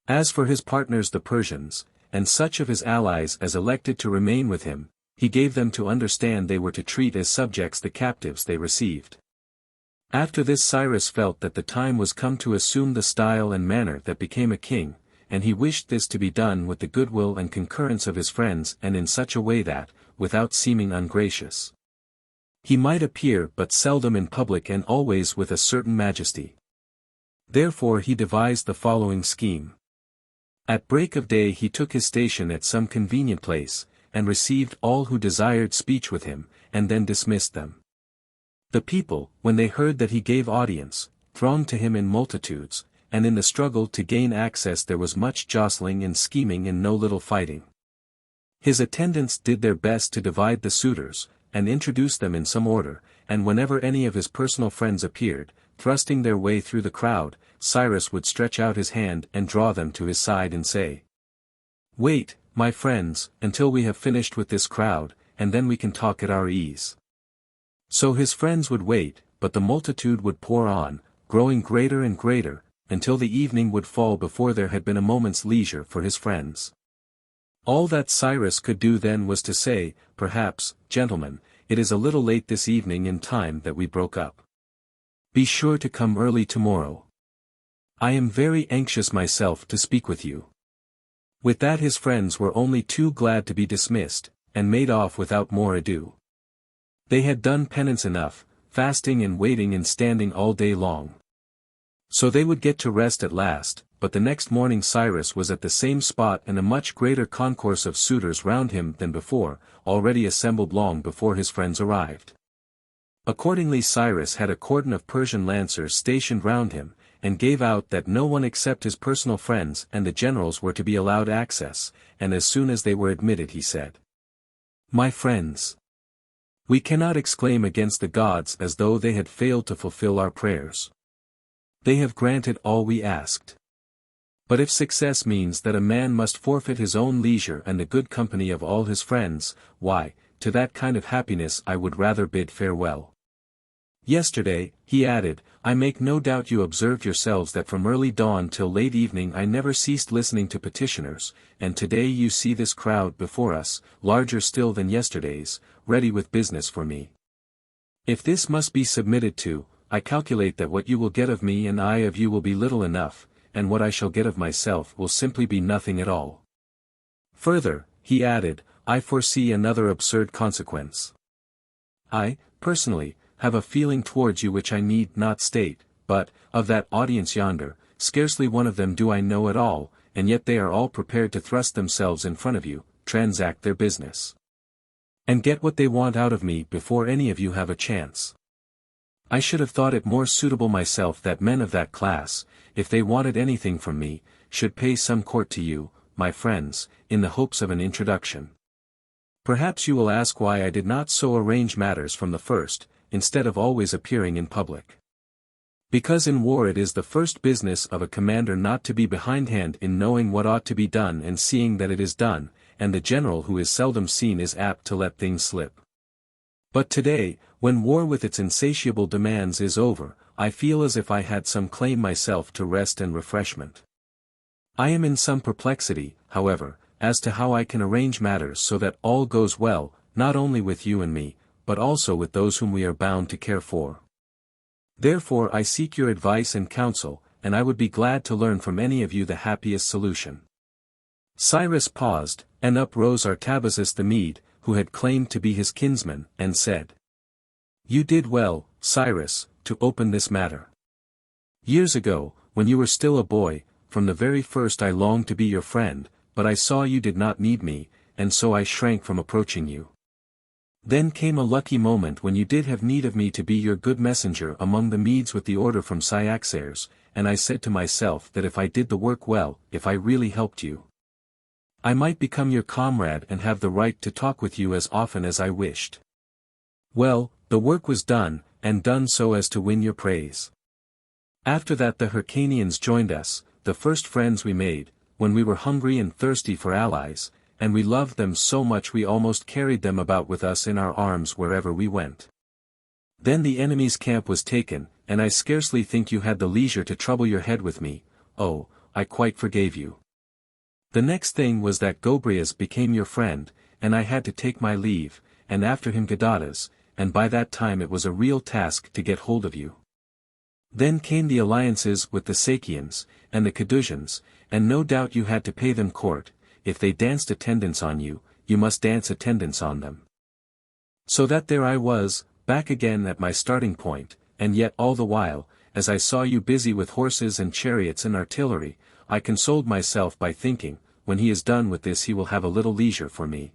As for his partners the Persians, and such of his allies as elected to remain with him, he gave them to understand they were to treat as subjects the captives they received. After this Cyrus felt that the time was come to assume the style and manner that became a king, and he wished this to be done with the goodwill and concurrence of his friends and in such a way that, without seeming ungracious, he might appear but seldom in public and always with a certain majesty. Therefore he devised the following scheme. At break of day he took his station at some convenient place, and received all who desired speech with him, and then dismissed them. The people, when they heard that he gave audience, thronged to him in multitudes, and in the struggle to gain access there was much jostling and scheming and no little fighting. His attendants did their best to divide the suitors, and introduce them in some order, and whenever any of his personal friends appeared, thrusting their way through the crowd, Cyrus would stretch out his hand and draw them to his side and say, "Wait, my friends, until we have finished with this crowd, and then we can talk at our ease." So his friends would wait, but the multitude would pour on, growing greater and greater, until the evening would fall before there had been a moment's leisure for his friends. All that Cyrus could do then was to say, "Perhaps, gentlemen, it is a little late this evening in time that we broke up. Be sure to come early tomorrow. I am very anxious myself to speak with you." With that his friends were only too glad to be dismissed, and made off without more ado. They had done penance enough, fasting and waiting and standing all day long. So they would get to rest at last, but the next morning Cyrus was at the same spot and a much greater concourse of suitors round him than before, already assembled long before his friends arrived. Accordingly Cyrus had a cordon of Persian lancers stationed round him, and gave out that no one except his personal friends and the generals were to be allowed access, and as soon as they were admitted he said, "My friends, we cannot exclaim against the gods as though they had failed to fulfill our prayers. They have granted all we asked. But if success means that a man must forfeit his own leisure and the good company of all his friends, why, to that kind of happiness I would rather bid farewell. Yesterday," he added, "I make no doubt you observed yourselves that from early dawn till late evening I never ceased listening to petitioners, and today you see this crowd before us, larger still than yesterday's, ready with business for me. If this must be submitted to, I calculate that what you will get of me and I of you will be little enough, and what I shall get of myself will simply be nothing at all. Further," he added, "I foresee another absurd consequence. I, personally, have a feeling towards you which I need not state, but, of that audience yonder, scarcely one of them do I know at all, and yet they are all prepared to thrust themselves in front of you, transact their business, and get what they want out of me before any of you have a chance. I should have thought it more suitable myself that men of that class, if they wanted anything from me, should pay some court to you, my friends, in the hopes of an introduction. Perhaps you will ask why I did not so arrange matters from the first, instead of always appearing in public. Because in war it is the first business of a commander not to be behindhand in knowing what ought to be done and seeing that it is done, and the general who is seldom seen is apt to let things slip. But today, when war with its insatiable demands is over, I feel as if I had some claim myself to rest and refreshment. I am in some perplexity, however, as to how I can arrange matters so that all goes well, not only with you and me, but also with those whom we are bound to care for. Therefore I seek your advice and counsel, and I would be glad to learn from any of you the happiest solution." Cyrus paused, and up rose Artabazus the Mede, who had claimed to be his kinsman, and said, "You did well, Cyrus, to open this matter. Years ago, when you were still a boy, from the very first I longed to be your friend, but I saw you did not need me, and so I shrank from approaching you. Then came a lucky moment when you did have need of me to be your good messenger among the Medes with the order from Cyaxares, and I said to myself that if I did the work well, if I really helped you, I might become your comrade and have the right to talk with you as often as I wished. Well, the work was done, and done so as to win your praise. After that the Hyrcanians joined us, the first friends we made, when we were hungry and thirsty for allies, and we loved them so much we almost carried them about with us in our arms wherever we went. Then the enemy's camp was taken, and I scarcely think you had the leisure to trouble your head with me. Oh, I quite forgave you. The next thing was that Gobryas became your friend, and I had to take my leave, and after him Gadatas, and by that time it was a real task to get hold of you. Then came the alliances with the Sakians, and the Cadusians, and no doubt you had to pay them court. If they danced attendance on you, you must dance attendance on them. So that there I was, back again at my starting point, and yet all the while, as I saw you busy with horses and chariots and artillery, I consoled myself by thinking, when he is done with this he will have a little leisure for me.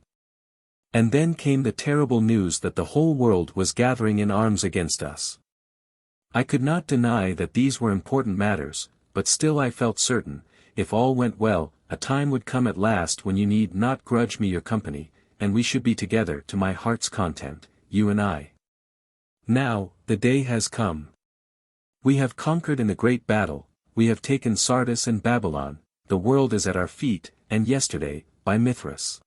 And then came the terrible news that the whole world was gathering in arms against us. I could not deny that these were important matters, but still I felt certain, if all went well, a time would come at last when you need not grudge me your company, and we should be together to my heart's content, you and I. Now, the day has come. We have conquered in the great battle, we have taken Sardis and Babylon, the world is at our feet, and yesterday, by Mithras.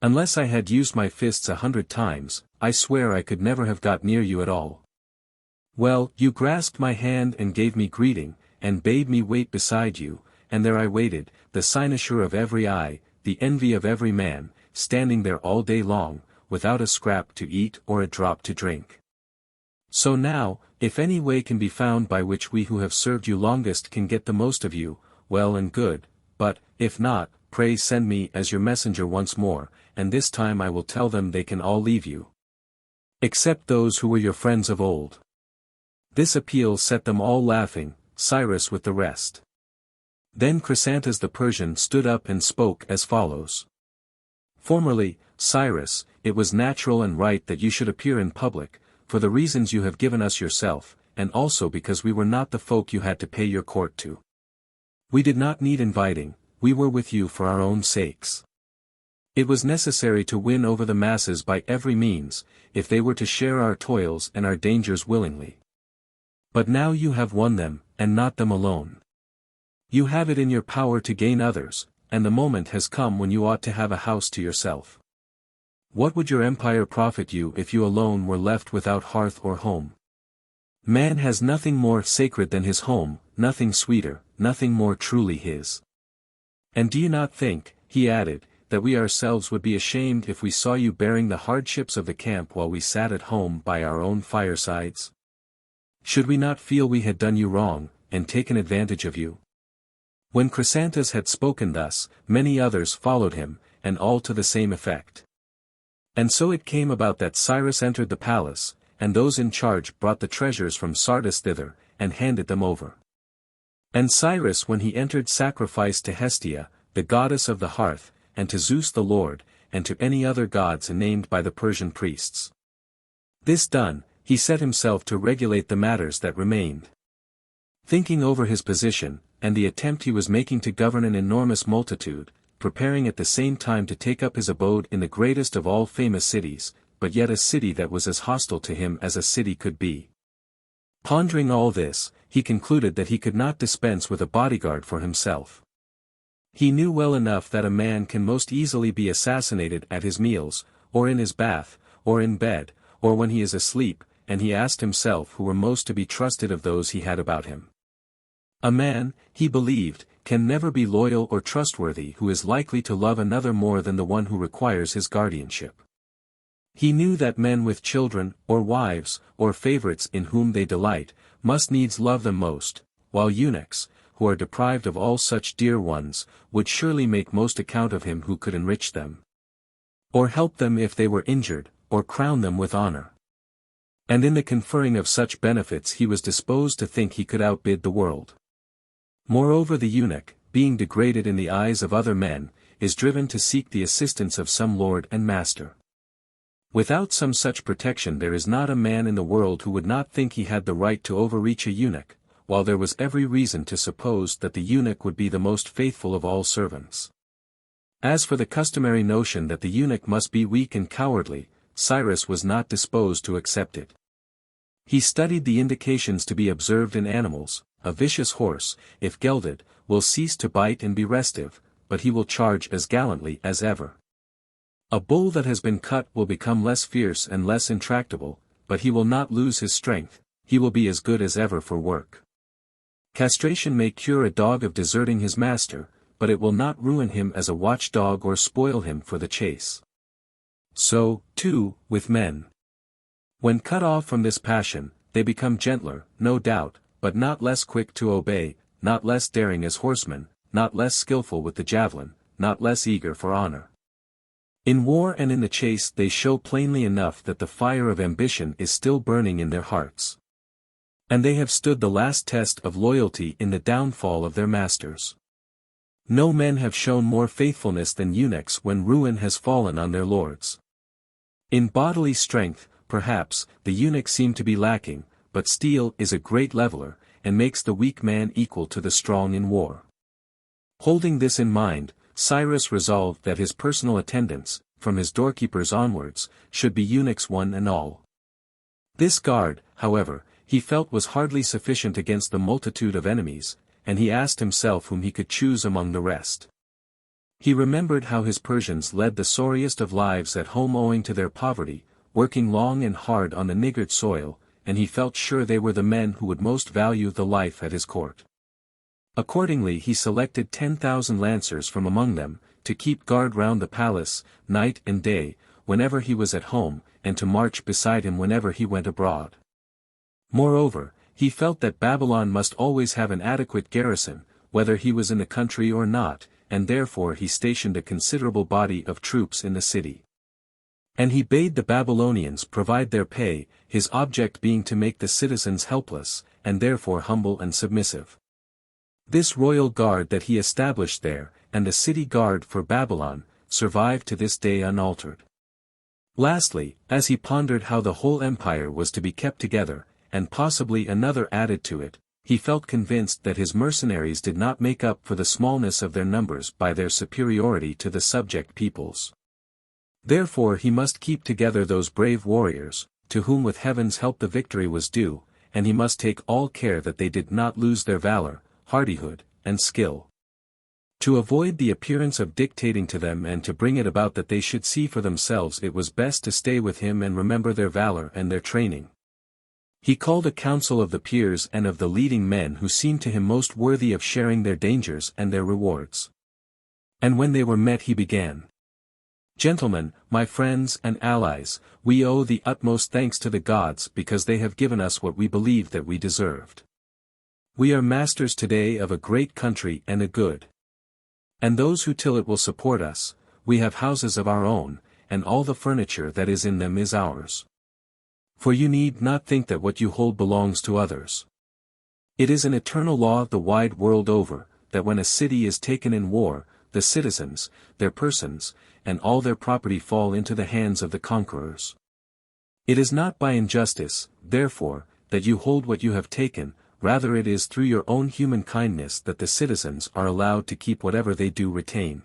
Unless I had used my fists 100 times, I swear I could never have got near you at all. Well, you grasped my hand and gave me greeting, and bade me wait beside you, and there I waited, the cynosure of every eye, the envy of every man, standing there all day long, without a scrap to eat or a drop to drink. So now, if any way can be found by which we who have served you longest can get the most of you, well and good, but, if not, pray send me as your messenger once more, and this time I will tell them they can all leave you. Except those who were your friends of old. This appeal set them all laughing, Cyrus with the rest. Then Chrysantas the Persian stood up and spoke as follows. Formerly, Cyrus, it was natural and right that you should appear in public, for the reasons you have given us yourself, and also because we were not the folk you had to pay your court to. We did not need inviting, we were with you for our own sakes. It was necessary to win over the masses by every means, if they were to share our toils and our dangers willingly. But now you have won them, and not them alone. You have it in your power to gain others, and the moment has come when you ought to have a house to yourself. What would your empire profit you if you alone were left without hearth or home? Man has nothing more sacred than his home, nothing sweeter, nothing more truly his. And do you not think, he added, that we ourselves would be ashamed if we saw you bearing the hardships of the camp while we sat at home by our own firesides? Should we not feel we had done you wrong, and taken advantage of you? When Chrysantas had spoken thus, many others followed him, and all to the same effect. And so it came about that Cyrus entered the palace, and those in charge brought the treasures from Sardis thither, and handed them over. And Cyrus when he entered sacrificed to Hestia, the goddess of the hearth, and to Zeus the Lord, and to any other gods named by the Persian priests. This done, he set himself to regulate the matters that remained. Thinking over his position, and the attempt he was making to govern an enormous multitude, preparing at the same time to take up his abode in the greatest of all famous cities, but yet a city that was as hostile to him as a city could be. Pondering all this, he concluded that he could not dispense with a bodyguard for himself. He knew well enough that a man can most easily be assassinated at his meals, or in his bath, or in bed, or when he is asleep, and he asked himself who were most to be trusted of those he had about him. A man, he believed, can never be loyal or trustworthy who is likely to love another more than the one who requires his guardianship. He knew that men with children, or wives, or favorites in whom they delight, must needs love them most, while eunuchs, who are deprived of all such dear ones, would surely make most account of him who could enrich them. or help them if they were injured, or crown them with honor. And in the conferring of such benefits he was disposed to think he could outbid the world. Moreover, the eunuch, being degraded in the eyes of other men, is driven to seek the assistance of some lord and master. Without some such protection there is not a man in the world who would not think he had the right to overreach a eunuch, while there was every reason to suppose that the eunuch would be the most faithful of all servants. As for the customary notion that the eunuch must be weak and cowardly, Cyrus was not disposed to accept it. He studied the indications to be observed in animals. A vicious horse, if gelded, will cease to bite and be restive, but he will charge as gallantly as ever. A bull that has been cut will become less fierce and less intractable, but he will not lose his strength, he will be as good as ever for work. Castration may cure a dog of deserting his master, but it will not ruin him as a watchdog or spoil him for the chase. So, too, with men. When cut off from this passion, they become gentler, no doubt, but not less quick to obey, not less daring as horsemen, not less skillful with the javelin, not less eager for honor. In war and in the chase they show plainly enough that the fire of ambition is still burning in their hearts. And they have stood the last test of loyalty in the downfall of their masters. No men have shown more faithfulness than eunuchs when ruin has fallen on their lords. In bodily strength, perhaps, the eunuchs seem to be lacking, but steel is a great leveler, and makes the weak man equal to the strong in war. Holding this in mind, Cyrus resolved that his personal attendants, from his doorkeepers onwards, should be eunuchs one and all. This guard, however, he felt was hardly sufficient against the multitude of enemies, and he asked himself whom he could choose among the rest. He remembered how his Persians led the sorriest of lives at home owing to their poverty, working long and hard on the niggard soil, and he felt sure they were the men who would most value the life at his court. Accordingly he selected 10,000 lancers from among them, to keep guard round the palace, night and day, whenever he was at home, and to march beside him whenever he went abroad. Moreover, he felt that Babylon must always have an adequate garrison, whether he was in the country or not, and therefore he stationed a considerable body of troops in the city. And he bade the Babylonians provide their pay, his object being to make the citizens helpless, and therefore humble and submissive. This royal guard that he established there, and the city guard for Babylon, survive to this day unaltered. Lastly, as he pondered how the whole empire was to be kept together, and possibly another added to it, he felt convinced that his mercenaries did not make up for the smallness of their numbers by their superiority to the subject peoples. Therefore he must keep together those brave warriors, to whom with heaven's help the victory was due, and he must take all care that they did not lose their valor, hardihood, and skill. To avoid the appearance of dictating to them and to bring it about that they should see for themselves, it was best to stay with him and remember their valor and their training. He called a council of the peers and of the leading men who seemed to him most worthy of sharing their dangers and their rewards. And when they were met he began. Gentlemen, my friends and allies, we owe the utmost thanks to the gods because they have given us what we believed that we deserved. We are masters today of a great country and a good. And those who till it will support us, we have houses of our own, and all the furniture that is in them is ours. For you need not think that what you hold belongs to others. It is an eternal law the wide world over, that when a city is taken in war, the citizens, their persons, and all their property fall into the hands of the conquerors. It is not by injustice, therefore, that you hold what you have taken, rather it is through your own human kindness that the citizens are allowed to keep whatever they do retain.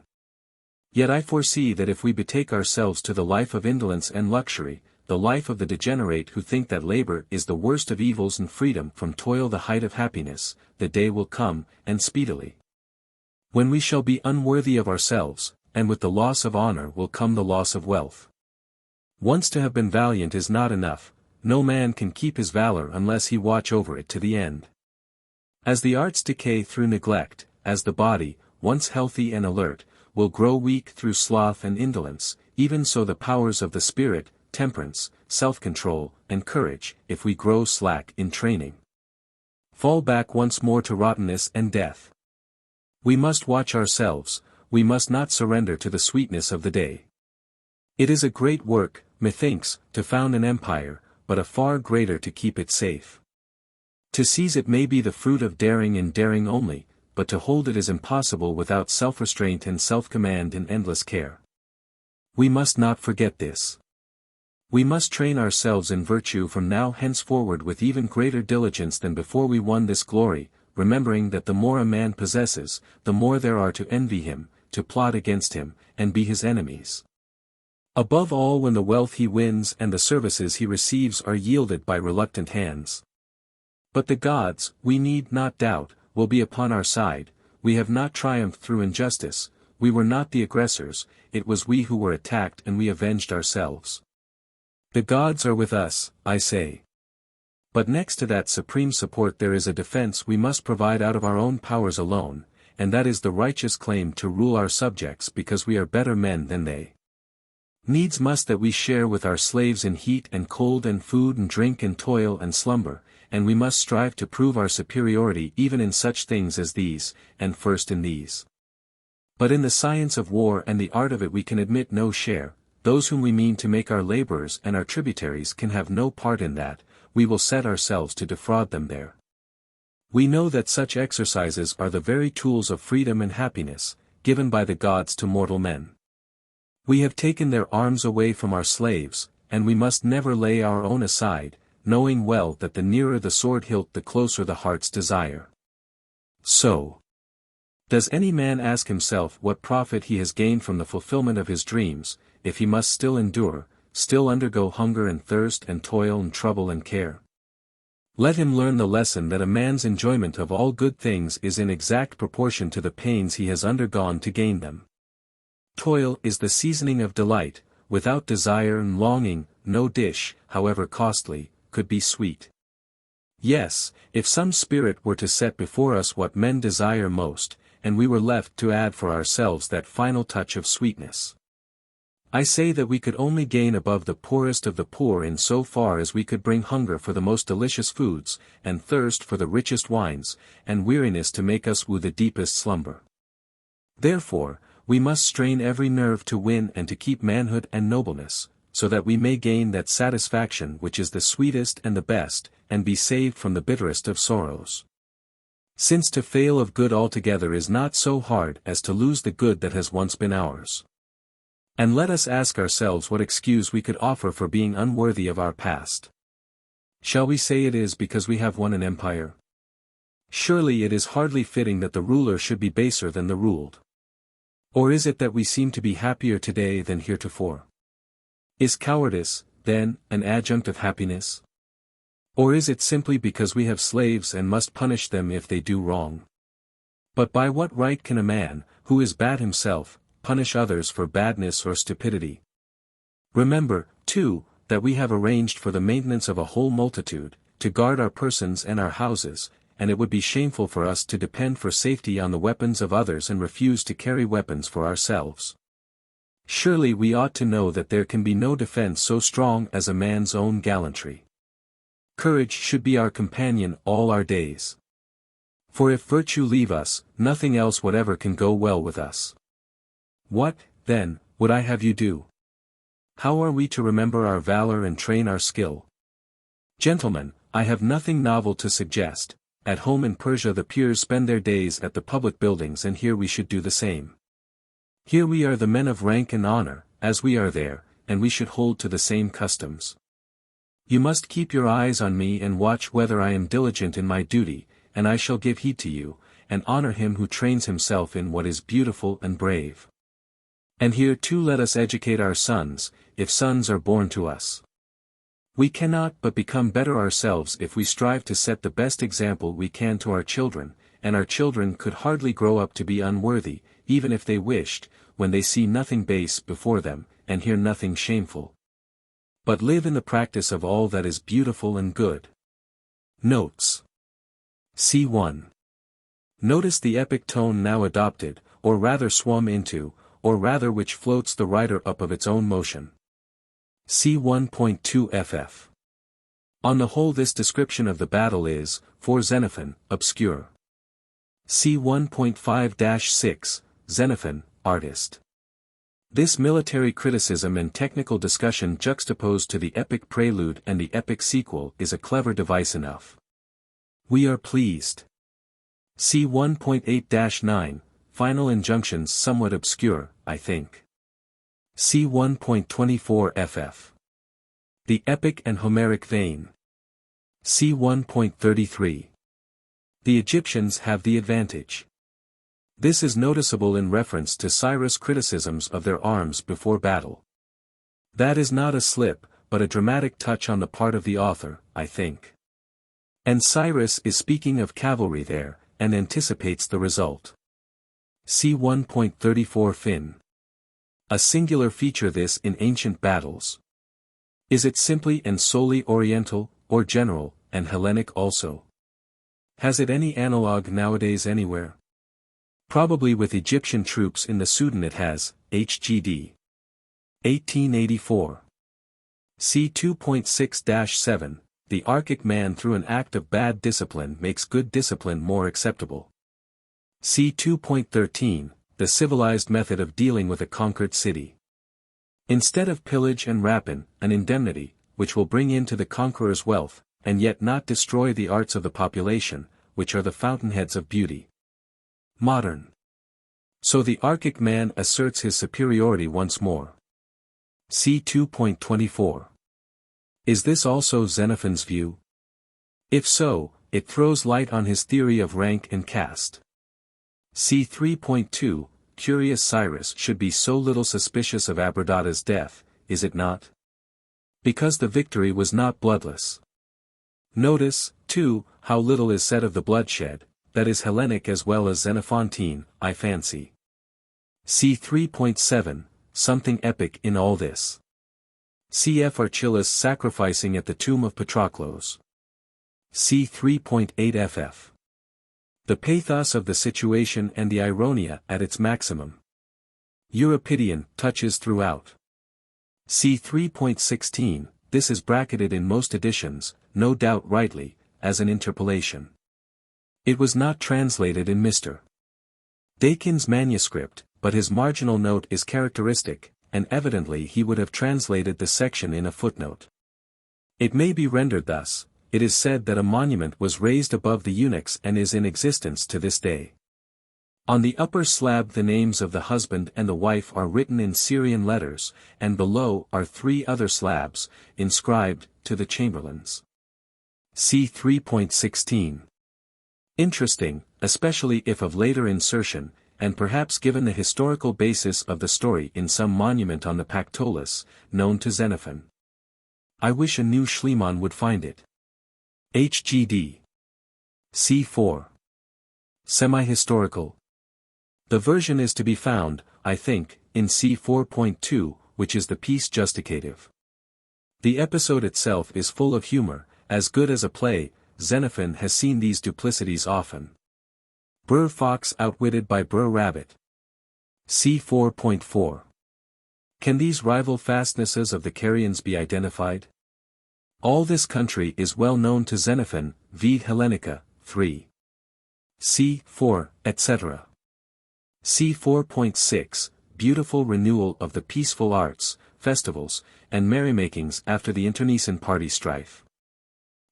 Yet I foresee that if we betake ourselves to the life of indolence and luxury, the life of the degenerate who think that labor is the worst of evils and freedom from toil the height of happiness, the day will come, and speedily, when we shall be unworthy of ourselves, and with the loss of honor will come the loss of wealth. Once to have been valiant is not enough, no man can keep his valor unless he watch over it to the end. As the arts decay through neglect, as the body, once healthy and alert, will grow weak through sloth and indolence, even so the powers of the spirit, temperance, self-control, and courage, if we grow slack in training, fall back once more to rottenness and death. We must watch ourselves, we must not surrender to the sweetness of the day. It is a great work, methinks, to found an empire, but a far greater to keep it safe. To seize it may be the fruit of daring and daring only, but to hold it is impossible without self-restraint and self-command and endless care. We must not forget this. We must train ourselves in virtue from now henceforward with even greater diligence than before we won this glory, remembering that the more a man possesses, the more there are to envy him, to plot against him, and be his enemies. Above all when the wealth he wins and the services he receives are yielded by reluctant hands. But the gods, we need not doubt, will be upon our side. We have not triumphed through injustice, we were not the aggressors, it was we who were attacked and we avenged ourselves. The gods are with us, I say. But next to that supreme support there is a defense we must provide out of our own powers alone, and that is the righteous claim to rule our subjects because we are better men than they. Needs must that we share with our slaves in heat and cold and food and drink and toil and slumber, and we must strive to prove our superiority even in such things as these, and first in these. But in the science of war and the art of it we can admit no share, those whom we mean to make our laborers and our tributaries can have no part in that, we will set ourselves to defraud them there. We know that such exercises are the very tools of freedom and happiness, given by the gods to mortal men. We have taken their arms away from our slaves, and we must never lay our own aside, knowing well that the nearer the sword hilt the closer the heart's desire. So, does any man ask himself what profit he has gained from the fulfillment of his dreams, if he must still endure, still undergo hunger and thirst and toil and trouble and care? Let him learn the lesson that a man's enjoyment of all good things is in exact proportion to the pains he has undergone to gain them. Toil is the seasoning of delight, without desire and longing, no dish, however costly, could be sweet. Yes, if some spirit were to set before us what men desire most, and we were left to add for ourselves that final touch of sweetness. I say that we could only gain above the poorest of the poor in so far as we could bring hunger for the most delicious foods, and thirst for the richest wines, and weariness to make us woo the deepest slumber. Therefore, we must strain every nerve to win and to keep manhood and nobleness, so that we may gain that satisfaction which is the sweetest and the best, and be saved from the bitterest of sorrows. Since to fail of good altogether is not so hard as to lose the good that has once been ours. And let us ask ourselves what excuse we could offer for being unworthy of our past. Shall we say it is because we have won an empire? Surely it is hardly fitting that the ruler should be baser than the ruled. Or is it that we seem to be happier today than heretofore? Is cowardice, then, an adjunct of happiness? Or is it simply because we have slaves and must punish them if they do wrong? But by what right can a man, who is bad himself, punish others for badness or stupidity? Remember, too, that we have arranged for the maintenance of a whole multitude, to guard our persons and our houses, and it would be shameful for us to depend for safety on the weapons of others and refuse to carry weapons for ourselves. Surely we ought to know that there can be no defense so strong as a man's own gallantry. Courage should be our companion all our days. For if virtue leave us, nothing else whatever can go well with us. What, then, would I have you do? How are we to remember our valor and train our skill? Gentlemen, I have nothing novel to suggest. At home in Persia the peers spend their days at the public buildings, and here we should do the same. Here we are the men of rank and honor, as we are there, and we should hold to the same customs. You must keep your eyes on me and watch whether I am diligent in my duty, and I shall give heed to you, and honor him who trains himself in what is beautiful and brave. And here too let us educate our sons, if sons are born to us. We cannot but become better ourselves if we strive to set the best example we can to our children, and our children could hardly grow up to be unworthy, even if they wished, when they see nothing base before them, and hear nothing shameful. But live in the practice of all that is beautiful and good. Notes. C1. Notice the epic tone now adopted, or rather swum into, or rather which floats the writer up of its own motion. C1.2 ff. On the whole this description of the battle is, for Xenophon, obscure. C1.5-6, Xenophon, artist. This military criticism and technical discussion juxtaposed to the epic prelude and the epic sequel is a clever device enough. We are pleased. See 1.8-9, Final injunctions somewhat obscure, I think. See 1.24 ff. The epic and Homeric vein. See 1.33. The Egyptians have the advantage. This is noticeable in reference to Cyrus' criticisms of their arms before battle. That is not a slip, but a dramatic touch on the part of the author, I think. And Cyrus is speaking of cavalry there, and anticipates the result. See 1.34 fin. A singular feature this in ancient battles. Is it simply and solely Oriental, or general, and Hellenic also? Has it any analogue nowadays anywhere? Probably with Egyptian troops in the Sudan it has, HGD. 1884. See 2.6-7, the Archaic man through an act of bad discipline makes good discipline more acceptable. See 2.13, the civilized method of dealing with a conquered city. Instead of pillage and rapine, an indemnity, which will bring in to the conqueror's wealth, and yet not destroy the arts of the population, which are the fountainheads of beauty. Modern. So the Archaic man asserts his superiority once more. See 2.24. Is this also Xenophon's view? If so, it throws light on his theory of rank and caste. See 3.2, Curious Cyrus should be so little suspicious of Abradata's death, is it not? Because the victory was not bloodless. Notice, too, how little is said of the bloodshed, that is Hellenic as well as Xenophantine, I fancy. See 3.7, something epic in all this. Cf. Archelaus sacrificing at the tomb of Patroclus. See 3.8 ff. The pathos of the situation and the ironia at its maximum. Euripidean touches throughout. See 3.16, this is bracketed in most editions, no doubt rightly, as an interpolation. It was not translated in Mr. Dakin's manuscript, but his marginal note is characteristic, and evidently he would have translated the section in a footnote. It may be rendered thus: it is said that a monument was raised above the eunuchs and is in existence to this day. On the upper slab the names of the husband and the wife are written in Syrian letters, and below are 3 other slabs, inscribed, to the chamberlains. See 3.16. Interesting, especially if of later insertion, and perhaps given the historical basis of the story in some monument on the Pactolus, known to Xenophon. I wish a new Schliemann would find it. HGD. C4. Semi-historical. The version is to be found, I think, in C4.2, which is the piece justicative. The episode itself is full of humor, as good as a play. Xenophon has seen these duplicities often. Brr fox outwitted by Brr rabbit. C4.4. Can these rival fastnesses of the Carians be identified? All this country is well known to Xenophon, Vide Hellenica, 3. C4, etc. C4.6, beautiful renewal of the peaceful arts, festivals, and merrymakings after the internecine party strife.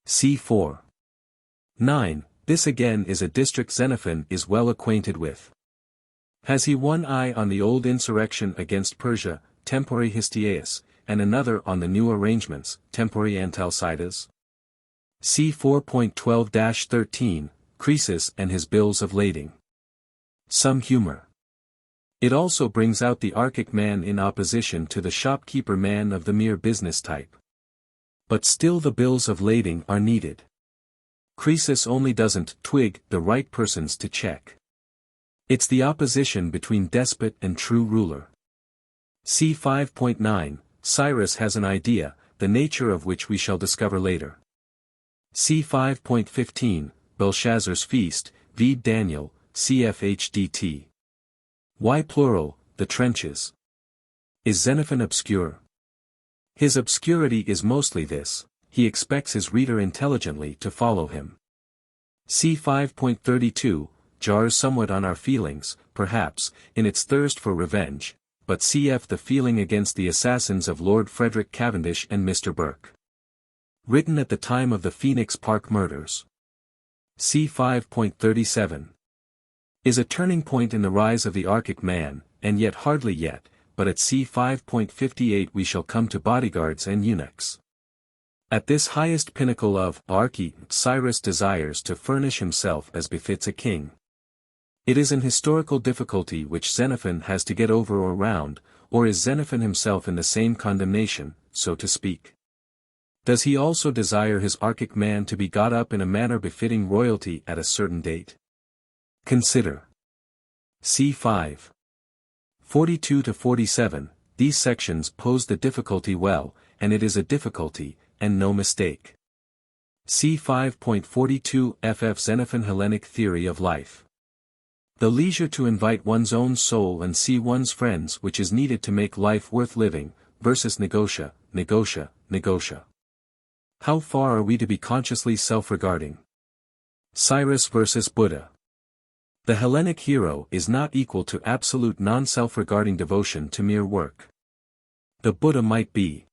C4. 9. This again is a district Xenophon is well acquainted with. Has he one eye on the old insurrection against Persia, Tempori Histiaeus, and another on the new arrangements, Tempori Antalcidas? See 4.12-13, Croesus and his bills of lading. Some humor. It also brings out the Archaic man in opposition to the shopkeeper man of the mere business type. But still the bills of lading are needed. Croesus only doesn't twig the right persons to check. It's the opposition between despot and true ruler. See 5.9, Cyrus has an idea, the nature of which we shall discover later. See 5.15, Belshazzar's feast, vide Daniel, cfhdt. Why plural, the trenches? Is Xenophon obscure? His obscurity is mostly this: he expects his reader intelligently to follow him. See 5.32, jars somewhat on our feelings, perhaps, in its thirst for revenge, but cf. the feeling against the assassins of Lord Frederick Cavendish and Mr. Burke. Written at the time of the Phoenix Park murders. c. 5.37. Is a turning point in the rise of the Archaic man, and yet hardly yet, but at c. 5.58 we shall come to bodyguards and eunuchs. At this highest pinnacle of archy, Cyrus desires to furnish himself as befits a king. It is an historical difficulty which Xenophon has to get over or round, or is Xenophon himself in the same condemnation, so to speak? Does he also desire his Archaic man to be got up in a manner befitting royalty at a certain date? Consider. c. 5. 42 to 47, these sections pose the difficulty well, and it is a difficulty, and no mistake. c. 5.42 ff. Xenophon Hellenic Theory of Life. The leisure to invite one's own soul and see one's friends which is needed to make life worth living, versus negotia. How far are we to be consciously self-regarding? Cyrus versus Buddha. The Hellenic hero is not equal to absolute non-self-regarding devotion to mere work. The Buddha might be.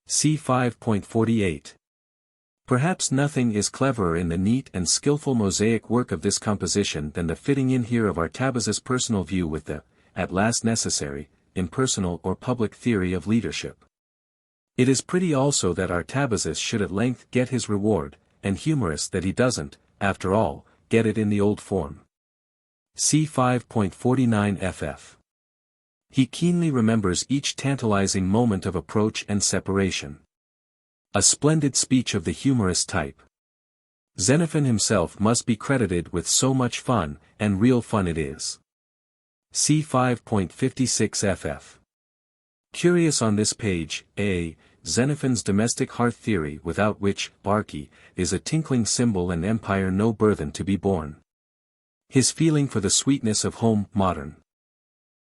c. 5.48. Perhaps nothing is cleverer in the neat and skillful mosaic work of this composition than the fitting in here of Artabaz's personal view with the, at last necessary, impersonal or public theory of leadership. It is pretty also that Artabazus should at length get his reward, and humorous that he doesn't, after all, get it in the old form. c. 5.49 ff. He keenly remembers each tantalizing moment of approach and separation. A splendid speech of the humorous type. Xenophon himself must be credited with so much fun, and real fun it is. c. 5.56 ff. Curious on this page, a. Xenophon's domestic hearth theory without which, archy, is a tinkling cymbal and empire no burthen to be borne. His feeling for the sweetness of home, modern.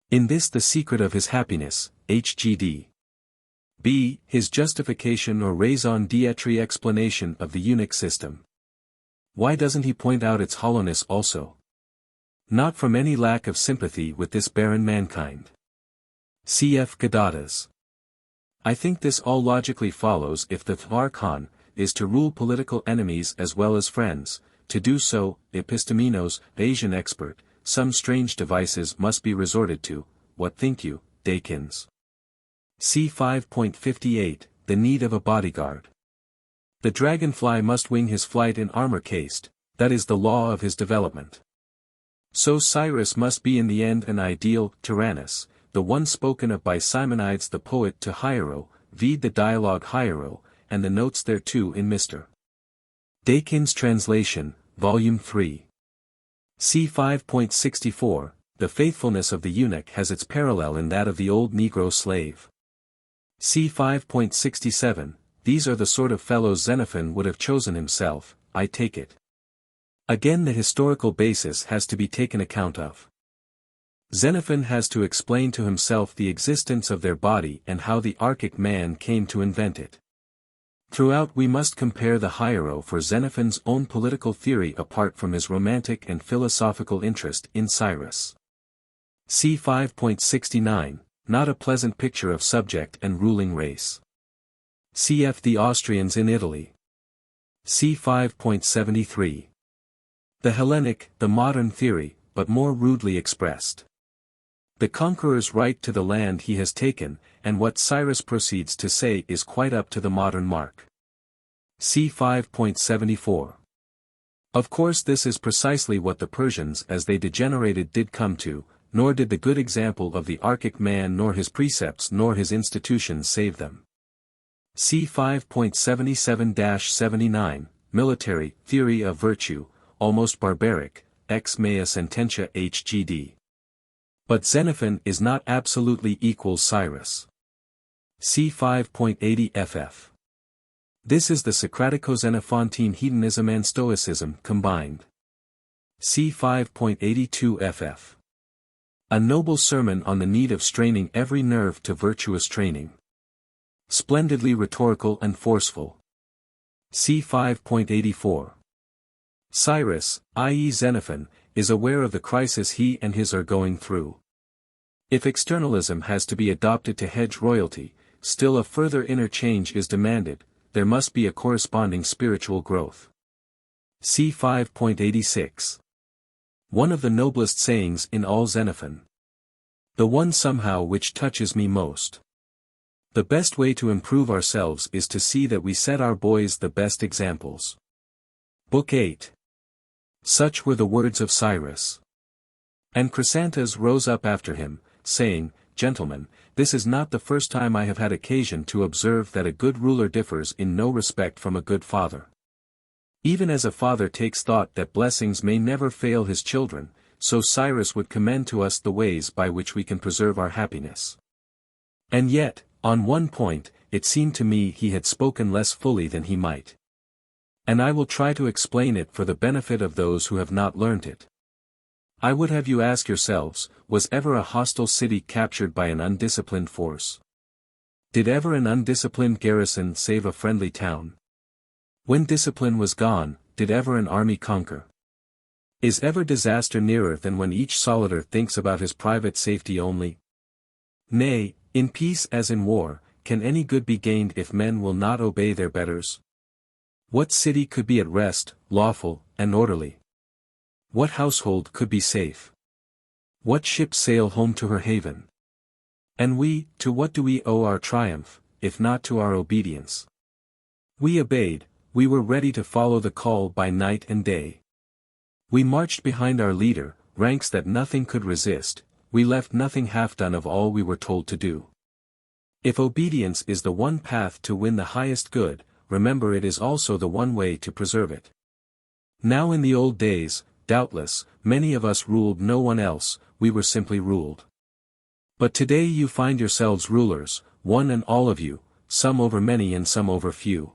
In this the secret of his happiness, hgd. b. His justification or raison d'etre explanation of the eunuch system. Why doesn't he point out its hollowness also? Not from any lack of sympathy with this barren mankind. Cf. Gadatas. I think this all logically follows if the Archon is to rule political enemies as well as friends. To do so, epistemenos, Asian expert, some strange devices must be resorted to. What think you, Dakins? c. 5.58, the need of a bodyguard. The dragonfly must wing his flight in armor cased, that is the law of his development. So Cyrus must be in the end an ideal Tyrannus, the one spoken of by Simonides the poet to Hiero, vide the dialogue Hiero, and the notes thereto in Mr. Dakin's translation, Volume 3. c. 5.64, the faithfulness of the eunuch has its parallel in that of the old Negro slave. c. 5.67, these are the sort of fellows Xenophon would have chosen himself, I take it. Again the historical basis has to be taken account of. Xenophon has to explain to himself the existence of their body and how the Archaic man came to invent it. Throughout we must compare the Hiero for Xenophon's own political theory apart from his romantic and philosophical interest in Cyrus. c. 5.69, not a pleasant picture of subject and ruling race. Cf. the Austrians in Italy. c. 5.73. The Hellenic, the modern theory, but more rudely expressed. The conqueror's right to the land he has taken, and what Cyrus proceeds to say is quite up to the modern mark. c. 5.74. Of course this is precisely what the Persians as they degenerated did come to, nor did the good example of the Archaic man nor his precepts nor his institutions save them. c. 5.77-79, Military Theory of Virtue, almost barbaric, ex mea sententia hgd. But Xenophon is not absolutely equal Cyrus. c. 5.80 ff. This is the Socratico-Xenophantine hedonism and Stoicism combined. c. 5.82 ff. A noble sermon on the need of straining every nerve to virtuous training. Splendidly rhetorical and forceful. c. 5.84. Cyrus, i.e. Xenophon, is aware of the crisis he and his are going through. If externalism has to be adopted to hedge royalty, still a further inner change is demanded, there must be a corresponding spiritual growth. See 5.86. One of the noblest sayings in all Xenophon. The one somehow which touches me most. The best way to improve ourselves is to see that we set our boys the best examples. Book VIII. Such were the words of Cyrus. And Chrysantas rose up after him, saying, Gentlemen, this is not the first time I have had occasion to observe that a good ruler differs in no respect from a good father. Even as a father takes thought that blessings may never fail his children, so Cyrus would commend to us the ways by which we can preserve our happiness. And yet, on one point, it seemed to me he had spoken less fully than he might. And I will try to explain it for the benefit of those who have not learnt it. I would have you ask yourselves, was ever a hostile city captured by an undisciplined force? Did ever an undisciplined garrison save a friendly town? When discipline was gone, did ever an army conquer? Is ever disaster nearer than when each soldier thinks about his private safety only? Nay, in peace as in war, can any good be gained if men will not obey their betters? What city could be at rest, lawful, and orderly? What household could be safe? What ship sail home to her haven? And we, to what do we owe our triumph, if not to our obedience? We obeyed, we were ready to follow the call by night and day. We marched behind our leader, ranks that nothing could resist, we left nothing half done of all we were told to do. If obedience is the one path to win the highest good, remember it is also the one way to preserve it. Now in the old days, doubtless, many of us ruled no one else, we were simply ruled. But today you find yourselves rulers, one and all of you, some over many and some over few.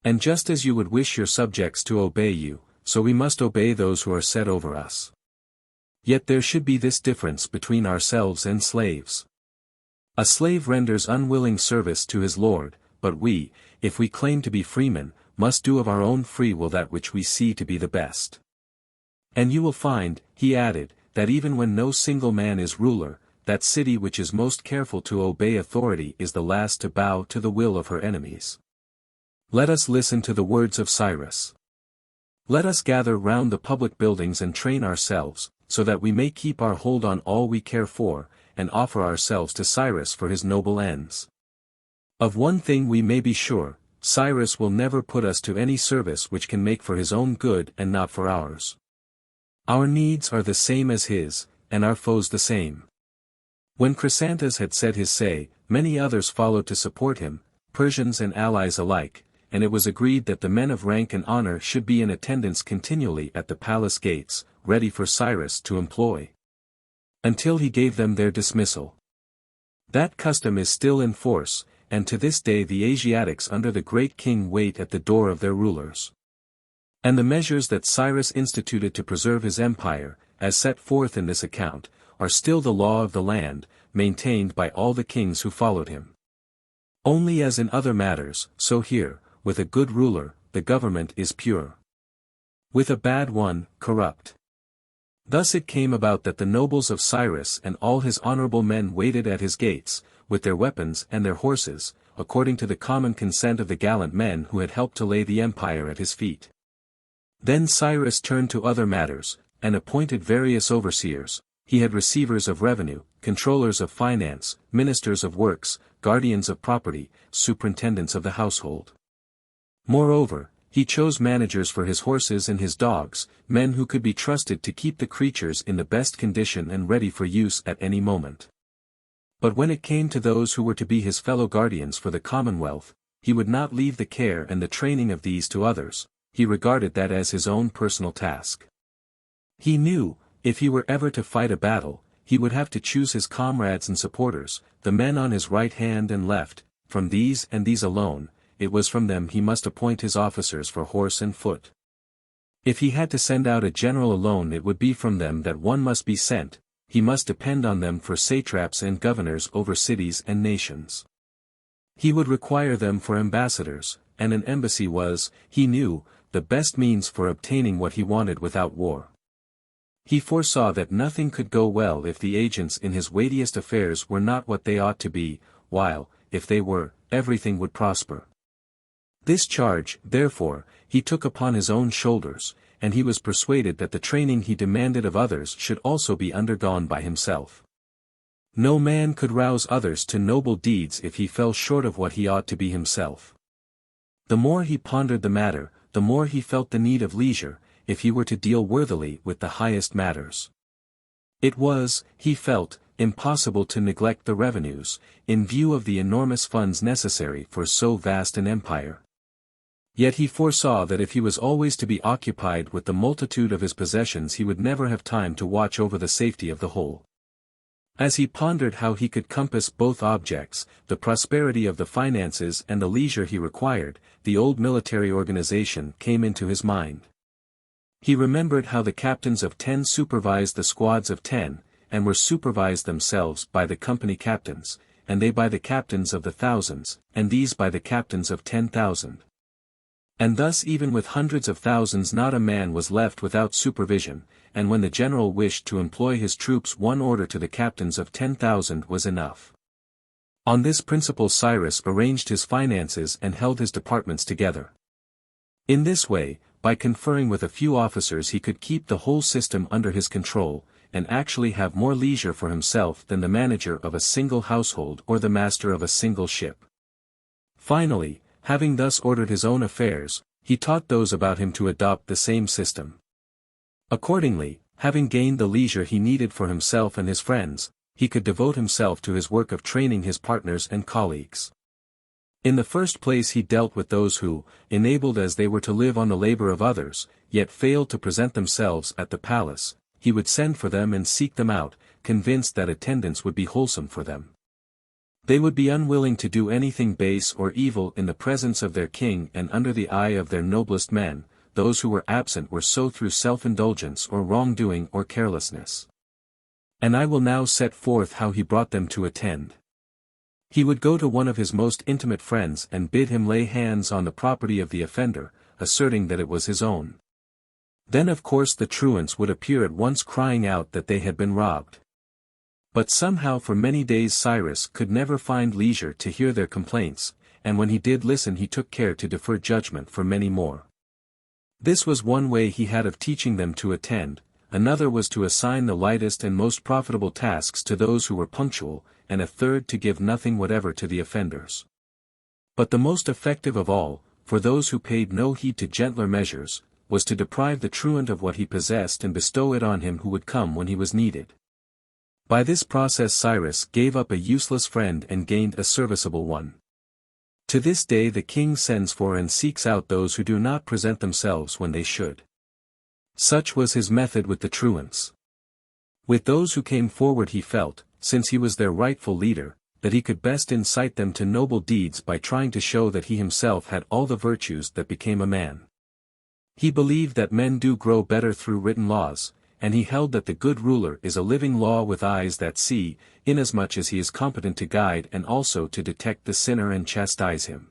And just as you would wish your subjects to obey you, so we must obey those who are set over us. Yet there should be this difference between ourselves and slaves. A slave renders unwilling service to his lord, but we, if we claim to be freemen, must do of our own free will that which we see to be the best. And you will find, he added, that even when no single man is ruler, that city which is most careful to obey authority is the last to bow to the will of her enemies. Let us listen to the words of Cyrus. Let us gather round the public buildings and train ourselves, so that we may keep our hold on all we care for, and offer ourselves to Cyrus for his noble ends. Of one thing we may be sure, Cyrus will never put us to any service which can make for his own good and not for ours. Our needs are the same as his, and our foes the same. When Chrysantas had said his say, many others followed to support him, Persians and allies alike, and it was agreed that the men of rank and honor should be in attendance continually at the palace gates, ready for Cyrus to employ, until he gave them their dismissal. That custom is still in force, and to this day the Asiatics under the great king wait at the door of their rulers. And the measures that Cyrus instituted to preserve his empire, as set forth in this account, are still the law of the land, maintained by all the kings who followed him. Only as in other matters, so here, with a good ruler, the government is pure. With a bad one, corrupt. Thus it came about that the nobles of Cyrus and all his honorable men waited at his gates, with their weapons and their horses, according to the common consent of the gallant men who had helped to lay the empire at his feet. Then Cyrus turned to other matters, and appointed various overseers. He had receivers of revenue, controllers of finance, ministers of works, guardians of property, superintendents of the household. Moreover, he chose managers for his horses and his dogs, men who could be trusted to keep the creatures in the best condition and ready for use at any moment. But when it came to those who were to be his fellow guardians for the commonwealth, he would not leave the care and the training of these to others, he regarded that as his own personal task. He knew, if he were ever to fight a battle, he would have to choose his comrades and supporters, the men on his right hand and left, from these and these alone, it was from them he must appoint his officers for horse and foot. If he had to send out a general alone it would be from them that one must be sent, he must depend on them for satraps and governors over cities and nations. He would require them for ambassadors, and an embassy was, he knew, the best means for obtaining what he wanted without war. He foresaw that nothing could go well if the agents in his weightiest affairs were not what they ought to be, while, if they were, everything would prosper. This charge, therefore, he took upon his own shoulders, and he was persuaded that the training he demanded of others should also be undergone by himself. No man could rouse others to noble deeds if he fell short of what he ought to be himself. The more he pondered the matter, the more he felt the need of leisure, if he were to deal worthily with the highest matters. It was, he felt, impossible to neglect the revenues, in view of the enormous funds necessary for so vast an empire. Yet he foresaw that if he was always to be occupied with the multitude of his possessions he would never have time to watch over the safety of the whole. As he pondered how he could compass both objects, the prosperity of the finances and the leisure he required, the old military organization came into his mind. He remembered how the captains of 10 supervised the squads of 10, and were supervised themselves by the company captains, and they by the captains of the thousands, and these by the captains of 10,000. And thus even with hundreds of thousands not a man was left without supervision, and when the general wished to employ his troops one order to the captains of 10,000 was enough. On this principle Cyrus arranged his finances and held his departments together. In this way, by conferring with a few officers he could keep the whole system under his control, and actually have more leisure for himself than the manager of a single household or the master of a single ship. Finally, having thus ordered his own affairs, he taught those about him to adopt the same system. Accordingly, having gained the leisure he needed for himself and his friends, he could devote himself to his work of training his partners and colleagues. In the first place he dealt with those who, enabled as they were to live on the labor of others, yet failed to present themselves at the palace. He would send for them and seek them out, convinced that attendance would be wholesome for them. They would be unwilling to do anything base or evil in the presence of their king and under the eye of their noblest men. Those who were absent were so through self-indulgence or wrongdoing or carelessness. And I will now set forth how he brought them to attend. He would go to one of his most intimate friends and bid him lay hands on the property of the offender, asserting that it was his own. Then of course the truants would appear at once crying out that they had been robbed. But somehow for many days Cyrus could never find leisure to hear their complaints, and when he did listen he took care to defer judgment for many more. This was one way he had of teaching them to attend, another was to assign the lightest and most profitable tasks to those who were punctual, and a third to give nothing whatever to the offenders. But the most effective of all, for those who paid no heed to gentler measures, was to deprive the truant of what he possessed and bestow it on him who would come when he was needed. By this process Cyrus gave up a useless friend and gained a serviceable one. To this day the king sends for and seeks out those who do not present themselves when they should. Such was his method with the truants. With those who came forward he felt, since he was their rightful leader, that he could best incite them to noble deeds by trying to show that he himself had all the virtues that became a man. He believed that men do grow better through written laws, and he held that the good ruler is a living law with eyes that see, inasmuch as he is competent to guide and also to detect the sinner and chastise him.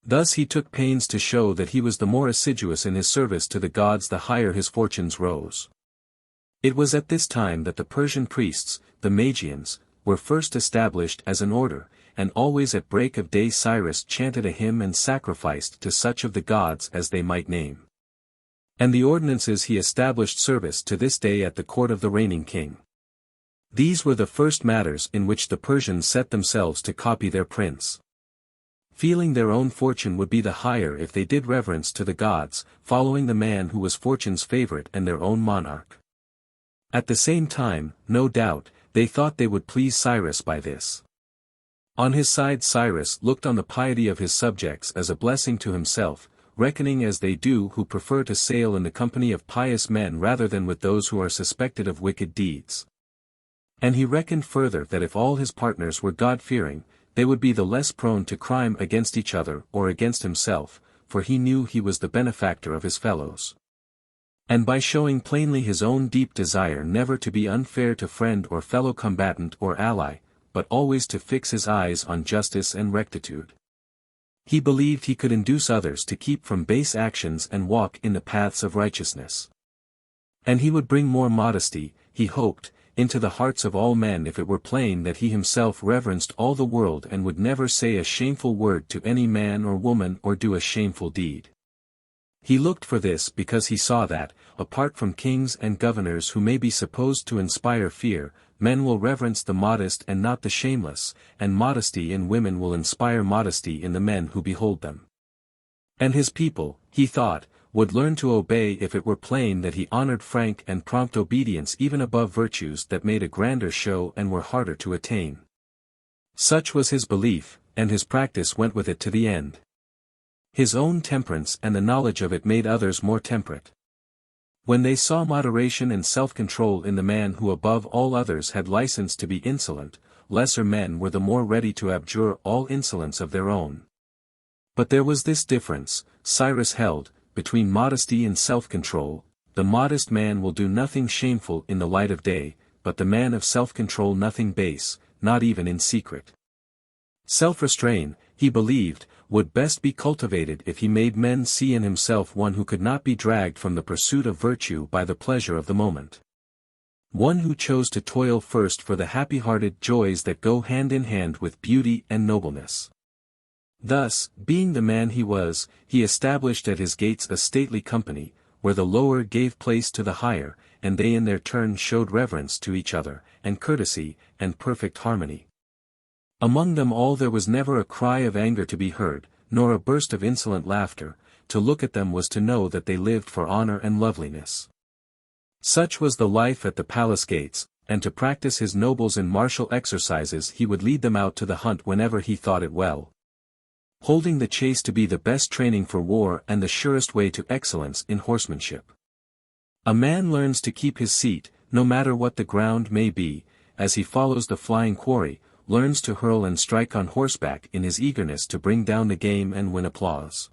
Thus he took pains to show that he was the more assiduous in his service to the gods the higher his fortunes rose. It was at this time that the Persian priests, the Magians, were first established as an order, and always at break of day Cyrus chanted a hymn and sacrificed to such of the gods as they might name. And the ordinances he established service to this day at the court of the reigning king. These were the first matters in which the Persians set themselves to copy their prince. Feeling their own fortune would be the higher if they did reverence to the gods, following the man who was fortune's favorite and their own monarch. At the same time, no doubt, they thought they would please Cyrus by this. On his side Cyrus looked on the piety of his subjects as a blessing to himself, reckoning as they do who prefer to sail in the company of pious men rather than with those who are suspected of wicked deeds. And he reckoned further that if all his partners were God-fearing, they would be the less prone to crime against each other or against himself, for he knew he was the benefactor of his fellows. And by showing plainly his own deep desire never to be unfair to friend or fellow combatant or ally, but always to fix his eyes on justice and rectitude. He believed he could induce others to keep from base actions and walk in the paths of righteousness. And he would bring more modesty, he hoped, into the hearts of all men if it were plain that he himself reverenced all the world and would never say a shameful word to any man or woman or do a shameful deed. He looked for this because he saw that, apart from kings and governors who may be supposed to inspire fear, men will reverence the modest and not the shameless, and modesty in women will inspire modesty in the men who behold them. And his people, he thought, would learn to obey if it were plain that he honored frank and prompt obedience even above virtues that made a grander show and were harder to attain. Such was his belief, and his practice went with it to the end. His own temperance and the knowledge of it made others more temperate. When they saw moderation and self-control in the man who above all others had license to be insolent, lesser men were the more ready to abjure all insolence of their own. But there was this difference, Cyrus held, between modesty and self-control: the modest man will do nothing shameful in the light of day, but the man of self-control nothing base, not even in secret. Self-restraint, he believed, would best be cultivated if he made men see in himself one who could not be dragged from the pursuit of virtue by the pleasure of the moment. One who chose to toil first for the happy-hearted joys that go hand in hand with beauty and nobleness. Thus, being the man he was, he established at his gates a stately company, where the lower gave place to the higher, and they in their turn showed reverence to each other, and courtesy, and perfect harmony. Among them all there was never a cry of anger to be heard, nor a burst of insolent laughter. To look at them was to know that they lived for honor and loveliness. Such was the life at the palace gates, and to practice his nobles in martial exercises he would lead them out to the hunt whenever he thought it well, holding the chase to be the best training for war and the surest way to excellence in horsemanship. A man learns to keep his seat, no matter what the ground may be, as he follows the flying quarry, learns to hurl and strike on horseback in his eagerness to bring down the game and win applause.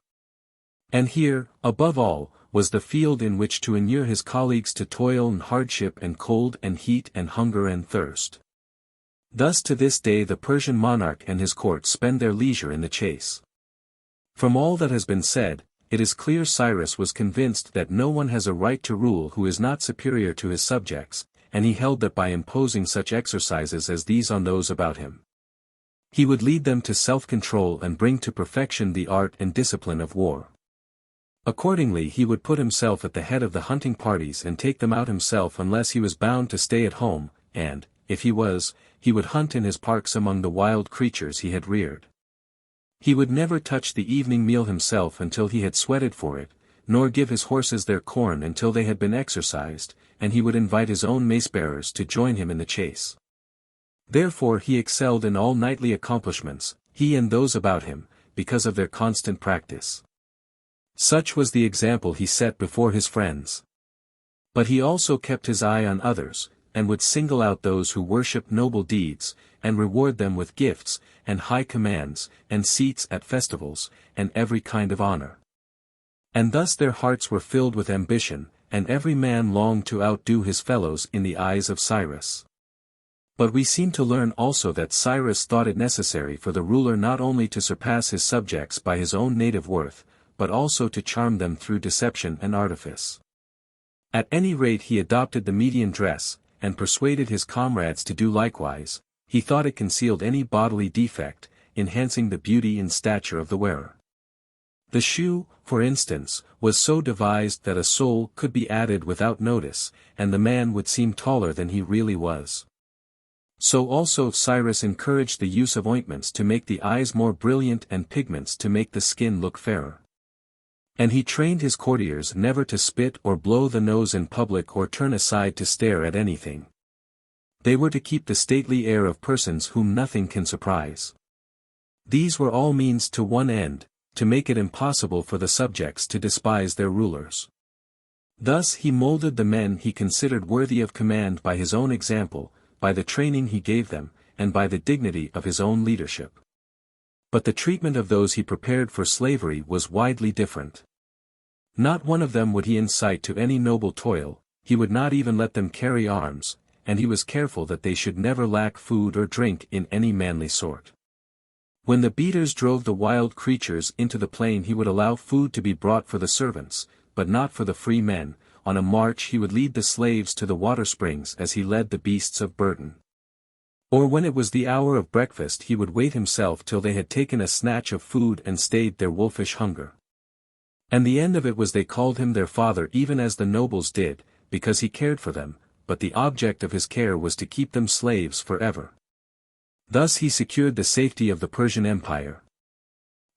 And here, above all, was the field in which to inure his colleagues to toil and hardship and cold and heat and hunger and thirst. Thus to this day the Persian monarch and his court spend their leisure in the chase. From all that has been said, it is clear Cyrus was convinced that no one has a right to rule who is not superior to his subjects, and he held that by imposing such exercises as these on those about him, he would lead them to self-control and bring to perfection the art and discipline of war. Accordingly he would put himself at the head of the hunting parties and take them out himself unless he was bound to stay at home, and, if he was, he would hunt in his parks among the wild creatures he had reared. He would never touch the evening meal himself until he had sweated for it, nor give his horses their corn until they had been exercised, and he would invite his own mace-bearers to join him in the chase. Therefore he excelled in all knightly accomplishments, he and those about him, because of their constant practice. Such was the example he set before his friends. But he also kept his eye on others, and would single out those who worshipped noble deeds, and reward them with gifts, and high commands, and seats at festivals, and every kind of honor. And thus their hearts were filled with ambition, and every man longed to outdo his fellows in the eyes of Cyrus. But we seem to learn also that Cyrus thought it necessary for the ruler not only to surpass his subjects by his own native worth, but also to charm them through deception and artifice. At any rate he adopted the Median dress, and persuaded his comrades to do likewise. He thought it concealed any bodily defect, enhancing the beauty and stature of the wearer. The shoe, for instance, was so devised that a sole could be added without notice, and the man would seem taller than he really was. So also Cyrus encouraged the use of ointments to make the eyes more brilliant and pigments to make the skin look fairer. And he trained his courtiers never to spit or blow the nose in public or turn aside to stare at anything. They were to keep the stately air of persons whom nothing can surprise. These were all means to one end, to make it impossible for the subjects to despise their rulers. Thus he molded the men he considered worthy of command by his own example, by the training he gave them, and by the dignity of his own leadership. But the treatment of those he prepared for slavery was widely different. Not one of them would he incite to any noble toil, he would not even let them carry arms, and he was careful that they should never lack food or drink in any manly sort. When the beaters drove the wild creatures into the plain he would allow food to be brought for the servants, but not for the free men, on a march he would lead the slaves to the water springs as he led the beasts of burden. Or when it was the hour of breakfast he would wait himself till they had taken a snatch of food and stayed their wolfish hunger. And the end of it was they called him their father even as the nobles did, because he cared for them, but the object of his care was to keep them slaves forever. Thus he secured the safety of the Persian Empire.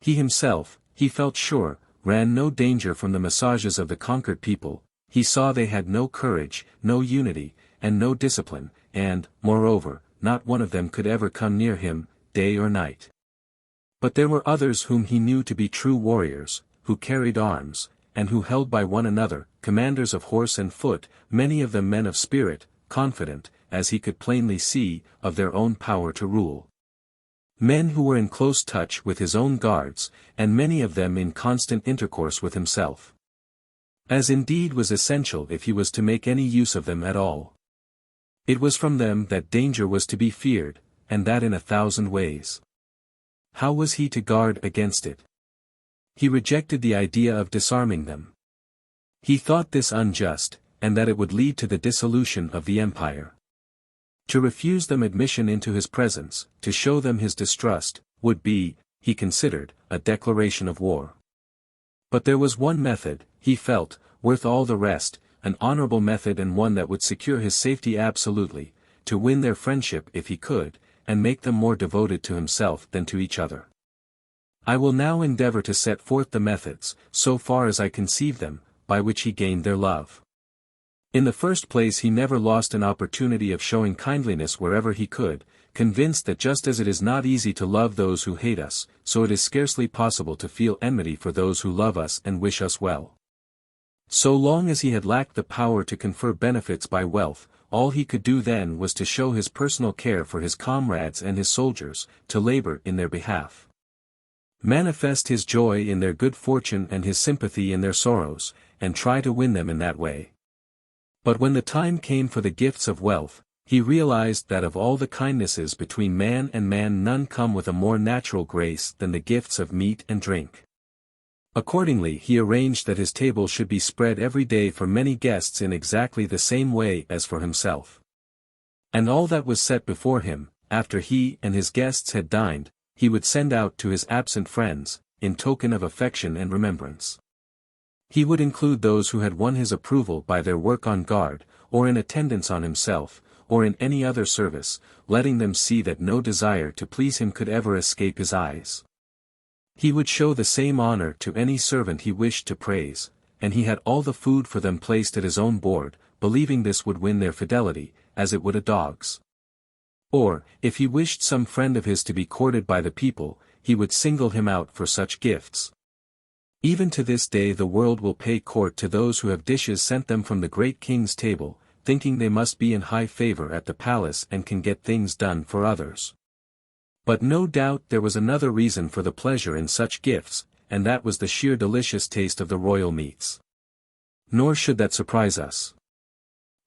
He himself, he felt sure, ran no danger from the massages of the conquered people. He saw they had no courage, no unity, and no discipline, and, moreover, not one of them could ever come near him, day or night. But there were others whom he knew to be true warriors, who carried arms, and who held by one another, commanders of horse and foot, many of them men of spirit, confident, as he could plainly see, of their own power to rule. Men who were in close touch with his own guards, and many of them in constant intercourse with himself. As indeed was essential if he was to make any use of them at all. It was from them that danger was to be feared, and that in 1,000 ways. How was he to guard against it? He rejected the idea of disarming them. He thought this unjust, and that it would lead to the dissolution of the empire. To refuse them admission into his presence, to show them his distrust, would be, he considered, a declaration of war. But there was one method, he felt, worth all the rest, an honorable method and one that would secure his safety absolutely, to win their friendship if he could, and make them more devoted to himself than to each other. I will now endeavor to set forth the methods, so far as I conceive them, by which he gained their love. In the first place he never lost an opportunity of showing kindliness wherever he could, convinced that just as it is not easy to love those who hate us, so it is scarcely possible to feel enmity for those who love us and wish us well. So long as he had lacked the power to confer benefits by wealth, all he could do then was to show his personal care for his comrades and his soldiers, to labor in their behalf. Manifest his joy in their good fortune and his sympathy in their sorrows, and try to win them in that way. But when the time came for the gifts of wealth, he realized that of all the kindnesses between man and man none come with a more natural grace than the gifts of meat and drink. Accordingly he arranged that his table should be spread every day for many guests in exactly the same way as for himself. And all that was set before him, after he and his guests had dined, he would send out to his absent friends, in token of affection and remembrance. He would include those who had won his approval by their work on guard, or in attendance on himself, or in any other service, letting them see that no desire to please him could ever escape his eyes. He would show the same honor to any servant he wished to praise, and he had all the food for them placed at his own board, believing this would win their fidelity, as it would a dog's. Or, if he wished some friend of his to be courted by the people, he would single him out for such gifts. Even to this day the world will pay court to those who have dishes sent them from the great king's table, thinking they must be in high favor at the palace and can get things done for others. But no doubt there was another reason for the pleasure in such gifts, and that was the sheer delicious taste of the royal meats. Nor should that surprise us.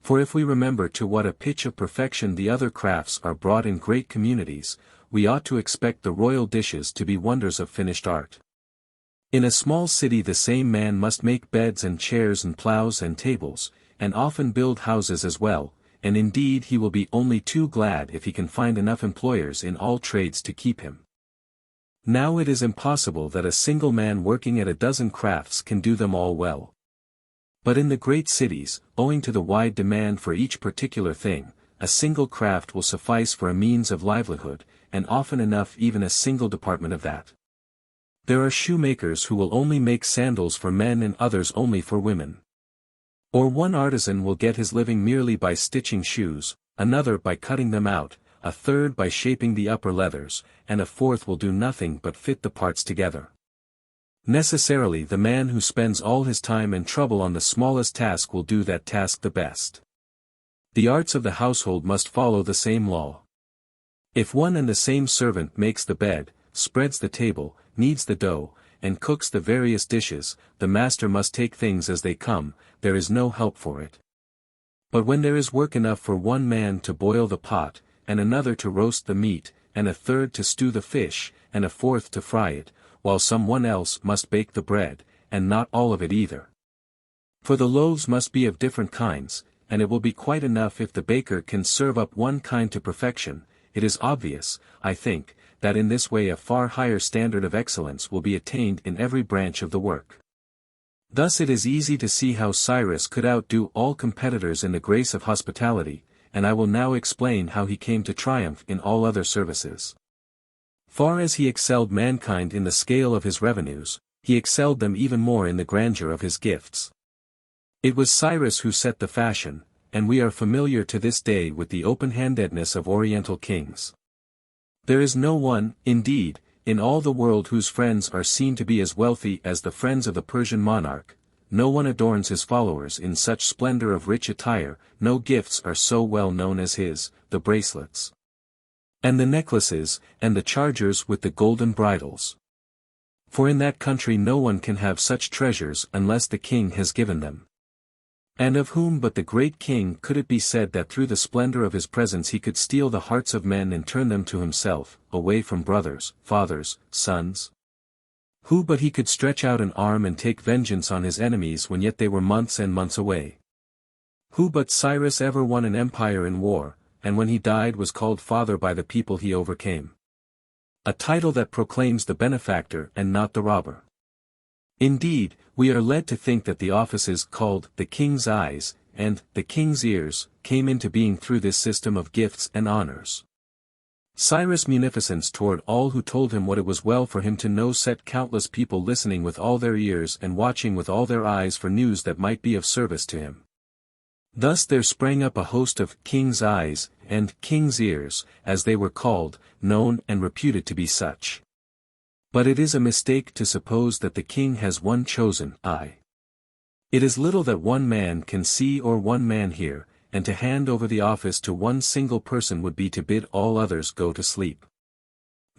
For if we remember to what a pitch of perfection the other crafts are brought in great communities, we ought to expect the royal dishes to be wonders of finished art. In a small city the same man must make beds and chairs and plows and tables, and often build houses as well, and indeed he will be only too glad if he can find enough employers in all trades to keep him. Now it is impossible that a single man working at a dozen crafts can do them all well. But in the great cities, owing to the wide demand for each particular thing, a single craft will suffice for a means of livelihood, and often enough even a single department of that. There are shoemakers who will only make sandals for men and others only for women. Or one artisan will get his living merely by stitching shoes, another by cutting them out, a third by shaping the upper leathers, and a fourth will do nothing but fit the parts together. Necessarily the man who spends all his time and trouble on the smallest task will do that task the best. The arts of the household must follow the same law. If one and the same servant makes the bed, spreads the table, kneads the dough, and cooks the various dishes, the master must take things as they come, there is no help for it. But when there is work enough for one man to boil the pot, and another to roast the meat, and a third to stew the fish, and a fourth to fry it, while some one else must bake the bread, and not all of it either. For the loaves must be of different kinds, and it will be quite enough if the baker can serve up one kind to perfection. It is obvious, I think, that in this way a far higher standard of excellence will be attained in every branch of the work. Thus it is easy to see how Cyrus could outdo all competitors in the grace of hospitality, and I will now explain how he came to triumph in all other services. Far as he excelled mankind in the scale of his revenues, he excelled them even more in the grandeur of his gifts. It was Cyrus who set the fashion, and we are familiar to this day with the open-handedness of Oriental kings. There is no one, indeed, in all the world whose friends are seen to be as wealthy as the friends of the Persian monarch. No one adorns his followers in such splendor of rich attire, no gifts are so well known as his, the bracelets, and the necklaces, and the chargers with the golden bridles. For in that country no one can have such treasures unless the king has given them. And of whom but the great king could it be said that through the splendor of his presence he could steal the hearts of men and turn them to himself, away from brothers, fathers, sons? Who but he could stretch out an arm and take vengeance on his enemies when yet they were months and months away? Who but Cyrus ever won an empire in war, and when he died was called father by the people he overcame? A title that proclaims the benefactor and not the robber. Indeed, we are led to think that the offices called the king's eyes, and the king's ears, came into being through this system of gifts and honors. Cyrus' munificence toward all who told him what it was well for him to know set countless people listening with all their ears and watching with all their eyes for news that might be of service to him. Thus there sprang up a host of king's eyes, and king's ears, as they were called, known and reputed to be such. But it is a mistake to suppose that the king has one chosen eye. It is little that one man can see or one man hear, and to hand over the office to one single person would be to bid all others go to sleep.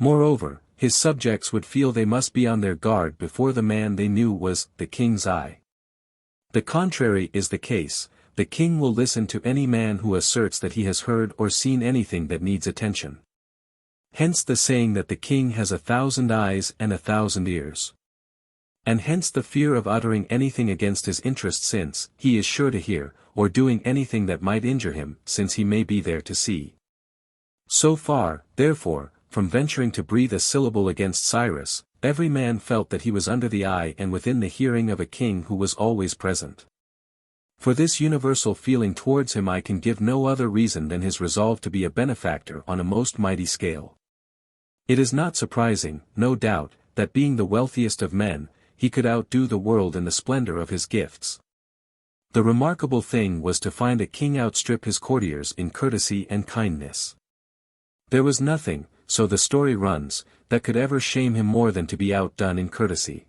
Moreover, his subjects would feel they must be on their guard before the man they knew was the king's eye. The contrary is the case. The king will listen to any man who asserts that he has heard or seen anything that needs attention. Hence the saying that the king has 1,000 eyes and 1,000 ears. And hence the fear of uttering anything against his interest, since he is sure to hear, or doing anything that might injure him, since he may be there to see. So far, therefore, from venturing to breathe a syllable against Cyrus, every man felt that he was under the eye and within the hearing of a king who was always present. For this universal feeling towards him I can give no other reason than his resolve to be a benefactor on a most mighty scale. It is not surprising, no doubt, that being the wealthiest of men, he could outdo the world in the splendor of his gifts. The remarkable thing was to find a king outstrip his courtiers in courtesy and kindness. There was nothing, so the story runs, that could ever shame him more than to be outdone in courtesy.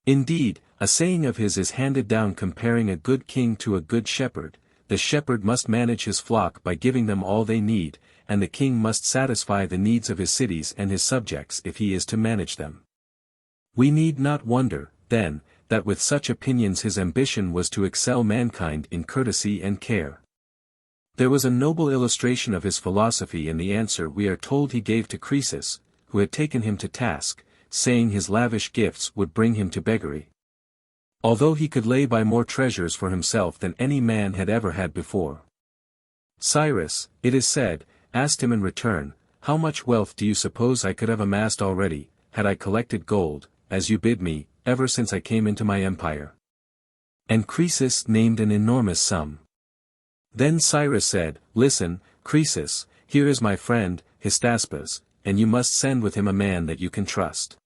Indeed, a saying of his is handed down comparing a good king to a good shepherd. The shepherd must manage his flock by giving them all they need, and the king must satisfy the needs of his cities and his subjects if he is to manage them. We need not wonder, then, that with such opinions his ambition was to excel mankind in courtesy and care. There was a noble illustration of his philosophy in the answer we are told he gave to Croesus, who had taken him to task, saying his lavish gifts would bring him to beggary. Although he could lay by more treasures for himself than any man had ever had before. Cyrus, it is said, asked him in return, "How much wealth do you suppose I could have amassed already, had I collected gold, as you bid me, ever since I came into my empire?" And Croesus named an enormous sum. Then Cyrus said, "Listen, Croesus, here is my friend, Hystaspes, and you must send with him a man that you can trust."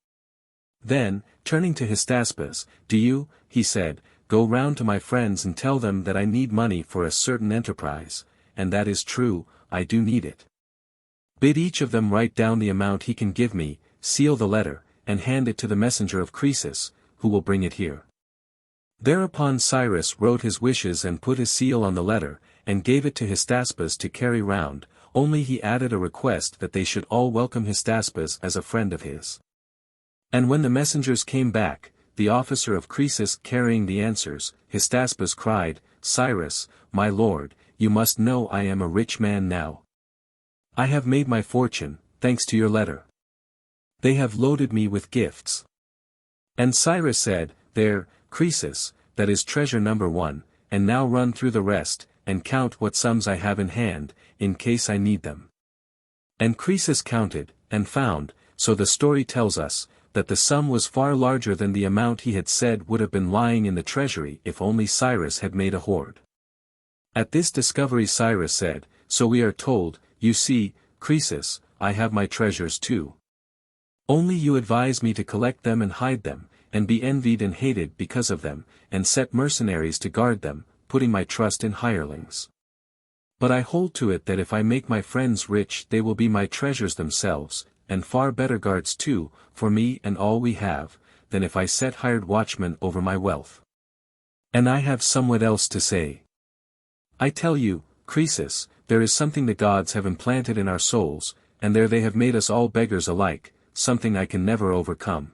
Then, turning to Hystaspes, "Do you," he said, "go round to my friends and tell them that I need money for a certain enterprise, and that is true, I do need it. Bid each of them write down the amount he can give me, seal the letter, and hand it to the messenger of Croesus, who will bring it here." Thereupon Cyrus wrote his wishes and put his seal on the letter, and gave it to Hystaspes to carry round, only he added a request that they should all welcome Hystaspes as a friend of his. And when the messengers came back, the officer of Croesus carrying the answers, Hystaspes cried, "Cyrus, my lord, you must know I am a rich man now. I have made my fortune, thanks to your letter. They have loaded me with gifts." And Cyrus said, "There, Croesus, that is treasure number 1, and now run through the rest, and count what sums I have in hand, in case I need them. And Croesus counted, and found, so the story tells us, that the sum was far larger than the amount he had said would have been lying in the treasury if only Cyrus had made a hoard. At this discovery Cyrus said, "So we are told, you see, Croesus, I have my treasures too. Only you advise me to collect them and hide them, and be envied and hated because of them, and set mercenaries to guard them, putting my trust in hirelings. But I hold to it that if I make my friends rich they will be my treasures themselves, and far better guards too, for me and all we have, than if I set hired watchmen over my wealth. And I have somewhat else to say. I tell you, Croesus, there is something the gods have implanted in our souls, and there they have made us all beggars alike, something I can never overcome.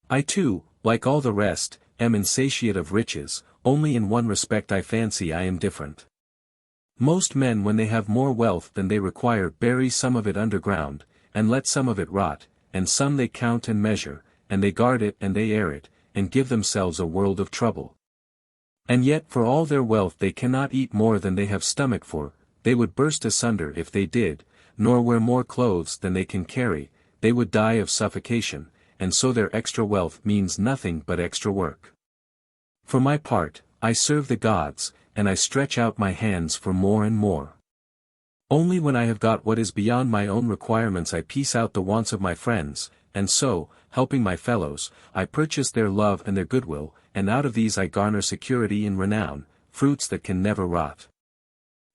I too, like all the rest, am insatiate of riches, only in one respect I fancy I am different. Most men when they have more wealth than they require bury some of it underground, and let some of it rot, and some they count and measure, and they guard it and they air it, and give themselves a world of trouble. And yet for all their wealth they cannot eat more than they have stomach for, they would burst asunder if they did, nor wear more clothes than they can carry, they would die of suffocation, and so their extra wealth means nothing but extra work. For my part, I serve the gods, and I stretch out my hands for more and more. Only when I have got what is beyond my own requirements I piece out the wants of my friends, and so, helping my fellows, I purchase their love and their goodwill, and out of these I garner security and renown, fruits that can never rot.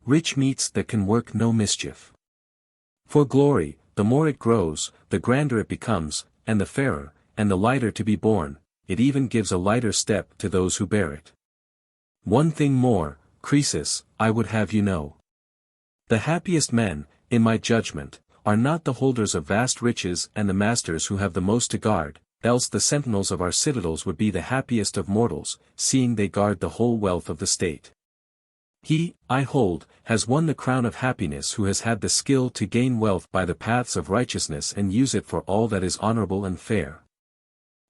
Rich meats that can work no mischief. For glory, the more it grows, the grander it becomes, and the fairer, and the lighter to be borne, it even gives a lighter step to those who bear it. One thing more, Croesus, I would have you know. The happiest men, in my judgment, are not the holders of vast riches and the masters who have the most to guard, else the sentinels of our citadels would be the happiest of mortals, seeing they guard the whole wealth of the state. He, I hold, has won the crown of happiness who has had the skill to gain wealth by the paths of righteousness and use it for all that is honorable and fair.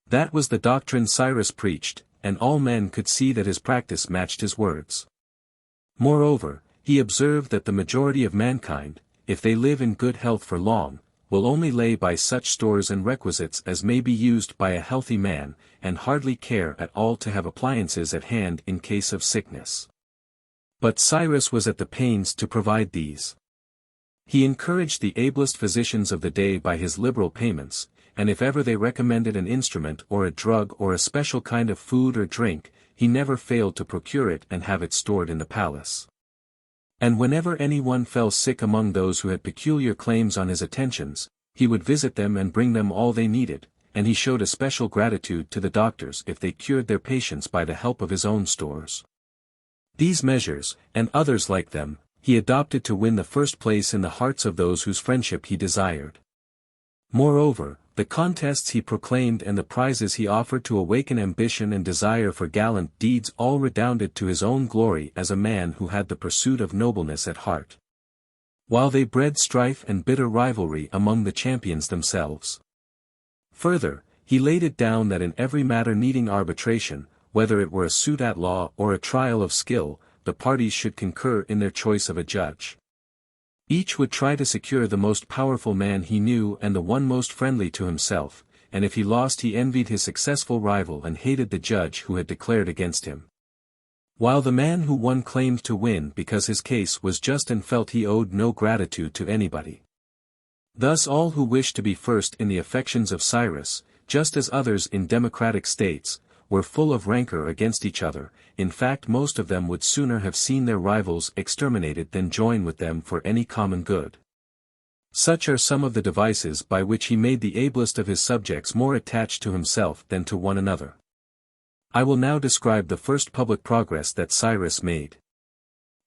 That was the doctrine Cyrus preached, and all men could see that his practice matched his words. Moreover, he observed that the majority of mankind, if they live in good health for long, will only lay by such stores and requisites as may be used by a healthy man, and hardly care at all to have appliances at hand in case of sickness. But Cyrus was at the pains to provide these. He encouraged the ablest physicians of the day by his liberal payments, and if ever they recommended an instrument or a drug or a special kind of food or drink, he never failed to procure it and have it stored in the palace. And whenever anyone fell sick among those who had peculiar claims on his attentions, he would visit them and bring them all they needed, and he showed especial gratitude to the doctors if they cured their patients by the help of his own stores. These measures, and others like them, he adopted to win the first place in the hearts of those whose friendship he desired. Moreover, the contests he proclaimed and the prizes he offered to awaken ambition and desire for gallant deeds all redounded to his own glory as a man who had the pursuit of nobleness at heart. While they bred strife and bitter rivalry among the champions themselves. Further, he laid it down that in every matter needing arbitration, whether it were a suit at law or a trial of skill, the parties should concur in their choice of a judge. Each would try to secure the most powerful man he knew and the one most friendly to himself, and if he lost he envied his successful rival and hated the judge who had declared against him. While the man who won claimed to win because his case was just and felt he owed no gratitude to anybody. Thus all who wished to be first in the affections of Cyrus, just as others in democratic states, were full of rancor against each other. In fact most of them would sooner have seen their rivals exterminated than join with them for any common good. Such are some of the devices by which he made the ablest of his subjects more attached to himself than to one another. I will now describe the first public progress that Cyrus made.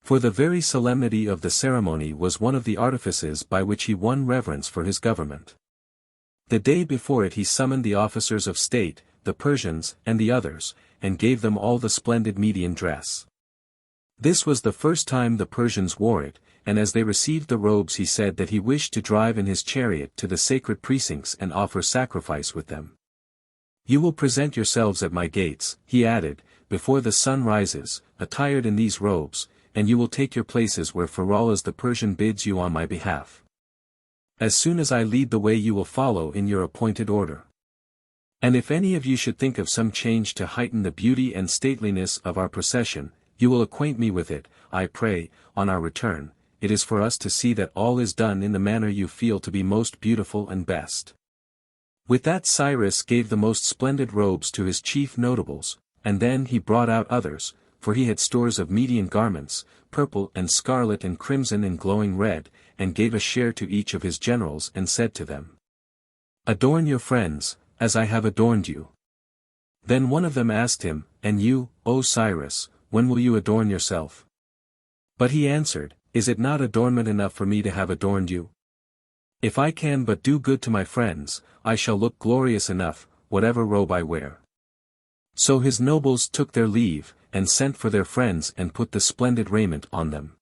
For the very solemnity of the ceremony was one of the artifices by which he won reverence for his government. The day before it he summoned the officers of state, the Persians, and the others, and gave them all the splendid Median dress. This was the first time the Persians wore it, and as they received the robes he said that he wished to drive in his chariot to the sacred precincts and offer sacrifice with them. You will present yourselves at my gates, he added, before the sun rises, attired in these robes, and you will take your places where Pheraulas the Persian bids you on my behalf. As soon as I lead the way you will follow in your appointed order. And if any of you should think of some change to heighten the beauty and stateliness of our procession, you will acquaint me with it, I pray, on our return. It is for us to see that all is done in the manner you feel to be most beautiful and best. With that Cyrus gave the most splendid robes to his chief notables, and then he brought out others, for he had stores of Median garments, purple and scarlet and crimson and glowing red, and gave a share to each of his generals and said to them, Adorn your friends, as I have adorned you. Then one of them asked him, And you, O Cyrus, when will you adorn yourself? But he answered, Is it not adornment enough for me to have adorned you? If I can but do good to my friends, I shall look glorious enough, whatever robe I wear. So his nobles took their leave, and sent for their friends and put the splendid raiment on them.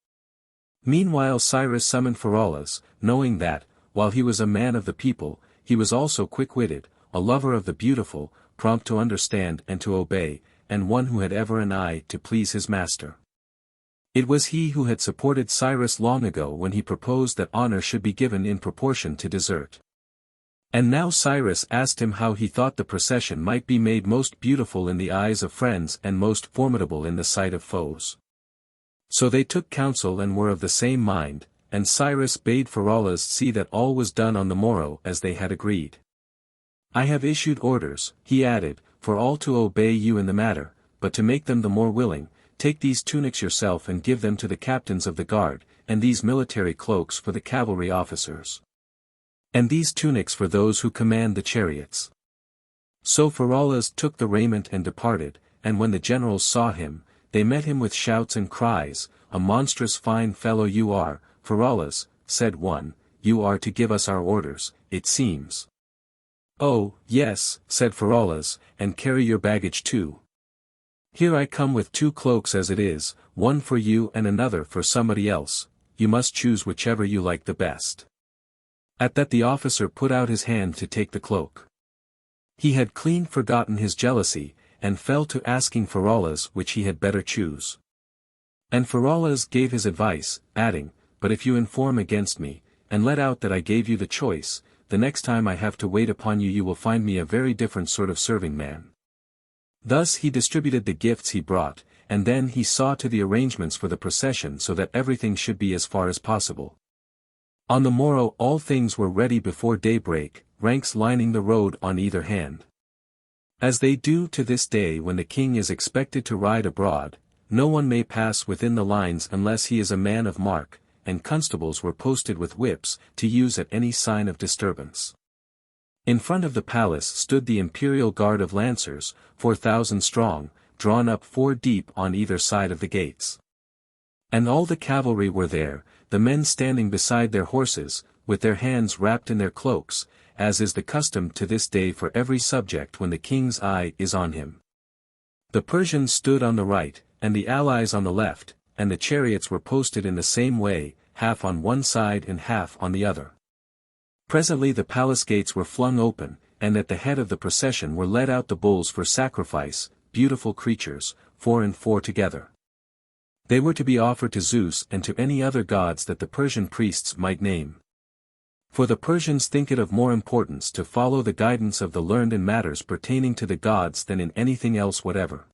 Meanwhile Cyrus summoned Pheraulas, knowing that, while he was a man of the people, he was also quick-witted, a lover of the beautiful, prompt to understand and to obey, and one who had ever an eye to please his master. It was he who had supported Cyrus long ago when he proposed that honor should be given in proportion to desert. And now Cyrus asked him how he thought the procession might be made most beautiful in the eyes of friends and most formidable in the sight of foes. So they took counsel and were of the same mind, and Cyrus bade Pheraulas see that all was done on the morrow as they had agreed. I have issued orders, he added, for all to obey you in the matter, but to make them the more willing, take these tunics yourself and give them to the captains of the guard, and these military cloaks for the cavalry officers. And these tunics for those who command the chariots. So Pheraulas took the raiment and departed, and when the generals saw him, they met him with shouts and cries, A monstrous fine fellow you are, Pheraulas, said one, you are to give us our orders, it seems. Oh, yes, said Pheraulas, and carry your baggage too. Here I come with 2 cloaks as it is, one for you and another for somebody else, you must choose whichever you like the best. At that the officer put out his hand to take the cloak. He had clean forgotten his jealousy, and fell to asking Pheraulas which he had better choose. And Pheraulas gave his advice, adding, But if you inform against me, and let out that I gave you the choice, the next time I have to wait upon you will find me a very different sort of serving man. Thus he distributed the gifts he brought, and then he saw to the arrangements for the procession so that everything should be as far as possible. On the morrow all things were ready before daybreak, ranks lining the road on either hand. As they do to this day when the king is expected to ride abroad, no one may pass within the lines unless he is a man of mark, and constables were posted with whips, to use at any sign of disturbance. In front of the palace stood the imperial guard of lancers, 4,000 strong, drawn up 4 deep on either side of the gates. And all the cavalry were there, the men standing beside their horses, with their hands wrapped in their cloaks, as is the custom to this day for every subject when the king's eye is on him. The Persians stood on the right, and the allies on the left, and the chariots were posted in the same way, half on one side and half on the other. Presently the palace gates were flung open, and at the head of the procession were led out the bulls for sacrifice, beautiful creatures, 4 and 4 together. They were to be offered to Zeus and to any other gods that the Persian priests might name. For the Persians think it of more importance to follow the guidance of the learned in matters pertaining to the gods than in anything else whatever.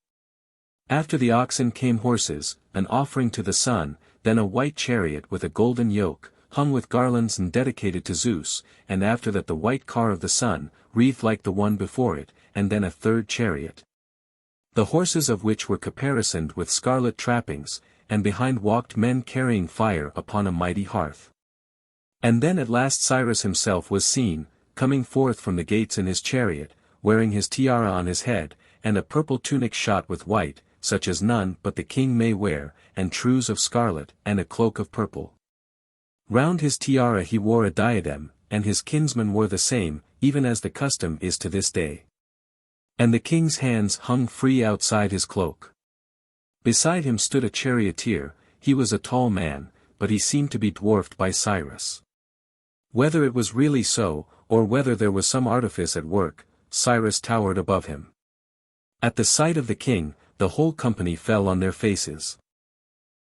After the oxen came horses, an offering to the sun, then a white chariot with a golden yoke, hung with garlands and dedicated to Zeus, and after that the white car of the sun, wreathed like the one before it, and then a 3rd chariot. The horses of which were caparisoned with scarlet trappings, and behind walked men carrying fire upon a mighty hearth. And then at last Cyrus himself was seen, coming forth from the gates in his chariot, wearing his tiara on his head, and a purple tunic shot with white, such as none but the king may wear, and trews of scarlet, and a cloak of purple. Round his tiara he wore a diadem, and his kinsmen wore the same, even as the custom is to this day. And the king's hands hung free outside his cloak. Beside him stood a charioteer, he was a tall man, but he seemed to be dwarfed by Cyrus. Whether it was really so, or whether there was some artifice at work, Cyrus towered above him. At the sight of the king, the whole company fell on their faces.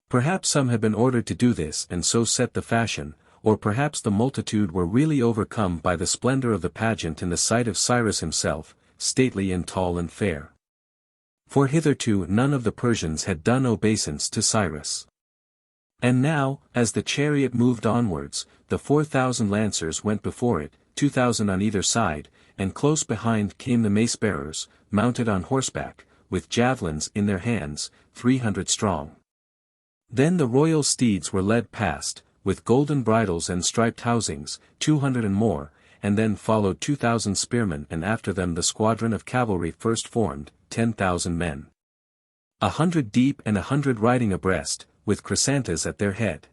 Perhaps some had been ordered to do this and so set the fashion, or perhaps the multitude were really overcome by the splendor of the pageant in the sight of Cyrus himself, stately and tall and fair. For hitherto none of the Persians had done obeisance to Cyrus. And now, as the chariot moved onwards, the 4,000 lancers went before it, 2,000 on either side, and close behind came the mace-bearers, mounted on horseback, with javelins in their hands, 300 strong. Then the royal steeds were led past, with golden bridles and striped housings, 200 and more, and then followed 2,000 spearmen and after them the squadron of cavalry first formed, 10,000 men. 100 deep and 100 riding abreast, with Chrysantas at their head.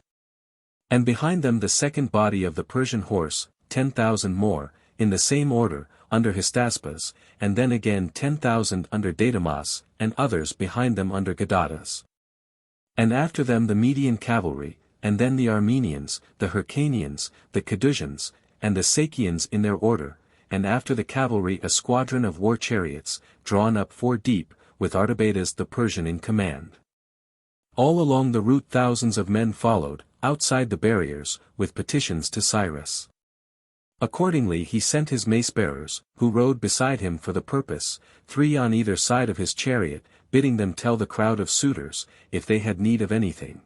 And behind them the second body of the Persian horse, 10,000 more, in the same order, under Hystaspas, and then again 10,000 under Datamas, and others behind them under Gadatas. And after them the Median cavalry, and then the Armenians, the Hyrcanians, the Cadusians, and the Sakians in their order, and after the cavalry a squadron of war chariots, drawn up 4 deep, with Artabatas the Persian in command. All along the route thousands of men followed, outside the barriers, with petitions to Cyrus. Accordingly he sent his mace-bearers, who rode beside him for the purpose, 3 on either side of his chariot, bidding them tell the crowd of suitors, if they had need of anything,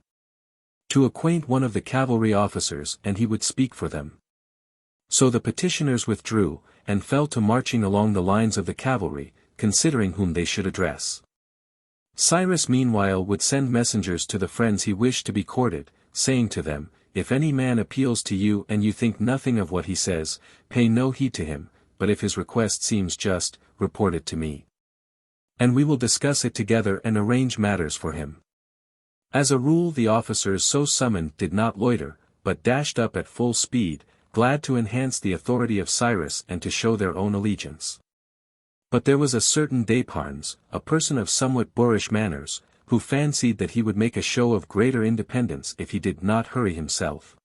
to acquaint one of the cavalry officers and he would speak for them. So the petitioners withdrew, and fell to marching along the lines of the cavalry, considering whom they should address. Cyrus meanwhile would send messengers to the friends he wished to be courted, saying to them, if any man appeals to you and you think nothing of what he says, pay no heed to him, but if his request seems just, report it to me. And we will discuss it together and arrange matters for him. As a rule the officers so summoned did not loiter, but dashed up at full speed, glad to enhance the authority of Cyrus and to show their own allegiance. But there was a certain Deipharnes, a person of somewhat boorish manners, who fancied that he would make a show of greater independence if he did not hurry himself.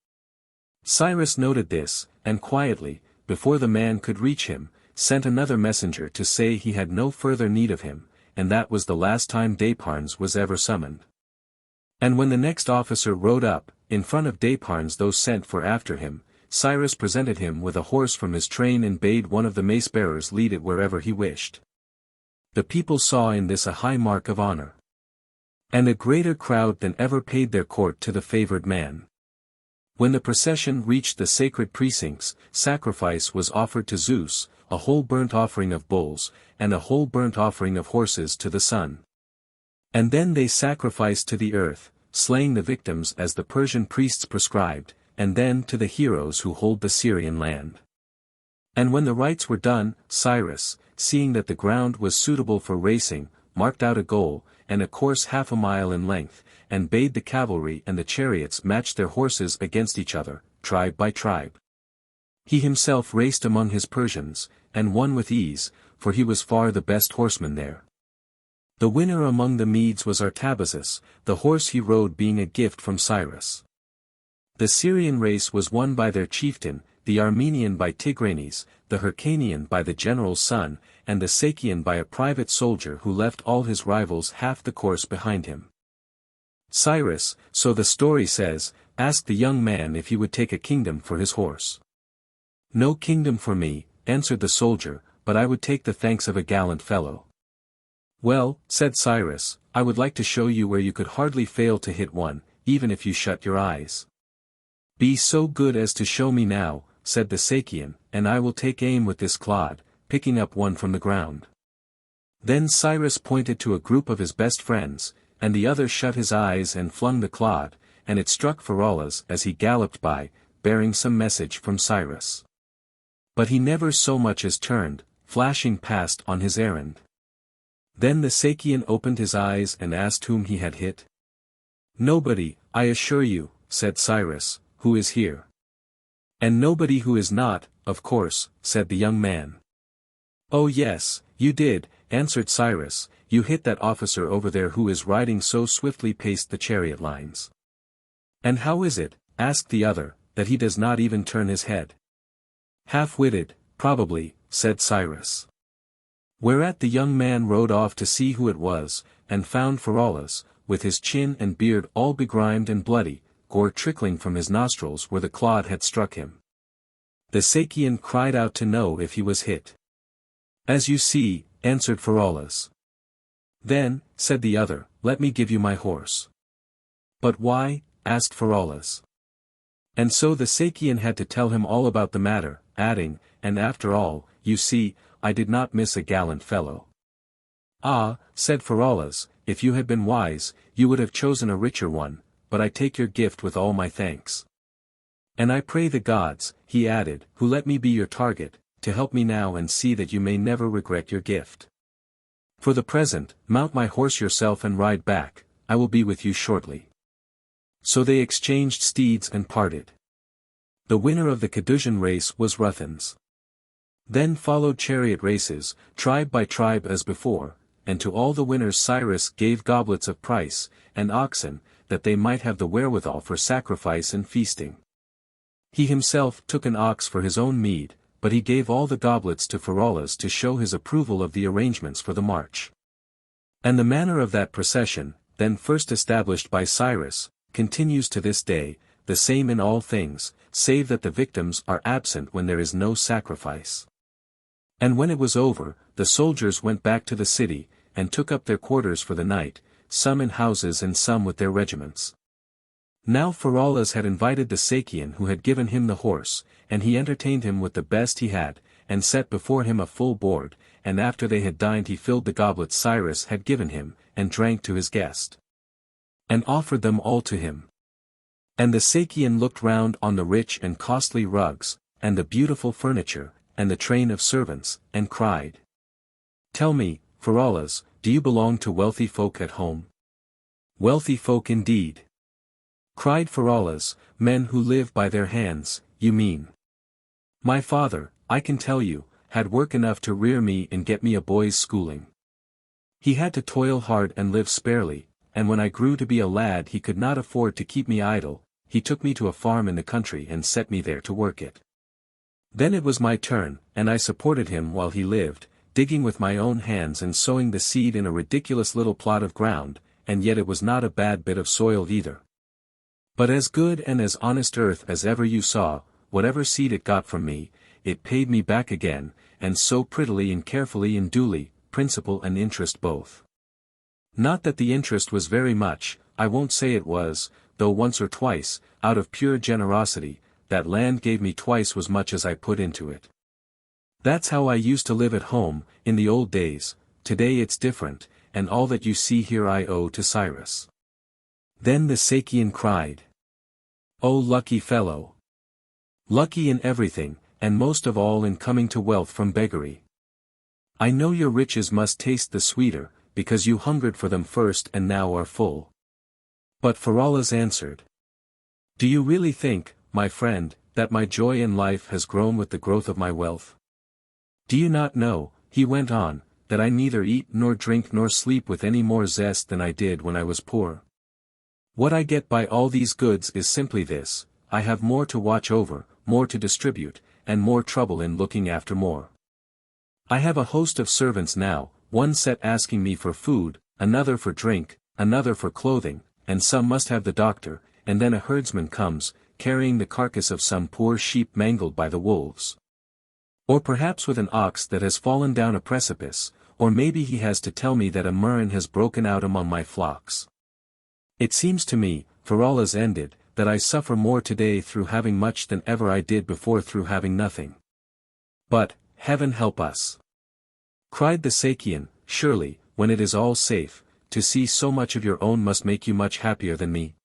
Cyrus noted this, and quietly, before the man could reach him, sent another messenger to say he had no further need of him, and that was the last time Deipharnes was ever summoned. And when the next officer rode up, in front of Deipharnes those sent for after him, Cyrus presented him with a horse from his train and bade one of the mace-bearers lead it wherever he wished. The people saw in this a high mark of honor. And a greater crowd than ever paid their court to the favored man. When the procession reached the sacred precincts, sacrifice was offered to Zeus, a whole burnt offering of bulls, and a whole burnt offering of horses to the sun. And then they sacrificed to the earth, slaying the victims as the Persian priests prescribed, and then to the heroes who hold the Syrian land. And when the rites were done, Cyrus, seeing that the ground was suitable for racing, marked out a goal, and a course 1/2 mile in length, and bade the cavalry and the chariots match their horses against each other, tribe by tribe. He himself raced among his Persians, and won with ease, for he was far the best horseman there. The winner among the Medes was Artabazus, the horse he rode being a gift from Cyrus. The Syrian race was won by their chieftain, the Armenian by Tigranes, the Hyrcanian by the general's son, and the Sakian by a private soldier who left all his rivals half the course behind him. Cyrus, so the story says, asked the young man if he would take a kingdom for his horse. "No kingdom for me," answered the soldier, "but I would take the thanks of a gallant fellow." "Well," said Cyrus, "I would like to show you where you could hardly fail to hit one, even if you shut your eyes." "Be so good as to show me now," said the Sakian, "and I will take aim with this clod," picking up one from the ground. Then Cyrus pointed to a group of his best friends, and the other shut his eyes and flung the clod, and it struck Pheraulas as he galloped by, bearing some message from Cyrus. But he never so much as turned, flashing past on his errand. Then the Sakian opened his eyes and asked whom he had hit. "Nobody, I assure you," said Cyrus, "who is here." "And nobody who is not, of course," said the young man. "Oh yes, you did," answered Cyrus, "you hit that officer over there who is riding so swiftly past the chariot lines." "And how is it," asked the other, "that he does not even turn his head?" "Half-witted, probably," said Cyrus. Whereat the young man rode off to see who it was, and found Pheraulas, with his chin and beard all begrimed and bloody, gore trickling from his nostrils where the clod had struck him. The Sakian cried out to know if he was hit. "As you see," answered Pheraulas. "Then," said the other, "let me give you my horse." "But why?" asked Pheraulas. And so the Sakian had to tell him all about the matter, adding, "And after all, you see, I did not miss a gallant fellow." "Ah," said Pheraulas, "if you had been wise, you would have chosen a richer one, but I take your gift with all my thanks. And I pray the gods," he added, "who let me be your target, to help me now and see that you may never regret your gift. For the present, mount my horse yourself and ride back, I will be with you shortly." So they exchanged steeds and parted. The winner of the Cadusian race was Ruthens. Then followed chariot races, tribe by tribe as before, and to all the winners Cyrus gave goblets of price, and oxen, that they might have the wherewithal for sacrifice and feasting. He himself took an ox for his own mead, but he gave all the goblets to Pheraulas to show his approval of the arrangements for the march. And the manner of that procession, then first established by Cyrus, continues to this day, the same in all things, save that the victims are absent when there is no sacrifice. And when it was over, the soldiers went back to the city, and took up their quarters for the night, some in houses and some with their regiments. Now Pheraulas had invited the Sakian who had given him the horse, and he entertained him with the best he had, and set before him a full board, and after they had dined he filled the goblets Cyrus had given him, and drank to his guest. And offered them all to him. And the Sakian looked round on the rich and costly rugs, and the beautiful furniture, and the train of servants, and cried, "Tell me, Pheraulas, do you belong to wealthy folk at home?" "Wealthy folk indeed," cried Pheraulas, "men who live by their hands, you mean. My father, I can tell you, had work enough to rear me and get me a boy's schooling. He had to toil hard and live sparely, and when I grew to be a lad he could not afford to keep me idle, he took me to a farm in the country and set me there to work it. Then it was my turn, and I supported him while he lived, digging with my own hands and sowing the seed in a ridiculous little plot of ground, and yet it was not a bad bit of soil either. But as good and as honest earth as ever you saw, whatever seed it got from me, it paid me back again, and so prettily and carefully and duly, principal and interest both. Not that the interest was very much, I won't say it was, though once or twice, out of pure generosity, that land gave me twice as much as I put into it. That's how I used to live at home, in the old days, today it's different, and all that you see here I owe to Cyrus." Then the Sakian cried, "O lucky fellow! Lucky in everything, and most of all in coming to wealth from beggary. I know your riches must taste the sweeter, because you hungered for them first and now are full." But Pheraulas answered, "Do you really think, my friend, that my joy in life has grown with the growth of my wealth? Do you not know," he went on, "that I neither eat nor drink nor sleep with any more zest than I did when I was poor? What I get by all these goods is simply this: I have more to watch over, more to distribute, and more trouble in looking after more. I have a host of servants now, one set asking me for food, another for drink, another for clothing, and some must have the doctor, and then a herdsman comes, carrying the carcass of some poor sheep mangled by the wolves. Or perhaps with an ox that has fallen down a precipice, or maybe he has to tell me that a murrain has broken out among my flocks. It seems to me," Pheraulas ended, "that I suffer more today through having much than ever I did before through having nothing." "But, heaven help us!" cried the Sakian, "surely, when it is all safe, to see so much of your own must make you much happier than me."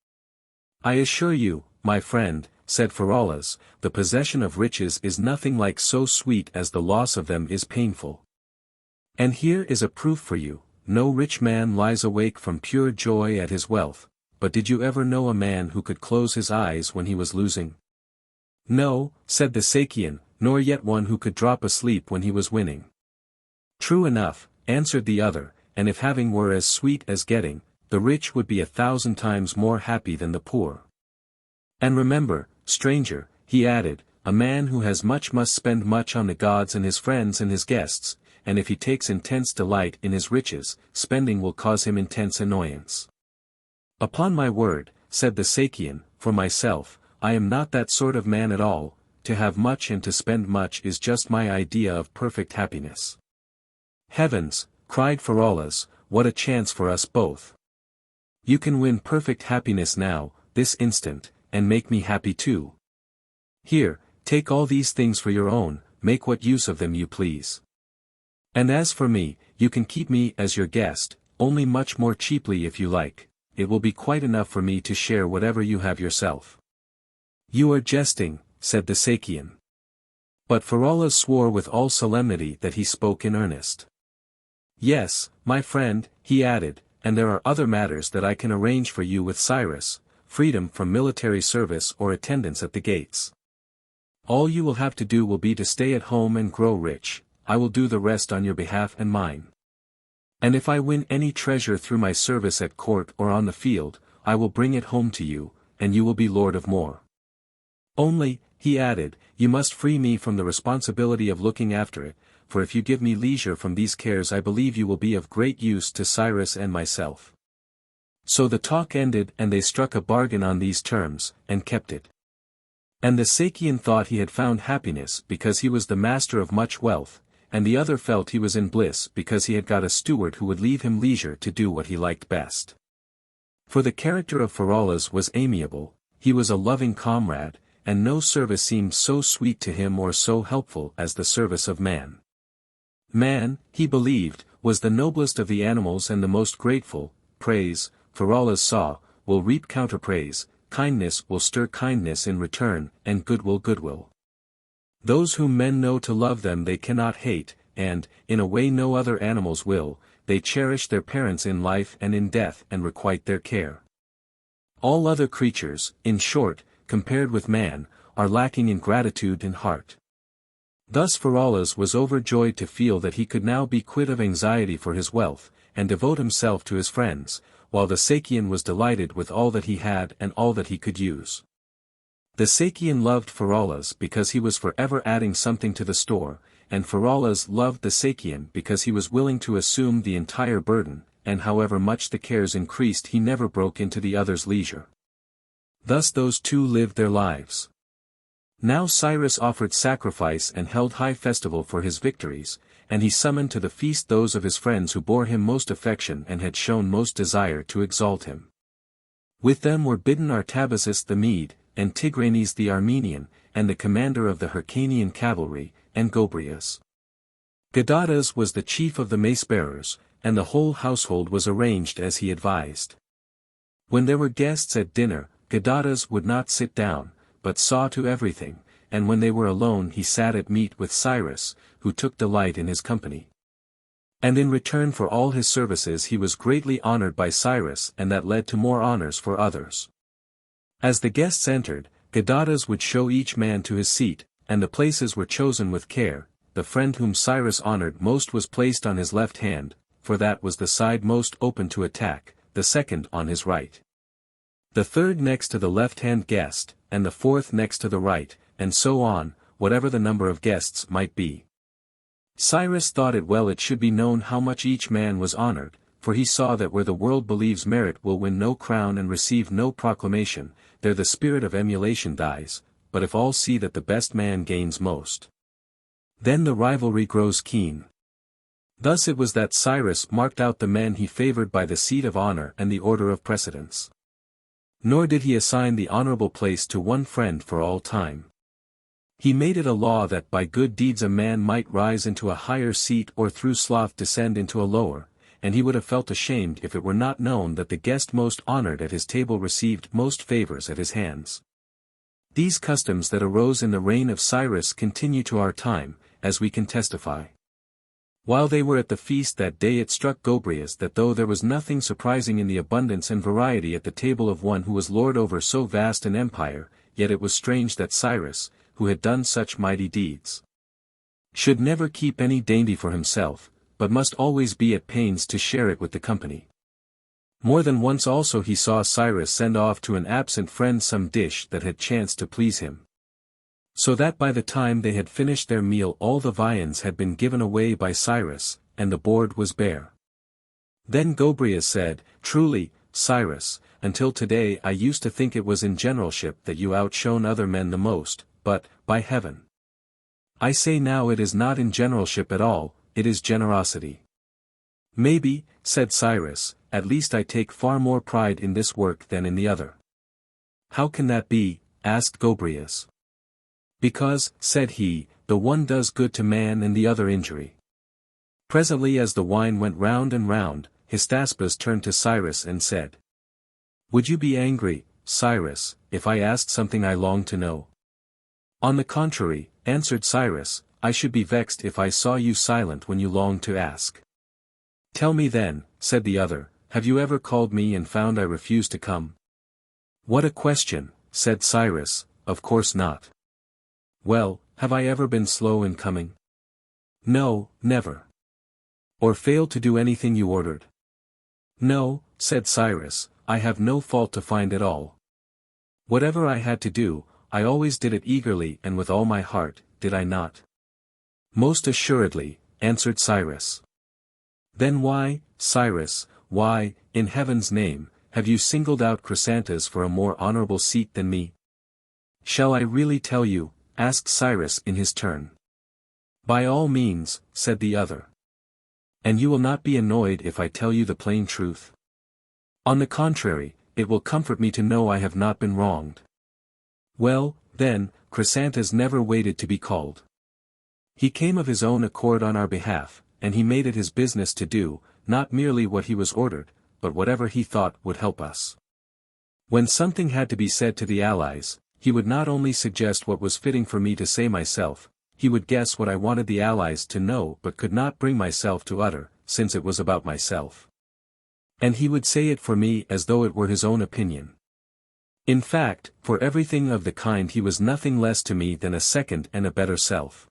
"I assure you, my friend," said Pheraulas, "the possession of riches is nothing like so sweet as the loss of them is painful. And here is a proof for you, no rich man lies awake from pure joy at his wealth, but did you ever know a man who could close his eyes when he was losing?" "No," said the Sakian, "nor yet one who could drop asleep when he was winning." "True enough," answered the other, "and if having were as sweet as getting, the rich would be 1,000 times more happy than the poor. And remember, stranger," he added, "a man who has much must spend much on the gods and his friends and his guests, and if he takes intense delight in his riches, spending will cause him intense annoyance. Upon my word, said the Sakian, for myself, I am not that sort of man at all. To have much and to spend much is just my idea of perfect happiness. Heavens, cried Pheraulas, what a chance for us both. You can win perfect happiness now, this instant, and make me happy too. Here, take all these things for your own, make what use of them you please. And as for me, you can keep me as your guest, only much more cheaply if you like, it will be quite enough for me to share whatever you have yourself. You are jesting, said the Sakian. But Pheraulas swore with all solemnity that he spoke in earnest. Yes, my friend, he added, and there are other matters that I can arrange for you with Cyrus, freedom from military service or attendance at the gates. All you will have to do will be to stay at home and grow rich, I will do the rest on your behalf and mine. And if I win any treasure through my service at court or on the field, I will bring it home to you, and you will be lord of more. Only, he added, you must free me from the responsibility of looking after it, for if you give me leisure from these cares I believe you will be of great use to Cyrus and myself. So the talk ended and they struck a bargain on these terms, and kept it. And the Sakian thought he had found happiness because he was the master of much wealth, and the other felt he was in bliss because he had got a steward who would leave him leisure to do what he liked best. For the character of Pheraulas was amiable, he was a loving comrade, and no service seemed so sweet to him or so helpful as the service of man. Man, he believed, was the noblest of the animals and the most grateful. Praise, Pheraulas saw, will reap counterpraise, kindness will stir kindness in return, and goodwill goodwill. Those whom men know to love them they cannot hate, and, in a way no other animals will, they cherish their parents in life and in death and requite their care. All other creatures, in short, compared with man, are lacking in gratitude and heart. Thus Pheraulas was overjoyed to feel that he could now be quit of anxiety for his wealth, and devote himself to his friends, while the Sakian was delighted with all that he had and all that he could use. The Sakian loved Pheraulas because he was forever adding something to the store, and Pheraulas loved the Sakian because he was willing to assume the entire burden, and however much the cares increased he never broke into the other's leisure. Thus those two lived their lives. Now Cyrus offered sacrifice and held high festival for his victories, and he summoned to the feast those of his friends who bore him most affection and had shown most desire to exalt him. With them were bidden Artabazus the Mede, and Tigranes the Armenian, and the commander of the Hyrcanian cavalry, and Gobryas. Gadatas was the chief of the mace-bearers, and the whole household was arranged as he advised. When there were guests at dinner, Gadatas would not sit down, but saw to everything, and when they were alone he sat at meat with Cyrus, who took delight in his company. And in return for all his services he was greatly honored by Cyrus, and that led to more honors for others. As the guests entered, Gadatas would show each man to his seat, and the places were chosen with care. The friend whom Cyrus honored most was placed on his left hand, for that was the side most open to attack, the second on his right. The third next to the left-hand guest, and the fourth next to the right, and so on, whatever the number of guests might be. Cyrus thought it well it should be known how much each man was honored, for he saw that where the world believes merit will win no crown and receive no proclamation, there the spirit of emulation dies, but if all see that the best man gains most, then the rivalry grows keen. Thus it was that Cyrus marked out the men he favored by the seat of honor and the order of precedence. Nor did he assign the honorable place to one friend for all time. He made it a law that by good deeds a man might rise into a higher seat or through sloth descend into a lower, and he would have felt ashamed if it were not known that the guest most honored at his table received most favors at his hands. These customs that arose in the reign of Cyrus continue to our time, as we can testify. While they were at the feast that day it struck Gobryas that though there was nothing surprising in the abundance and variety at the table of one who was lord over so vast an empire, yet it was strange that Cyrus, who had done such mighty deeds, should never keep any dainty for himself, but must always be at pains to share it with the company. More than once also he saw Cyrus send off to an absent friend some dish that had chanced to please him. So that by the time they had finished their meal all the viands had been given away by Cyrus, and the board was bare. Then Gobryas said, "Truly, Cyrus, until today I used to think it was in generalship that you outshone other men the most, but, by heaven, I say now it is not in generalship at all, it is generosity." "Maybe," said Cyrus, "at least I take far more pride in this work than in the other." "How can that be?" asked Gobryas. "Because," said he, "the one does good to man and the other injury." Presently as the wine went round and round, Hystaspes turned to Cyrus and said, "Would you be angry, Cyrus, if I asked something I long to know?" "On the contrary," answered Cyrus, "I should be vexed if I saw you silent when you longed to ask." "Tell me then," said the other, "have you ever called me and found I refused to come?" "What a question," said Cyrus, "of course not." "Well, have I ever been slow in coming?" "No, never." "Or failed to do anything you ordered?" "No," said Cyrus, "I have no fault to find at all. Whatever I had to do, I always did it eagerly and with all my heart, did I not?" "Most assuredly," answered Cyrus. "Then why, Cyrus, why, in heaven's name, have you singled out Chrysantas for a more honorable seat than me?" "Shall I really tell you?" asked Cyrus in his turn. "By all means," said the other. "And you will not be annoyed if I tell you the plain truth?" "On the contrary, it will comfort me to know I have not been wronged." "Well, then, Chrysantas never waited to be called. He came of his own accord on our behalf, and he made it his business to do, not merely what he was ordered, but whatever he thought would help us. When something had to be said to the allies, he would not only suggest what was fitting for me to say myself, he would guess what I wanted the allies to know but could not bring myself to utter, since it was about myself. And he would say it for me as though it were his own opinion. In fact, for everything of the kind he was nothing less to me than a second and a better self.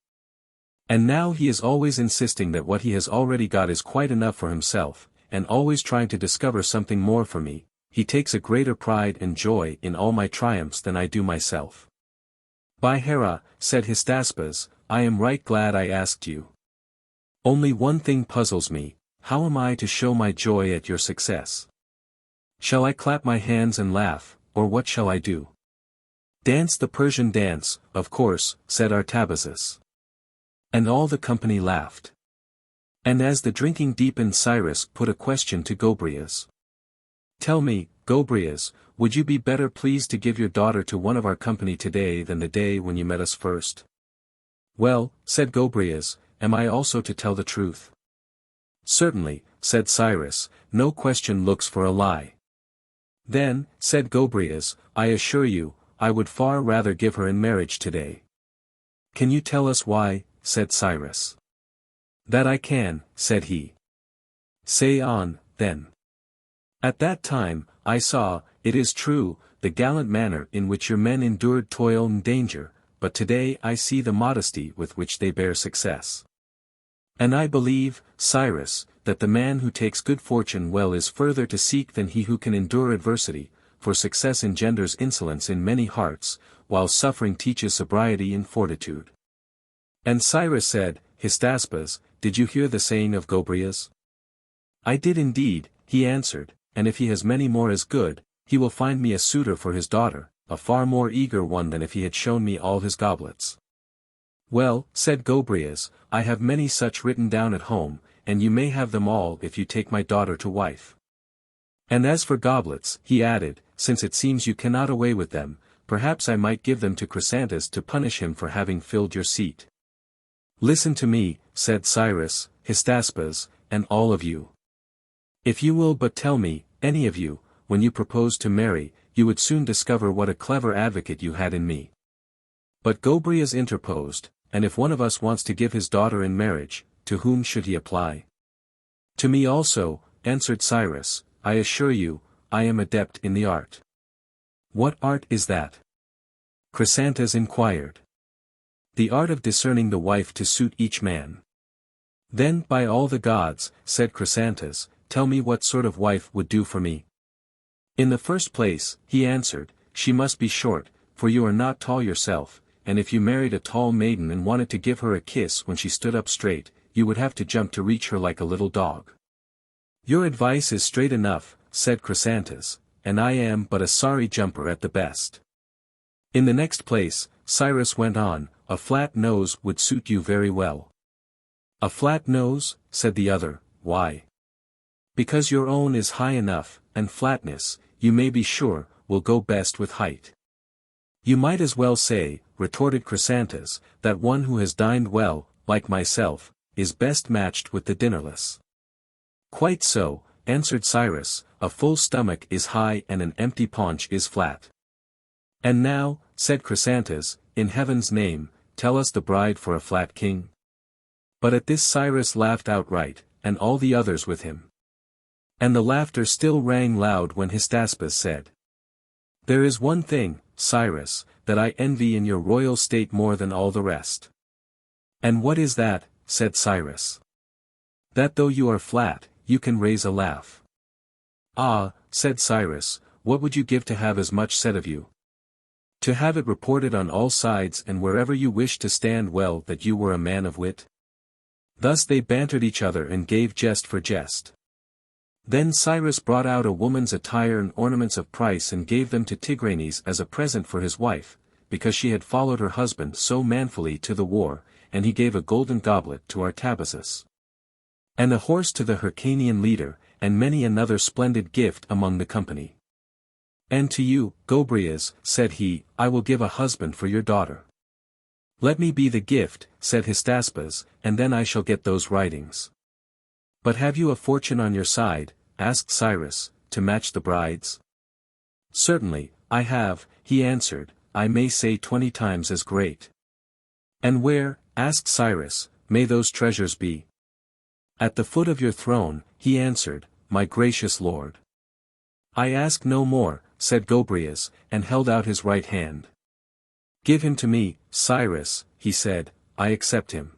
And now he is always insisting that what he has already got is quite enough for himself, and always trying to discover something more for me. He takes a greater pride and joy in all my triumphs than I do myself." "By Hera," said Hystaspes, "I am right glad I asked you. Only one thing puzzles me, how am I to show my joy at your success? Shall I clap my hands and laugh, or what shall I do?" "Dance the Persian dance, of course," said Artabazus. And all the company laughed. And as the drinking deepened Cyrus put a question to Gobryas. "Tell me, Gobryas, would you be better pleased to give your daughter to one of our company today than the day when you met us first?" "Well," said Gobryas, "am I also to tell the truth?" "Certainly," said Cyrus, "no question looks for a lie." "Then," said Gobryas, "I assure you, I would far rather give her in marriage today." "Can you tell us why?" said Cyrus. "That I can," said he. "Say on, then." "At that time, I saw, it is true, the gallant manner in which your men endured toil and danger, but today I see the modesty with which they bear success. And I believe, Cyrus, that the man who takes good fortune well is further to seek than he who can endure adversity, for success engenders insolence in many hearts, while suffering teaches sobriety and fortitude." And Cyrus said, "Hystaspes, did you hear the saying of Gobryas?" "I did indeed," he answered, "and if he has many more as good, he will find me a suitor for his daughter, a far more eager one than if he had shown me all his goblets." "Well," said Gobryas, "I have many such written down at home, and you may have them all if you take my daughter to wife. And as for goblets," he added, "since it seems you cannot away with them, perhaps I might give them to Chrysantas to punish him for having filled your seat." "Listen to me," said Cyrus, "Hystaspes, and all of you. If you will but tell me, any of you, when you propose to marry, you would soon discover what a clever advocate you had in me." But Gobryas interposed, "And if one of us wants to give his daughter in marriage, to whom should he apply?" "To me also," answered Cyrus, "I assure you, I am adept in the art." "What art is that?" Chrysantas inquired. "The art of discerning the wife to suit each man." "Then by all the gods," said Chrysantas, "tell me what sort of wife would do for me." "In the first place," he answered, "she must be short, for you are not tall yourself, and if you married a tall maiden and wanted to give her a kiss when she stood up straight, you would have to jump to reach her like a little dog. Your advice is straight enough, said Chrysantas, and I am but a sorry jumper at the best. In the next place, Cyrus went on, a flat nose would suit you very well. A flat nose, said the other, why? Because your own is high enough, and flatness, you may be sure, will go best with height. You might as well say, retorted Chrysantas, that one who has dined well, like myself, is best matched with the dinnerless. Quite so, answered Cyrus, a full stomach is high and an empty paunch is flat. And now, said Chrysantas, in heaven's name, tell us the bride for a flat king. But at this Cyrus laughed outright, and all the others with him. And the laughter still rang loud when Hystaspes said, there is one thing, Cyrus, that I envy in your royal state more than all the rest. And what is that? Said Cyrus. That though you are flat, you can raise a laugh. Ah, said Cyrus, what would you give to have as much said of you? To have it reported on all sides and wherever you wished to stand well that you were a man of wit? Thus they bantered each other and gave jest for jest. Then Cyrus brought out a woman's attire and ornaments of price and gave them to Tigranes as a present for his wife, because she had followed her husband so manfully to the war, and he gave a golden goblet to Artabazus. And a horse to the Hyrcanian leader, and many another splendid gift among the company. And to you, Gobryas, said he, I will give a husband for your daughter. Let me be the gift, said Hystaspes, and then I shall get those writings. But have you a fortune on your side, asked Cyrus, to match the bride's? Certainly, I have, he answered, I may say 20 times as great. And where, asked Cyrus, may those treasures be? At the foot of your throne, he answered, my gracious lord. I ask no more, said Gobryas, and held out his right hand. Give him to me, Cyrus, he said, I accept him.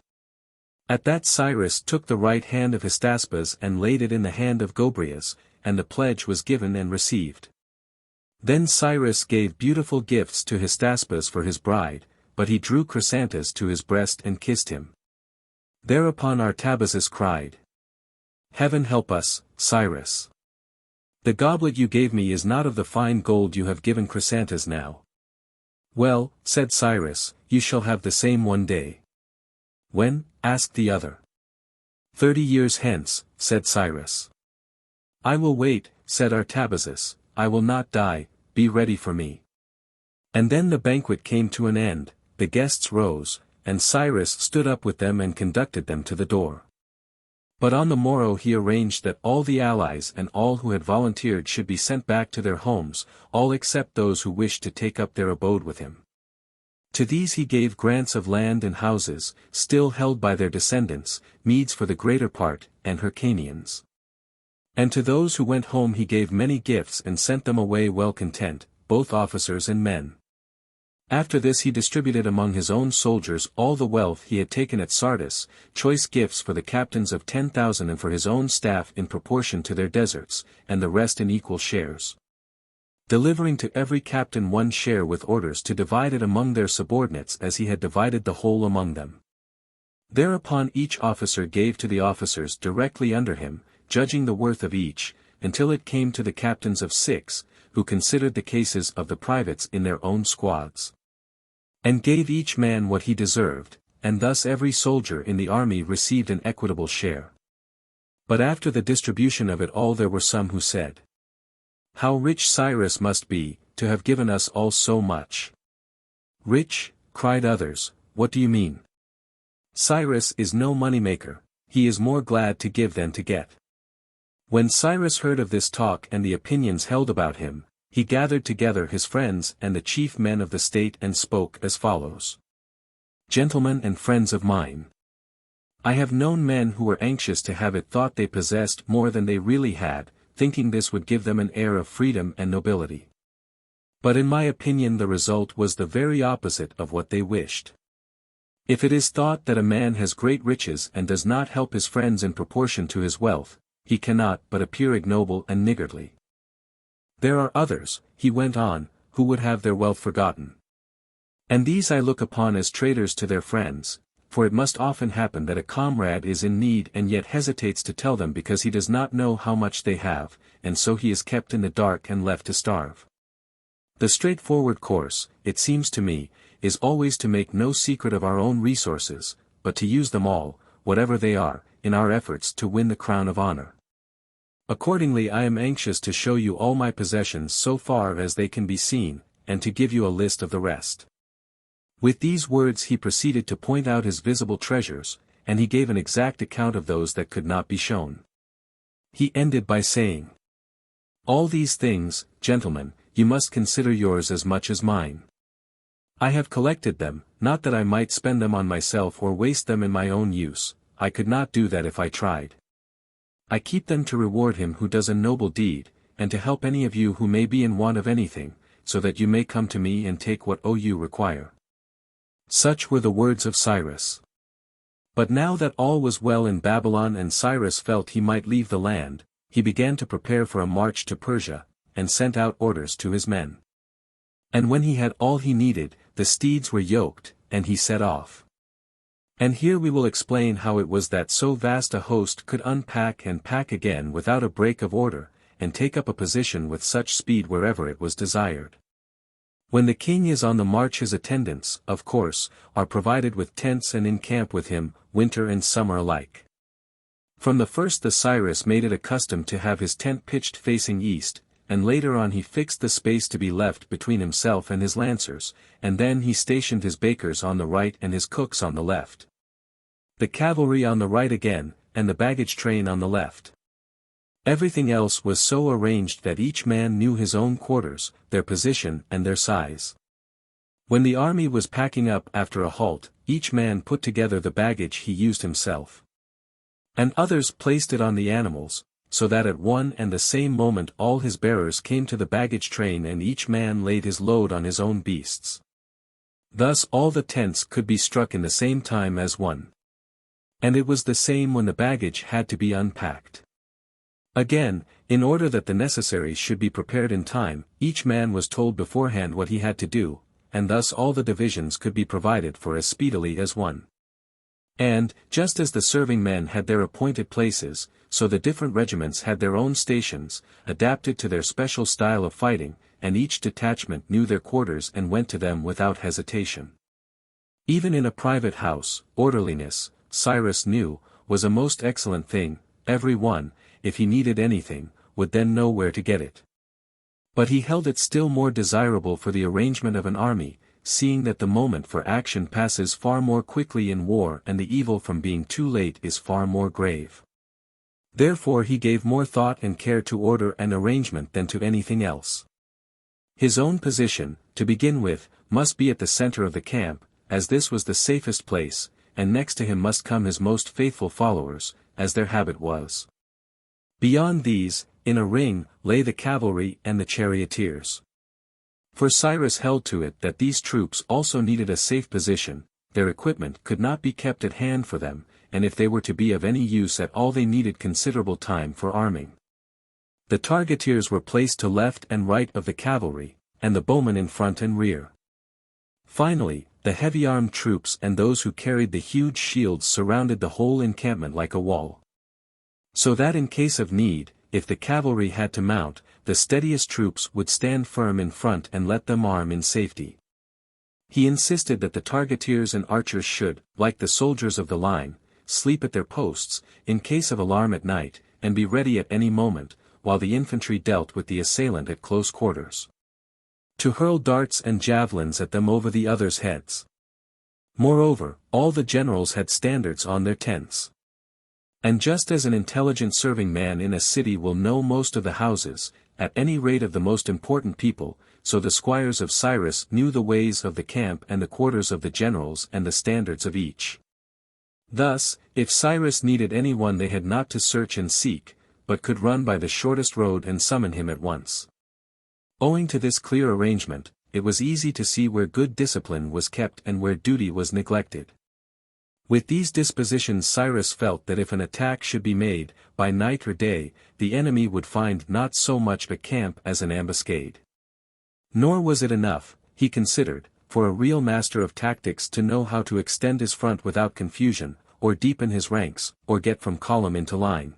At that Cyrus took the right hand of Hystaspes and laid it in the hand of Gobryas, and the pledge was given and received. Then Cyrus gave beautiful gifts to Hystaspes for his bride, but he drew Chrysantas to his breast and kissed him. Thereupon Artabazus cried, Heaven help us, Cyrus. The goblet you gave me is not of the fine gold you have given Chrysantas now. Well, said Cyrus, you shall have the same one day. When? Asked the other. 30 years hence, said Cyrus. I will wait, said Artabazus, I will not die, be ready for me. And then the banquet came to an end, the guests rose, and Cyrus stood up with them and conducted them to the door. But on the morrow he arranged that all the allies and all who had volunteered should be sent back to their homes, all except those who wished to take up their abode with him. To these he gave grants of land and houses, still held by their descendants, Medes for the greater part, and Hyrcanians. And to those who went home he gave many gifts and sent them away well content, both officers and men. After this he distributed among his own soldiers all the wealth he had taken at Sardis, choice gifts for the captains of 10,000 and for his own staff in proportion to their deserts, and the rest in equal shares. Delivering to every captain one share with orders to divide it among their subordinates as he had divided the whole among them. Thereupon each officer gave to the officers directly under him, judging the worth of each, until it came to the captains of 6, who considered the cases of the privates in their own squads. And gave each man what he deserved, and thus every soldier in the army received an equitable share. But after the distribution of it all there were some who said, How rich Cyrus must be, to have given us all so much. Rich, cried others, what do you mean? Cyrus is no money-maker, he is more glad to give than to get. When Cyrus heard of this talk and the opinions held about him, he gathered together his friends and the chief men of the state and spoke as follows. Gentlemen and friends of mine, I have known men who were anxious to have it thought they possessed more than they really had, thinking this would give them an air of freedom and nobility. But in my opinion the result was the very opposite of what they wished. If it is thought that a man has great riches and does not help his friends in proportion to his wealth, he cannot but appear ignoble and niggardly. There are others, he went on, who would have their wealth forgotten. And these I look upon as traitors to their friends, for it must often happen that a comrade is in need and yet hesitates to tell them because he does not know how much they have, and so he is kept in the dark and left to starve. The straightforward course, it seems to me, is always to make no secret of our own resources, but to use them all, whatever they are, in our efforts to win the crown of honor. Accordingly, I am anxious to show you all my possessions so far as they can be seen, and to give you a list of the rest. With these words he proceeded to point out his visible treasures, and he gave an exact account of those that could not be shown. He ended by saying, "All these things, gentlemen, you must consider yours as much as mine. I have collected them, not that I might spend them on myself or waste them in my own use, I could not do that if I tried. I keep them to reward him who does a noble deed, and to help any of you who may be in want of anything, so that you may come to me and take what you require." Such were the words of Cyrus. But now that all was well in Babylon and Cyrus felt he might leave the land, he began to prepare for a march to Persia, and sent out orders to his men. And when he had all he needed, the steeds were yoked, and he set off. And here we will explain how it was that so vast a host could unpack and pack again without a break of order, and take up a position with such speed wherever it was desired. When the king is on the march, his attendants, of course, are provided with tents and in camp with him, winter and summer alike. From the first the Cyrus made it a custom to have his tent pitched facing east, and later on he fixed the space to be left between himself and his lancers, and then he stationed his bakers on the right and his cooks on the left. The cavalry on the right again, and the baggage train on the left. Everything else was so arranged that each man knew his own quarters, their position and their size. When the army was packing up after a halt, each man put together the baggage he used himself. And others placed it on the animals, so that at one and the same moment all his bearers came to the baggage train and each man laid his load on his own beasts. Thus all the tents could be struck in the same time as one. And it was the same when the baggage had to be unpacked. Again, in order that the necessaries should be prepared in time, each man was told beforehand what he had to do, and thus all the divisions could be provided for as speedily as one. And, just as the serving men had their appointed places, so the different regiments had their own stations, adapted to their special style of fighting, and each detachment knew their quarters and went to them without hesitation. Even in a private house, orderliness, Cyrus knew, was a most excellent thing. Every one, if he needed anything, would then know where to get it. But he held it still more desirable for the arrangement of an army, seeing that the moment for action passes far more quickly in war and the evil from being too late is far more grave. Therefore he gave more thought and care to order and arrangement than to anything else. His own position, to begin with, must be at the center of the camp, as this was the safest place, and next to him must come his most faithful followers, as their habit was. Beyond these, in a ring, lay the cavalry and the charioteers. For Cyrus held to it that these troops also needed a safe position, their equipment could not be kept at hand for them, and if they were to be of any use at all they needed considerable time for arming. The targeteers were placed to left and right of the cavalry, and the bowmen in front and rear. Finally, the heavy-armed troops and those who carried the huge shields surrounded the whole encampment like a wall. So that in case of need, if the cavalry had to mount, the steadiest troops would stand firm in front and let them arm in safety. He insisted that the targeteers and archers should, like the soldiers of the line, sleep at their posts, in case of alarm at night, and be ready at any moment, while the infantry dealt with the assailant at close quarters, to hurl darts and javelins at them over the others' heads. Moreover, all the generals had standards on their tents. And just as an intelligent serving man in a city will know most of the houses, at any rate of the most important people, so the squires of Cyrus knew the ways of the camp and the quarters of the generals and the standards of each. Thus, if Cyrus needed anyone they had not to search and seek, but could run by the shortest road and summon him at once. Owing to this clear arrangement, it was easy to see where good discipline was kept and where duty was neglected. With these dispositions Cyrus felt that if an attack should be made, by night or day, the enemy would find not so much a camp as an ambuscade. Nor was it enough, he considered, for a real master of tactics to know how to extend his front without confusion, or deepen his ranks, or get from column into line.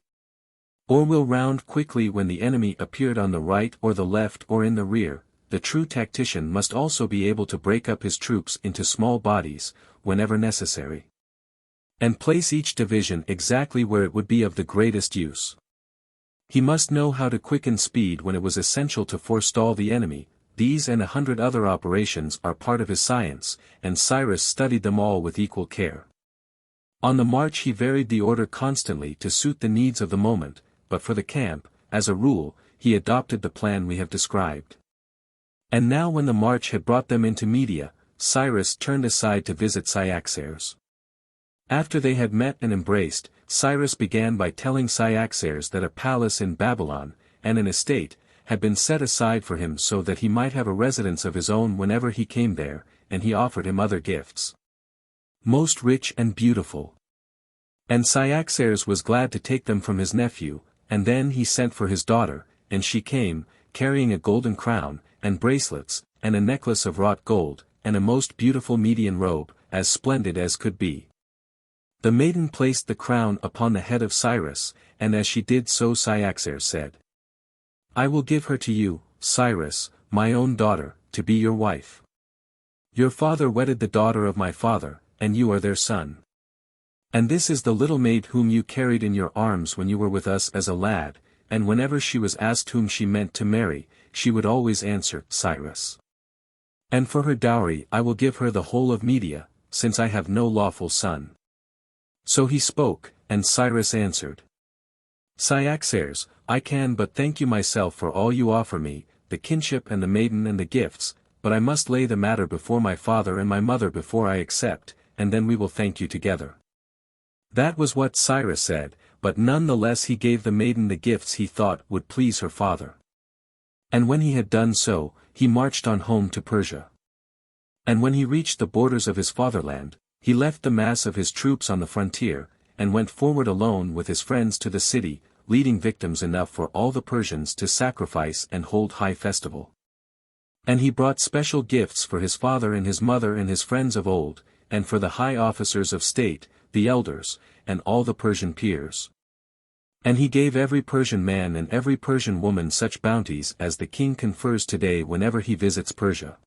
Or will round quickly when the enemy appeared on the right or the left or in the rear. The true tactician must also be able to break up his troops into small bodies, whenever necessary, and place each division exactly where it would be of the greatest use. He must know how to quicken speed when it was essential to forestall the enemy. These and 100 other operations are part of his science, and Cyrus studied them all with equal care. On the march he varied the order constantly to suit the needs of the moment, but for the camp, as a rule, he adopted the plan we have described. And now when the march had brought them into Media, Cyrus turned aside to visit Cyaxares. After they had met and embraced, Cyrus began by telling Cyaxares that a palace in Babylon, and an estate, had been set aside for him so that he might have a residence of his own whenever he came there, and he offered him other gifts, most rich and beautiful. And Cyaxares was glad to take them from his nephew, and then he sent for his daughter, and she came, carrying a golden crown, and bracelets, and a necklace of wrought gold, and a most beautiful Median robe, as splendid as could be. The maiden placed the crown upon the head of Cyrus, and as she did so Cyaxares said, "I will give her to you, Cyrus, my own daughter, to be your wife. Your father wedded the daughter of my father, and you are their son. And this is the little maid whom you carried in your arms when you were with us as a lad," and whenever she was asked whom she meant to marry, she would always answer, "Cyrus. And for her dowry I will give her the whole of Media, since I have no lawful son." So he spoke, and Cyrus answered, "Cyaxares, I can but thank you myself for all you offer me, the kinship and the maiden and the gifts, but I must lay the matter before my father and my mother before I accept, and then we will thank you together." That was what Cyrus said, but none the less he gave the maiden the gifts he thought would please her father. And when he had done so, he marched on home to Persia. And when he reached the borders of his fatherland, he left the mass of his troops on the frontier, and went forward alone with his friends to the city, leading victims enough for all the Persians to sacrifice and hold high festival. And he brought special gifts for his father and his mother and his friends of old, and for the high officers of state, the elders, and all the Persian peers. And he gave every Persian man and every Persian woman such bounties as the king confers today whenever he visits Persia.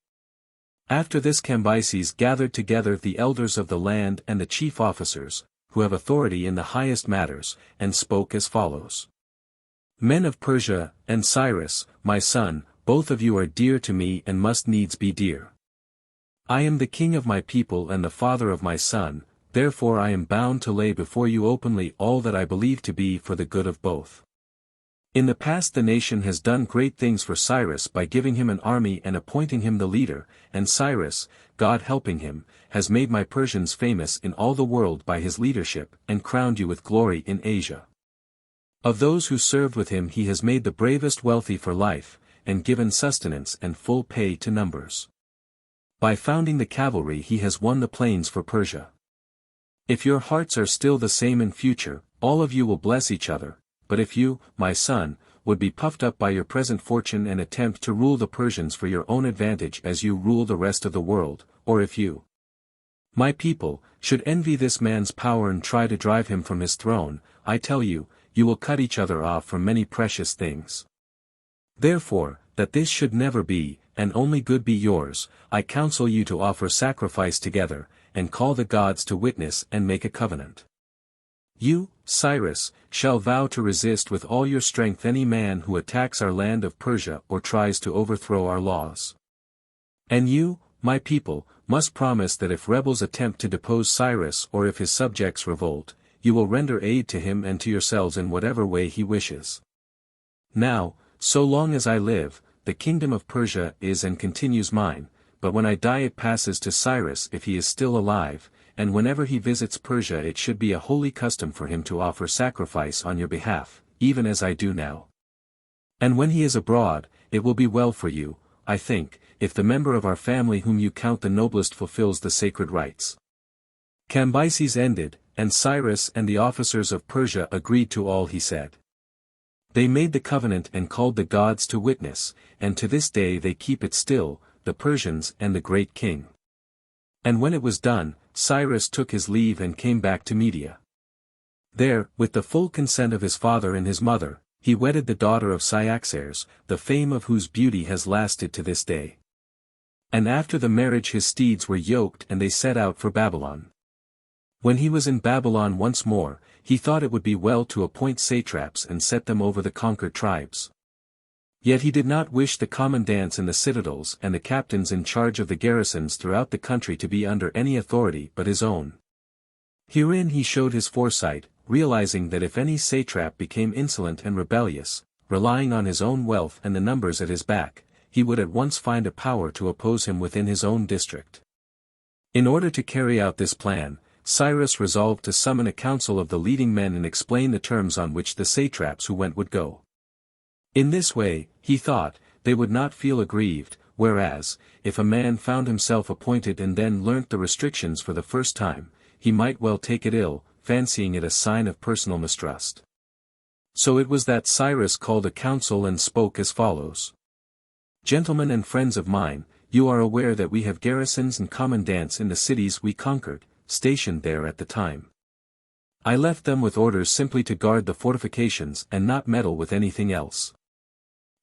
After this Cambyses gathered together the elders of the land and the chief officers, who have authority in the highest matters, and spoke as follows. "Men of Persia, and Cyrus, my son, both of you are dear to me and must needs be dear. I am the king of my people and the father of my son, therefore I am bound to lay before you openly all that I believe to be for the good of both. In the past the nation has done great things for Cyrus by giving him an army and appointing him the leader, and Cyrus, God helping him, has made my Persians famous in all the world by his leadership and crowned you with glory in Asia. Of those who served with him he has made the bravest wealthy for life, and given sustenance and full pay to numbers. By founding the cavalry he has won the plains for Persia. If your hearts are still the same in future, all of you will bless each other. But if you, my son, would be puffed up by your present fortune and attempt to rule the Persians for your own advantage as you rule the rest of the world, or if you, my people, should envy this man's power and try to drive him from his throne, I tell you, you will cut each other off from many precious things. Therefore, that this should never be, and only good be yours, I counsel you to offer sacrifice together, and call the gods to witness and make a covenant. You, Cyrus, shall vow to resist with all your strength any man who attacks our land of Persia or tries to overthrow our laws. And you, my people, must promise that if rebels attempt to depose Cyrus or if his subjects revolt, you will render aid to him and to yourselves in whatever way he wishes. Now, so long as I live, the kingdom of Persia is and continues mine, but when I die it passes to Cyrus if he is still alive, and whenever he visits Persia it should be a holy custom for him to offer sacrifice on your behalf, even as I do now. And when he is abroad, it will be well for you, I think, if the member of our family whom you count the noblest fulfills the sacred rites." Cambyses ended, and Cyrus and the officers of Persia agreed to all he said. They made the covenant and called the gods to witness, and to this day they keep it still, the Persians and the great king. And when it was done, Cyrus took his leave and came back to Media. There, with the full consent of his father and his mother, he wedded the daughter of Cyaxares, the fame of whose beauty has lasted to this day. And after the marriage his steeds were yoked and they set out for Babylon. When he was in Babylon once more, he thought it would be well to appoint satraps and set them over the conquered tribes. Yet he did not wish the commandants in the citadels and the captains in charge of the garrisons throughout the country to be under any authority but his own. Herein he showed his foresight, realizing that if any satrap became insolent and rebellious, relying on his own wealth and the numbers at his back, he would at once find a power to oppose him within his own district. In order to carry out this plan, Cyrus resolved to summon a council of the leading men and explain the terms on which the satraps who went would go. In this way, he thought, they would not feel aggrieved, whereas, if a man found himself appointed and then learnt the restrictions for the first time, he might well take it ill, fancying it a sign of personal mistrust. So it was that Cyrus called a council and spoke as follows. Gentlemen and friends of mine, you are aware that we have garrisons and commandants in the cities we conquered, stationed there at the time. I left them with orders simply to guard the fortifications and not meddle with anything else.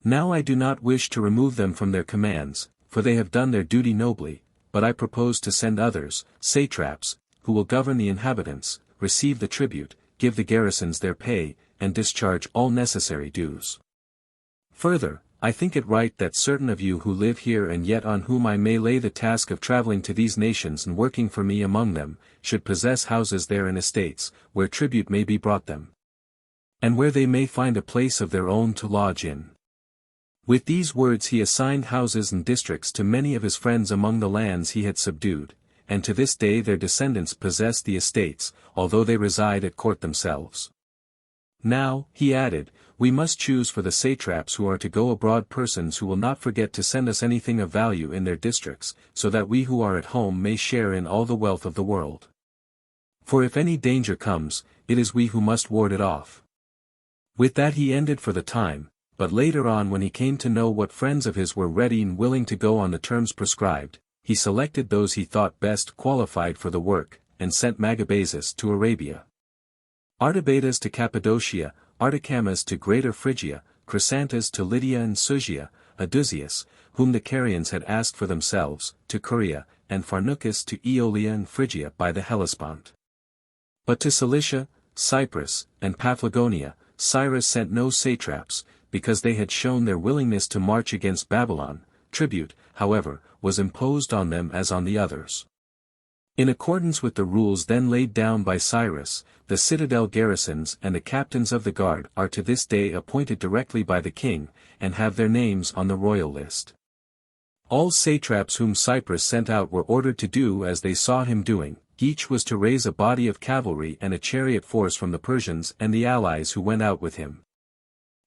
Now I do not wish to remove them from their commands, for they have done their duty nobly, but I propose to send others, satraps, who will govern the inhabitants, receive the tribute, give the garrisons their pay, and discharge all necessary dues. Further, I think it right that certain of you who live here and yet on whom I may lay the task of traveling to these nations and working for me among them, should possess houses there and estates, where tribute may be brought them. And where they may find a place of their own to lodge in. With these words he assigned houses and districts to many of his friends among the lands he had subdued, and to this day their descendants possess the estates, although they reside at court themselves. Now, he added, we must choose for the satraps who are to go abroad persons who will not forget to send us anything of value in their districts, so that we who are at home may share in all the wealth of the world. For if any danger comes, it is we who must ward it off. With that he ended for the time, but later on when he came to know what friends of his were ready and willing to go on the terms prescribed, he selected those he thought best qualified for the work, and sent Megabazus to Arabia, Artabazus to Cappadocia, Artacamas to Greater Phrygia, Chrysantas to Lydia and Susia, Aduzius, whom the Carians had asked for themselves, to Corea, and Pharnucus to Aeolia and Phrygia by the Hellespont. But to Cilicia, Cyprus, and Paphlagonia, Cyrus sent no satraps, because they had shown their willingness to march against Babylon. Tribute, however, was imposed on them as on the others. In accordance with the rules then laid down by Cyrus, the citadel garrisons and the captains of the guard are to this day appointed directly by the king, and have their names on the royal list. All satraps whom Cyprus sent out were ordered to do as they saw him doing. Each was to raise a body of cavalry and a chariot force from the Persians and the allies who went out with him.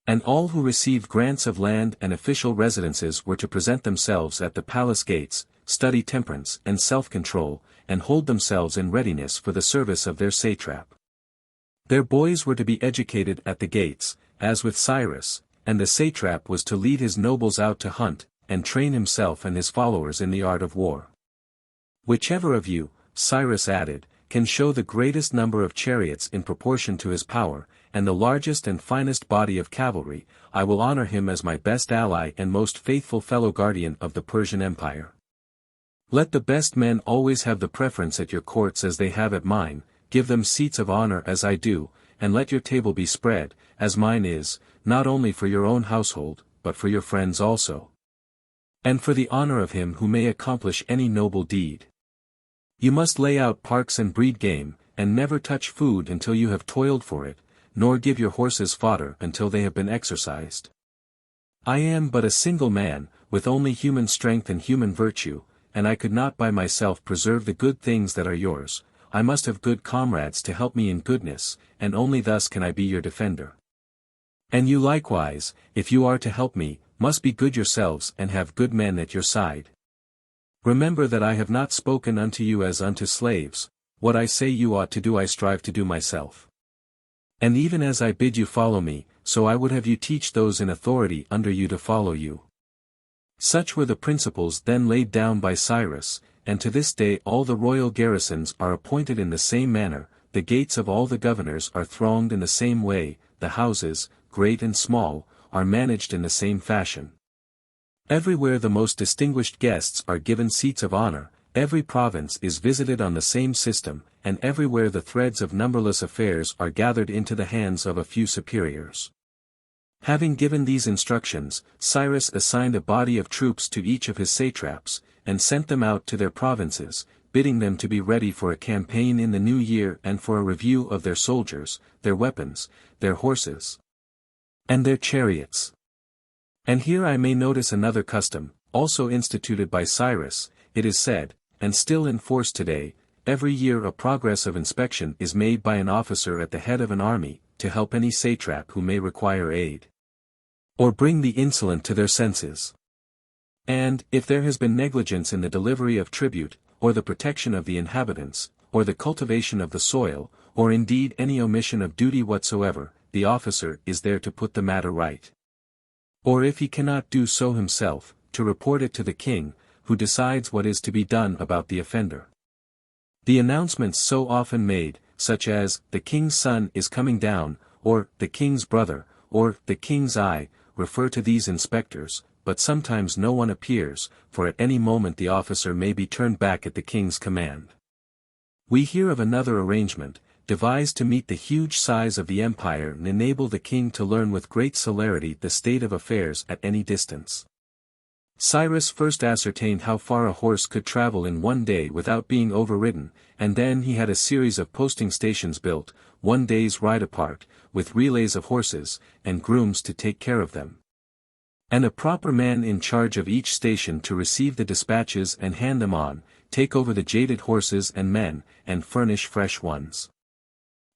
And all who received grants of land and official residences were to present themselves at the palace gates, study temperance and self-control, and hold themselves in readiness for the service of their satrap. Their boys were to be educated at the gates, as with Cyrus, and the satrap was to lead his nobles out to hunt, and train himself and his followers in the art of war. Whichever of you, Cyrus added, can show the greatest number of chariots in proportion to his power, and the largest and finest body of cavalry, I will honor him as my best ally and most faithful fellow guardian of the Persian Empire. Let the best men always have the preference at your courts as they have at mine, give them seats of honor as I do, and let your table be spread, as mine is, not only for your own household, but for your friends also. And for the honor of him who may accomplish any noble deed. You must lay out parks and breed game, and never touch food until you have toiled for it, nor give your horses fodder until they have been exercised. I am but a single man, with only human strength and human virtue, and I could not by myself preserve the good things that are yours. I must have good comrades to help me in goodness, and only thus can I be your defender. And you likewise, if you are to help me, must be good yourselves and have good men at your side. Remember that I have not spoken unto you as unto slaves, what I say you ought to do I strive to do myself. And even as I bid you follow me, so I would have you teach those in authority under you to follow you. Such were the principles then laid down by Cyrus, and to this day all the royal garrisons are appointed in the same manner, the gates of all the governors are thronged in the same way, the houses, great and small, are managed in the same fashion. Everywhere the most distinguished guests are given seats of honor, every province is visited on the same system, and everywhere the threads of numberless affairs are gathered into the hands of a few superiors. Having given these instructions, Cyrus assigned a body of troops to each of his satraps, and sent them out to their provinces, bidding them to be ready for a campaign in the new year and for a review of their soldiers, their weapons, their horses, and their chariots. And here I may notice another custom, also instituted by Cyrus, it is said, and still in force today, every year a progress of inspection is made by an officer at the head of an army, to help any satrap who may require aid, or bring the insolent to their senses. And, if there has been negligence in the delivery of tribute, or the protection of the inhabitants, or the cultivation of the soil, or indeed any omission of duty whatsoever, the officer is there to put the matter right. Or if he cannot do so himself, to report it to the king, who decides what is to be done about the offender. The announcements so often made, such as, the king's son is coming down, or, the king's brother, or, the king's eye, refer to these inspectors, but sometimes no one appears, for at any moment the officer may be turned back at the king's command. We hear of another arrangement, devised to meet the huge size of the empire and enable the king to learn with great celerity the state of affairs at any distance. Cyrus first ascertained how far a horse could travel in one day without being overridden, and then he had a series of posting stations built, one day's ride apart, with relays of horses, and grooms to take care of them, and a proper man in charge of each station to receive the dispatches and hand them on, take over the jaded horses and men, and furnish fresh ones.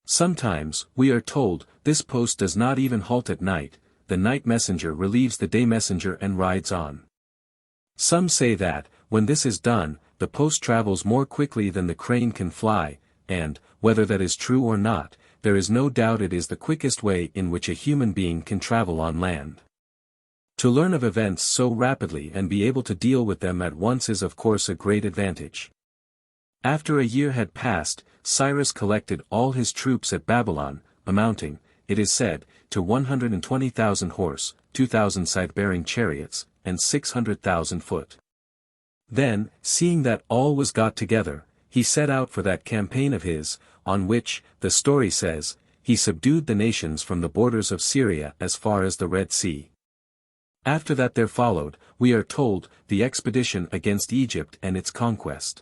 Sometimes, we are told, this post does not even halt at night, the night messenger relieves the day messenger and rides on. Some say that, when this is done, the post travels more quickly than the crane can fly, and, whether that is true or not, there is no doubt it is the quickest way in which a human being can travel on land. To learn of events so rapidly and be able to deal with them at once is of course a great advantage. After a year had passed, Cyrus collected all his troops at Babylon, amounting, it is said, to 120,000 horse, 2,000 side-bearing chariots, and 600,000 foot. Then, seeing that all was got together, he set out for that campaign of his, on which, the story says, he subdued the nations from the borders of Syria as far as the Red Sea. After that there followed, we are told, the expedition against Egypt and its conquest.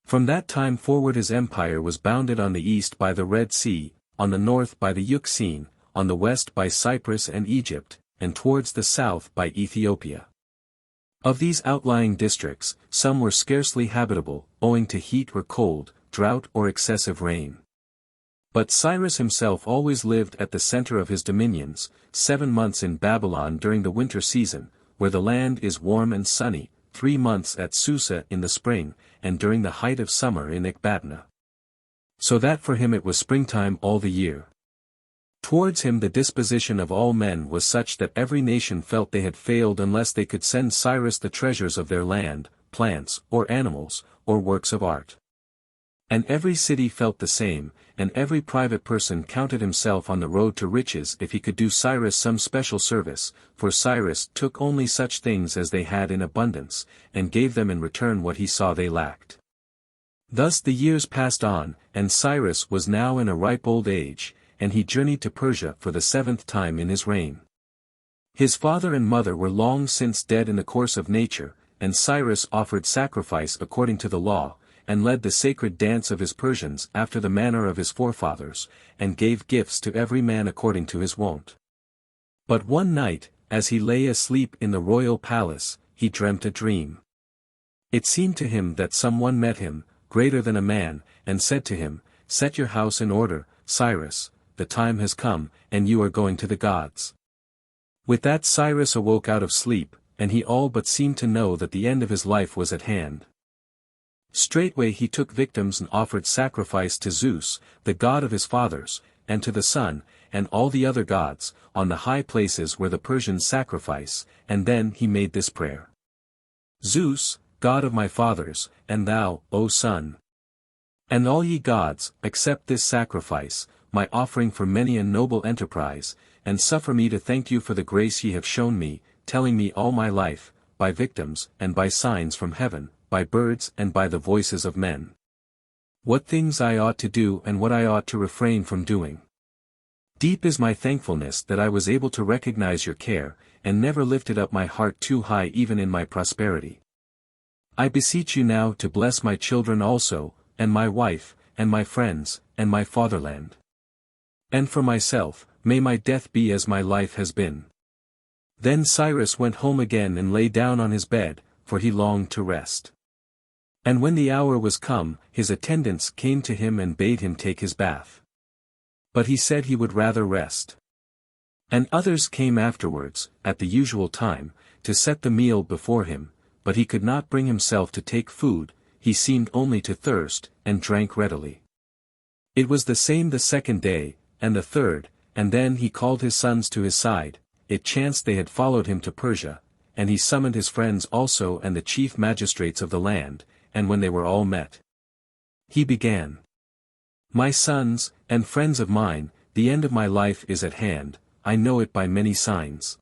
From that time forward his empire was bounded on the east by the Red Sea, on the north by the Euxine, on the west by Cyprus and Egypt, and towards the south by Ethiopia. Of these outlying districts, some were scarcely habitable, owing to heat or cold, drought or excessive rain. But Cyrus himself always lived at the center of his dominions, 7 months in Babylon during the winter season, where the land is warm and sunny, 3 months at Susa in the spring, and during the height of summer in Ecbatana. So that for him it was springtime all the year. Towards him the disposition of all men was such that every nation felt they had failed unless they could send Cyrus the treasures of their land, plants, or animals, or works of art. And every city felt the same, and every private person counted himself on the road to riches if he could do Cyrus some special service, for Cyrus took only such things as they had in abundance, and gave them in return what he saw they lacked. Thus the years passed on, and Cyrus was now in a ripe old age, and he journeyed to Persia for the 7th time in his reign. His father and mother were long since dead in the course of nature, and Cyrus offered sacrifice according to the law, and led the sacred dance of his Persians after the manner of his forefathers, and gave gifts to every man according to his wont. But one night, as he lay asleep in the royal palace, he dreamt a dream. It seemed to him that someone met him, greater than a man, and said to him, "Set your house in order, Cyrus, the time has come, and you are going to the gods." With that Cyrus awoke out of sleep, and he all but seemed to know that the end of his life was at hand. Straightway he took victims and offered sacrifice to Zeus, the god of his fathers, and to the sun, and all the other gods, on the high places where the Persians sacrifice, and then he made this prayer. "Zeus, God of my fathers, and thou, O Son. And all ye gods, accept this sacrifice, my offering for many a noble enterprise, and suffer me to thank you for the grace ye have shown me, telling me all my life, by victims and by signs from heaven, by birds and by the voices of men, what things I ought to do and what I ought to refrain from doing. Deep is my thankfulness that I was able to recognize your care, and never lifted up my heart too high even in my prosperity. I beseech you now to bless my children also, and my wife, and my friends, and my fatherland. And for myself, may my death be as my life has been. Then Cyrus went home again and lay down on his bed, for he longed to rest. And when the hour was come, his attendants came to him and bade him take his bath. But he said he would rather rest. And others came afterwards, at the usual time, to set the meal before him, but he could not bring himself to take food, he seemed only to thirst, and drank readily. It was the same the second day, and the third, and then he called his sons to his side. It chanced they had followed him to Persia, and he summoned his friends also and the chief magistrates of the land, and when they were all met, he began. My sons, and friends of mine, the end of my life is at hand, I know it by many signs.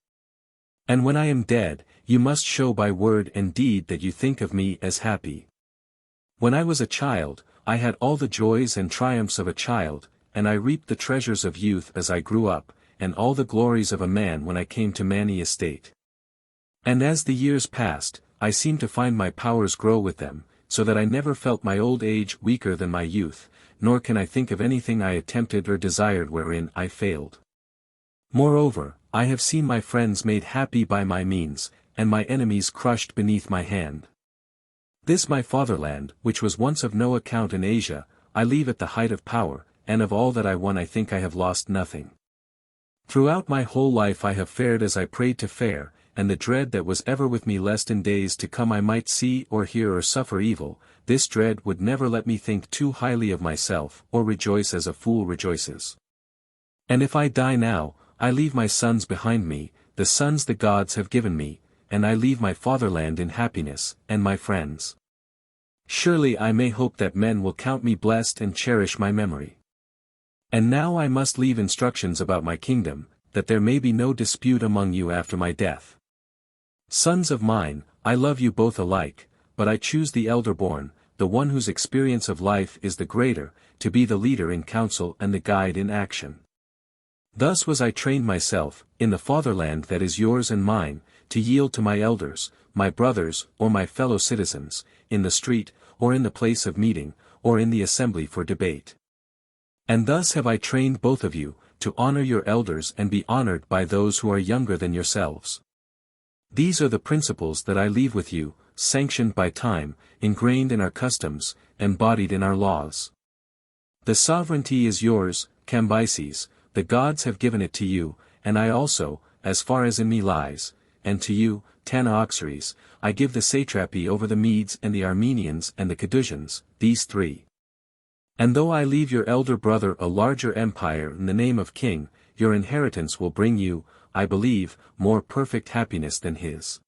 And when I am dead, you must show by word and deed that you think of me as happy. When I was a child, I had all the joys and triumphs of a child, and I reaped the treasures of youth as I grew up, and all the glories of a man when I came to manly estate. And as the years passed, I seemed to find my powers grow with them, so that I never felt my old age weaker than my youth, nor can I think of anything I attempted or desired wherein I failed. Moreover, I have seen my friends made happy by my means, and my enemies crushed beneath my hand. This my fatherland, which was once of no account in Asia, I leave at the height of power, and of all that I won I think I have lost nothing. Throughout my whole life I have fared as I prayed to fare, and the dread that was ever with me lest in days to come I might see or hear or suffer evil, this dread would never let me think too highly of myself or rejoice as a fool rejoices. And if I die now, I leave my sons behind me, the sons the gods have given me, and I leave my fatherland in happiness, and my friends. Surely I may hope that men will count me blessed and cherish my memory. And now I must leave instructions about my kingdom, that there may be no dispute among you after my death. Sons of mine, I love you both alike, but I choose the elder born, the one whose experience of life is the greater, to be the leader in counsel and the guide in action. Thus was I trained myself, in the fatherland that is yours and mine, to yield to my elders, my brothers or my fellow citizens, in the street, or in the place of meeting, or in the assembly for debate. And thus have I trained both of you, to honor your elders and be honored by those who are younger than yourselves. These are the principles that I leave with you, sanctioned by time, ingrained in our customs, embodied in our laws. The sovereignty is yours, Cambyses, the gods have given it to you, and I also, as far as in me lies, and to you, Tanaoxeres, I give the satrapy over the Medes and the Armenians and the Cadousians, these three. And though I leave your elder brother a larger empire in the name of king, your inheritance will bring you, I believe, more perfect happiness than his.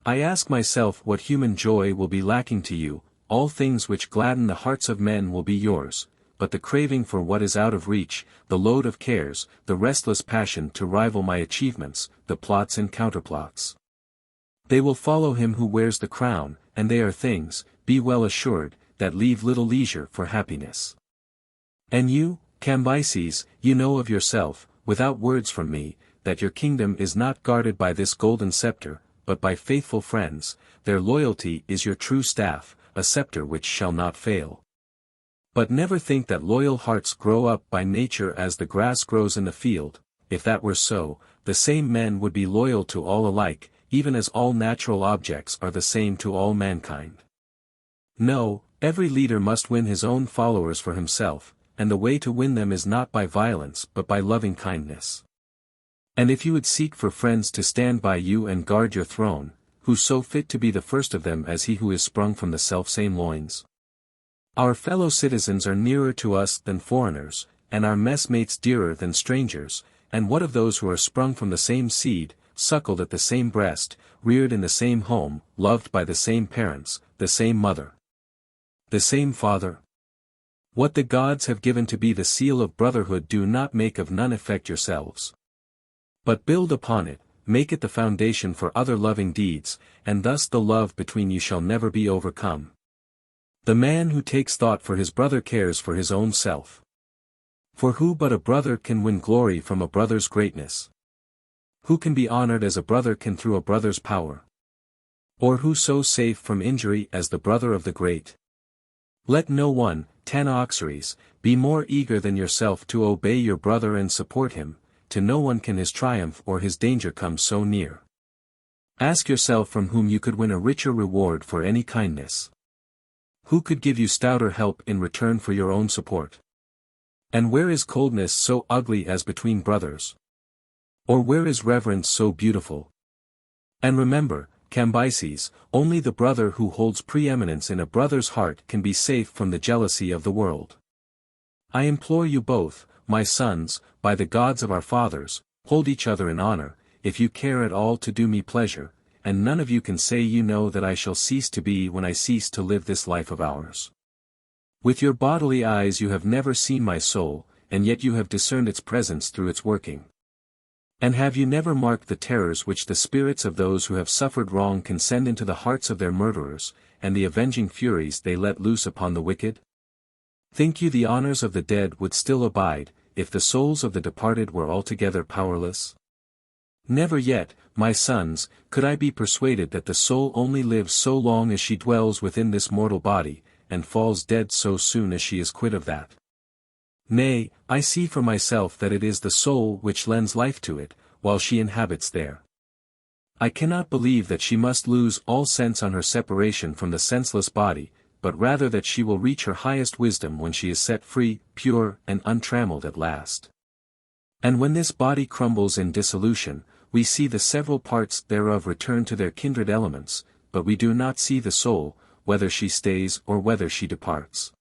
I ask myself what human joy will be lacking to you, all things which gladden the hearts of men will be yours, but the craving for what is out of reach, the load of cares, the restless passion to rival my achievements, the plots and counterplots. They will follow him who wears the crown, and they are things, be well assured, that leave little leisure for happiness. And you, Cambyses, you know of yourself, without words from me, that your kingdom is not guarded by this golden scepter, but by faithful friends, their loyalty is your true staff, a scepter which shall not fail. But never think that loyal hearts grow up by nature as the grass grows in the field. If that were so, the same men would be loyal to all alike, even as all natural objects are the same to all mankind. No, every leader must win his own followers for himself, and the way to win them is not by violence but by loving kindness. And if you would seek for friends to stand by you and guard your throne, who's so fit to be the first of them as he who is sprung from the selfsame loins? Our fellow citizens are nearer to us than foreigners, and our messmates dearer than strangers, and what of those who are sprung from the same seed, suckled at the same breast, reared in the same home, loved by the same parents, the same mother, the same father? What the gods have given to be the seal of brotherhood do not make of none affect yourselves, but build upon it, make it the foundation for other loving deeds, and thus the love between you shall never be overcome. The man who takes thought for his brother cares for his own self. For who but a brother can win glory from a brother's greatness? Who can be honored as a brother can through a brother's power? Or who so safe from injury as the brother of the great? Let no one, Tanaoxares, be more eager than yourself to obey your brother and support him. To no one can his triumph or his danger come so near. Ask yourself from whom you could win a richer reward for any kindness. Who could give you stouter help in return for your own support? And where is coldness so ugly as between brothers? Or where is reverence so beautiful? And remember, Cambyses, only the brother who holds preeminence in a brother's heart can be safe from the jealousy of the world. I implore you both, my sons, by the gods of our fathers, hold each other in honor, if you care at all to do me pleasure, and none of you can say you know that I shall cease to be when I cease to live this life of ours. With your bodily eyes you have never seen my soul, and yet you have discerned its presence through its working. And have you never marked the terrors which the spirits of those who have suffered wrong can send into the hearts of their murderers, and the avenging furies they let loose upon the wicked? Think you the honors of the dead would still abide, if the souls of the departed were altogether powerless? Never yet, my sons, could I be persuaded that the soul only lives so long as she dwells within this mortal body, and falls dead so soon as she is quit of that. Nay, I see for myself that it is the soul which lends life to it, while she inhabits there. I cannot believe that she must lose all sense on her separation from the senseless body, but rather that she will reach her highest wisdom when she is set free, pure, and untrammeled at last. And when this body crumbles in dissolution, we see the several parts thereof return to their kindred elements, but we do not see the soul, whether she stays or whether she departs.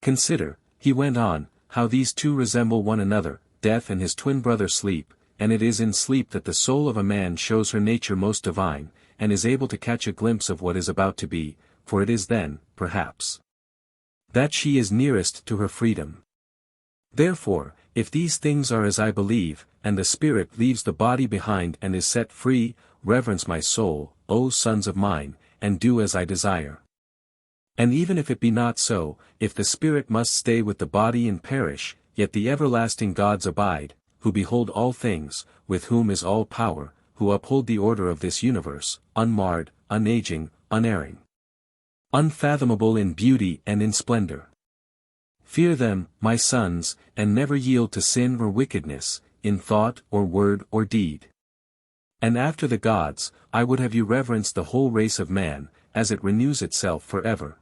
Consider, he went on, how these two resemble one another, death and his twin brother sleep, and it is in sleep that the soul of a man shows her nature most divine, and is able to catch a glimpse of what is about to be, for it is then, perhaps, that she is nearest to her freedom. Therefore, if these things are as I believe, and the spirit leaves the body behind and is set free, reverence my soul, O sons of mine, and do as I desire. And even if it be not so, if the spirit must stay with the body and perish, yet the everlasting gods abide, who behold all things, with whom is all power, who uphold the order of this universe, unmarred, unaging, unerring, unfathomable in beauty and in splendor. Fear them, my sons, and never yield to sin or wickedness, in thought or word or deed. And after the gods, I would have you reverence the whole race of man, as it renews itself forever.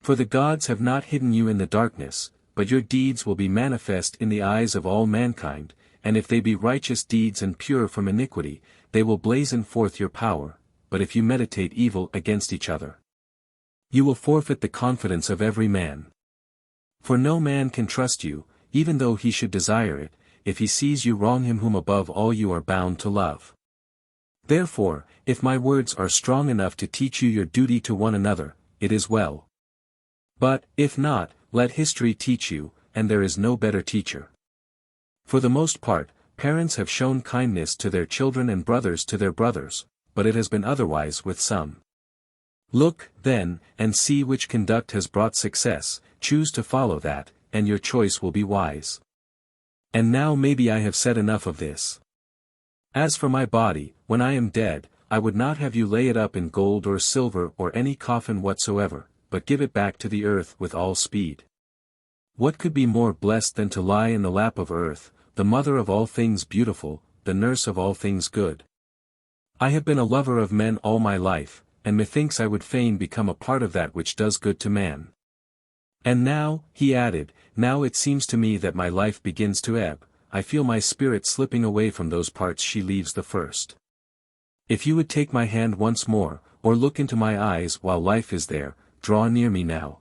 For the gods have not hidden you in the darkness, but your deeds will be manifest in the eyes of all mankind, and if they be righteous deeds and pure from iniquity, they will blazon forth your power, but if you meditate evil against each other, you will forfeit the confidence of every man. For no man can trust you, even though he should desire it, if he sees you wrong him whom above all you are bound to love. Therefore, if my words are strong enough to teach you your duty to one another, it is well. But, if not, let history teach you, and there is no better teacher. For the most part, parents have shown kindness to their children and brothers to their brothers, but it has been otherwise with some. Look, then, and see which conduct has brought success, choose to follow that, and your choice will be wise. And now maybe I have said enough of this. As for my body, when I am dead, I would not have you lay it up in gold or silver or any coffin whatsoever, but give it back to the earth with all speed. What could be more blessed than to lie in the lap of earth, the mother of all things beautiful, the nurse of all things good? I have been a lover of men all my life, and methinks I would fain become a part of that which does good to man. And now, he added, now it seems to me that my life begins to ebb, I feel my spirit slipping away from those parts she leaves the first. If you would take my hand once more, or look into my eyes while life is there, draw near me now.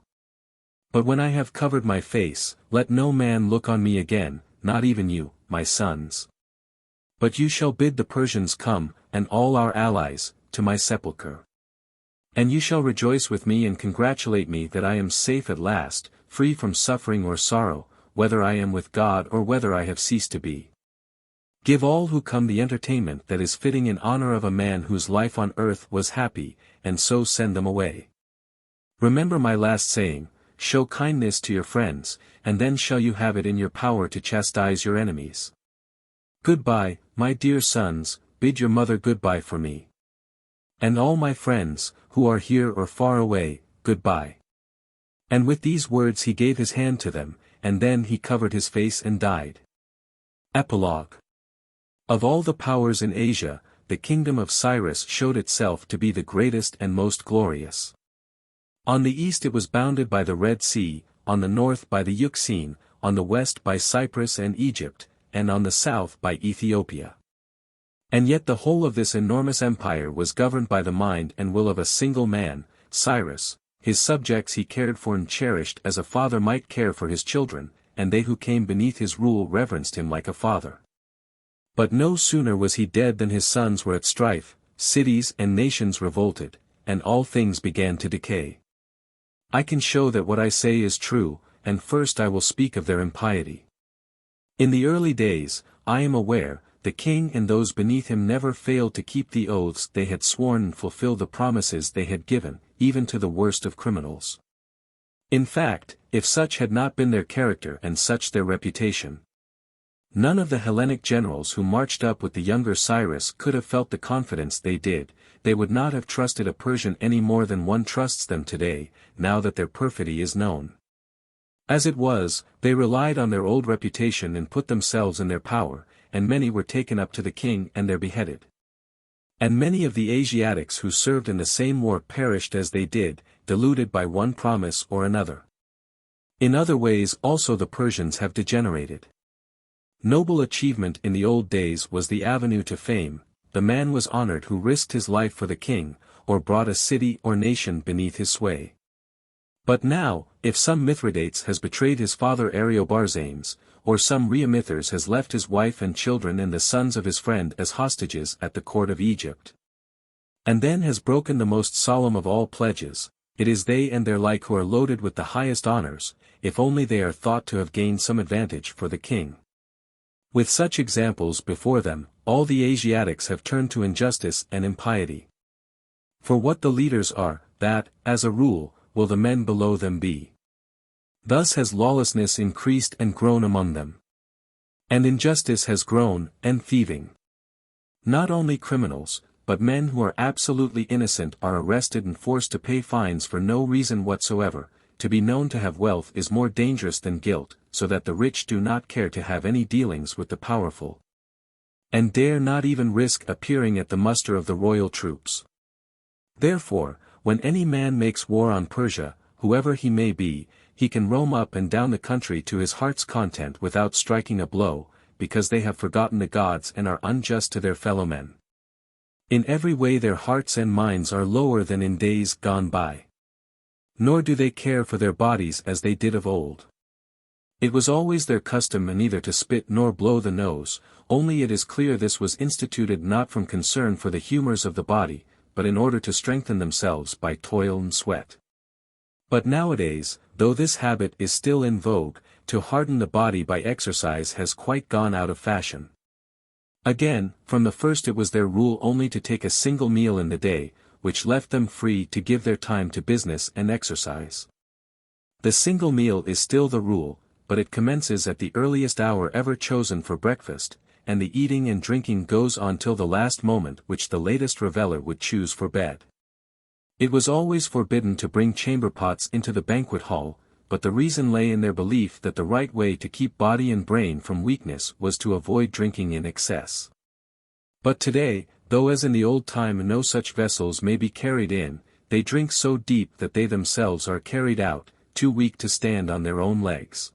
But when I have covered my face, let no man look on me again, not even you, my sons. But you shall bid the Persians come, and all our allies, to my sepulchre. And you shall rejoice with me and congratulate me that I am safe at last, free from suffering or sorrow, whether I am with God or whether I have ceased to be. Give all who come the entertainment that is fitting in honor of a man whose life on earth was happy, and so send them away. Remember my last saying, show kindness to your friends, and then shall you have it in your power to chastise your enemies. Goodbye, my dear sons, bid your mother goodbye for me. And all my friends, who are here or far away, goodbye. And with these words he gave his hand to them, and then he covered his face and died. Epilogue. Of all the powers in Asia, the kingdom of Cyrus showed itself to be the greatest and most glorious. On the east it was bounded by the Red Sea, on the north by the Euxine, on the west by Cyprus and Egypt, and on the south by Ethiopia. And yet the whole of this enormous empire was governed by the mind and will of a single man, Cyrus. His subjects he cared for and cherished as a father might care for his children, and they who came beneath his rule reverenced him like a father. But no sooner was he dead than his sons were at strife, cities and nations revolted, and all things began to decay. I can show that what I say is true, and first I will speak of their impiety. In the early days, I am aware, the king and those beneath him never failed to keep the oaths they had sworn and fulfill the promises they had given, even to the worst of criminals. In fact, if such had not been their character and such their reputation, none of the Hellenic generals who marched up with the younger Cyrus could have felt the confidence they did. They would not have trusted a Persian any more than one trusts them today, now that their perfidy is known. As it was, they relied on their old reputation and put themselves in their power, and many were taken up to the king and there beheaded. And many of the Asiatics who served in the same war perished as they did, deluded by one promise or another. In other ways also the Persians have degenerated. Noble achievement in the old days was the avenue to fame. The man was honored who risked his life for the king, or brought a city or nation beneath his sway. But now, if some Mithridates has betrayed his father Ariobarzanes, or some Rheomithres has left his wife and children and the sons of his friend as hostages at the court of Egypt, and then has broken the most solemn of all pledges, it is they and their like who are loaded with the highest honors, if only they are thought to have gained some advantage for the king. With such examples before them, all the Asiatics have turned to injustice and impiety. For what the leaders are, that, as a rule, will the men below them be. Thus has lawlessness increased and grown among them. And injustice has grown, and thieving. Not only criminals, but men who are absolutely innocent are arrested and forced to pay fines for no reason whatsoever. To be known to have wealth is more dangerous than guilt, so that the rich do not care to have any dealings with the powerful, and dare not even risk appearing at the muster of the royal troops. Therefore, when any man makes war on Persia, whoever he may be, he can roam up and down the country to his heart's content without striking a blow, because they have forgotten the gods and are unjust to their fellow men. In every way their hearts and minds are lower than in days gone by. Nor do they care for their bodies as they did of old. It was always their custom neither to spit nor blow the nose, only it is clear this was instituted not from concern for the humors of the body, but in order to strengthen themselves by toil and sweat. But nowadays, though this habit is still in vogue, to harden the body by exercise has quite gone out of fashion. Again, from the first it was their rule only to take a single meal in the day, which left them free to give their time to business and exercise. The single meal is still the rule, but it commences at the earliest hour ever chosen for breakfast, and the eating and drinking goes on till the last moment which the latest reveller would choose for bed. It was always forbidden to bring chamber pots into the banquet hall, but the reason lay in their belief that the right way to keep body and brain from weakness was to avoid drinking in excess. But today, though as in the old time no such vessels may be carried in, they drink so deep that they themselves are carried out, too weak to stand on their own legs.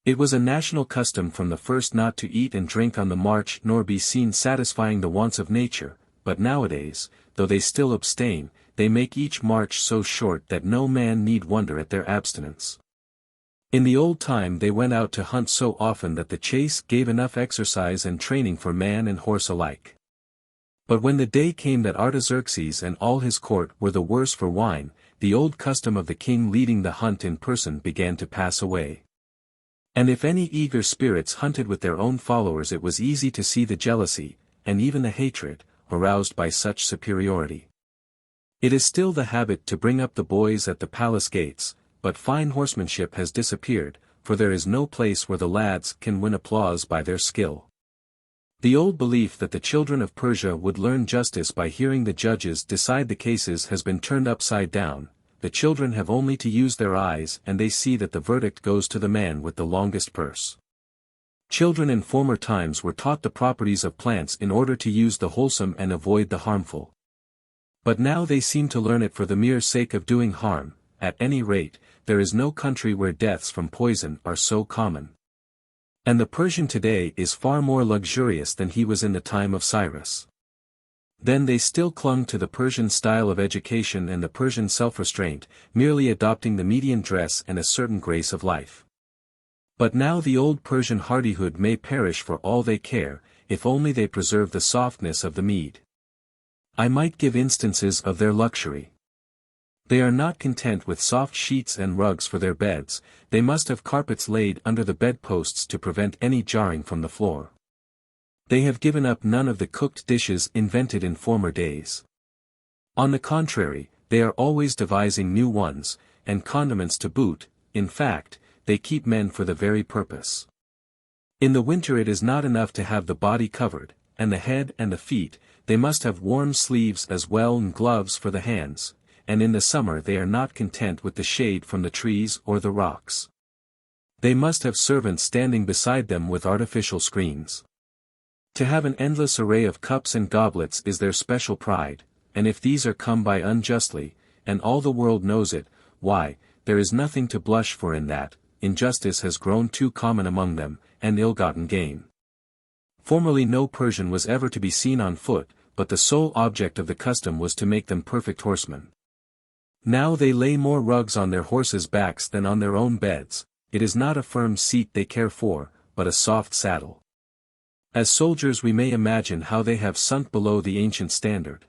It was a national custom from the first not to eat and drink on the march nor be seen satisfying the wants of nature, but nowadays, though they still abstain, they make each march so short that no man need wonder at their abstinence. In the old time they went out to hunt so often that the chase gave enough exercise and training for man and horse alike. But when the day came that Artaxerxes and all his court were the worse for wine, the old custom of the king leading the hunt in person began to pass away. And if any eager spirits hunted with their own followers, it was easy to see the jealousy, and even the hatred, aroused by such superiority. It is still the habit to bring up the boys at the palace gates, but fine horsemanship has disappeared, for there is no place where the lads can win applause by their skill. The old belief that the children of Persia would learn justice by hearing the judges decide the cases has been turned upside down. The children have only to use their eyes and they see that the verdict goes to the man with the longest purse. Children in former times were taught the properties of plants in order to use the wholesome and avoid the harmful. But now they seem to learn it for the mere sake of doing harm. At any rate, there is no country where deaths from poison are so common. And the Persian today is far more luxurious than he was in the time of Cyrus. Then they still clung to the Persian style of education and the Persian self-restraint, merely adopting the Median dress and a certain grace of life. But now the old Persian hardihood may perish for all they care, if only they preserve the softness of the Mede. I might give instances of their luxury. They are not content with soft sheets and rugs for their beds, they must have carpets laid under the bedposts to prevent any jarring from the floor. They have given up none of the cooked dishes invented in former days. On the contrary, they are always devising new ones, and condiments to boot. In fact, they keep men for the very purpose. In the winter it is not enough to have the body covered, and the head and the feet, they must have warm sleeves as well and gloves for the hands, and in the summer they are not content with the shade from the trees or the rocks. They must have servants standing beside them with artificial screens. To have an endless array of cups and goblets is their special pride, and if these are come by unjustly, and all the world knows it, why, there is nothing to blush for in that. Injustice has grown too common among them, and ill-gotten gain. Formerly no Persian was ever to be seen on foot, but the sole object of the custom was to make them perfect horsemen. Now they lay more rugs on their horses' backs than on their own beds. It is not a firm seat they care for, but a soft saddle. As soldiers we may imagine how they have sunk below the ancient standard.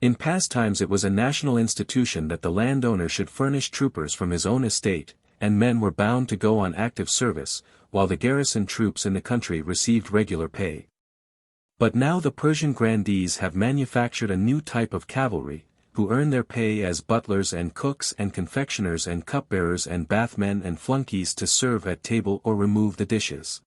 In past times it was a national institution that the landowner should furnish troopers from his own estate, and men were bound to go on active service, while the garrison troops in the country received regular pay. But now the Persian grandees have manufactured a new type of cavalry, who earn their pay as butlers and cooks and confectioners and cupbearers and bathmen and flunkies to serve at table or remove the dishes.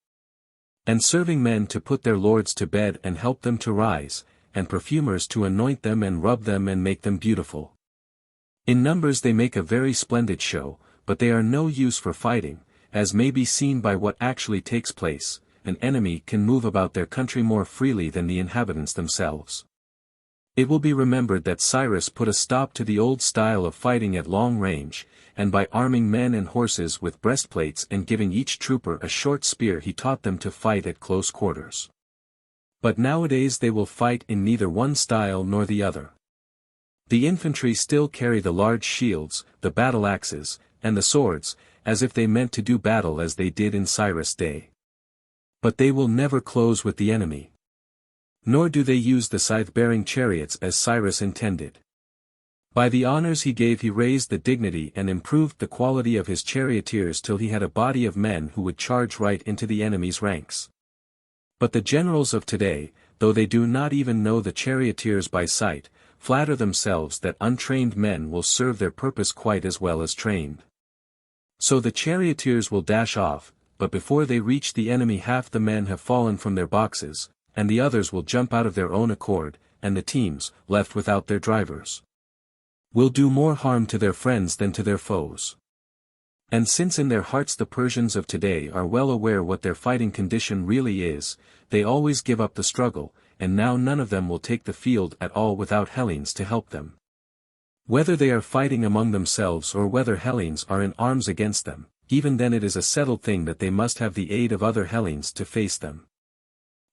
And serving men to put their lords to bed and help them to rise, and perfumers to anoint them and rub them and make them beautiful. In numbers they make a very splendid show, but they are no use for fighting, as may be seen by what actually takes place. An enemy can move about their country more freely than the inhabitants themselves. It will be remembered that Cyrus put a stop to the old style of fighting at long range, and by arming men and horses with breastplates and giving each trooper a short spear he taught them to fight at close quarters. But nowadays they will fight in neither one style nor the other. The infantry still carry the large shields, the battle axes, and the swords, as if they meant to do battle as they did in Cyrus' day. But they will never close with the enemy. Nor do they use the scythe-bearing chariots as Cyrus intended. By the honors he gave he raised the dignity and improved the quality of his charioteers till he had a body of men who would charge right into the enemy's ranks. But the generals of today, though they do not even know the charioteers by sight, flatter themselves that untrained men will serve their purpose quite as well as trained. So the charioteers will dash off, but before they reach the enemy half the men have fallen from their boxes, and the others will jump out of their own accord, and the teams, left without their drivers, will do more harm to their friends than to their foes. And since in their hearts the Persians of today are well aware what their fighting condition really is, they always give up the struggle, and now none of them will take the field at all without Hellenes to help them. Whether they are fighting among themselves or whether Hellenes are in arms against them, even then it is a settled thing that they must have the aid of other Hellenes to face them.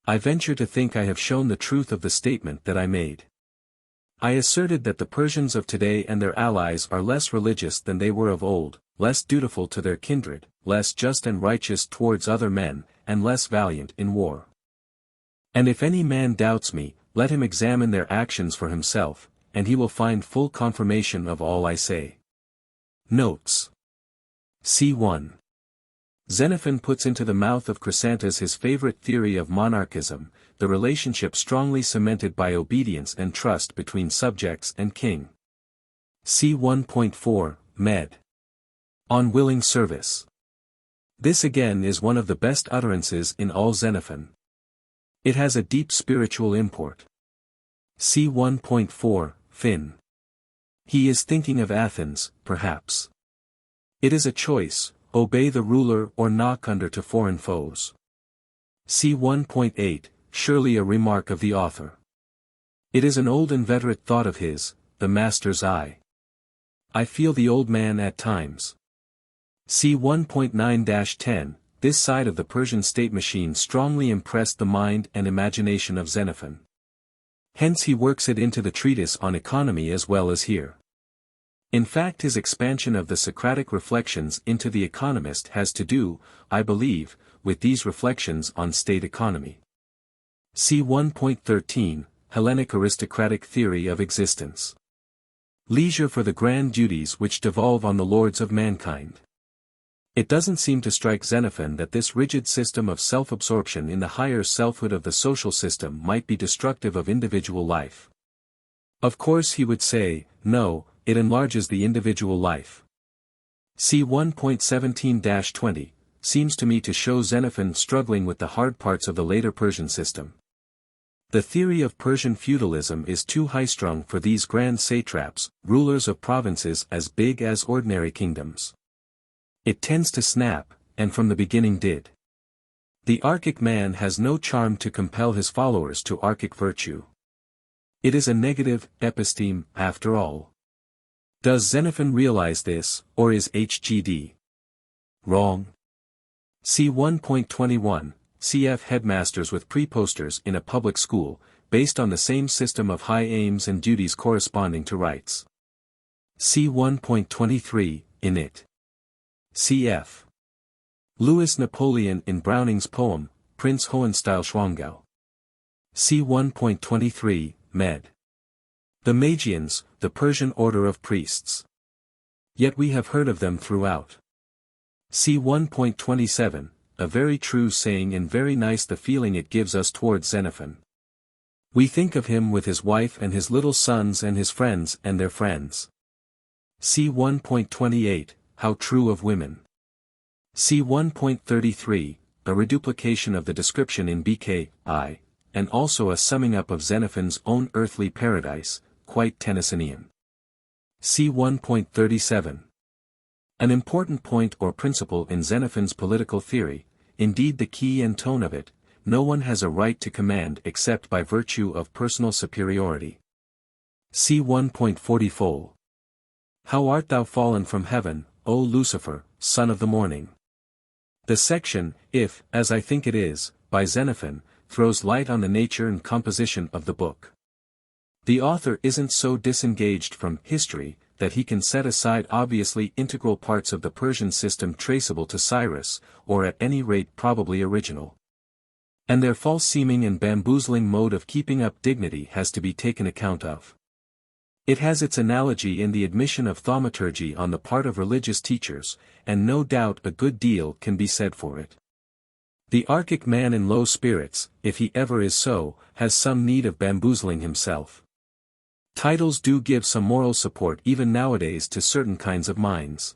I venture to think I have shown the truth of the statement that I made. I asserted that the Persians of today and their allies are less religious than they were of old, less dutiful to their kindred, less just and righteous towards other men, and less valiant in war. And if any man doubts me, let him examine their actions for himself, and he will find full confirmation of all I say. Notes. C1. Xenophon puts into the mouth of Chrysantas his favorite theory of monarchism, the relationship strongly cemented by obedience and trust between subjects and king. C1.4, Med. On willing service. This again is one of the best utterances in all Xenophon. It has a deep spiritual import. C1.4, Fin. He is thinking of Athens, perhaps. It is a choice, obey the ruler or knock under to foreign foes. C1.8, surely a remark of the author. It is an old inveterate thought of his, the master's eye. I feel the old man at times. C1.9-10, this side of the Persian state machine strongly impressed the mind and imagination of Xenophon. Hence he works it into the treatise on economy as well as here. In fact, his expansion of the Socratic reflections into the economist has to do, I believe, with these reflections on state economy. C1.13, Hellenic aristocratic theory of existence. Leisure for the grand duties which devolve on the lords of mankind. It doesn't seem to strike Xenophon that this rigid system of self-absorption in the higher selfhood of the social system might be destructive of individual life. Of course he would say, no, it enlarges the individual life. C1.17-20, seems to me to show Xenophon struggling with the hard parts of the later Persian system. The theory of Persian feudalism is too high-strung for these grand satraps, rulers of provinces as big as ordinary kingdoms. It tends to snap, and from the beginning did. The archic man has no charm to compel his followers to archic virtue. It is a negative episteme, after all. Does Xenophon realize this, or is Hgd wrong? C1.21, cf. Headmasters with preposters in a public school, based on the same system of high aims and duties corresponding to rights. C1.23, in it. Cf. Louis Napoleon in Browning's poem, Prince Hohenstiel-Schwangau. C1.23, Med. The Magians, the Persian order of priests. Yet we have heard of them throughout. C1.27, a very true saying and very nice the feeling it gives us towards Xenophon. We think of him with his wife and his little sons and his friends and their friends. C1.28, how true of women. C1.33, a reduplication of the description in BKI, and also a summing up of Xenophon's own earthly paradise, quite Tennysonian. C1.37. An important point or principle in Xenophon's political theory, indeed the key and tone of it, no one has a right to command except by virtue of personal superiority. C1.40. How art thou fallen from heaven, O Lucifer, son of the morning? The section, if, as I think it is, by Xenophon, throws light on the nature and composition of the book. The author isn't so disengaged from history that he can set aside obviously integral parts of the Persian system traceable to Cyrus, or at any rate probably original. And their false-seeming and bamboozling mode of keeping up dignity has to be taken account of. It has its analogy in the admission of thaumaturgy on the part of religious teachers, and no doubt a good deal can be said for it. The archic man in low spirits, if he ever is so, has some need of bamboozling himself. Titles do give some moral support even nowadays to certain kinds of minds.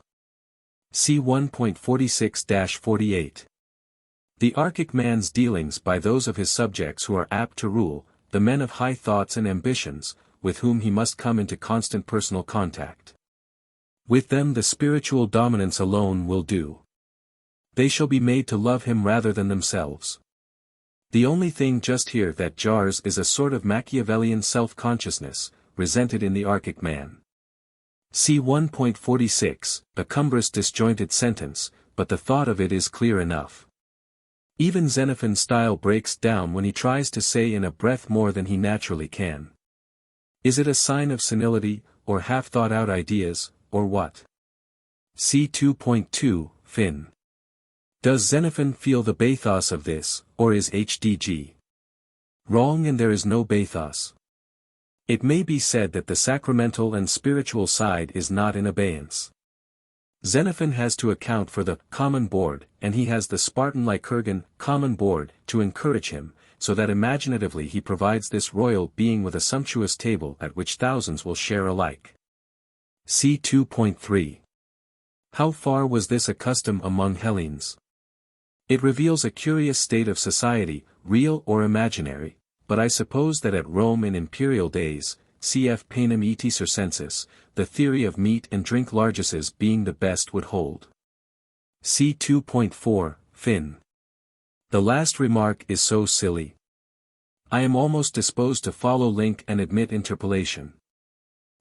C1.46-48. The archic man's dealings by those of his subjects who are apt to rule, the men of high thoughts and ambitions, with whom he must come into constant personal contact. With them the spiritual dominance alone will do. They shall be made to love him rather than themselves. The only thing just here that jars is a sort of Machiavellian self-consciousness, resented in the archic man. C1.46, a cumbrous disjointed sentence, but the thought of it is clear enough. Even Xenophon's style breaks down when he tries to say in a breath more than he naturally can. Is it a sign of senility, or half-thought-out ideas, or what? See 2.2, fin. Does Xenophon feel the bathos of this, or is HDG wrong and there is no bathos? It may be said that the sacramental and spiritual side is not in abeyance. Xenophon has to account for the common board, and he has the Spartan Lycurgan common board to encourage him, so that imaginatively he provides this royal being with a sumptuous table at which thousands will share alike. See 2.3. How far was this a custom among Hellenes? It reveals a curious state of society, real or imaginary, but I suppose that at Rome in imperial days, cf. panem et circenses, the theory of meat and drink largesses being the best would hold. See 2.4, fin. The last remark is so silly. I am almost disposed to follow link and admit interpolation.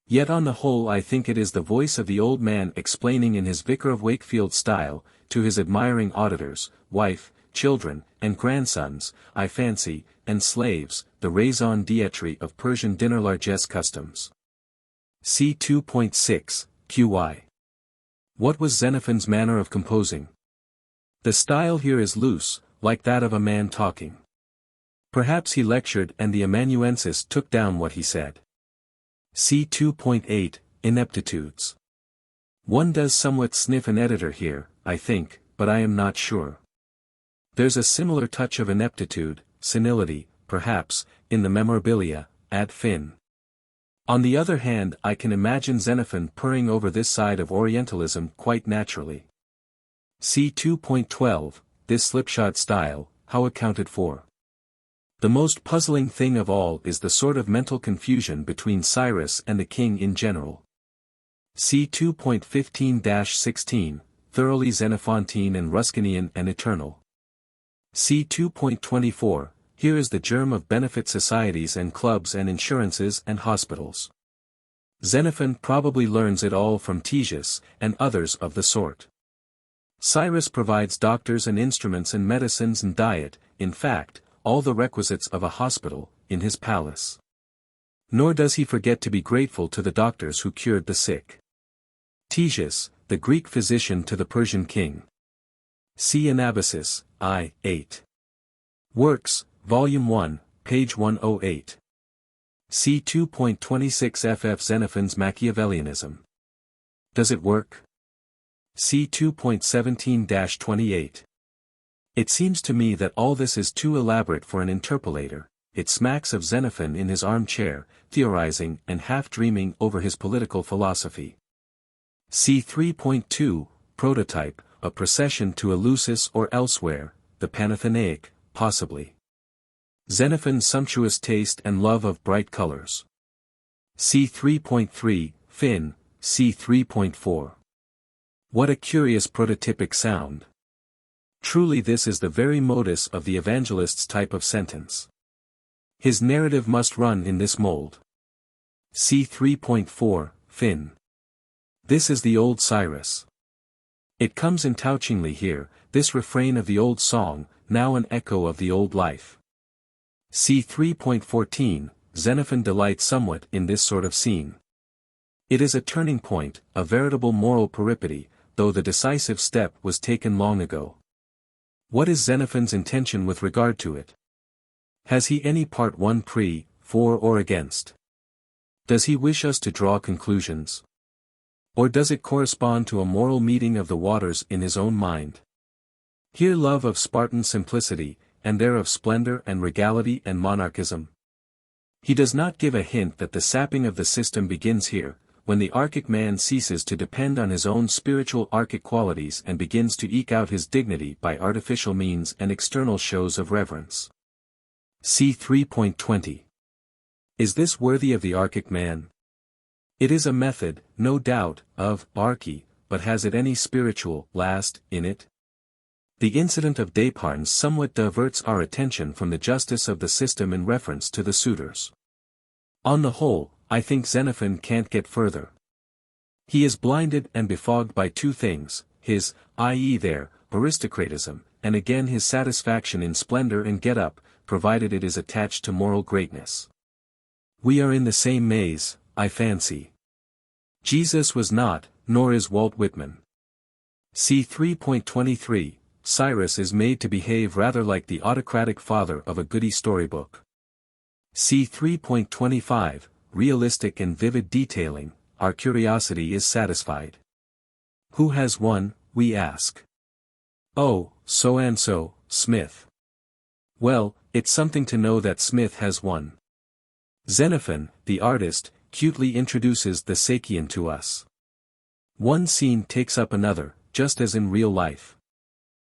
Yet on the whole I think it is the voice of the old man explaining in his Vicar of Wakefield style, to his admiring auditors, wife, children, and grandsons, I fancy, and slaves, the raison d'etre of Persian dinner largesse customs. See 2.6, qy. What was Xenophon's manner of composing? The style here is loose, like that of a man talking. Perhaps he lectured and the amanuensis took down what he said. See 2.8, ineptitudes. One does somewhat sniff an editor here, I think, but I am not sure. There's a similar touch of ineptitude, senility, perhaps, in the memorabilia, ad fin. On the other hand I can imagine Xenophon purring over this side of Orientalism quite naturally. See 2.12, this slipshod style, how accounted for. The most puzzling thing of all is the sort of mental confusion between Cyrus and the king in general. See 2.15-16, thoroughly Xenophantine and Ruskinian and eternal. See 2.24, here is the germ of benefit societies and clubs and insurances and hospitals. Xenophon probably learns it all from Ctesias and others of the sort. Cyrus provides doctors and instruments and medicines and diet, in fact, all the requisites of a hospital, in his palace. Nor does he forget to be grateful to the doctors who cured the sick. Ctesias, the Greek physician to the Persian king. See Anabasis, I. 8. Works, Volume 1, page 108. See 2.26 ff Xenophon's Machiavellianism. Does it work? See 2.17-28. It seems to me that all this is too elaborate for an interpolator. It smacks of Xenophon in his armchair, theorizing and half-dreaming over his political philosophy. See 3.2, Prototype, a procession to Eleusis or elsewhere, the Panathenaic, possibly. Xenophon's sumptuous taste and love of bright colors. See 3.3, fin, see 3.4. What a curious prototypic sound. Truly this is the very modus of the evangelist's type of sentence. His narrative must run in this mold. See 3.4, fin. This is the old Cyrus. It comes entouchingly here, this refrain of the old song, now an echo of the old life. See 3.14, Xenophon delights somewhat in this sort of scene. It is a turning point, a veritable moral peripety, though the decisive step was taken long ago. What is Xenophon's intention with regard to it? Has he any part 1 pre, for or against? Does he wish us to draw conclusions? Or does it correspond to a moral meeting of the waters in his own mind? Here love of Spartan simplicity, and there of splendor and regality and monarchism. He does not give a hint that the sapping of the system begins here, when the archic man ceases to depend on his own spiritual archic qualities and begins to eke out his dignity by artificial means and external shows of reverence. See 3.20. Is this worthy of the archic man? It is a method, no doubt, of archy, but has it any spiritual last in it? The incident of Desparnes somewhat diverts our attention from the justice of the system in reference to the suitors. On the whole, I think Xenophon can't get further. He is blinded and befogged by two things, his, i.e. their, aristocratism, and again his satisfaction in splendor and get-up, provided it is attached to moral greatness. We are in the same maze, I fancy. Jesus was not, nor is Walt Whitman. C. 3.23, Cyrus is made to behave rather like the autocratic father of a goody storybook. C. 3.25, realistic and vivid detailing, our curiosity is satisfied. Who has won, we ask. Oh, so-and-so, Smith. Well, it's something to know that Smith has won. Xenophon, the artist, cutely introduces the Sakian to us. One scene takes up another, just as in real life.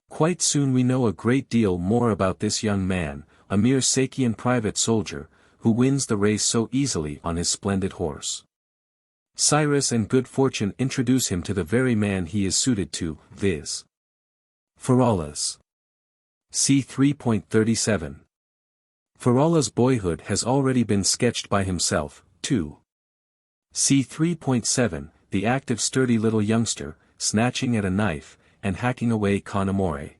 Quite soon we know a great deal more about this young man, a mere Sakian private soldier, who wins the race so easily on his splendid horse. Cyrus and good fortune introduce him to the very man he is suited to, viz. Pharolas. C. 3.37. Pharolas' boyhood has already been sketched by himself, too. C. 3.7, the active sturdy little youngster, snatching at a knife, and hacking away con amore.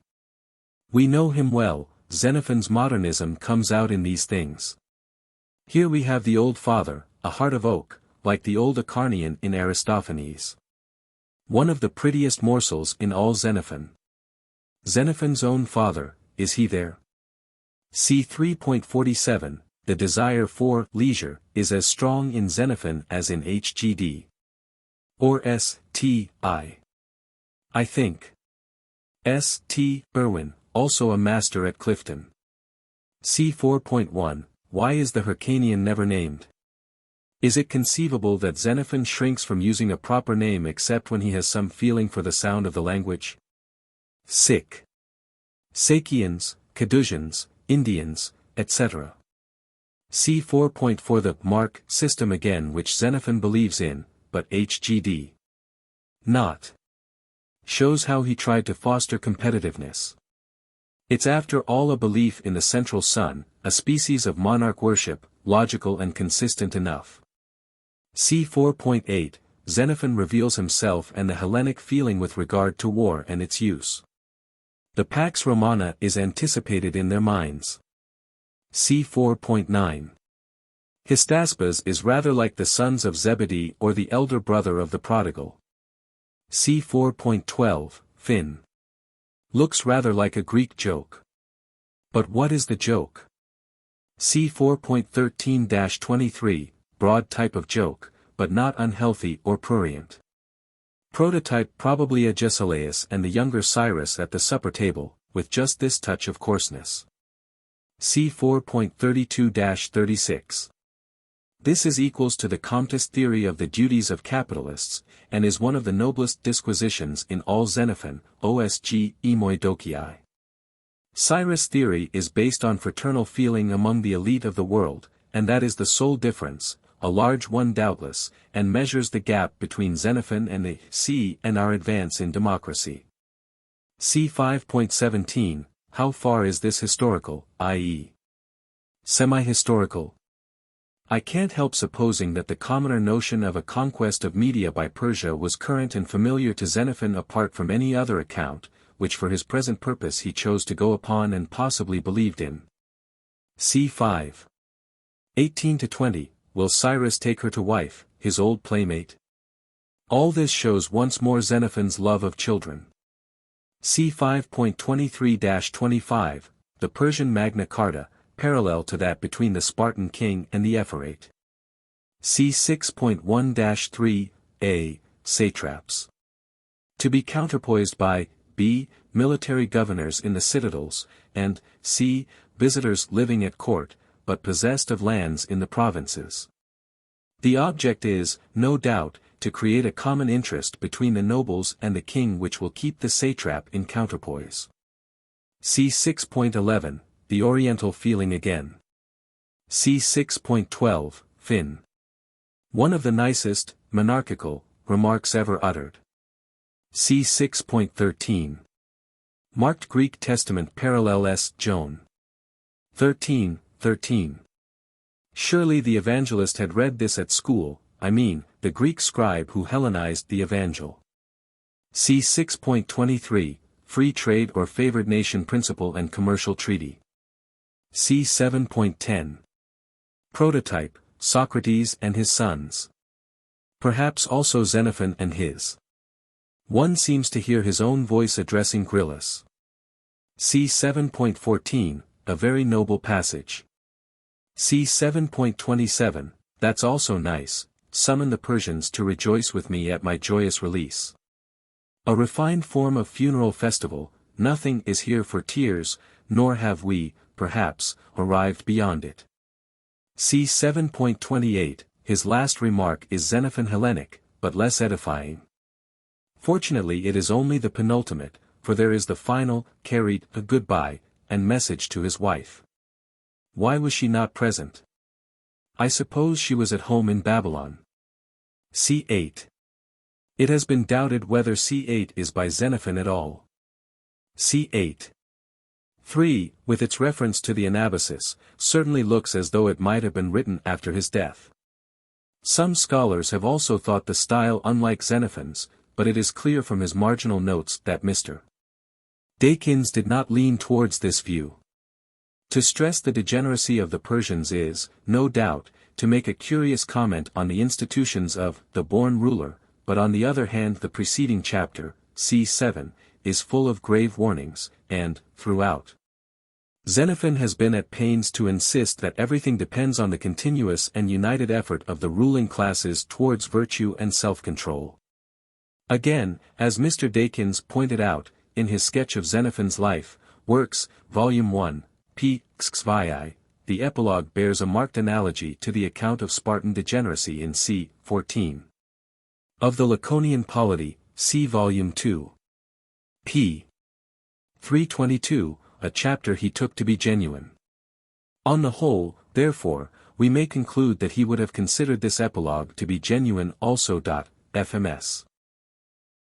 We know him well, Xenophon's modernism comes out in these things. Here we have the old father, a heart of oak, like the old Achaemenid in Aristophanes. One of the prettiest morsels in all Xenophon. Xenophon's own father, is he there? C. 3.47, the desire for leisure is as strong in Xenophon as in Hgd. Or S.T.I. I think. S.T. Irwin, also a master at Clifton. C. 4.1, why is the Hyrcanian never named? Is it conceivable that Xenophon shrinks from using a proper name except when he has some feeling for the sound of the language? Sick. Sakians, Cadusians, Indians, etc. C. 4.4 the mark system again which Xenophon believes in, but Hgd. Not. Shows how he tried to foster competitiveness. It's after all a belief in the central sun, a species of monarch worship, logical and consistent enough. C. 4.8, Xenophon reveals himself and the Hellenic feeling with regard to war and its use. The Pax Romana is anticipated in their minds. C. 4.9. Hystaspes is rather like the sons of Zebedee or the elder brother of the prodigal. C. 4.12, Finn. Looks rather like a Greek joke. But what is the joke? C. 4.13-23, broad type of joke, but not unhealthy or prurient. Prototype probably Agesilaus and the younger Cyrus at the supper table, with just this touch of coarseness. C. 4.32-36. This is equals to the Comtist theory of the duties of capitalists, and is one of the noblest disquisitions in all Xenophon, osg Emoidokii. Cyrus' theory is based on fraternal feeling among the elite of the world, and that is the sole difference, a large one doubtless, and measures the gap between Xenophon and the C and our advance in democracy. C. 5.17, how far is this historical, i.e. semi-historical? I can't help supposing that the commoner notion of a conquest of Media by Persia was current and familiar to Xenophon apart from any other account, which for his present purpose he chose to go upon and possibly believed in. C. 5. 18-20, will Cyrus take her to wife, his old playmate? All this shows once more Xenophon's love of children. C. 5.23-25, the Persian Magna Carta, parallel to that between the Spartan king and the Ephorate. C. 6.1-3, a, satraps. To be counterpoised by, b, military governors in the citadels, and, c, visitors living at court, but possessed of lands in the provinces. The object is, no doubt, to create a common interest between the nobles and the king which will keep the satrap in counterpoise. C. 6.11, the Oriental feeling again. C. 6.12, Finn. One of the nicest, monarchical, remarks ever uttered. C. 6.13. Marked Greek Testament parallel S. Joan. 13. Surely the evangelist had read this at school, I mean, the Greek scribe who Hellenized the Evangel. C. 6.23, Free Trade or Favored Nation Principle and Commercial Treaty. C. 7.10. Prototype, Socrates and his sons. Perhaps also Xenophon and his. One seems to hear his own voice addressing Gryllus. See 7.14, a very noble passage. See 7.27, that's also nice, summon the Persians to rejoice with me at my joyous release. A refined form of funeral festival, nothing is here for tears, nor have we, perhaps, arrived beyond it. See 7.28, his last remark is Xenophon Hellenic, but less edifying. Fortunately it is only the penultimate, for there is the final, carried, a goodbye, and message to his wife. Why was she not present? I suppose she was at home in Babylon. C8. It has been doubted whether C8 is by Xenophon at all. C8. 3, with its reference to the Anabasis, certainly looks as though it might have been written after his death. Some scholars have also thought the style unlike Xenophon's, but it is clear from his marginal notes that Mr. Dakins did not lean towards this view. To stress the degeneracy of the Persians is, no doubt, to make a curious comment on the institutions of the born ruler, but on the other hand the preceding chapter, c7, is full of grave warnings, and, throughout, Xenophon has been at pains to insist that everything depends on the continuous and united effort of the ruling classes towards virtue and self-control. Again, as Mr. Dakins pointed out, in his sketch of Xenophon's life, Works, Volume 1, p. VIII, the epilogue bears a marked analogy to the account of Spartan degeneracy in c. 14. Of the Laconian polity, see Volume 2. p. 322, a chapter he took to be genuine. On the whole, therefore, we may conclude that he would have considered this epilogue to be genuine also. FMS.